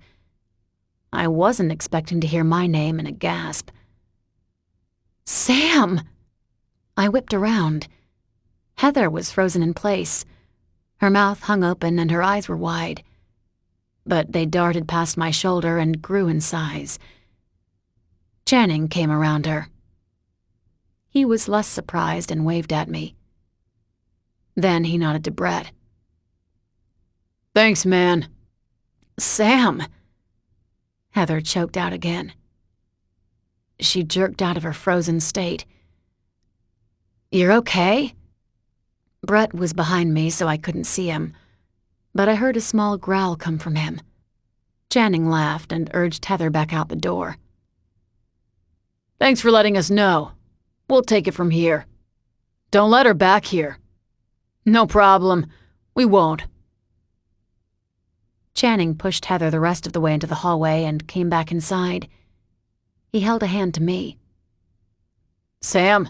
I wasn't expecting to hear my name in a gasp. "Sam!" I whipped around. Heather was frozen in place. Her mouth hung open and her eyes were wide. But they darted past my shoulder and grew in size. Channing came around her. He was less surprised and waved at me. Then he nodded to Brett. "Thanks, man." "Sam!" Heather choked out again. She jerked out of her frozen state. "You're okay?" Brett was behind me, so I couldn't see him, but I heard a small growl come from him. Channing laughed and urged Heather back out the door. "Thanks for letting us know. We'll take it from here. Don't let her back here." "No problem. We won't." Channing pushed Heather the rest of the way into the hallway and came back inside. He held a hand to me. "Sam?"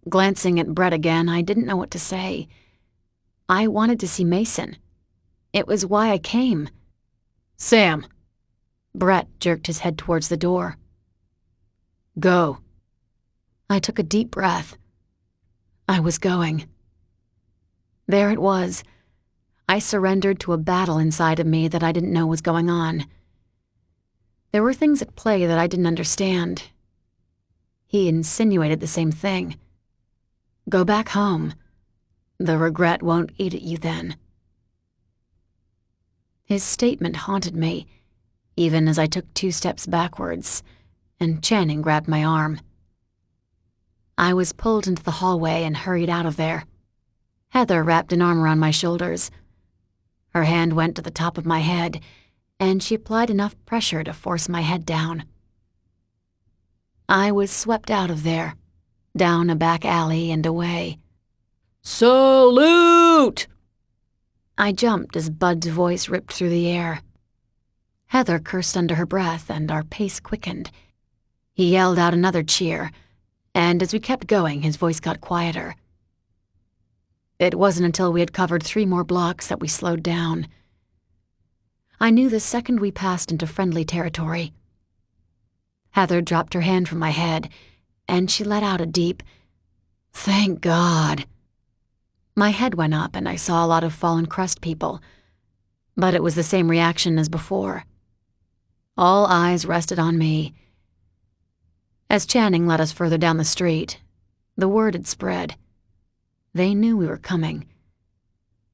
Glancing at Brett again, I didn't know what to say. I wanted to see Mason. It was why I came. "Sam." Brett jerked his head towards the door. "Go." I took a deep breath. I was going. There it was. I surrendered to a battle inside of me that I didn't know was going on. There were things at play that I didn't understand. He insinuated the same thing. Go back home. The regret won't eat at you then. His statement haunted me, even as I took 2 steps backwards, and Channing grabbed my arm. I was pulled into the hallway and hurried out of there. Heather wrapped an arm around my shoulders. Her hand went to the top of my head, and she applied enough pressure to force my head down. I was swept out of there, down a back alley and away. Salute! I jumped as Bud's voice ripped through the air. Heather cursed under her breath, and our pace quickened. He yelled out another cheer, and as we kept going, his voice got quieter. It wasn't until we had covered 3 more blocks that we slowed down. I knew the second we passed into friendly territory. Heather dropped her hand from my head, and she let out a deep, "Thank God." My head went up and I saw a lot of Fallen Crest people, but it was the same reaction as before. All eyes rested on me. As Channing led us further down the street, the word had spread. They knew we were coming.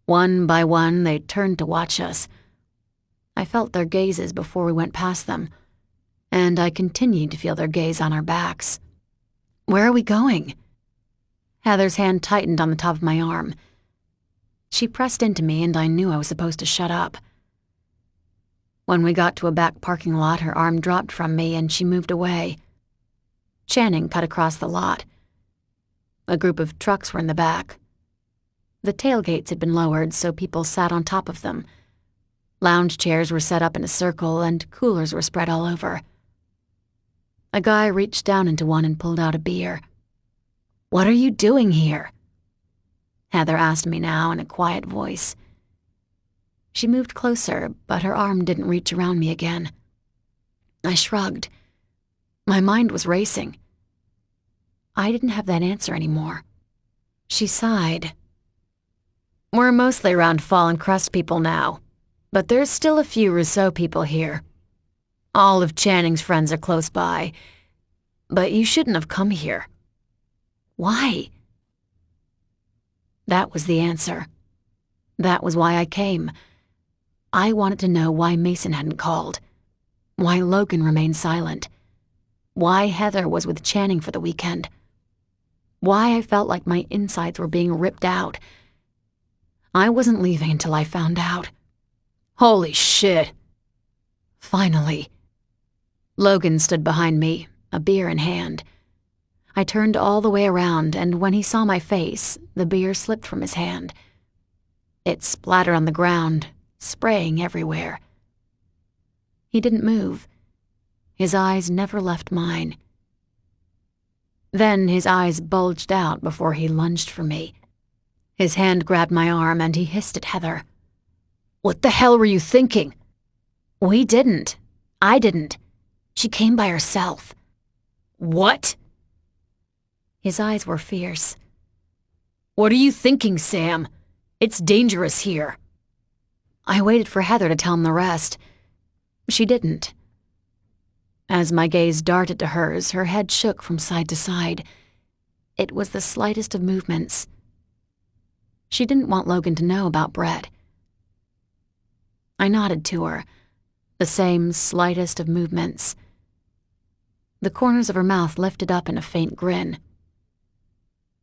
One by one, they turned to watch us. I felt their gazes before we went past them, and I continued to feel their gaze on our backs. Where are we going? Heather's hand tightened on the top of my arm. She pressed into me, and I knew I was supposed to shut up. When we got to a back parking lot, her arm dropped from me and she moved away. Channing cut across the lot. A group of trucks were in the back. The tailgates had been lowered so people sat on top of them. Lounge chairs were set up in a circle and coolers were spread all over. A guy reached down into one and pulled out a beer. "What are you doing here?" Heather asked me now in a quiet voice. She moved closer, but her arm didn't reach around me again. I shrugged. My mind was racing. I didn't have that answer anymore. She sighed. "We're mostly around Fallen Crest people now, but there's still a few Rousseau people here. All of Channing's friends are close by, but you shouldn't have come here." "Why?" That was the answer. That was why I came. I wanted to know why Mason hadn't called, why Logan remained silent, why Heather was with Channing for the weekend, why I felt like my insides were being ripped out. I wasn't leaving until I found out. Holy shit. Finally. Logan stood behind me, a beer in hand. I turned all the way around, and when he saw my face, the beer slipped from his hand. It splattered on the ground, spraying everywhere. He didn't move. His eyes never left mine. Then his eyes bulged out before he lunged for me. His hand grabbed my arm and he hissed at Heather. "What the hell were you thinking?" "We didn't. I didn't. She came by herself." "What?" His eyes were fierce. "What are you thinking, Sam? It's dangerous here." I waited for Heather to tell him the rest. She didn't. As my gaze darted to hers, her head shook from side to side. It was the slightest of movements. She didn't want Logan to know about Brett. I nodded to her, the same slightest of movements. The corners of her mouth lifted up in a faint grin.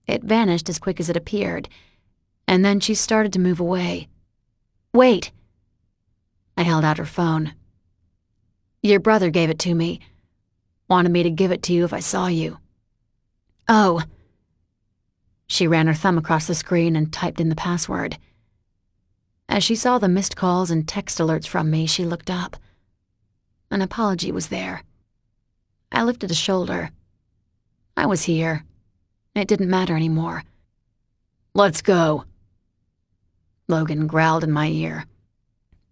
It vanished as quick as it appeared, and then she started to move away. "Wait!" I held out her phone. "Your brother gave it to me. Wanted me to give it to you if I saw you." "Oh." She ran her thumb across the screen and typed in the password. As she saw the missed calls and text alerts from me, she looked up. An apology was there. I lifted a shoulder. I was here. It didn't matter anymore. "Let's go." Logan growled in my ear.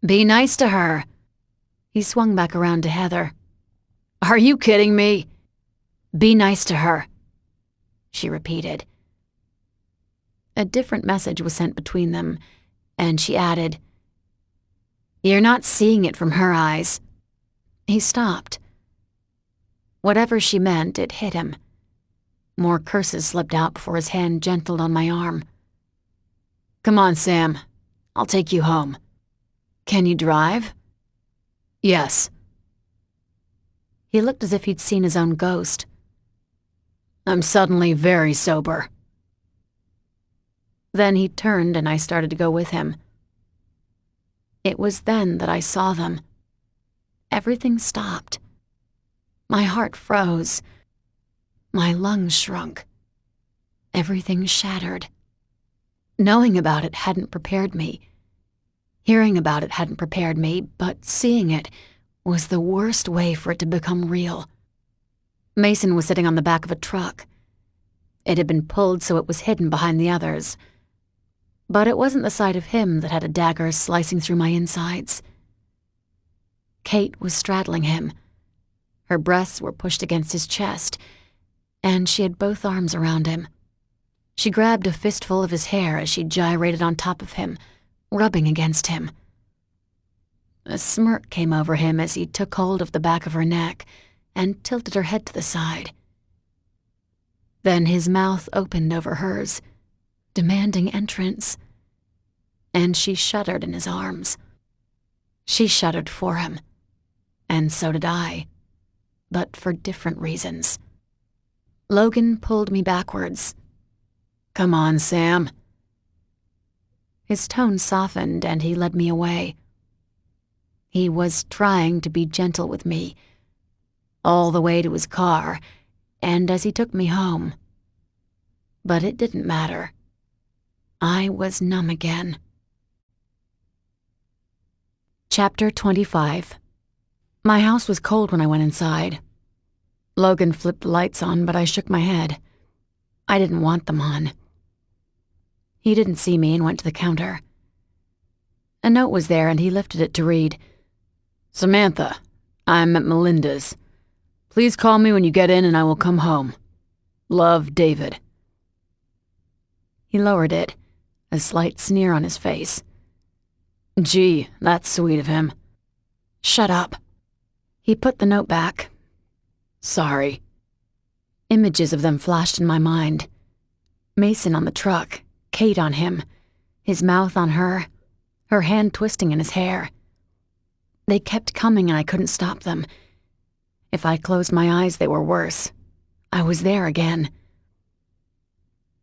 "Be nice to her." He swung back around to Heather. "Are you kidding me?" "Be nice to her," she repeated. A different message was sent between them, and she added, "You're not seeing it from her eyes." He stopped. Whatever she meant, it hit him. More curses slipped out before his hand gentled on my arm. "Come on, Sam. I'll take you home." "Can you drive?" "Yes." He looked as if he'd seen his own ghost. I'm suddenly very sober. Then he turned and I started to go with him. It was then that I saw them. Everything stopped. My heart froze. My lungs shrunk. Everything shattered. Knowing about it hadn't prepared me. Hearing about it hadn't prepared me, but seeing it was the worst way for it to become real. Mason was sitting on the back of a truck. It had been pulled so it was hidden behind the others. But it wasn't the sight of him that had a dagger slicing through my insides. Kate was straddling him. Her breasts were pushed against his chest, and she had both arms around him. She grabbed a fistful of his hair as she gyrated on top of him, rubbing against him. A smirk came over him as he took hold of the back of her neck and tilted her head to the side. Then his mouth opened over hers, demanding entrance, and she shuddered in his arms. She shuddered for him, and so did I, but for different reasons. Logan pulled me backwards. Come on, Sam. His tone softened and he led me away. He was trying to be gentle with me, all the way to his car, and as he took me home. But it didn't matter. I was numb again. Chapter 25. My house was cold when I went inside. Logan flipped the lights on, but I shook my head. I didn't want them on. He didn't see me and went to the counter. A note was there and he lifted it to read. Samantha, I'm at Melinda's. Please call me when you get in and I will come home. Love, David. He lowered it, a slight sneer on his face. Gee, that's sweet of him. Shut up. He put the note back. Sorry. Images of them flashed in my mind. Mason on the truck, Kate on him, his mouth on her hand twisting in his hair. They kept coming and I couldn't stop them. If I closed my eyes, they were worse. I was there again.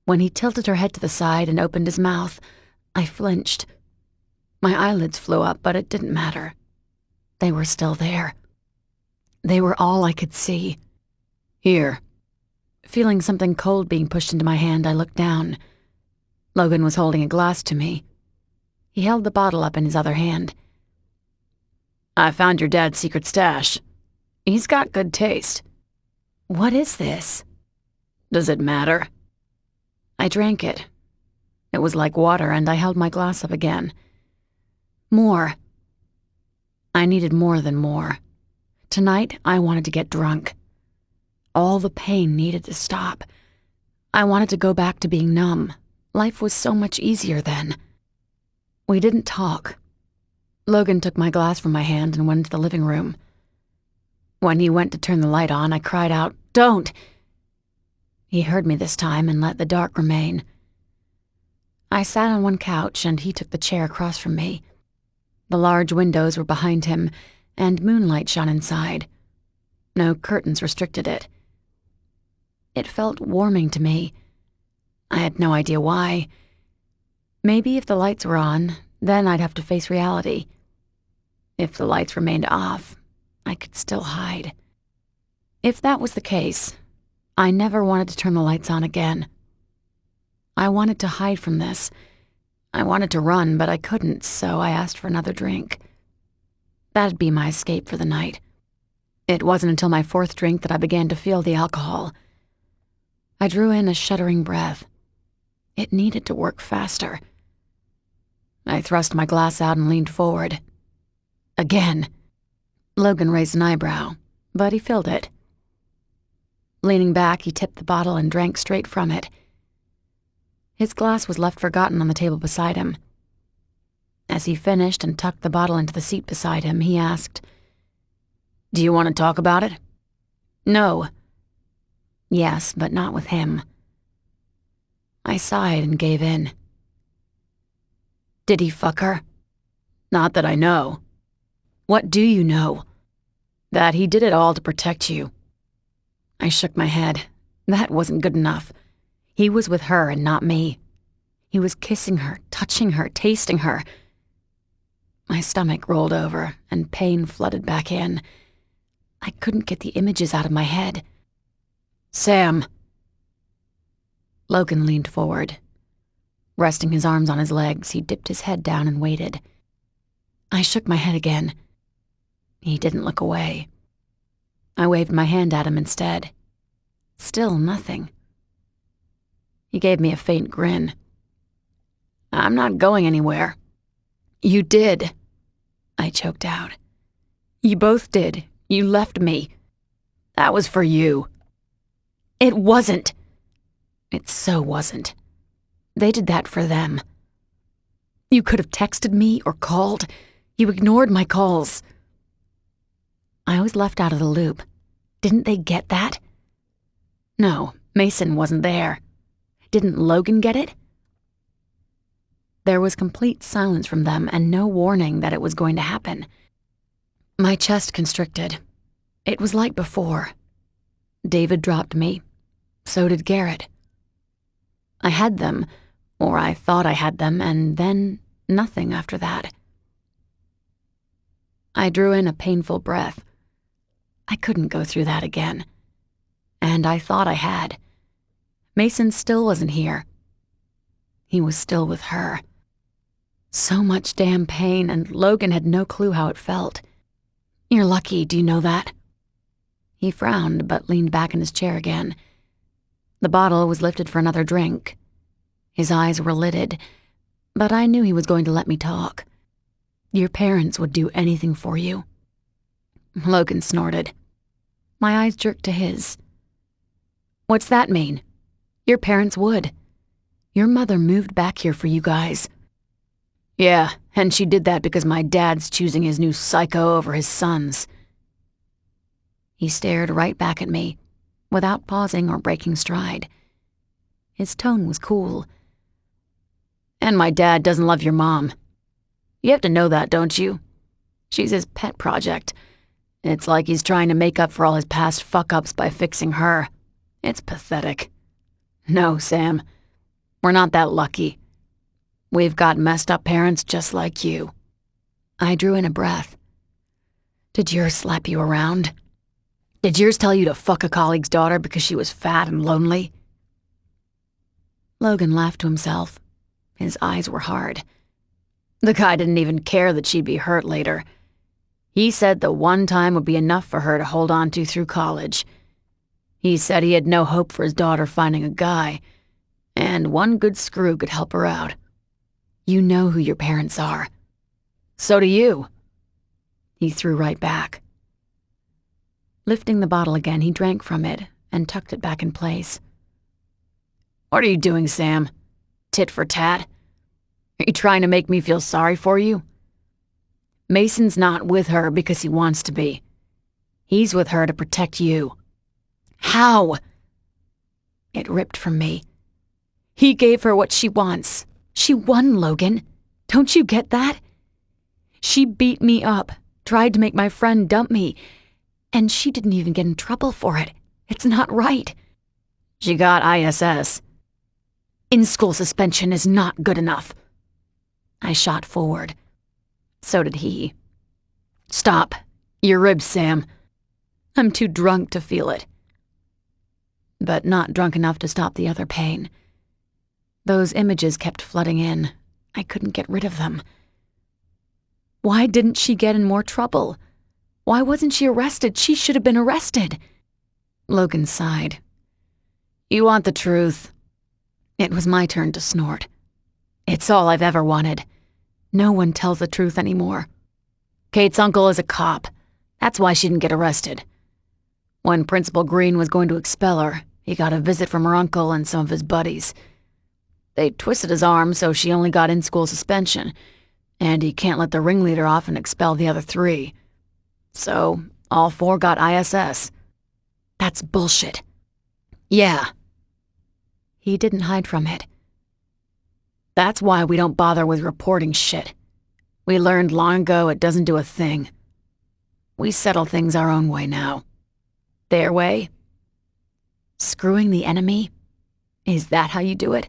When he tilted her head to the side and opened his mouth, I flinched. My eyelids flew up, but it didn't matter. They were still there. They were all I could see. Here. Feeling something cold being pushed into my hand, I looked down. Logan was holding a glass to me. He held the bottle up in his other hand. I found your dad's secret stash. He's got good taste. What is this? Does it matter? I drank it. It was like water, and I held my glass up again. More. I needed more than more. Tonight, I wanted to get drunk. All the pain needed to stop. I wanted to go back to being numb. Life was so much easier then. We didn't talk. Logan took my glass from my hand and went into the living room. When he went to turn the light on, I cried out, "Don't!" He heard me this time and let the dark remain. I sat on one couch and he took the chair across from me. The large windows were behind him, and moonlight shone inside. No curtains restricted it. It felt warming to me. I had no idea why. Maybe if the lights were on, then I'd have to face reality. If the lights remained off, I could still hide. If that was the case, I never wanted to turn the lights on again. I wanted to hide from this. I wanted to run, but I couldn't, so I asked for another drink. That'd be my escape for the night. It wasn't until my fourth drink that I began to feel the alcohol. I drew in a shuddering breath. It needed to work faster. I thrust my glass out and leaned forward. Again. Logan raised an eyebrow, but he filled it. Leaning back, he tipped the bottle and drank straight from it. His glass was left forgotten on the table beside him. As he finished and tucked the bottle into the seat beside him, he asked, "Do you want to talk about it?" "No." "Yes, but not with him." I sighed and gave in. "Did he fuck her?" "Not that I know." "What do you know?" That he did it all to protect you. I shook my head. That wasn't good enough. He was with her and not me. He was kissing her, touching her, tasting her. My stomach rolled over and pain flooded back in. I couldn't get the images out of my head. Sam. Logan leaned forward. Resting his arms on his legs, he dipped his head down and waited. I shook my head again. He didn't look away. I waved my hand at him instead. Still nothing. He gave me a faint grin. I'm not going anywhere. You did. I choked out. You both did. You left me. That was for you. It wasn't. It so wasn't. They did that for them. You could have texted me or called. You ignored my calls. I was left out of the loop. Didn't they get that? No, Mason wasn't there. Didn't Logan get it? There was complete silence from them and no warning that it was going to happen. My chest constricted. It was like before. David dropped me. So did Garrett. I had them, or I thought I had them, and then nothing after that. I drew in a painful breath. I couldn't go through that again. And I thought I had. Mason still wasn't here. He was still with her. So much damn pain, and Logan had no clue how it felt. You're lucky, do you know that? He frowned, but leaned back in his chair again. The bottle was lifted for another drink. His eyes were lidded, but I knew he was going to let me talk. Your parents would do anything for you. Logan snorted. My eyes jerked to his. What's that mean? Your parents would. Your mother moved back here for you guys. Yeah, and she did that because my dad's choosing his new psycho over his sons. He stared right back at me, without pausing or breaking stride. His tone was cool. And my dad doesn't love your mom. You have to know that, don't you? She's his pet project. It's like he's trying to make up for all his past fuck-ups by fixing her. It's pathetic. No, Sam. We're not that lucky. We've got messed up parents just like you. I drew in a breath. Did yours slap you around? Did yours tell you to fuck a colleague's daughter because she was fat and lonely? Logan laughed to himself. His eyes were hard. The guy didn't even care that she'd be hurt later. He said the one time would be enough for her to hold on to through college. He said he had no hope for his daughter finding a guy, and one good screw could help her out. You know who your parents are. So do you. He threw right back. Lifting the bottle again, he drank from it and tucked it back in place. What are you doing, Sam? Tit for tat? Are you trying to make me feel sorry for you? Mason's not with her because he wants to be. He's with her to protect you. How? It ripped from me. He gave her what she wants. She won, Logan. Don't you get that? She beat me up, tried to make my friend dump me, and she didn't even get in trouble for it. It's not right. She got ISS. In-school suspension is not good enough. I shot forward. So did he. Stop. Your ribs, Sam. I'm too drunk to feel it. But not drunk enough to stop the other pain. Those images kept flooding in. I couldn't get rid of them. Why didn't she get in more trouble? Why wasn't she arrested? She should have been arrested. Logan sighed. You want the truth. It was my turn to snort. It's all I've ever wanted. No one tells the truth anymore. Kate's uncle is a cop. That's why she didn't get arrested. When Principal Green was going to expel her, he got a visit from her uncle and some of his buddies. They twisted his arm so she only got in-school suspension, and he can't let the ringleader off and expel the other 3. So, all 4 got ISS. That's bullshit. Yeah. He didn't hide from it. That's why we don't bother with reporting shit. We learned long ago it doesn't do a thing. We settle things our own way now. Their way? Screwing the enemy? Is that how you do it?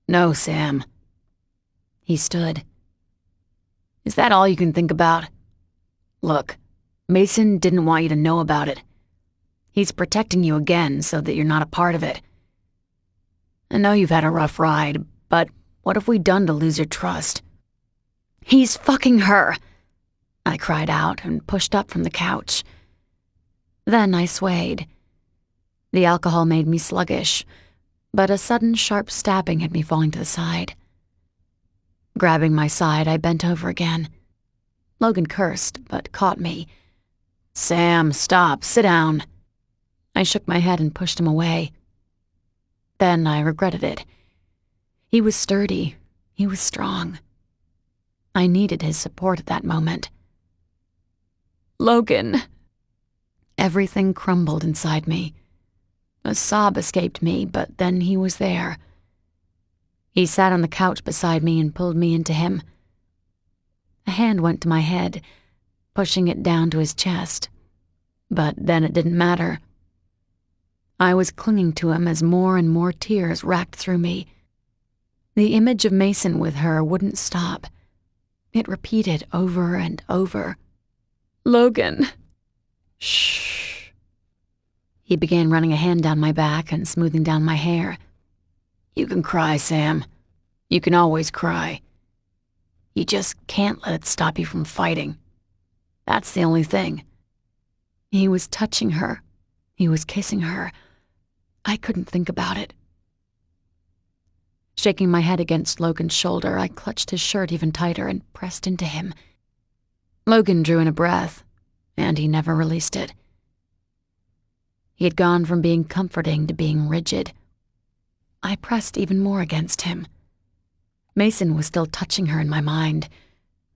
No, Sam. He stood. Is that all you can think about? Look, Mason didn't want you to know about it. He's protecting you again so that you're not a part of it. I know you've had a rough ride, but what have we done to lose your trust? He's fucking her! I cried out and pushed up from the couch. Then I swayed. The alcohol made me sluggish, but a sudden sharp stabbing had me falling to the side. Grabbing my side, I bent over again. Logan cursed, but caught me. Sam, stop. Sit down. I shook my head and pushed him away. Then I regretted it. He was sturdy. He was strong. I needed his support at that moment. Logan! Everything crumbled inside me. A sob escaped me, but then he was there. He sat on the couch beside me and pulled me into him. A hand went to my head, pushing it down to his chest. But then it didn't matter. I was clinging to him as more and more tears racked through me. The image of Mason with her wouldn't stop. It repeated over and over. Logan! Shh. He began running a hand down my back and smoothing down my hair. You can cry, Sam. You can always cry. You just can't let it stop you from fighting. That's the only thing. He was touching her. He was kissing her. I couldn't think about it. Shaking my head against Logan's shoulder, I clutched his shirt even tighter and pressed into him. Logan drew in a breath, and he never released it. He had gone from being comforting to being rigid. I pressed even more against him. Mason was still touching her in my mind.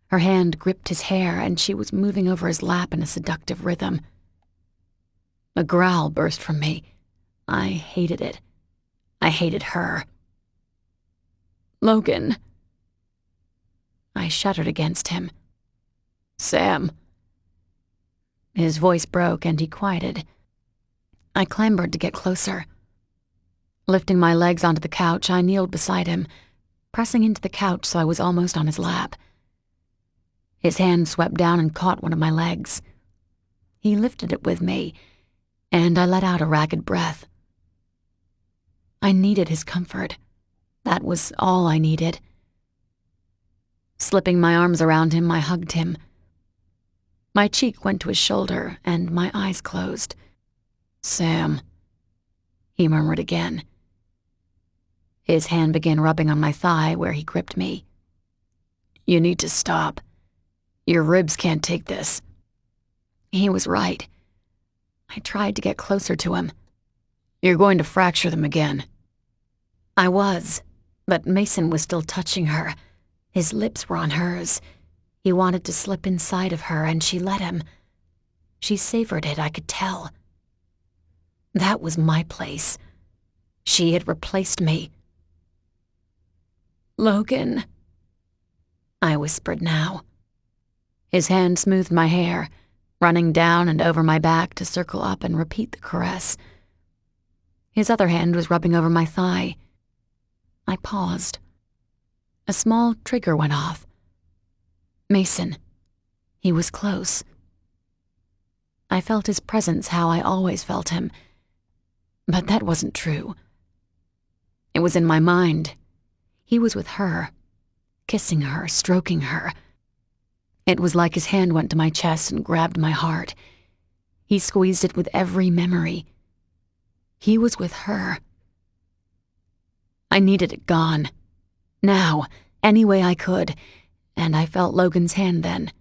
Her hand gripped his hair, and she was moving over his lap in a seductive rhythm. A growl burst from me. I hated it. I hated her. Logan. I shuddered against him. Sam. His voice broke and he quieted. I clambered to get closer. Lifting my legs onto the couch, I kneeled beside him, pressing into the couch so I was almost on his lap. His hand swept down and caught one of my legs. He lifted it with me, and I let out a ragged breath. I needed his comfort. That was all I needed. Slipping my arms around him, I hugged him. My cheek went to his shoulder, and my eyes closed. Sam, he murmured again. His hand began rubbing on my thigh where he gripped me. You need to stop. Your ribs can't take this. He was right. I tried to get closer to him. You're going to fracture them again. I was, but Mason was still touching her. His lips were on hers. He wanted to slip inside of her, and she let him. She savored it, I could tell. That was my place. She had replaced me. Logan, I whispered now. His hand smoothed my hair, running down and over my back to circle up and repeat the caress. His other hand was rubbing over my thigh. I paused. A small trigger went off. Mason. He was close. I felt his presence how I always felt him. But that wasn't true. It was in my mind. He was with her, kissing her, stroking her. It was like his hand went to my chest and grabbed my heart. He squeezed it with every memory. He was with her. I needed it gone. Now, any way I could, and I felt Logan's hand then.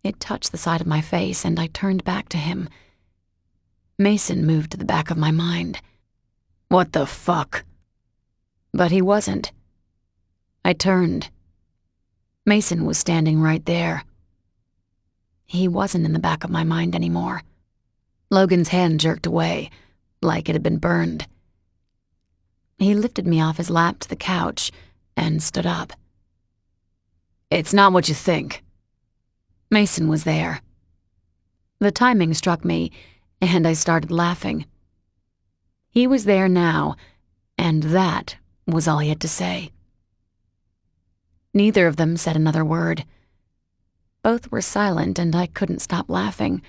It touched the side of my face, and I turned back to him. Mason moved to the back of my mind. What the fuck? But he wasn't. I turned. Mason was standing right there. He wasn't in the back of my mind anymore. Logan's hand jerked away, like it had been burned. He lifted me off his lap to the couch and stood up. It's not what you think. Mason was there, The timing struck me, and I started laughing. He was there now, and that was all he had to say. Neither of them said another word. Both were silent, and I couldn't stop laughing.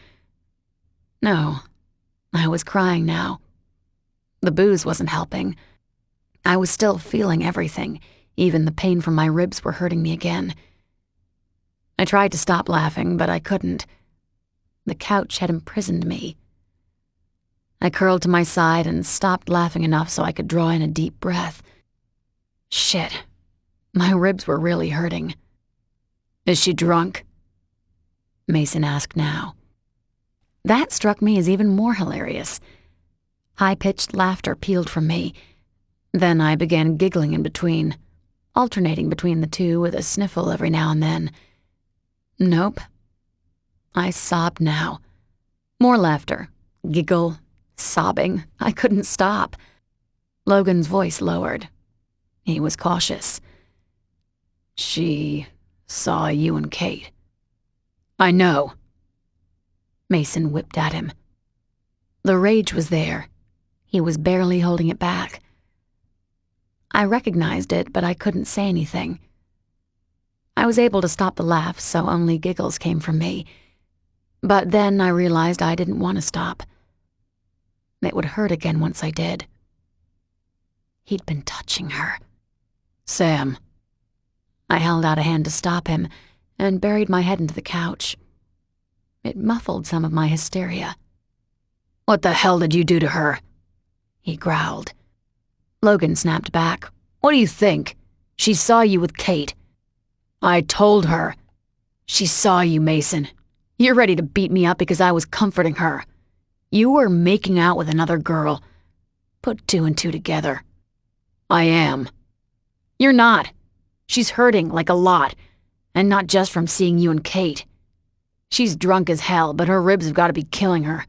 No, I was crying now. The booze wasn't helping. I was still feeling everything. Even the pain from my ribs were hurting me again. I tried to stop laughing, but I couldn't. The couch had imprisoned me. I curled to my side and stopped laughing enough so I could draw in a deep breath. Shit. My ribs were really hurting. Is she drunk? Mason asked now. That struck me as even more hilarious. High-pitched laughter pealed from me. Then I began giggling in between, alternating between the two with a sniffle every now and then. Nope. I sobbed now. More laughter, giggle, sobbing. I couldn't stop. Logan's voice lowered. He was cautious. She saw you and Kate. I know. Mason whipped at him. The rage was there. He was barely holding it back. I recognized it, but I couldn't say anything. I was able to stop the laugh, so only giggles came from me. But then I realized I didn't want to stop. It would hurt again once I did. He'd been touching her. Sam. I held out a hand to stop him and buried my head into the couch. It muffled some of my hysteria. What the hell did you do to her? He growled. Logan snapped back. What do you think? She saw you with Kate. I told her. She saw you, Mason. You're ready to beat me up because I was comforting her. You were making out with another girl. Put two and two together. I am. You're not. She's hurting, like a lot. And not just from seeing you and Kate. She's drunk as hell, but her ribs have got to be killing her.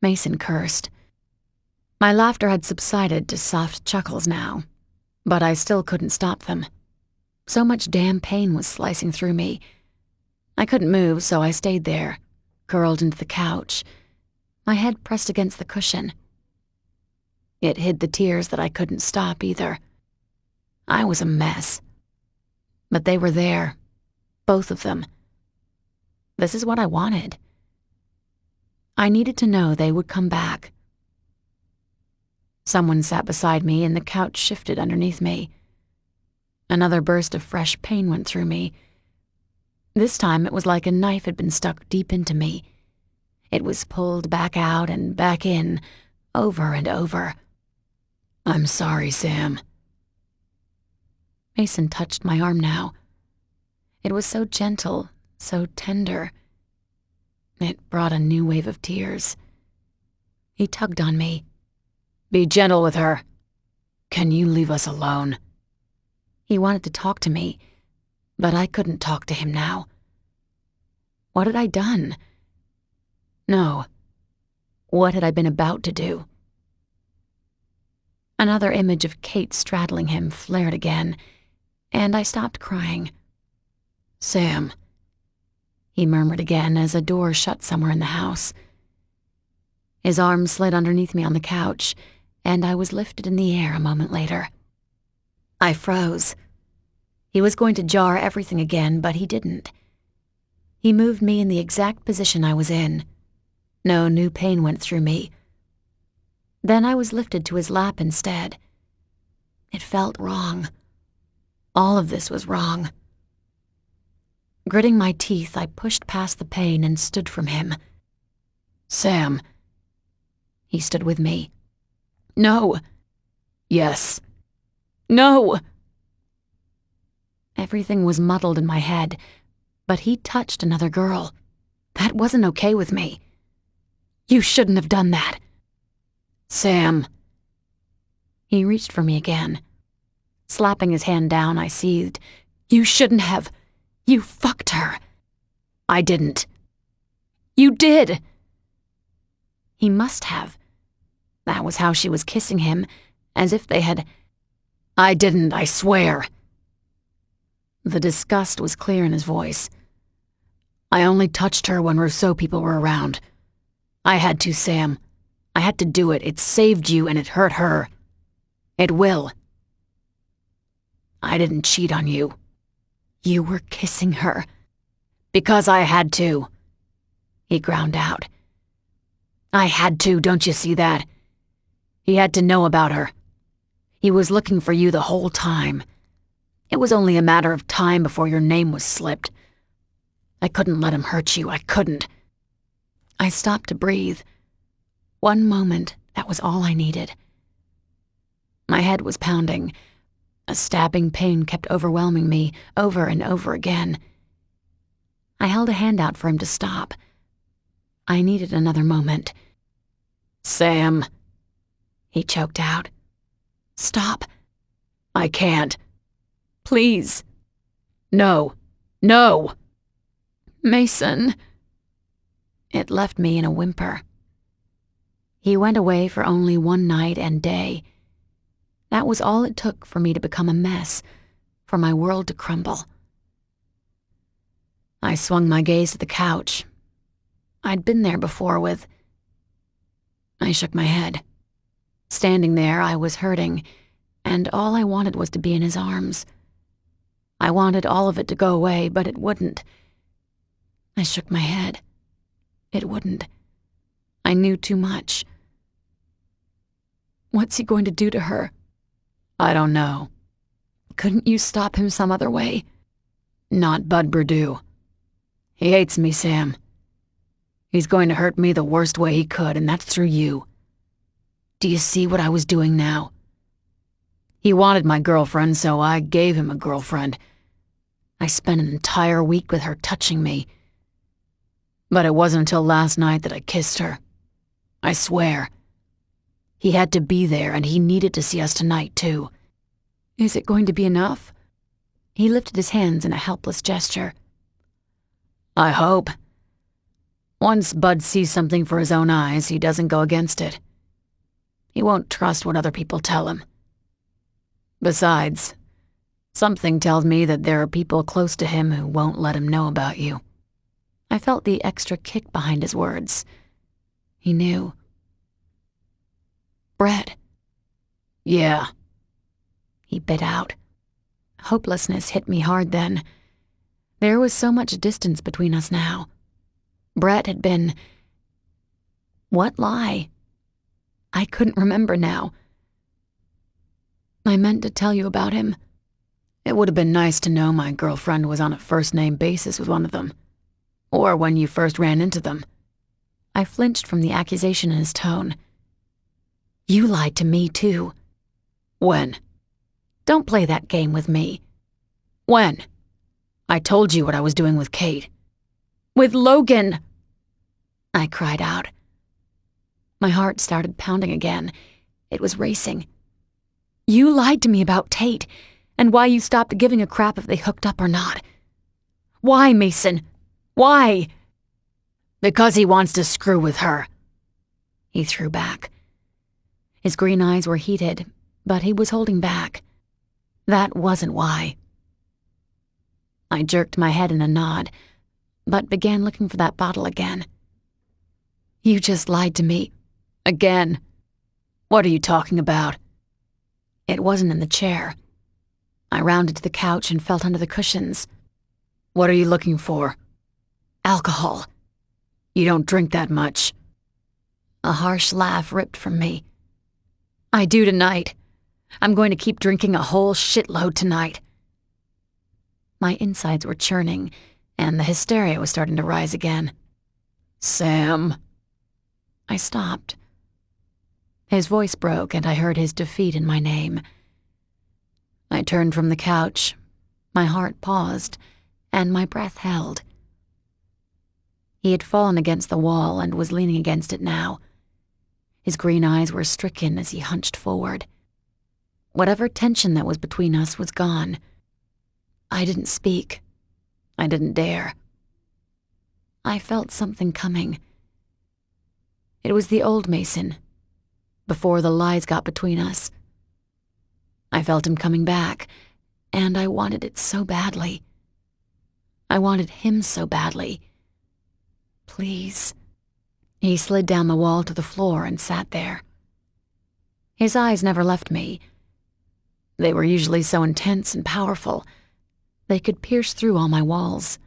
Mason cursed. My laughter had subsided to soft chuckles now, but I still couldn't stop them. So much damn pain was slicing through me. I couldn't move, so I stayed there, curled into the couch, my head pressed against the cushion. It hid the tears that I couldn't stop either. I was a mess. But they were there, both of them. This is what I wanted. I needed to know they would come back. Someone sat beside me and the couch shifted underneath me. Another burst of fresh pain went through me. This time it was like a knife had been stuck deep into me. It was pulled back out and back in, over and over. I'm sorry, Sam. Mason touched my arm now. It was so gentle, so tender. It brought a new wave of tears. He tugged on me. Be gentle with her. Can you leave us alone? He wanted to talk to me, but I couldn't talk to him now. What had I done? No. What had I been about to do? Another image of Kate straddling him flared again, and I stopped crying. Sam, he murmured again as a door shut somewhere in the house. His arm slid underneath me on the couch, and I was lifted in the air a moment later. I froze. He was going to jar everything again, but he didn't. He moved me in the exact position I was in. No new pain went through me. Then I was lifted to his lap instead. It felt wrong. All of this was wrong. Gritting my teeth, I pushed past the pain and stood from him. Sam. He stood with me. No. Yes. No. Everything was muddled in my head, but he touched another girl. That wasn't okay with me. You shouldn't have done that. Sam. He reached for me again. Slapping his hand down, I seethed. You shouldn't have. You fucked her. I didn't. You did. He must have. That was how she was kissing him, as if they had... I didn't, I swear. The disgust was clear in his voice. I only touched her when Rousseau people were around. I had to, Sam. I had to do it. It saved you and it hurt her. It will. I didn't cheat on you. You were kissing her. Because I had to. He ground out. I had to, don't you see that? He had to know about her. He was looking for you the whole time. It was only a matter of time before your name was slipped. I couldn't let him hurt you. I couldn't. I stopped to breathe. One moment, that was all I needed. My head was pounding. A stabbing pain kept overwhelming me over and over again. I held a hand out for him to stop. I needed another moment. Sam, he choked out. Stop. I can't. Please. No. No. Mason. It left me in a whimper. He went away for only one night and day. That was all it took for me to become a mess, for my world to crumble. I swung my gaze to the couch. I'd been there before with... I shook my head. Standing there, I was hurting, and all I wanted was to be in his arms. I wanted all of it to go away, but it wouldn't. I shook my head. It wouldn't. I knew too much. What's he going to do to her? I don't know. Couldn't you stop him some other way? Not Bud Perdue. He hates me, Sam. He's going to hurt me the worst way he could, and that's through you. Do you see what I was doing now? He wanted my girlfriend, so I gave him a girlfriend. I spent an entire week with her touching me. But it wasn't until last night that I kissed her. I swear. He had to be there, and he needed to see us tonight, too. Is it going to be enough? He lifted his hands in a helpless gesture. I hope. Once Bud sees something for his own eyes, he doesn't go against it. He won't trust what other people tell him. Besides, something tells me that there are people close to him who won't let him know about you. I felt the extra kick behind his words. He knew. Brett. Yeah. He bit out. Hopelessness hit me hard then. There was so much distance between us now. Brett had been... What lie? I couldn't remember now. I meant to tell you about him. It would have been nice to know my girlfriend was on a first-name basis with one of them. Or when you first ran into them. I flinched from the accusation in his tone. You lied to me, too. When? Don't play that game with me. When? I told you what I was doing with Kate. With Logan! I cried out. My heart started pounding again. It was racing. You lied to me about Tate, and why you stopped giving a crap if they hooked up or not. Why, Mason? Why? Because he wants to screw with her. He threw back. His green eyes were heated, but he was holding back. That wasn't why. I jerked my head in a nod, but began looking for that bottle again. You just lied to me. Again. What are you talking about? It wasn't in the chair. I rounded to the couch and felt under the cushions. What are you looking for? Alcohol. You don't drink that much. A harsh laugh ripped from me. I do tonight. I'm going to keep drinking a whole shitload tonight. My insides were churning, and the hysteria was starting to rise again. Sam. I stopped. His voice broke, and I heard his defeat in my name. I turned from the couch. My heart paused, and my breath held. He had fallen against the wall and was leaning against it now. His green eyes were stricken as he hunched forward. Whatever tension that was between us was gone. I didn't speak. I didn't dare. I felt something coming. It was the old Mason, before the lies got between us. I felt him coming back, and I wanted it so badly. I wanted him so badly. Please." He slid down the wall to the floor and sat there. His eyes never left me. They were usually so intense and powerful. They could pierce through all my walls.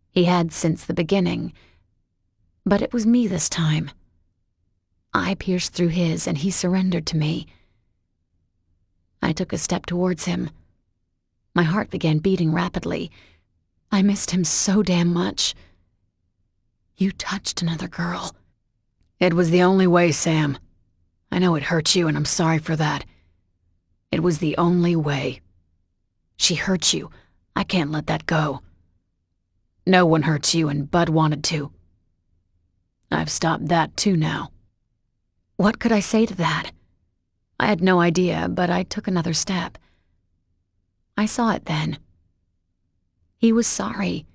He had since the beginning, but it was me this time. I pierced through his and he surrendered to me. I took a step towards him. My heart began beating rapidly. I missed him so damn much. "You touched another girl." "It was the only way, Sam. I know it hurt you, and I'm sorry for that. It was the only way. She hurt you. I can't let that go. No one hurts you, and Bud wanted to. I've stopped that too now." What could I say to that? I had no idea, but I took another step. I saw it then. He was sorry.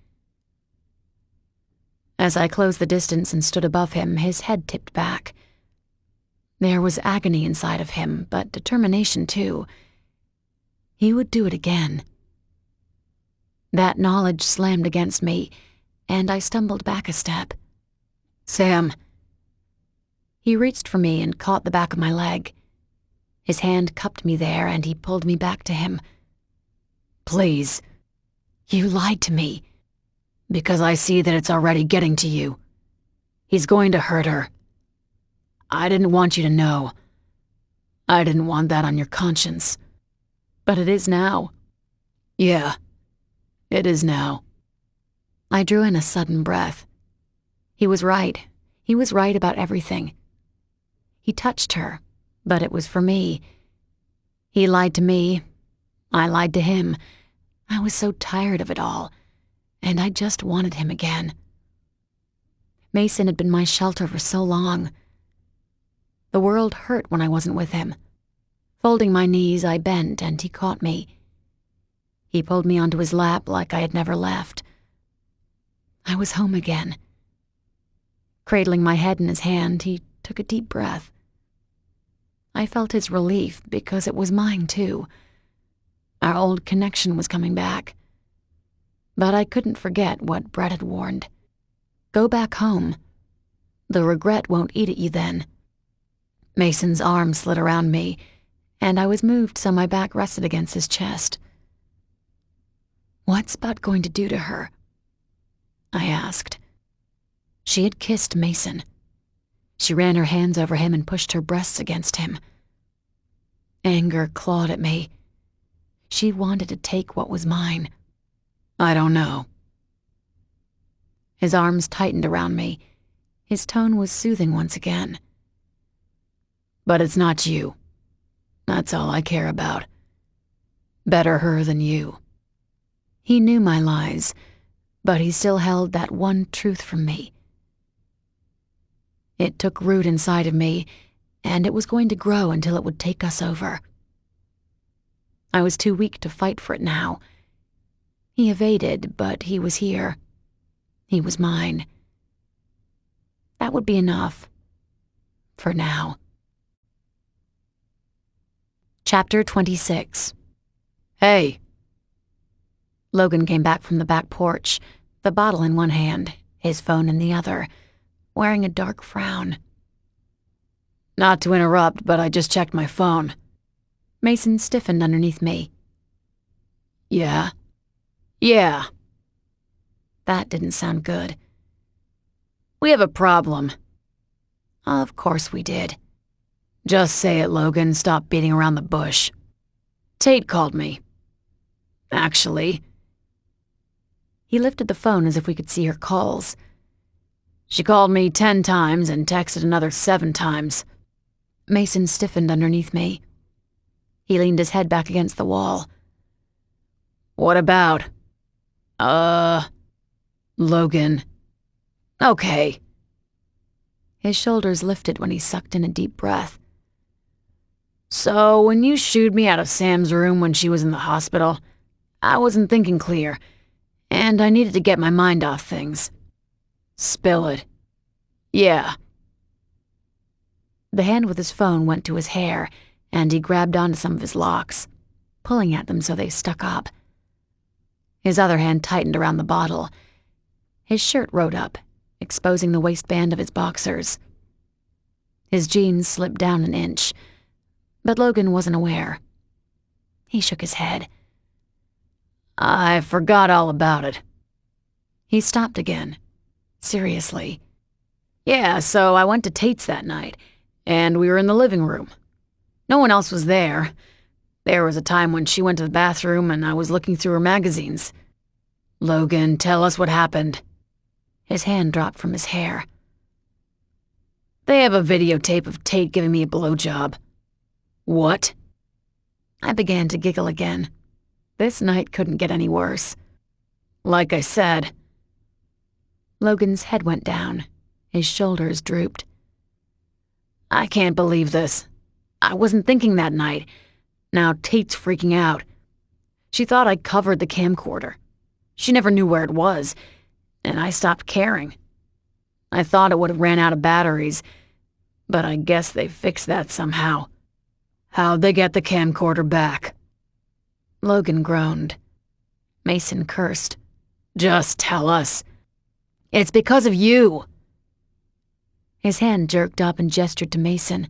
As I closed the distance and stood above him, his head tipped back. There was agony inside of him, but determination too. He would do it again. That knowledge slammed against me, and I stumbled back a step. "Sam." He reached for me and caught the back of my leg. His hand cupped me there, and he pulled me back to him. "Please." "You lied to me." "Because I see that it's already getting to you. He's going to hurt her. I didn't want you to know. I didn't want that on your conscience." "But it is now." "Yeah, it is now." I drew in a sudden breath. He was right. He was right about everything. He touched her, but it was for me. He lied to me. I lied to him. I was so tired of it all, and I just wanted him again. Mason had been my shelter for so long. The world hurt when I wasn't with him. Folding my knees, I bent, and he caught me. He pulled me onto his lap like I had never left. I was home again. Cradling my head in his hand, he took a deep breath. I felt his relief because it was mine too. Our old connection was coming back. But I couldn't forget what Brett had warned. Go back home. The regret won't eat at you then. Mason's arm slid around me, and I was moved so my back rested against his chest. "What's Bud going to do to her?" I asked. She had kissed Mason. She ran her hands over him and pushed her breasts against him. Anger clawed at me. She wanted to take what was mine. "I don't know." His arms tightened around me. His tone was soothing once again. "But it's not you. That's all I care about. Better her than you." He knew my lies, but he still held that one truth from me. It took root inside of me, and it was going to grow until it would take us over. I was too weak to fight for it now. He evaded, but he was here. He was mine. That would be enough. For now. Chapter 26. "Hey." Logan came back from the back porch, the bottle in one hand, his phone in the other, wearing a dark frown. "Not to interrupt, but I just checked my phone." Mason stiffened underneath me. "Yeah?" "Yeah." That didn't sound good. "We have a problem." Of course we did. "Just say it, Logan. Stop beating around the bush." "Tate called me. Actually." He lifted the phone as if we could see her calls. "She called me 10 times and texted another 7 times. Mason stiffened underneath me. He leaned his head back against the wall. "What about?" Logan." "Okay." His shoulders lifted when he sucked in a deep breath. "So, when you shooed me out of Sam's room when she was in the hospital, I wasn't thinking clear, and I needed to get my mind off things. Spill it." "Yeah." The hand with his phone went to his hair, and he grabbed onto some of his locks, pulling at them so they stuck up. His other hand tightened around the bottle. His shirt rode up, exposing the waistband of his boxers. His jeans slipped down an inch, but Logan wasn't aware. He shook his head. I forgot all about it. He stopped again, seriously. Yeah, so I went to Tate's that night, and we were in the living room. No one else was there. There was a time when she went to the bathroom and I was looking through her magazines. Logan, tell us what happened. His hand dropped from his hair. They have a videotape of Tate giving me a blowjob. What? I began to giggle again. This night couldn't get any worse. Like I said. Logan's head went down. His shoulders drooped. I can't believe this. I wasn't thinking that night. Now Tate's freaking out. She thought I covered the camcorder. She never knew where it was, and I stopped caring. I thought it would have ran out of batteries, but I guess they fixed that somehow. How'd they get the camcorder back? Logan groaned. Mason cursed. Just tell us. It's because of you. His hand jerked up and gestured to Mason.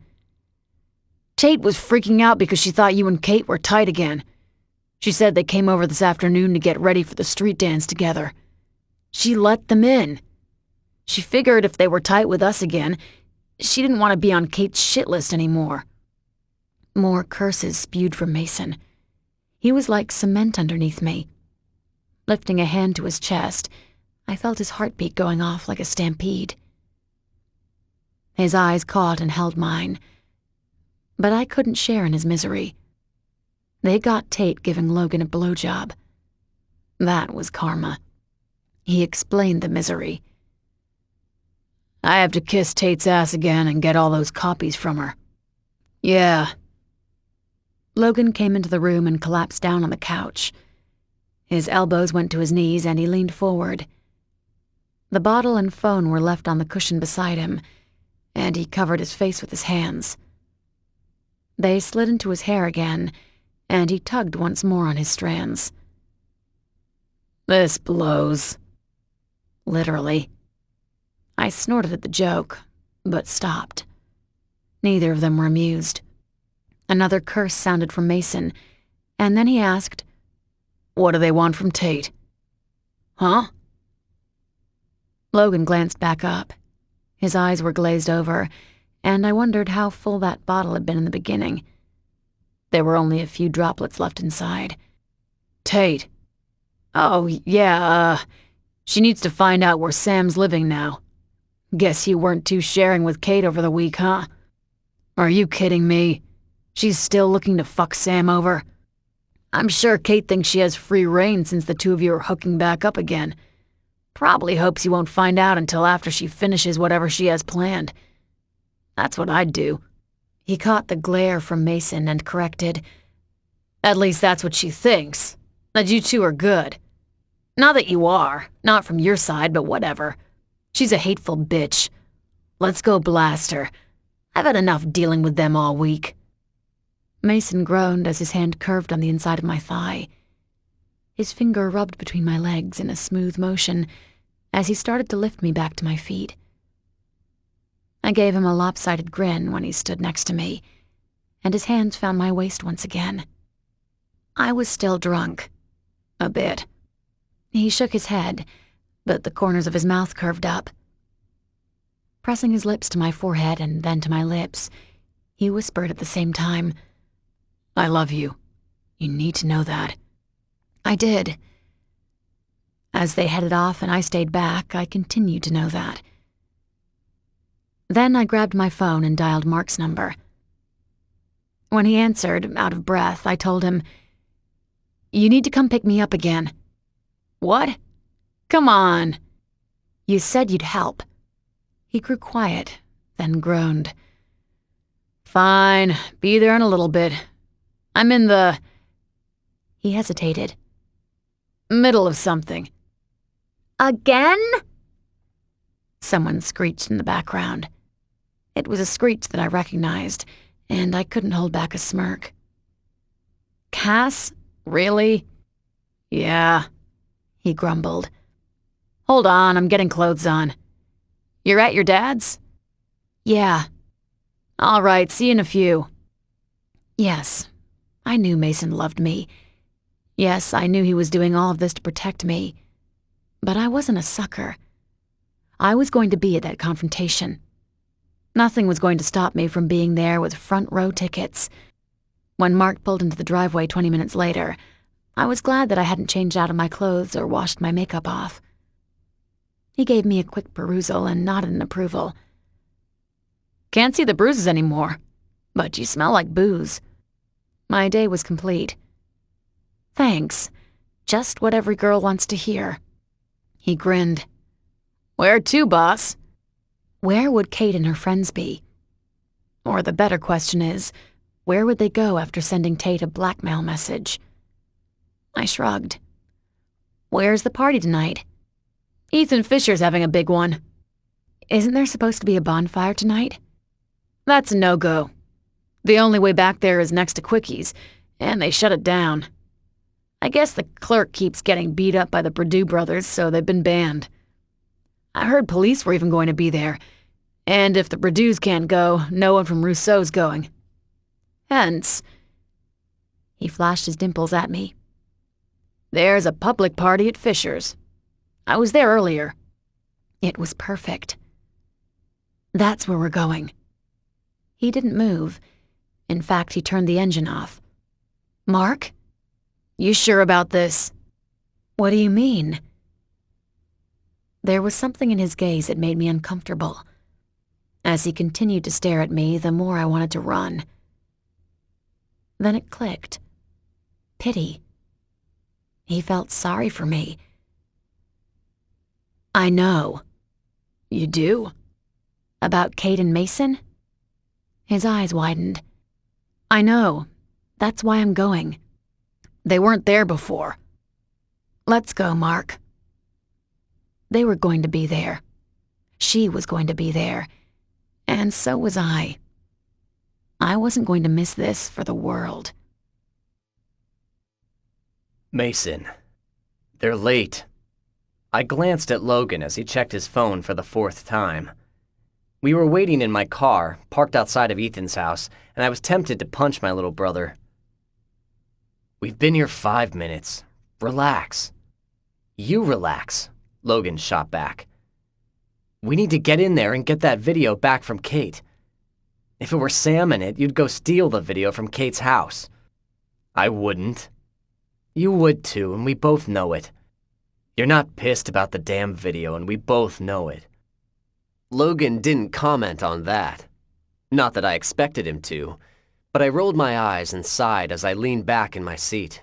Tate was freaking out because she thought you and Kate were tight again. She said they came over this afternoon to get ready for the street dance together. She let them in. She figured if they were tight with us again, she didn't want to be on Kate's shit list anymore. More curses spewed from Mason. He was like cement underneath me. Lifting a hand to his chest, I felt his heartbeat going off like a stampede. His eyes caught and held mine, but I couldn't share in his misery. They got Tate giving Logan a blowjob. That was karma. He explained the misery. I have to kiss Tate's ass again and get all those copies from her. Yeah. Logan came into the room and collapsed down on the couch. His elbows went to his knees and he leaned forward. The bottle and phone were left on the cushion beside him, and he covered his face with his hands. They slid into his hair again, and he tugged once more on his strands. This blows. Literally. I snorted at the joke, but stopped. Neither of them were amused. Another curse sounded from Mason, and then he asked, What do they want from Tate? Huh? Logan glanced back up. His eyes were glazed over, and I wondered how full that bottle had been in the beginning. There were only a few droplets left inside. Tate. Oh, yeah, she needs to find out where Sam's living now. Guess you weren't too sharing with Kate over the week, huh? Are you kidding me? She's still looking to fuck Sam over? I'm sure Kate thinks she has free reign since the two of you are hooking back up again. Probably hopes you won't find out until after she finishes whatever she has planned. That's what I'd do. He caught the glare from Mason and corrected. At least that's what she thinks, that you two are good. Not that you are, not from your side, but whatever. She's a hateful bitch. Let's go blast her. I've had enough dealing with them all week. Mason groaned as his hand curved on the inside of my thigh. His finger rubbed between my legs in a smooth motion as he started to lift me back to my feet. I gave him a lopsided grin when he stood next to me, and his hands found my waist once again. I was still drunk. A bit. He shook his head, but the corners of his mouth curved up. Pressing his lips to my forehead and then to my lips, he whispered at the same time, I love you. You need to know that. I did. As they headed off and I stayed back, I continued to know that. Then I grabbed my phone and dialed Mark's number. When he answered, out of breath, I told him, You need to come pick me up again. What? Come on. You said you'd help. He grew quiet, then groaned. Fine, be there in a little bit. I'm in the... He hesitated. Middle of something. Again? Someone screeched in the background. It was a screech that I recognized, and I couldn't hold back a smirk. Cass? Really? Yeah, he grumbled. Hold on, I'm getting clothes on. You're at your dad's? Yeah. All right, see you in a few. Yes. I knew Mason loved me. Yes, I knew he was doing all of this to protect me. But I wasn't a sucker. I was going to be at that confrontation. Nothing was going to stop me from being there with front row tickets. When Mark pulled into the driveway 20 minutes later, I was glad that I hadn't changed out of my clothes or washed my makeup off. He gave me a quick perusal and nodded in approval. Can't see the bruises anymore, but you smell like booze. My day was complete. Thanks. Just what every girl wants to hear. He grinned. Where to, boss? Where would Kate and her friends be? Or the better question is, where would they go after sending Tate a blackmail message? I shrugged. Where's the party tonight? Ethan Fisher's having a big one. Isn't there supposed to be a bonfire tonight? That's a no-go. The only way back there is next to Quickies, and they shut it down. I guess the clerk keeps getting beat up by the Purdue brothers, so they've been banned. I heard police were even going to be there, and if the Purdues can't go, no one from Rousseau's going. Hence, he flashed his dimples at me. There's a public party at Fisher's. I was there earlier. It was perfect. That's where we're going. He didn't move. In fact, he turned the engine off. Mark? You sure about this? What do you mean? There was something in his gaze that made me uncomfortable. As he continued to stare at me, the more I wanted to run. Then it clicked. Pity. He felt sorry for me. I know. You do? About Kate and Mason? His eyes widened. I know. That's why I'm going. They weren't there before. Let's go, Mark. They were going to be there. She was going to be there. And so was I. I wasn't going to miss this for the world. Mason. They're late. I glanced at Logan as he checked his phone for the 4th time. We were waiting in my car, parked outside of Ethan's house, and I was tempted to punch my little brother. We've been here 5 minutes. Relax. You relax, Logan shot back. We need to get in there and get that video back from Kate. If it were Sam in it, you'd go steal the video from Kate's house. I wouldn't. You would too, and we both know it. You're not pissed about the damn video, and we both know it. Logan didn't comment on that. Not that I expected him to, but I rolled my eyes and sighed as I leaned back in my seat.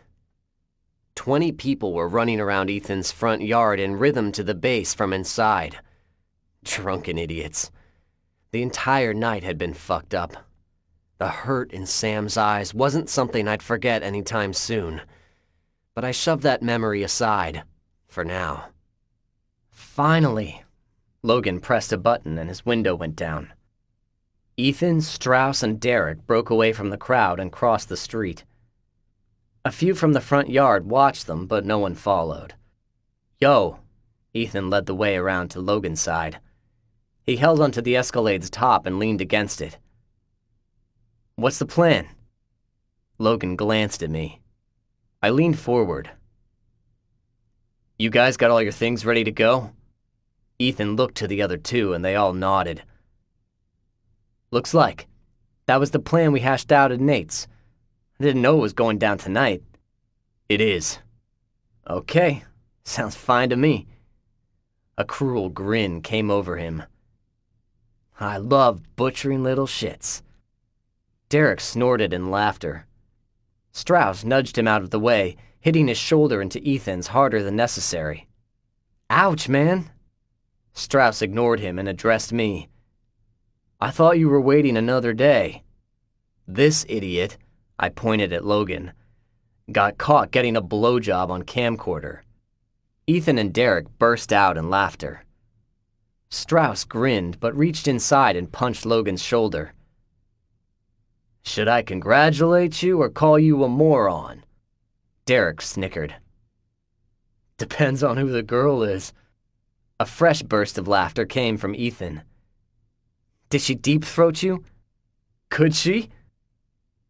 20 people were running around Ethan's front yard in rhythm to the bass from inside. Drunken idiots. The entire night had been fucked up. The hurt in Sam's eyes wasn't something I'd forget anytime soon, but I shoved that memory aside, for now. Finally, Logan pressed a button and his window went down. Ethan, Strauss, and Derek broke away from the crowd and crossed the street. A few from the front yard watched them, but no one followed. Yo, Ethan led the way around to Logan's side. He held onto the Escalade's top and leaned against it. What's the plan? Logan glanced at me. I leaned forward. You guys got all your things ready to go? Ethan looked to the other two and they all nodded. Looks like. That was the plan we hashed out at Nate's. I didn't know it was going down tonight. It is. Okay, sounds fine to me. A cruel grin came over him. I love butchering little shits. Derek snorted in laughter. Strauss nudged him out of the way, hitting his shoulder into Ethan's harder than necessary. Ouch, man! Strauss ignored him and addressed me. I thought you were waiting another day. This idiot, I pointed at Logan, got caught getting a blowjob on camcorder. Ethan and Derek burst out in laughter. Strauss grinned but reached inside and punched Logan's shoulder. Should I congratulate you or call you a moron? Derek snickered. Depends on who the girl is. A fresh burst of laughter came from Ethan. Did she deep-throat you? Could she?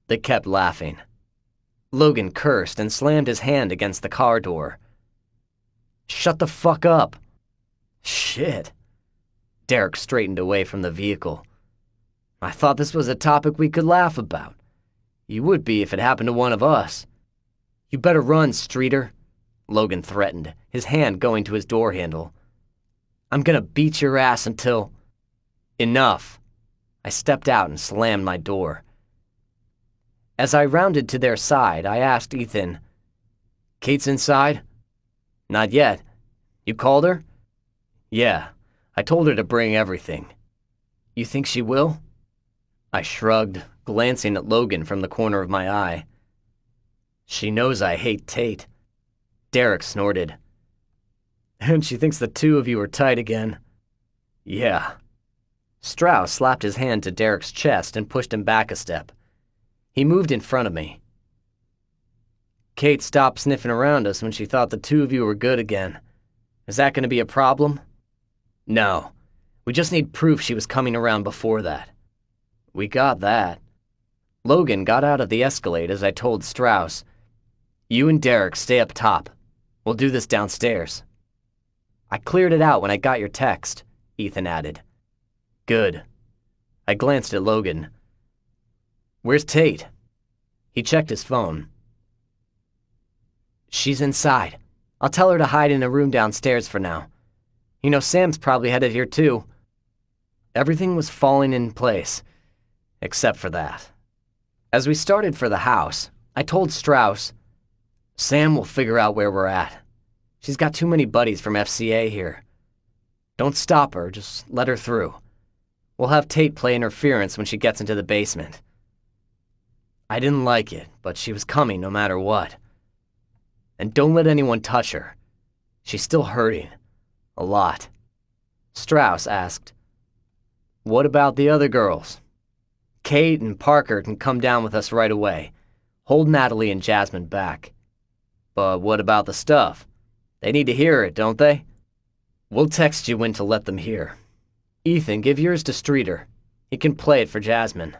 They kept laughing. Logan cursed and slammed his hand against the car door. Shut the fuck up. Shit. Derek straightened away from the vehicle. I thought this was a topic we could laugh about. You would be if it happened to one of us. You better run, Streeter, Logan threatened, his hand going to his door handle. I'm gonna beat your ass until... Enough. I stepped out and slammed my door. As I rounded to their side, I asked Ethan, Kate's inside? Not yet. You called her? Yeah, I told her to bring everything. You think she will? I shrugged, glancing at Logan from the corner of my eye. She knows I hate Tate. Derek snorted. And she thinks the two of you are tight again. Yeah. Strauss slapped his hand to Derek's chest and pushed him back a step. He moved in front of me. Kate stopped sniffing around us when she thought the two of you were good again. Is that going to be a problem? No. We just need proof she was coming around before that. We got that. Logan got out of the Escalade as I told Strauss, You and Derek stay up top. We'll do this downstairs. I cleared it out when I got your text, Ethan added. Good. I glanced at Logan. Where's Tate? He checked his phone. She's inside. I'll tell her to hide in a room downstairs for now. You know, Sam's probably headed here too. Everything was falling in place, except for that. As we started for the house, I told Strauss, Sam will figure out where we're at. She's got too many buddies from FCA here. Don't stop her, just let her through. We'll have Tate play interference when she gets into the basement. I didn't like it, but she was coming no matter what. And don't let anyone touch her. She's still hurting. A lot. Strauss asked, What about the other girls? Kate and Parker can come down with us right away. Hold Natalie and Jasmine back. But what about the stuff? They need to hear it, don't they? We'll text you when to let them hear. Ethan, give yours to Streeter. He can play it for Jasmine.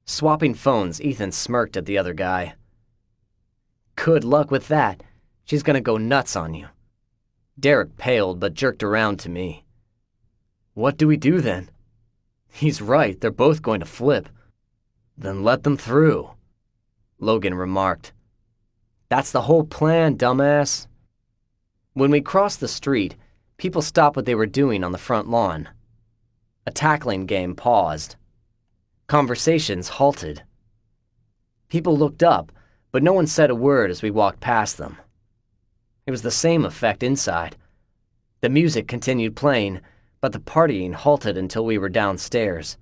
Swapping phones, Ethan smirked at the other guy. Good luck with that. She's gonna go nuts on you. Derek paled but jerked around to me. What do we do then? He's right, they're both going to flip. Then let them through, Logan remarked. That's the whole plan, dumbass. When we crossed the street, people stopped what they were doing on the front lawn. A tackling game paused. Conversations halted. People looked up, but no one said a word as we walked past them. It was the same effect inside. The music continued playing, but the partying halted until we were downstairs.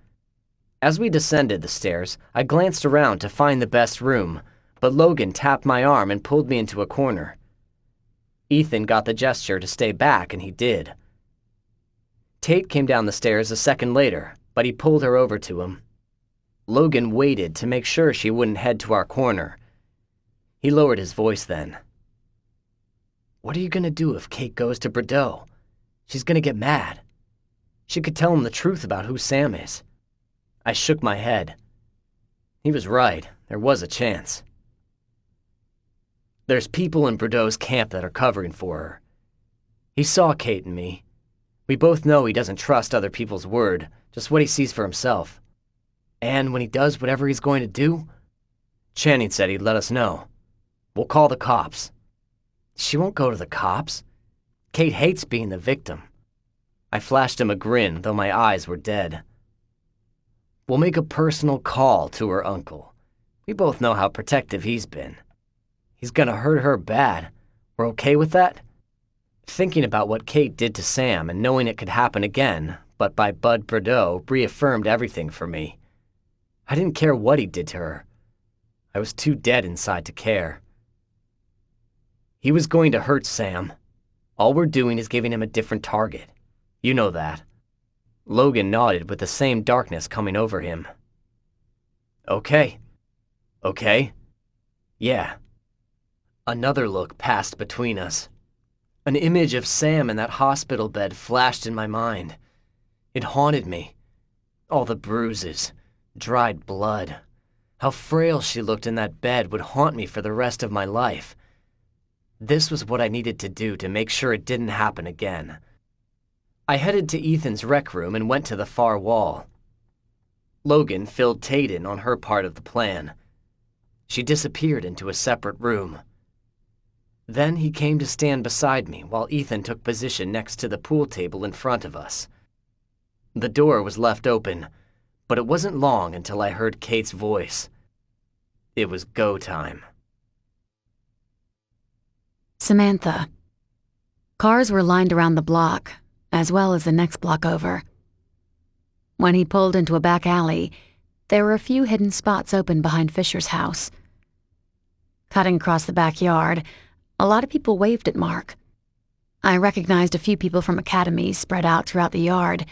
As we descended the stairs, I glanced around to find the best room, but Logan tapped my arm and pulled me into a corner. Ethan got the gesture to stay back, and he did. Tate came down the stairs a second later, but he pulled her over to him. Logan waited to make sure she wouldn't head to our corner. He lowered his voice then. What are you gonna do if Kate goes to Bordeaux? She's gonna get mad. She could tell him the truth about who Sam is. I shook my head. He was right. There was a chance. There's people in Bordeaux's camp that are covering for her. He saw Kate and me. We both know he doesn't trust other people's word, just what he sees for himself. And when he does whatever he's going to do, Channing said he'd let us know. We'll call the cops. She won't go to the cops. Kate hates being the victim. I flashed him a grin, though my eyes were dead. We'll make a personal call to her uncle. We both know how protective he's been. He's gonna hurt her bad. We're okay with that? Thinking about what Kate did to Sam and knowing it could happen again, but by Bud Bordeaux, reaffirmed everything for me. I didn't care what he did to her. I was too dead inside to care. He was going to hurt Sam. All we're doing is giving him a different target. You know that. Logan nodded with the same darkness coming over him. Okay. Okay. Yeah. Another look passed between us. An image of Sam in that hospital bed flashed in my mind. It haunted me. All the bruises, dried blood. How frail she looked in that bed would haunt me for the rest of my life. This was what I needed to do to make sure it didn't happen again. I headed to Ethan's rec room and went to the far wall. Logan filled Tijan on her part of the plan. She disappeared into a separate room. Then he came to stand beside me while Ethan took position next to the pool table in front of us. The door was left open, but it wasn't long until I heard Kate's voice. It was go time. Samantha. Cars were lined around the block, as well as the next block over. When he pulled into a back alley, there were a few hidden spots open behind Fisher's house. Cutting across the backyard, a lot of people waved at Mark. I recognized a few people from Academy spread out throughout the yard,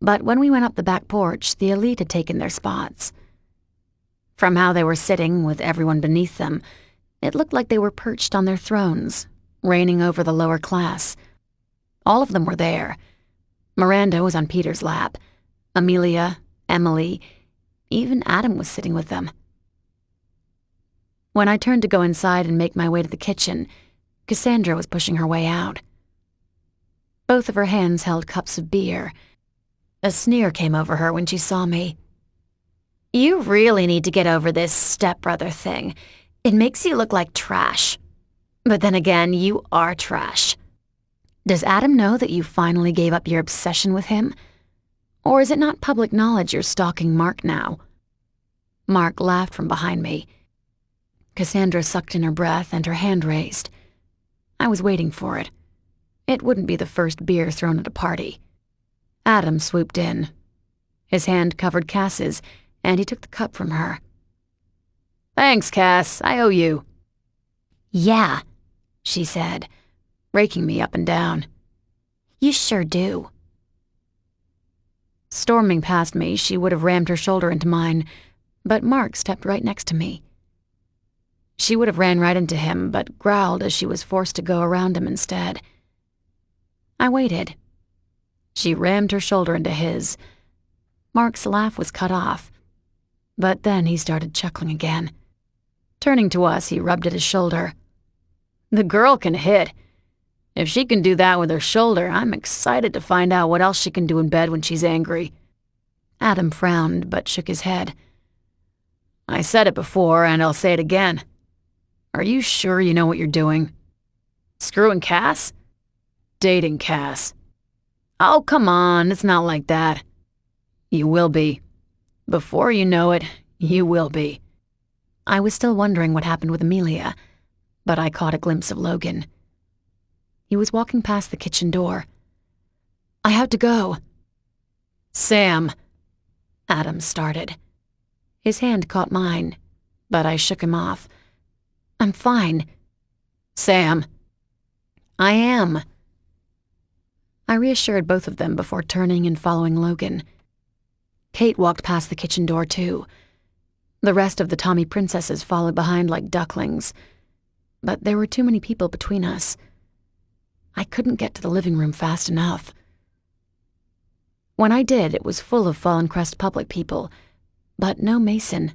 but when we went up the back porch, the elite had taken their spots. From how they were sitting, with everyone beneath them, it looked like they were perched on their thrones, reigning over the lower class. All of them were there. Miranda was on Peter's lap. Amelia, Emily, even Adam was sitting with them. When I turned to go inside and make my way to the kitchen, Cassandra was pushing her way out. Both of her hands held cups of beer. A sneer came over her when she saw me. "You really need to get over this stepbrother thing. It makes you look like trash. But then again, you are trash. Does Adam know that you finally gave up your obsession with him? Or is it not public knowledge you're stalking Mark now?" Mark laughed from behind me. Cassandra sucked in her breath and her hand raised. I was waiting for it. It wouldn't be the first beer thrown at a party. Adam swooped in. His hand covered Cass's, and he took the cup from her. "Thanks, Cass. I owe you." "Yeah," she said, raking me up and down. "You sure do." Storming past me, she would have rammed her shoulder into mine, but Mark stepped right next to me. She would have ran right into him, but growled as she was forced to go around him instead. I waited. She rammed her shoulder into his. Mark's laugh was cut off, but then he started chuckling again. Turning to us, he rubbed at his shoulder. "The girl can hit. If she can do that with her shoulder, I'm excited to find out what else she can do in bed when she's angry." Adam frowned, but shook his head. "I said it before, and I'll say it again. Are you sure you know what you're doing? Screwing Cass? Dating Cass. Oh, come on, it's not like that. You will be. Before you know it, you will be." I was still wondering what happened with Amelia, but I caught a glimpse of Logan. He was walking past the kitchen door. "I have to go." "Sam," Adam started. His hand caught mine, but I shook him off. "I'm fine." "Sam." "I am." I reassured both of them before turning and following Logan. Kate walked past the kitchen door too. The rest of the Tommy princesses followed behind like ducklings, but there were too many people between us. I couldn't get to the living room fast enough. When I did, it was full of Fallen Crest Public people, but no Mason.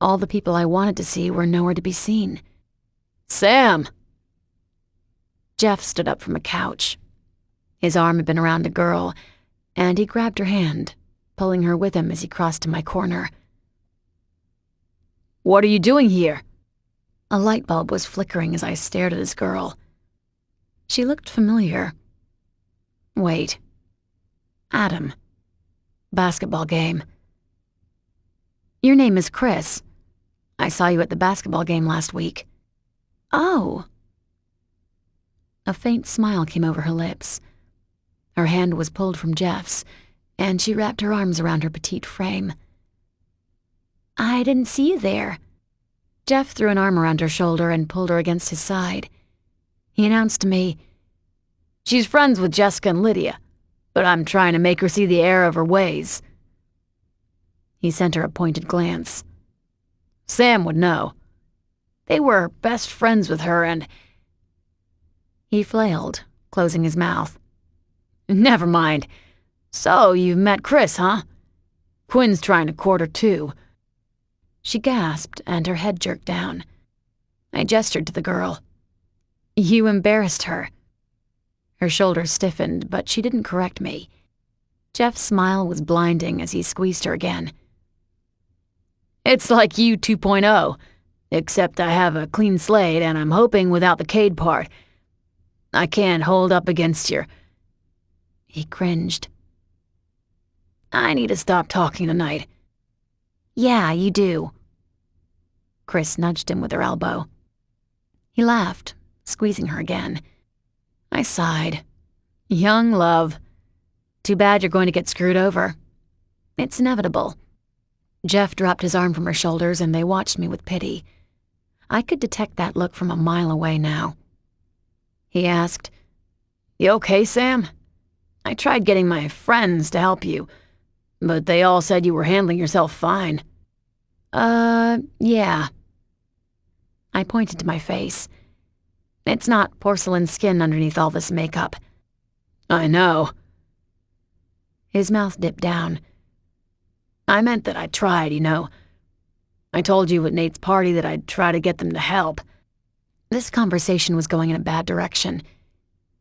All the people I wanted to see were nowhere to be seen. "Sam!" Jeff stood up from a couch. His arm had been around a girl, and he grabbed her hand, pulling her with him as he crossed to my corner. "What are you doing here?" A light bulb was flickering as I stared at his girl. She looked familiar. Wait. Adam. Basketball game. "Your name is Chris. I saw you at the basketball game last week." "Oh." A faint smile came over her lips. Her hand was pulled from Jeff's, and she wrapped her arms around her petite frame. "I didn't see you there." Jeff threw an arm around her shoulder and pulled her against his side. He announced to me, "She's friends with Jessica and Lydia, but I'm trying to make her see the error of her ways." He sent her a pointed glance. "Sam would know. They were best friends with her, and He flailed, closing his mouth. Never mind. So, you've met Chris, huh? Quinn's trying to court her too. She gasped, and her head jerked down. I gestured to the girl. You embarrassed her. Her shoulders stiffened, but she didn't correct me. Jeff's smile was blinding as he squeezed her again. It's like you 2.0, except I have a clean slate and I'm hoping without the Cade part. I can't hold up against your... He cringed. I need to stop talking tonight. Yeah, you do. Chris nudged him with her elbow. He laughed, squeezing her again. I sighed. Young love. Too bad you're going to get screwed over. It's inevitable. Jeff dropped his arm from her shoulders and they watched me with pity. I could detect that look from a mile away now. He asked, You okay, Sam? I tried getting my friends to help you, but they all said you were handling yourself fine. Yeah. I pointed to my face. It's not porcelain skin underneath all this makeup. I know. His mouth dipped down. I meant that I tried, you know. I told you at Nate's party that I'd try to get them to help. This conversation was going in a bad direction.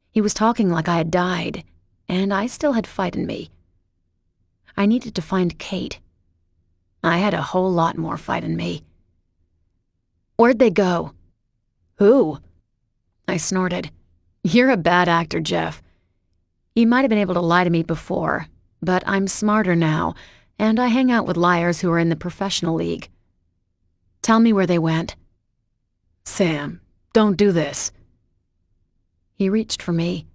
He was talking like I had died, and I still had fight in me. I needed to find Kate. I had a whole lot more fight in me. Where'd they go? Who? I snorted. You're a bad actor, Jeff. You might have been able to lie to me before, but I'm smarter now, and I hang out with liars who are in the professional league. Tell me where they went. Sam, don't do this. He reached for me.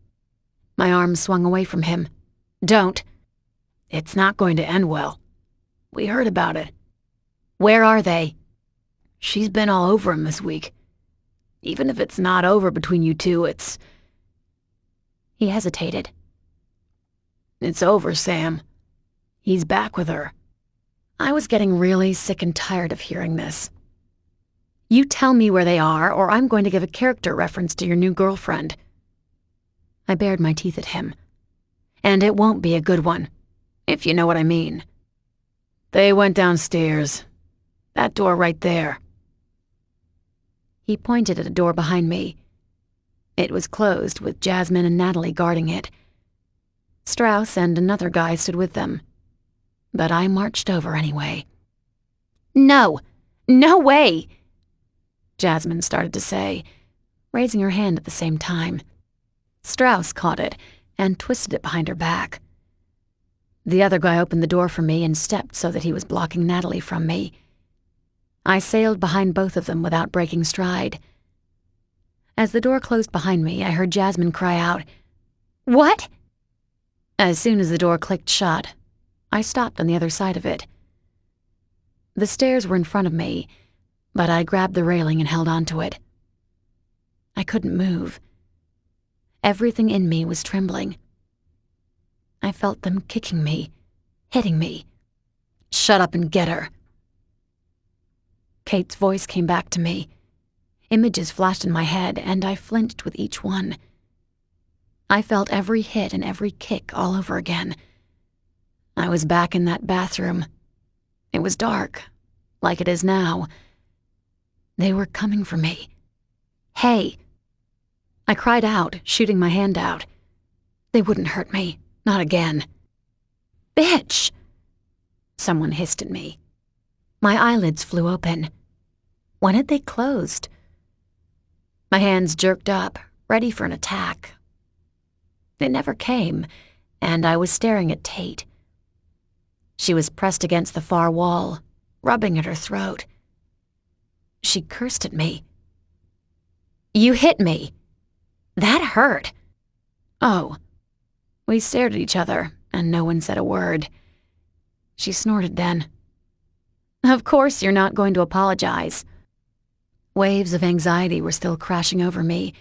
My arm swung away from him. Don't. It's not going to end well. We heard about it. Where are they? She's been all over him this week. Even if it's not over between you two, it's... He hesitated. It's over, Sam. He's back with her. I was getting really sick and tired of hearing this. You tell me where they are, or I'm going to give a character reference to your new girlfriend. I bared my teeth at him. And it won't be a good one, if you know what I mean. They went downstairs. That door right there. He pointed at a door behind me. It was closed, with Jasmine and Natalie guarding it. Strauss and another guy stood with them. But I marched over anyway. No! No way! Jasmine started to say, raising her hand at the same time. Strauss caught it and twisted it behind her back. The other guy opened the door for me and stepped so that he was blocking Natalie from me. I sailed behind both of them without breaking stride. As the door closed behind me, I heard Jasmine cry out, "What?" As soon as the door clicked shut, I stopped on the other side of it. The stairs were in front of me, but I grabbed the railing and held onto it. I couldn't move. Everything in me was trembling. I felt them kicking me, hitting me. Shut up and get her. Kate's voice came back to me. Images flashed in my head, and I flinched with each one. I felt every hit and every kick all over again. I was back in that bathroom. It was dark, like it is now. They were coming for me. Hey! I cried out, shooting my hand out. They wouldn't hurt me. Not again. Bitch! Someone hissed at me. My eyelids flew open. When had they closed? My hands jerked up, ready for an attack. It never came, and I was staring at Tate. She was pressed against the far wall, rubbing at her throat. She cursed at me. You hit me. That hurt. Oh. We stared at each other, and no one said a word. She snorted then. Of course you're not going to apologize. Waves of anxiety were still crashing over me,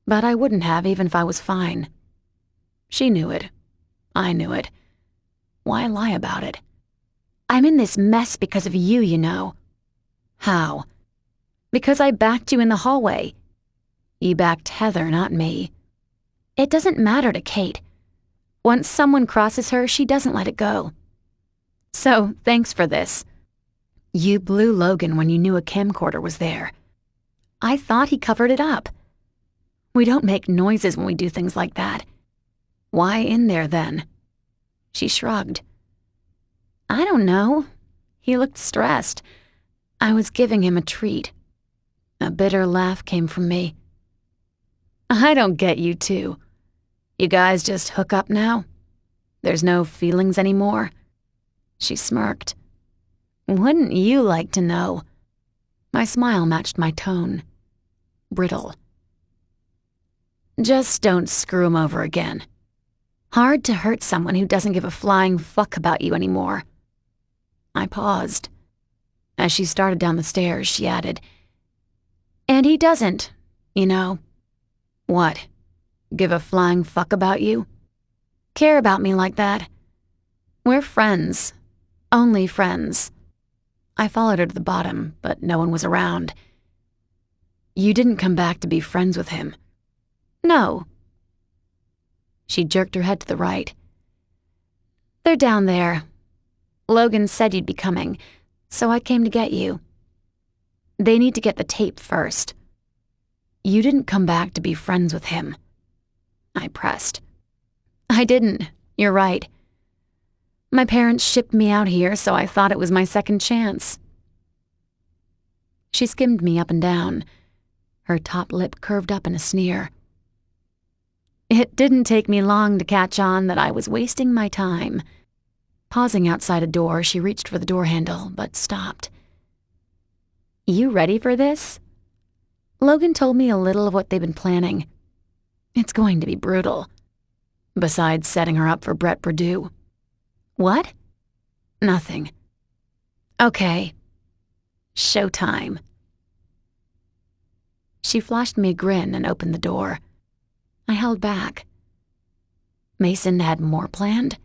but I wouldn't have even if I was fine. She knew it. I knew it. Why lie about it? I'm in this mess because of you, you know. How? Because I backed you in the hallway. You backed Heather, not me. It doesn't matter to Kate. Once someone crosses her, she doesn't let it go. So, thanks for this. You blew Logan when you knew a camcorder was there. I thought he covered it up. We don't make noises when we do things like that. Why in there, then? She shrugged. I don't know. He looked stressed. I was giving him a treat. A bitter laugh came from me. I don't get you two. You guys just hook up now? There's no feelings anymore? She smirked. Wouldn't you like to know? My smile matched my tone. Brittle. Just don't screw him over again. Hard to hurt someone who doesn't give a flying fuck about you anymore. I paused. As she started down the stairs, she added, and he doesn't, you know. What? Give a flying fuck about you? Care about me like that? We're friends. Only friends. I followed her to the bottom, but no one was around. You didn't come back to be friends with him. No. She jerked her head to the right. They're down there. Logan said you'd be coming, so I came to get you. They need to get the tape first. You didn't come back to be friends with him. I pressed. I didn't. You're right. My parents shipped me out here, so I thought it was my second chance. She skimmed me up and down. Her top lip curved up in a sneer. It didn't take me long to catch on that I was wasting my time. Pausing outside a door, she reached for the door handle, but stopped. You ready for this? Logan told me a little of what they've been planning. It's going to be brutal. Besides setting her up for Brett Perdue. What? Nothing. Okay. Showtime. She flashed me a grin and opened the door. I held back. Mason had more planned?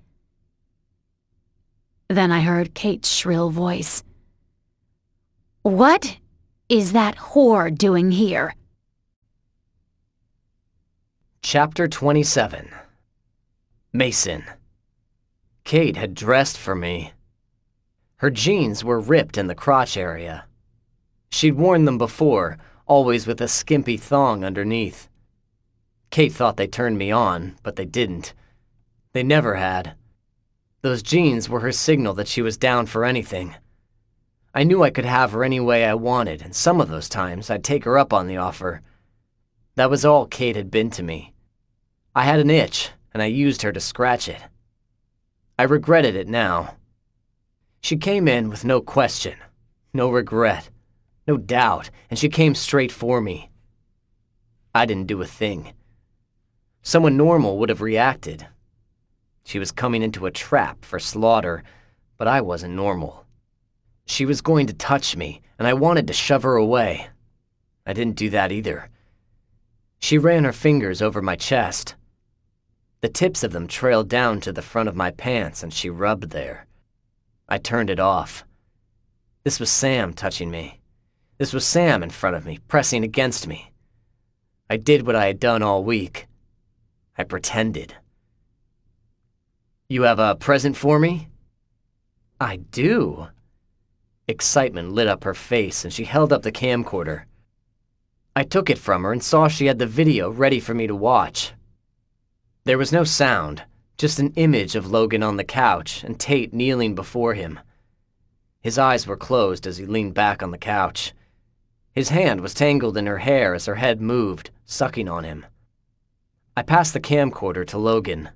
Then I heard Kate's shrill voice. What is that whore doing here? Chapter 27. Mason. Kate had dressed for me. Her jeans were ripped in the crotch area. She'd worn them before, always with a skimpy thong underneath. Kate thought they turned me on, but they didn't. They never had. Those jeans were her signal that she was down for anything. I knew I could have her any way I wanted, and some of those times I'd take her up on the offer. That was all Kate had been to me. I had an itch, and I used her to scratch it. I regretted it now. She came in with no question, no regret, no doubt, and she came straight for me. I didn't do a thing. Someone normal would have reacted. She was coming into a trap for slaughter, but I wasn't normal. She was going to touch me, and I wanted to shove her away. I didn't do that either. She ran her fingers over my chest. The tips of them trailed down to the front of my pants, and she rubbed there. I turned it off. This was Sam touching me. This was Sam in front of me, pressing against me. I did what I had done all week. I pretended. You have a present for me? I do. Excitement lit up her face, and she held up the camcorder. I took it from her and saw she had the video ready for me to watch. There was no sound, just an image of Logan on the couch and Tate kneeling before him. His eyes were closed as he leaned back on the couch. His hand was tangled in her hair as her head moved, sucking on him. I passed the camcorder to Logan.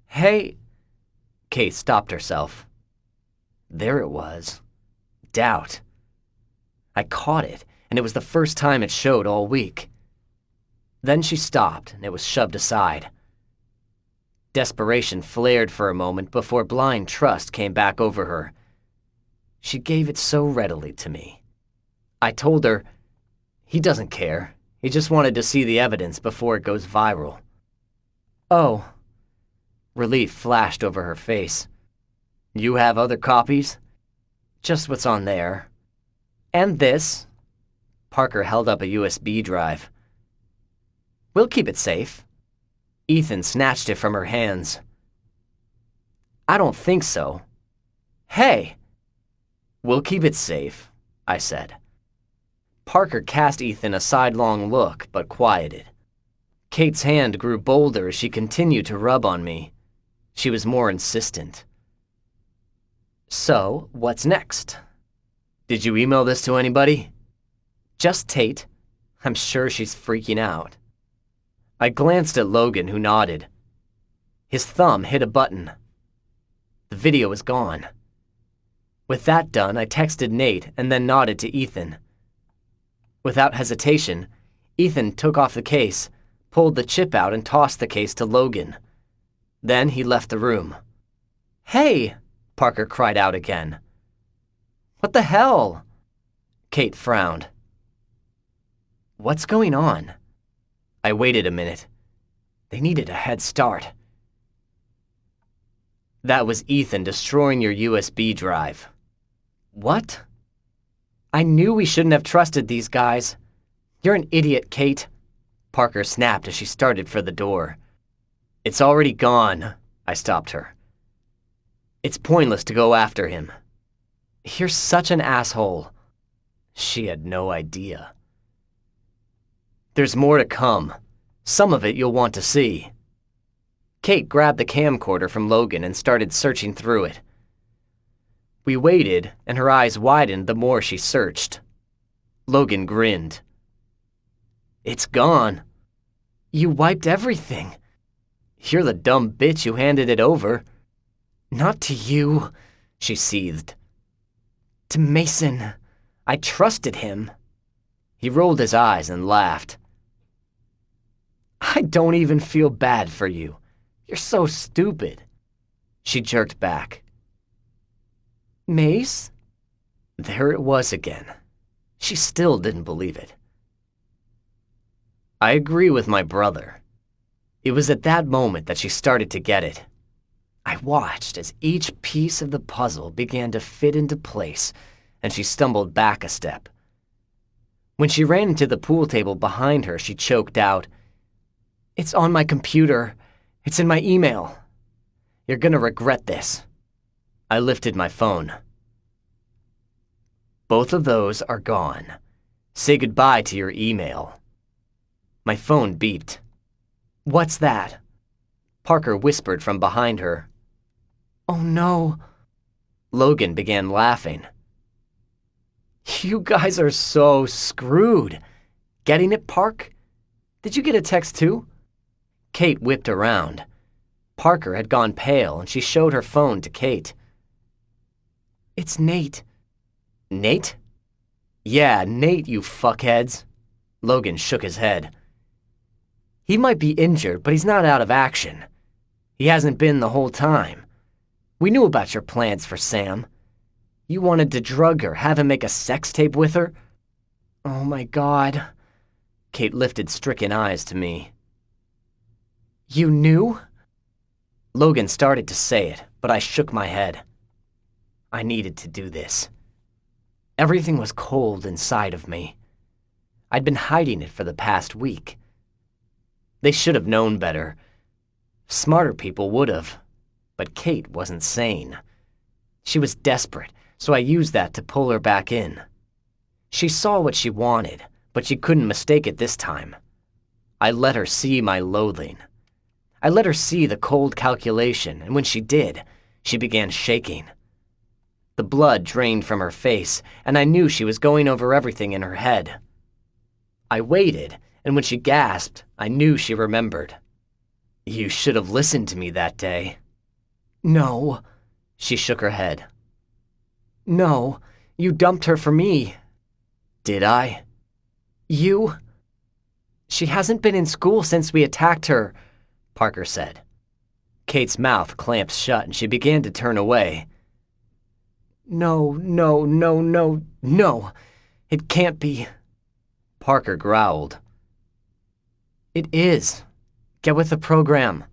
Hey... Kate stopped herself. There it was. Doubt. I caught it, and it was the first time it showed all week. Then she stopped, and it was shoved aside. Desperation flared for a moment before blind trust came back over her. She gave it so readily to me. I told her, he doesn't care. He just wanted to see the evidence before it goes viral. Oh. Relief flashed over her face. You have other copies? Just what's on there. And this. Parker held up a USB drive. We'll keep it safe. Ethan snatched it from her hands. I don't think so. Hey! We'll keep it safe, I said. Parker cast Ethan a sidelong look, but quieted. Kate's hand grew bolder as she continued to rub on me. She was more insistent. So, what's next? Did you email this to anybody? Just Tate. I'm sure she's freaking out. I glanced at Logan, who nodded. His thumb hit a button. The video was gone. With that done, I texted Nate and then nodded to Ethan. Without hesitation, Ethan took off the case, pulled the chip out, and tossed the case to Logan. Then he left the room. Hey! Parker cried out again. What the hell? Kate frowned. What's going on? I waited a minute. They needed a head start. That was Ethan destroying your USB drive. What? I knew we shouldn't have trusted these guys. You're an idiot, Kate. Parker snapped as she started for the door. It's already gone, I stopped her. It's pointless to go after him. You're such an asshole. She had no idea. There's more to come. Some of it you'll want to see. Kate grabbed the camcorder from Logan and started searching through it. We waited, and her eyes widened the more she searched. Logan grinned. It's gone. You wiped everything. You're the dumb bitch who handed it over. Not to you, she seethed. To Mason. I trusted him. He rolled his eyes and laughed. I don't even feel bad for you. You're so stupid. She jerked back. Mace? There it was again. She still didn't believe it. I agree with my brother. It was at that moment that she started to get it. I watched as each piece of the puzzle began to fit into place, and she stumbled back a step. When she ran into the pool table behind her, she choked out, It's on my computer. It's in my email. You're gonna regret this. I lifted my phone. Both of those are gone. Say goodbye to your email. My phone beeped. What's that? Parker whispered from behind her. Oh no. Logan began laughing. You guys are so screwed. Getting it, Park? Did you get a text too? Kate whipped around. Parker had gone pale and she showed her phone to Kate. It's Nate. Nate? Yeah, Nate, you fuckheads. Logan shook his head. He might be injured, but he's not out of action. He hasn't been the whole time. We knew about your plans for Sam. You wanted to drug her, have him make a sex tape with her? Oh my God. Kate lifted stricken eyes to me. You knew? Logan started to say it, but I shook my head. I needed to do this. Everything was cold inside of me. I'd been hiding it for the past week. They should have known better. Smarter people would have. But Kate wasn't sane. She was desperate, so I used that to pull her back in. She saw what she wanted, but she couldn't mistake it this time. I let her see my loathing. I let her see the cold calculation, and when she did, she began shaking. The blood drained from her face, and I knew she was going over everything in her head. I waited, and when she gasped, I knew she remembered. You should have listened to me that day. No, she shook her head. No, you dumped her for me. Did I? You? She hasn't been in school since we attacked her, Parker said. Kate's mouth clamped shut and she began to turn away. No, no, no, no, no. It can't be. Parker growled. It is. Get with the program.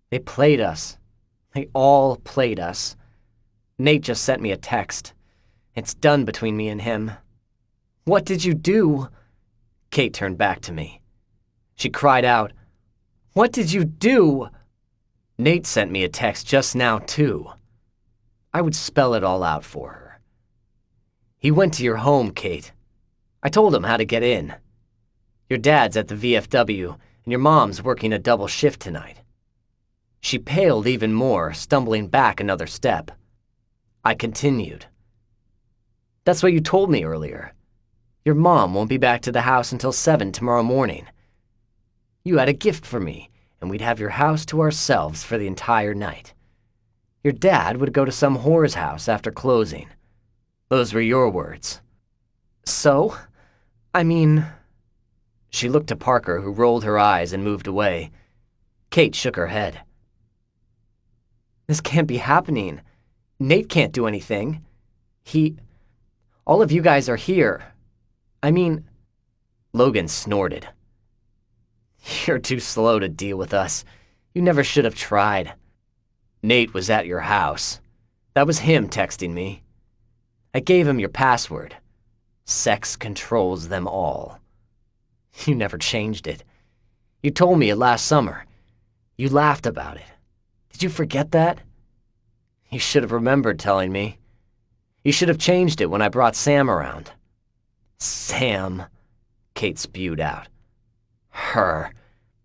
They played us. They all played us. Nate just sent me a text. It's done between me and him. What did you do? Kate turned back to me. She cried out, "What did you do?" Nate sent me a text just now, too. I would spell it all out for her. He went to your home, Kate. I told him how to get in. Your dad's at the VFW, and your mom's working a double shift tonight. She paled even more, stumbling back another step. I continued. That's what you told me earlier. Your mom won't be back to the house until 7 tomorrow morning. You had a gift for me, and we'd have your house to ourselves for the entire night. Your dad would go to some whore's house after closing. Those were your words. So? I mean... She looked to Parker, who rolled her eyes and moved away. Kate shook her head. This can't be happening. Nate can't do anything. All of you guys are here. I mean... Logan snorted. You're too slow to deal with us. You never should have tried. Nate was at your house. That was him texting me. I gave him your password. Sex controls them all. You never changed it. You told me it last summer. You laughed about it. Did you forget that? You should have remembered telling me. You should have changed it when I brought Sam around. Sam, Kate spewed out. Her.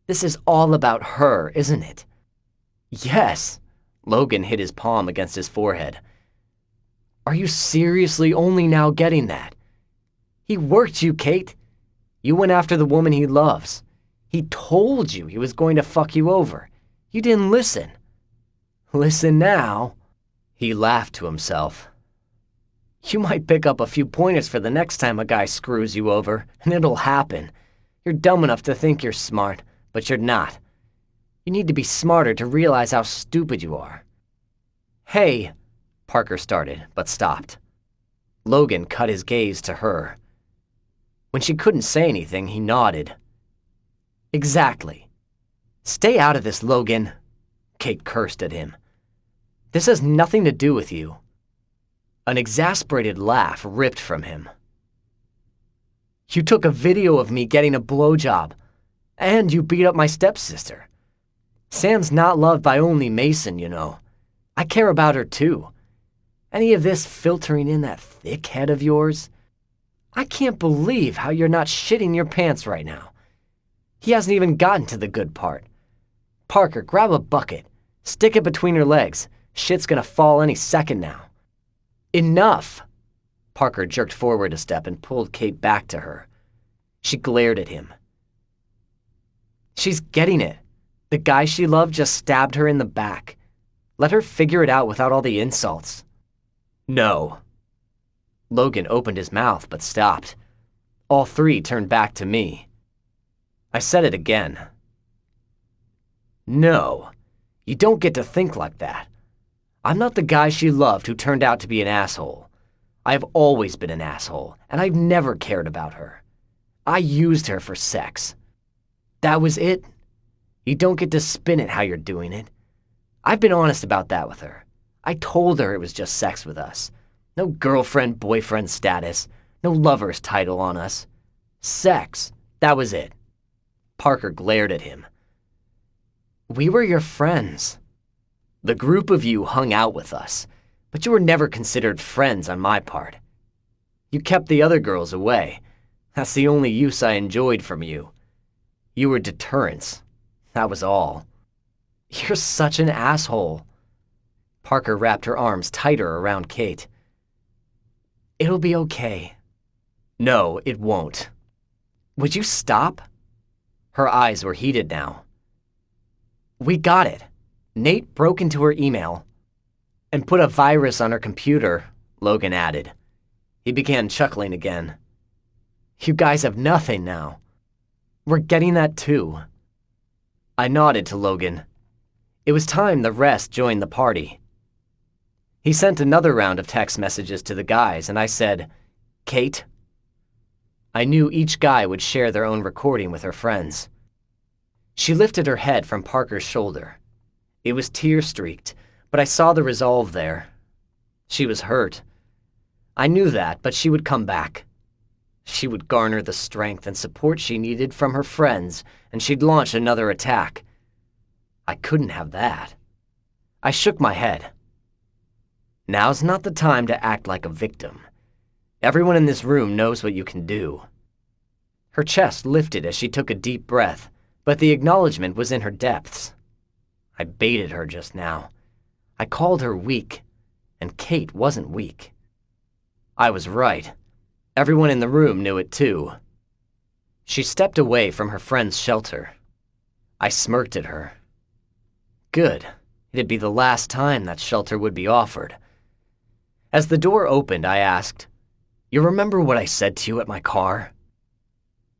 This is all about her, isn't it? Yes. Logan hit his palm against his forehead. Are you seriously only now getting that? He worked you, Kate. You went after the woman he loves. He told you he was going to fuck you over. You didn't listen. Listen now. He laughed to himself. You might pick up a few pointers for the next time a guy screws you over, and it'll happen. You're dumb enough to think you're smart, but you're not. You need to be smarter to realize how stupid you are. Hey, Parker started, but stopped. Logan cut his gaze to her. When she couldn't say anything, he nodded. Exactly. Stay out of this, Logan, Kate cursed at him. This has nothing to do with you. An exasperated laugh ripped from him. You took a video of me getting a blowjob, and you beat up my stepsister. Sam's not loved by only Mason, you know. I care about her too. Any of this filtering in that thick head of yours? I can't believe how you're not shitting your pants right now. He hasn't even gotten to the good part. Parker, grab a bucket. Stick it between your legs. Shit's gonna fall any second now. Enough! Parker jerked forward a step and pulled Kate back to her. She glared at him. She's getting it. The guy she loved just stabbed her in the back. Let her figure it out without all the insults. No. Logan opened his mouth but stopped. All three turned back to me. I said it again. No, you don't get to think like that. I'm not the guy she loved who turned out to be an asshole. I've always been an asshole, and I've never cared about her. I used her for sex. That was it. You don't get to spin it how you're doing it. I've been honest about that with her. I told her it was just sex with us. No girlfriend-boyfriend status. No lover's title on us. Sex. That was it. Parker glared at him. We were your friends. The group of you hung out with us, but you were never considered friends on my part. You kept the other girls away. That's the only use I enjoyed from you. You were deterrence. That was all. You're such an asshole. Parker wrapped her arms tighter around Kate. It'll be okay. No, it won't. Would you stop? Her eyes were heated now. We got it. Nate broke into her email and put a virus on her computer, Logan added. He began chuckling again. You guys have nothing now. We're getting that too. I nodded to Logan. It was time the rest joined the party. He sent another round of text messages to the guys, and I said, Kate? I knew each guy would share their own recording with her friends. She lifted her head from Parker's shoulder. It was tear-streaked, but I saw the resolve there. She was hurt. I knew that, but she would come back. She would garner the strength and support she needed from her friends, and she'd launch another attack. I couldn't have that. I shook my head. Now's not the time to act like a victim. Everyone in this room knows what you can do. Her chest lifted as she took a deep breath, but the acknowledgement was in her depths. I baited her just now. I called her weak, and Kate wasn't weak. I was right. Everyone in the room knew it too. She stepped away from her friend's shelter. I smirked at her. Good. It'd be the last time that shelter would be offered. As the door opened, I asked, "You remember what I said to you at my car?"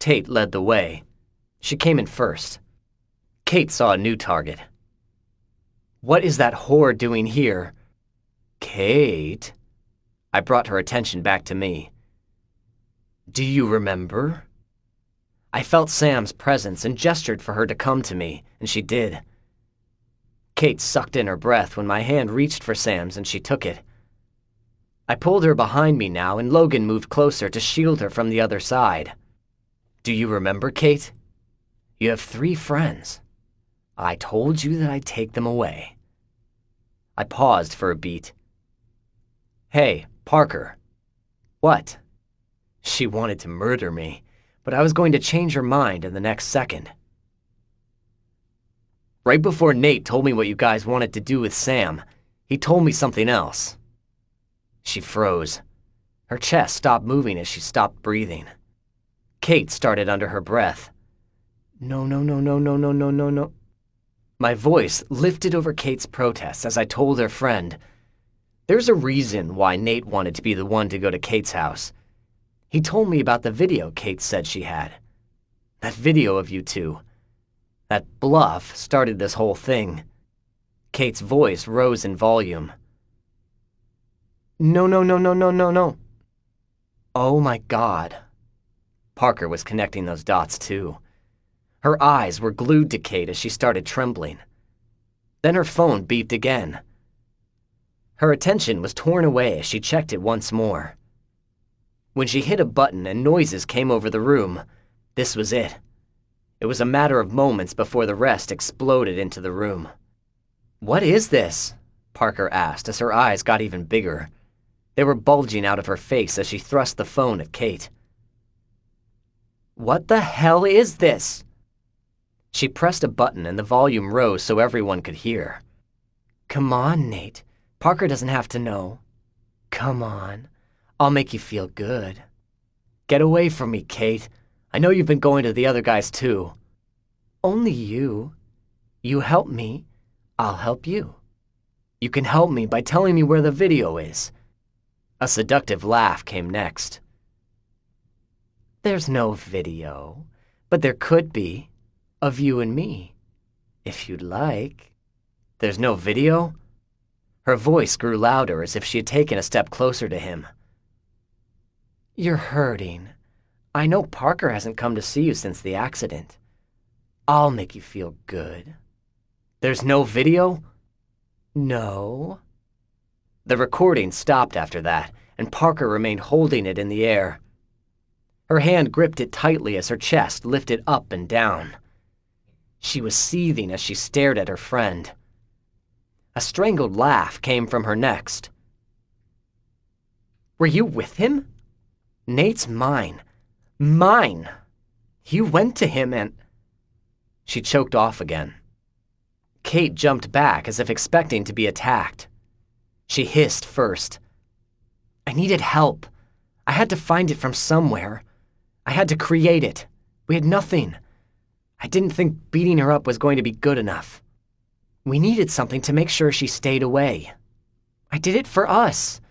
Tate led the way. She came in first. Kate saw a new target. "What is that whore doing here?" "Kate?" I brought her attention back to me. "Do you remember?" I felt Sam's presence and gestured for her to come to me, and she did. Kate sucked in her breath when my hand reached for Sam's and she took it. I pulled her behind me now, and Logan moved closer to shield her from the other side. "Do you remember, Kate? You have 3 friends. I told you that I'd take them away." I paused for a beat. "Hey, Parker." "What?" She wanted to murder me, but I was going to change her mind in the next second. "Right before Nate told me what you guys wanted to do with Sam, he told me something else." She froze. Her chest stopped moving as she stopped breathing. Kate started under her breath. "No, no, no, no, no, no, no, no, no." My voice lifted over Kate's protests as I told her friend, "There's a reason why Nate wanted to be the one to go to Kate's house. He told me about the video Kate said she had. That video of you two. That bluff started this whole thing." Kate's voice rose in volume. "No, no, no, no, no, no, no." Oh my God. Parker was connecting those dots too. Her eyes were glued to Kate as she started trembling. Then her phone beeped again. Her attention was torn away as she checked it once more. When she hit a button and noises came over the room, this was it. It was a matter of moments before the rest exploded into the room. "What is this?" Parker asked as her eyes got even bigger. They were bulging out of her face as she thrust the phone at Kate. "What the hell is this?" She pressed a button and the volume rose so everyone could hear. "Come on, Nate. Parker doesn't have to know. Come on. I'll make you feel good. Get away from me, Kate. I know you've been going to the other guys too." "Only you. You help me, I'll help you. You can help me by telling me where the video is." A seductive laugh came next. "There's no video, but there could be, of you and me, if you'd like." "There's no video?" Her voice grew louder as if she had taken a step closer to him. "You're hurting. I know Parker hasn't come to see you since the accident. I'll make you feel good." "There's no video?" "No." The recording stopped after that, and Parker remained holding it in the air. Her hand gripped it tightly as her chest lifted up and down. She was seething as she stared at her friend. A strangled laugh came from her next. "Were you with him? Nate's mine. Mine. You went to him and—" She choked off again. Kate jumped back as if expecting to be attacked. She hissed first. "I needed help. I had to find it from somewhere. I had to create it. We had nothing. I didn't think beating her up was going to be good enough. We needed something to make sure she stayed away. I did it for us.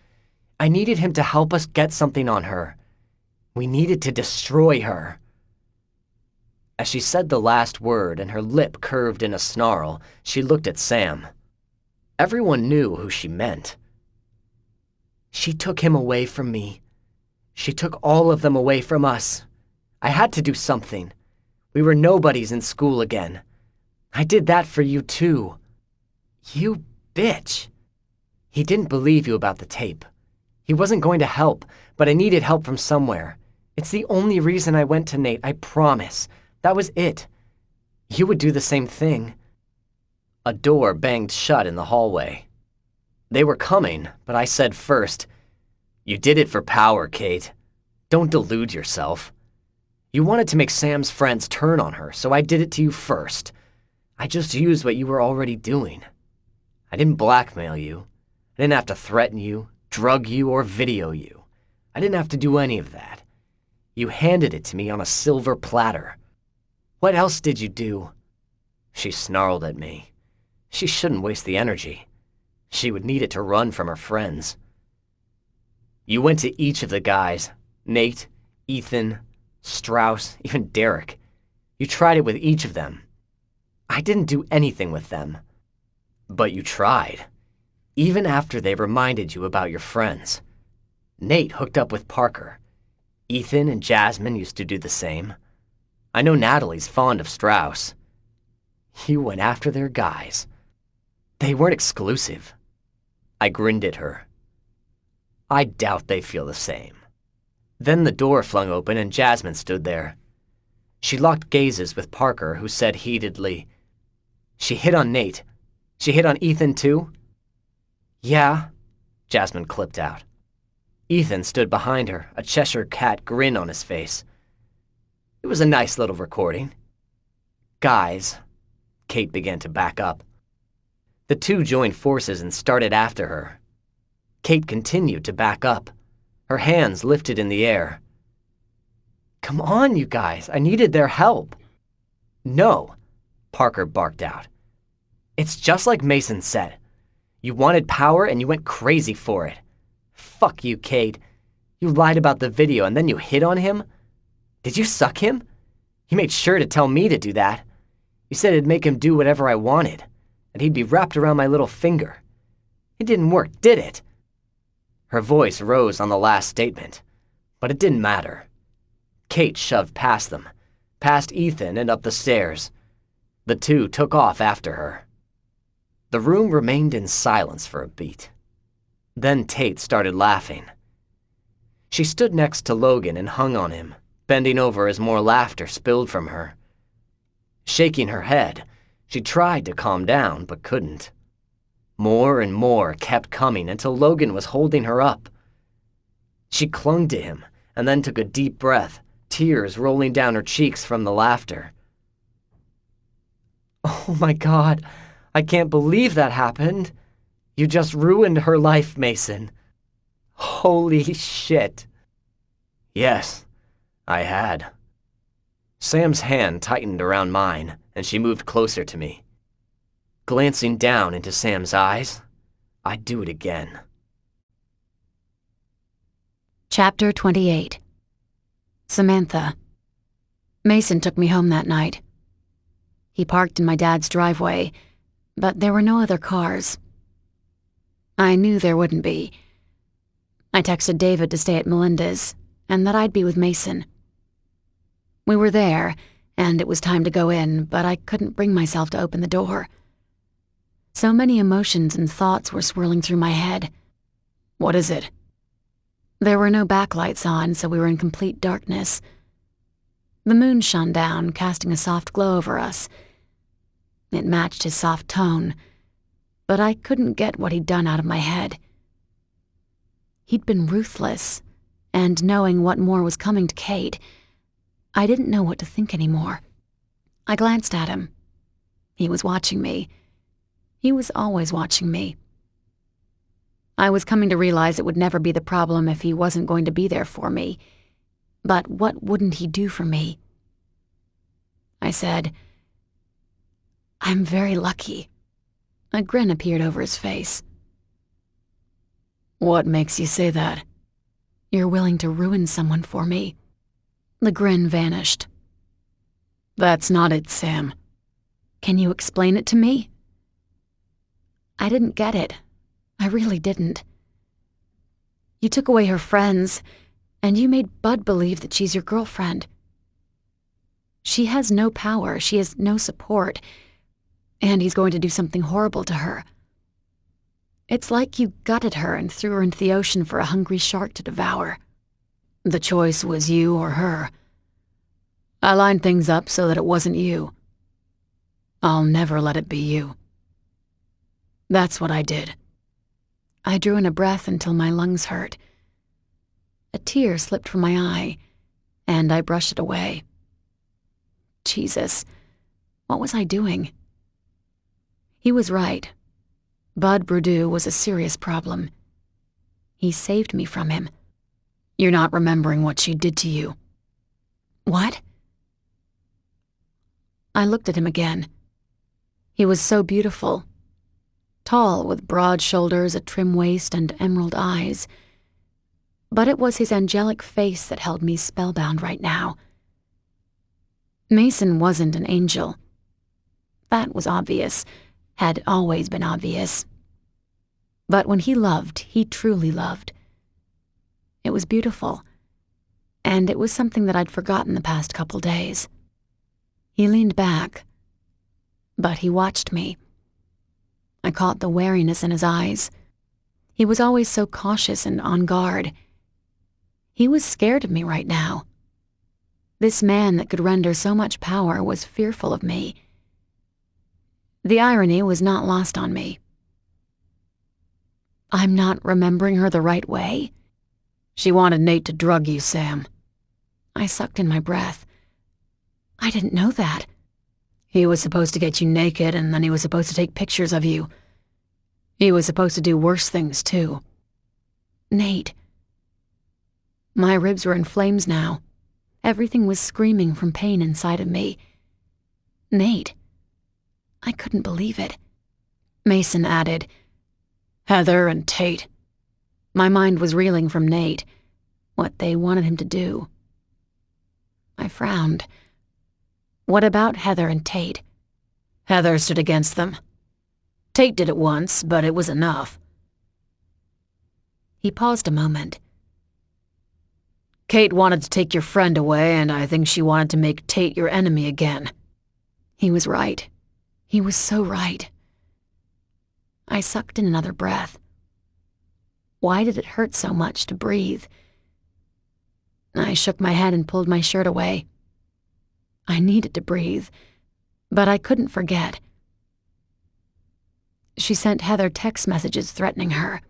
I needed him to help us get something on her. We needed to destroy her." As she said the last word and her lip curved in a snarl, she looked at Sam. Everyone knew who she meant. "She took him away from me. She took all of them away from us. I had to do something. We were nobodies in school again. I did that for you too." "You bitch." "He didn't believe you about the tape. He wasn't going to help, but I needed help from somewhere. It's the only reason I went to Nate, I promise. That was it. You would do the same thing. A door banged shut in the hallway. They were coming, but I said first, "You did it for power, Kate. Don't delude yourself. You wanted to make Sam's friends turn on her, so I did it to you first. I just used what you were already doing. I didn't blackmail you. I didn't have to threaten you, drug you, or video you. I didn't have to do any of that. You handed it to me on a silver platter. What else did you do?" She snarled at me. She shouldn't waste the energy. She would need it to run from her friends. "You went to each of the guys, Nate, Ethan, Strauss, even Derek. You tried it with each of them. I didn't do anything with them. But you tried, even after they reminded you about your friends. Nate hooked up with Parker. Ethan and Jasmine used to do the same. I know Natalie's fond of Strauss. You went after their guys. They weren't exclusive." I grinned at her. I doubt they feel the same. Then the door flung open and Jasmine stood there. She locked gazes with Parker, who said heatedly, "She hit on Nate. She hit on Ethan too?" "Yeah," Jasmine clipped out. Ethan stood behind her, a Cheshire cat grin on his face. It was a nice little recording. "Guys," Kate began to back up. The two joined forces and started after her. Kate continued to back up, her hands lifted in the air. "Come on, you guys, I needed their help." "No," Parker barked out. "It's just like Mason said. You wanted power and you went crazy for it. Fuck you, Kate. You lied about the video and then you hit on him? Did you suck him? You made sure to tell me to do that. You said it'd make him do whatever I wanted, and he'd be wrapped around my little finger. It didn't work, did it?" Her voice rose on the last statement, but it didn't matter. Kate shoved past them, past Ethan and up the stairs. The two took off after her. The room remained in silence for a beat. Then Tate started laughing. She stood next to Logan and hung on him, bending over as more laughter spilled from her. Shaking her head, she tried to calm down but couldn't. More and more kept coming until Logan was holding her up. She clung to him and then took a deep breath, tears rolling down her cheeks from the laughter. "Oh my God, I can't believe that happened. You just ruined her life, Mason. Holy shit." Yes, I had. Sam's hand tightened around mine, and she moved closer to me. Glancing down into Sam's eyes, I'd do it again. Chapter 28. Samantha. Mason took me home that night. He parked in my dad's driveway, but there were no other cars. I knew there wouldn't be. I texted David to stay at Melinda's, and that I'd be with Mason. We were there, and it was time to go in, but I couldn't bring myself to open the door. So many emotions and thoughts were swirling through my head. "What is it?" There were no backlights on, so we were in complete darkness. The moon shone down, casting a soft glow over us. It matched his soft tone, but I couldn't get what he'd done out of my head. He'd been ruthless, and knowing what more was coming to Kate, I didn't know what to think anymore. I glanced at him. He was watching me. He was always watching me. I was coming to realize it would never be the problem if he wasn't going to be there for me. But what wouldn't he do for me? I said, "I'm very lucky." A grin appeared over his face. "What makes you say that?" "You're willing to ruin someone for me." The grin vanished. "That's not it, Sam." "Can you explain it to me?" I didn't get it. I really didn't. "You took away her friends, and you made Bud believe that she's your girlfriend. She has no power, she has no support, and he's going to do something horrible to her. It's like you gutted her and threw her into the ocean for a hungry shark to devour." The choice was you or her. I lined things up so that it wasn't you. I'll never let it be you. That's what I did. I drew in a breath until my lungs hurt. A tear slipped from my eye, and I brushed it away. Jesus, what was I doing? He was right. Bud Brudeau was a serious problem. He saved me from him. You're not remembering what she did to you. What? I looked at him again. He was so beautiful. Tall, with broad shoulders, a trim waist, and emerald eyes. But it was his angelic face that held me spellbound right now. Mason wasn't an angel. That was obvious, had always been obvious. But when he loved, he truly loved. It was beautiful, and it was something that I'd forgotten the past couple days. He leaned back, but he watched me. I caught the wariness in his eyes. He was always so cautious and on guard. He was scared of me right now. This man that could render so much power was fearful of me. The irony was not lost on me. I'm not remembering her the right way? She wanted Nate to drug you, Sam. I sucked in my breath. I didn't know that. He was supposed to get you naked, and then he was supposed to take pictures of you. He was supposed to do worse things, too. Nate. My ribs were in flames now. Everything was screaming from pain inside of me. Nate. I couldn't believe it. Mason added, Heather and Tate. My mind was reeling from Nate, what they wanted him to do. I frowned. What about Heather and Tate? Heather stood against them. Tate did it once, but it was enough. He paused a moment. Kate wanted to take your friend away, and I think she wanted to make Tate your enemy again. He was right. He was so right. I sucked in another breath. Why did it hurt so much to breathe? I shook my head and pulled my shirt away. I needed to breathe, but I couldn't forget. She sent Heather text messages threatening her.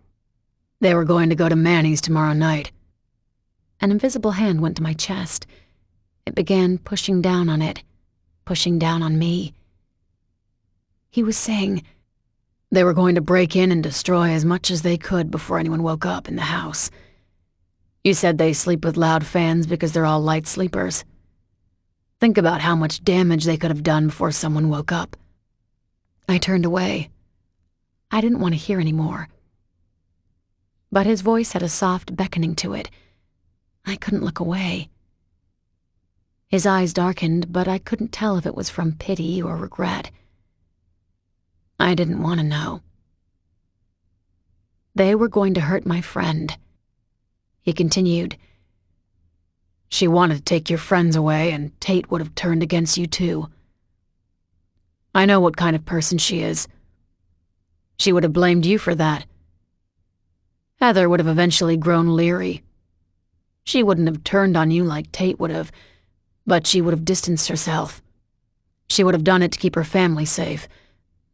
They were going to go to Manny's tomorrow night. An invisible hand went to my chest. It began pushing down on it, pushing down on me. He was saying, they were going to break in and destroy as much as they could before anyone woke up in the house. You said they sleep with loud fans because they're all light sleepers. Think about how much damage they could have done before someone woke up. I turned away. I didn't want to hear anymore. But his voice had a soft beckoning to it. I couldn't look away. His eyes darkened, but I couldn't tell if it was from pity or regret. I didn't want to know. They were going to hurt my friend. He continued, She wanted to take your friends away, and Tate would have turned against you too. I know what kind of person she is. She would have blamed you for that. Heather would have eventually grown leery. She wouldn't have turned on you like Tate would have, but she would have distanced herself. She would have done it to keep her family safe,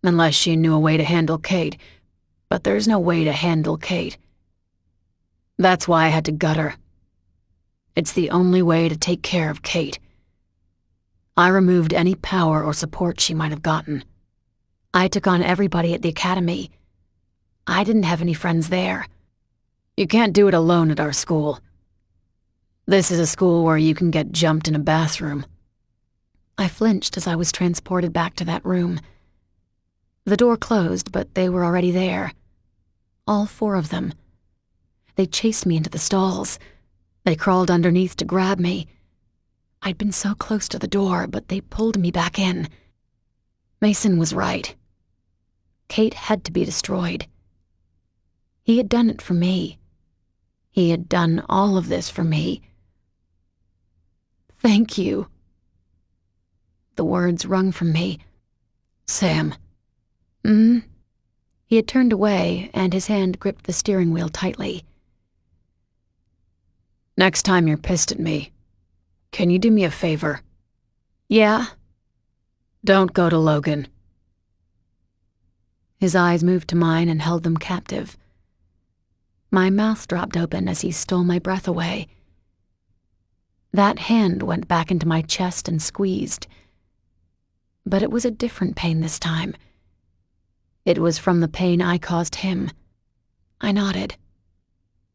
unless she knew a way to handle Kate, but there's no way to handle Kate. That's why I had to gut her. It's the only way to take care of Kate. I removed any power or support she might have gotten. I took on everybody at the academy. I didn't have any friends there. You can't do it alone at our school. This is a school where you can get jumped in a bathroom. I flinched as I was transported back to that room. The door closed, but they were already there. All 4 of them. They chased me into the stalls. They crawled underneath to grab me. I'd been so close to the door, but they pulled me back in. Mason was right. Kate had to be destroyed. He had done it for me. He had done all of this for me. Thank you. The words wrung from me. Sam. He had turned away, and his hand gripped the steering wheel tightly. Next time you're pissed at me, can you do me a favor? Yeah? Don't go to Logan. His eyes moved to mine and held them captive. My mouth dropped open as he stole my breath away. That hand went back into my chest and squeezed. But it was a different pain this time. It was from the pain I caused him. I nodded.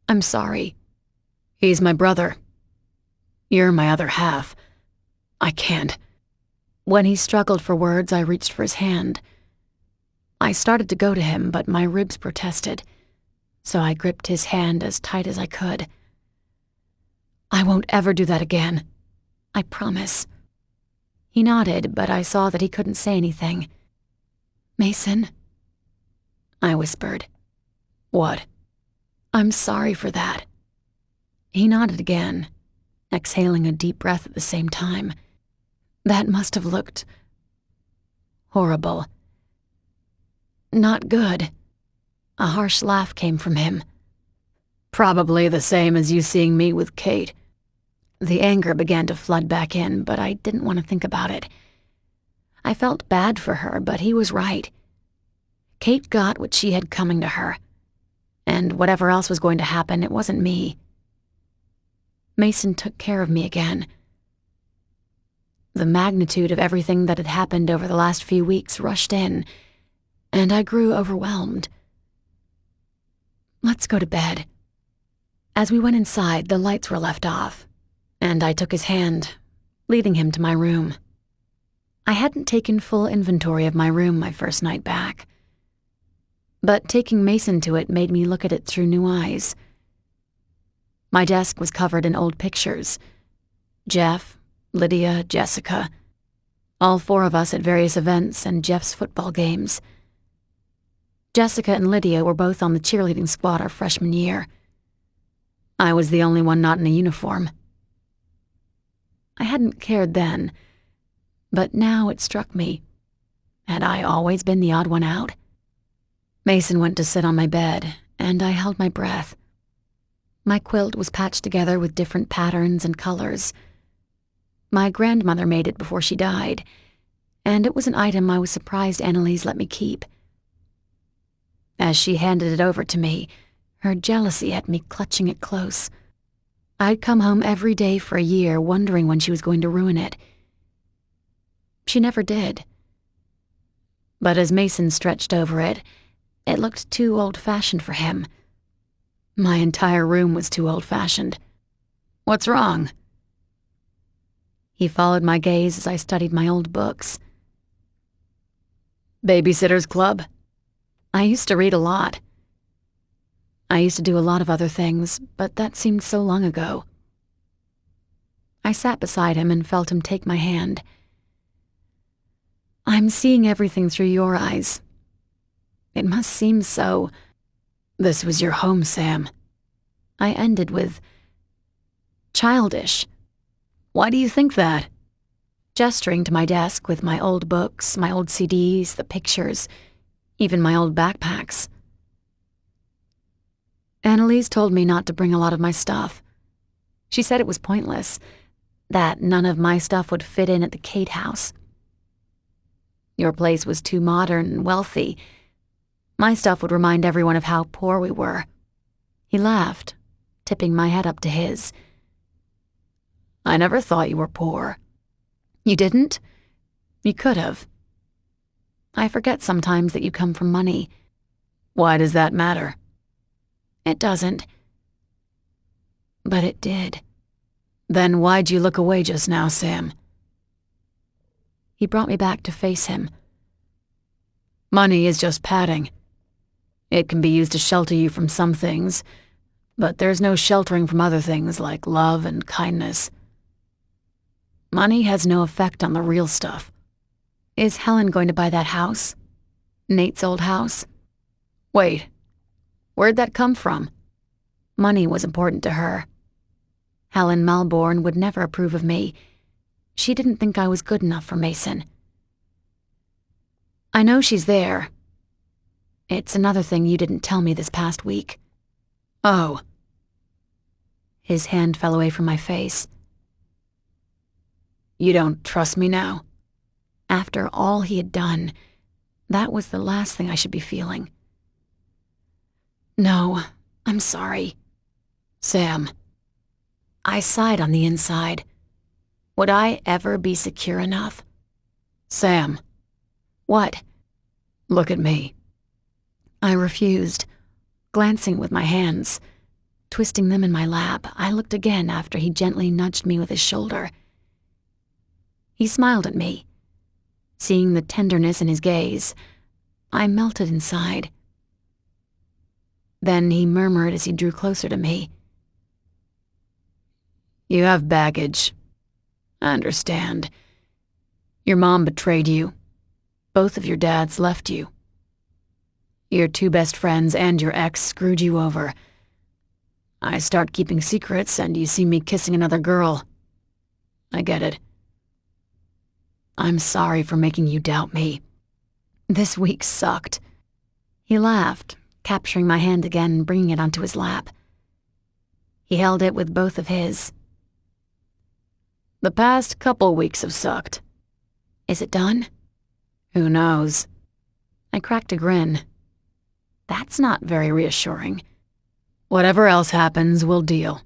I'm sorry. He's my brother. You're my other half. I can't. When he struggled for words, I reached for his hand. I started to go to him, but my ribs protested, so I gripped his hand as tight as I could. I won't ever do that again. I promise. He nodded, but I saw that he couldn't say anything. Mason, I whispered. What? I'm sorry for that. He nodded again, exhaling a deep breath at the same time. That must have looked horrible. Not good. A harsh laugh came from him. Probably the same as you seeing me with Kate. The anger began to flood back in, but I didn't want to think about it. I felt bad for her, but he was right. Kate got what she had coming to her, and whatever else was going to happen, it wasn't me. Mason took care of me again. The magnitude of everything that had happened over the last few weeks rushed in, and I grew overwhelmed. Let's go to bed. As we went inside, the lights were left off, and I took his hand, leading him to my room. I hadn't taken full inventory of my room my first night back, but taking Mason to it made me look at it through new eyes. My desk was covered in old pictures. Jeff, Lydia, Jessica, all four of us at various events and Jeff's football games. Jessica and Lydia were both on the cheerleading squad our freshman year. I was the only one not in a uniform. I hadn't cared then, but now it struck me. Had I always been the odd one out? Mason went to sit on my bed, and I held my breath. My quilt was patched together with different patterns and colors. My grandmother made it before she died, and it was an item I was surprised Annalise let me keep. As she handed it over to me, her jealousy had me clutching it close. I'd come home every day for a year wondering when she was going to ruin it. She never did. But as Mason stretched over it, it looked too old-fashioned for him. My entire room was too old-fashioned. What's wrong? He followed my gaze as I studied my old books. Babysitter's Club? I used to read a lot. I used to do a lot of other things, but that seemed so long ago. I sat beside him and felt him take my hand. I'm seeing everything through your eyes. It must seem so. This was your home, Sam. I ended with childish. Why do you think that? Gesturing to my desk with my old books, my old CDs, the pictures, even my old backpacks. Annalise told me not to bring a lot of my stuff. She said it was pointless, that none of my stuff would fit in at the Kate house. Your place was too modern and wealthy. My stuff would remind everyone of how poor we were. He laughed, tipping my head up to his. I never thought you were poor. You didn't? You could have. I forget sometimes that you come from money. Why does that matter? It doesn't. But it did. Then why'd you look away just now, Sam? He brought me back to face him. Money is just padding. It can be used to shelter you from some things, but there's no sheltering from other things like love and kindness. Money has no effect on the real stuff. Is Helen going to buy that house? Nate's old house? Wait, where'd that come from? Money was important to her. Helen Malborn would never approve of me. She didn't think I was good enough for Mason. I know she's there. It's another thing you didn't tell me this past week. Oh. His hand fell away from my face. You don't trust me now? After all he had done, that was the last thing I should be feeling. No, I'm sorry. Sam. I sighed on the inside. Would I ever be secure enough? Sam. What? Look at me. I refused, glancing with my hands. Twisting them in my lap, I looked again after he gently nudged me with his shoulder. He smiled at me. Seeing the tenderness in his gaze, I melted inside. Then he murmured as he drew closer to me. You have baggage. I understand. Your mom betrayed you. Both of your dads left you. Your two best friends and your ex screwed you over. I start keeping secrets and you see me kissing another girl. I get it. I'm sorry for making you doubt me. This week sucked. He laughed, capturing my hand again and bringing it onto his lap. He held it with both of his. The past couple weeks have sucked. Is it done? Who knows? I cracked a grin. That's not very reassuring. Whatever else happens, we'll deal.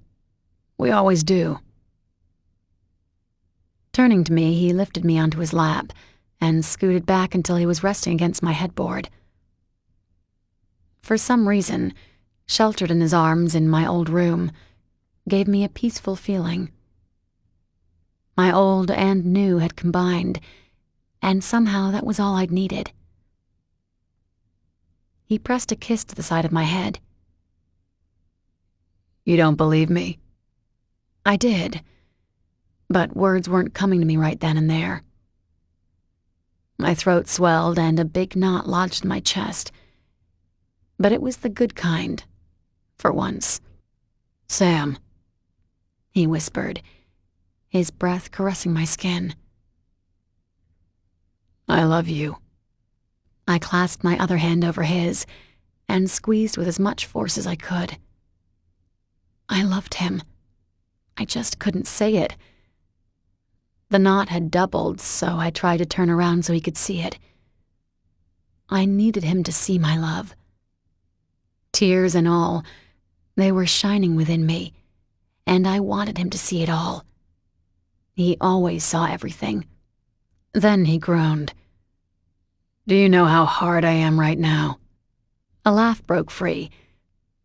We always do. Turning to me, he lifted me onto his lap and scooted back until he was resting against my headboard. For some reason, sheltered in his arms in my old room, gave me a peaceful feeling. My old and new had combined, and somehow that was all I'd needed. He pressed a kiss to the side of my head. You don't believe me? I did, but words weren't coming to me right then and there. My throat swelled and a big knot lodged in my chest. But it was the good kind, for once. Sam, he whispered, his breath caressing my skin. I love you. I clasped my other hand over his and squeezed with as much force as I could. I loved him. I just couldn't say it. The knot had doubled, so I tried to turn around so he could see it. I needed him to see my love. Tears and all, they were shining within me, and I wanted him to see it all. He always saw everything. Then he groaned. Do you know how hard I am right now? A laugh broke free.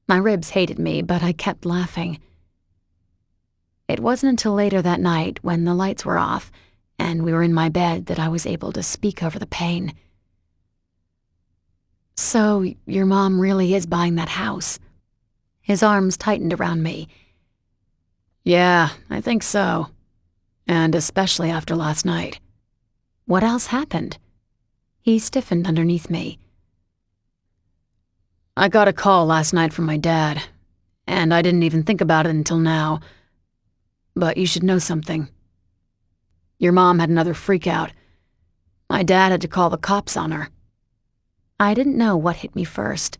My ribs hated me, but I kept laughing. It wasn't until later that night, when the lights were off and we were in my bed, that I was able to speak over the pain. So, your mom really is buying that house? His arms tightened around me. Yeah, I think so. And especially after last night. What else happened? He stiffened underneath me. I got a call last night from my dad, and I didn't even think about it until now. But you should know something. Your mom had another freak-out. My dad had to call the cops on her. I didn't know what hit me first,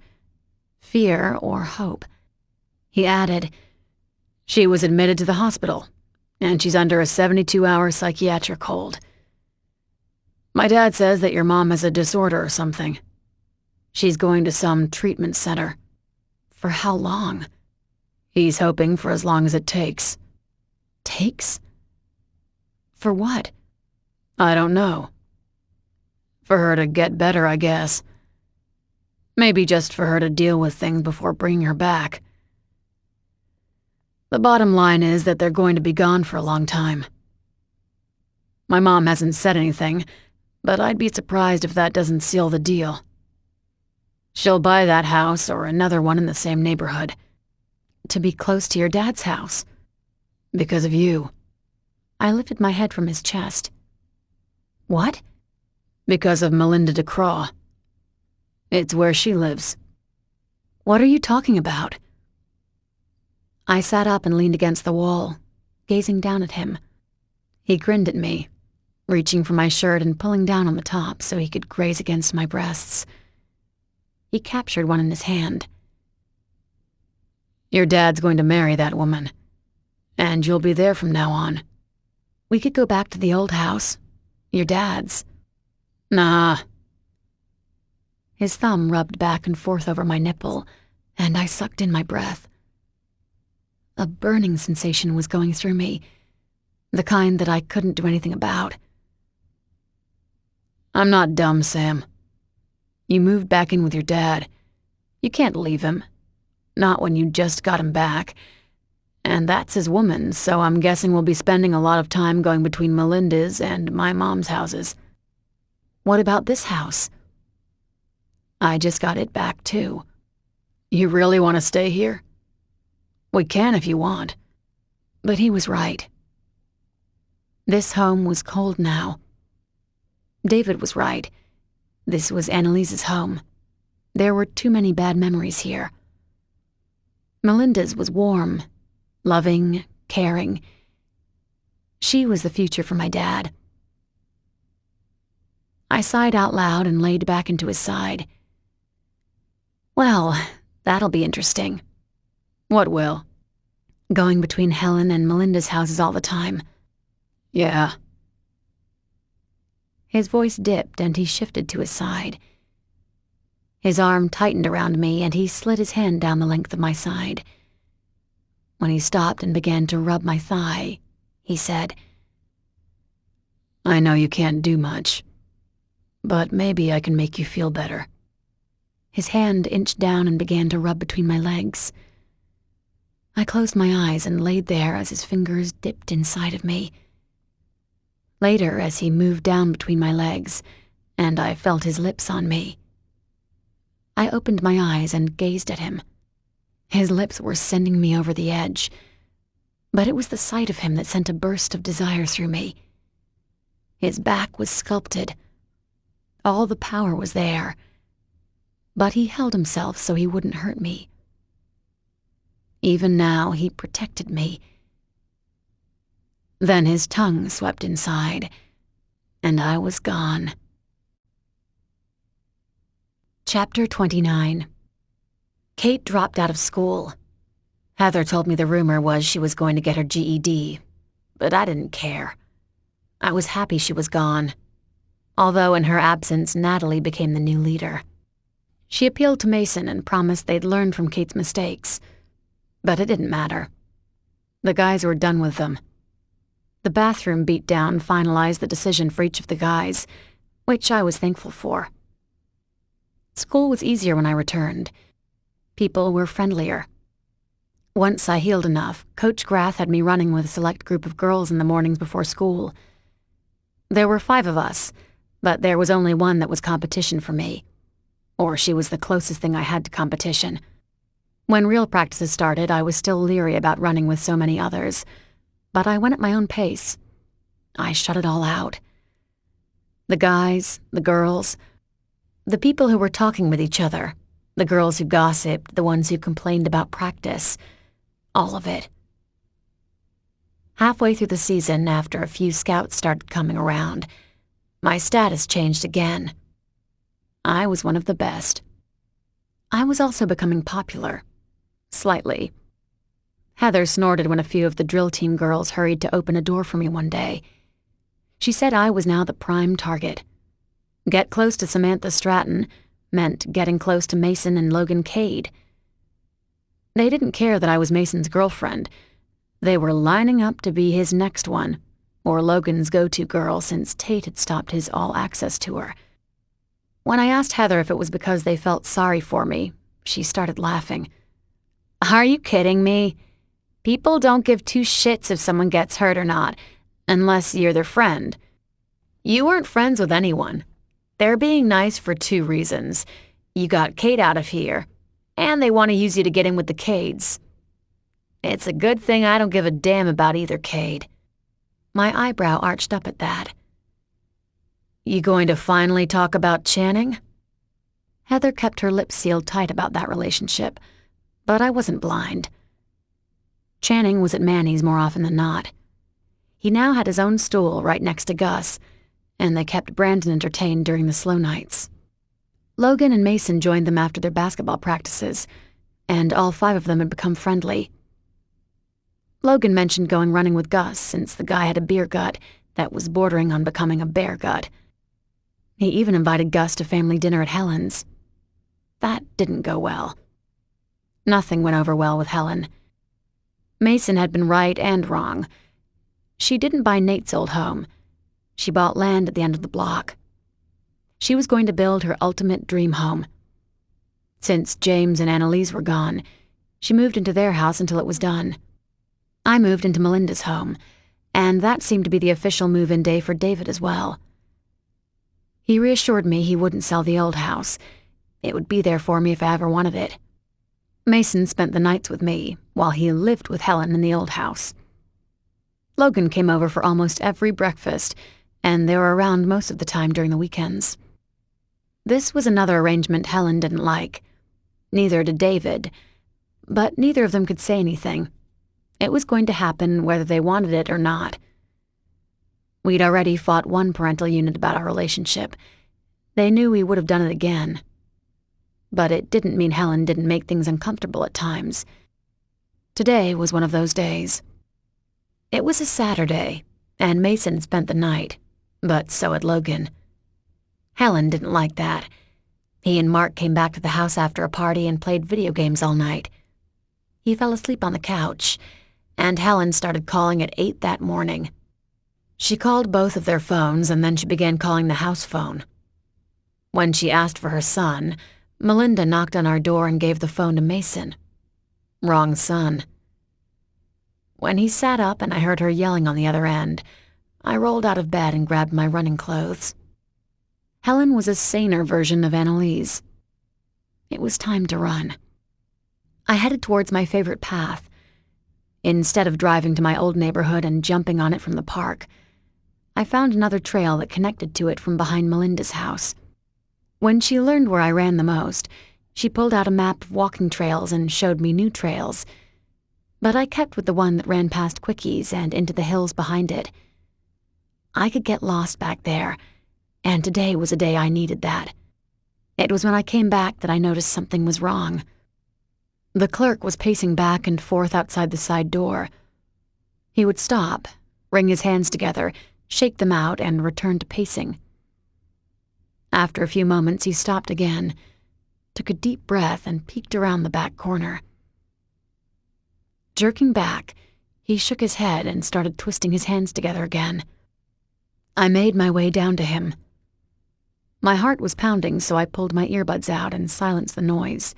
fear or hope. He added, she was admitted to the hospital, and she's under a 72-hour psychiatric hold. My dad says that your mom has a disorder or something. She's going to some treatment center. For how long? He's hoping for as long as it takes. Takes? For what? I don't know. For her to get better, I guess. Maybe just for her to deal with things before bringing her back. The bottom line is that they're going to be gone for a long time. My mom hasn't said anything, but I'd be surprised if that doesn't seal the deal. She'll buy that house or another one in the same neighborhood. To be close to your dad's house? Because of you. I lifted my head from his chest. What? Because of Melinda DeCraw. It's where she lives. What are you talking about? I sat up and leaned against the wall, gazing down at him. He grinned at me, reaching for my shirt and pulling down on the top so he could graze against my breasts. He captured one in his hand. Your dad's going to marry that woman. And you'll be there from now on. We could go back to the old house. Your dad's. Nah. His thumb rubbed back and forth over my nipple, and I sucked in my breath. A burning sensation was going through me, the kind that I couldn't do anything about. I'm not dumb, Sam. You moved back in with your dad. You can't leave him. Not when you just got him back. And that's his woman, so I'm guessing we'll be spending a lot of time going between Melinda's and my mom's houses. What about this house? I just got it back, too. You really want to stay here? We can if you want. But he was right. This home was cold now. David was right. This was Annalise's home. There were too many bad memories here. Melinda's was warm, loving, caring. She was the future for my dad. I sighed out loud and laid back into his side. Well, that'll be interesting. What will? Going between Helen and Melinda's houses all the time. Yeah. His voice dipped and he shifted to his side. His arm tightened around me and he slid his hand down the length of my side. When he stopped and began to rub my thigh, he said, I know you can't do much, but maybe I can make you feel better. His hand inched down and began to rub between my legs. I closed my eyes and laid there as his fingers dipped inside of me. Later, as he moved down between my legs, and I felt his lips on me, I opened my eyes and gazed at him. His lips were sending me over the edge, but it was the sight of him that sent a burst of desire through me. His back was sculpted. All the power was there, but he held himself so he wouldn't hurt me. Even now, he protected me. Then his tongue swept inside, and I was gone. Chapter 29. Kate dropped out of school. Heather told me the rumor was she was going to get her GED, but I didn't care. I was happy she was gone, although in her absence, Natalie became the new leader. She appealed to Mason and promised they'd learn from Kate's mistakes, but it didn't matter. The guys were done with them. The bathroom beatdown finalized the decision for each of the guys, which I was thankful for. School was easier when I returned. People were friendlier. Once I healed enough, Coach Grath had me running with a select group of girls in the mornings before school. There were 5 of us, but there was only one that was competition for me. Or she was the closest thing I had to competition. When real practices started, I was still leery about running with so many others, but I went at my own pace. I shut it all out. The guys, the girls, the people who were talking with each other, the girls who gossiped, the ones who complained about practice, all of it. Halfway through the season, after a few scouts started coming around, my status changed again. I was one of the best. I was also becoming popular. Slightly. Heather snorted when a few of the drill team girls hurried to open a door for me one day. She said I was now the prime target. Get close to Samantha Stratton meant getting close to Mason and Logan Cade. They didn't care that I was Mason's girlfriend. They were lining up to be his next one, or Logan's go-to girl since Tate had stopped his all-access to her. When I asked Heather if it was because they felt sorry for me, she started laughing. Are you kidding me? People don't give 2 shits if someone gets hurt or not, unless you're their friend. You weren't friends with anyone. They're being nice for 2 reasons. You got Kate out of here, and they want to use you to get in with the Cades. It's a good thing I don't give a damn about either Cade. My eyebrow arched up at that. You going to finally talk about Channing? Heather kept her lips sealed tight about that relationship, but I wasn't blind. Channing was at Manny's more often than not. He now had his own stool right next to Gus, and they kept Brandon entertained during the slow nights. Logan and Mason joined them after their basketball practices, and all 5 of them had become friendly. Logan mentioned going running with Gus since the guy had a beer gut that was bordering on becoming a bear gut. He even invited Gus to family dinner at Helen's. That didn't go well. Nothing went over well with Helen. Mason had been right and wrong. She didn't buy Nate's old home. She bought land at the end of the block. She was going to build her ultimate dream home. Since James and Annalise were gone, she moved into their house until it was done. I moved into Melinda's home, and that seemed to be the official move-in day for David as well. He reassured me he wouldn't sell the old house. It would be there for me if I ever wanted it. Mason spent the nights with me, while he lived with Helen in the old house. Logan came over for almost every breakfast, and they were around most of the time during the weekends. This was another arrangement Helen didn't like. Neither did David, but neither of them could say anything. It was going to happen whether they wanted it or not. We'd already fought one parental unit about our relationship. They knew we would have done it again. But it didn't mean Helen didn't make things uncomfortable at times. Today was one of those days. It was a Saturday, and Mason spent the night, but so had Logan. Helen didn't like that. He and Mark came back to the house after a party and played video games all night. He fell asleep on the couch, and Helen started calling at 8 that morning. She called both of their phones, and then she began calling the house phone. When she asked for her son, Melinda knocked on our door and gave the phone to Mason. Wrong son. When he sat up and I heard her yelling on the other end, I rolled out of bed and grabbed my running clothes. Helen was a saner version of Annalise. It was time to run. I headed towards my favorite path. Instead of driving to my old neighborhood and jumping on it from the park, I found another trail that connected to it from behind Melinda's house. When she learned where I ran the most, she pulled out a map of walking trails and showed me new trails. But I kept with the one that ran past Quickies and into the hills behind it. I could get lost back there, and today was a day I needed that. It was when I came back that I noticed something was wrong. The clerk was pacing back and forth outside the side door. He would stop, wring his hands together, shake them out, and return to pacing. After a few moments, he stopped again, took a deep breath, and peeked around the back corner. Jerking back, he shook his head and started twisting his hands together again. I made my way down to him. My heart was pounding, so I pulled my earbuds out and silenced the noise.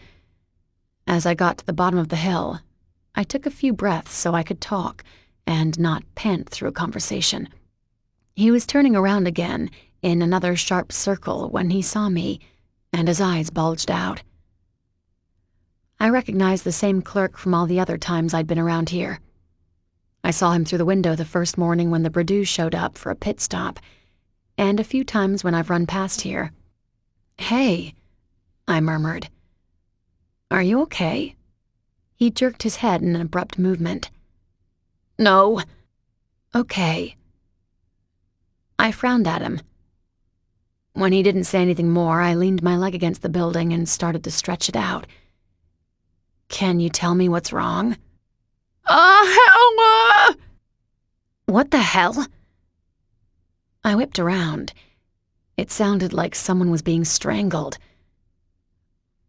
As I got to the bottom of the hill, I took a few breaths so I could talk and not pant through a conversation. He was turning around again in another sharp circle when he saw me, and his eyes bulged out. I recognized the same clerk from all the other times I'd been around here. I saw him through the window the first morning when the Bredoux showed up for a pit stop, and a few times when I've run past here. "Hey," I murmured. "Are you okay?" He jerked his head in an abrupt movement. "No." "Okay." I frowned at him. When he didn't say anything more, I leaned my leg against the building and started to stretch it out. "Can you tell me what's wrong?" Hell! What the hell? I whipped around. It sounded like someone was being strangled.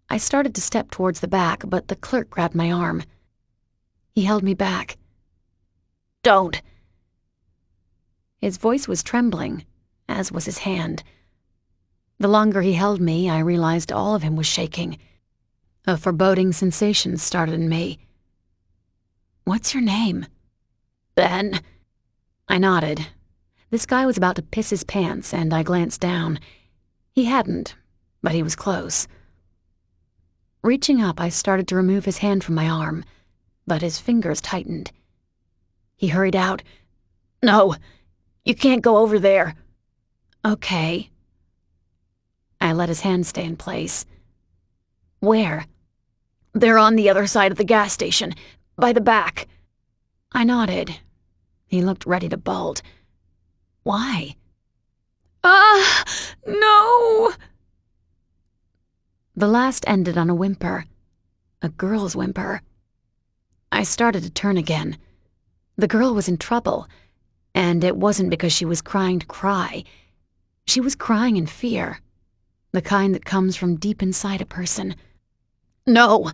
I started to step towards the back, but the clerk grabbed my arm. He held me back. "Don't." His voice was trembling, as was his hand. The longer he held me, I realized all of him was shaking. A foreboding sensation started in me. "What's your name?" "Ben." I nodded. This guy was about to piss his pants, and I glanced down. He hadn't, but he was close. Reaching up, I started to remove his hand from my arm, but his fingers tightened. He hurried out. "No, you can't go over there." "Okay." I let his hand stay in place. "Where?" "They're on the other side of the gas station, by the back." I nodded. He looked ready to bolt. "Why?" No!" The last ended on a whimper. A girl's whimper. I started to turn again, The girl was in trouble, and it wasn't because she was crying to cry. She was crying in fear, the kind that comes from deep inside a person. No!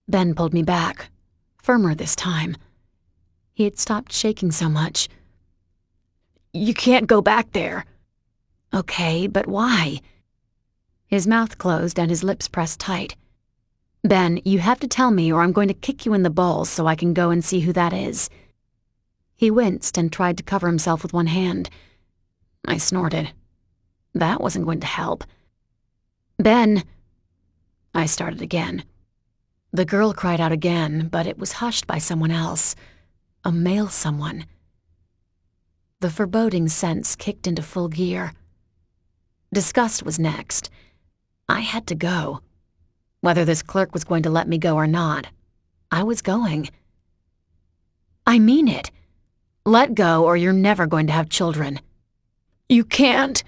Ben pulled me back, firmer this time. He had stopped shaking so much. You can't go back there. Okay, but why? His mouth closed and his lips pressed tight. Ben, you have to tell me or I'm going to kick you in the balls so I can go and see who that is. He winced and tried to cover himself with one hand. I snorted. That wasn't going to help. Ben! I started again. The girl cried out again, but it was hushed by someone else. A male someone. The foreboding sense kicked into full gear. Disgust was next. I had to go. Whether this clerk was going to let me go or not, I was going. I mean it. Let go or you're never going to have children. You can't.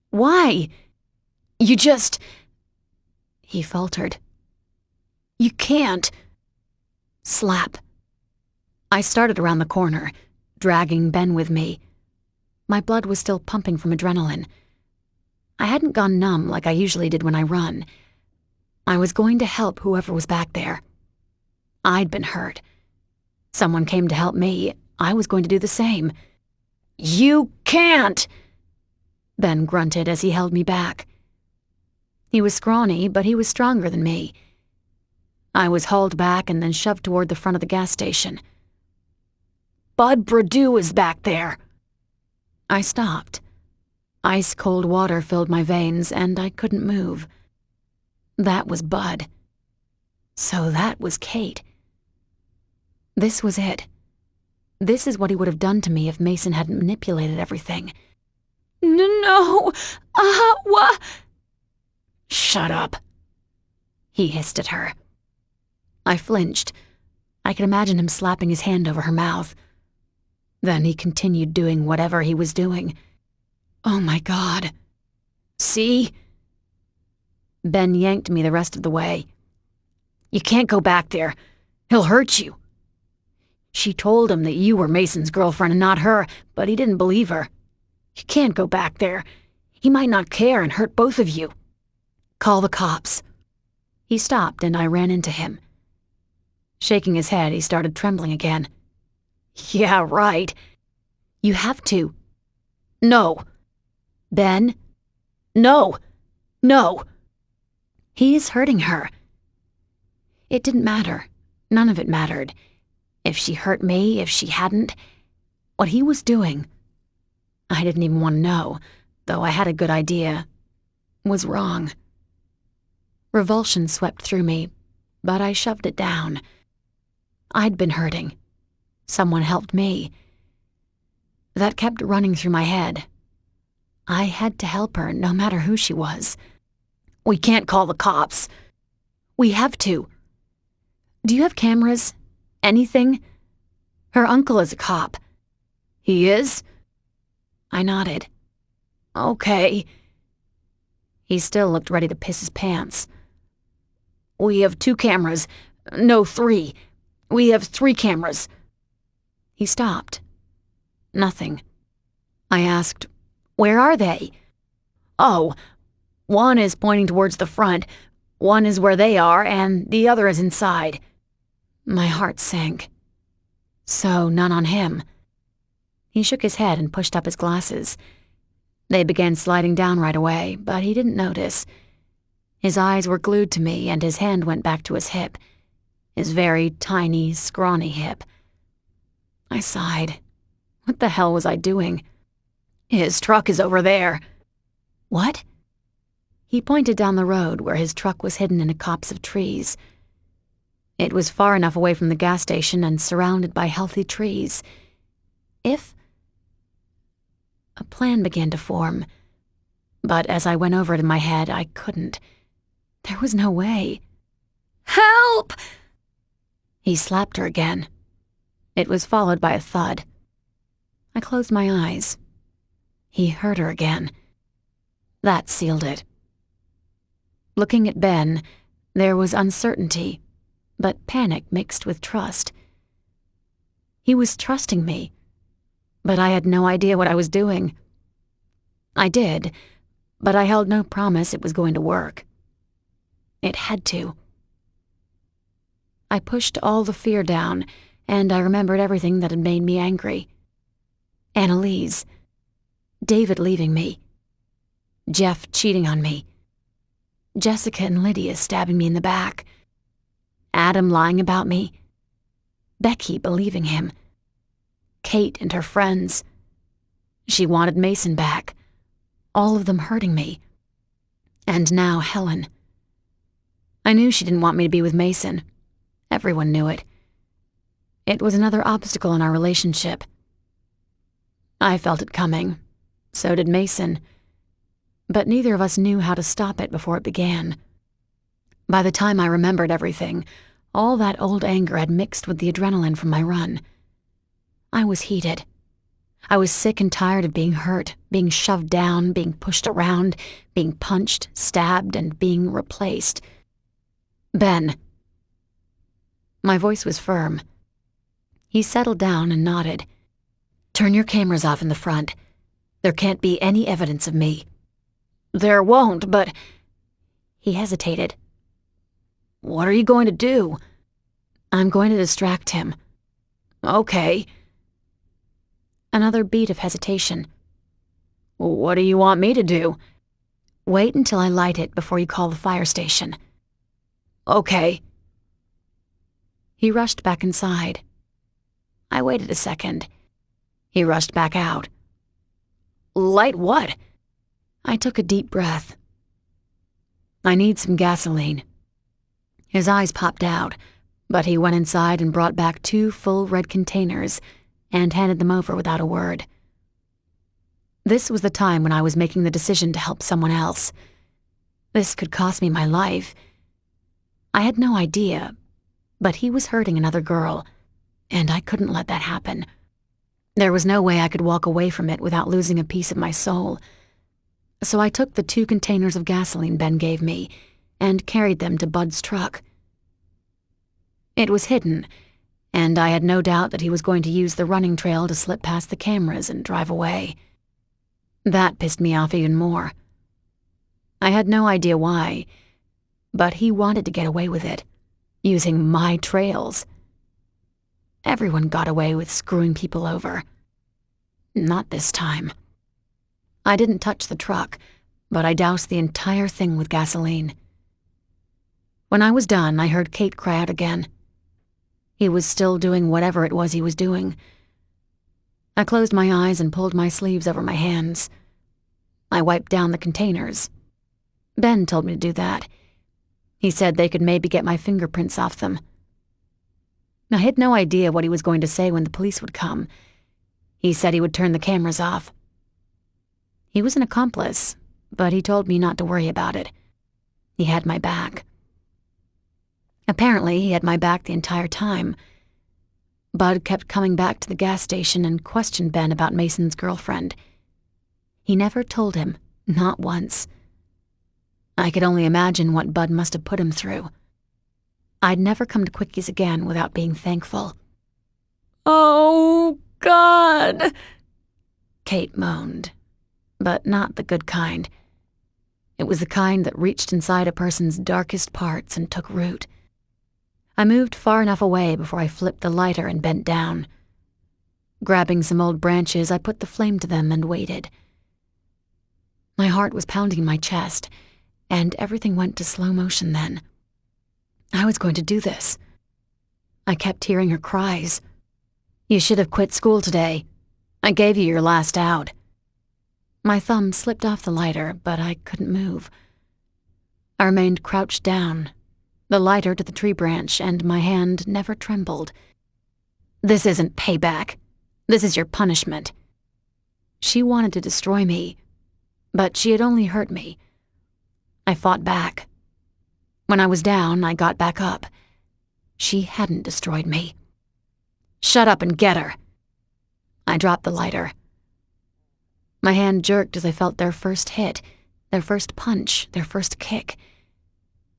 Why? You just... He faltered. You can't. Slap. I started around the corner, dragging Ben with me. My blood was still pumping from adrenaline. I hadn't gone numb like I usually did when I run. I was going to help whoever was back there. I'd been hurt. Someone came to help me. I was going to do the same. You can't! Ben grunted as he held me back. He was scrawny, but he was stronger than me. I was hauled back and then shoved toward the front of the gas station. Bud Perdue is back there. I stopped. Ice-cold water filled my veins, and I couldn't move. That was Bud. So that was Kate. This was it. This is what he would have done to me if Mason hadn't manipulated everything. No! What? Shut up. He hissed at her. I flinched. I could imagine him slapping his hand over her mouth. Then he continued doing whatever he was doing. Oh my God. See? Ben yanked me the rest of the way. You can't go back there. He'll hurt you. She told him that you were Mason's girlfriend and not her, but he didn't believe her. You can't go back there. He might not care and hurt both of you. Call the cops. He stopped and I ran into him. Shaking his head, he started trembling again. Yeah, right. You have to. No. Ben? No. No. He's hurting her. It didn't matter. None of it mattered. If she hurt me, if she hadn't. What he was doing, I didn't even want to know, though I had a good idea, was wrong. Revulsion swept through me, but I shoved it down. I'd been hurting. Someone helped me. That kept running through my head. I had to help her, no matter who she was. We can't call the cops. We have to. Do you have cameras? Anything? Her uncle is a cop. He is? I nodded. Okay. He still looked ready to piss his pants. We have 2 cameras. No, 3. We have 3 cameras. He stopped. Nothing. I asked, where are they? Oh, one is pointing towards the front, one is where they are, and the other is inside. My heart sank. So none on him. He shook his head and pushed up his glasses. They began sliding down right away, but he didn't notice. His eyes were glued to me, and his hand went back to his hip. His very tiny, scrawny hip. I sighed. What the hell was I doing? His truck is over there. What? He pointed down the road where his truck was hidden in a copse of trees. It was far enough away from the gas station and surrounded by healthy trees. If... A plan began to form, but as I went over it in my head, I couldn't. There was no way. Help! He slapped her again. It was followed by a thud. I closed my eyes. He hurt her again. That sealed it. Looking at Ben, there was uncertainty, but panic mixed with trust. He was trusting me, but I had no idea what I was doing. I did, but I held no promise it was going to work. It had to. I pushed all the fear down, and I remembered everything that had made me angry. Annalise, David leaving me, Jeff cheating on me, Jessica and Lydia stabbing me in the back, Adam lying about me, Becky believing him, Kate and her friends. She wanted Mason back, all of them hurting me. And now Helen. I knew she didn't want me to be with Mason. Everyone knew it. It was another obstacle in our relationship. I felt it coming. So did Mason. But neither of us knew how to stop it before it began. By the time I remembered everything, all that old anger had mixed with the adrenaline from my run. I was heated. I was sick and tired of being hurt, being shoved down, being pushed around, being punched, stabbed, and being replaced. Ben. My voice was firm. He settled down and nodded. Turn your cameras off in the front. There can't be any evidence of me. There won't, but... He hesitated. What are you going to do? I'm going to distract him. Okay. Another beat of hesitation. What do you want me to do? Wait until I light it before you call the fire station. Okay. He rushed back inside. I waited a second. He rushed back out. Light what? I took a deep breath. I need some gasoline. His eyes popped out, but he went inside and brought back 2 full red containers and handed them over without a word. This was the time when I was making the decision to help someone else. This could cost me my life. I had no idea, but he was hurting another girl, and I couldn't let that happen. There was no way I could walk away from it without losing a piece of my soul. So I took the 2 containers of gasoline Ben gave me and carried them to Bud's truck. It was hidden, and I had no doubt that he was going to use the running trail to slip past the cameras and drive away. That pissed me off even more. I had no idea why, but he wanted to get away with it, using my trails. Everyone got away with screwing people over. Not this time. I didn't touch the truck, but I doused the entire thing with gasoline. When I was done, I heard Kate cry out again. He was still doing whatever it was he was doing. I closed my eyes and pulled my sleeves over my hands. I wiped down the containers. Ben told me to do that. He said they could maybe get my fingerprints off them. I had no idea what he was going to say when the police would come. He said he would turn the cameras off. He was an accomplice, but he told me not to worry about it. He had my back. Apparently, he had my back the entire time. Bud kept coming back to the gas station and questioned Ben about Mason's girlfriend. He never told him, not once. I could only imagine what Bud must have put him through. I'd never come to Quickies again without being thankful. "Oh, God," Kate moaned, but not the good kind. It was the kind that reached inside a person's darkest parts and took root. I moved far enough away before I flipped the lighter and bent down. Grabbing some old branches, I put the flame to them and waited. My heart was pounding in my chest, and everything went to slow motion then. I was going to do this. I kept hearing her cries. "You should have quit school today. I gave you your last out." My thumb slipped off the lighter, but I couldn't move. I remained crouched down, the lighter to the tree branch, and my hand never trembled. "This isn't payback. This is your punishment." She wanted to destroy me, but she had only hurt me. I fought back. When I was down, I got back up. She hadn't destroyed me. "Shut up and get her." I dropped the lighter. My hand jerked as I felt their first hit, their first punch, their first kick.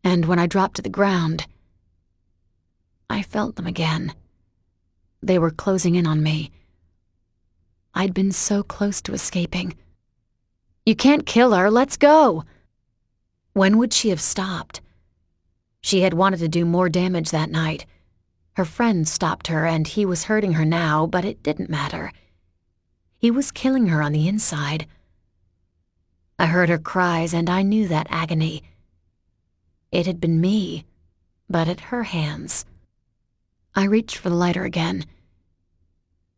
And when I dropped to the ground, I felt them again. They were closing in on me. I'd been so close to escaping. You can't kill her, let's go! When would she have stopped? She had wanted to do more damage that night. Her friend stopped her and he was hurting her now, but it didn't matter. He was killing her on the inside. I heard her cries and I knew that agony. It had been me, but at her hands. I reached for the lighter again.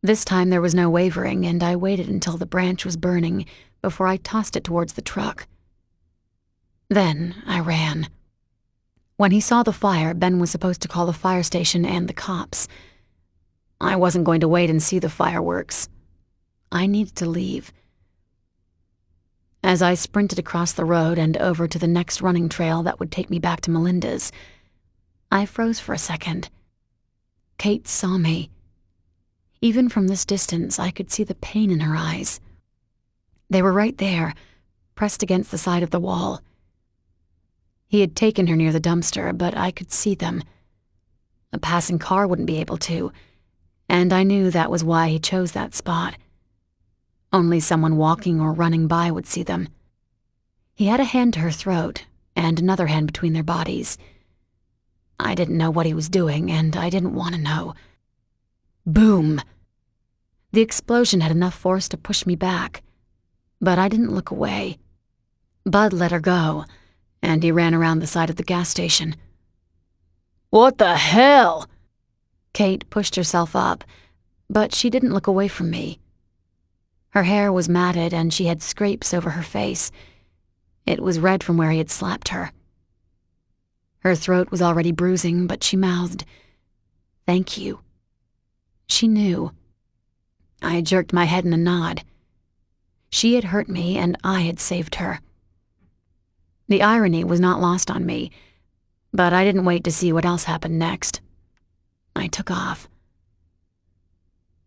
This time there was no wavering, and I waited until the branch was burning before I tossed it towards the truck. Then I ran. When he saw the fire, Ben was supposed to call the fire station and the cops. I wasn't going to wait and see the fireworks. I needed to leave. As I sprinted across the road and over to the next running trail that would take me back to Melinda's, I froze for a second. Kate saw me. Even from this distance, I could see the pain in her eyes. They were right there, pressed against the side of the wall. He had taken her near the dumpster, but I could see them. A passing car wouldn't be able to, and I knew that was why he chose that spot. Only someone walking or running by would see them. He had a hand to her throat, and another hand between their bodies. I didn't know what he was doing, and I didn't want to know. Boom! The explosion had enough force to push me back, but I didn't look away. Bud let her go, and he ran around the side of the gas station. What the hell? Kate pushed herself up, but she didn't look away from me. Her hair was matted and she had scrapes over her face. It was red from where he had slapped her. Her throat was already bruising, but she mouthed, "Thank you." She knew. I jerked my head in a nod. She had hurt me and I had saved her. The irony was not lost on me, but I didn't wait to see what else happened next. I took off.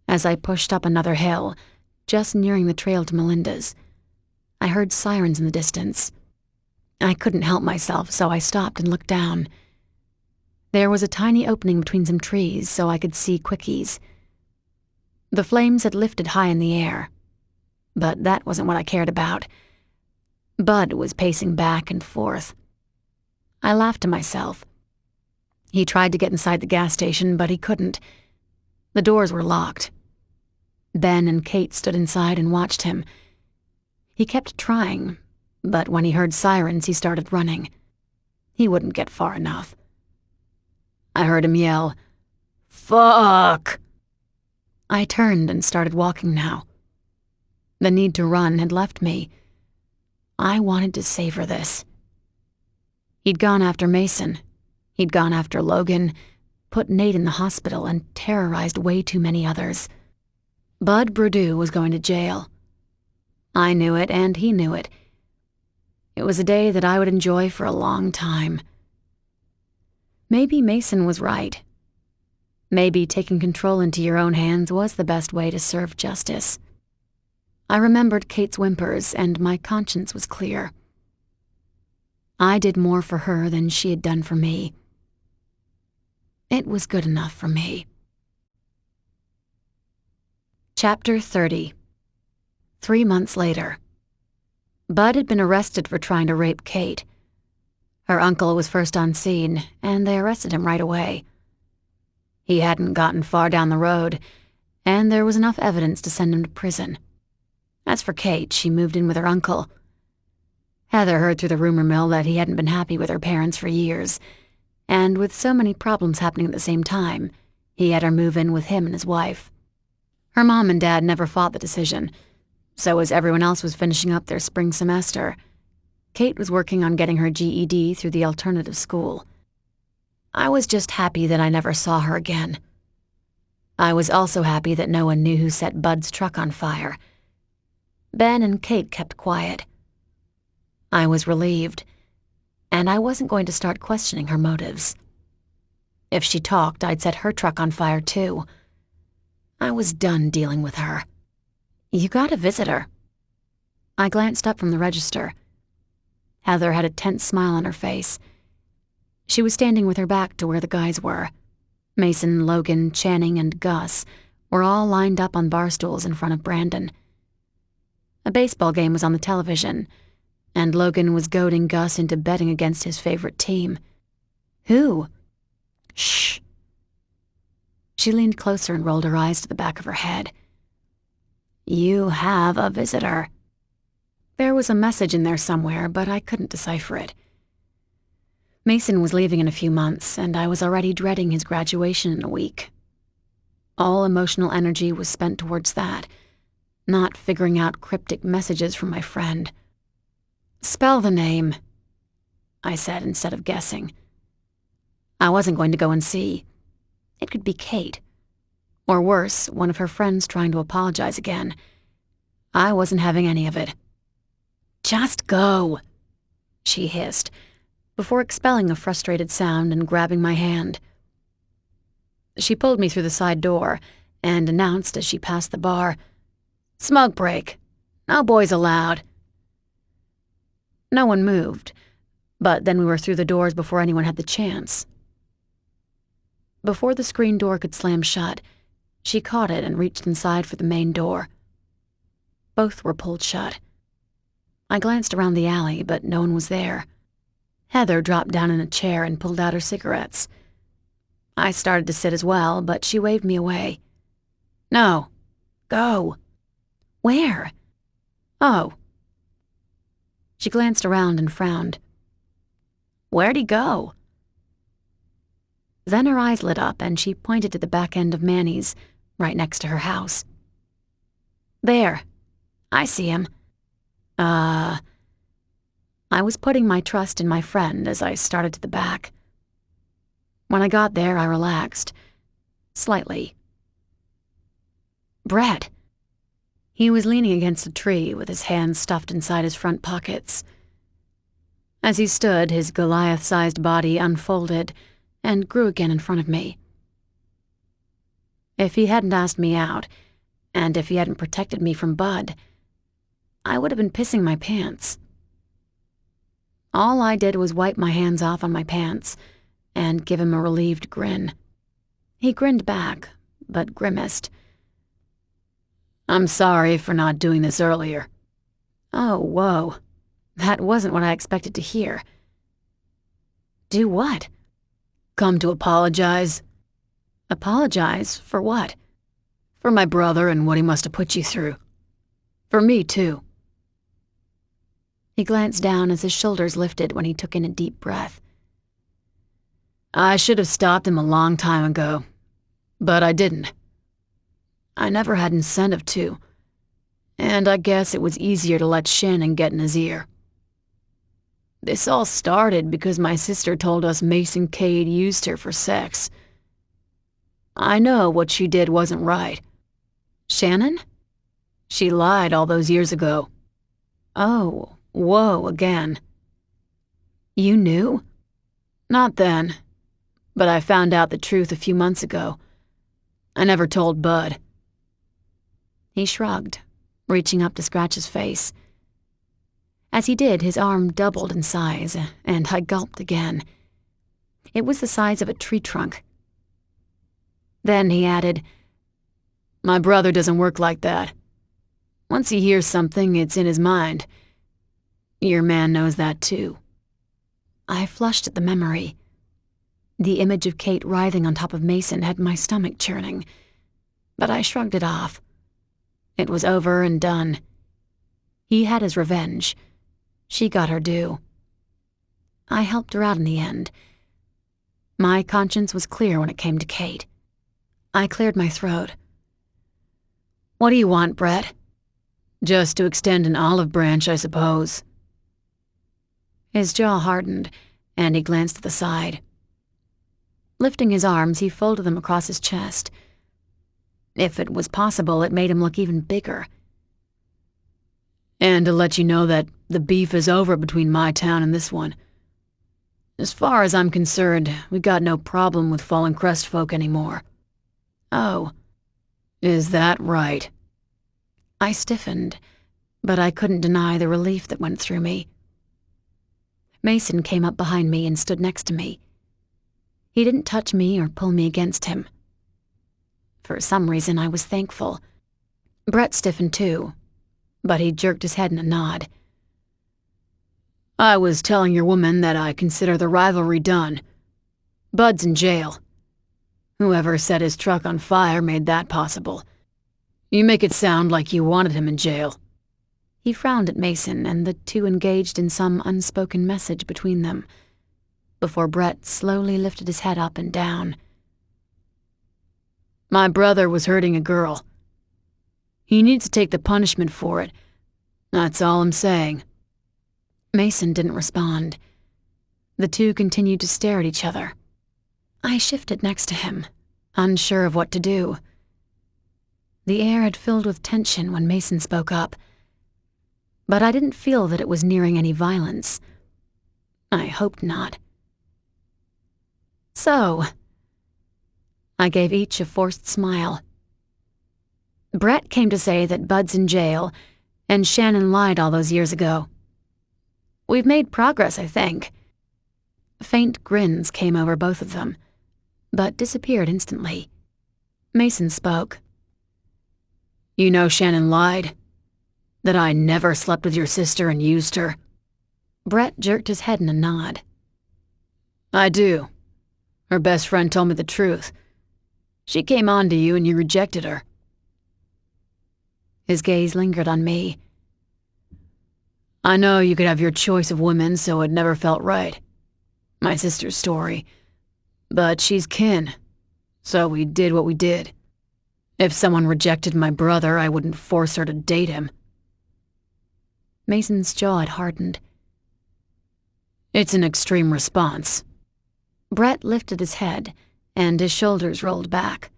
As I pushed up another hill, just nearing the trail to Melinda's, I heard sirens in the distance. I couldn't help myself, so I stopped and looked down. There was a tiny opening between some trees, so I could see quickies. The flames had lifted high in the air, but that wasn't what I cared about. Bud was pacing back and forth. I laughed to myself. He tried to get inside the gas station, but he couldn't. The doors were locked. Ben and Kate stood inside and watched him. He kept trying, but when he heard sirens, he started running. He wouldn't get far enough. I heard him yell, "Fuck!" I turned and started walking now. The need to run had left me. I wanted to savor this. He'd gone after Mason. He'd gone after Logan, put Nate in the hospital, and terrorized way too many others. Bud Bredoux was going to jail. I knew it, and he knew it. It was a day that I would enjoy for a long time. Maybe Mason was right. Maybe taking control into your own hands was the best way to serve justice. I remembered Kate's whimpers, and my conscience was clear. I did more for her than she had done for me. It was good enough for me. Chapter 30. 3 months later. Bud had been arrested for trying to rape Kate. Her uncle was first on scene, and they arrested him right away. He hadn't gotten far down the road, and there was enough evidence to send him to prison. As for Kate, she moved in with her uncle. Heather heard through the rumor mill that he hadn't been happy with her parents for years, and with so many problems happening at the same time, he had her move in with him and his wife. Her mom and dad never fought the decision, so as everyone else was finishing up their spring semester, Kate was working on getting her GED through the alternative school. I was just happy that I never saw her again. I was also happy that no one knew who set Bud's truck on fire. Ben and Kate kept quiet. I was relieved, and I wasn't going to start questioning her motives. If she talked, I'd set her truck on fire too. I was done dealing with her. "You got a visitor." I glanced up from the register. Heather had a tense smile on her face. She was standing with her back to where the guys were. Mason, Logan, Channing, and Gus were all lined up on bar stools in front of Brandon. A baseball game was on the television, and Logan was goading Gus into betting against his favorite team. Who? Shh. She leaned closer and rolled her eyes to the back of her head. You have a visitor. There was a message in there somewhere, but I couldn't decipher it. Mason was leaving in a few months, and I was already dreading his graduation in a week. All emotional energy was spent towards that, not figuring out cryptic messages from my friend. Spell the name, I said instead of guessing. I wasn't going to go and see. It could be Kate. Or worse, one of her friends trying to apologize again. I wasn't having any of it. Just go, she hissed, before expelling a frustrated sound and grabbing my hand. She pulled me through the side door and announced as she passed the bar, "Smoke break. No boys allowed." No one moved, but then we were through the doors before anyone had the chance. Before the screen door could slam shut, she caught it and reached inside for the main door. Both were pulled shut. I glanced around the alley, but no one was there. Heather dropped down in a chair and pulled out her cigarettes. I started to sit as well, but she waved me away. No. Go. Where? Oh. She glanced around and frowned. Where'd he go? Then her eyes lit up and she pointed to the back end of Manny's, right next to her house. There. I see him. I was putting my trust in my friend as I started to the back. When I got there, I relaxed. Slightly. Brett. He was leaning against a tree with his hands stuffed inside his front pockets. As he stood, his Goliath-sized body unfolded and grew again in front of me. If he hadn't asked me out, and if he hadn't protected me from Bud, I would have been pissing my pants. All I did was wipe my hands off on my pants and give him a relieved grin. He grinned back, but grimaced. I'm sorry for not doing this earlier. Oh, whoa. That wasn't what I expected to hear. Do what? Come to apologize. Apologize? For what? For my brother and what he must have put you through. For me, too. He glanced down as his shoulders lifted when he took in a deep breath. I should have stopped him a long time ago, but I didn't. I never had incentive to, and I guess it was easier to let Shannon get in his ear. This all started because my sister told us Mason Cade used her for sex. I know what she did wasn't right. Shannon? She lied all those years ago. Oh, whoa, again. You knew? Not then, but I found out the truth a few months ago. I never told Bud. He shrugged, reaching up to scratch his face. As he did, his arm doubled in size, and I gulped again. It was the size of a tree trunk. Then he added, My brother doesn't work like that. Once he hears something, it's in his mind. Your man knows that too. I flushed at the memory. The image of Kate writhing on top of Mason had my stomach churning, but I shrugged it off. It was over and done. He had his revenge. She got her due. I helped her out in the end. My conscience was clear when it came to Kate. I cleared my throat. What do you want, Brett? Just to extend an olive branch, I suppose. His jaw hardened, and he glanced to the side. Lifting his arms, he folded them across his chest. If it was possible, it made him look even bigger. And to let you know that the beef is over between my town and this one. As far as I'm concerned, we got no problem with Fallen Crest folk anymore. Oh, is that right? I stiffened, but I couldn't deny the relief that went through me. Mason came up behind me and stood next to me. He didn't touch me or pull me against him. For some reason, I was thankful. Brett stiffened too, but he jerked his head in a nod. I was telling your woman that I consider the rivalry done. Bud's in jail. Whoever set his truck on fire made that possible. You make it sound like you wanted him in jail. He frowned at Mason, and the two engaged in some unspoken message between them, before Brett slowly lifted his head up and down. My brother was hurting a girl. He needs to take the punishment for it. That's all I'm saying. Mason didn't respond. The two continued to stare at each other. I shifted next to him, unsure of what to do. The air had filled with tension when Mason spoke up, but I didn't feel that it was nearing any violence. I hoped not. So, I gave each a forced smile. Brett came to say that Bud's in jail, and Shannon lied all those years ago. We've made progress, I think. Faint grins came over both of them, but disappeared instantly. Mason spoke. You know Shannon lied? That I never slept with your sister and used her? Brett jerked his head in a nod. I do. Her best friend told me the truth. She came on to you and you rejected her. His gaze lingered on me. I know you could have your choice of women, so it never felt right. My sister's story. But she's kin, so we did what we did. If someone rejected my brother, I wouldn't force her to date him. Mason's jaw had hardened. It's an extreme response. Brett lifted his head, and his shoulders rolled back.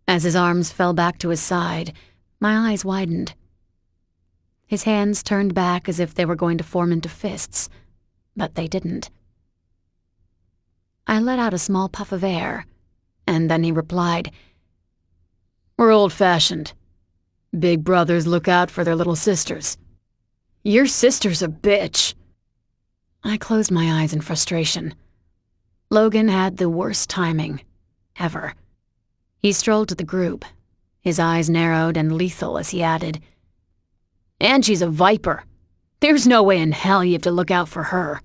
As his arms fell back to his side, my eyes widened. His hands turned back as if they were going to form into fists, but they didn't. I let out a small puff of air, and then he replied, We're old-fashioned. Big brothers look out for their little sisters. Your sister's a bitch. I closed my eyes in frustration. Logan had the worst timing, ever. He strolled to the group, his eyes narrowed and lethal as he added, And she's a viper. There's no way in hell you have to look out for her.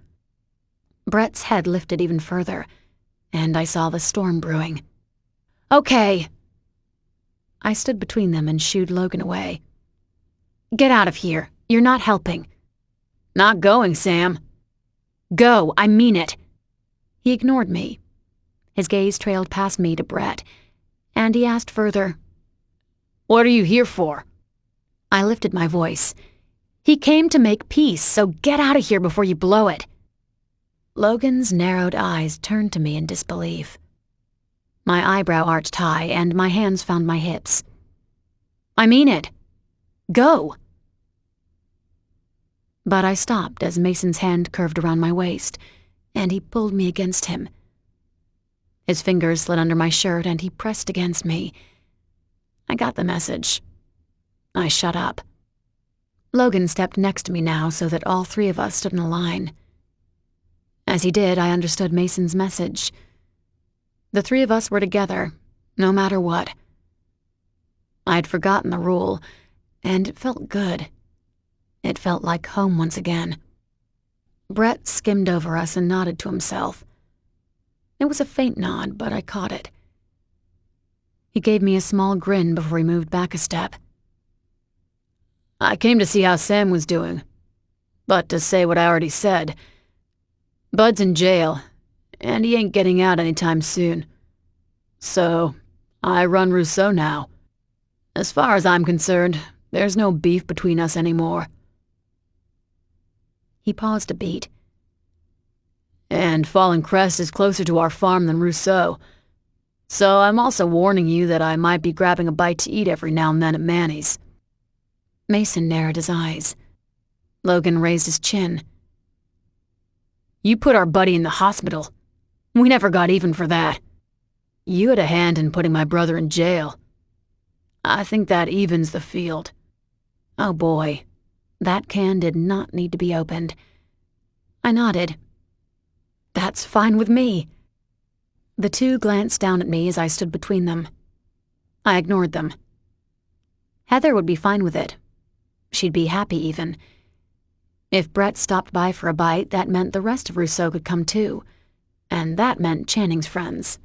Brett's head lifted even further, and I saw the storm brewing. Okay. I stood between them and shooed Logan away. Get out of here. You're not helping. Not going, Sam. Go, I mean it. He ignored me. His gaze trailed past me to Brett, and he asked further, What are you here for? I lifted my voice. He came to make peace, so get out of here before you blow it. Logan's narrowed eyes turned to me in disbelief. My eyebrow arched high, and my hands found my hips. I mean it. Go. But I stopped as Mason's hand curved around my waist, and he pulled me against him. His fingers slid under my shirt, and he pressed against me. I got the message. I shut up. Logan stepped next to me now so that all three of us stood in a line. As he did, I understood Mason's message. The three of us were together, no matter what. I'd forgotten the rule, and it felt good. It felt like home once again. Brett skimmed over us and nodded to himself. It was a faint nod, but I caught it. He gave me a small grin before he moved back a step. I came to see how Sam was doing, but to say what I already said. Bud's in jail, and he ain't getting out anytime soon. So, I run Rousseau now. As far as I'm concerned, there's no beef between us anymore. He paused a beat. And Fallen Crest is closer to our farm than Rousseau. So I'm also warning you that I might be grabbing a bite to eat every now and then at Manny's. Mason narrowed his eyes. Logan raised his chin. You put our buddy in the hospital. We never got even for that. You had a hand in putting my brother in jail. I think that evens the field. Oh boy, that can did not need to be opened. I nodded. That's fine with me. The two glanced down at me as I stood between them. I ignored them. Heather would be fine with it. She'd be happy, even. If Brett stopped by for a bite, that meant the rest of Rousseau could come too, and that meant Channing's friends.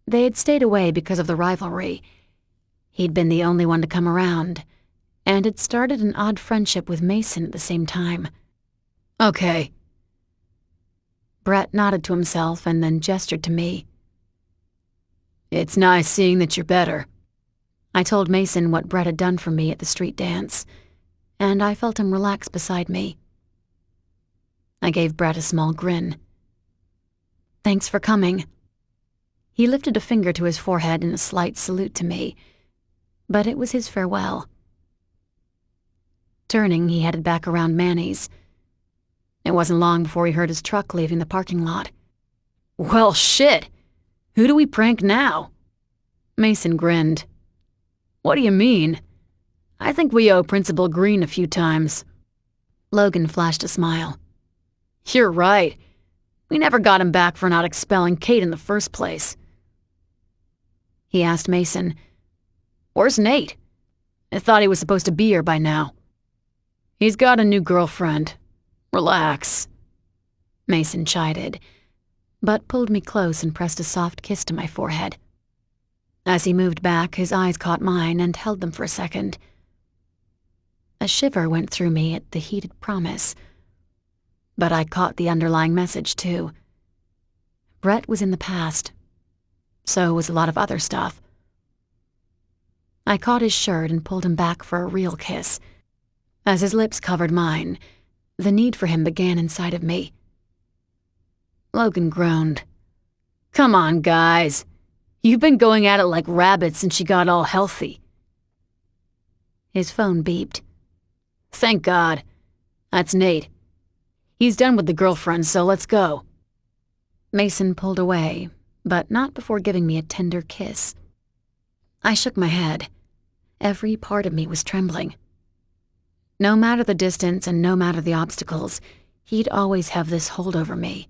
They had stayed away because of the rivalry. He'd been the only one to come around, and had started an odd friendship with Mason at the same time. Okay. Brett nodded to himself and then gestured to me. It's nice seeing that you're better. I told Mason what Brett had done for me at the street dance, and I felt him relax beside me. I gave Brett a small grin. Thanks for coming. He lifted a finger to his forehead in a slight salute to me, but it was his farewell. Turning, he headed back around Manny's. It wasn't long before he heard his truck leaving the parking lot. Well, shit. Who do we prank now? Mason grinned. What do you mean? I think we owe Principal Green a few times. Logan flashed a smile. You're right. We never got him back for not expelling Kate in the first place. He asked Mason, Where's Nate? I thought he was supposed to be here by now. He's got a new girlfriend. Relax. Mason chided, but pulled me close and pressed a soft kiss to my forehead. As he moved back, his eyes caught mine and held them for a second. A shiver went through me at the heated promise, but I caught the underlying message too. Brett was in the past. So was a lot of other stuff. I caught his shirt and pulled him back for a real kiss. As his lips covered mine, the need for him began inside of me. Logan groaned. Come on, guys. You've been going at it like rabbits since she got all healthy. His phone beeped. Thank God. That's Nate. He's done with the girlfriend, so let's go. Mason pulled away, but not before giving me a tender kiss. I shook my head. Every part of me was trembling. No matter the distance and no matter the obstacles, he'd always have this hold over me.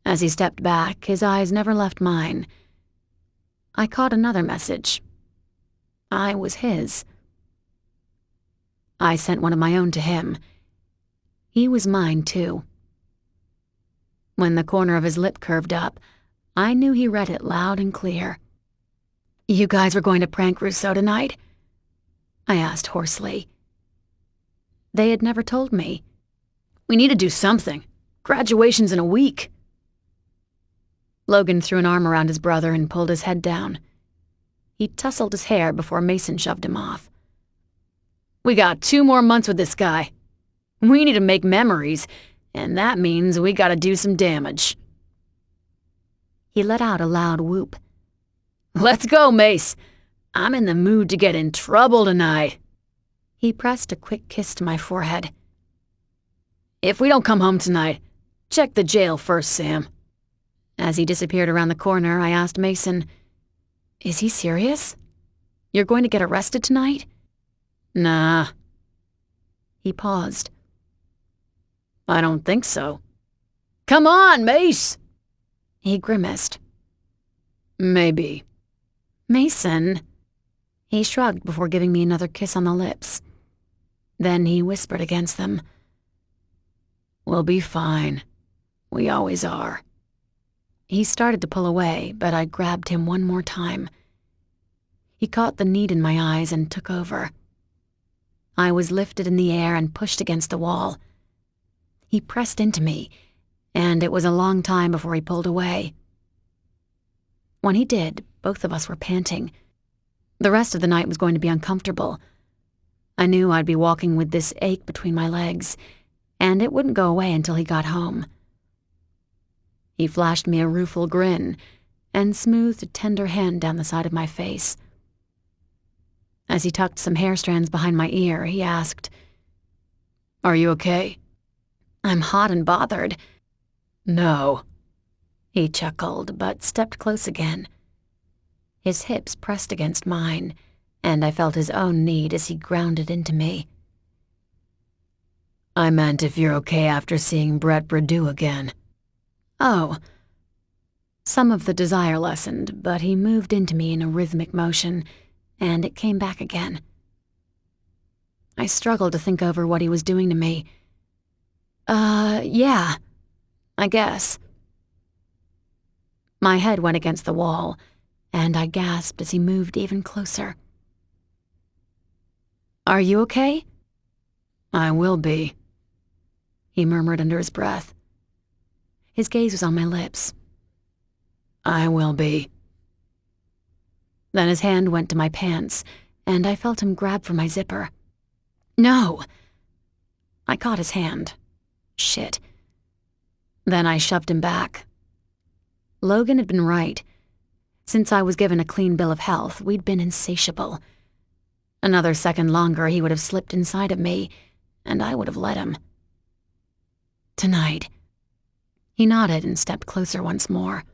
As he stepped back, his eyes never left mine. I caught another message. I was his. I sent one of my own to him. He was mine, too. When the corner of his lip curved up, I knew he read it loud and clear. You guys were going to prank Rousseau tonight? I asked hoarsely. They had never told me. We need to do something. Graduation's in a week. Logan threw an arm around his brother and pulled his head down. He tousled his hair before Mason shoved him off. We got 2 more months with this guy. We need to make memories, and that means we gotta do some damage. He let out a loud whoop. Let's go, Mace. I'm in the mood to get in trouble tonight. He pressed a quick kiss to my forehead. If we don't come home tonight, check the jail first, Sam. As he disappeared around the corner, I asked Mason, Is he serious? You're going to get arrested tonight? Nah. He paused. I don't think so. Come on, Mace! He grimaced. Maybe. Mason. He shrugged before giving me another kiss on the lips. Then he whispered against them. We'll be fine. We always are. He started to pull away, but I grabbed him one more time. He caught the need in my eyes and took over. I was lifted in the air and pushed against the wall. He pressed into me, and it was a long time before he pulled away. When he did, both of us were panting. The rest of the night was going to be uncomfortable. I knew I'd be walking with this ache between my legs, and it wouldn't go away until he got home. He flashed me a rueful grin and smoothed a tender hand down the side of my face. As he tucked some hair strands behind my ear, he asked, Are you okay? I'm hot and bothered. No. He chuckled, but stepped close again. His hips pressed against mine, and I felt his own need as he grounded into me. I meant if you're okay after seeing Brett Perdue again. Oh. Some of the desire lessened, but he moved into me in a rhythmic motion, and it came back again. I struggled to think over what he was doing to me. Yeah, I guess. My head went against the wall, and I gasped as he moved even closer. Are you okay? I will be, he murmured under his breath. His gaze was on my lips. I will be. Then his hand went to my pants, and I felt him grab for my zipper. No! I caught his hand. Shit. Then I shoved him back. Logan had been right. Since I was given a clean bill of health, we'd been insatiable. Another second longer, he would have slipped inside of me, and I would have let him. Tonight. He nodded and stepped closer once more.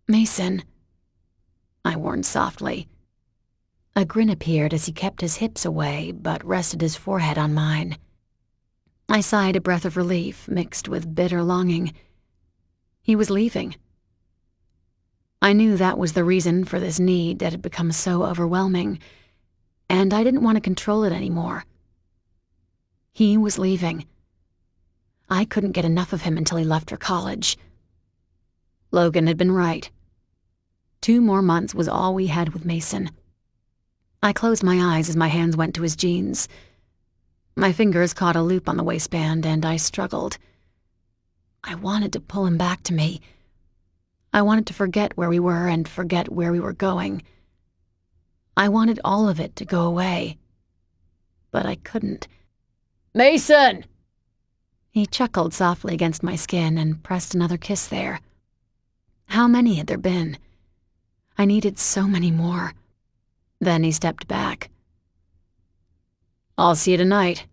Mason, I warned softly. A grin appeared as he kept his hips away, but rested his forehead on mine. I sighed a breath of relief mixed with bitter longing. He was leaving. I knew that was the reason for this need that had become so overwhelming, and I didn't want to control it anymore. He was leaving. I couldn't get enough of him until he left for college. Logan had been right. 2 more months was all we had with Mason. I closed my eyes as my hands went to his jeans. My fingers caught a loop on the waistband, and I struggled. I wanted to pull him back to me. I wanted to forget where we were and forget where we were going. I wanted all of it to go away. But I couldn't. Mason! He chuckled softly against my skin and pressed another kiss there. How many had there been? I needed so many more. Then he stepped back. I'll see you tonight.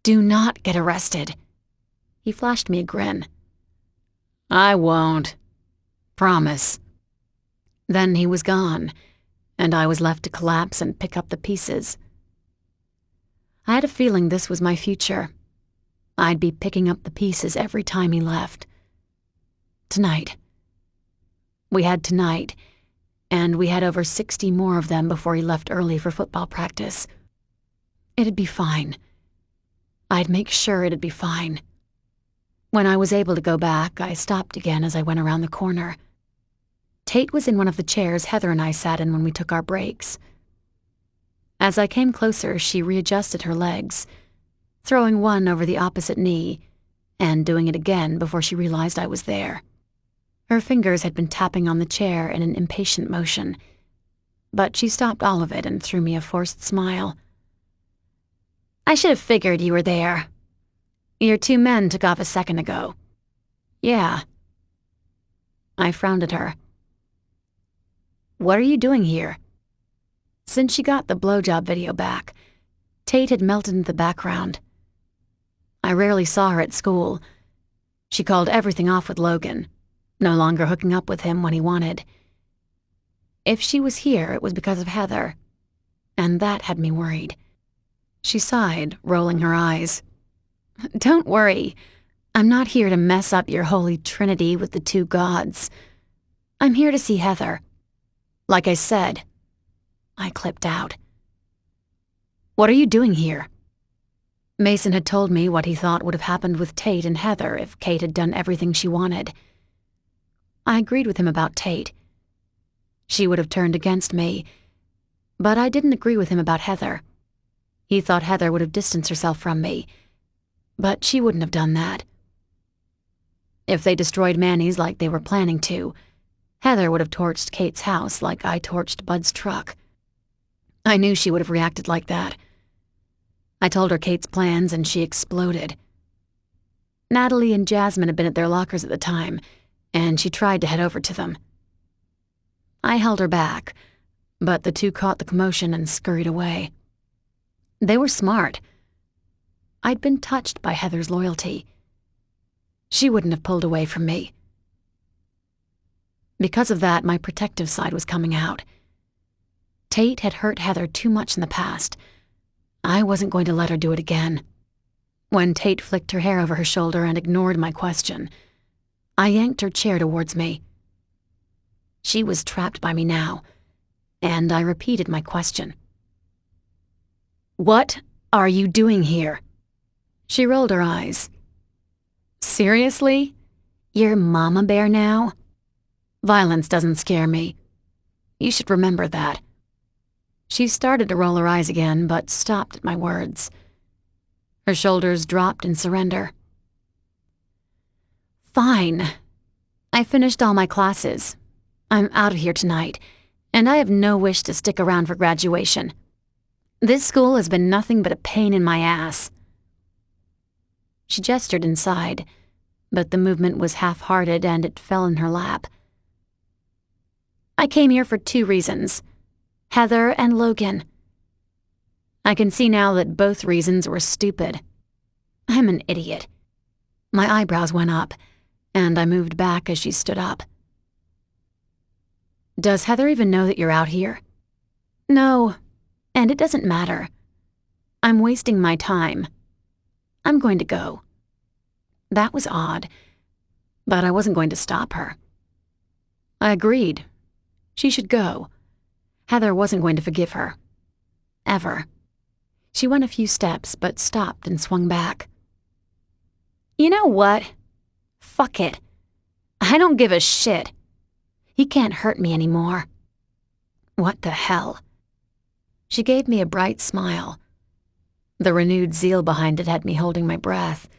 Do not get arrested. He flashed me a grin. I won't. Promise. Then he was gone, and I was left to collapse and pick up the pieces. I had a feeling this was my future. I'd be picking up the pieces every time he left. Tonight. We had tonight, and we had over 60 more of them before he left early for football practice. It'd be fine. I'd make sure it'd be fine. When I was able to go back, I stopped again as I went around the corner. Tate was in one of the chairs Heather and I sat in when we took our breaks. As I came closer, she readjusted her legs, throwing one over the opposite knee, and doing it again before she realized I was there. Her fingers had been tapping on the chair in an impatient motion, but she stopped all of it and threw me a forced smile. I should have figured you were there. Your 2 men took off a second ago. Yeah. I frowned at her. What are you doing here? Since she got the blowjob video back, Tate had melted into the background. I rarely saw her at school. She called everything off with Logan, no longer hooking up with him when he wanted. If she was here, it was because of Heather, and that had me worried. She sighed, rolling her eyes. Don't worry. I'm not here to mess up your holy trinity with the 2 gods. I'm here to see Heather. Like I said. I clipped out. What are you doing here? Mason had told me what he thought would have happened with Tate and Heather if Kate had done everything she wanted. I agreed with him about Tate. She would have turned against me, but I didn't agree with him about Heather. He thought Heather would have distanced herself from me, but she wouldn't have done that. If they destroyed Manny's like they were planning to, Heather would have torched Kate's house like I torched Bud's truck. I knew she would have reacted like that. I told her Kate's plans and she exploded. Natalie and Jasmine had been at their lockers at the time, and she tried to head over to them. I held her back, but the 2 caught the commotion and scurried away. They were smart. I'd been touched by Heather's loyalty. She wouldn't have pulled away from me. Because of that, my protective side was coming out. Tate had hurt Heather too much in the past. I wasn't going to let her do it again. When Tate flicked her hair over her shoulder and ignored my question, I yanked her chair towards me. She was trapped by me now, and I repeated my question. What are you doing here? She rolled her eyes. Seriously? You're Mama Bear now? Violence doesn't scare me. You should remember that. She started to roll her eyes again, but stopped at my words. Her shoulders dropped in surrender. Fine. I finished all my classes. I'm out of here tonight, and I have no wish to stick around for graduation. This school has been nothing but a pain in my ass. She gestured inside, but the movement was half-hearted and it fell in her lap. I came here for 2 reasons. Heather and Logan. I can see now that both reasons were stupid. I'm an idiot. My eyebrows went up, and I moved back as she stood up. Does Heather even know that you're out here? No, and it doesn't matter. I'm wasting my time. I'm going to go. That was odd, but I wasn't going to stop her. I agreed. She should go. Heather wasn't going to forgive her. Ever. She went a few steps, but stopped and swung back. You know what? Fuck it. I don't give a shit. He can't hurt me anymore. What the hell? She gave me a bright smile. The renewed zeal behind it had me holding my breath.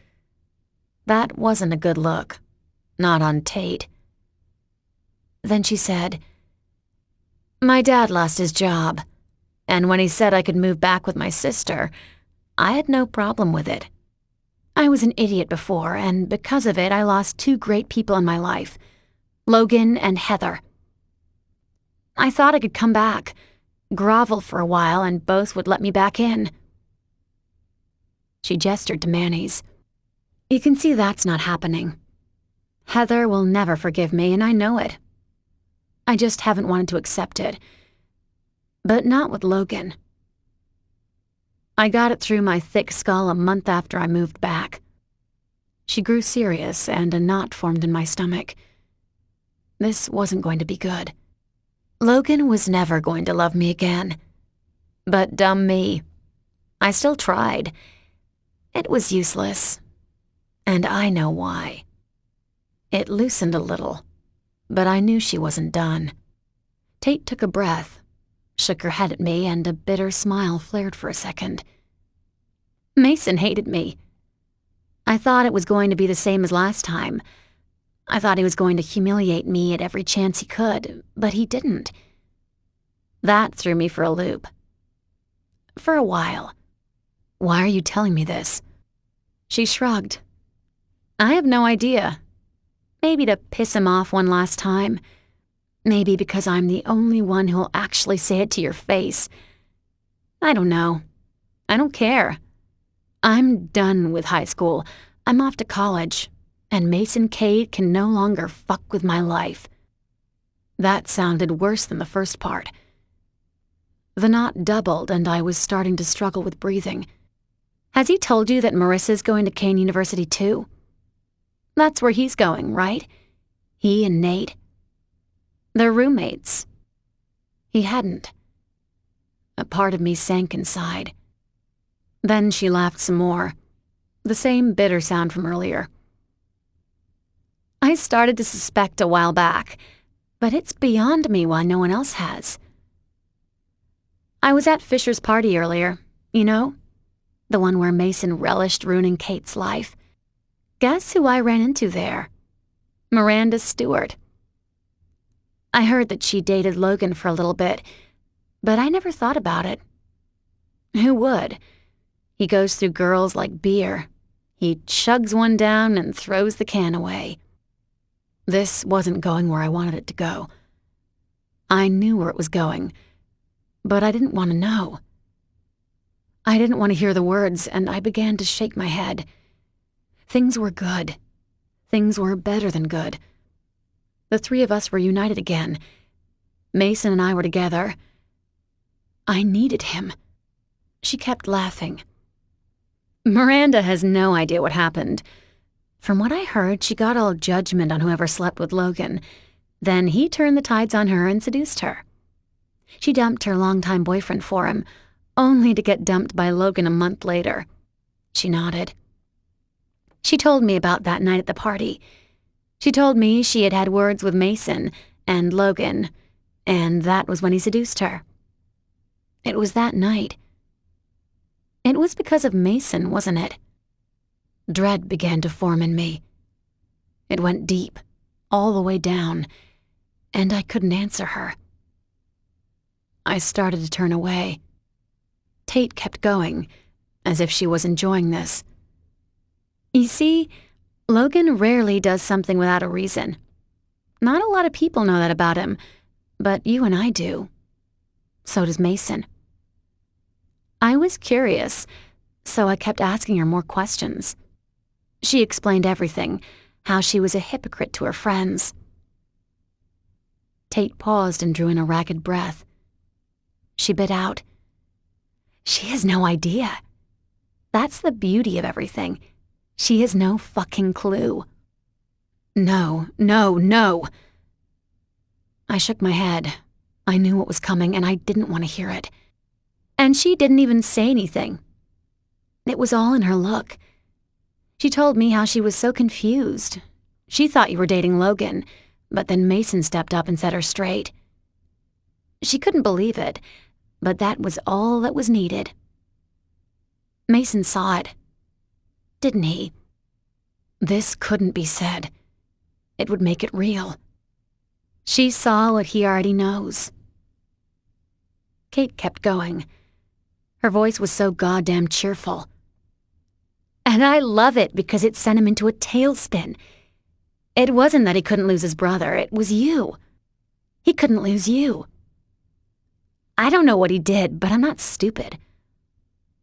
That wasn't a good look. Not on Tate. Then she said, My dad lost his job, and when he said I could move back with my sister, I had no problem with it. I was an idiot before, and because of it, I lost 2 great people in my life, Logan and Heather. I thought I could come back, grovel for a while, and both would let me back in. She gestured to Manny's. You can see that's not happening. Heather will never forgive me, and I know it. I just haven't wanted to accept it. But not with Logan. I got it through my thick skull a month after I moved back. She grew serious, and a knot formed in my stomach. This wasn't going to be good. Logan was never going to love me again. But dumb me. I still tried. It was useless. And I know why. It loosened a little, but I knew she wasn't done. Tate took a breath, shook her head at me, and a bitter smile flared for a second. Mason hated me. I thought it was going to be the same as last time. I thought he was going to humiliate me at every chance he could, but he didn't. That threw me for a loop. For a while. Why are you telling me this? She shrugged. I have no idea. Maybe to piss him off one last time. Maybe because I'm the only one who'll actually say it to your face. I don't know. I don't care. I'm done with high school. I'm off to college. And Mason Cade can no longer fuck with my life. That sounded worse than the first part. The knot doubled, and I was starting to struggle with breathing. Has he told you that Marissa's going to Kane University too? That's where he's going, right? He and Nate. They're roommates. He hadn't. A part of me sank inside. Then she laughed some more. The same bitter sound from earlier. I started to suspect a while back, but it's beyond me why no one else has. I was at Fisher's party earlier, you know? The one where Mason relished ruining Kate's life. Guess who I ran into there? Miranda Stewart. I heard that she dated Logan for a little bit, but I never thought about it. Who would? He goes through girls like beer. He chugs one down and throws the can away. This wasn't going where I wanted it to go. I knew where it was going, but I didn't want to know. I didn't want to hear the words, and I began to shake my head. Things were good. Things were better than good. The 3 of us were united again. Mason and I were together. I needed him. She kept laughing. Miranda has no idea what happened. From what I heard, she got all judgment on whoever slept with Logan. Then he turned the tides on her and seduced her. She dumped her longtime boyfriend for him, only to get dumped by Logan a month later. She nodded. She told me about that night at the party. She told me she had had words with Mason and Logan, and that was when he seduced her. It was that night. It was because of Mason, wasn't it? Dread began to form in me. It went deep, all the way down, and I couldn't answer her. I started to turn away. Tate kept going, as if she was enjoying this. You see, Logan rarely does something without a reason. Not a lot of people know that about him, but you and I do. So does Mason. I was curious, so I kept asking her more questions. She explained everything, how she was a hypocrite to her friends. Tate paused and drew in a ragged breath. She bit out, "She has no idea. That's the beauty of everything. She has no fucking clue." No, no, no. I shook my head. I knew what was coming, and I didn't want to hear it. And she didn't even say anything. It was all in her look. She told me how she was so confused. She thought you were dating Logan, but then Mason stepped up and set her straight. She couldn't believe it, but that was all that was needed. Mason saw it, didn't he? This couldn't be said. It would make it real. She saw what he already knows. Kate kept going. Her voice was so goddamn cheerful. "And I love it because it sent him into a tailspin. It wasn't that he couldn't lose his brother, it was you. He couldn't lose you. I don't know what he did, but I'm not stupid.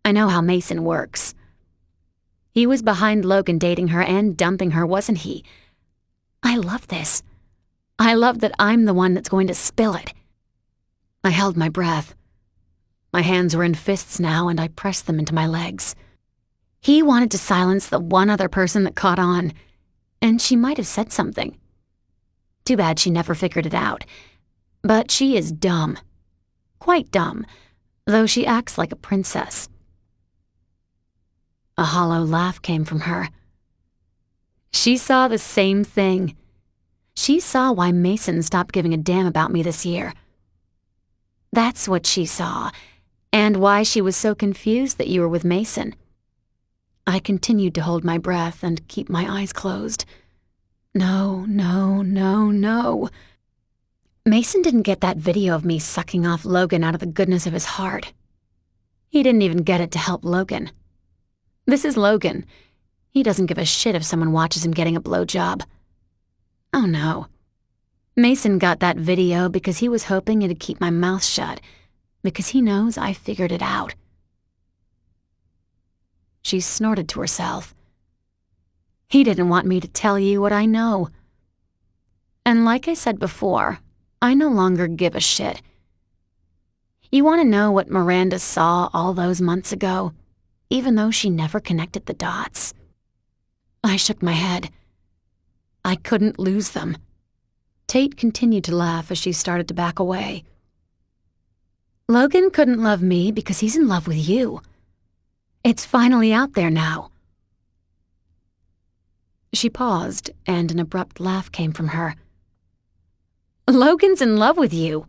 I know how Mason works. He was behind Logan dating her and dumping her, wasn't he? I love this. I love that I'm the one that's going to spill it." I held my breath. My hands were in fists now, and I pressed them into my legs. He wanted to silence the one other person that caught on, and she might have said something. Too bad she never figured it out. But she is dumb. Quite dumb, though she acts like a princess. A hollow laugh came from her. She saw the same thing. She saw why Mason stopped giving a damn about me this year. That's what she saw, and why she was so confused that you were with Mason. I continued to hold my breath and keep my eyes closed. No, no, no, no. Mason didn't get that video of me sucking off Logan out of the goodness of his heart. He didn't even get it to help Logan. This is Logan. He doesn't give a shit if someone watches him getting a blowjob. Oh no. Mason got that video because he was hoping it'd keep my mouth shut, because he knows I figured it out. She snorted to herself. He didn't want me to tell you what I know. And like I said before, I no longer give a shit. You want to know what Miranda saw all those months ago, even though she never connected the dots? I shook my head. I couldn't lose them. Tate continued to laugh as she started to back away. Logan couldn't love me because he's in love with you. It's finally out there now. She paused, and an abrupt laugh came from her. Logan's in love with you.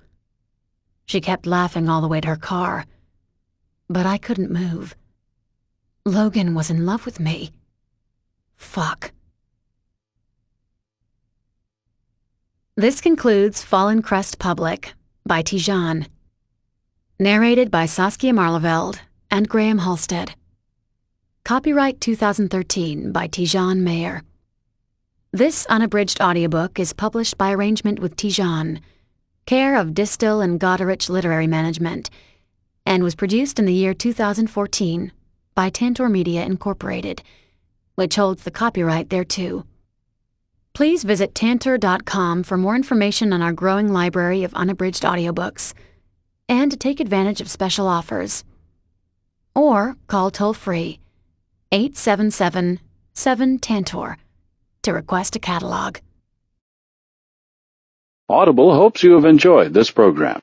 She kept laughing all the way to her car. But I couldn't move. Logan was in love with me. Fuck. This concludes Fallen Crest Public by Tijan. Narrated by Saskia Marleveld and Graham Halstead. Copyright 2013 by Tijan Mayer. This unabridged audiobook is published by arrangement with Tijan, care of Distil and Goderich Literary Management, and was produced in the year 2014 by Tantor Media Incorporated, which holds the copyright thereto. Please visit tantor.com for more information on our growing library of unabridged audiobooks and to take advantage of special offers. Or call toll-free 877-7-TANTOR to request a catalog. Audible hopes you have enjoyed this program.